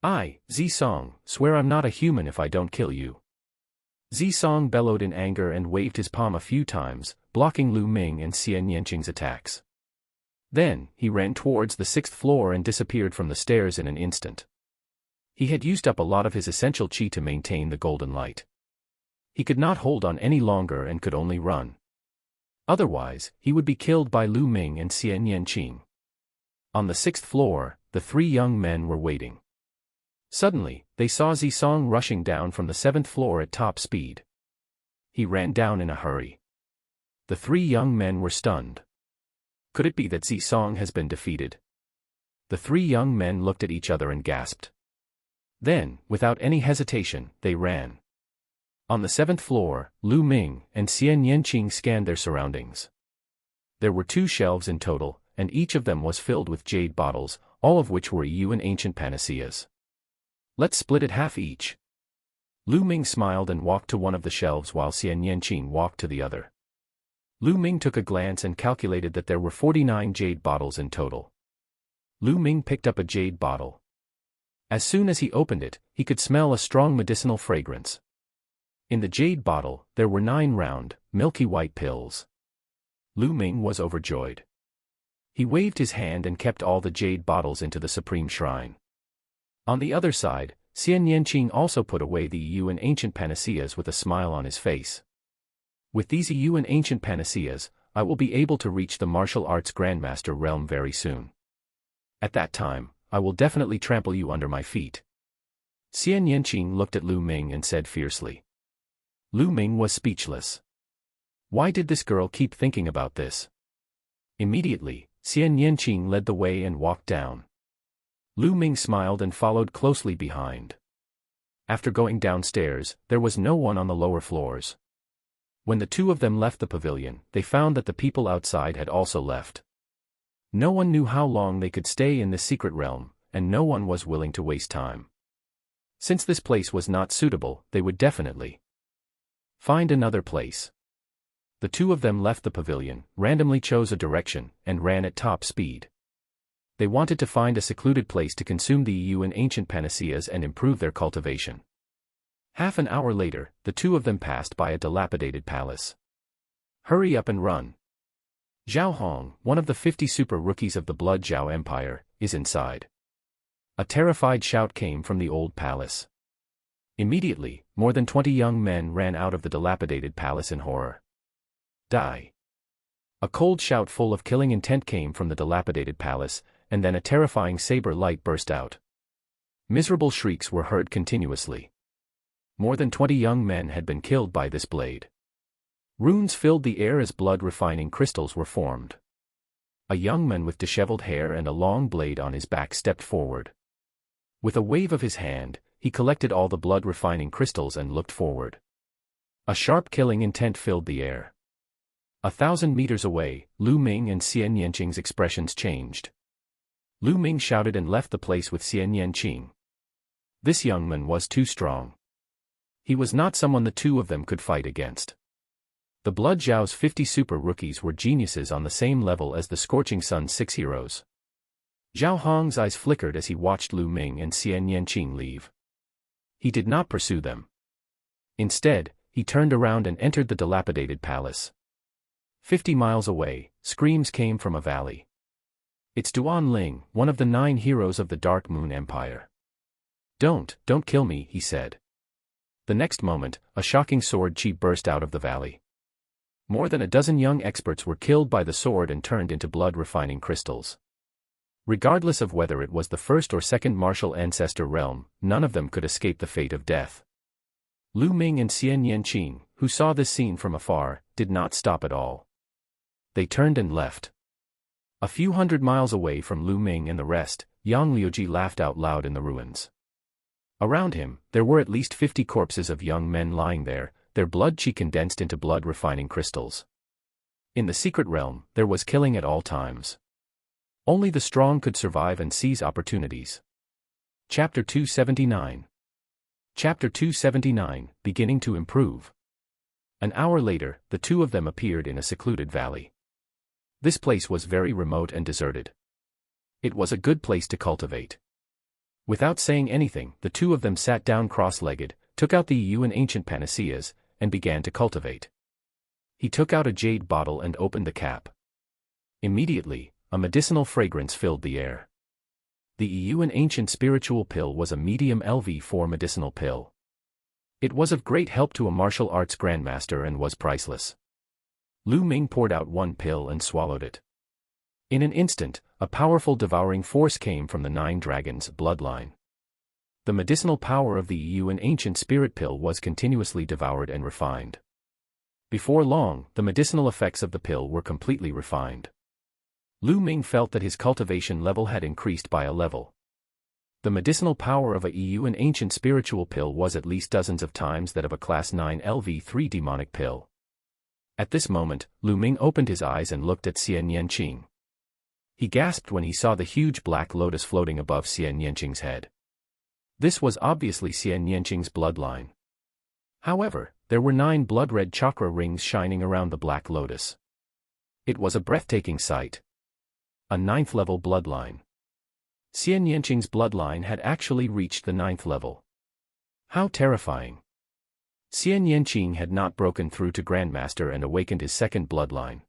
I, Zisong, swear I'm not a human if I don't kill you. Zisong bellowed in anger and waved his palm a few times, blocking Lu Ming and Xian Yanqing's attacks. Then, he ran towards the 6th floor and disappeared from the stairs in an instant. He had used up a lot of his essential qi to maintain the golden light. He could not hold on any longer and could only run. Otherwise, he would be killed by Lu Ming and Xian Yanqing. On the 6th floor, the 3 young men were waiting. Suddenly, they saw Zisong rushing down from the 7th floor at top speed. He ran down in a hurry. The 3 young men were stunned. Could it be that Zisong has been defeated? The 3 young men looked at each other and gasped. Then, without any hesitation, they ran. On the 7th floor, Lu Ming and Xian Yanqing scanned their surroundings. There were 2 shelves in total, and each of them was filled with jade bottles, all of which were Yuan ancient panaceas. Let's split it half each. Lu Ming smiled and walked to one of the shelves while Xian Yanqing walked to the other. Lu Ming took a glance and calculated that there were 49 jade bottles in total. Lu Ming picked up a jade bottle. As soon as he opened it, he could smell a strong medicinal fragrance. In the jade bottle, there were 9 round, milky white pills. Lu Ming was overjoyed. He waved his hand and kept all the jade bottles into the supreme shrine. On the other side, Xian Yanqing also put away the Yuan ancient panaceas with a smile on his face. With these Yuan ancient panaceas, I will be able to reach the martial arts grandmaster realm very soon. At that time, I will definitely trample you under my feet. Xian Yanqing looked at Lu Ming and said fiercely. Lu Ming was speechless. Why did this girl keep thinking about this? Immediately, Xian Yanqing led the way and walked down. Lu Ming smiled and followed closely behind. After going downstairs, there was no one on the lower floors. When the 2 of them left the pavilion, they found that the people outside had also left. No one knew how long they could stay in this secret realm, and no one was willing to waste time. Since this place was not suitable, they would definitely find another place. The 2 of them left the pavilion, randomly chose a direction, and ran at top speed. They wanted to find a secluded place to consume the Yuan ancient panaceas and improve their cultivation. Half an hour later, the 2 of them passed by a dilapidated palace. Hurry up and run. Zhao Hong, one of the 50 super rookies of the Blood Zhao Empire, is inside. A terrified shout came from the old palace. Immediately, more than 20 young men ran out of the dilapidated palace in horror. Die. A cold shout full of killing intent came from the dilapidated palace, and then a terrifying saber light burst out. Miserable shrieks were heard continuously. More than 20 young men had been killed by this blade. Runes filled the air as blood-refining crystals were formed. A young man with disheveled hair and a long blade on his back stepped forward. With a wave of his hand, he collected all the blood-refining crystals and looked forward. A sharp killing intent filled the air. 1,000 meters away, Lu Ming and Xian Yanqing's expressions changed. Lu Ming shouted and left the place with Xian Yanqing. This young man was too strong. He was not someone the 2 of them could fight against. The Blood Zhao's 50 super rookies were geniuses on the same level as the Scorching Sun's 6 heroes. Zhao Hong's eyes flickered as he watched Lu Ming and Xian Yanqing leave. He did not pursue them. Instead, he turned around and entered the dilapidated palace. 50 miles away, screams came from a valley. It's Duan Ling, one of the 9 heroes of the Dark Moon Empire. Don't kill me, he said. The next moment, a shocking sword chi burst out of the valley. More than a dozen young experts were killed by the sword and turned into blood-refining crystals. Regardless of whether it was the first or second martial ancestor realm, none of them could escape the fate of death. Lu Ming and Xian Yanqing, who saw this scene from afar, did not stop at all. They turned and left. A few hundred miles away from Lu Ming and the rest, Yang Liuji laughed out loud in the ruins. Around him, there were at least 50 corpses of young men lying there, their blood chi condensed into blood-refining crystals. In the secret realm, there was killing at all times. Only the strong could survive and seize opportunities. Chapter 279. Chapter 279, Beginning to Improve. An hour later, the two of them appeared in a secluded valley. This place was very remote and deserted. It was a good place to cultivate. Without saying anything, the two of them sat down cross-legged, took out the EU and ancient panaceas, and began to cultivate. He took out a jade bottle and opened the cap. Immediately, a medicinal fragrance filled the air. The EU and ancient spiritual pill was a medium LV4 medicinal pill. It was of great help to a martial arts grandmaster and was priceless. Lu Ming poured out one pill and swallowed it. In an instant, a powerful devouring force came from the Nine Dragons' bloodline. The medicinal power of the EU and ancient spirit pill was continuously devoured and refined. Before long, the medicinal effects of the pill were completely refined. Lu Ming felt that his cultivation level had increased by a level. The medicinal power of a EU and ancient spiritual pill was at least dozens of times that of a Class 9 LV3 demonic pill. At this moment, Lu Ming opened his eyes and looked at Xian Yanqing. He gasped when he saw the huge black lotus floating above Xian Yanqing's head. This was obviously Xian Yanqing's bloodline. However, there were 9 blood-red chakra rings shining around the black lotus. It was a breathtaking sight. A 9th-level bloodline. Xian Yanqing's bloodline had actually reached the 9th level. How terrifying. Xian Yanqing had not broken through to Grandmaster and awakened his second bloodline.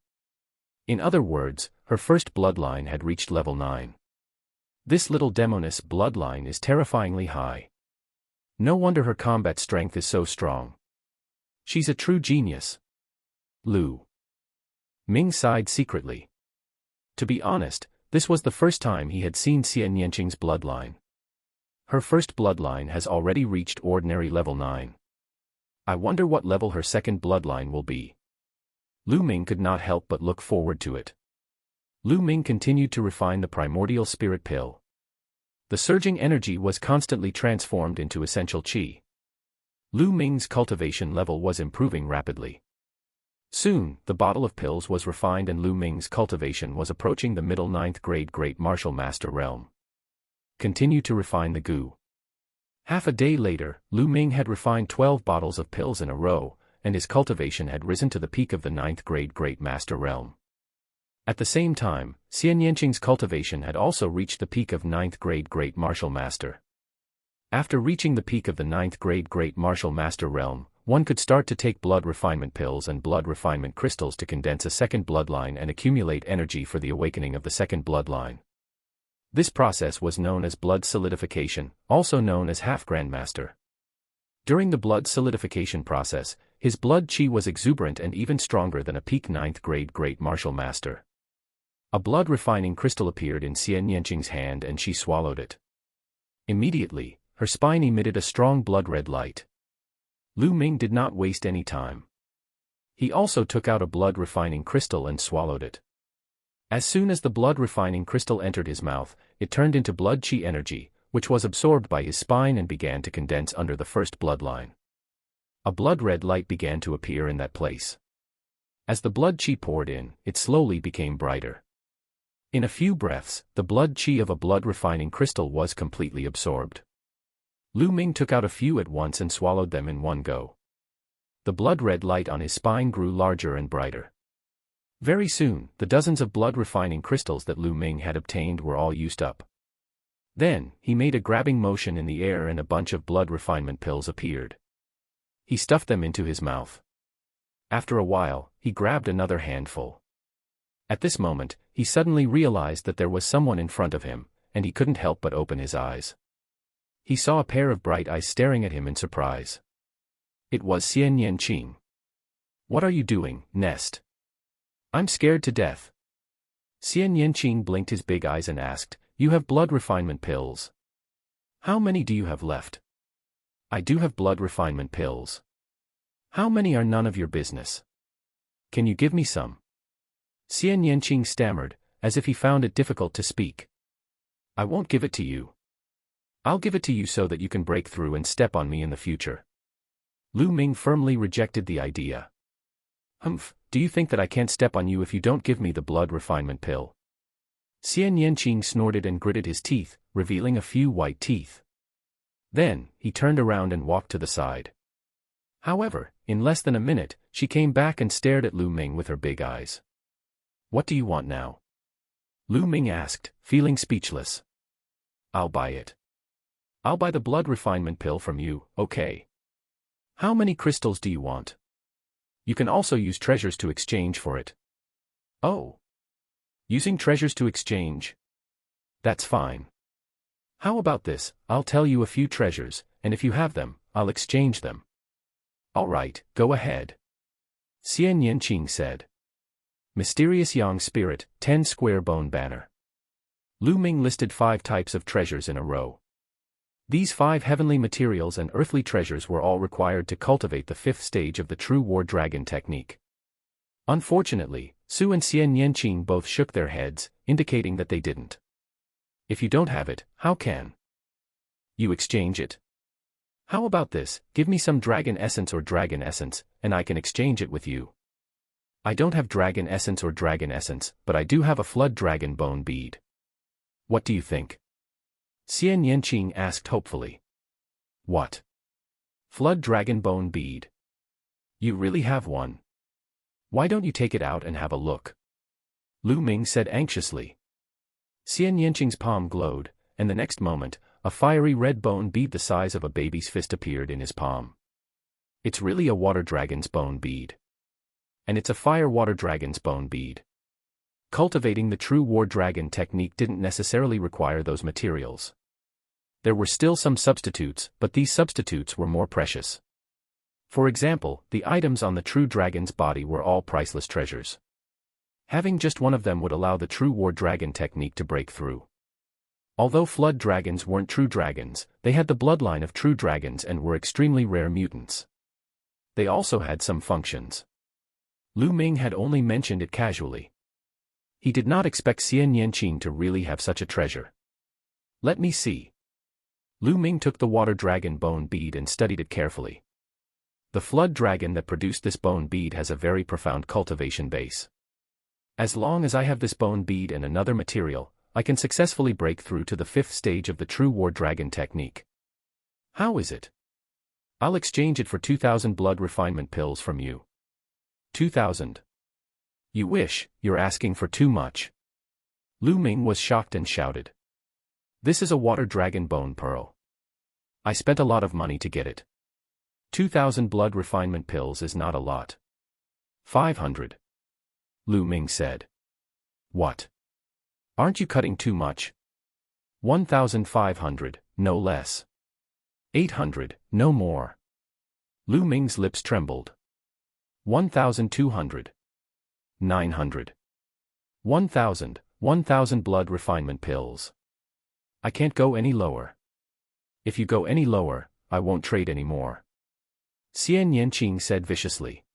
In other words, her first bloodline had reached level 9. This little demoness bloodline is terrifyingly high. No wonder her combat strength is so strong. She's a true genius. Lu Ming sighed secretly. To be honest, this was the first time he had seen Xian Yanqing's bloodline. Her first bloodline has already reached ordinary level 9. I wonder what level her second bloodline will be. Lu Ming could not help but look forward to it. Lu Ming continued to refine the primordial spirit pill. The surging energy was constantly transformed into essential qi. Lu Ming's cultivation level was improving rapidly. Soon, the bottle of pills was refined and Lu Ming's cultivation was approaching the middle 9th grade Great Martial Master realm. Continue to refine the goo. Half a day later, Lu Ming had refined 12 bottles of pills in a row, and his cultivation had risen to the peak of the 9th grade Great Master realm. At the same time, Xian Yanqing's cultivation had also reached the peak of 9th grade Great Martial Master. After reaching the peak of the 9th grade Great Martial Master realm, one could start to take blood refinement pills and blood refinement crystals to condense a second bloodline and accumulate energy for the awakening of the second bloodline. This process was known as blood solidification, also known as half Grandmaster. During the blood solidification process, his blood qi was exuberant and even stronger than a peak 9th grade Great Martial Master. A blood refining crystal appeared in Xian Yanqing's hand and she swallowed it. Immediately, her spine emitted a strong blood-red light. Lu Ming did not waste any time. He also took out a blood refining crystal and swallowed it. As soon as the blood refining crystal entered his mouth, it turned into blood qi energy, which was absorbed by his spine and began to condense under the first bloodline. A blood-red light began to appear in that place. As the blood qi poured in, it slowly became brighter. In a few breaths, the blood qi of a blood refining crystal was completely absorbed. Lu Ming took out a few at once and swallowed them in one go. The blood-red light on his spine grew larger and brighter. Very soon, the dozens of blood refining crystals that Lu Ming had obtained were all used up. Then, he made a grabbing motion in the air and a bunch of blood refinement pills appeared. He stuffed them into his mouth. After a while, he grabbed another handful. At this moment, he suddenly realized that there was someone in front of him, and he couldn't help but open his eyes. He saw a pair of bright eyes staring at him in surprise. It was Xian Yanqing. "What are you doing, Nest? I'm scared to death." Xian Yanqing blinked his big eyes and asked, "You have blood refinement pills. How many do you have left?" "I do have blood refinement pills. How many are none of your business. Can you give me some?" Xian Yanqing stammered, as if he found it difficult to speak. "I won't give it to you. I'll give it to you so that you can break through and step on me in the future." Lu Ming firmly rejected the idea. "Humph, do you think that I can't step on you if you don't give me the blood refinement pill?" Xian Yanqing snorted and gritted his teeth, revealing a few white teeth. Then, he turned around and walked to the side. However, in less than a minute, she came back and stared at Lu Ming with her big eyes. "What do you want now?" Lu Ming asked, feeling speechless. "I'll buy it. I'll buy the blood refinement pill from you, okay? How many crystals do you want? You can also use treasures to exchange for it." "Oh. Using treasures to exchange? That's fine. How about this, I'll tell you a few treasures, and if you have them, I'll exchange them." "All right, go ahead," Xian Yanqing said. Mysterious Yang Spirit, 10 square bone banner. Lu Ming listed 5 types of treasures in a row. These 5 heavenly materials and earthly treasures were all required to cultivate the 5th stage of the true war dragon technique. Unfortunately, Su and Xian Yanqing both shook their heads, indicating that they didn't. "If you don't have it, how can you exchange it? How about this, give me some dragon essence, and I can exchange it with you." "I don't have dragon essence, but I do have a flood dragon bone bead. What do you think?" Xian Yanqing asked hopefully. "What? Flood dragon bone bead? You really have one? Why don't you take it out and have a look?" Lu Ming said anxiously. Xian Yanqing's palm glowed, and the next moment, a fiery red bone bead the size of a baby's fist appeared in his palm. "It's really a water dragon's bone bead. And it's a fire water dragon's bone bead." Cultivating the true war dragon technique didn't necessarily require those materials. There were still some substitutes, but these substitutes were more precious. For example, the items on the true dragon's body were all priceless treasures. Having just one of them would allow the true war dragon technique to break through. Although flood dragons weren't true dragons, they had the bloodline of true dragons and were extremely rare mutants. They also had some functions. Lu Ming had only mentioned it casually. He did not expect Xian Yanqing to really have such a treasure. "Let me see." Lu Ming took the water dragon bone bead and studied it carefully. The flood dragon that produced this bone bead has a very profound cultivation base. As long as I have this bone bead and another material, I can successfully break through to the 5th stage of the true war dragon technique. "How is it?" "I'll exchange it for 2,000 blood refinement pills from you." 2,000. "You wish, you're asking for too much." Lu Ming was shocked and shouted. "This is a water dragon bone pearl. I spent a lot of money to get it. 2,000 blood refinement pills is not a lot." 500. Lu Ming said. "What? Aren't you cutting too much?" 1,500, no less. 800, no more. Lu Ming's lips trembled. 1,200. 900. 1,000, 1,000 blood refinement pills. I can't go any lower. If you go any lower, I won't trade anymore." Xian Yanqing said viciously.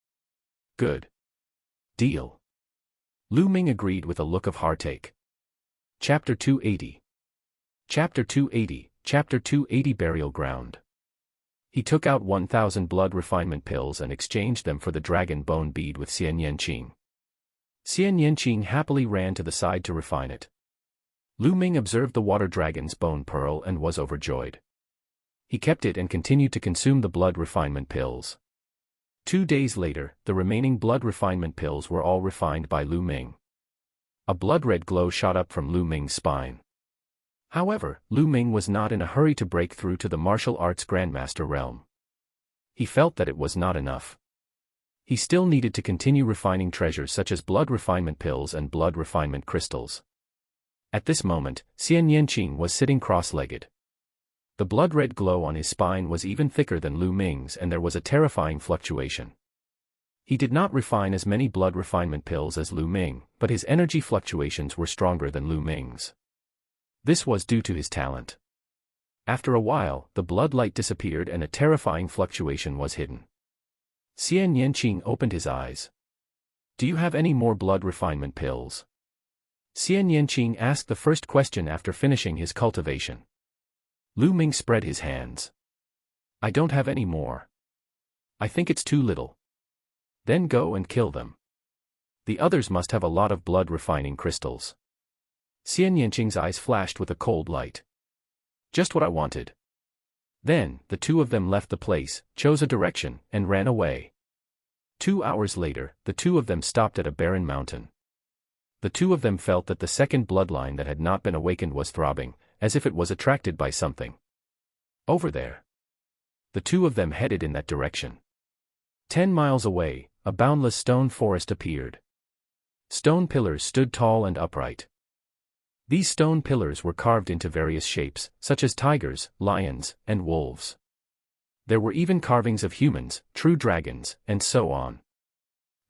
"Good deal." Lu Ming agreed with a look of heartache. Chapter 280. Chapter 280 Burial Ground. He took out 1,000 blood refinement pills and exchanged them for the dragon bone bead with Xian Yanqing. Xian Yanqing happily ran to the side to refine it. Lu Ming observed the water dragon's bone pearl and was overjoyed. He kept it and continued to consume the blood refinement pills. 2 days later, the remaining blood refinement pills were all refined by Lu Ming. A blood-red glow shot up from Lu Ming's spine. However, Lu Ming was not in a hurry to break through to the martial arts grandmaster realm. He felt that it was not enough. He still needed to continue refining treasures such as blood refinement pills and blood refinement crystals. At this moment, Xian Yanqing was sitting cross-legged. The blood-red glow on his spine was even thicker than Lu Ming's and there was a terrifying fluctuation. He did not refine as many blood refinement pills as Lu Ming, but his energy fluctuations were stronger than Lu Ming's. This was due to his talent. After a while, the blood light disappeared and a terrifying fluctuation was hidden. Xian Yanqing opened his eyes. "Do you have any more blood refinement pills?" Xian Yanqing asked the first question after finishing his cultivation. Lu Ming spread his hands. "I don't have any more. I think it's too little." "Then go and kill them. The others must have a lot of blood refining crystals." Xian Yanqing's eyes flashed with a cold light. Just what I wanted. Then, the two of them left the place, chose a direction, and ran away. 2 hours later, the two of them stopped at a barren mountain. The two of them felt that the second bloodline that had not been awakened was throbbing, as if it was attracted by something. Over there. The two of them headed in that direction. 10 miles away, a boundless stone forest appeared. Stone pillars stood tall and upright. These stone pillars were carved into various shapes, such as tigers, lions, and wolves. There were even carvings of humans, true dragons, and so on.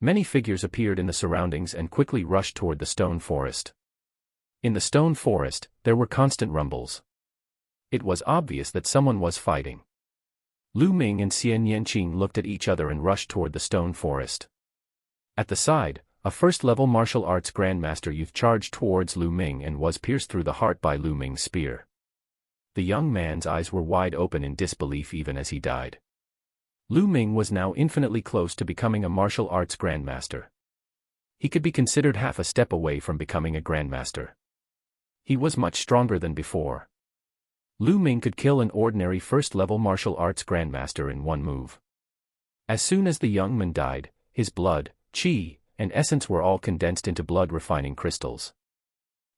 Many figures appeared in the surroundings and quickly rushed toward the stone forest. In the stone forest, there were constant rumbles. It was obvious that someone was fighting. Lu Ming and Xian Yanqing looked at each other and rushed toward the stone forest. At the side, a first-level martial arts grandmaster youth charged towards Lu Ming and was pierced through the heart by Lu Ming's spear. The young man's eyes were wide open in disbelief even as he died. Lu Ming was now infinitely close to becoming a martial arts grandmaster. He could be considered half a step away from becoming a grandmaster. He was much stronger than before. Lu Ming could kill an ordinary first-level martial arts grandmaster in one move. As soon as the young man died, his blood, qi, and essence were all condensed into blood-refining crystals.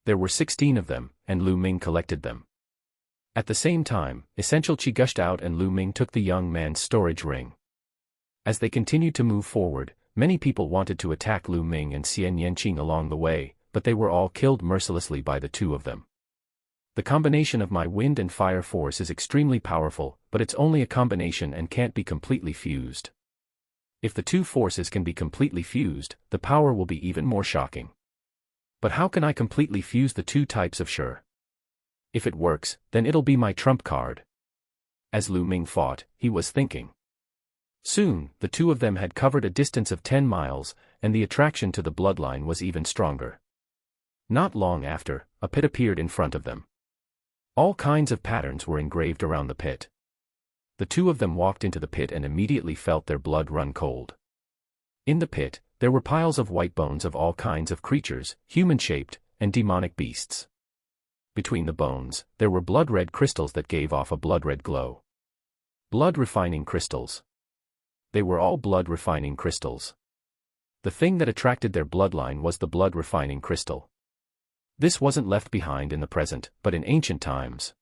There were 16 of them, and Lu Ming collected them. At the same time, essential qi gushed out and Lu Ming took the young man's storage ring. As they continued to move forward, many people wanted to attack Lu Ming and Xian Yanqing along the way, but they were all killed mercilessly by the two of them. The combination of my wind and fire force is extremely powerful, but it's only a combination and can't be completely fused. If the two forces can be completely fused, the power will be even more shocking. But how can I completely fuse the two types of shi? If it works, then it'll be my trump card. As Lu Ming fought, he was thinking. Soon, the two of them had covered a distance of 10 miles, and the attraction to the bloodline was even stronger. Not long after, a pit appeared in front of them. All kinds of patterns were engraved around the pit. The two of them walked into the pit and immediately felt their blood run cold. In the pit, there were piles of white bones of all kinds of creatures, human-shaped, and demonic beasts. Between the bones, there were blood-red crystals that gave off a blood-red glow. Blood-refining crystals. They were all blood-refining crystals. The thing that attracted their bloodline was the blood-refining crystal. This wasn't left behind in the present, but in ancient times.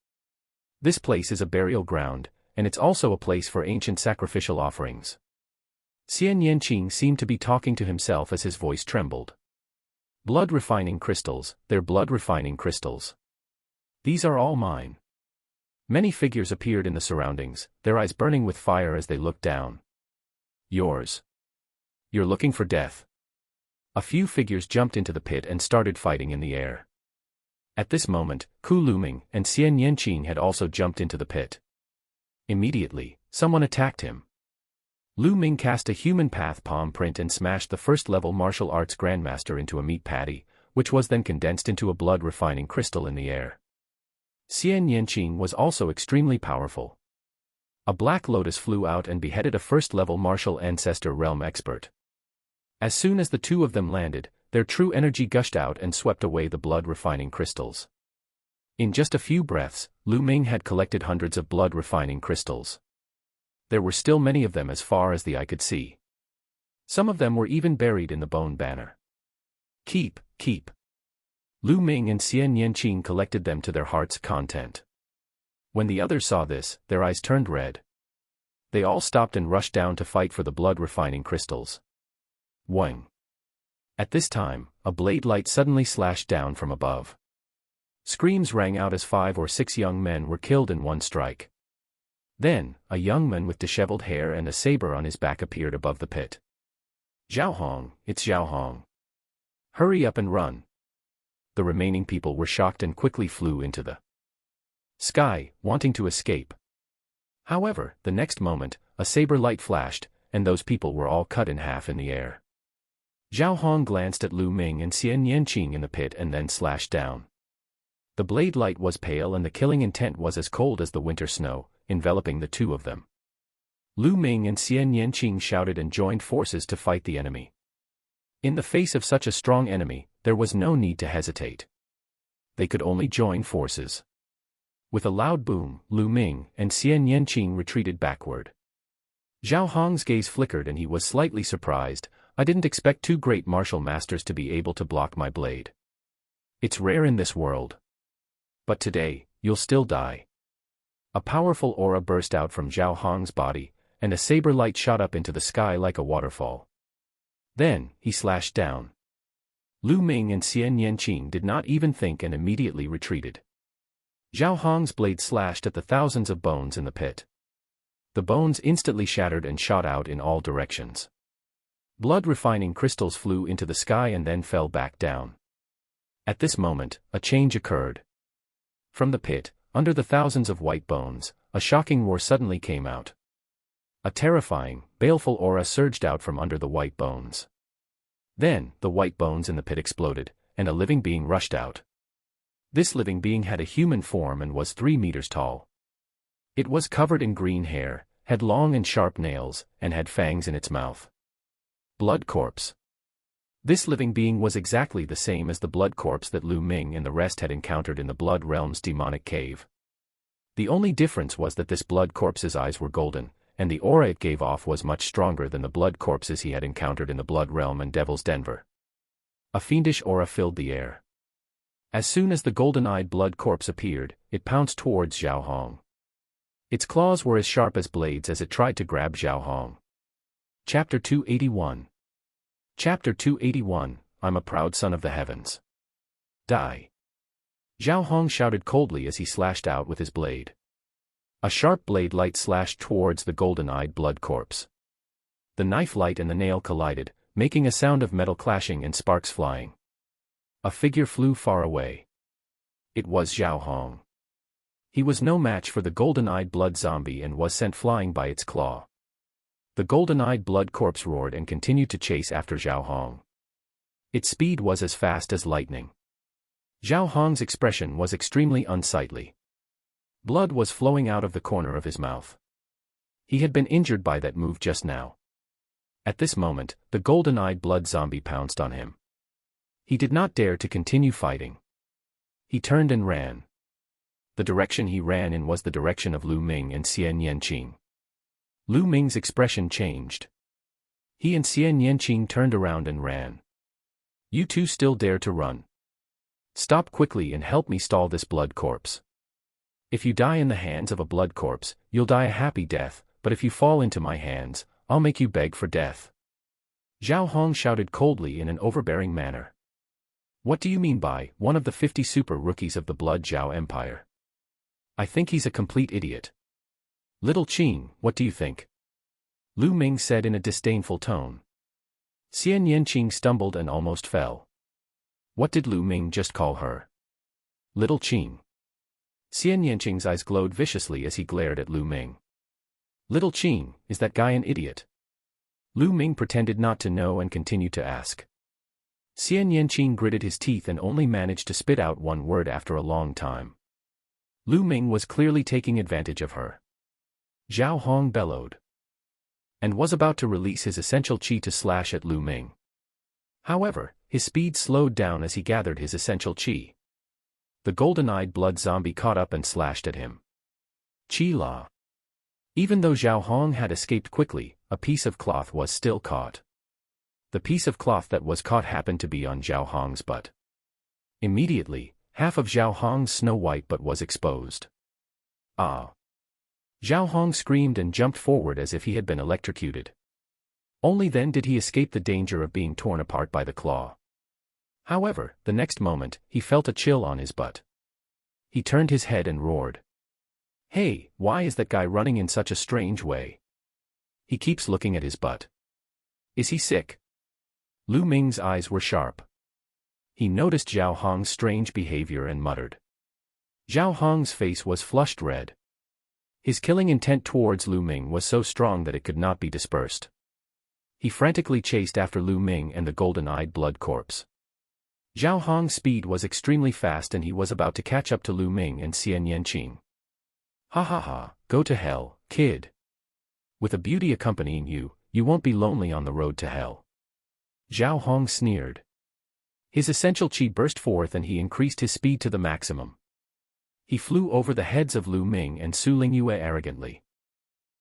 This place is a burial ground, and it's also a place for ancient sacrificial offerings. Xian Yanqing seemed to be talking to himself as his voice trembled. Blood-refining crystals, they're blood-refining crystals. These are all mine. Many figures appeared in the surroundings, their eyes burning with fire as they looked down. Yours. You're looking for death. A few figures jumped into the pit and started fighting in the air. At this moment, Lu Ming and Xian Yanqing had also jumped into the pit. Immediately, someone attacked him. Lu Ming cast a human path palm print and smashed the first-level martial arts grandmaster into a meat patty, which was then condensed into a blood-refining crystal in the air. Xian Yanqing was also extremely powerful. A black lotus flew out and beheaded a first-level martial ancestor realm expert. As soon as the two of them landed, their true energy gushed out and swept away the blood-refining crystals. In just a few breaths, Lu Ming had collected hundreds of blood-refining crystals. There were still many of them as far as the eye could see. Some of them were even buried in the bone banner. Keep. Lu Ming and Xian Yanqing collected them to their heart's content. When the others saw this, their eyes turned red. They all stopped and rushed down to fight for the blood-refining crystals. Wang. At this time, a blade light suddenly slashed down from above. Screams rang out as 5 or 6 young men were killed in one strike. Then, a young man with disheveled hair and a saber on his back appeared above the pit. Zhaohong, it's Zhaohong. Hurry up and run. The remaining people were shocked and quickly flew into the sky, wanting to escape. However, the next moment, a saber light flashed, and those people were all cut in half in the air. Zhaohong glanced at Lu Ming and Xian Yanqing in the pit and then slashed down. The blade light was pale and the killing intent was as cold as the winter snow, enveloping the two of them. Lu Ming and Xian Yanqing shouted and joined forces to fight the enemy. In the face of such a strong enemy, there was no need to hesitate. They could only join forces. With a loud boom, Lu Ming and Xian Yanqing retreated backward. Zhao Hong's gaze flickered and he was slightly surprised. I didn't expect two great martial masters to be able to block my blade. It's rare in this world. But today, you'll still die. A powerful aura burst out from Zhao Hong's body, and a saber light shot up into the sky like a waterfall. Then, he slashed down. Lu Ming and Xian Yanqing did not even think and immediately retreated. Zhao Hong's blade slashed at the thousands of bones in the pit. The bones instantly shattered and shot out in all directions. Blood-refining crystals flew into the sky and then fell back down. At this moment, a change occurred. From the pit, under the thousands of white bones, a shocking roar suddenly came out. A terrifying, baleful aura surged out from under the white bones. Then, the white bones in the pit exploded, and a living being rushed out. This living being had a human form and was 3 meters tall. It was covered in green hair, had long and sharp nails, and had fangs in its mouth. Blood corpse. This living being was exactly the same as the blood corpse that Lu Ming and the rest had encountered in the Blood Realm's demonic cave. The only difference was that this blood corpse's eyes were golden, and the aura it gave off was much stronger than the blood corpses he had encountered in the Blood Realm and Devil's Denver. A fiendish aura filled the air. As soon as the golden-eyed blood corpse appeared, it pounced towards Zhao Hong. Its claws were as sharp as blades as it tried to grab Zhao Hong. Chapter 281. Chapter 281, I'm a proud son of the heavens. Die. Zhao Hong shouted coldly as he slashed out with his blade. A sharp blade light slashed towards the golden-eyed blood corpse. The knife light and the nail collided, making a sound of metal clashing and sparks flying. A figure flew far away. It was Zhao Hong. He was no match for the golden-eyed blood zombie and was sent flying by its claw. The golden-eyed blood corpse roared and continued to chase after Zhao Hong. Its speed was as fast as lightning. Zhao Hong's expression was extremely unsightly. Blood was flowing out of the corner of his mouth. He had been injured by that move just now. At this moment, the golden-eyed blood zombie pounced on him. He did not dare to continue fighting. He turned and ran. The direction he ran in was the direction of Lu Ming and Xian Yanqing. Lu Ming's expression changed. He and Xian Yanqing turned around and ran. You two still dare to run? Stop quickly and help me stall this blood corpse. If you die in the hands of a blood corpse, you'll die a happy death, but if you fall into my hands, I'll make you beg for death. Zhao Hong shouted coldly in an overbearing manner. What do you mean by one of the 50 super rookies of the Blood Zhao Empire? I think he's a complete idiot. Little Qing, what do you think? Lu Ming said in a disdainful tone. Xian Yanqing stumbled and almost fell. What did Lu Ming just call her? Little Qing. Xian Yanqing's eyes glowed viciously as he glared at Lu Ming. Little Qing, is that guy an idiot? Lu Ming pretended not to know and continued to ask. Xian Yanqing gritted his teeth and only managed to spit out one word after a long time. Lu Ming was clearly taking advantage of her. Zhao Hong bellowed. And was about to release his essential chi to slash at Lu Ming. However, his speed slowed down as he gathered his essential chi. The golden-eyed blood zombie caught up and slashed at him. Chi La. Even though Zhao Hong had escaped quickly, a piece of cloth was still caught. The piece of cloth that was caught happened to be on Zhao Hong's butt. Immediately, half of Zhao Hong's snow-white butt was exposed. Ah! Zhao Hong screamed and jumped forward as if he had been electrocuted. Only then did he escape the danger of being torn apart by the claw. However, the next moment, he felt a chill on his butt. He turned his head and roared. Hey, why is that guy running in such a strange way? He keeps looking at his butt. Is he sick? Lu Ming's eyes were sharp. He noticed Zhao Hong's strange behavior and muttered. Zhao Hong's face was flushed red. His killing intent towards Lu Ming was so strong that it could not be dispersed. He frantically chased after Lu Ming and the golden-eyed blood corpse. Zhao Hong's speed was extremely fast and he was about to catch up to Lu Ming and Xian Yanqing. Ha ha ha, go to hell, kid. With a beauty accompanying you, you won't be lonely on the road to hell. Zhao Hong sneered. His essential chi burst forth and he increased his speed to the maximum. He flew over the heads of Lu Ming and Su Lingyue arrogantly.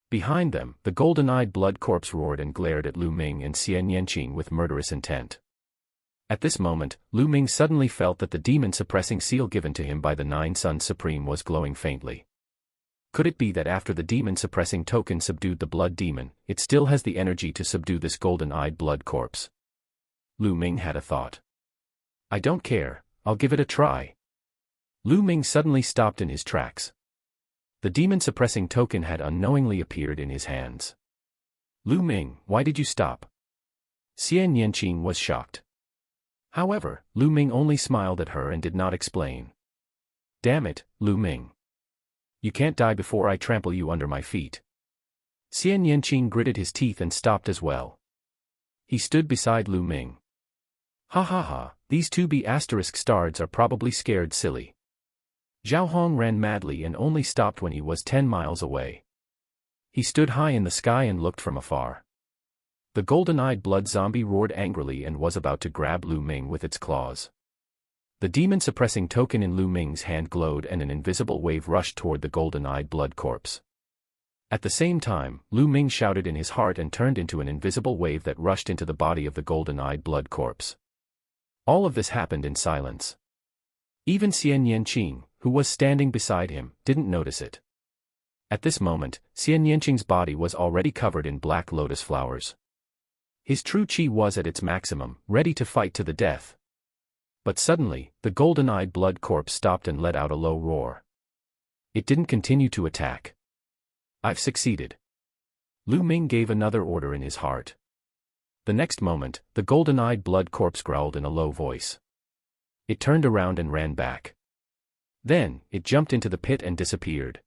Behind them, the golden-eyed blood corpse roared and glared at Lu Ming and Xian Yanqing with murderous intent. At this moment, Lu Ming suddenly felt that the demon-suppressing seal given to him by the Nine Suns Supreme was glowing faintly. Could it be that after the demon-suppressing token subdued the blood demon, it still has the energy to subdue this golden-eyed blood corpse? Lu Ming had a thought. I don't care, I'll give it a try. Lu Ming suddenly stopped in his tracks. The demon-suppressing token had unknowingly appeared in his hands. Lu Ming, why did you stop? Xian Yanqing was shocked. However, Lu Ming only smiled at her and did not explain. Damn it, Lu Ming. You can't die before I trample you under my feet. Xian Yanqing gritted his teeth and stopped as well. He stood beside Lu Ming. Ha ha ha, these two B***stards are probably scared silly. Zhao Hong ran madly and only stopped when he was 10 miles away. He stood high in the sky and looked from afar. The golden-eyed blood zombie roared angrily and was about to grab Lu Ming with its claws. The demon-suppressing token in Lu Ming's hand glowed and an invisible wave rushed toward the golden-eyed blood corpse. At the same time, Lu Ming shouted in his heart and turned into an invisible wave that rushed into the body of the golden-eyed blood corpse. All of this happened in silence. Even Xian Yanqing, who was standing beside him, didn't notice it. At this moment, Xian Yanqing's body was already covered in black lotus flowers. His true chi was at its maximum, ready to fight to the death. But suddenly, the golden-eyed blood corpse stopped and let out a low roar. It didn't continue to attack. I've succeeded. Lu Ming gave another order in his heart. The next moment, the golden-eyed blood corpse growled in a low voice. It turned around and ran back. Then, it jumped into the pit and disappeared.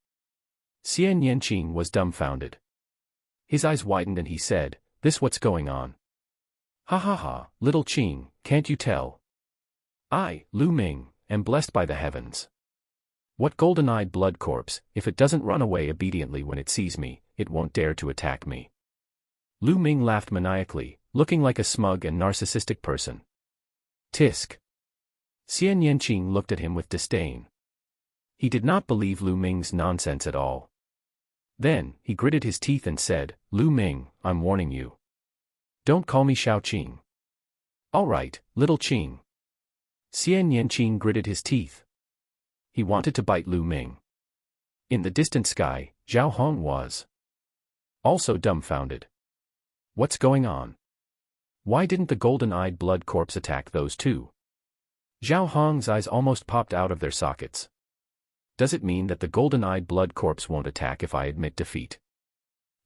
Xian Yanqing was dumbfounded. His eyes widened and he said, "This what's going on?" Ha ha ha, little Qing, can't you tell? I, Lu Ming, am blessed by the heavens. What golden-eyed blood corpse, if it doesn't run away obediently when it sees me, it won't dare to attack me. Lu Ming laughed maniacally, looking like a smug and narcissistic person. Tisk. Xian Yanqing looked at him with disdain. He did not believe Lu Ming's nonsense at all. Then, he gritted his teeth and said, Lu Ming, I'm warning you. Don't call me Shao Qing. All right, little Qing. Xian Yanqing gritted his teeth. He wanted to bite Lu Ming. In the distant sky, Zhao Hong was also dumbfounded. What's going on? Why didn't the golden-eyed blood corpse attack those two? Zhao Hong's eyes almost popped out of their sockets. Does it mean that the golden-eyed blood corpse won't attack if I admit defeat?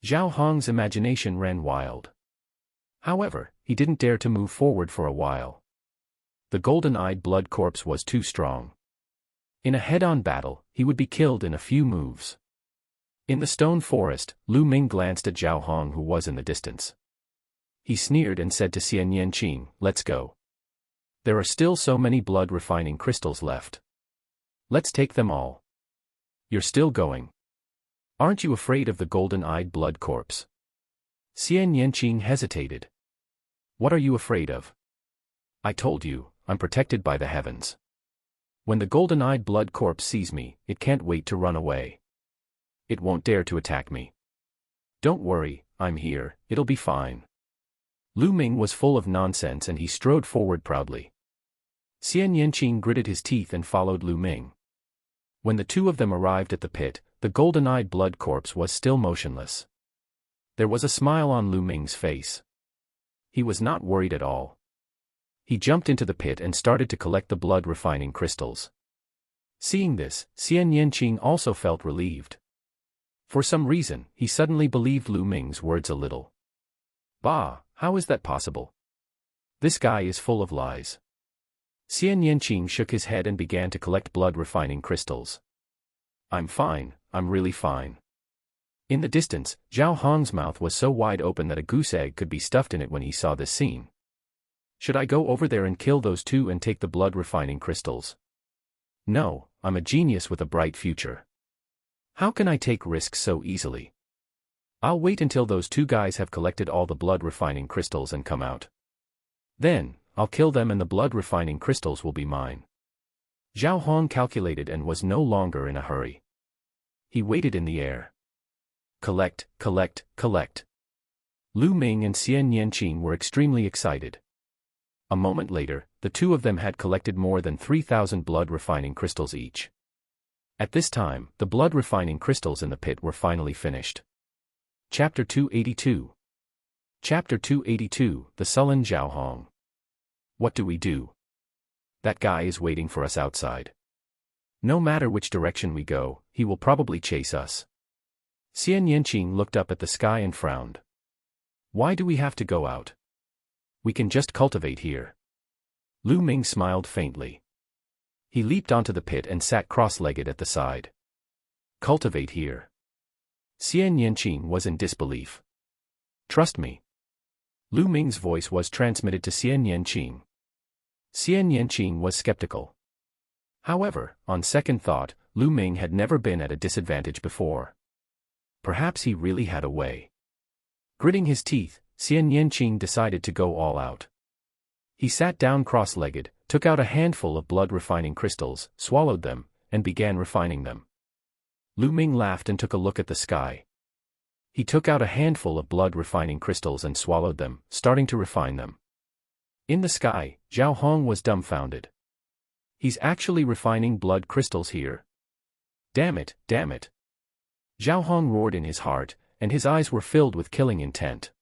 Zhao Hong's imagination ran wild. However, he didn't dare to move forward for a while. The golden-eyed blood corpse was too strong. In a head-on battle, he would be killed in a few moves. In the stone forest, Lu Ming glanced at Zhao Hong who was in the distance. He sneered and said to Xian Yanqing, let's go. There are still so many blood-refining crystals left. Let's take them all. You're still going. Aren't you afraid of the golden-eyed blood corpse? Xian Yanqing hesitated. What are you afraid of? I told you, I'm protected by the heavens. When the golden-eyed blood corpse sees me, it can't wait to run away. It won't dare to attack me. Don't worry, I'm here, it'll be fine. Lu Ming was full of nonsense and he strode forward proudly. Xian Yanqing gritted his teeth and followed Lu Ming. When the two of them arrived at the pit, the golden-eyed blood corpse was still motionless. There was a smile on Lu Ming's face. He was not worried at all. He jumped into the pit and started to collect the blood-refining crystals. Seeing this, Xian Yanqing also felt relieved. For some reason, he suddenly believed Lu Ming's words a little. Bah, how is that possible? This guy is full of lies. Xian Yanqing shook his head and began to collect blood-refining crystals. I'm fine, I'm really fine. In the distance, Zhao Hong's mouth was so wide open that a goose egg could be stuffed in it when he saw this scene. Should I go over there and kill those two and take the blood-refining crystals? No, I'm a genius with a bright future. How can I take risks so easily? I'll wait until those two guys have collected all the blood-refining crystals and come out. Then, I'll kill them and the blood-refining crystals will be mine. Zhao Hong calculated and was no longer in a hurry. He waited in the air. Collect, collect, collect. Lu Ming and Xian Yanqing were extremely excited. A moment later, the two of them had collected more than 3,000 blood-refining crystals each. At this time, the blood-refining crystals in the pit were finally finished. Chapter 282. Chapter 282, The Sullen Zhao Hong. What do we do? That guy is waiting for us outside. No matter which direction we go, he will probably chase us. Xian Yanqing looked up at the sky and frowned. Why do we have to go out? We can just cultivate here. Lu Ming smiled faintly. He leaped onto the pit and sat cross-legged at the side. Cultivate here. Xian Yanqing was in disbelief. Trust me. Lu Ming's voice was transmitted to Xian Yanqing. Xian Yanqing was skeptical. However, on second thought, Lu Ming had never been at a disadvantage before. Perhaps he really had a way. Gritting his teeth, Xian Yanqing decided to go all out. He sat down cross-legged, took out a handful of blood-refining crystals, swallowed them, and began refining them. Lu Ming laughed and took a look at the sky. He took out a handful of blood-refining crystals and swallowed them, starting to refine them. In the sky, Zhao Hong was dumbfounded. He's actually refining blood crystals here. Damn it, damn it. Zhao Hong roared in his heart, and his eyes were filled with killing intent.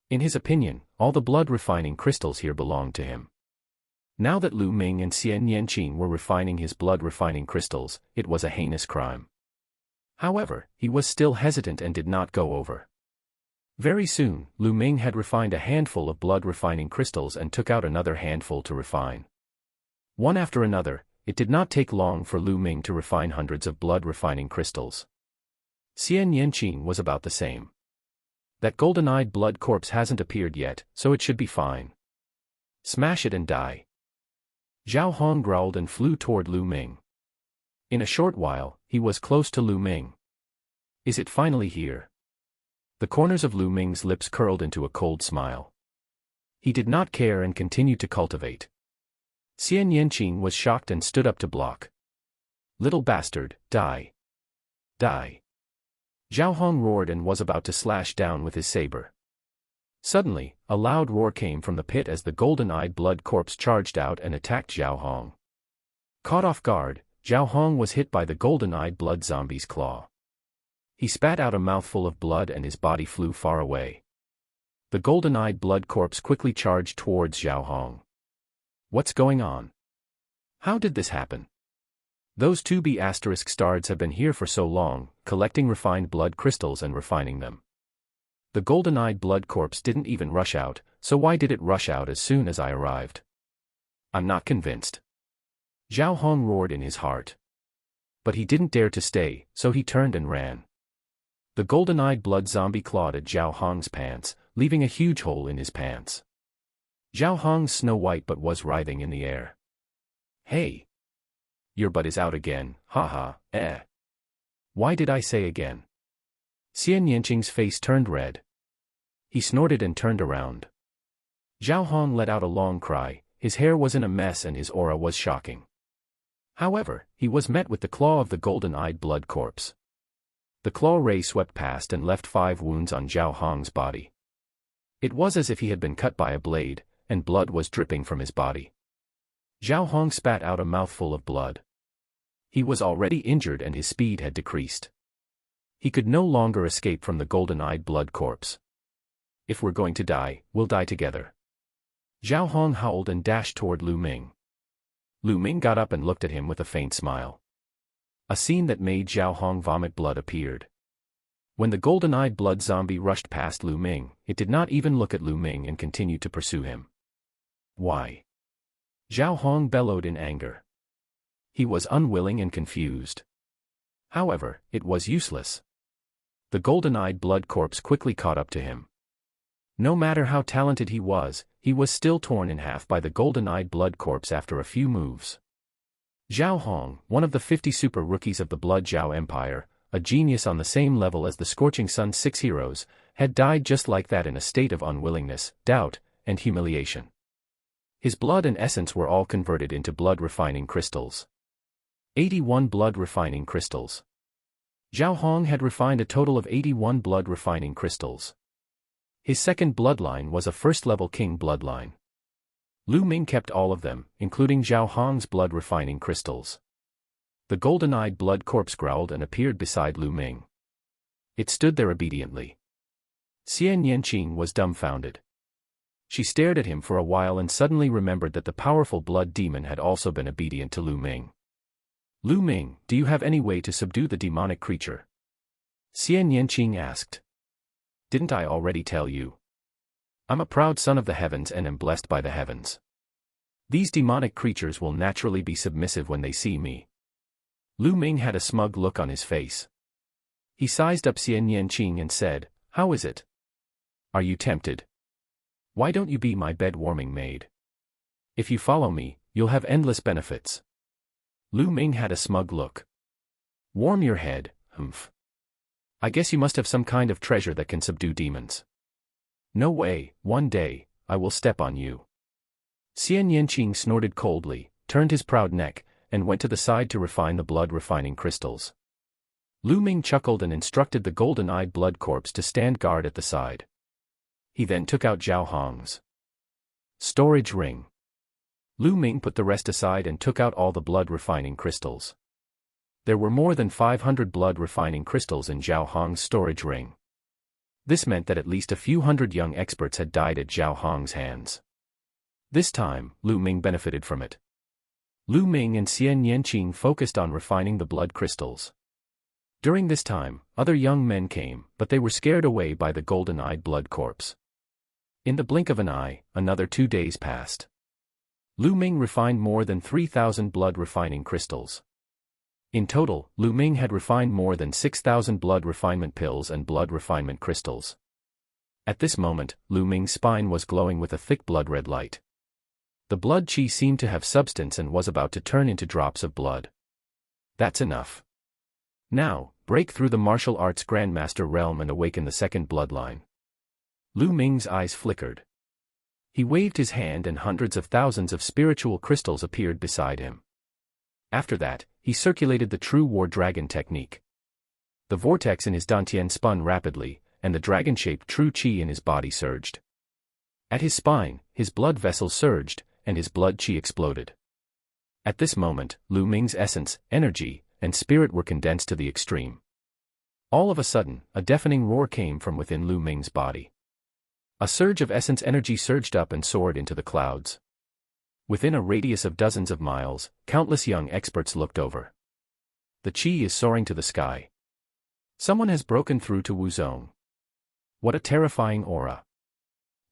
In his opinion, all the blood-refining crystals here belonged to him. Now that Lu Ming and Xian Yanqing were refining his blood-refining crystals, it was a heinous crime. However, he was still hesitant and did not go over. Very soon, Lu Ming had refined a handful of blood-refining crystals and took out another handful to refine. One after another, it did not take long for Lu Ming to refine hundreds of blood-refining crystals. Xian Yanqing was about the same. That golden-eyed blood corpse hasn't appeared yet, so it should be fine. Smash it and die. Zhao Hong growled and flew toward Lu Ming. In a short while, he was close to Lu Ming. Is it finally here? The corners of Lu Ming's lips curled into a cold smile. He did not care and continued to cultivate. Xian Yanqing was shocked and stood up to block. Little bastard, die. Die. Zhao Hong roared and was about to slash down with his saber. Suddenly, a loud roar came from the pit as the golden-eyed blood corpse charged out and attacked Zhao Hong. Caught off guard, Zhao Hong was hit by the golden-eyed blood zombie's claw. He spat out a mouthful of blood and his body flew far away. The golden-eyed blood corpse quickly charged towards Zhao Hong. What's going on? How did this happen? Those 2B** stards have been here for so long, collecting refined blood crystals and refining them. The golden-eyed blood corpse didn't even rush out, so why did it rush out as soon as I arrived? I'm not convinced. Zhao Hong roared in his heart. But he didn't dare to stay, so he turned and ran. The golden-eyed blood zombie clawed at Zhao Hong's pants, leaving a huge hole in his pants. Zhao Hong's Snow White butt was writhing in the air. Hey! Your butt is out again, haha, eh. Why did I say again? Xian Yanqing's face turned red. He snorted and turned around. Zhao Hong let out a long cry, his hair was in a mess and his aura was shocking. However, he was met with the claw of the golden-eyed blood corpse. The claw ray swept past and left 5 wounds on Zhao Hong's body. It was as if he had been cut by a blade, and blood was dripping from his body. Zhao Hong spat out a mouthful of blood. He was already injured and his speed had decreased. He could no longer escape from the golden-eyed blood corpse. If we're going to die, we'll die together. Zhao Hong howled and dashed toward Lu Ming. Lu Ming got up and looked at him with a faint smile. A scene that made Zhao Hong vomit blood appeared. When the golden-eyed blood zombie rushed past Lu Ming, it did not even look at Lu Ming and continued to pursue him. Why? Zhao Hong bellowed in anger. He was unwilling and confused. However, it was useless. The golden-eyed blood corpse quickly caught up to him. No matter how talented he was still torn in half by the golden-eyed blood corpse after a few moves. Zhao Hong, one of the 50 super rookies of the Blood Zhao Empire, a genius on the same level as the Scorching Sun's 6 heroes, had died just like that in a state of unwillingness, doubt, and humiliation. His blood and essence were all converted into blood-refining crystals. 81 blood-refining crystals. Zhao Hong had refined a total of 81 blood-refining crystals. His second bloodline was a first-level king bloodline. Lu Ming kept all of them, including Zhao Hong's blood-refining crystals. The golden-eyed blood corpse growled and appeared beside Lu Ming. It stood there obediently. Xian Yanqing was dumbfounded. She stared at him for a while and suddenly remembered that the powerful blood demon had also been obedient to Lu Ming. Lu Ming, do you have any way to subdue the demonic creature? Xian Yanqing asked. Didn't I already tell you? I'm a proud son of the heavens and am blessed by the heavens. These demonic creatures will naturally be submissive when they see me. Lu Ming had a smug look on his face. He sized up Xian Yanqing and said, How is it? Are you tempted? Why don't you be my bed-warming maid? If you follow me, you'll have endless benefits. Lu Ming had a smug look. Warm your head, humph. I guess you must have some kind of treasure that can subdue demons. No way, one day, I will step on you. Xian Yanqing snorted coldly, turned his proud neck, and went to the side to refine the blood-refining crystals. Lu Ming chuckled and instructed the golden-eyed blood corpse to stand guard at the side. He then took out Zhao Hong's storage ring. Lu Ming put the rest aside and took out all the blood-refining crystals. There were more than 500 blood-refining crystals in Zhao Hong's storage ring. This meant that at least a few hundred young experts had died at Zhao Hong's hands. This time, Lu Ming benefited from it. Lu Ming and Xian Yanqing focused on refining the blood crystals. During this time, other young men came, but they were scared away by the golden-eyed blood corpse. In the blink of an eye, another 2 days passed. Lu Ming refined more than 3,000 blood-refining crystals. In total, Lu Ming had refined more than 6,000 blood refinement pills and blood refinement crystals. At this moment, Lu Ming's spine was glowing with a thick blood-red light. The blood qi seemed to have substance and was about to turn into drops of blood. That's enough. Now, break through the martial arts Grandmaster realm and awaken the second bloodline. Lu Ming's eyes flickered. He waved his hand and hundreds of thousands of spiritual crystals appeared beside him. After that, he circulated the true war dragon technique. The vortex in his dantian spun rapidly, and the dragon-shaped true qi in his body surged. At his spine, his blood vessels surged, and his blood qi exploded. At this moment, Lu Ming's essence, energy, and spirit were condensed to the extreme. All of a sudden, a deafening roar came from within Lu Ming's body. A surge of essence energy surged up and soared into the clouds. Within a radius of dozens of miles, countless young experts looked over. The qi is soaring to the sky. Someone has broken through to Wuzong. What a terrifying aura.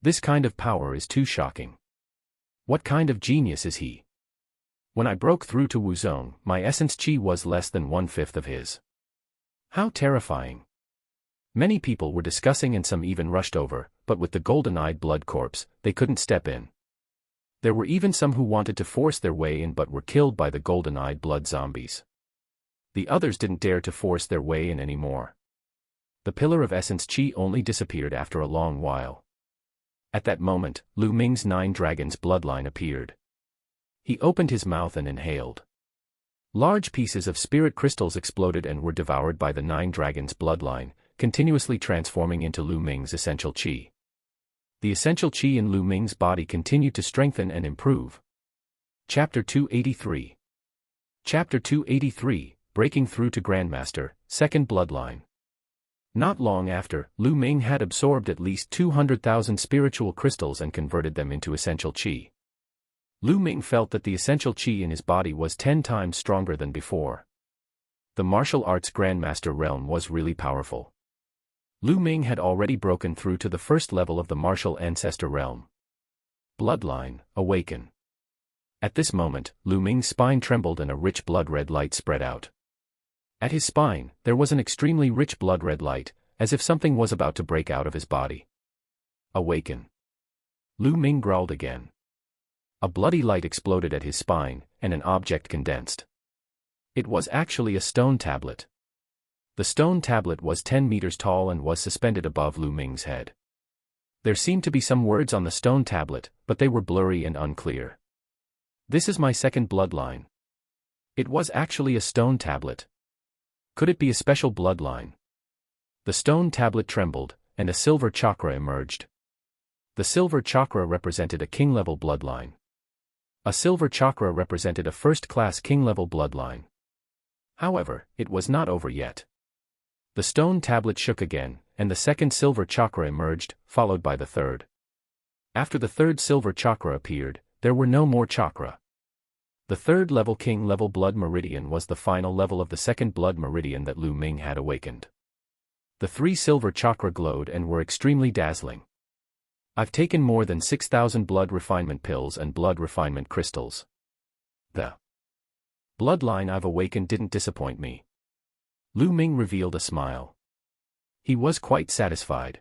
This kind of power is too shocking. What kind of genius is he? When I broke through to Wuzong, my essence qi was less than 1/5 of his. How terrifying. Many people were discussing and some even rushed over, but with the golden-eyed blood corpse, they couldn't step in. There were even some who wanted to force their way in but were killed by the golden-eyed blood zombies. The others didn't dare to force their way in anymore. The pillar of essence qi only disappeared after a long while. At that moment, Lu Ming's 9 dragons bloodline appeared. He opened his mouth and inhaled. Large pieces of spirit crystals exploded and were devoured by the 9 dragons bloodline, continuously transforming into Lu Ming's essential qi. The essential qi in Lu Ming's body continued to strengthen and improve. Chapter 283. Chapter 283, Breaking Through to Grandmaster, Second Bloodline. Not long after, Lu Ming had absorbed at least 200,000 spiritual crystals and converted them into essential qi. Lu Ming felt that the essential qi in his body was 10 times stronger than before. The martial arts Grandmaster realm was really powerful. Lu Ming had already broken through to the first level of the martial ancestor realm. Bloodline, awaken. At this moment, Lu Ming's spine trembled and a rich blood-red light spread out. At his spine, there was an extremely rich blood-red light, as if something was about to break out of his body. Awaken. Lu Ming growled again. A bloody light exploded at his spine, and an object condensed. It was actually a stone tablet. The stone tablet was 10 meters tall and was suspended above Lu Ming's head. There seemed to be some words on the stone tablet, but they were blurry and unclear. This is my second bloodline. It was actually a stone tablet. Could it be a special bloodline? The stone tablet trembled, and a silver chakra emerged. The silver chakra represented a king-level bloodline. A silver chakra represented a first-class king-level bloodline. However, it was not over yet. The stone tablet shook again, and the second silver chakra emerged, followed by the third. After the third silver chakra appeared, there were no more chakra. The third-level king-level blood meridian was the final level of the second blood meridian that Lu Ming had awakened. The 3 silver chakra glowed and were extremely dazzling. I've taken more than 6,000 blood refinement pills and blood refinement crystals. The bloodline I've awakened didn't disappoint me. Lu Ming revealed a smile. He was quite satisfied.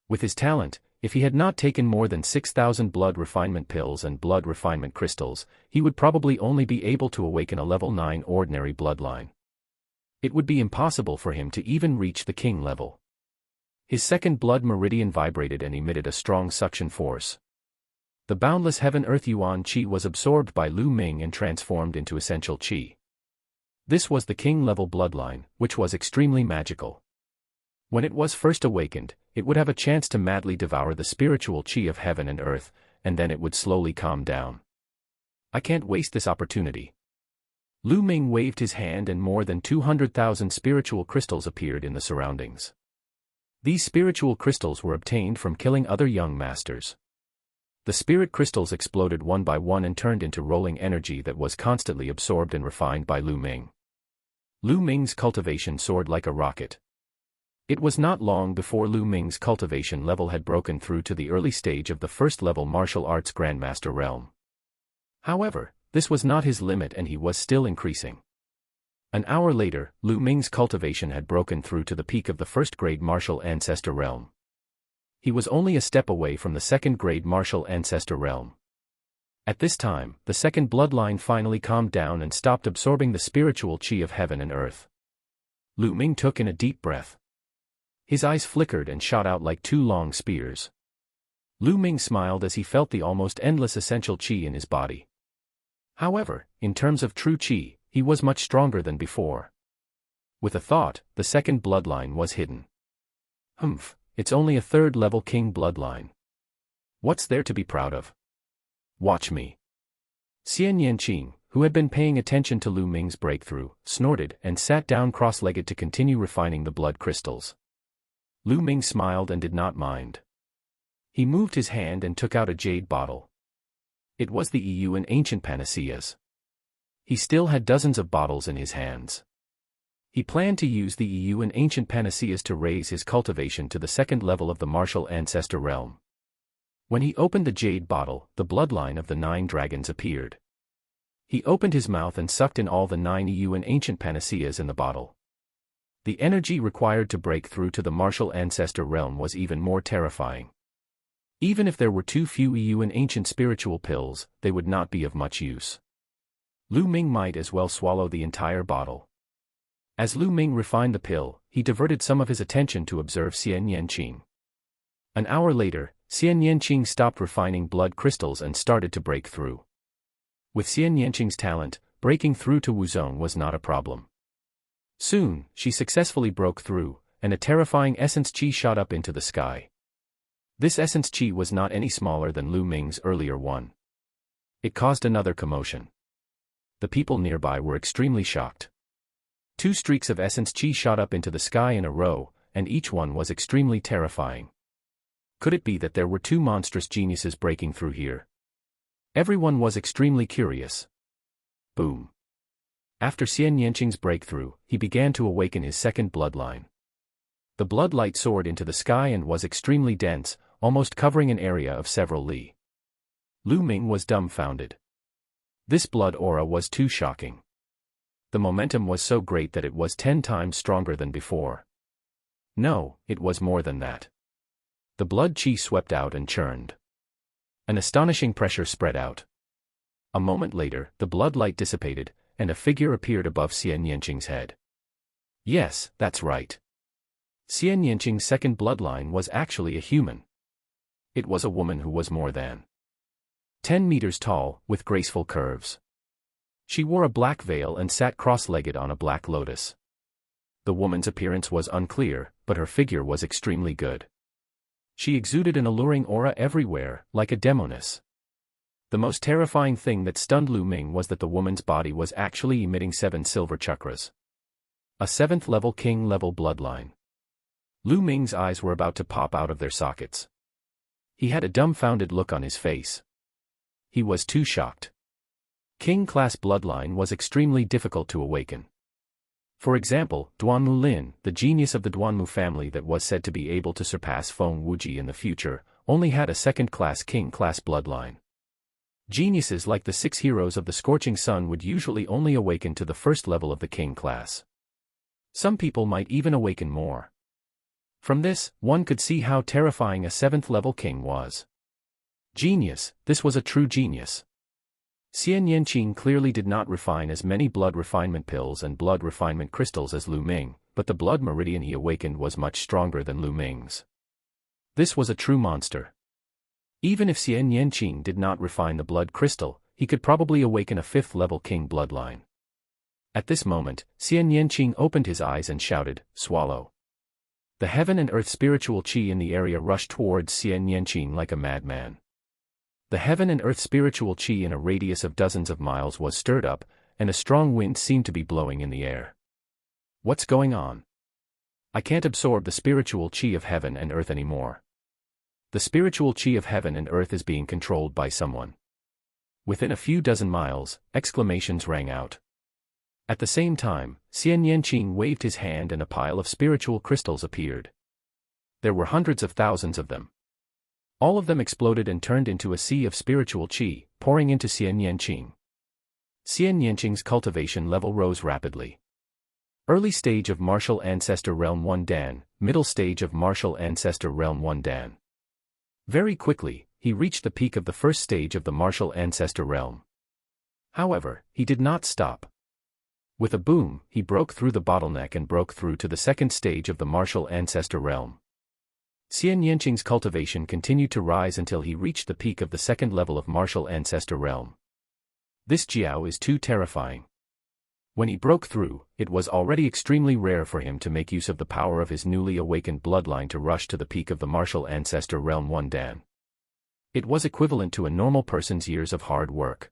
With his talent, if he had not taken more than 6,000 blood refinement pills and blood refinement crystals, he would probably only be able to awaken a level 9 ordinary bloodline. It would be impossible for him to even reach the king level. His second blood meridian vibrated and emitted a strong suction force. The boundless heaven-earth yuan qi was absorbed by Lu Ming and transformed into essential qi. This was the king-level bloodline, which was extremely magical. When it was first awakened, it would have a chance to madly devour the spiritual qi of heaven and earth, and then it would slowly calm down. I can't waste this opportunity. Lu Ming waved his hand and more than 200,000 spiritual crystals appeared in the surroundings. These spiritual crystals were obtained from killing other young masters. The spirit crystals exploded one by one and turned into rolling energy that was constantly absorbed and refined by Lu Ming. Lu Ming's cultivation soared like a rocket. It was not long before Lu Ming's cultivation level had broken through to the early stage of the first-level martial arts grandmaster realm. However, this was not his limit and he was still increasing. An hour later, Lu Ming's cultivation had broken through to the peak of the first-grade martial ancestor realm. He was only a step away from the second-grade martial ancestor realm. At this time, the second bloodline finally calmed down and stopped absorbing the spiritual qi of heaven and earth. Lu Ming took in a deep breath. His eyes flickered and shot out like 2 long spears. Lu Ming smiled as he felt the almost endless essential qi in his body. However, in terms of true qi, he was much stronger than before. With a thought, the second bloodline was hidden. It's only a third-level king bloodline. What's there to be proud of? Watch me. Xian Yanqing, who had been paying attention to Lu Ming's breakthrough, snorted and sat down cross-legged to continue refining the blood crystals. Lu Ming smiled and did not mind. He moved his hand and took out a jade bottle. It was the EU and ancient panaceas. He still had dozens of bottles in his hands. He planned to use the EU and ancient panaceas to raise his cultivation to the second level of the martial ancestor realm. When he opened the jade bottle, the bloodline of the 9 dragons appeared. He opened his mouth and sucked in all the 9 EU and ancient panaceas in the bottle. The energy required to break through to the martial ancestor realm was even more terrifying. Even if there were too few EU and ancient spiritual pills, they would not be of much use. Lu Ming might as well swallow the entire bottle. As Lu Ming refined the pill, he diverted some of his attention to observe Xian Yanqing. An hour later, Xian Yanqing stopped refining blood crystals and started to break through. With Xian Yanqing's talent, breaking through to Wuzong was not a problem. Soon, she successfully broke through, and a terrifying essence qi shot up into the sky. This essence qi was not any smaller than Lu Ming's earlier one. It caused another commotion. The people nearby were extremely shocked. 2 streaks of essence qi shot up into the sky in a row, and each one was extremely terrifying. Could it be that there were 2 monstrous geniuses breaking through here? Everyone was extremely curious. Boom. After Xian Yanqing's breakthrough, he began to awaken his second bloodline. The blood light soared into the sky and was extremely dense, almost covering an area of several li. Lu Ming was dumbfounded. This blood aura was too shocking. The momentum was so great that it was 10 times stronger than before. No, it was more than that. The blood qi swept out and churned. An astonishing pressure spread out. A moment later, the blood light dissipated, and a figure appeared above Xian Yanqing's head. Yes, that's right. Xian Yanqing's second bloodline was actually a human. It was a woman who was more than 10 meters tall, with graceful curves. She wore a black veil and sat cross-legged on a black lotus. The woman's appearance was unclear, but her figure was extremely good. She exuded an alluring aura everywhere, like a demoness. The most terrifying thing that stunned Lu Ming was that the woman's body was actually emitting 7 silver chakras. A 7th-level king-level bloodline. Lu Ming's eyes were about to pop out of their sockets. He had a dumbfounded look on his face. He was too shocked. King-class bloodline was extremely difficult to awaken. For example, Duanmu Lin, the genius of the Duanmu family that was said to be able to surpass Feng Wuji in the future, only had a second-class king-class bloodline. Geniuses like the 6 heroes of the Scorching Sun would usually only awaken to the first level of the king class. Some people might even awaken more. From this, one could see how terrifying a 7th-level king was. Genius, this was a true genius. Xian Yanqing clearly did not refine as many blood refinement pills and blood refinement crystals as Lu Ming, but the blood meridian he awakened was much stronger than Lu Ming's. This was a true monster. Even if Xian Yanqing did not refine the blood crystal, he could probably awaken a 5th-level king bloodline. At this moment, Xian Yanqing opened his eyes and shouted, "Swallow." The heaven and earth spiritual qi in the area rushed towards Xian Yanqing like a madman. The heaven and earth spiritual qi in a radius of dozens of miles was stirred up, and a strong wind seemed to be blowing in the air. What's going on? I can't absorb the spiritual qi of heaven and earth anymore. The spiritual qi of heaven and earth is being controlled by someone. Within a few dozen miles, exclamations rang out. At the same time, Xian Yanqing waved his hand and a pile of spiritual crystals appeared. There were hundreds of thousands of them. All of them exploded and turned into a sea of spiritual qi, pouring into Xian Yanqing. Xian Yanqing's cultivation level rose rapidly. Early stage of Martial Ancestor Realm 1 Dan, middle stage of Martial Ancestor Realm 1 Dan. Very quickly, he reached the peak of the first stage of the Martial Ancestor Realm. However, he did not stop. With a boom, he broke through the bottleneck and broke through to the second stage of the Martial Ancestor Realm. Xian Yanqing's cultivation continued to rise until he reached the peak of the second level of Martial Ancestor Realm. This Jiao is too terrifying. When he broke through, it was already extremely rare for him to make use of the power of his newly awakened bloodline to rush to the peak of the Martial Ancestor Realm 1 Dan. It was equivalent to a normal person's years of hard work.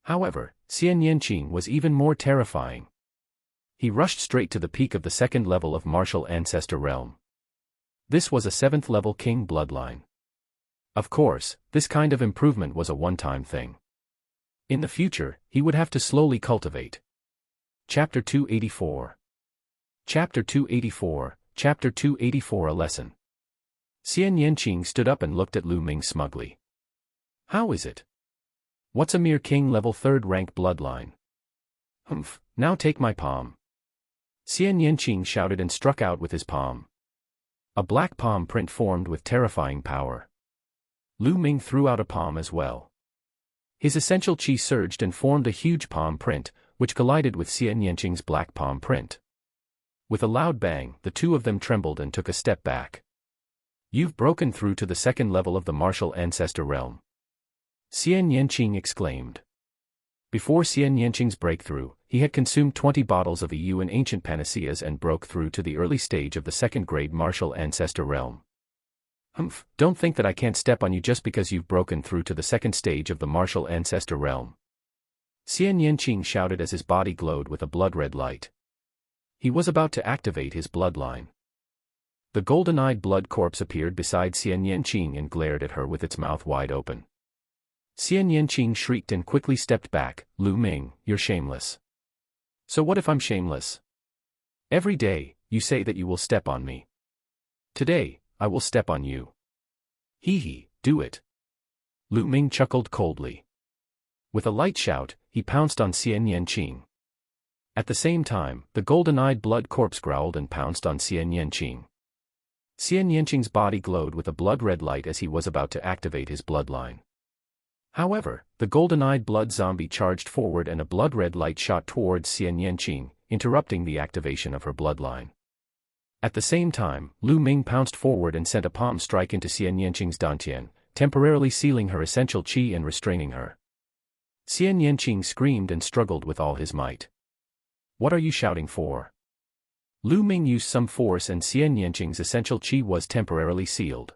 However, Xian Yanqing was even more terrifying. He rushed straight to the peak of the second level of Martial Ancestor Realm. This was a 7th-level king bloodline. Of course, this kind of improvement was a one-time thing. In the future, he would have to slowly cultivate. Chapter 284. Chapter 284, Chapter 284 A Lesson. Xian Yanqing stood up and looked at Lu Ming smugly. How is it? What's a mere king-level 3rd-rank bloodline? Humph, now take my palm. Xian Yanqing shouted and struck out with his palm. A black palm print formed with terrifying power. Lu Ming threw out a palm as well. His essential qi surged and formed a huge palm print, which collided with Xian Yanqing's black palm print. With a loud bang, the two of them trembled and took a step back. You've broken through to the second level of the Martial Ancestor Realm. Xian Yanqing exclaimed. Before Xian Yanqing's breakthrough, he had consumed 20 bottles of EU in ancient panaceas and broke through to the early stage of the second-grade Martial Ancestor Realm. Humph, don't think that I can't step on you just because you've broken through to the second stage of the Martial Ancestor Realm. Xian Yanqing shouted as his body glowed with a blood-red light. He was about to activate his bloodline. The golden-eyed blood corpse appeared beside Xian Yanqing and glared at her with its mouth wide open. Xian Yanqing shrieked and quickly stepped back. Lu Ming, you're shameless. So what if I'm shameless? Every day, you say that you will step on me. Today, I will step on you. Hee hee, do it. Lu Ming chuckled coldly. With a light shout, he pounced on Xian Yanqing. At the same time, the golden-eyed blood corpse growled and pounced on Xian Yanqing. Xian Yanqing's body glowed with a blood-red light as he was about to activate his bloodline. However, the golden-eyed blood zombie charged forward and a blood-red light shot towards Xian Yanqing, interrupting the activation of her bloodline. At the same time, Lu Ming pounced forward and sent a palm strike into Xian Yanqing's dantian, temporarily sealing her essential qi and restraining her. Xian Yanqing screamed and struggled with all his might. "What are you shouting for?" Lu Ming used some force and Xian Yanqing's essential qi was temporarily sealed.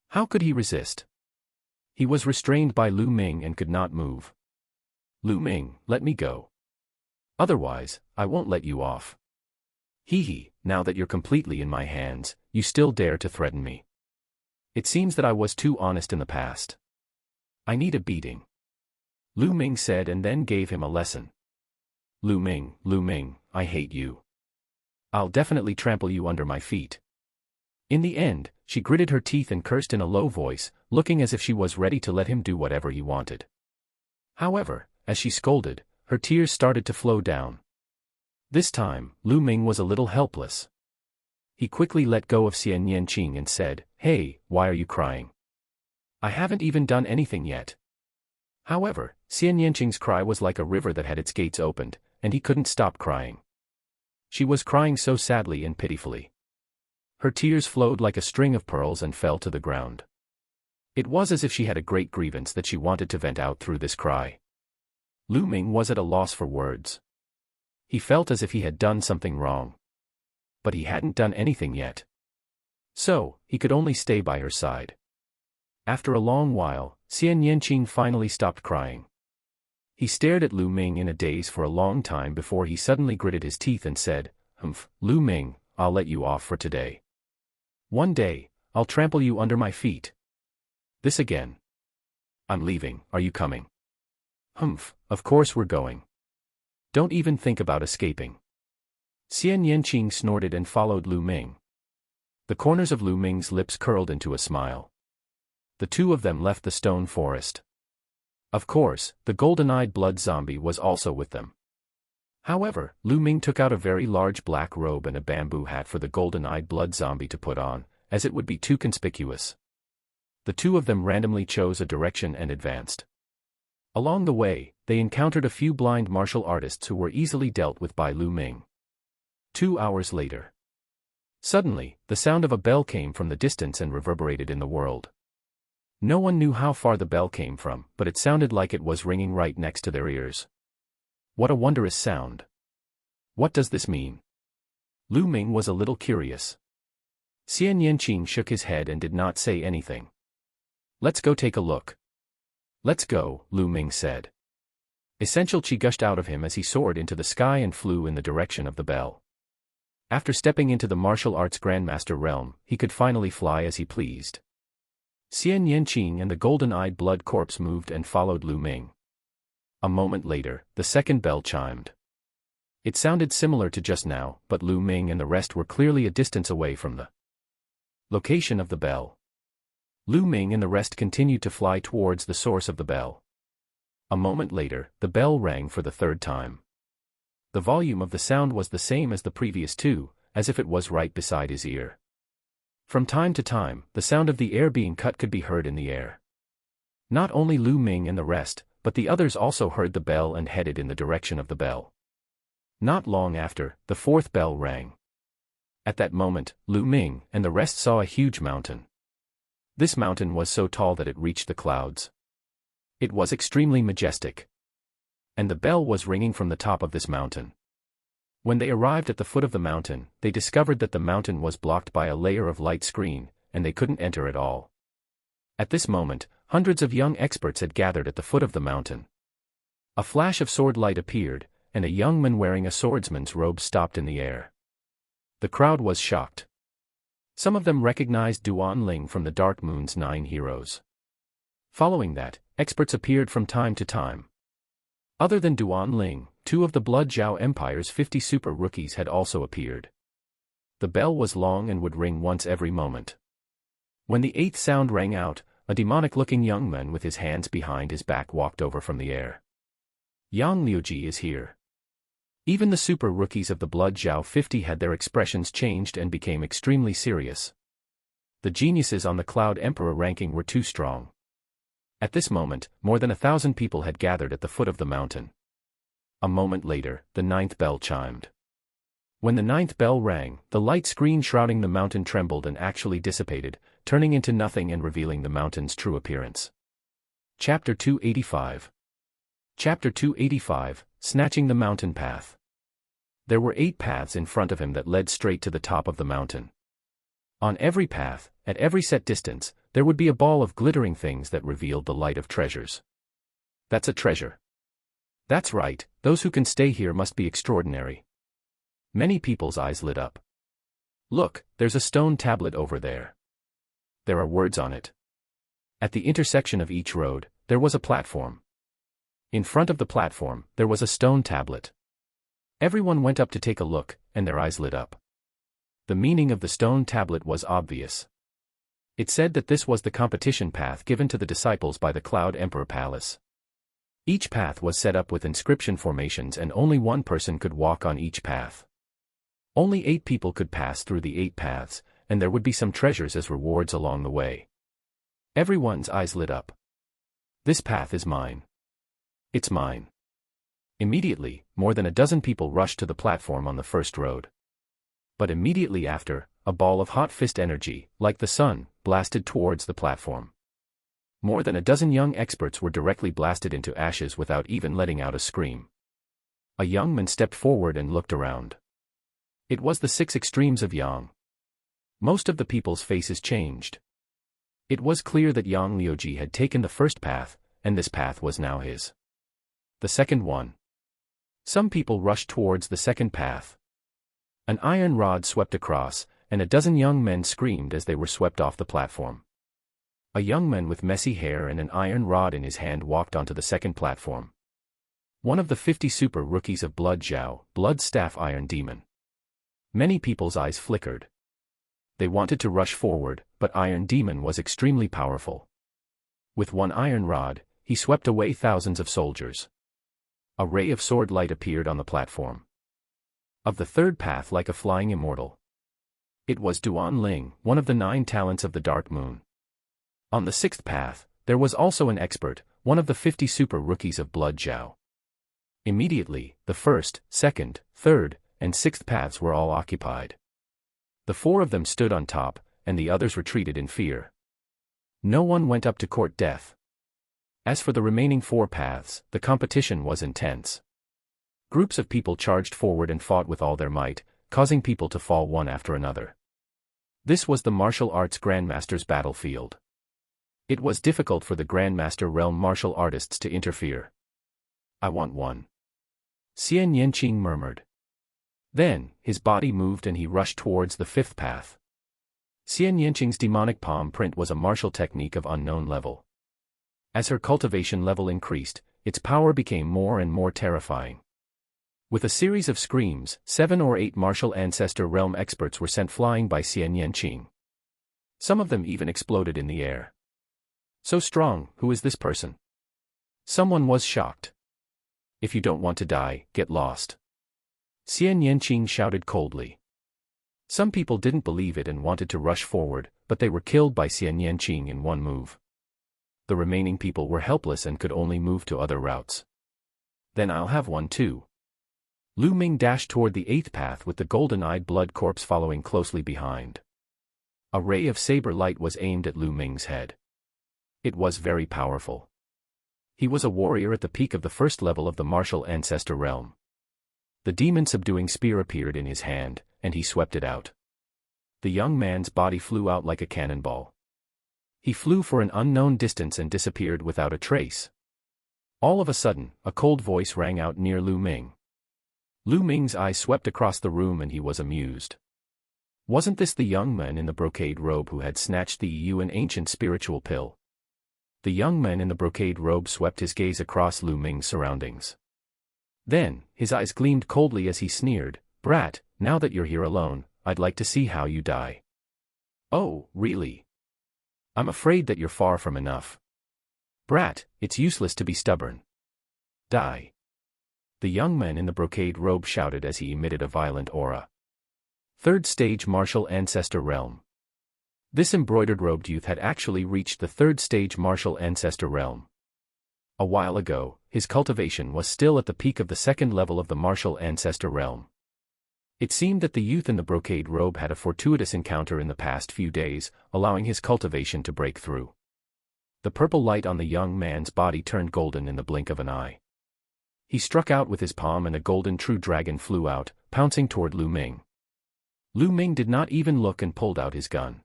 How could he resist? He was restrained by Lu Ming and could not move. "Lu Ming, let me go. Otherwise, I won't let you off. Hee, now that you're completely in my hands, you still dare to threaten me. It seems that I was too honest in the past. I need a beating," Lu Ming said and then gave him a lesson. Lu Ming, I hate you. I'll definitely trample you under my feet." In the end, she gritted her teeth and cursed in a low voice, looking as if she was ready to let him do whatever he wanted. However, as she scolded, her tears started to flow down. This time, Lu Ming was a little helpless. He quickly let go of Xian Yanqing and said, "Hey, why are you crying? I haven't even done anything yet." However, Xian Yanqing's cry was like a river that had its gates opened, and he couldn't stop crying. She was crying so sadly and pitifully. Her tears flowed like a string of pearls and fell to the ground. It was as if she had a great grievance that she wanted to vent out through this cry. Lu Ming was at a loss for words. He felt as if he had done something wrong. But he hadn't done anything yet. So, he could only stay by her side. After a long while, Xian Yanqing finally stopped crying. He stared at Lu Ming in a daze for a long time before he suddenly gritted his teeth and said, "Humph, Lu Ming, I'll let you off for today. One day, I'll trample you under my feet. This again. I'm leaving, are you coming?" "Humph, of course we're going. Don't even think about escaping." Xian Yanqing snorted and followed Lu Ming. The corners of Lu Ming's lips curled into a smile. The two of them left the stone forest. Of course, the golden-eyed blood zombie was also with them. However, Lu Ming took out a very large black robe and a bamboo hat for the golden-eyed blood zombie to put on, as it would be too conspicuous. The two of them randomly chose a direction and advanced. Along the way, they encountered a few blind martial artists who were easily dealt with by Lu Ming. 2 hours later. Suddenly, the sound of a bell came from the distance and reverberated in the world. No one knew how far the bell came from, but it sounded like it was ringing right next to their ears. What a wondrous sound. What does this mean? Lu Ming was a little curious. Xian Yanqing shook his head and did not say anything. "Let's go take a look." "Let's go," Lu Ming said. Essential qi gushed out of him as he soared into the sky and flew in the direction of the bell. After stepping into the martial arts grandmaster realm, he could finally fly as he pleased. Xian Yanqing and the golden-eyed blood corpse moved and followed Lu Ming. A moment later, the second bell chimed. It sounded similar to just now, but Lu Ming and the rest were clearly a distance away from the location of the bell. Lu Ming and the rest continued to fly towards the source of the bell. A moment later, the bell rang for the third time. The volume of the sound was the same as the previous two, as if it was right beside his ear. From time to time, the sound of the air being cut could be heard in the air. Not only Lu Ming and the rest, but the others also heard the bell and headed in the direction of the bell. Not long after, the fourth bell rang. At that moment, Lu Ming and the rest saw a huge mountain. This mountain was so tall that it reached the clouds. It was extremely majestic. And the bell was ringing from the top of this mountain. When they arrived at the foot of the mountain, they discovered that the mountain was blocked by a layer of light screen, and they couldn't enter at all. At this moment, hundreds of young experts had gathered at the foot of the mountain. A flash of sword light appeared, and a young man wearing a swordsman's robe stopped in the air. The crowd was shocked. Some of them recognized Duan Ling from the Dark Moon's 9 heroes. Following that, experts appeared from time to time. Other than Duan Ling, 2 of the Blood Zhao Empire's 50 super rookies had also appeared. The bell was long and would ring once every moment. When the 8th sound rang out, a demonic-looking young man with his hands behind his back walked over from the air. "Yang Liuji is here." Even the super rookies of the Blood Zhao 50 had their expressions changed and became extremely serious. The geniuses on the Cloud Emperor ranking were too strong. At this moment, more than 1,000 people had gathered at the foot of the mountain. A moment later, the 9th bell chimed. When the ninth bell rang, the light screen shrouding the mountain trembled and actually dissipated, turning into nothing and revealing the mountain's true appearance. Chapter 285. Chapter 285, Snatching the Mountain Path. There were 8 paths in front of him that led straight to the top of the mountain. On every path, at every set distance, there would be a ball of glittering things that revealed the light of treasures. That's a treasure. That's right, those who can stay here must be extraordinary. Many people's eyes lit up. Look, there's a stone tablet over there. There are words on it. At the intersection of each road, there was a platform. In front of the platform, there was a stone tablet. Everyone went up to take a look, and their eyes lit up. The meaning of the stone tablet was obvious. It said that this was the competition path given to the disciples by the Cloud Emperor Palace. Each path was set up with inscription formations and only one person could walk on each path. Only 8 people could pass through the 8 paths, and there would be some treasures as rewards along the way. Everyone's eyes lit up. This path is mine. It's mine. Immediately, more than a dozen people rushed to the platform on the first road. But immediately after, a ball of hot fist energy, like the sun, blasted towards the platform. More than a dozen young experts were directly blasted into ashes without even letting out a scream. A young man stepped forward and looked around. It was the 6 extremes of Yang. Most of the people's faces changed. It was clear that Yang Liuji had taken the first path, and this path was now his. The second one. Some people rushed towards the second path. An iron rod swept across, and a dozen young men screamed as they were swept off the platform. A young man with messy hair and an iron rod in his hand walked onto the second platform. One of the 50 super rookies of Blood Zhao, Blood Staff Iron Demon. Many people's eyes flickered. They wanted to rush forward, but Iron Demon was extremely powerful. With one iron rod, he swept away thousands of soldiers. A ray of sword light appeared on the platform. Of the third path like a flying immortal. It was Duan Ling, one of the 9 talents of the Dark Moon. On the 6th path, there was also an expert, one of the 50 super rookies of Blood Zhao. Immediately, the 1st, 2nd, 3rd, and 6th paths were all occupied. The 4 of them stood on top, and the others retreated in fear. No one went up to court death. As for the remaining 4 paths, the competition was intense. Groups of people charged forward and fought with all their might, causing people to fall one after another. This was the martial arts grandmaster's battlefield. It was difficult for the grandmaster realm martial artists to interfere. I want one. Xian Yanqing murmured. Then, his body moved and he rushed towards the 5th path. Xian Yanqing's demonic palm print was a martial technique of unknown level. As her cultivation level increased, its power became more and more terrifying. With a series of screams, 7 or 8 martial ancestor realm experts were sent flying by Xian Yanqing. Some of them even exploded in the air. So strong, who is this person? Someone was shocked. If you don't want to die, get lost. Xian Yanqing shouted coldly. Some people didn't believe it and wanted to rush forward, but they were killed by Xian Yanqing in one move. The remaining people were helpless and could only move to other routes. Then I'll have one too. Lu Ming dashed toward the 8th path with the golden-eyed blood corpse following closely behind. A ray of saber light was aimed at Lu Ming's head. It was very powerful. He was a warrior at the peak of the 1st level of the martial ancestor realm. The demon-subduing spear appeared in his hand, and he swept it out. The young man's body flew out like a cannonball. He flew for an unknown distance and disappeared without a trace. All of a sudden, a cold voice rang out near Lu Ming. Lu Ming's eyes swept across the room and he was amused. Wasn't this the young man in the brocade robe who had snatched the an ancient spiritual pill? The young man in the brocade robe swept his gaze across Lu Ming's surroundings. Then, his eyes gleamed coldly as he sneered, "Brat, now that you're here alone, I'd like to see how you die." "Oh, really? I'm afraid that you're far from enough. Brat, it's useless to be stubborn. Die." The young man in the brocade robe shouted as he emitted a violent aura. 3rd stage martial ancestor realm. This embroidered-robed youth had actually reached the 3rd stage martial ancestor realm. A while ago, his cultivation was still at the peak of the 2nd level of the martial ancestor realm. It seemed that the youth in the brocade robe had a fortuitous encounter in the past few days, allowing his cultivation to break through. The purple light on the young man's body turned golden in the blink of an eye. He struck out with his palm and a golden true dragon flew out, pouncing toward Lu Ming. Lu Ming did not even look and pulled out his gun.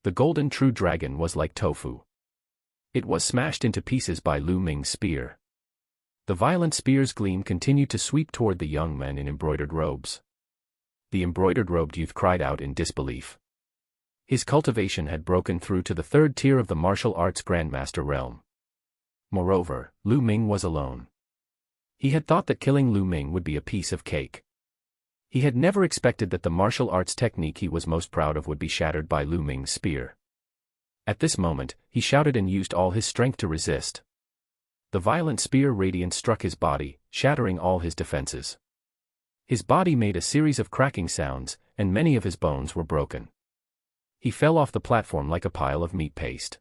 The golden true dragon was like tofu. It was smashed into pieces by Lu Ming's spear. The violent spear's gleam continued to sweep toward the young men in embroidered robes. The embroidered-robed youth cried out in disbelief. His cultivation had broken through to the third tier of the martial arts grandmaster realm. Moreover, Lu Ming was alone. He had thought that killing Lu Ming would be a piece of cake. He had never expected that the martial arts technique he was most proud of would be shattered by Lu Ming's spear. At this moment, he shouted and used all his strength to resist. The violent spear radiance struck his body, shattering all his defenses. His body made a series of cracking sounds, and many of his bones were broken. He fell off the platform like a pile of meat paste.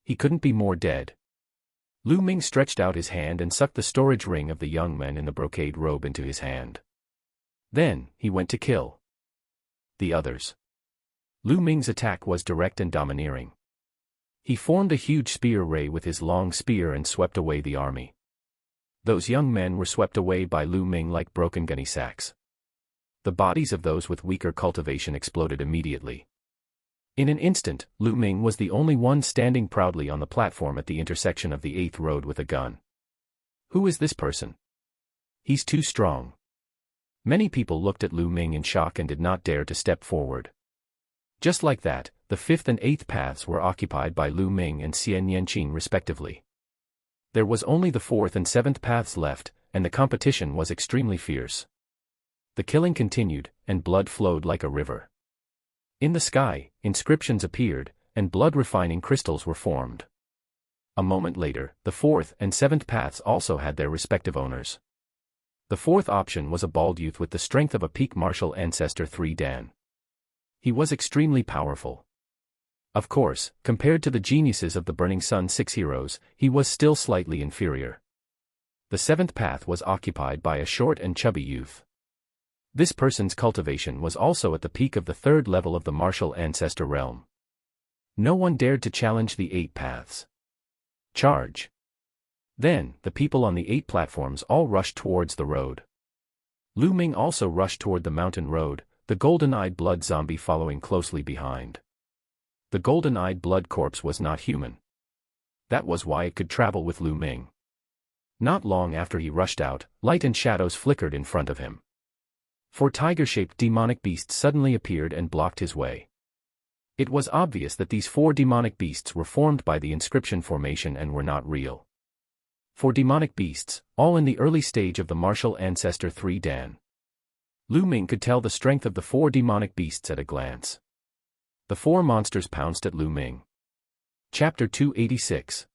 He couldn't be more dead. Lu Ming stretched out his hand and sucked the storage ring of the young man in the brocade robe into his hand. Then, he went to kill the others. Lu Ming's attack was direct and domineering. He formed a huge spear ray with his long spear and swept away the army. Those young men were swept away by Lu Ming like broken gunny sacks. The bodies of those with weaker cultivation exploded immediately. In an instant, Lu Ming was the only one standing proudly on the platform at the intersection of the 8th road with a gun. Who is this person? He's too strong. Many people looked at Lu Ming in shock and did not dare to step forward. Just like that, the 5th and 8th paths were occupied by Lu Ming and Xian Yanqing respectively. There was only the 4th and 7th paths left, and the competition was extremely fierce. The killing continued, and blood flowed like a river. In the sky, inscriptions appeared, and blood-refining crystals were formed. A moment later, the 4th and 7th paths also had their respective owners. The 4th option was a bald youth with the strength of a peak martial ancestor 3 Dan. He was extremely powerful. Of course, compared to the geniuses of the Burning Sun 6 heroes, he was still slightly inferior. The 7th path was occupied by a short and chubby youth. This person's cultivation was also at the peak of the 3rd level of the martial ancestor realm. No one dared to challenge the 8 paths. Charge! Then, the people on the 8 platforms all rushed towards the road. Lu Ming also rushed toward the mountain road, the golden-eyed blood zombie following closely behind. The golden-eyed blood corpse was not human. That was why it could travel with Lu Ming. Not long after he rushed out, light and shadows flickered in front of him. 4 tiger-shaped demonic beasts suddenly appeared and blocked his way. It was obvious that these 4 demonic beasts were formed by the inscription formation and were not real. 4 demonic beasts, all in the early stage of the martial ancestor 3 Dan. Lu Ming could tell the strength of the 4 demonic beasts at a glance. The 4 monsters pounced at Lu Ming. Chapter 286.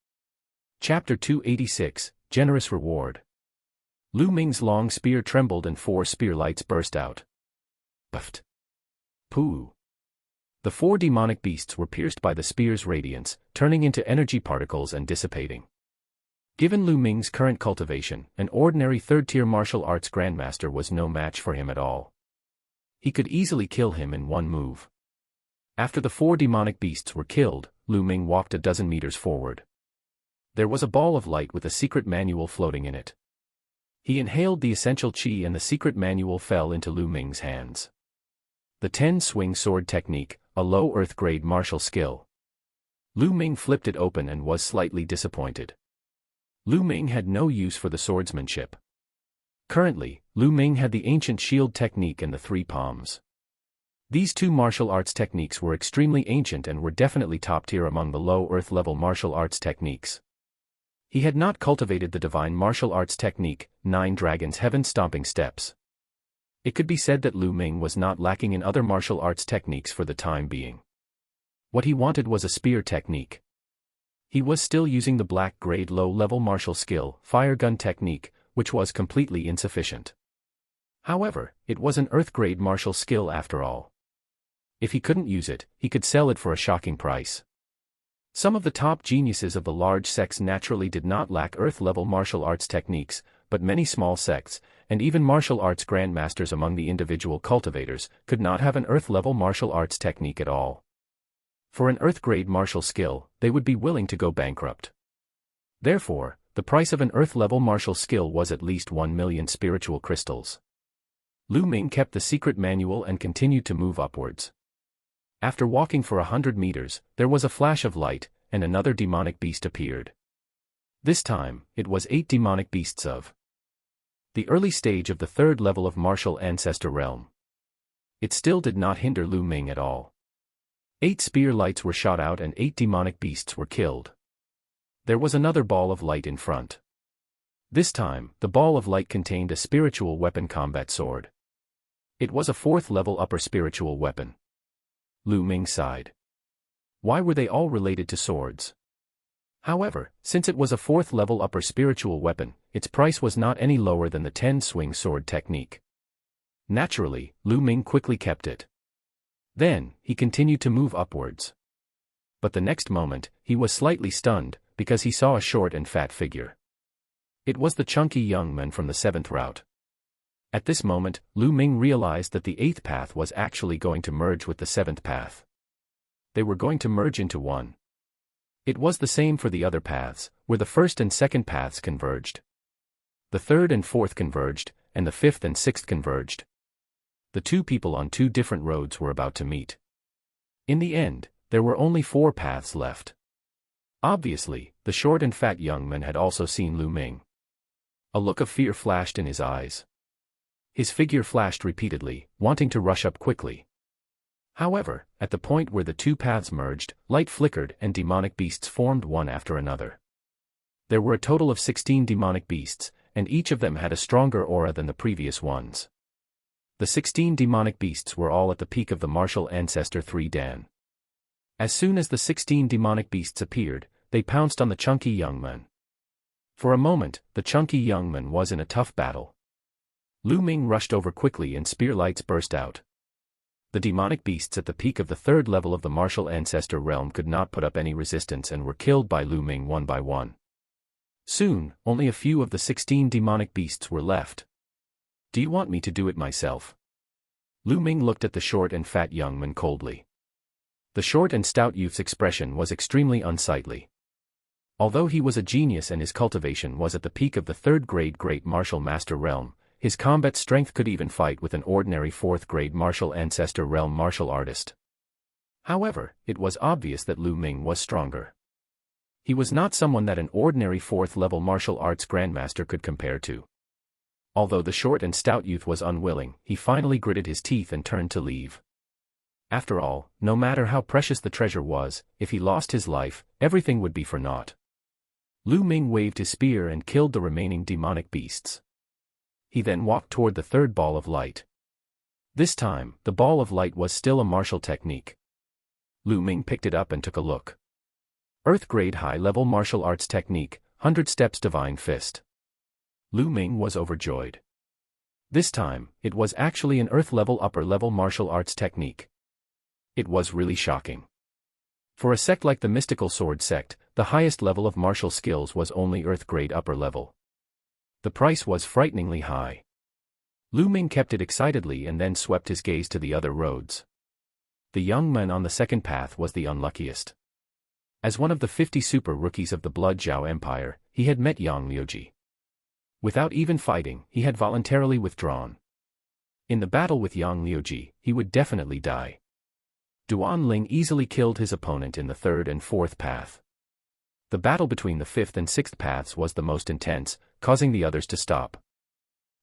Chapter 286, Generous Reward. Lu Ming's long spear trembled and 4 spear lights burst out. Puffed. Pooh. The 4 demonic beasts were pierced by the spear's radiance, turning into energy particles and dissipating. Given Lu Ming's current cultivation, an ordinary 3rd-tier martial arts grandmaster was no match for him at all. He could easily kill him in one move. After the 4 demonic beasts were killed, Lu Ming walked a dozen meters forward. There was a ball of light with a secret manual floating in it. He inhaled the essential qi and the secret manual fell into Lu Ming's hands. The 10-swing sword technique, a low earth-grade martial skill. Lu Ming flipped it open and was slightly disappointed. Lu Ming had no use for the swordsmanship. Currently, Lu Ming had the ancient shield technique and the 3 palms. These 2 martial arts techniques were extremely ancient and were definitely top tier among the low earth level martial arts techniques. He had not cultivated the divine martial arts technique, 9 Dragons Heaven Stomping Steps. It could be said that Lu Ming was not lacking in other martial arts techniques for the time being. What he wanted was a spear technique. He was still using the black-grade low-level martial skill, fire gun technique, which was completely insufficient. However, it was an earth-grade martial skill after all. If he couldn't use it, he could sell it for a shocking price. Some of the top geniuses of the large sects naturally did not lack earth-level martial arts techniques, but many small sects, and even martial arts grandmasters among the individual cultivators, could not have an earth-level martial arts technique at all. For an earth-grade martial skill, they would be willing to go bankrupt. Therefore, the price of an earth-level martial skill was at least 1 million spiritual crystals. Lu Ming kept the secret manual and continued to move upwards. After walking for 100 meters, there was a flash of light, and another demonic beast appeared. This time, it was 8 demonic beasts of the early stage of the 3rd level of martial ancestor realm. It still did not hinder Lu Ming at all. 8 spear lights were shot out and 8 demonic beasts were killed. There was another ball of light in front. This time, the ball of light contained a spiritual weapon combat sword. It was a 4th level upper spiritual weapon. Lu Ming sighed. Why were they all related to swords? However, since it was a 4th level upper spiritual weapon, its price was not any lower than the 10-swing sword technique. Naturally, Lu Ming quickly kept it. Then, he continued to move upwards. But the next moment, he was slightly stunned, because he saw a short and fat figure. It was the chunky young man from the 7th route. At this moment, Lu Ming realized that the 8th path was actually going to merge with the 7th path. They were going to merge into one. It was the same for the other paths, where the 1st and 2nd paths converged. The 3rd and 4th converged, and the 5th and 6th converged. The 2 people on 2 different roads were about to meet. In the end, there were only 4 paths left. Obviously, the short and fat young man had also seen Lu Ming. A look of fear flashed in his eyes. His figure flashed repeatedly, wanting to rush up quickly. However, at the point where the 2 paths merged, light flickered and demonic beasts formed one after another. There were a total of 16 demonic beasts, and each of them had a stronger aura than the previous ones. The 16 demonic beasts were all at the peak of the martial ancestor 3 Dan. As soon as the 16 demonic beasts appeared, they pounced on the chunky young man. For a moment, the chunky young man was in a tough battle. Lu Ming rushed over quickly and spear lights burst out. The demonic beasts at the peak of the 3rd level of the martial ancestor realm could not put up any resistance and were killed by Lu Ming one by one. Soon, only a few of the 16 demonic beasts were left. Do you want me to do it myself? Lu Ming looked at the short and fat young man coldly. The short and stout youth's expression was extremely unsightly. Although he was a genius and his cultivation was at the peak of the 3rd grade great martial master realm, his combat strength could even fight with an ordinary 4th grade martial ancestor realm martial artist. However, it was obvious that Lu Ming was stronger. He was not someone that an ordinary 4th level martial arts grandmaster could compare to. Although the short and stout youth was unwilling, he finally gritted his teeth and turned to leave. After all, no matter how precious the treasure was, if he lost his life, everything would be for naught. Lu Ming waved his spear and killed the remaining demonic beasts. He then walked toward the 3rd ball of light. This time, the ball of light was still a martial technique. Lu Ming picked it up and took a look. Earth-grade high-level martial arts technique, 100 steps divine fist. Lu Ming was overjoyed. This time, it was actually an earth-level upper-level martial arts technique. It was really shocking. For a sect like the mystical sword sect, the highest level of martial skills was only earth-grade upper level. The price was frighteningly high. Lu Ming kept it excitedly and then swept his gaze to the other roads. The young man on the 2nd path was the unluckiest. As one of the 50 super rookies of the Blood Zhao Empire, he had met Yang Liuji. Without even fighting, he had voluntarily withdrawn. In the battle with Yang Liuji, he would definitely die. Duan Ling easily killed his opponent in the 3rd and 4th path. The battle between the 5th and 6th paths was the most intense, causing the others to stop.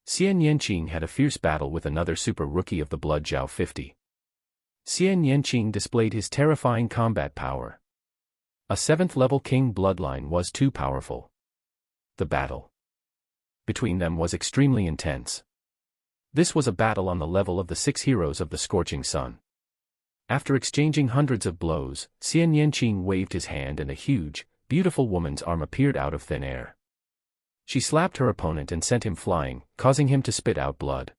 Xian Yanqing had a fierce battle with another super rookie of the Blood Zhao 50. Xian Yanqing displayed his terrifying combat power. A 7th level king bloodline was too powerful. The battle between them was extremely intense. This was a battle on the level of the 6 heroes of the Scorching Sun. After exchanging hundreds of blows, Xian Yanqing waved his hand and a huge, beautiful woman's arm appeared out of thin air. She slapped her opponent and sent him flying, causing him to spit out blood.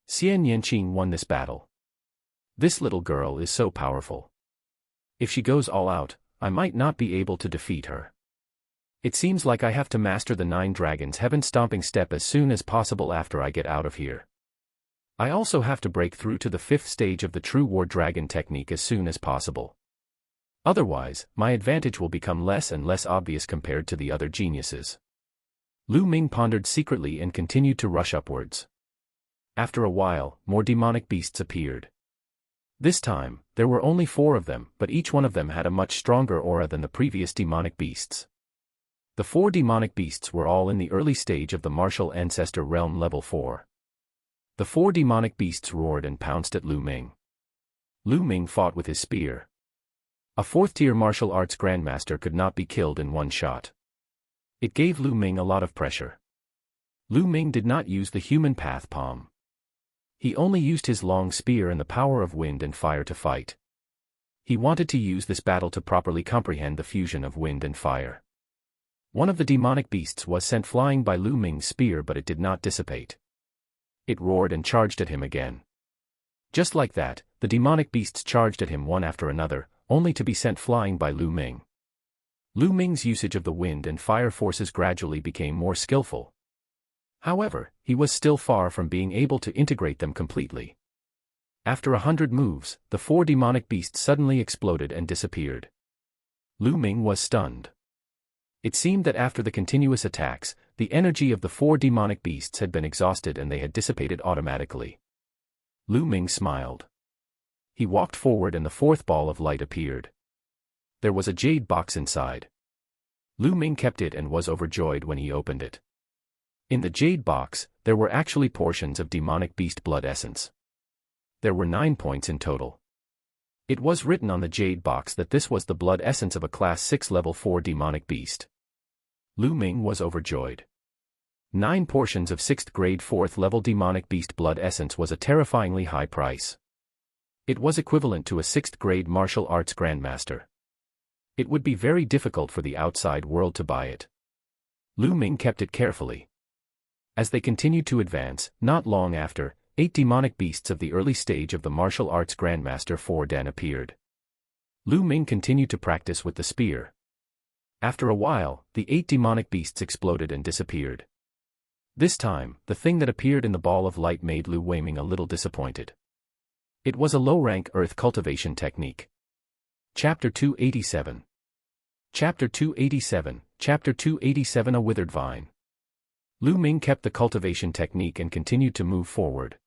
Xian Yanqing won this battle. This little girl is so powerful. If she goes all out, I might not be able to defeat her. It seems like I have to master the 9 dragons heaven-stomping step as soon as possible after I get out of here. I also have to break through to the 5th stage of the true war dragon technique as soon as possible. Otherwise, my advantage will become less and less obvious compared to the other geniuses. Lu Ming pondered secretly and continued to rush upwards. After a while, more demonic beasts appeared. This time, there were only 4 of them, but each one of them had a much stronger aura than the previous demonic beasts. The 4 demonic beasts were all in the early stage of the martial ancestor realm level 4. The 4 demonic beasts roared and pounced at Lu Ming. Lu Ming fought with his spear. A 4th-tier martial arts grandmaster could not be killed in one shot. It gave Lu Ming a lot of pressure. Lu Ming did not use the human path palm. He only used his long spear and the power of wind and fire to fight. He wanted to use this battle to properly comprehend the fusion of wind and fire. One of the demonic beasts was sent flying by Lu Ming's spear, but it did not dissipate. It roared and charged at him again. Just like that, the demonic beasts charged at him one after another, only to be sent flying by Lu Ming. Lu Ming's usage of the wind and fire forces gradually became more skillful. However, he was still far from being able to integrate them completely. After 100 moves, the 4 demonic beasts suddenly exploded and disappeared. Lu Ming was stunned. It seemed that after the continuous attacks, the energy of the 4 demonic beasts had been exhausted and they had dissipated automatically. Lu Ming smiled. He walked forward and the 4th ball of light appeared. There was a jade box inside. Lu Ming kept it and was overjoyed when he opened it. In the jade box, there were actually portions of demonic beast blood essence. There were 9 points in total. It was written on the jade box that this was the blood essence of a class 6 level 4 demonic beast. Lu Ming was overjoyed. 9 portions of 6th grade 4th level demonic beast blood essence was a terrifyingly high price. It was equivalent to a 6th grade martial arts grandmaster. It would be very difficult for the outside world to buy it. Lu Ming kept it carefully. As they continued to advance, not long after, 8 demonic beasts of the early stage of the martial arts grandmaster 4 Dan appeared. Lu Ming continued to practice with the spear. After a while, the 8 demonic beasts exploded and disappeared. This time, the thing that appeared in the ball of light made Lu Weiming a little disappointed. It was a low-rank earth cultivation technique. Chapter 287. Chapter 287, Chapter 287 A Withered Vine. Lu Ming kept the cultivation technique and continued to move forward.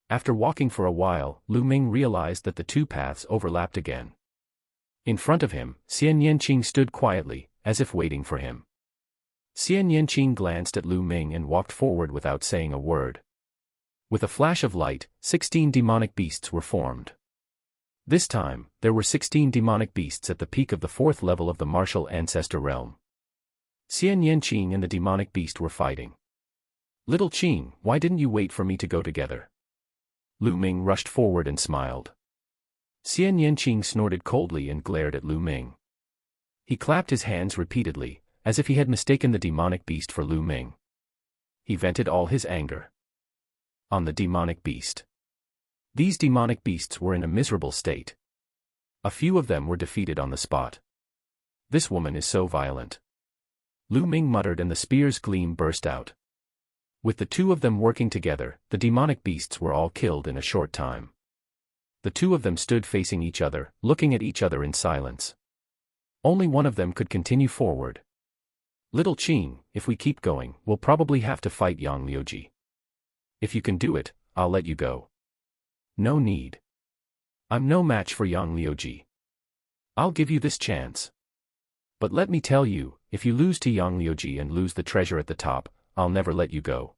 After walking for a while, Lu Ming realized that the 2 paths overlapped again. In front of him, Xian Yanqing stood quietly, as if waiting for him. Xian Yanqing glanced at Lu Ming and walked forward without saying a word. With a flash of light, 16 demonic beasts were formed. This time, there were 16 demonic beasts at the peak of the 4th level of the martial ancestor realm. Xian Yanqing and the demonic beast were fighting. "Little Qing, why didn't you wait for me to go together?" Lu Ming rushed forward and smiled. Xian Yanqing snorted coldly and glared at Lu Ming. He clapped his hands repeatedly, as if he had mistaken the demonic beast for Lu Ming. He vented all his anger on the demonic beast. These demonic beasts were in a miserable state. A few of them were defeated on the spot. "This woman is so violent," Lu Ming muttered, and the spear's gleam burst out. With the 2 of them working together, the demonic beasts were all killed in a short time. The 2 of them stood facing each other, looking at each other in silence. Only one of them could continue forward. "Little Qing, if we keep going, we'll probably have to fight Yang Liuji. If you can do it, I'll let you go." "No need. I'm no match for Yang Liuji. I'll give you this chance. But let me tell you, if you lose to Yang Liuji and lose the treasure at the top, I'll never let you go."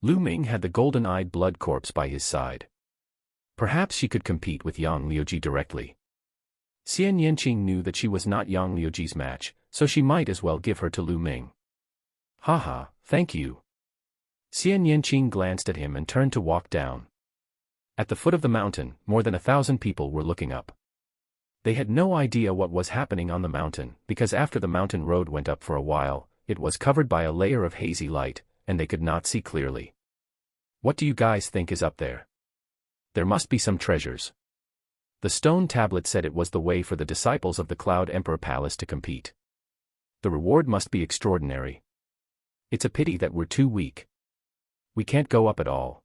Lu Ming had the golden-eyed blood corpse by his side. Perhaps she could compete with Yang Liuji directly. Xian Yanqing knew that she was not Yang Liuji's match, so she might as well give her to Lu Ming. "Haha, thank you." Xian Yanqing glanced at him and turned to walk down. At the foot of the mountain, more than 1,000 people were looking up. They had no idea what was happening on the mountain, because after the mountain road went up for a while, it was covered by a layer of hazy light, and they could not see clearly. "What do you guys think is up there? There must be some treasures." The stone tablet said it was the way for the disciples of the Cloud Emperor Palace to compete. The reward must be extraordinary. It's a pity that we're too weak. We can't go up at all.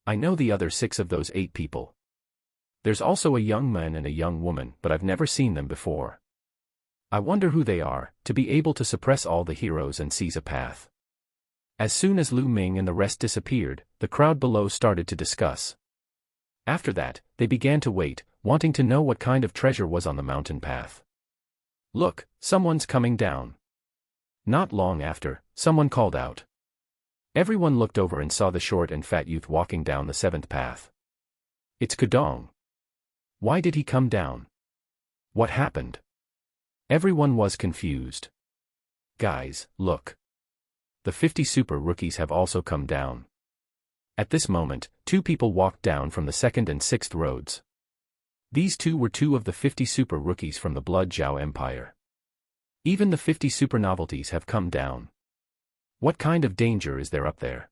I know the other 6 of those 8 people. There's also a young man and a young woman, but I've never seen them before. I wonder who they are, to be able to suppress all the heroes and seize a path. As soon as Lu Ming and the rest disappeared, the crowd below started to discuss. After that, they began to wait, wanting to know what kind of treasure was on the mountain path. Look, someone's coming down. Not long after, someone called out. Everyone looked over and saw the short and fat youth walking down the 7th path. It's Kudong. Why did he come down? What happened? Everyone was confused. Guys, look. The 50 super rookies have also come down. At this moment, 2 people walked down from the 2nd and 6th roads. These 2 were 2 of the 50 super rookies from the Blood Zhao Empire. Even the 50 super novelties have come down. What kind of danger is there up there?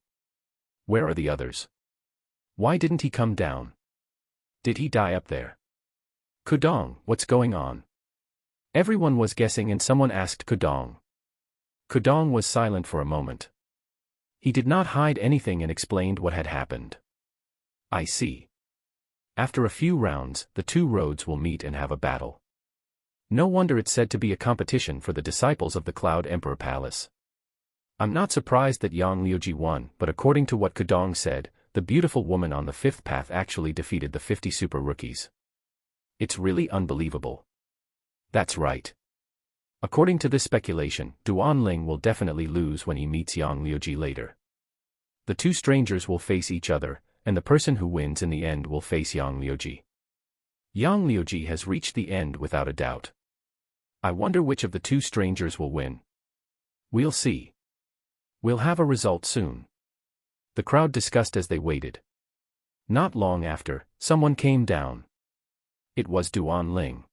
Where are the others? Why didn't he come down? Did he die up there? Kudong, what's going on? Everyone was guessing and someone asked Kudong. Kudong was silent for a moment. He did not hide anything and explained what had happened. I see. After a few rounds, the 2 roads will meet and have a battle. No wonder it's said to be a competition for the disciples of the Cloud Emperor Palace. I'm not surprised that Yang Liuji won, but according to what Kudong said, the beautiful woman on the 5th path actually defeated the 50 super rookies. It's really unbelievable. That's right. According to this speculation, Duan Ling will definitely lose when he meets Yang Liuji later. The 2 strangers will face each other, and the person who wins in the end will face Yang Liuji. Yang Liuji has reached the end without a doubt. I wonder which of the 2 strangers will win. We'll see. We'll have a result soon. The crowd discussed as they waited. Not long after, someone came down. It was Duan Ling.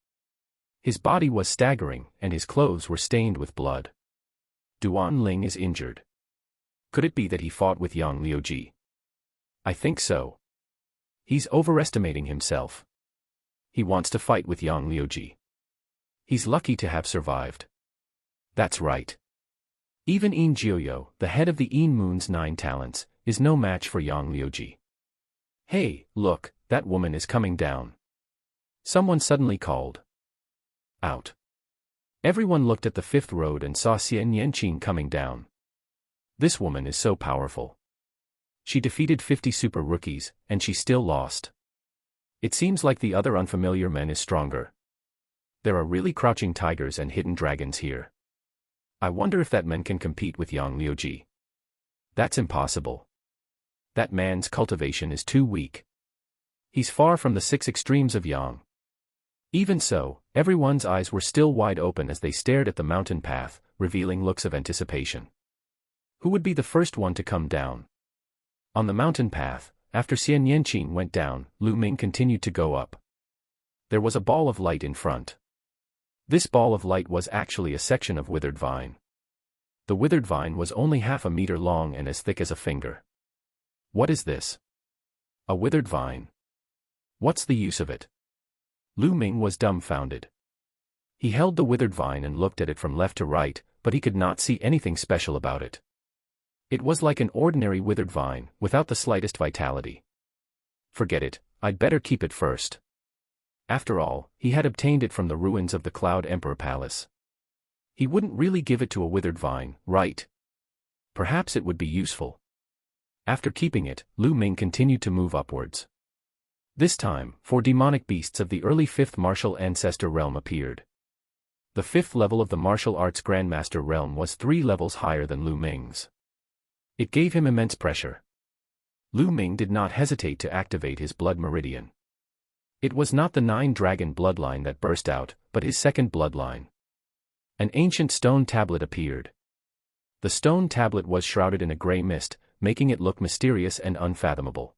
His body was staggering, and his clothes were stained with blood. Duan Ling is injured. Could it be that he fought with Yang Liuji? I think so. He's overestimating himself. He wants to fight with Yang Liuji. He's lucky to have survived. That's right. Even Yin Jiuyo, the head of the Yin Moon's 9 talents, is no match for Yang Liuji. Hey, look, that woman is coming down. Someone suddenly called. Out. Everyone looked at the 5th road and saw Xian Yanqing coming down. This woman is so powerful. She defeated 50 super rookies, and she still lost. It seems like the other unfamiliar men is stronger. There are really crouching tigers and hidden dragons here. I wonder if that man can compete with Yang Liuji. That's impossible. That man's cultivation is too weak. He's far from the 6 extremes of Yang. Even so, everyone's eyes were still wide open as they stared at the mountain path, revealing looks of anticipation. Who would be the first one to come down? On the mountain path, after Xian Yanqing went down, Lu Ming continued to go up. There was a ball of light in front. This ball of light was actually a section of withered vine. The withered vine was only half a meter long and as thick as a finger. What is this? A withered vine. What's the use of it? Lu Ming was dumbfounded. He held the withered vine and looked at it from left to right, but he could not see anything special about it. It was like an ordinary withered vine, without the slightest vitality. Forget it, I'd better keep it first. After all, he had obtained it from the ruins of the Cloud Emperor Palace. He wouldn't really give it to a withered vine, right? Perhaps it would be useful. After keeping it, Lu Ming continued to move upwards. This time, 4 demonic beasts of the early 5th martial ancestor realm appeared. The 5th level of the martial arts grandmaster realm was 3 levels higher than Lu Ming's. It gave him immense pressure. Lu Ming did not hesitate to activate his blood meridian. It was not the 9-dragon bloodline that burst out, but his second bloodline. An ancient stone tablet appeared. The stone tablet was shrouded in a gray mist, making it look mysterious and unfathomable.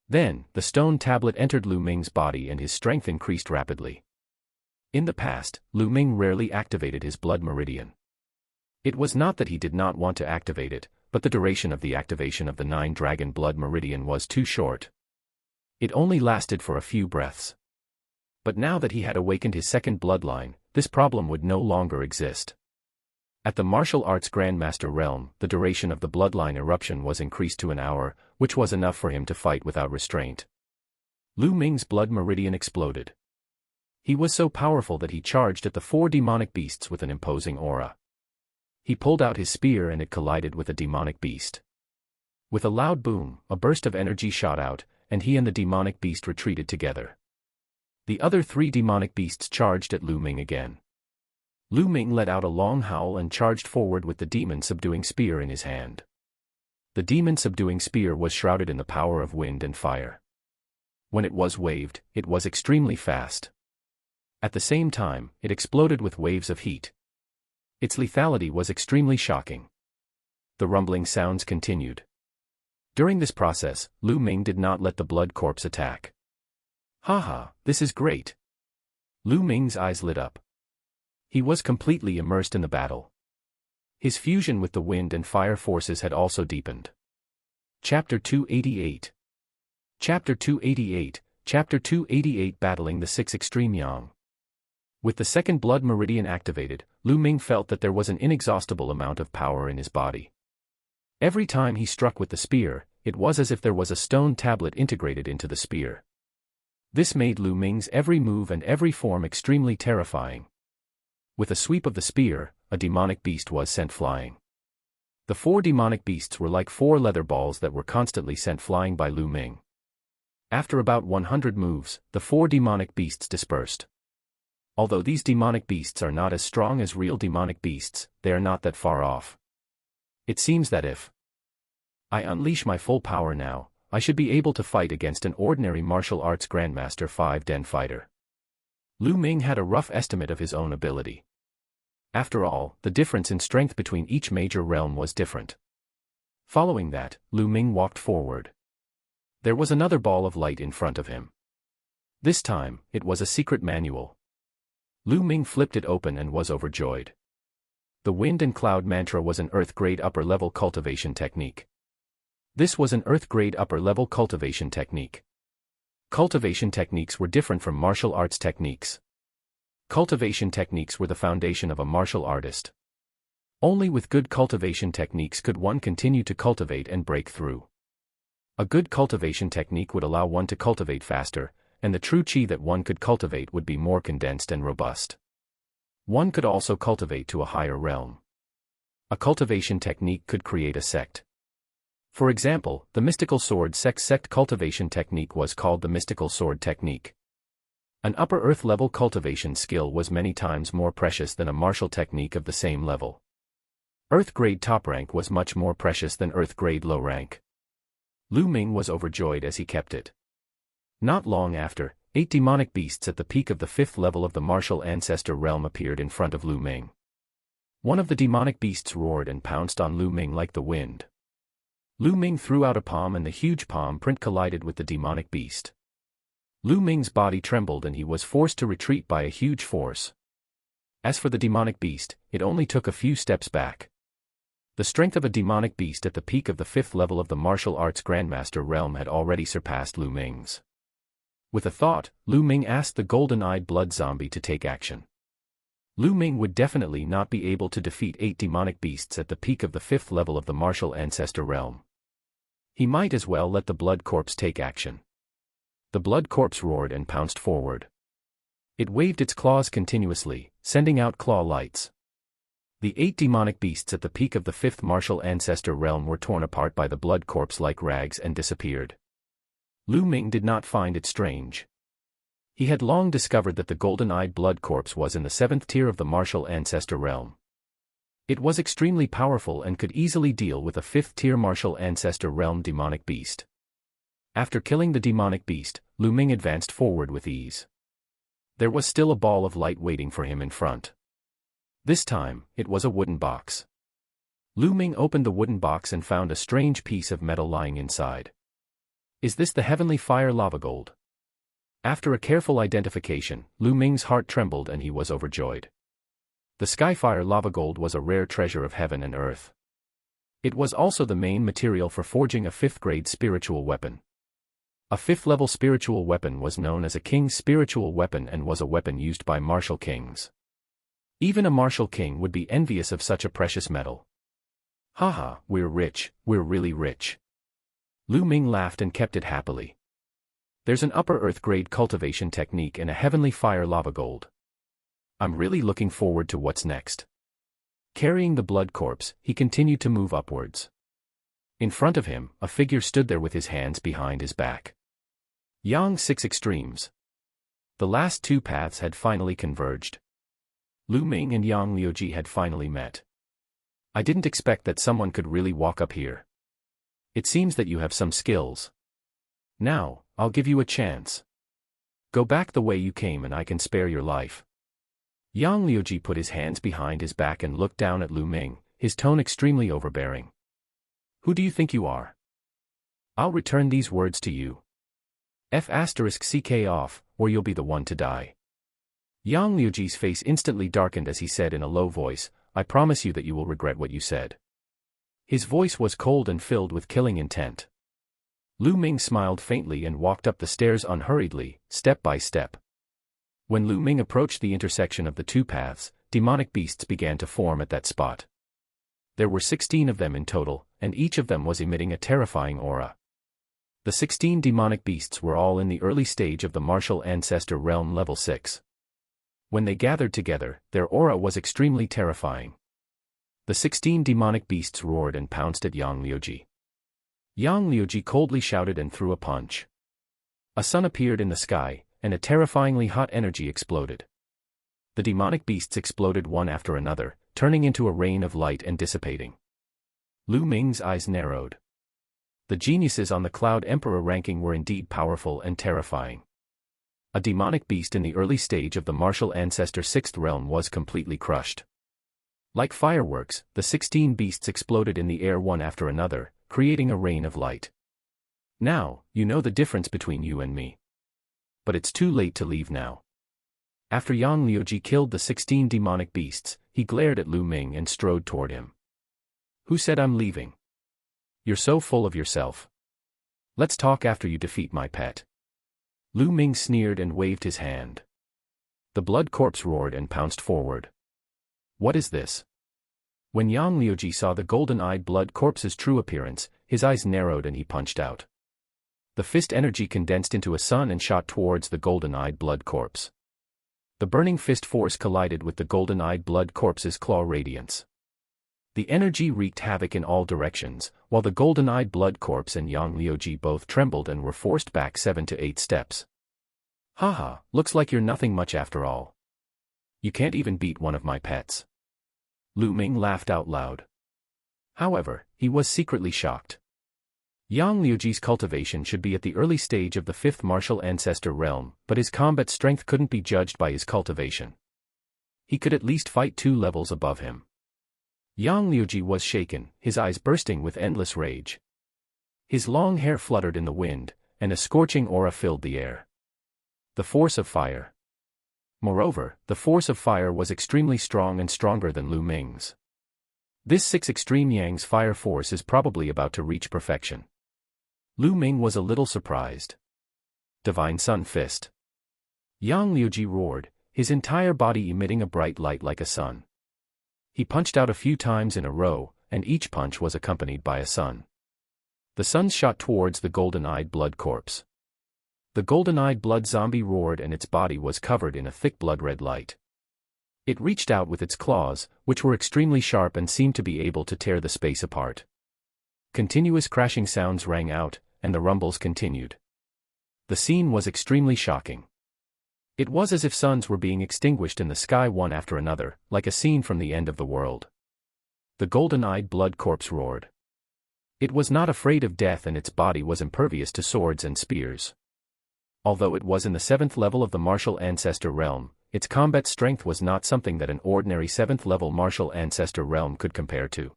Then, the stone tablet entered Lu Ming's body and his strength increased rapidly. In the past, Lu Ming rarely activated his blood meridian. It was not that he did not want to activate it, but the duration of the activation of the 9-dragon blood meridian was too short. It only lasted for a few breaths. But now that he had awakened his second bloodline, this problem would no longer exist. At the martial arts Grandmaster realm, the duration of the bloodline eruption was increased to an hour, which was enough for him to fight without restraint. Lu Ming's blood meridian exploded. He was so powerful that he charged at the 4 demonic beasts with an imposing aura. He pulled out his spear and it collided with a demonic beast. With a loud boom, a burst of energy shot out, and he and the demonic beast retreated together. The other 3 demonic beasts charged at Lu Ming again. Lu Ming let out a long howl and charged forward with the demon-subduing spear in his hand. The demon-subduing spear was shrouded in the power of wind and fire. When it was waved, it was extremely fast. At the same time, it exploded with waves of heat. Its lethality was extremely shocking. The rumbling sounds continued. During this process, Lu Ming did not let the blood corpse attack. Haha, this is great. Lu Ming's eyes lit up. He was completely immersed in the battle. His fusion with the wind and fire forces had also deepened. Chapter 288. Chapter 288, Chapter 288 Battling the 6 Extreme Yang. With the second blood meridian activated, Lu Ming felt that there was an inexhaustible amount of power in his body. Every time he struck with the spear, it was as if there was a stone tablet integrated into the spear. This made Lu Ming's every move and every form extremely terrifying. With a sweep of the spear, a demonic beast was sent flying. The 4 demonic beasts were like 4 leather balls that were constantly sent flying by Lu Ming. After about 100 moves, the 4 demonic beasts dispersed. Although these demonic beasts are not as strong as real demonic beasts, they are not that far off. It seems that if I unleash my full power now, I should be able to fight against an ordinary martial arts Grandmaster 5 Den fighter. Lu Ming had a rough estimate of his own ability. After all, the difference in strength between each major realm was different. Following that, Lu Ming walked forward. There was another ball of light in front of him. This time, it was a secret manual. Lu Ming flipped it open and was overjoyed. The Wind and Cloud Mantra was an Earth-grade upper-level cultivation technique. This was an Earth-grade upper-level cultivation technique. Cultivation techniques were different from martial arts techniques. Cultivation techniques were the foundation of a martial artist. Only with good cultivation techniques could one continue to cultivate and break through. A good cultivation technique would allow one to cultivate faster, and the true chi that one could cultivate would be more condensed and robust. One could also cultivate to a higher realm. A cultivation technique could create a sect. For example, the mystical sword sect cultivation technique was called the mystical sword technique. An upper earth level cultivation skill was many times more precious than a martial technique of the same level. Earth grade top rank was much more precious than earth grade low rank. Lu Ming was overjoyed as he kept it. Not long after, 8 demonic beasts at the peak of the 5th level of the martial ancestor realm appeared in front of Lu Ming. One of the demonic beasts roared and pounced on Lu Ming like the wind. Lu Ming threw out a palm and the huge palm print collided with the demonic beast. Lu Ming's body trembled and he was forced to retreat by a huge force. As for the demonic beast, it only took a few steps back. The strength of a demonic beast at the peak of the 5th level of the martial arts Grandmaster realm had already surpassed Lu Ming's. With a thought, Lu Ming asked the golden-eyed blood zombie to take action. Lu Ming would definitely not be able to defeat 8 demonic beasts at the peak of the 5th level of the martial ancestor realm. He might as well let the blood corpse take action. The blood corpse roared and pounced forward. It waved its claws continuously, sending out claw lights. The 8 demonic beasts at the peak of the 5th martial ancestor realm were torn apart by the blood corpse like rags and disappeared. Lu Ming did not find it strange. He had long discovered that the golden-eyed blood corpse was in the 7th tier of the martial ancestor realm. It was extremely powerful and could easily deal with a 5th tier martial ancestor realm demonic beast. After killing the demonic beast, Lu Ming advanced forward with ease. There was still a ball of light waiting for him in front. This time, it was a wooden box. Lu Ming opened the wooden box and found a strange piece of metal lying inside. Is this the heavenly fire lava gold? After a careful identification, Lu Ming's heart trembled and he was overjoyed. The Skyfire lava gold was a rare treasure of heaven and earth. It was also the main material for forging a 5th-grade spiritual weapon. A 5th-level spiritual weapon was known as a king's spiritual weapon and was a weapon used by martial kings. Even a martial king would be envious of such a precious metal. Haha, we're rich, we're really rich. Lu Ming laughed and kept it happily. There's an upper earth grade cultivation technique and a heavenly fire lava gold. I'm really looking forward to what's next. Carrying the blood corpse, he continued to move upwards. In front of him, a figure stood there with his hands behind his back. Yang 6 Extremes. The last two paths had finally converged. Lu Ming and Yang Liuji had finally met. I didn't expect that someone could really walk up here. It seems that you have some skills. Now, I'll give you a chance. Go back the way you came and I can spare your life. Yang Liuji put his hands behind his back and looked down at Lu Ming, his tone extremely overbearing. Who do you think you are? I'll return these words to you. F***ck off, or you'll be the one to die. Yang Liuji's face instantly darkened as he said in a low voice, I promise you that you will regret what you said. His voice was cold and filled with killing intent. Lu Ming smiled faintly and walked up the stairs unhurriedly, step by step. When Lu Ming approached the intersection of the two paths, demonic beasts began to form at that spot. There were 16 of them in total, and each of them was emitting a terrifying aura. The 16 demonic beasts were all in the early stage of the martial ancestor realm level 6. When they gathered together, their aura was extremely terrifying. The 16 demonic beasts roared and pounced at Yang Liuji. Yang Liuji coldly shouted and threw a punch. A sun appeared in the sky, and a terrifyingly hot energy exploded. The demonic beasts exploded one after another, turning into a rain of light and dissipating. Lu Ming's eyes narrowed. The geniuses on the Cloud Emperor ranking were indeed powerful and terrifying. A demonic beast in the early stage of the martial ancestor 6th realm was completely crushed. Like fireworks, the 16 beasts exploded in the air one after another, creating a rain of light. Now, you know the difference between you and me. But it's too late to leave now. After Yang Liuji killed the 16 demonic beasts, he glared at Lu Ming and strode toward him. Who said I'm leaving? You're so full of yourself. Let's talk after you defeat my pet. Lu Ming sneered and waved his hand. The blood corpse roared and pounced forward. What is this? When Yang Liuji saw the golden-eyed blood corpse's true appearance, his eyes narrowed and he punched out. The fist energy condensed into a sun and shot towards the golden-eyed blood corpse. The burning fist force collided with the golden-eyed blood corpse's claw radiance. The energy wreaked havoc in all directions, while the golden-eyed blood corpse and Yang Liuji both trembled and were forced back 7 to 8 steps. Haha, looks like you're nothing much after all. You can't even beat one of my pets. Lu Ming laughed out loud. However, he was secretly shocked. Yang Liuji's cultivation should be at the early stage of the 5th martial ancestor realm, but his combat strength couldn't be judged by his cultivation. He could at least fight 2 levels above him. Yang Liuji was shaken, his eyes bursting with endless rage. His long hair fluttered in the wind, and a scorching aura filled the air. The force of fire. Moreover, the force of fire was extremely strong and stronger than Lu Ming's. This 6 extreme Yang's fire force is probably about to reach perfection. Lu Ming was a little surprised. Divine Sun Fist. Yang Liuji roared, his entire body emitting a bright light like a sun. He punched out a few times in a row, and each punch was accompanied by a sun. The sun shot towards the golden-eyed blood corpse. The golden-eyed blood zombie roared and its body was covered in a thick blood-red light. It reached out with its claws, which were extremely sharp and seemed to be able to tear the space apart. Continuous crashing sounds rang out, and the rumbles continued. The scene was extremely shocking. It was as if suns were being extinguished in the sky one after another, like a scene from the end of the world. The golden-eyed blood corpse roared. It was not afraid of death and its body was impervious to swords and spears. Although it was in the 7th level of the martial ancestor realm, its combat strength was not something that an ordinary 7th level martial ancestor realm could compare to.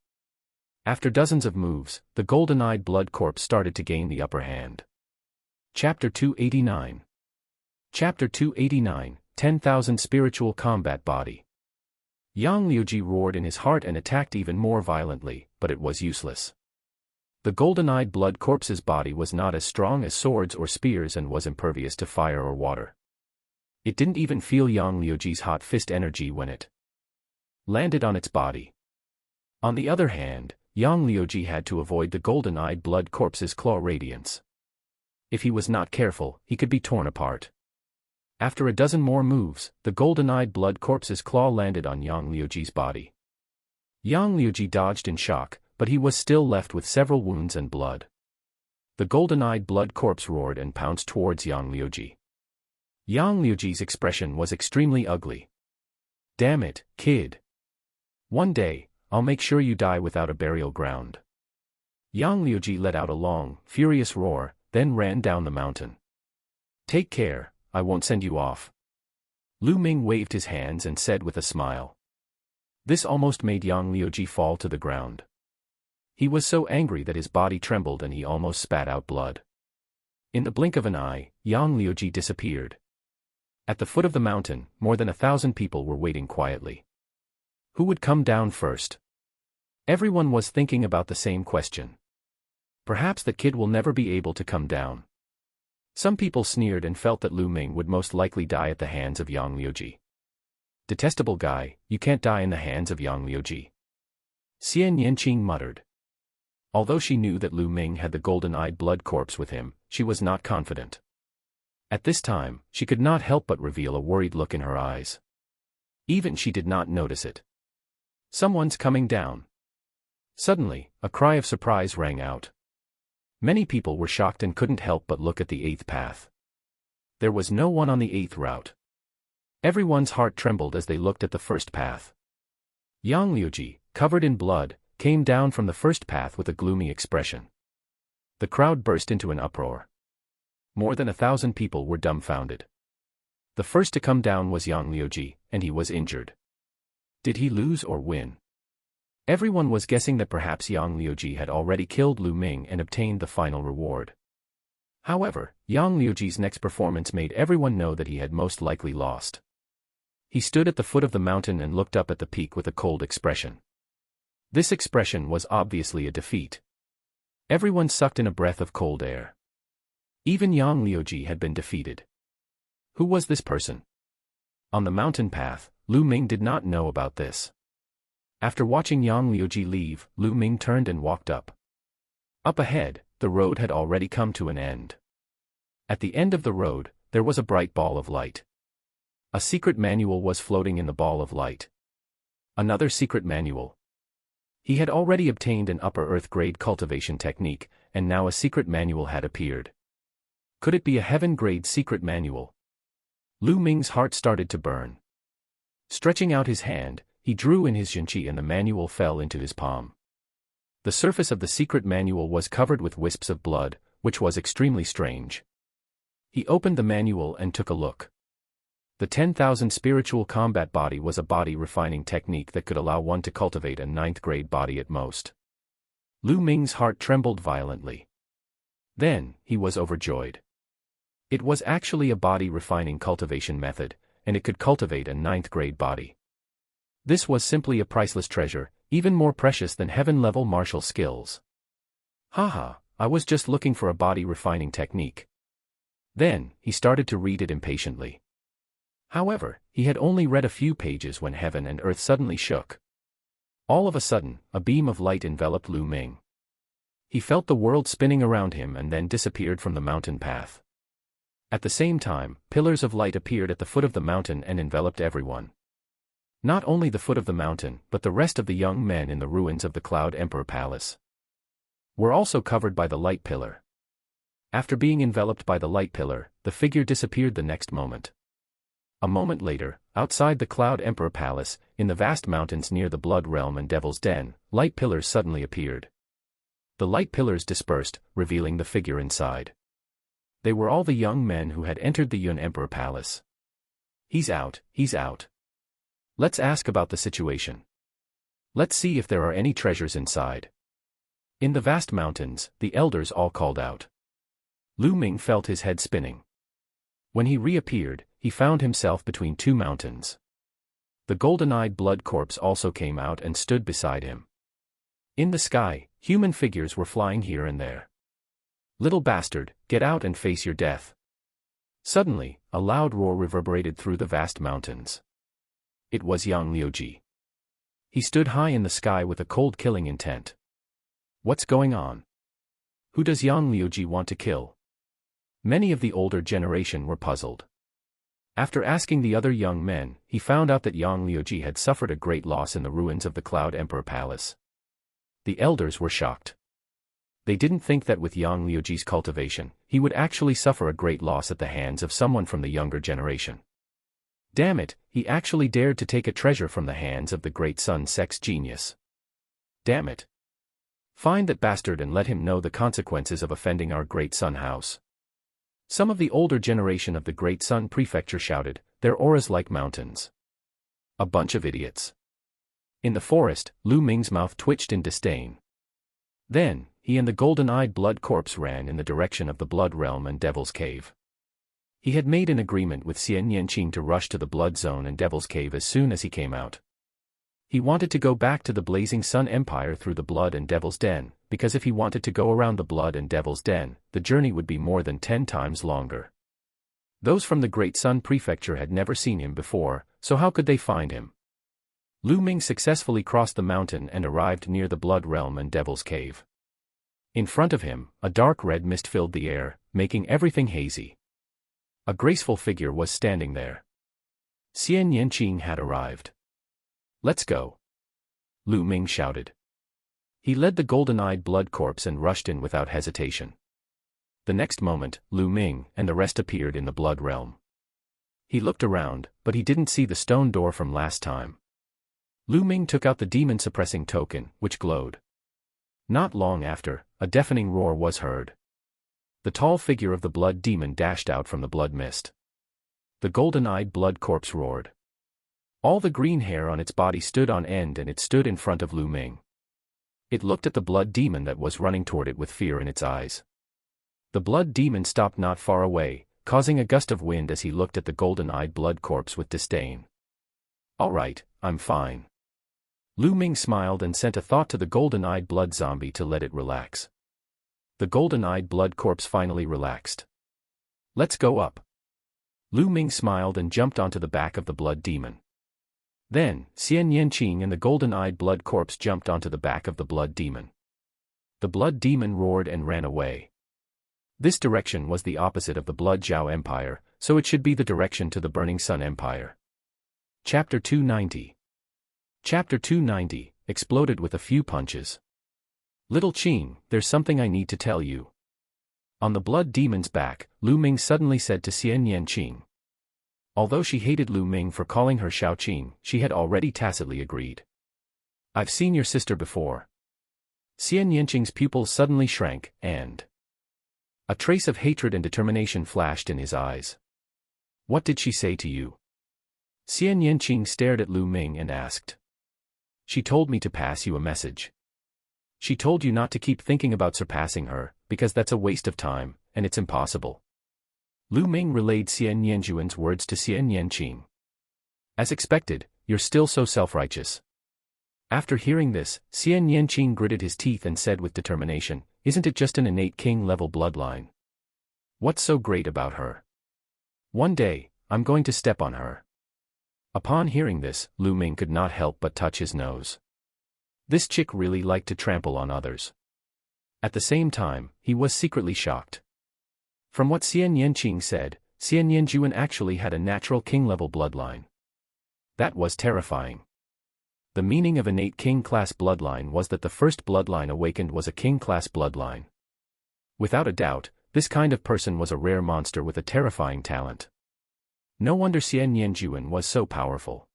After dozens of moves, the golden-eyed blood corpse started to gain the upper hand. Chapter 289. Chapter 289, 10,000 Spiritual Combat Body. Yang Liuji roared in his heart and attacked even more violently, but it was useless. The golden-eyed blood corpse's body was not as strong as swords or spears and was impervious to fire or water. It didn't even feel Yang Liuji's hot fist energy when it landed on its body. On the other hand, Yang Liuji had to avoid the golden-eyed blood corpse's claw radiance. If he was not careful, he could be torn apart. After a dozen more moves, the golden-eyed blood corpse's claw landed on Yang Liuji's body. Yang Liuji dodged in shock, but he was still left with several wounds and blood. The golden-eyed blood corpse roared and pounced towards Yang Liuji. Yang Liuji's expression was extremely ugly. "Damn it, kid. One day, I'll make sure you die without a burial ground." Yang Liuji let out a long, furious roar, then ran down the mountain. "Take care, I won't send you off." Lu Ming waved his hands and said with a smile. This almost made Yang Liuji fall to the ground. He was so angry that his body trembled and he almost spat out blood. In the blink of an eye, Yang Liuji disappeared. At the foot of the mountain, more than 1,000 people were waiting quietly. Who would come down first? Everyone was thinking about the same question. Perhaps the kid will never be able to come down. Some people sneered and felt that Lu Ming would most likely die at the hands of Yang Liuji. "Detestable guy, you can't die in the hands of Yang Liuji," Xian Yanqing muttered. Although she knew that Lu Ming had the golden-eyed blood corpse with him, she was not confident. At this time, she could not help but reveal a worried look in her eyes. Even she did not notice it. "Someone's coming down." Suddenly, a cry of surprise rang out. Many people were shocked and couldn't help but look at the 8th path. There was no one on the 8th route. Everyone's heart trembled as they looked at the 1st path. Yang Liuji, covered in blood, came down from the 1st path with a gloomy expression. The crowd burst into an uproar. More than 1,000 people were dumbfounded. The first to come down was Yang Liuji, and he was injured. Did he lose or win? Everyone was guessing that perhaps Yang Liuji had already killed Lu Ming and obtained the final reward. However, Yang Liuji's next performance made everyone know that he had most likely lost. He stood at the foot of the mountain and looked up at the peak with a cold expression. This expression was obviously a defeat. Everyone sucked in a breath of cold air. Even Yang Liuji had been defeated. Who was this person? On the mountain path, Lu Ming did not know about this. After watching Yang Liuji leave, Lu Ming turned and walked up. Up ahead, the road had already come to an end. At the end of the road, there was a bright ball of light. A secret manual was floating in the ball of light. Another secret manual. He had already obtained an upper earth grade cultivation technique, and now a secret manual had appeared. Could it be a heaven grade secret manual? Lu Ming's heart started to burn. Stretching out his hand, he drew in his Jinqi and the manual fell into his palm. The surface of the secret manual was covered with wisps of blood, which was extremely strange. He opened the manual and took a look. The 10,000 spiritual combat body was a body refining technique that could allow one to cultivate a 9th grade body at most. Lu Ming's heart trembled violently. Then, he was overjoyed. It was actually a body refining cultivation method, and it could cultivate a 9th grade body. This was simply a priceless treasure, even more precious than heaven-level martial skills. Haha, I was just looking for a body refining technique. Then, he started to read it impatiently. However, he had only read a few pages when heaven and earth suddenly shook. All of a sudden, a beam of light enveloped Lu Ming. He felt the world spinning around him and then disappeared from the mountain path. At the same time, pillars of light appeared at the foot of the mountain and enveloped everyone. Not only the foot of the mountain, but the rest of the young men in the ruins of the Cloud Emperor Palace were also covered by the light pillar. After being enveloped by the light pillar, the figure disappeared the next moment. A moment later, outside the Cloud Emperor Palace, in the vast mountains near the Blood Realm and Devil's Den, light pillars suddenly appeared. The light pillars dispersed, revealing the figure inside. They were all the young men who had entered the Yun Emperor Palace. He's out, he's out. Let's ask about the situation. Let's see if there are any treasures inside. In the vast mountains, the elders all called out. Lu Ming felt his head spinning. When he reappeared, he found himself between two mountains. The golden-eyed blood corpse also came out and stood beside him. In the sky, human figures were flying here and there. Little bastard, get out and face your death. Suddenly, a loud roar reverberated through the vast mountains. It was Yang Liuji. He stood high in the sky with a cold killing intent. What's going on? Who does Yang Liuji want to kill? Many of the older generation were puzzled. After asking the other young men, he found out that Yang Liuji had suffered a great loss in the ruins of the Cloud Emperor Palace. The elders were shocked. They didn't think that with Yang Liuji's cultivation, he would actually suffer a great loss at the hands of someone from the younger generation. Damn it, he actually dared to take a treasure from the hands of the great Sun sex genius. Damn it. Find that bastard and let him know the consequences of offending our great Sun house. Some of the older generation of the Great Sun Prefecture shouted, their auras like mountains. A bunch of idiots. In the forest, Lu Ming's mouth twitched in disdain. Then, he and the golden-eyed blood corpse ran in the direction of the Blood Realm and Devil's Cave. He had made an agreement with Xian Yanqing to rush to the Blood Zone and Devil's Cave as soon as he came out. He wanted to go back to the Blazing Sun Empire through the Blood and Devil's Den, because if he wanted to go around the Blood and Devil's Den, the journey would be more than 10 times longer. Those from the Great Sun Prefecture had never seen him before, so how could they find him? Lu Ming successfully crossed the mountain and arrived near the Blood Realm and Devil's Cave. In front of him, a dark red mist filled the air, making everything hazy. A graceful figure was standing there. Xian Yanqing had arrived. Let's go. Lu Ming shouted. He led the golden-eyed blood corpse and rushed in without hesitation. The next moment, Lu Ming and the rest appeared in the Blood Realm. He looked around, but he didn't see the stone door from last time. Lu Ming took out the demon-suppressing token, which glowed. Not long after, a deafening roar was heard. The tall figure of the blood demon dashed out from the blood mist. The golden-eyed blood corpse roared. All the green hair on its body stood on end and it stood in front of Lu Ming. It looked at the blood demon that was running toward it with fear in its eyes. The blood demon stopped not far away, causing a gust of wind as he looked at the golden-eyed blood corpse with disdain. All right, I'm fine. Lu Ming smiled and sent a thought to the golden-eyed blood zombie to let it relax. The golden-eyed blood corpse finally relaxed. Let's go up. Lu Ming smiled and jumped onto the back of the blood demon. Then, Xian Yanqing and the golden-eyed blood corpse jumped onto the back of the blood demon. The blood demon roared and ran away. This direction was the opposite of the Blood Zhao Empire, so it should be the direction to the Burning Sun Empire. Chapter 290. Chapter 290, exploded with a few punches. Little Qing, there's something I need to tell you. On the blood demon's back, Lu Ming suddenly said to Xian Yanqing. Although she hated Lu Ming for calling her Xiao Qing, she had already tacitly agreed. I've seen your sister before. Xian Yanqing's pupils suddenly shrank, and a trace of hatred and determination flashed in his eyes. What did she say to you? Xian Yanqing stared at Lu Ming and asked. She told me to pass you a message. She told you not to keep thinking about surpassing her, because that's a waste of time, and it's impossible. Lu Ming relayed Xian Yanjuan's words to Xian Yanqing. As expected, you're still so self-righteous. After hearing this, Xian Yanqing gritted his teeth and said with determination, isn't it just an innate king-level bloodline? What's so great about her? One day, I'm going to step on her. Upon hearing this, Lu Ming could not help but touch his nose. This chick really liked to trample on others. At the same time, he was secretly shocked. From what Xian Yanqing said, Xian Yanjuan actually had a natural king-level bloodline. That was terrifying. The meaning of innate king-class bloodline was that the first bloodline awakened was a king-class bloodline. Without a doubt, this kind of person was a rare monster with a terrifying talent. No wonder Xian Yanjuan was so powerful.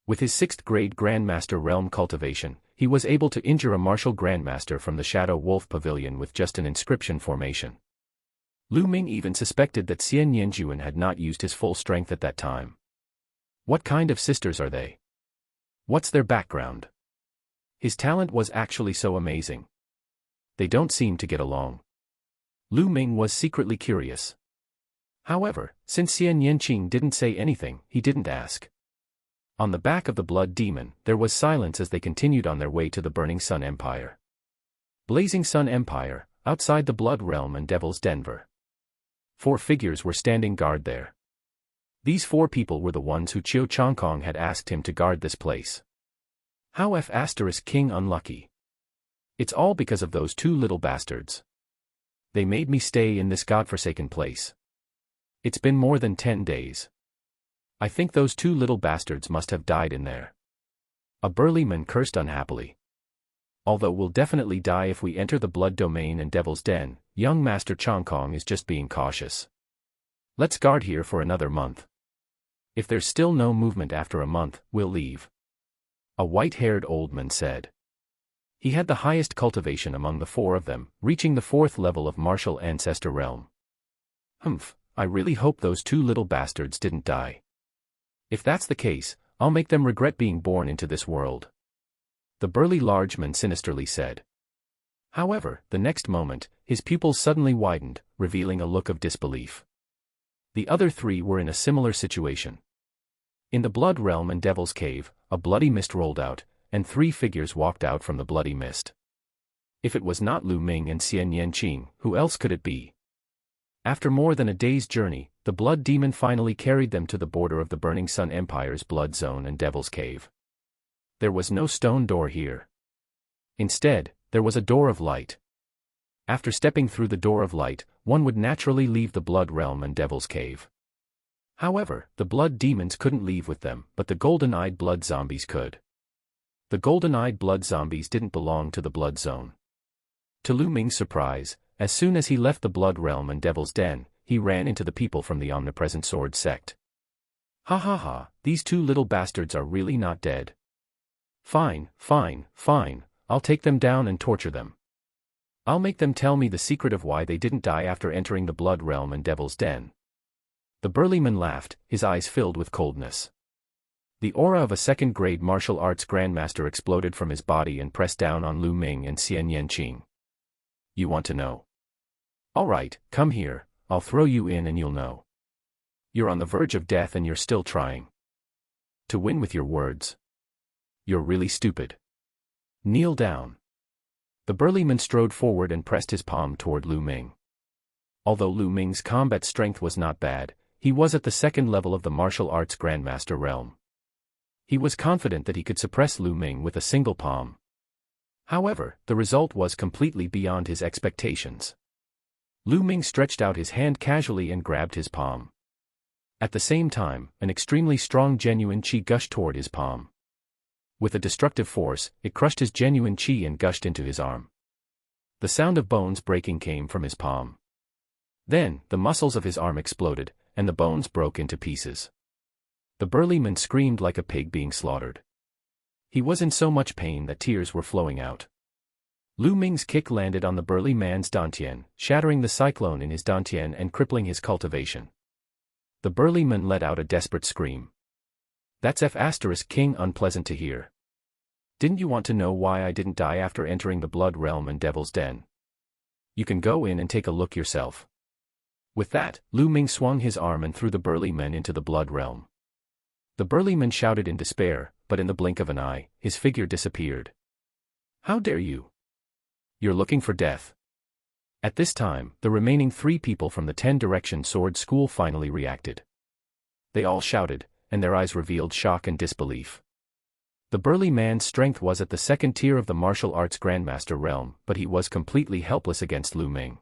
With his 6th-grade Grandmaster realm cultivation, he was able to injure a martial Grandmaster from the Shadow Wolf Pavilion with just an inscription formation. Lu Ming even suspected that Xian Yanjuan had not used his full strength at that time. What kind of sisters are they? What's their background? His talent was actually so amazing. They don't seem to get along. Lu Ming was secretly curious. However, since Xian Yanqing didn't say anything, he didn't ask. On the back of the blood demon, there was silence as they continued on their way to the Burning Sun Empire. Blazing Sun Empire, outside the Blood Realm and Devil's Denver. 4 figures were standing guard there. These 4 people were the ones who Chiu Changkong had asked him to guard this place. How F** king unlucky. It's all because of those two little bastards. They made me stay in this godforsaken place. It's been more than 10 days. I think those two little bastards must have died in there. A burly man cursed unhappily. Although we'll definitely die if we enter the blood domain and devil's den, young Master Chongkong is just being cautious. Let's guard here for another month. If there's still no movement after a month, we'll leave. A white-haired old man said. He had the highest cultivation among the four of them, reaching the 4th level of martial ancestor realm. Humph, I really hope those two little bastards didn't die. If that's the case, I'll make them regret being born into this world. The burly large man sinisterly said. However, the next moment, his pupils suddenly widened, revealing a look of disbelief. The other three were in a similar situation. In the blood realm and devil's cave, a bloody mist rolled out, and 3 figures walked out from the bloody mist. If it was not Lu Ming and Xian Yanqing, who else could it be? After more than a day's journey, the blood demon finally carried them to the border of the Burning Sun Empire's blood zone and devil's cave. There was no stone door here. Instead, there was a door of light. After stepping through the door of light, one would naturally leave the blood realm and devil's cave. However, the blood demons couldn't leave with them, but the golden-eyed blood zombies could. The golden-eyed blood zombies didn't belong to the blood zone. To Lu Ming's surprise, as soon as he left the blood realm and devil's den, he ran into the people from the omnipresent sword sect. Ha ha ha, these two little bastards are really not dead. Fine, fine, fine, I'll take them down and torture them. I'll make them tell me the secret of why they didn't die after entering the blood realm and devil's den. The burly man laughed, his eyes filled with coldness. The aura of a second-grade martial arts grandmaster exploded from his body and pressed down on Lu Ming and Xian Yanqing. You want to know? All right, come here, I'll throw you in and you'll know. You're on the verge of death and you're still trying to win with your words. You're really stupid. Kneel down. The burly man strode forward and pressed his palm toward Lu Ming. Although Lu Ming's combat strength was not bad, he was at the 2nd level of the martial arts grandmaster realm. He was confident that he could suppress Lu Ming with a single palm. However, the result was completely beyond his expectations. Lu Ming stretched out his hand casually and grabbed his palm. At the same time, an extremely strong genuine qi gushed toward his palm. With a destructive force, it crushed his genuine qi and gushed into his arm. The sound of bones breaking came from his palm. Then, the muscles of his arm exploded, and the bones broke into pieces. The burly man screamed like a pig being slaughtered. He was in so much pain that tears were flowing out. Lu Ming's kick landed on the burly man's dantian, shattering the cyclone in his dantian and crippling his cultivation. The burly man let out a desperate scream. That's F** king unpleasant to hear. Didn't you want to know why I didn't die after entering the blood realm and devil's den? You can go in and take a look yourself. With that, Lu Ming swung his arm and threw the burly man into the blood realm. The burly man shouted in despair, but in the blink of an eye, his figure disappeared. How dare you? You're looking for death. At this time, the remaining 3 people from the 10 Direction Sword School finally reacted. They all shouted, and their eyes revealed shock and disbelief. The burly man's strength was at the 2nd tier of the martial arts grandmaster realm, but he was completely helpless against Lu Ming.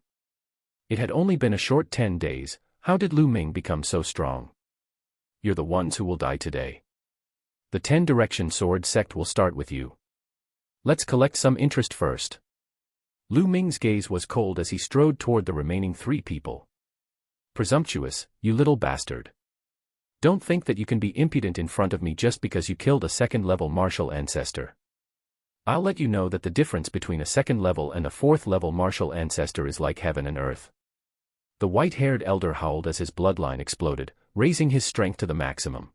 It had only been a short 10 days, how did Lu Ming become so strong? You're the ones who will die today. The 10 Direction Sword sect will start with you. Let's collect some interest first. Lu Ming's gaze was cold as he strode toward the remaining 3 people. Presumptuous, you little bastard. Don't think that you can be impudent in front of me just because you killed a 2nd-level martial ancestor. I'll let you know that the difference between a 2nd-level and a 4th-level martial ancestor is like heaven and earth. The white-haired elder howled as his bloodline exploded, raising his strength to the maximum.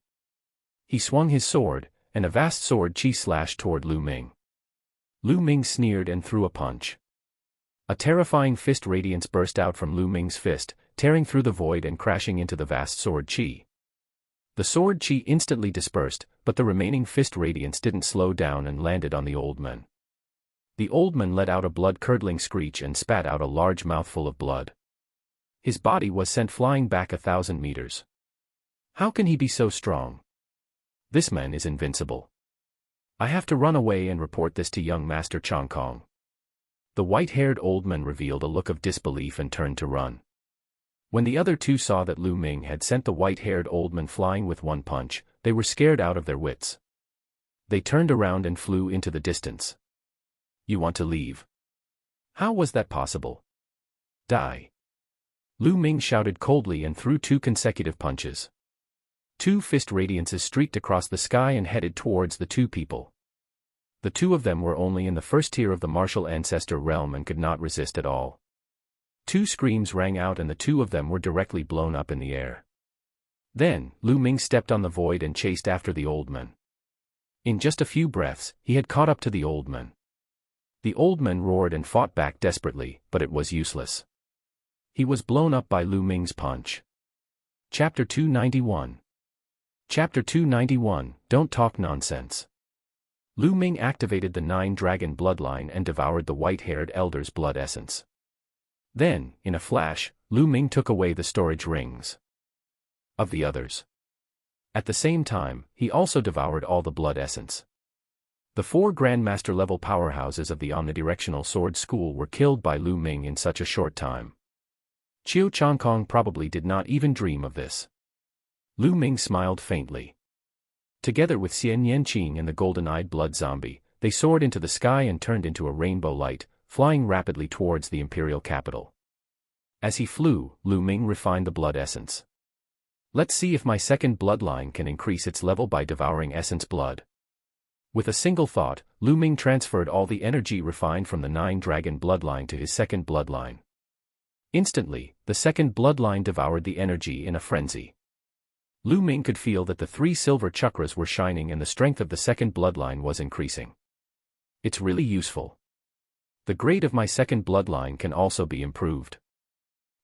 He swung his sword, and a vast sword qi slashed toward Lu Ming. Lu Ming sneered and threw a punch. A terrifying fist radiance burst out from Lu Ming's fist, tearing through the void and crashing into the vast sword qi. The sword qi instantly dispersed, but the remaining fist radiance didn't slow down and landed on the old man. The old man let out a blood-curdling screech and spat out a large mouthful of blood. His body was sent flying back 1,000 meters. How can he be so strong? This man is invincible. I have to run away and report this to young Master Chong Kong. The white-haired old man revealed a look of disbelief and turned to run. When the other two saw that Lu Ming had sent the white-haired old man flying with one punch, they were scared out of their wits. They turned around and flew into the distance. You want to leave? How was that possible? Die! Lu Ming shouted coldly and threw 2 consecutive punches. 2 fist radiances streaked across the sky and headed towards the 2 people. The 2 of them were only in the first tier of the martial ancestor realm and could not resist at all. 2 screams rang out and the 2 of them were directly blown up in the air. Then, Lu Ming stepped on the void and chased after the old man. In just a few breaths, he had caught up to the old man. The old man roared and fought back desperately, but it was useless. He was blown up by Lu Ming's punch. Chapter 291. Chapter 291, Don't Talk Nonsense. Lu Ming activated the 9-dragon bloodline and devoured the white-haired elder's blood essence. Then, in a flash, Lu Ming took away the storage rings of the others. At the same time, he also devoured all the blood essence. The 4 Grandmaster-level powerhouses of the Omnidirectional Sword School were killed by Lu Ming in such a short time. Chiu Chong Kong probably did not even dream of this. Lu Ming smiled faintly. Together with Xian Yanqing and the golden-eyed blood zombie, they soared into the sky and turned into a rainbow light, flying rapidly towards the imperial capital. As he flew, Lu Ming refined the blood essence. Let's see if my second bloodline can increase its level by devouring essence blood. With a single thought, Lu Ming transferred all the energy refined from the 9-dragon bloodline to his second bloodline. Instantly, the second bloodline devoured the energy in a frenzy. Lu Ming could feel that the 3 silver chakras were shining and the strength of the second bloodline was increasing. It's really useful. The grade of my second bloodline can also be improved.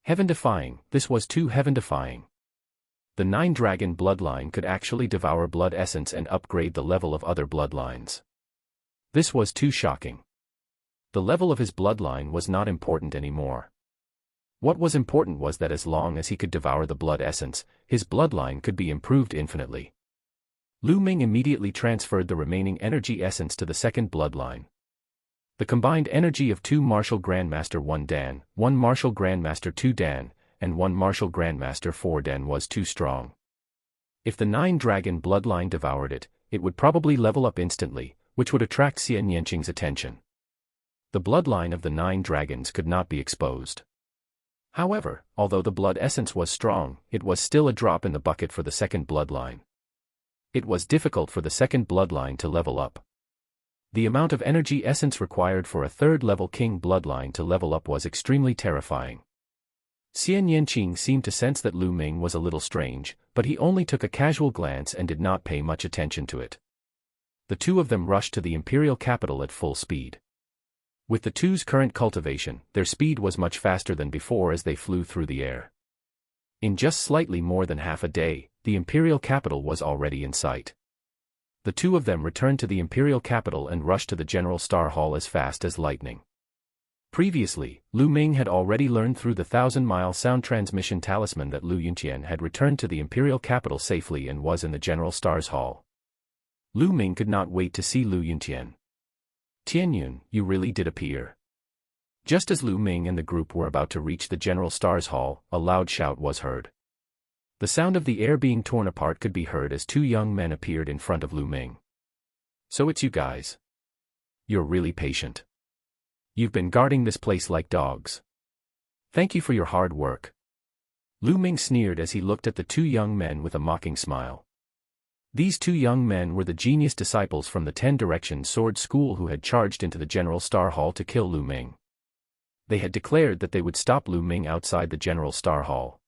Heaven-defying, this was too heaven-defying. The 9-dragon bloodline could actually devour blood essence and upgrade the level of other bloodlines. This was too shocking. The level of his bloodline was not important anymore. What was important was that as long as he could devour the blood essence, his bloodline could be improved infinitely. Lu Ming immediately transferred the remaining energy essence to the second bloodline. The combined energy of 2 Martial Grandmaster 1 Dan, 1 Martial Grandmaster 2 Dan, and 1 Martial Grandmaster 4 Dan was too strong. If the 9-dragon bloodline devoured it, it would probably level up instantly, which would attract Xian Yanqing's attention. The bloodline of the 9 dragons could not be exposed. However, although the blood essence was strong, it was still a drop in the bucket for the second bloodline. It was difficult for the second bloodline to level up. The amount of energy essence required for a 3rd-level king bloodline to level up was extremely terrifying. Xian Yanqing seemed to sense that Lu Ming was a little strange, but he only took a casual glance and did not pay much attention to it. The 2 of them rushed to the imperial capital at full speed. With the 2's current cultivation, their speed was much faster than before as they flew through the air. In just slightly more than half a day, the imperial capital was already in sight. The 2 of them returned to the imperial capital and rushed to the General Star Hall as fast as lightning. Previously, Lu Ming had already learned through the 1,000-mile sound transmission talisman that Lu Yunqian had returned to the imperial capital safely and was in the General Star's Hall. Lu Ming could not wait to see Lu Yunqian. Tianyun, you really did appear. Just as Lu Ming and the group were about to reach the General Star's Hall, a loud shout was heard. The sound of the air being torn apart could be heard as 2 young men appeared in front of Lu Ming. So it's you guys. You're really patient. You've been guarding this place like dogs. Thank you for your hard work. Lu Ming sneered as he looked at the 2 young men with a mocking smile. These 2 young men were the genius disciples from the 10-Direction Sword School who had charged into the General Star Hall to kill Lu Ming. They had declared that they would stop Lu Ming outside the General Star Hall.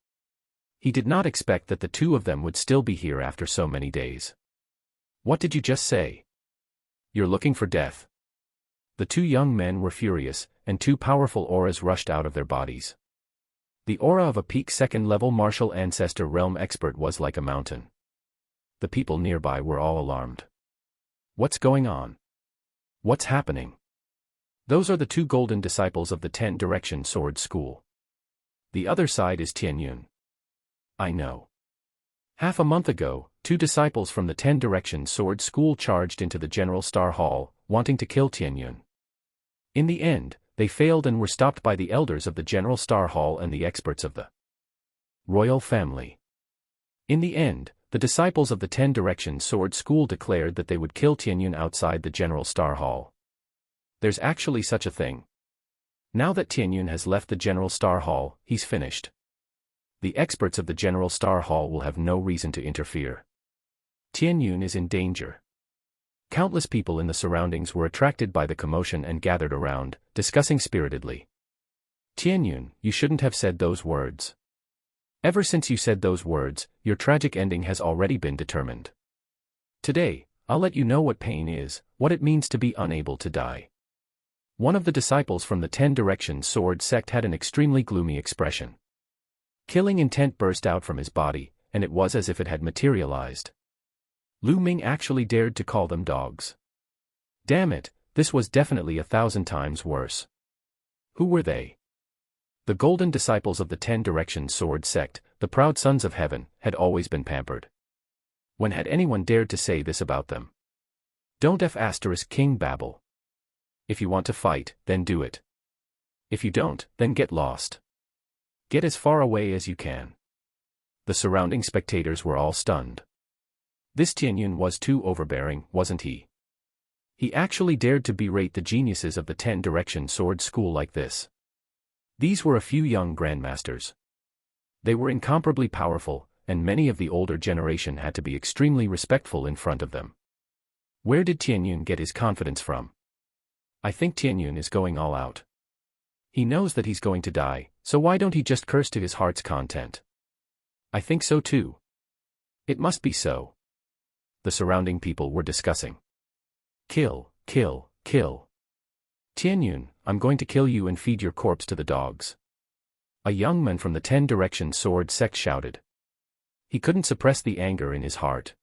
He did not expect that the 2 of them would still be here after so many days. What did you just say? You're looking for death. The 2 young men were furious, and 2 powerful auras rushed out of their bodies. The aura of a peak 2nd-level martial ancestor realm expert was like a mountain. The people nearby were all alarmed. What's going on? What's happening? Those are the 2 golden disciples of the 10-Direction Sword School. The other side is Tianyun. I know. Half a month ago, 2 disciples from the 10 Directions Sword School charged into the General Star Hall, wanting to kill Tianyun. In the end, they failed and were stopped by the elders of the General Star Hall and the experts of the royal family. In the end, the disciples of the 10 Directions Sword School declared that they would kill Tianyun outside the General Star Hall. There's actually such a thing. Now that Tianyun has left the General Star Hall, he's finished. The experts of the General Star Hall will have no reason to interfere. Tianyun is in danger. Countless people in the surroundings were attracted by the commotion and gathered around, discussing spiritedly. Tianyun, you shouldn't have said those words. Ever since you said those words, your tragic ending has already been determined. Today, I'll let you know what pain is, what it means to be unable to die. One of the disciples from the 10 Directions Sword sect had an extremely gloomy expression. Killing intent burst out from his body, and it was as if it had materialized. Lu Ming actually dared to call them dogs. Damn it, this was definitely 1,000 times worse. Who were they? The golden disciples of the 10 Directions Sword sect, the proud sons of heaven, had always been pampered. When had anyone dared to say this about them? Don't King babble. If you want to fight, then do it. If you don't, then get lost. Get as far away as you can. The surrounding spectators were all stunned. This Tianyun was too overbearing, wasn't he? He actually dared to berate the geniuses of the 10 Directions Sword School like this. These were a few young grandmasters. They were incomparably powerful, and many of the older generation had to be extremely respectful in front of them. Where did Tianyun get his confidence from? I think Tianyun is going all out. He knows that he's going to die, so why don't he just curse to his heart's content? I think so too. It must be so. The surrounding people were discussing. Kill, kill, kill. Tianyun, I'm going to kill you and feed your corpse to the dogs. A young man from the 10 Directions Sword sect shouted. He couldn't suppress the anger in his heart.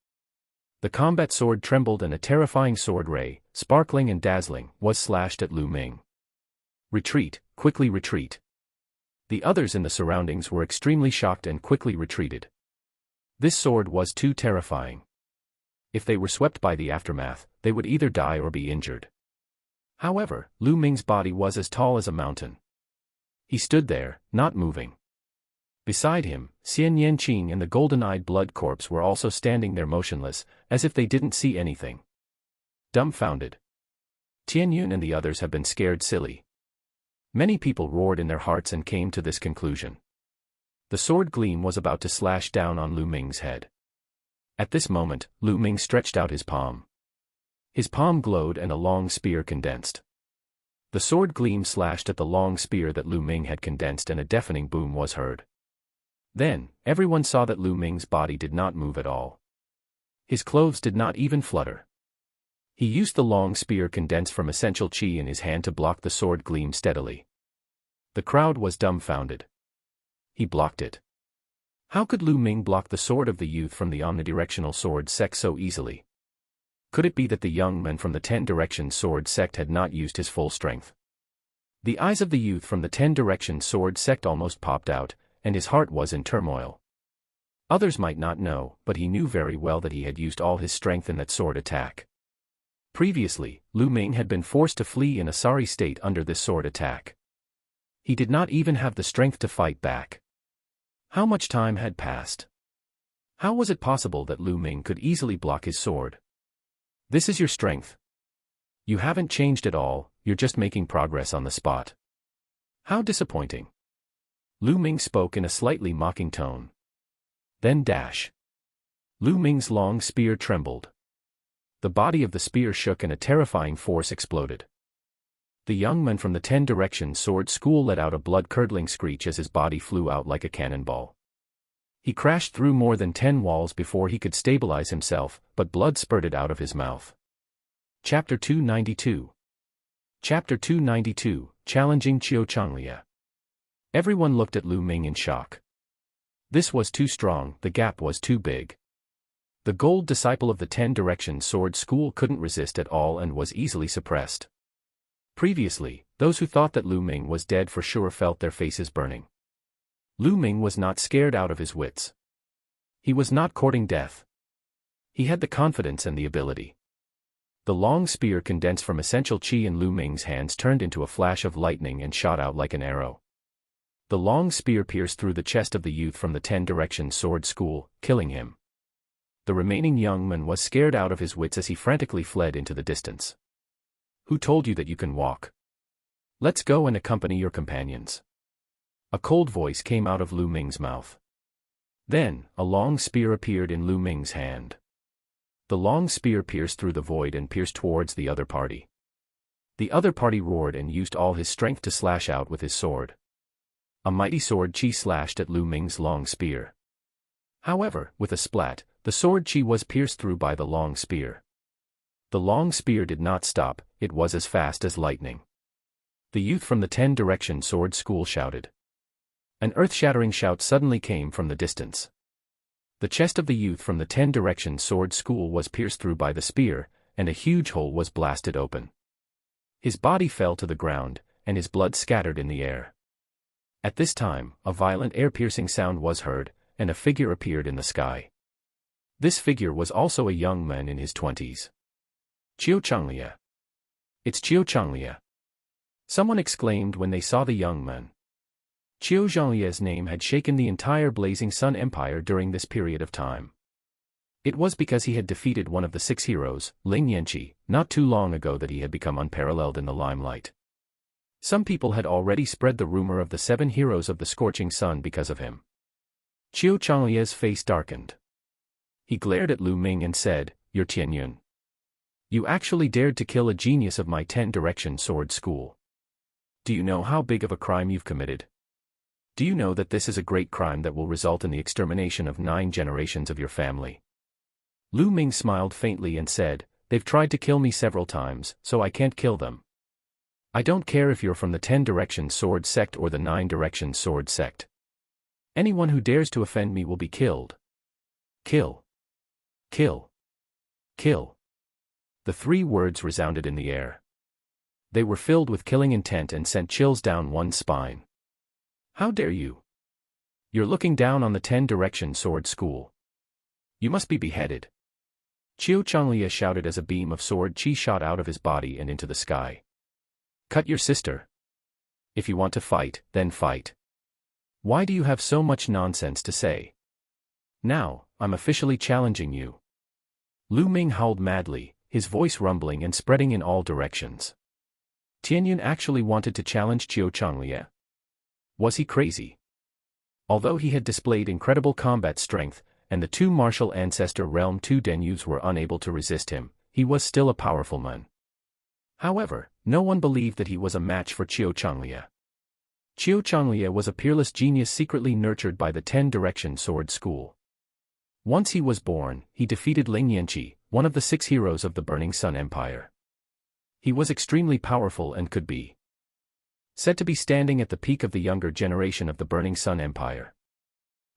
The combat sword trembled and a terrifying sword ray, sparkling and dazzling, was slashed at Lu Ming. Retreat, quickly retreat. The others in the surroundings were extremely shocked and quickly retreated. This sword was too terrifying. If they were swept by the aftermath, they would either die or be injured. However, Lu Ming's body was as tall as a mountain. He stood there, not moving. Beside him, Xian Yanqing and the golden-eyed blood corpse were also standing there motionless, as if they didn't see anything. Dumbfounded. Tianyun and the others have been scared silly. Many people roared in their hearts and came to this conclusion. The sword gleam was about to slash down on Lu Ming's head. At this moment, Lu Ming stretched out his palm. His palm glowed and a long spear condensed. The sword gleam slashed at the long spear that Lu Ming had condensed and a deafening boom was heard. Then, everyone saw that Lu Ming's body did not move at all. His clothes did not even flutter. He used the long spear condensed from essential qi in his hand to block the sword gleam steadily. The crowd was dumbfounded. He blocked it. How could Lu Ming block the sword of the youth from the omnidirectional sword sect so easily? Could it be that the young man from the 10 Directions Sword sect had not used his full strength? The eyes of the youth from the 10 Directions Sword sect almost popped out, and his heart was in turmoil. Others might not know, but he knew very well that he had used all his strength in that sword attack. Previously, Lu Ming had been forced to flee in a sorry state under this sword attack. He did not even have the strength to fight back. How much time had passed? How was it possible that Lu Ming could easily block his sword? This is your strength. You haven't changed at all, you're just making progress on the spot. How disappointing. Lu Ming spoke in a slightly mocking tone. Then dash. Lu Ming's long spear trembled. The body of the spear shook and a terrifying force exploded. The young man from the 10 Directions Sword School let out a blood-curdling screech as his body flew out like a cannonball. He crashed through more than 10 walls before he could stabilize himself, but blood spurted out of his mouth. Chapter 292. Chapter 292, Challenging Qiu Changlia. Everyone looked at Lu Ming in shock. This was too strong, the gap was too big. The gold disciple of the 10 Directions Sword School couldn't resist at all and was easily suppressed. Previously, those who thought that Lu Ming was dead for sure felt their faces burning. Lu Ming was not scared out of his wits. He was not courting death. He had the confidence and the ability. The long spear condensed from essential chi in Lu Ming's hands turned into a flash of lightning and shot out like an arrow. The long spear pierced through the chest of the youth from the 10 Direction Sword School, killing him. The remaining young man was scared out of his wits as he frantically fled into the distance. Who told you that you can walk? Let's go and accompany your companions. A cold voice came out of Lu Ming's mouth. Then, a long spear appeared in Lu Ming's hand. The long spear pierced through the void and pierced towards the other party. The other party roared and used all his strength to slash out with his sword. A mighty sword chi slashed at Lu Ming's long spear. However, with a splat, the sword chi was pierced through by the long spear. The long spear did not stop, it was as fast as lightning. The youth from the 10 Direction Sword School shouted. An earth-shattering shout suddenly came from the distance. The chest of the youth from the 10 Direction Sword School was pierced through by the spear, and a huge hole was blasted open. His body fell to the ground, and his blood scattered in the air. At this time, a violent air-piercing sound was heard, and a figure appeared in the sky. This figure was also a young man in his 20s. Qiu Changlia. It's Qiu Changlia. Someone exclaimed when they saw the young man. Qiu Zhanglia's name had shaken the entire Blazing Sun Empire during this period of time. It was because he had defeated one of the 6 heroes, Ling Yanqi, not too long ago that he had become unparalleled in the limelight. Some people had already spread the rumor of the 7 heroes of the Scorching Sun because of him. Qiu Changlia's face darkened. He glared at Lu Ming and said, "You're Tianyun. You actually dared to kill a genius of my 10 Direction Sword School. Do you know how big of a crime you've committed? Do you know that this is a great crime that will result in the extermination of 9 generations of your family?" Lu Ming smiled faintly and said, "They've tried to kill me several times, so I can't kill them. I don't care if you're from the 10 Direction Sword Sect or the 9 Direction Sword Sect. Anyone who dares to offend me will be killed. Kill. Kill. Kill." The 3 words resounded in the air. They were filled with killing intent and sent chills down one's spine. How dare you? You're looking down on the 10 Direction Sword School. You must be beheaded. Qiu Changlia shouted as a beam of sword chi shot out of his body and into the sky. Cut your sister. If you want to fight, then fight. Why do you have so much nonsense to say? Now, I'm officially challenging you. Lu Ming howled madly, his voice rumbling and spreading in all directions. Tianyun actually wanted to challenge Qiu Changlia. Was he crazy? Although he had displayed incredible combat strength, and the 2 martial ancestor realm 2 Denyus were unable to resist him, he was still a powerful man. However, no one believed that he was a match for Qiu Changlia. Qiu Changlia was a peerless genius secretly nurtured by the 10 Direction Sword School. Once he was born, he defeated Ling Yanqi, one of the 6 heroes of the Burning Sun Empire. He was extremely powerful and could be said to be standing at the peak of the younger generation of the Burning Sun Empire.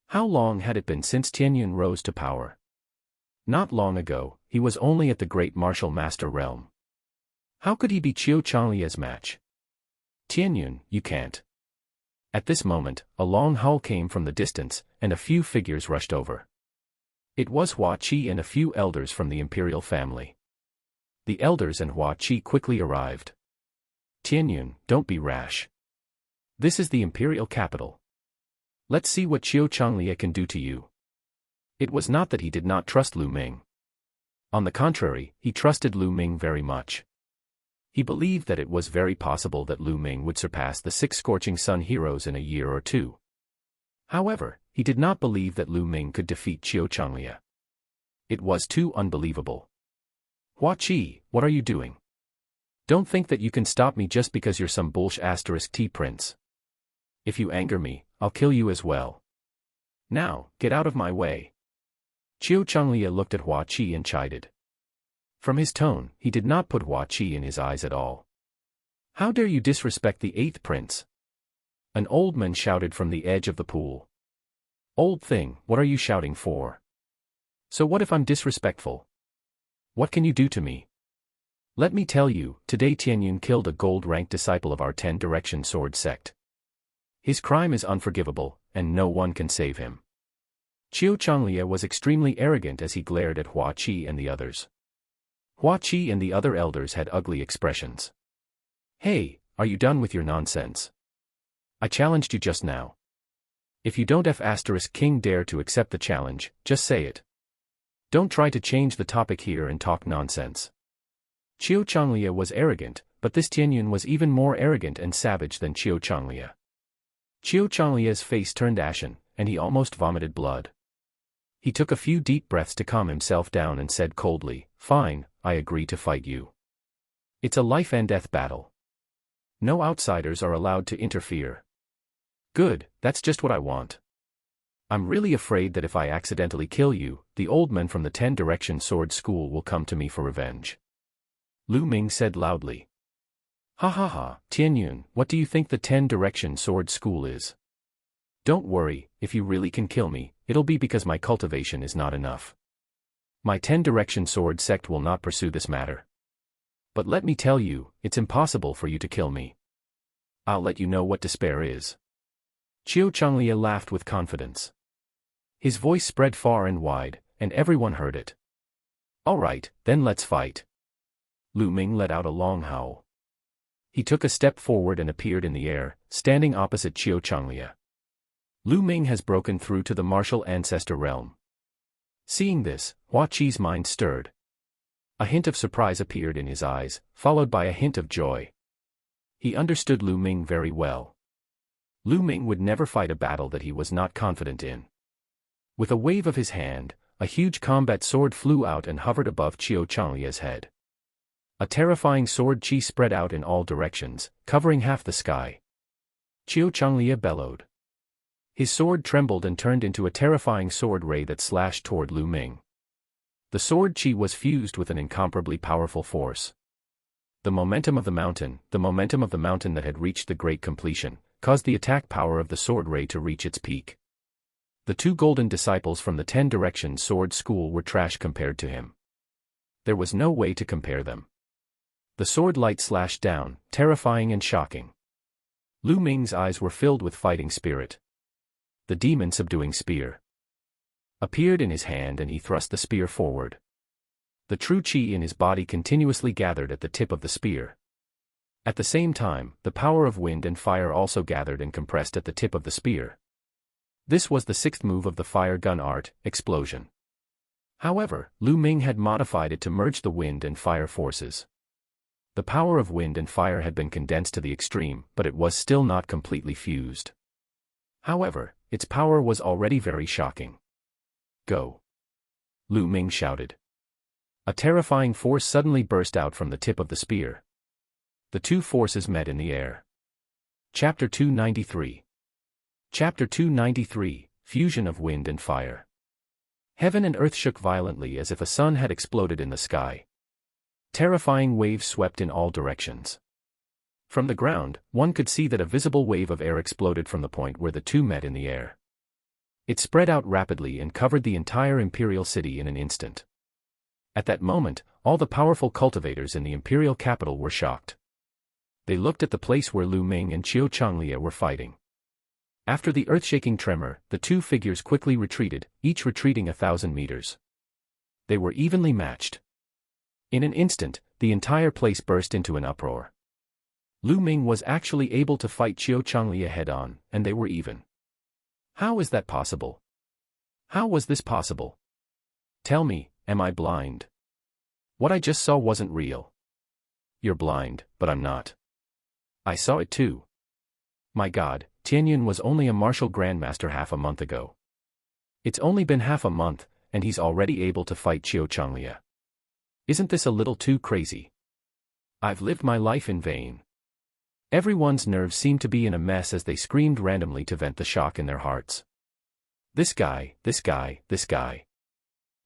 How long had it been since Tianyun rose to power? Not long ago, he was only at the Great Martial Master realm. How could he be Qiu Changlia's match? Tianyun, you can't. At this moment, a long howl came from the distance, and a few figures rushed over. It was Hua Qi and a few elders from the imperial family. The elders and Hua Qi quickly arrived. Tianyun, don't be rash. This is the imperial capital. Let's see what Qiu Changlia can do to you. It was not that he did not trust Lu Ming. On the contrary, he trusted Lu Ming very much. He believed that it was very possible that Lu Ming would surpass the 6 Scorching Sun heroes in a year or 2. However, he did not believe that Lu Ming could defeat Qiu Changlia. It was too unbelievable. Hua Qi, what are you doing? Don't think that you can stop me just because you're some bullsh** T prince. If you anger me, I'll kill you as well. Now, get out of my way. Qiu Changlia looked at Hua Qi and chided. From his tone, he did not put Hua Qi in his eyes at all. How dare you disrespect the 8th prince? An old man shouted from the edge of the pool. Old thing, what are you shouting for? So what if I'm disrespectful? What can you do to me? Let me tell you, today Tianyun killed a gold-ranked disciple of our 10 Direction Sword Sect. His crime is unforgivable, and no one can save him. Qiu Changlia was extremely arrogant as he glared at Hua Qi and the others. Hua Qi and the other elders had ugly expressions. Hey, are you done with your nonsense? I challenged you just now. If you don't King dare to accept the challenge, just say it. Don't try to change the topic here and talk nonsense. Qiu Changlia was arrogant, but this Tianyun was even more arrogant and savage than Qiu Changlia. Qiu Changlia's face turned ashen, and he almost vomited blood. He took a few deep breaths to calm himself down and said coldly, "Fine, I agree to fight you. It's a life and death battle. No outsiders are allowed to interfere." Good, that's just what I want. I'm really afraid that if I accidentally kill you, the old men from the 10 Direction Sword School will come to me for revenge. Lu Ming said loudly. Ha ha ha, Tianyun, what do you think the 10 Direction Sword School is? Don't worry, if you really can kill me, it'll be because my cultivation is not enough. My 10 Direction Sword sect will not pursue this matter. But let me tell you, it's impossible for you to kill me. I'll let you know what despair is. Qiu Changlia laughed with confidence. His voice spread far and wide, and everyone heard it. All right, then let's fight. Lu Ming let out a long howl. He took a step forward and appeared in the air, standing opposite Qiu Changlia. Lu Ming has broken through to the martial ancestor realm. Seeing this, Hua Qi's mind stirred. A hint of surprise appeared in his eyes, followed by a hint of joy. He understood Lu Ming very well. Lu Ming would never fight a battle that he was not confident in. With a wave of his hand, a huge combat sword flew out and hovered above Qiu Changlia's head. A terrifying sword chi spread out in all directions, covering half the sky. Qiu Changlia bellowed. His sword trembled and turned into a terrifying sword ray that slashed toward Lu Ming. The sword chi was fused with an incomparably powerful force. The momentum of the mountain that had reached the great completion, caused the attack power of the sword ray to reach its peak. The 2 golden disciples from the 10 Direction Sword School were trash compared to him. There was no way to compare them. The sword light slashed down, terrifying and shocking. Lu Ming's eyes were filled with fighting spirit. The demon-subduing spear appeared in his hand and he thrust the spear forward. The true chi in his body continuously gathered at the tip of the spear. At the same time, the power of wind and fire also gathered and compressed at the tip of the spear. This was the 6th move of the fire gun art, explosion. However, Lu Ming had modified it to merge the wind and fire forces. The power of wind and fire had been condensed to the extreme, but it was still not completely fused. However, its power was already very shocking. Go! Lu Ming shouted. A terrifying force suddenly burst out from the tip of the spear. The 2 forces met in the air. Chapter 293. Chapter 293, Fusion of Wind and Fire. Heaven and earth shook violently as if a sun had exploded in the sky. Terrifying waves swept in all directions. From the ground, one could see that a visible wave of air exploded from the point where the 2 met in the air. It spread out rapidly and covered the entire imperial city in an instant. At that moment, all the powerful cultivators in the imperial capital were shocked. They looked at the place where Lu Ming and Qiu Changlia were fighting. After the earth-shaking tremor, the 2 figures quickly retreated, each retreating 1,000 meters. They were evenly matched. In an instant, the entire place burst into an uproar. Lu Ming was actually able to fight Qiu Changlia head-on, and they were even. How is that possible? How was this possible? Tell me, am I blind? What I just saw wasn't real. You're blind, but I'm not. I saw it too. My God, Tianyun was only a martial grandmaster half a month ago. It's only been half a month, and he's already able to fight Qiu Changlia. Isn't this a little too crazy? I've lived my life in vain. Everyone's nerves seemed to be in a mess as they screamed randomly to vent the shock in their hearts. This guy, this guy, this guy.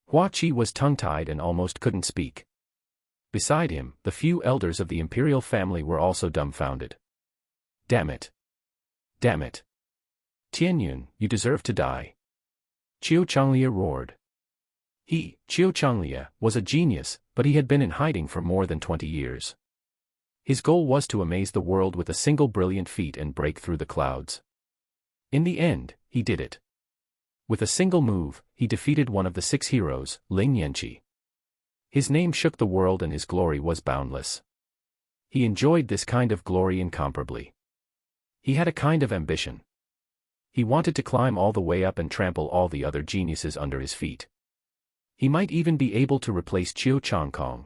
Hua Qi was tongue-tied and almost couldn't speak. Beside him, the few elders of the imperial family were also dumbfounded. Damn it. Damn it. Tianyun, you deserve to die. Qiu Changlia roared. He, Qiu Changlia, was a genius, but he had been in hiding for more than 20 years. His goal was to amaze the world with a single brilliant feat and break through the clouds. In the end, he did it. With a single move, he defeated one of the 6 heroes, Ling Yanqi. His name shook the world and his glory was boundless. He enjoyed this kind of glory incomparably. He had a kind of ambition. He wanted to climb all the way up and trample all the other geniuses under his feet. He might even be able to replace Qiu Changkong.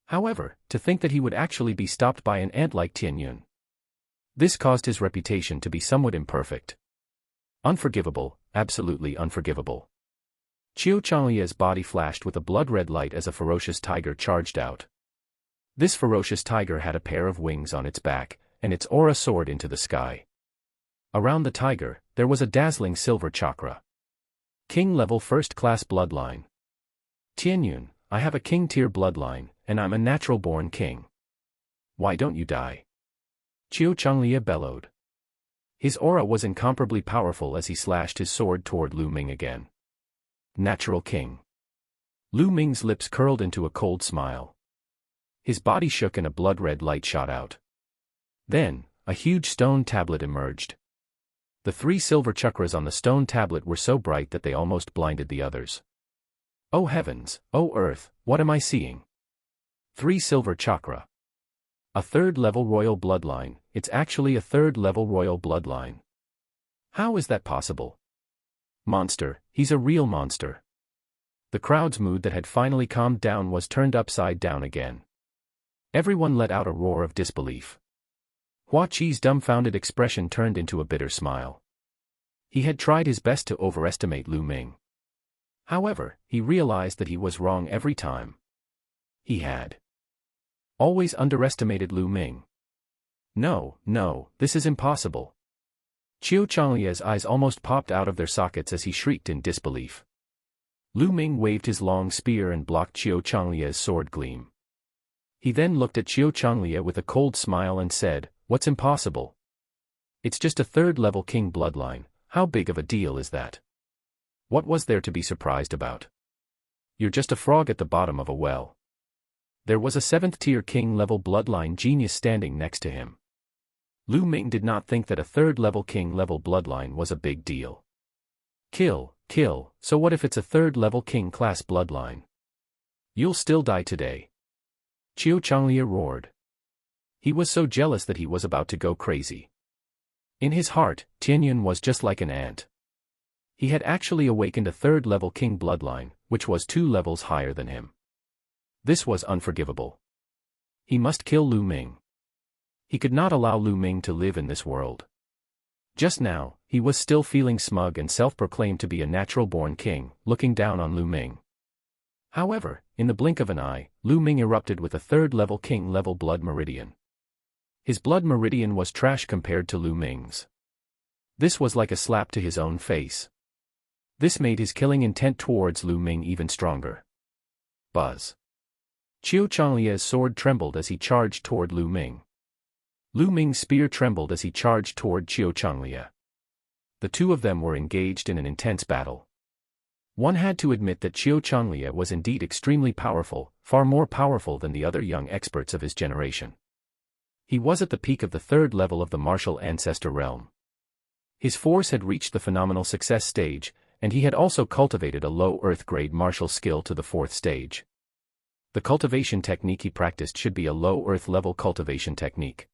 However, to think that he would actually be stopped by an ant like Tianyun. This caused his reputation to be somewhat imperfect. Unforgivable, absolutely unforgivable. Qiu Changlie's body flashed with a blood-red light as a ferocious tiger charged out. This ferocious tiger had a pair of wings on its back, and its aura soared into the sky. Around the tiger, there was a dazzling silver chakra. King-level first-class bloodline. Tianyun, I have a king-tier bloodline, and I'm a natural-born king. Why don't you die? Qiu Changlie bellowed. His aura was incomparably powerful as he slashed his sword toward Lu Ming again. Natural king. Lu Ming's lips curled into a cold smile. His body shook and a blood-red light shot out. Then, a huge stone tablet emerged. The 3 silver chakras on the stone tablet were so bright that they almost blinded the others. Oh heavens, oh earth, what am I seeing? 3 silver chakra. A 3rd-level royal bloodline, it's actually a 3rd-level royal bloodline. How is that possible? Monster, he's a real monster. The crowd's mood that had finally calmed down was turned upside down again. Everyone let out a roar of disbelief. Hua Qi's dumbfounded expression turned into a bitter smile. He had tried his best to overestimate Lu Ming. However, he realized that he was wrong every time. He had always underestimated Lu Ming. No, this is impossible. Qiu Changlie's eyes almost popped out of their sockets as he shrieked in disbelief. Lu Ming waved his long spear and blocked Qiu Changlie's sword gleam. He then looked at Qiu Changlie with a cold smile and said, "What's impossible? It's just a 3rd-level king bloodline, how big of a deal is that? What was there to be surprised about? You're just a frog at the bottom of a well." There was a 7th-tier king-level bloodline genius standing next to him. Lu Ming did not think that a 3rd-level king-level bloodline was a big deal. Kill, so what if it's a 3rd-level king-class bloodline? You'll still die today. Qiu Changlie roared. He was so jealous that he was about to go crazy. In his heart, Tianyun was just like an ant. He had actually awakened a 3rd-level king bloodline, which was 2 levels higher than him. This was unforgivable. He must kill Lu Ming. He could not allow Lu Ming to live in this world. Just now, he was still feeling smug and self-proclaimed to be a natural-born king, looking down on Lu Ming. However, in the blink of an eye, Lu Ming erupted with a 3rd-level king-level blood meridian. His blood meridian was trash compared to Lu Ming's. This was like a slap to his own face. This made his killing intent towards Lu Ming even stronger. Buzz. Qiu Changlie's sword trembled as he charged toward Lu Ming. Lu Ming's spear trembled as he charged toward Qiu Changlie. The 2 of them were engaged in an intense battle. One had to admit that Qiu Changlie was indeed extremely powerful, far more powerful than the other young experts of his generation. He was at the peak of the 3rd level of the martial ancestor realm. His force had reached the phenomenal success stage, and he had also cultivated a low earth-grade martial skill to the 4th stage. The cultivation technique he practiced should be a low earth-level cultivation technique.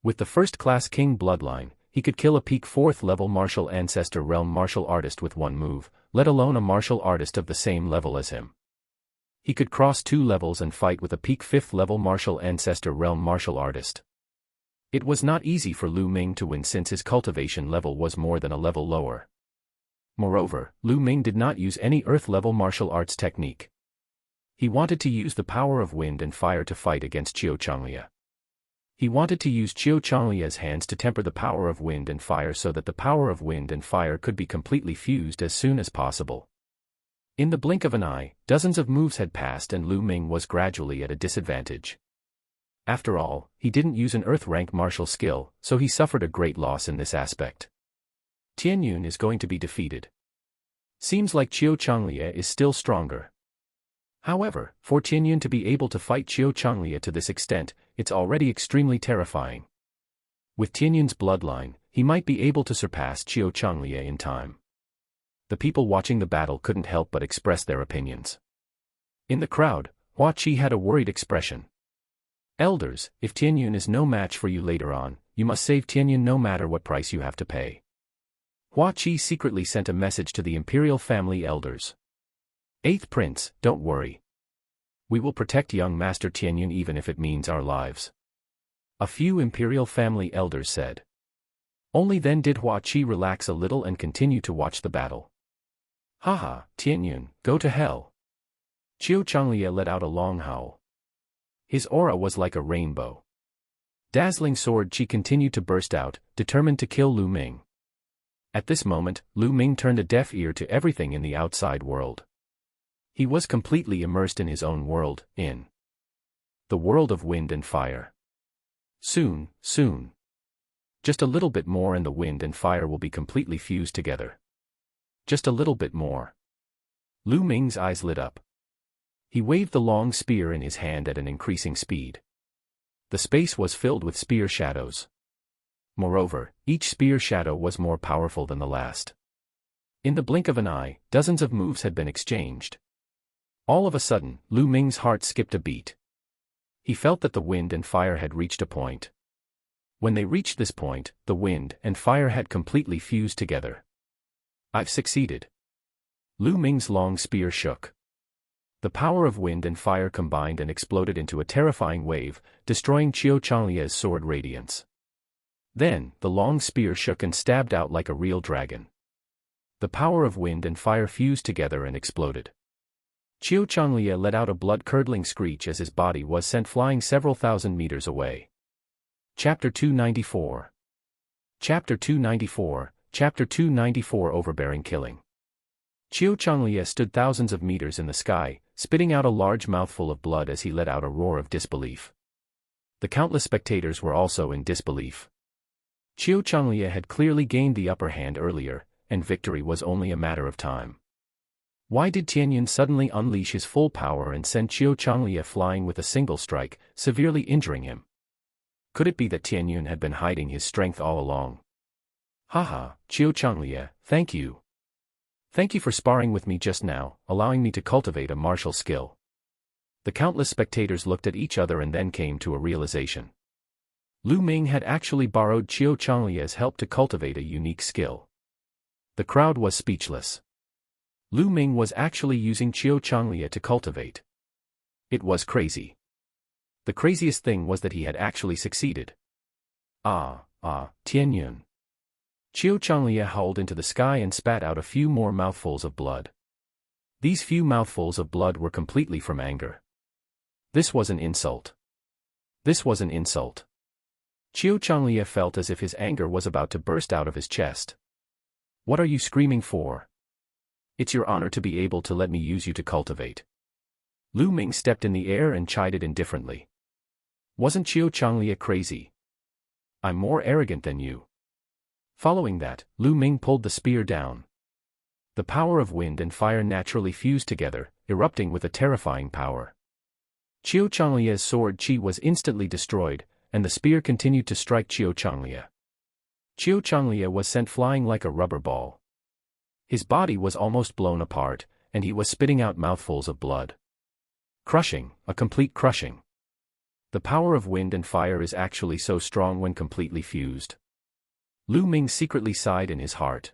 With the 1st-class king bloodline, he could kill a peak 4th-level martial ancestor realm martial artist with 1 move, let alone a martial artist of the same level as him. He could cross 2 levels and fight with a peak 5th-level martial ancestor realm martial artist. It was not easy for Lu Ming to win since his cultivation level was more than a level lower. Moreover, Lu Ming did not use any earth-level martial arts technique. He wanted to use the power of wind and fire to fight against Qiu Changlie. He wanted to use Qiu Changlie's hands to temper the power of wind and fire so that the power of wind and fire could be completely fused as soon as possible. In the blink of an eye, dozens of moves had passed and Lu Ming was gradually at a disadvantage. After all, he didn't use an earth-rank martial skill, so he suffered a great loss in this aspect. Tianyun is going to be defeated. Seems like Qiu Changlie is still stronger. However, for Tianyun to be able to fight Qiu Changlie to this extent, it's already extremely terrifying. With Tianyun's bloodline, he might be able to surpass Qiu Changlie in time. The people watching the battle couldn't help but express their opinions. In the crowd, Hua Qi had a worried expression. Elders, if Tianyun is no match for you later on, you must save Tianyun no matter what price you have to pay. Hua Qi secretly sent a message to the imperial family elders. 8th Prince, don't worry. We will protect young Master Tianyun even if it means our lives. A few imperial family elders said. Only then did Hua Qi relax a little and continue to watch the battle. Haha, Tianyun, go to hell. Qiu Changlie let out a long howl. His aura was like a rainbow. Dazzling sword qi continued to burst out, determined to kill Lu Ming. At this moment, Lu Ming turned a deaf ear to everything in the outside world. He was completely immersed in his own world, in the world of wind and fire. Soon. Just a little bit more and the wind and fire will be completely fused together. Just a little bit more. Lu Ming's eyes lit up. He waved the long spear in his hand at an increasing speed. The space was filled with spear shadows. Moreover, each spear shadow was more powerful than the last. In the blink of an eye, dozens of moves had been exchanged. All of a sudden, Lu Ming's heart skipped a beat. He felt that the wind and fire had reached a point. When they reached this point, the wind and fire had completely fused together. I've succeeded. Lu Ming's long spear shook. The power of wind and fire combined and exploded into a terrifying wave, destroying Qiu Changlie's sword radiance. Then, the long spear shook and stabbed out like a real dragon. The power of wind and fire fused together and exploded. Qiu Changlie let out a blood-curdling screech as his body was sent flying several thousand meters away. Chapter 294. Chapter 294, Chapter 294 Overbearing Killing. Qiu Changlie stood thousands of meters in the sky, spitting out a large mouthful of blood as he let out a roar of disbelief. The countless spectators were also in disbelief. Qiu Changlie had clearly gained the upper hand earlier, and victory was only a matter of time. Why did Tianyun suddenly unleash his full power and send Qiu Changlie flying with a single strike, severely injuring him? Could it be that Tianyun had been hiding his strength all along? Haha, Qiu Changlie, thank you. Thank you for sparring with me just now, allowing me to cultivate a martial skill. The countless spectators looked at each other and then came to a realization. Lu Ming had actually borrowed Qiu Changlie's help to cultivate a unique skill. The crowd was speechless. Lu Ming was actually using Qiu Changlie to cultivate. It was crazy. The craziest thing was that he had actually succeeded. Tianyun. Qiu Changlie howled into the sky and spat out a few more mouthfuls of blood. These few mouthfuls of blood were completely from anger. This was an insult. This was an insult. Qiu Changlie felt as if his anger was about to burst out of his chest. What are you screaming for? It's your honor to be able to let me use you to cultivate. Lu Ming stepped in the air and chided indifferently. Wasn't Qiu Changlie crazy? I'm more arrogant than you. Following that, Lu Ming pulled the spear down. The power of wind and fire naturally fused together, erupting with a terrifying power. Qiu Changlie's sword qi was instantly destroyed, and the spear continued to strike Qiu Changlie. Qiu Changlie was sent flying like a rubber ball. His body was almost blown apart, and he was spitting out mouthfuls of blood. Crushing, a complete crushing. The power of wind and fire is actually so strong when completely fused. Lu Ming secretly sighed in his heart.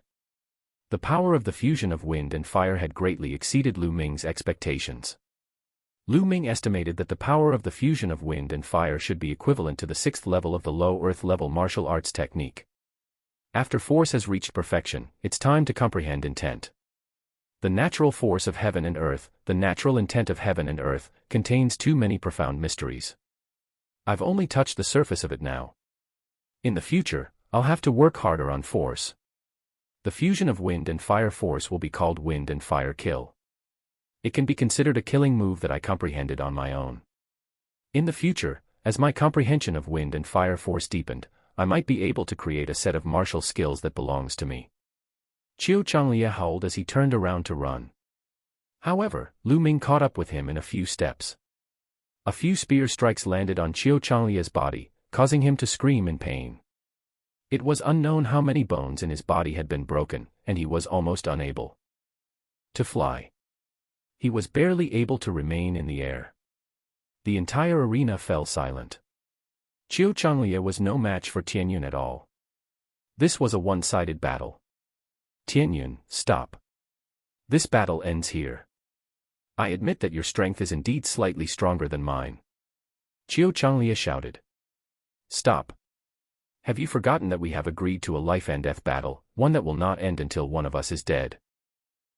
The power of the fusion of wind and fire had greatly exceeded Lu Ming's expectations. Lu Ming estimated that the power of the fusion of wind and fire should be equivalent to the 6th level of the low earth level martial arts technique. After force has reached perfection, it's time to comprehend intent. The natural force of heaven and earth, the natural intent of heaven and earth, contains too many profound mysteries. I've only touched the surface of it now. In the future, I'll have to work harder on force. The fusion of wind and fire force will be called wind and fire kill. It can be considered a killing move that I comprehended on my own. In the future, as my comprehension of wind and fire force deepened, I might be able to create a set of martial skills that belongs to me. Qiu Changlie howled as he turned around to run. However, Lu Ming caught up with him in a few steps. A few spear strikes landed on Qiu Changlie's body, causing him to scream in pain. It was unknown how many bones in his body had been broken, and he was almost unable to fly. He was barely able to remain in the air. The entire arena fell silent. Qiu Changlie was no match for Tianyun at all. This was a one-sided battle. Tianyun, stop. This battle ends here. I admit that your strength is indeed slightly stronger than mine. Qiu Changlie shouted. Stop. Have you forgotten that we have agreed to a life-and-death battle, one that will not end until one of us is dead?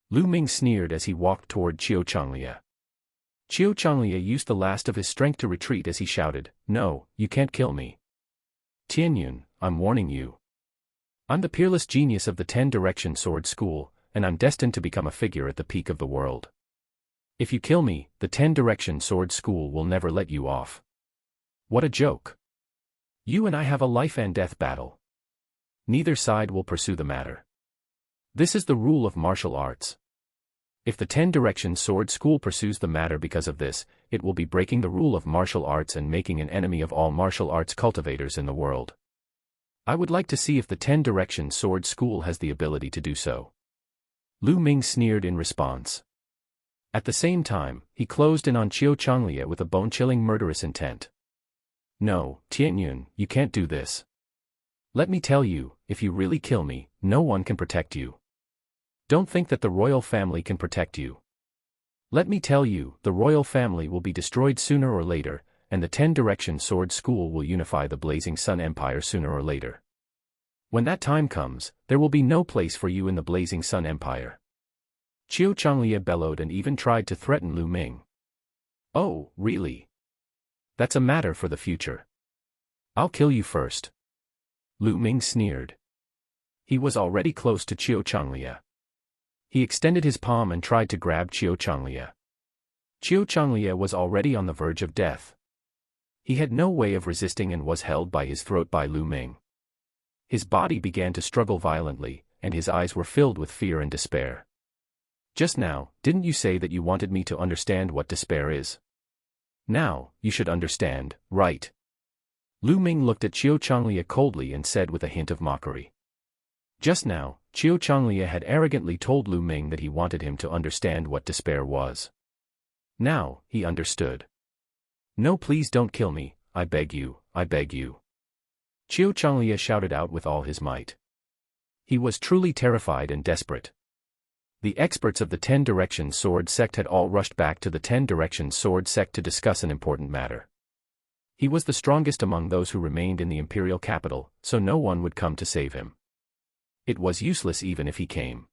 Lu Ming sneered as he walked toward Qiu Changlie. Qiu Changlie used the last of his strength to retreat as he shouted, No, you can't kill me. Tianyun, I'm warning you. I'm the peerless genius of the 10-direction sword school, and I'm destined to become a figure at the peak of the world. If you kill me, the 10-direction sword school will never let you off. What a joke. You and I have a life-and-death battle. Neither side will pursue the matter. This is the rule of martial arts. If the 10-direction sword school pursues the matter because of this, it will be breaking the rule of martial arts and making an enemy of all martial arts cultivators in the world. I would like to see if the 10-direction sword school has the ability to do so. Lu Ming sneered in response. At the same time, he closed in on Qiu Changlie with a bone-chilling murderous intent. No, Tianyun, you can't do this. Let me tell you, if you really kill me, no one can protect you. Don't think that the royal family can protect you. Let me tell you, the royal family will be destroyed sooner or later, and the 10-direction sword school will unify the Blazing Sun Empire sooner or later. When that time comes, there will be no place for you in the Blazing Sun Empire. Qiu Changlie bellowed and even tried to threaten Lu Ming. Oh, really? That's a matter for the future. I'll kill you first. Lu Ming sneered. He was already close to Qiu Changlie. He extended his palm and tried to grab Qiu Changlie. Qiu Changlie was already on the verge of death. He had no way of resisting and was held by his throat by Lu Ming. His body began to struggle violently, and his eyes were filled with fear and despair. Just now, didn't you say that you wanted me to understand what despair is? Now, you should understand, right? Lu Ming looked at Qiu Changlie coldly and said with a hint of mockery. Just now, Qiu Changlie had arrogantly told Lu Ming that he wanted him to understand what despair was. Now, he understood. No, please don't kill me, I beg you, I beg you. Qiu Changlie shouted out with all his might. He was truly terrified and desperate. The experts of the 10-direction sword sect had all rushed back to the 10-direction sword sect to discuss an important matter. He was the strongest among those who remained in the imperial capital, so no one would come to save him. It was useless even if he came.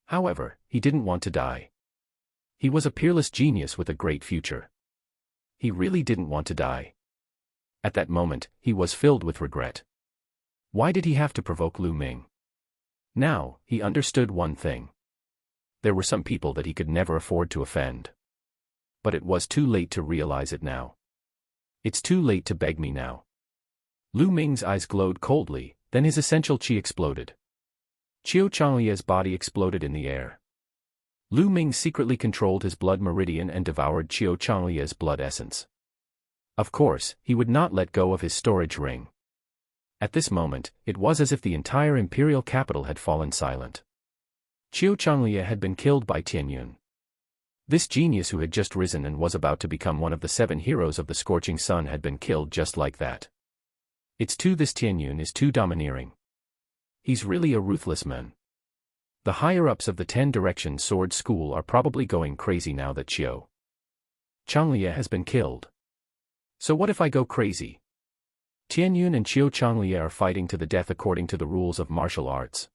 However, he didn't want to die. He was a peerless genius with a great future. He really didn't want to die. At that moment, he was filled with regret. Why did he have to provoke Lu Ming? Now, he understood one thing. There were some people that he could never afford to offend. But it was too late to realize it now. It's too late to beg me now. Lu Ming's eyes glowed coldly, then his essential qi exploded. Qiu Changlie's body exploded in the air. Lu Ming secretly controlled his blood meridian and devoured Qiu Changlie's blood essence. Of course, he would not let go of his storage ring. At this moment, it was as if the entire imperial capital had fallen silent. Qiu Changlie had been killed by Tianyun. This genius who had just risen and was about to become one of the 7 heroes of the Scorching Sun had been killed just like that. It's too this Tianyun is too domineering. He's really a ruthless man. The higher-ups of the 10-direction sword school are probably going crazy now that Qiu Changlie has been killed. So what if I go crazy? Tianyun and Qiu Changlie are fighting to the death according to the rules of martial arts.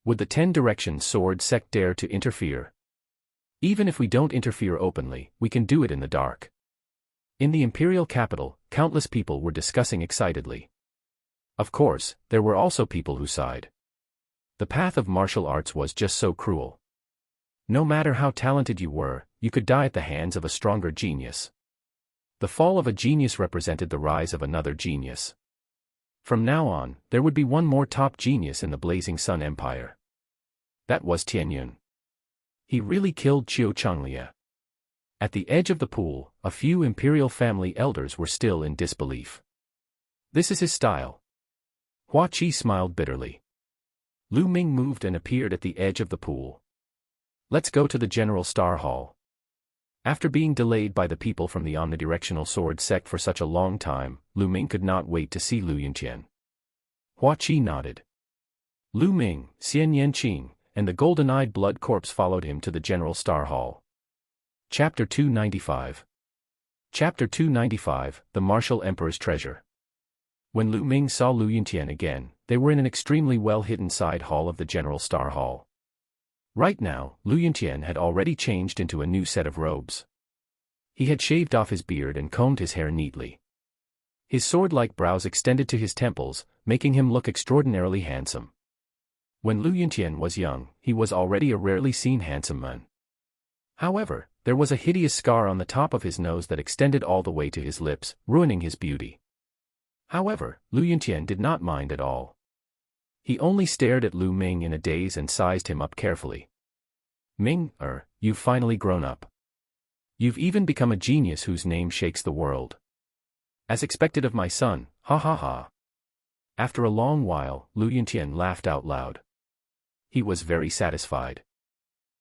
Would the 10-direction sword sect dare to interfere? Even if we don't interfere openly, we can do it in the dark. In the imperial capital, countless people were discussing excitedly. Of course, there were also people who sighed. The path of martial arts was just so cruel. No matter how talented you were, you could die at the hands of a stronger genius. The fall of a genius represented the rise of another genius. From now on, there would be one more top genius in the Blazing Sun Empire. That was Tianyun. He really killed Qiu Changlie. At the edge of the pool, a few imperial family elders were still in disbelief. This is his style. Hua Qi smiled bitterly. Lu Ming moved and appeared at the edge of the pool. Let's go to the General Star Hall. After being delayed by the people from the omnidirectional sword sect for such a long time, Lu Ming could not wait to see Lu Yunqian. Hua Qi nodded. Lu Ming, Xian Yanqing, and the golden-eyed blood corpse followed him to the General Star Hall. Chapter 295. Chapter 295, The Martial Emperor's Treasure. When Lu Ming saw Lu Yunqian again, they were in an extremely well-hidden side hall of the General Star Hall. Right now, Lu Yunqian had already changed into a new set of robes. He had shaved off his beard and combed his hair neatly. His sword-like brows extended to his temples, making him look extraordinarily handsome. When Lu Yunqian was young, he was already a rarely seen handsome man. However, there was a hideous scar on the top of his nose that extended all the way to his lips, ruining his beauty. However, Lu Yunqian did not mind at all. He only stared at Lu Ming in a daze and sized him up carefully. Ming, you've finally grown up. You've even become a genius whose name shakes the world. As expected of my son, ha ha ha. After a long while, Lu Yunqian laughed out loud. He was very satisfied.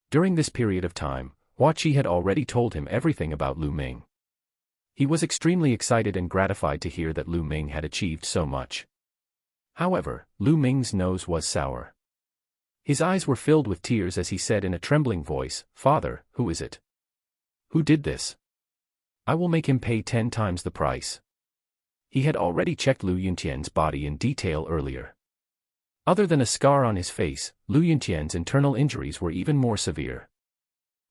During this period of time, Hua Qi had already told him everything about Lu Ming. He was extremely excited and gratified to hear that Lu Ming had achieved so much. However, Lu Ming's nose was sour. His eyes were filled with tears as he said in a trembling voice, "Father, who is it? Who did this? I will make him pay 10 times the price." He had already checked Lu Yunqian's body in detail earlier. Other than a scar on his face, Lu Yunqian's internal injuries were even more severe.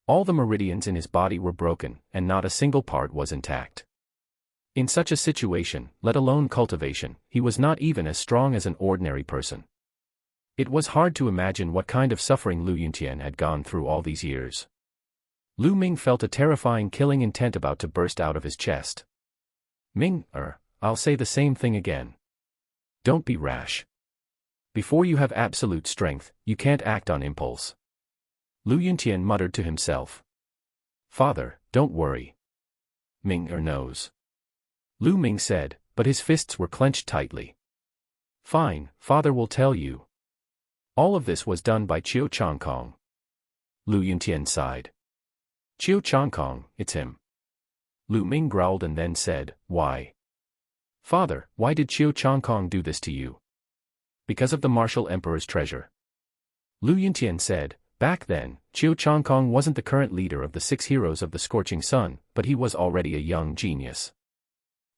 All the meridians in his body were broken, and not a single part was intact. In such a situation, let alone cultivation, he was not even as strong as an ordinary person. It was hard to imagine what kind of suffering Lu Yunqian had gone through all these years. Lu Ming felt a terrifying killing intent about to burst out of his chest. Ming, I'll say the same thing again. Don't be rash. Before you have absolute strength, you can't act on impulse. Lu Yunqian muttered to himself. Father, don't worry. Ming knows. Lu Ming said, but his fists were clenched tightly. Fine, father will tell you. All of this was done by Qiu Changkong. Lu Yunqian sighed. Qiu Changkong, it's him. Lu Ming growled and then said, Why? Father, why did Qiu Changkong do this to you? Because of the Martial Emperor's treasure. Lu Yunqian said, back then, Qiu Changkong wasn't the current leader of the 6 heroes of the Scorching Sun, but he was already a young genius.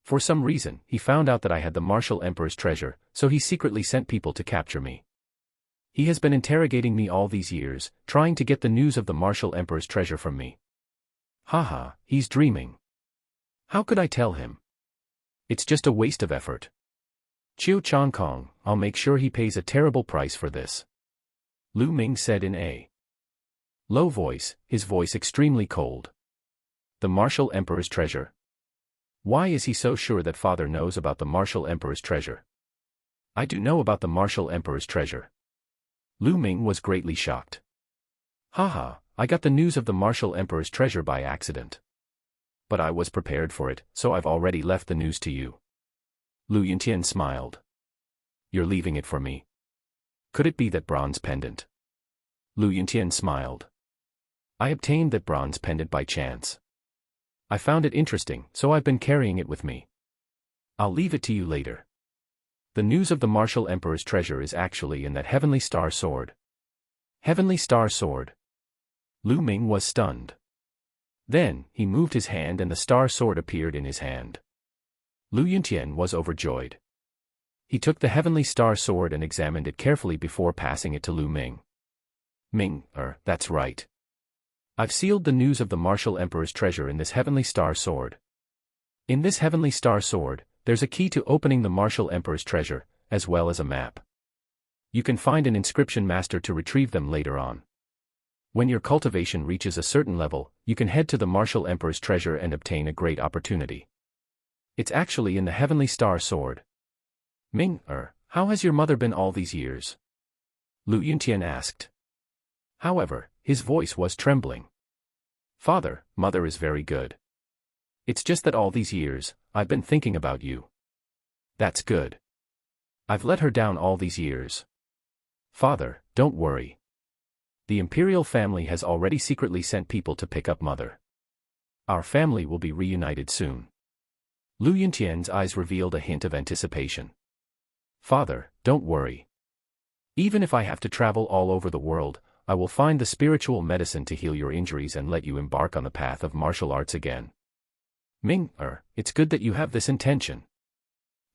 For some reason, he found out that I had the Martial Emperor's treasure, so he secretly sent people to capture me. He has been interrogating me all these years, trying to get the news of the Martial Emperor's treasure from me. Haha, he's dreaming. How could I tell him? It's just a waste of effort. Qiu Changkong, I'll make sure he pays a terrible price for this. Lu Ming said in a low voice, his voice extremely cold. The Martial Emperor's treasure. Why is he so sure that father knows about the Martial Emperor's treasure? I do know about the Martial Emperor's treasure. Lu Ming was greatly shocked. Haha, I got the news of the Martial Emperor's treasure by accident. But I was prepared for it, so I've already left the news to you. Lu Yunqian smiled. You're leaving it for me? Could it be that bronze pendant? Lu Yunqian smiled. I obtained that bronze pendant by chance. I found it interesting, so I've been carrying it with me. I'll leave it to you later. The news of the Martial Emperor's treasure is actually in that Heavenly Star Sword. Heavenly Star Sword. Lu Ming was stunned. Then, he moved his hand and the Star Sword appeared in his hand. Lu Yunqian was overjoyed. He took the Heavenly Star Sword and examined it carefully before passing it to Lu Ming. Ming, that's right. I've sealed the news of the Martial Emperor's treasure in this Heavenly Star Sword. In this Heavenly Star Sword, there's a key to opening the Martial Emperor's treasure, as well as a map. You can find an inscription master to retrieve them later on. When your cultivation reaches a certain level, you can head to the Martial Emperor's treasure and obtain a great opportunity. It's actually in the Heavenly Star Sword. Ming, how has your mother been all these years? Lu Yunqian asked. However, his voice was trembling. Father, mother is very good. It's just that all these years, I've been thinking about you. That's good. I've let her down all these years. Father, don't worry. The imperial family has already secretly sent people to pick up Mother. Our family will be reunited soon. Lu Yuntian's eyes revealed a hint of anticipation. Father, don't worry. Even if I have to travel all over the world, I will find the spiritual medicine to heal your injuries and let you embark on the path of martial arts again. Ming, it's good that you have this intention.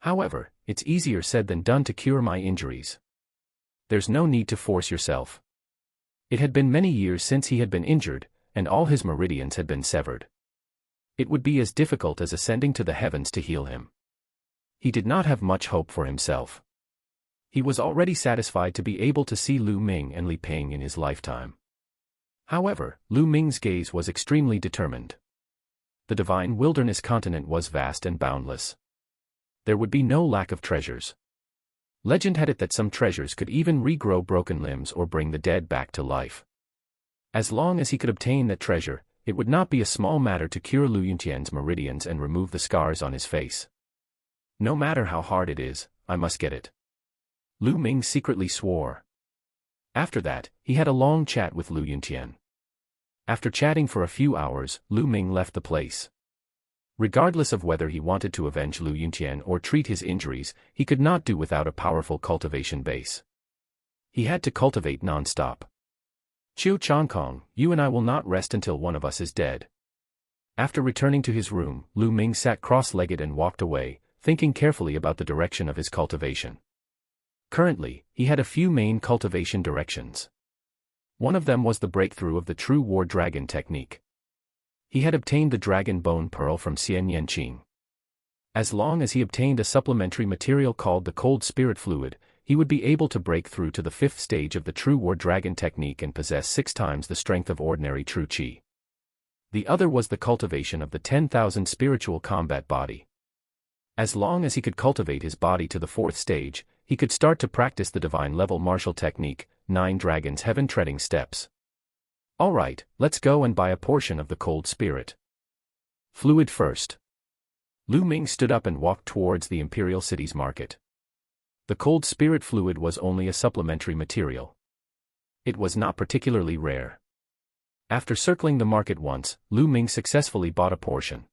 However, it's easier said than done to cure my injuries. There's no need to force yourself. It had been many years since he had been injured, and all his meridians had been severed. It would be as difficult as ascending to the heavens to heal him. He did not have much hope for himself. He was already satisfied to be able to see Lu Ming and Li Ping in his lifetime. However, Lu Ming's gaze was extremely determined. The divine wilderness continent was vast and boundless. There would be no lack of treasures. Legend had it that some treasures could even regrow broken limbs or bring the dead back to life. As long as he could obtain that treasure, it would not be a small matter to cure Lu Yuntian's meridians and remove the scars on his face. No matter how hard it is, I must get it. Lu Ming secretly swore. After that, he had a long chat with Lu Yuntian. After chatting for a few hours, Lu Ming left the place. Regardless of whether he wanted to avenge Lu Yuntian or treat his injuries, he could not do without a powerful cultivation base. He had to cultivate non-stop. Chiu Changkong, you and I will not rest until one of us is dead. After returning to his room, Lu Ming sat cross-legged and walked away, thinking carefully about the direction of his cultivation. Currently, he had a few main cultivation directions. One of them was the breakthrough of the true war dragon technique. He had obtained the dragon bone pearl from Xian Yanqing. As long as he obtained a supplementary material called the cold spirit fluid, he would be able to break through to the 5th stage of the true war dragon technique and possess 6 times the strength of ordinary true qi. The other was the cultivation of the 10,000 spiritual combat body. As long as he could cultivate his body to the 4th stage, he could start to practice the divine level martial technique, 9 dragons heaven treading steps. Alright, let's go and buy a portion of the cold spirit fluid first. Lu Ming stood up and walked towards the imperial city's market. The cold spirit fluid was only a supplementary material. It was not particularly rare. After circling the market once, Lu Ming successfully bought a portion.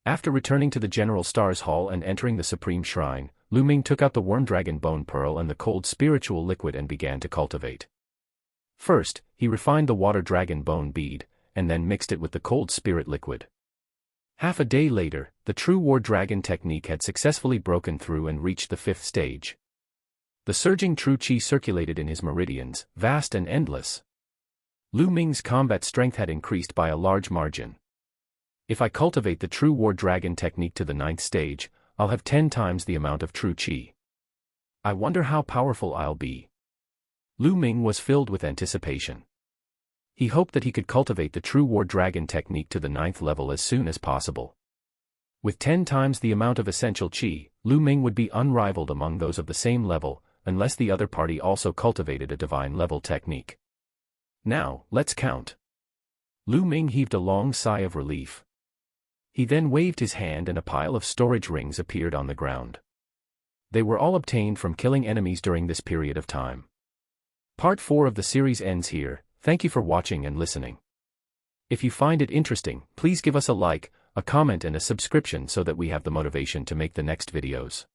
After returning to the General Stars Hall and entering the Supreme Shrine, Lu Ming took out the Worm Dragon Bone Pearl and the cold spiritual liquid and began to cultivate. First, he refined the Water Dragon Bone Bead, and then mixed it with the cold spirit liquid. Half a day later, the true war dragon technique had successfully broken through and reached the 5th stage. The surging true qi circulated in his meridians, vast and endless. Lu Ming's combat strength had increased by a large margin. If I cultivate the true war dragon technique to the 9th stage, I'll have 10 times the amount of true qi. I wonder how powerful I'll be. Lu Ming was filled with anticipation. He hoped that he could cultivate the true war dragon technique to the 9th level as soon as possible. With 10 times the amount of essential qi, Lu Ming would be unrivaled among those of the same level, unless the other party also cultivated a divine level technique. Now, let's count. Lu Ming heaved a long sigh of relief. He then waved his hand and a pile of storage rings appeared on the ground. They were all obtained from killing enemies during this period of time. Part 4 of the series ends here. Thank you for watching and listening. If you find it interesting, please give us a like, a comment and a subscription so that we have the motivation to make the next videos.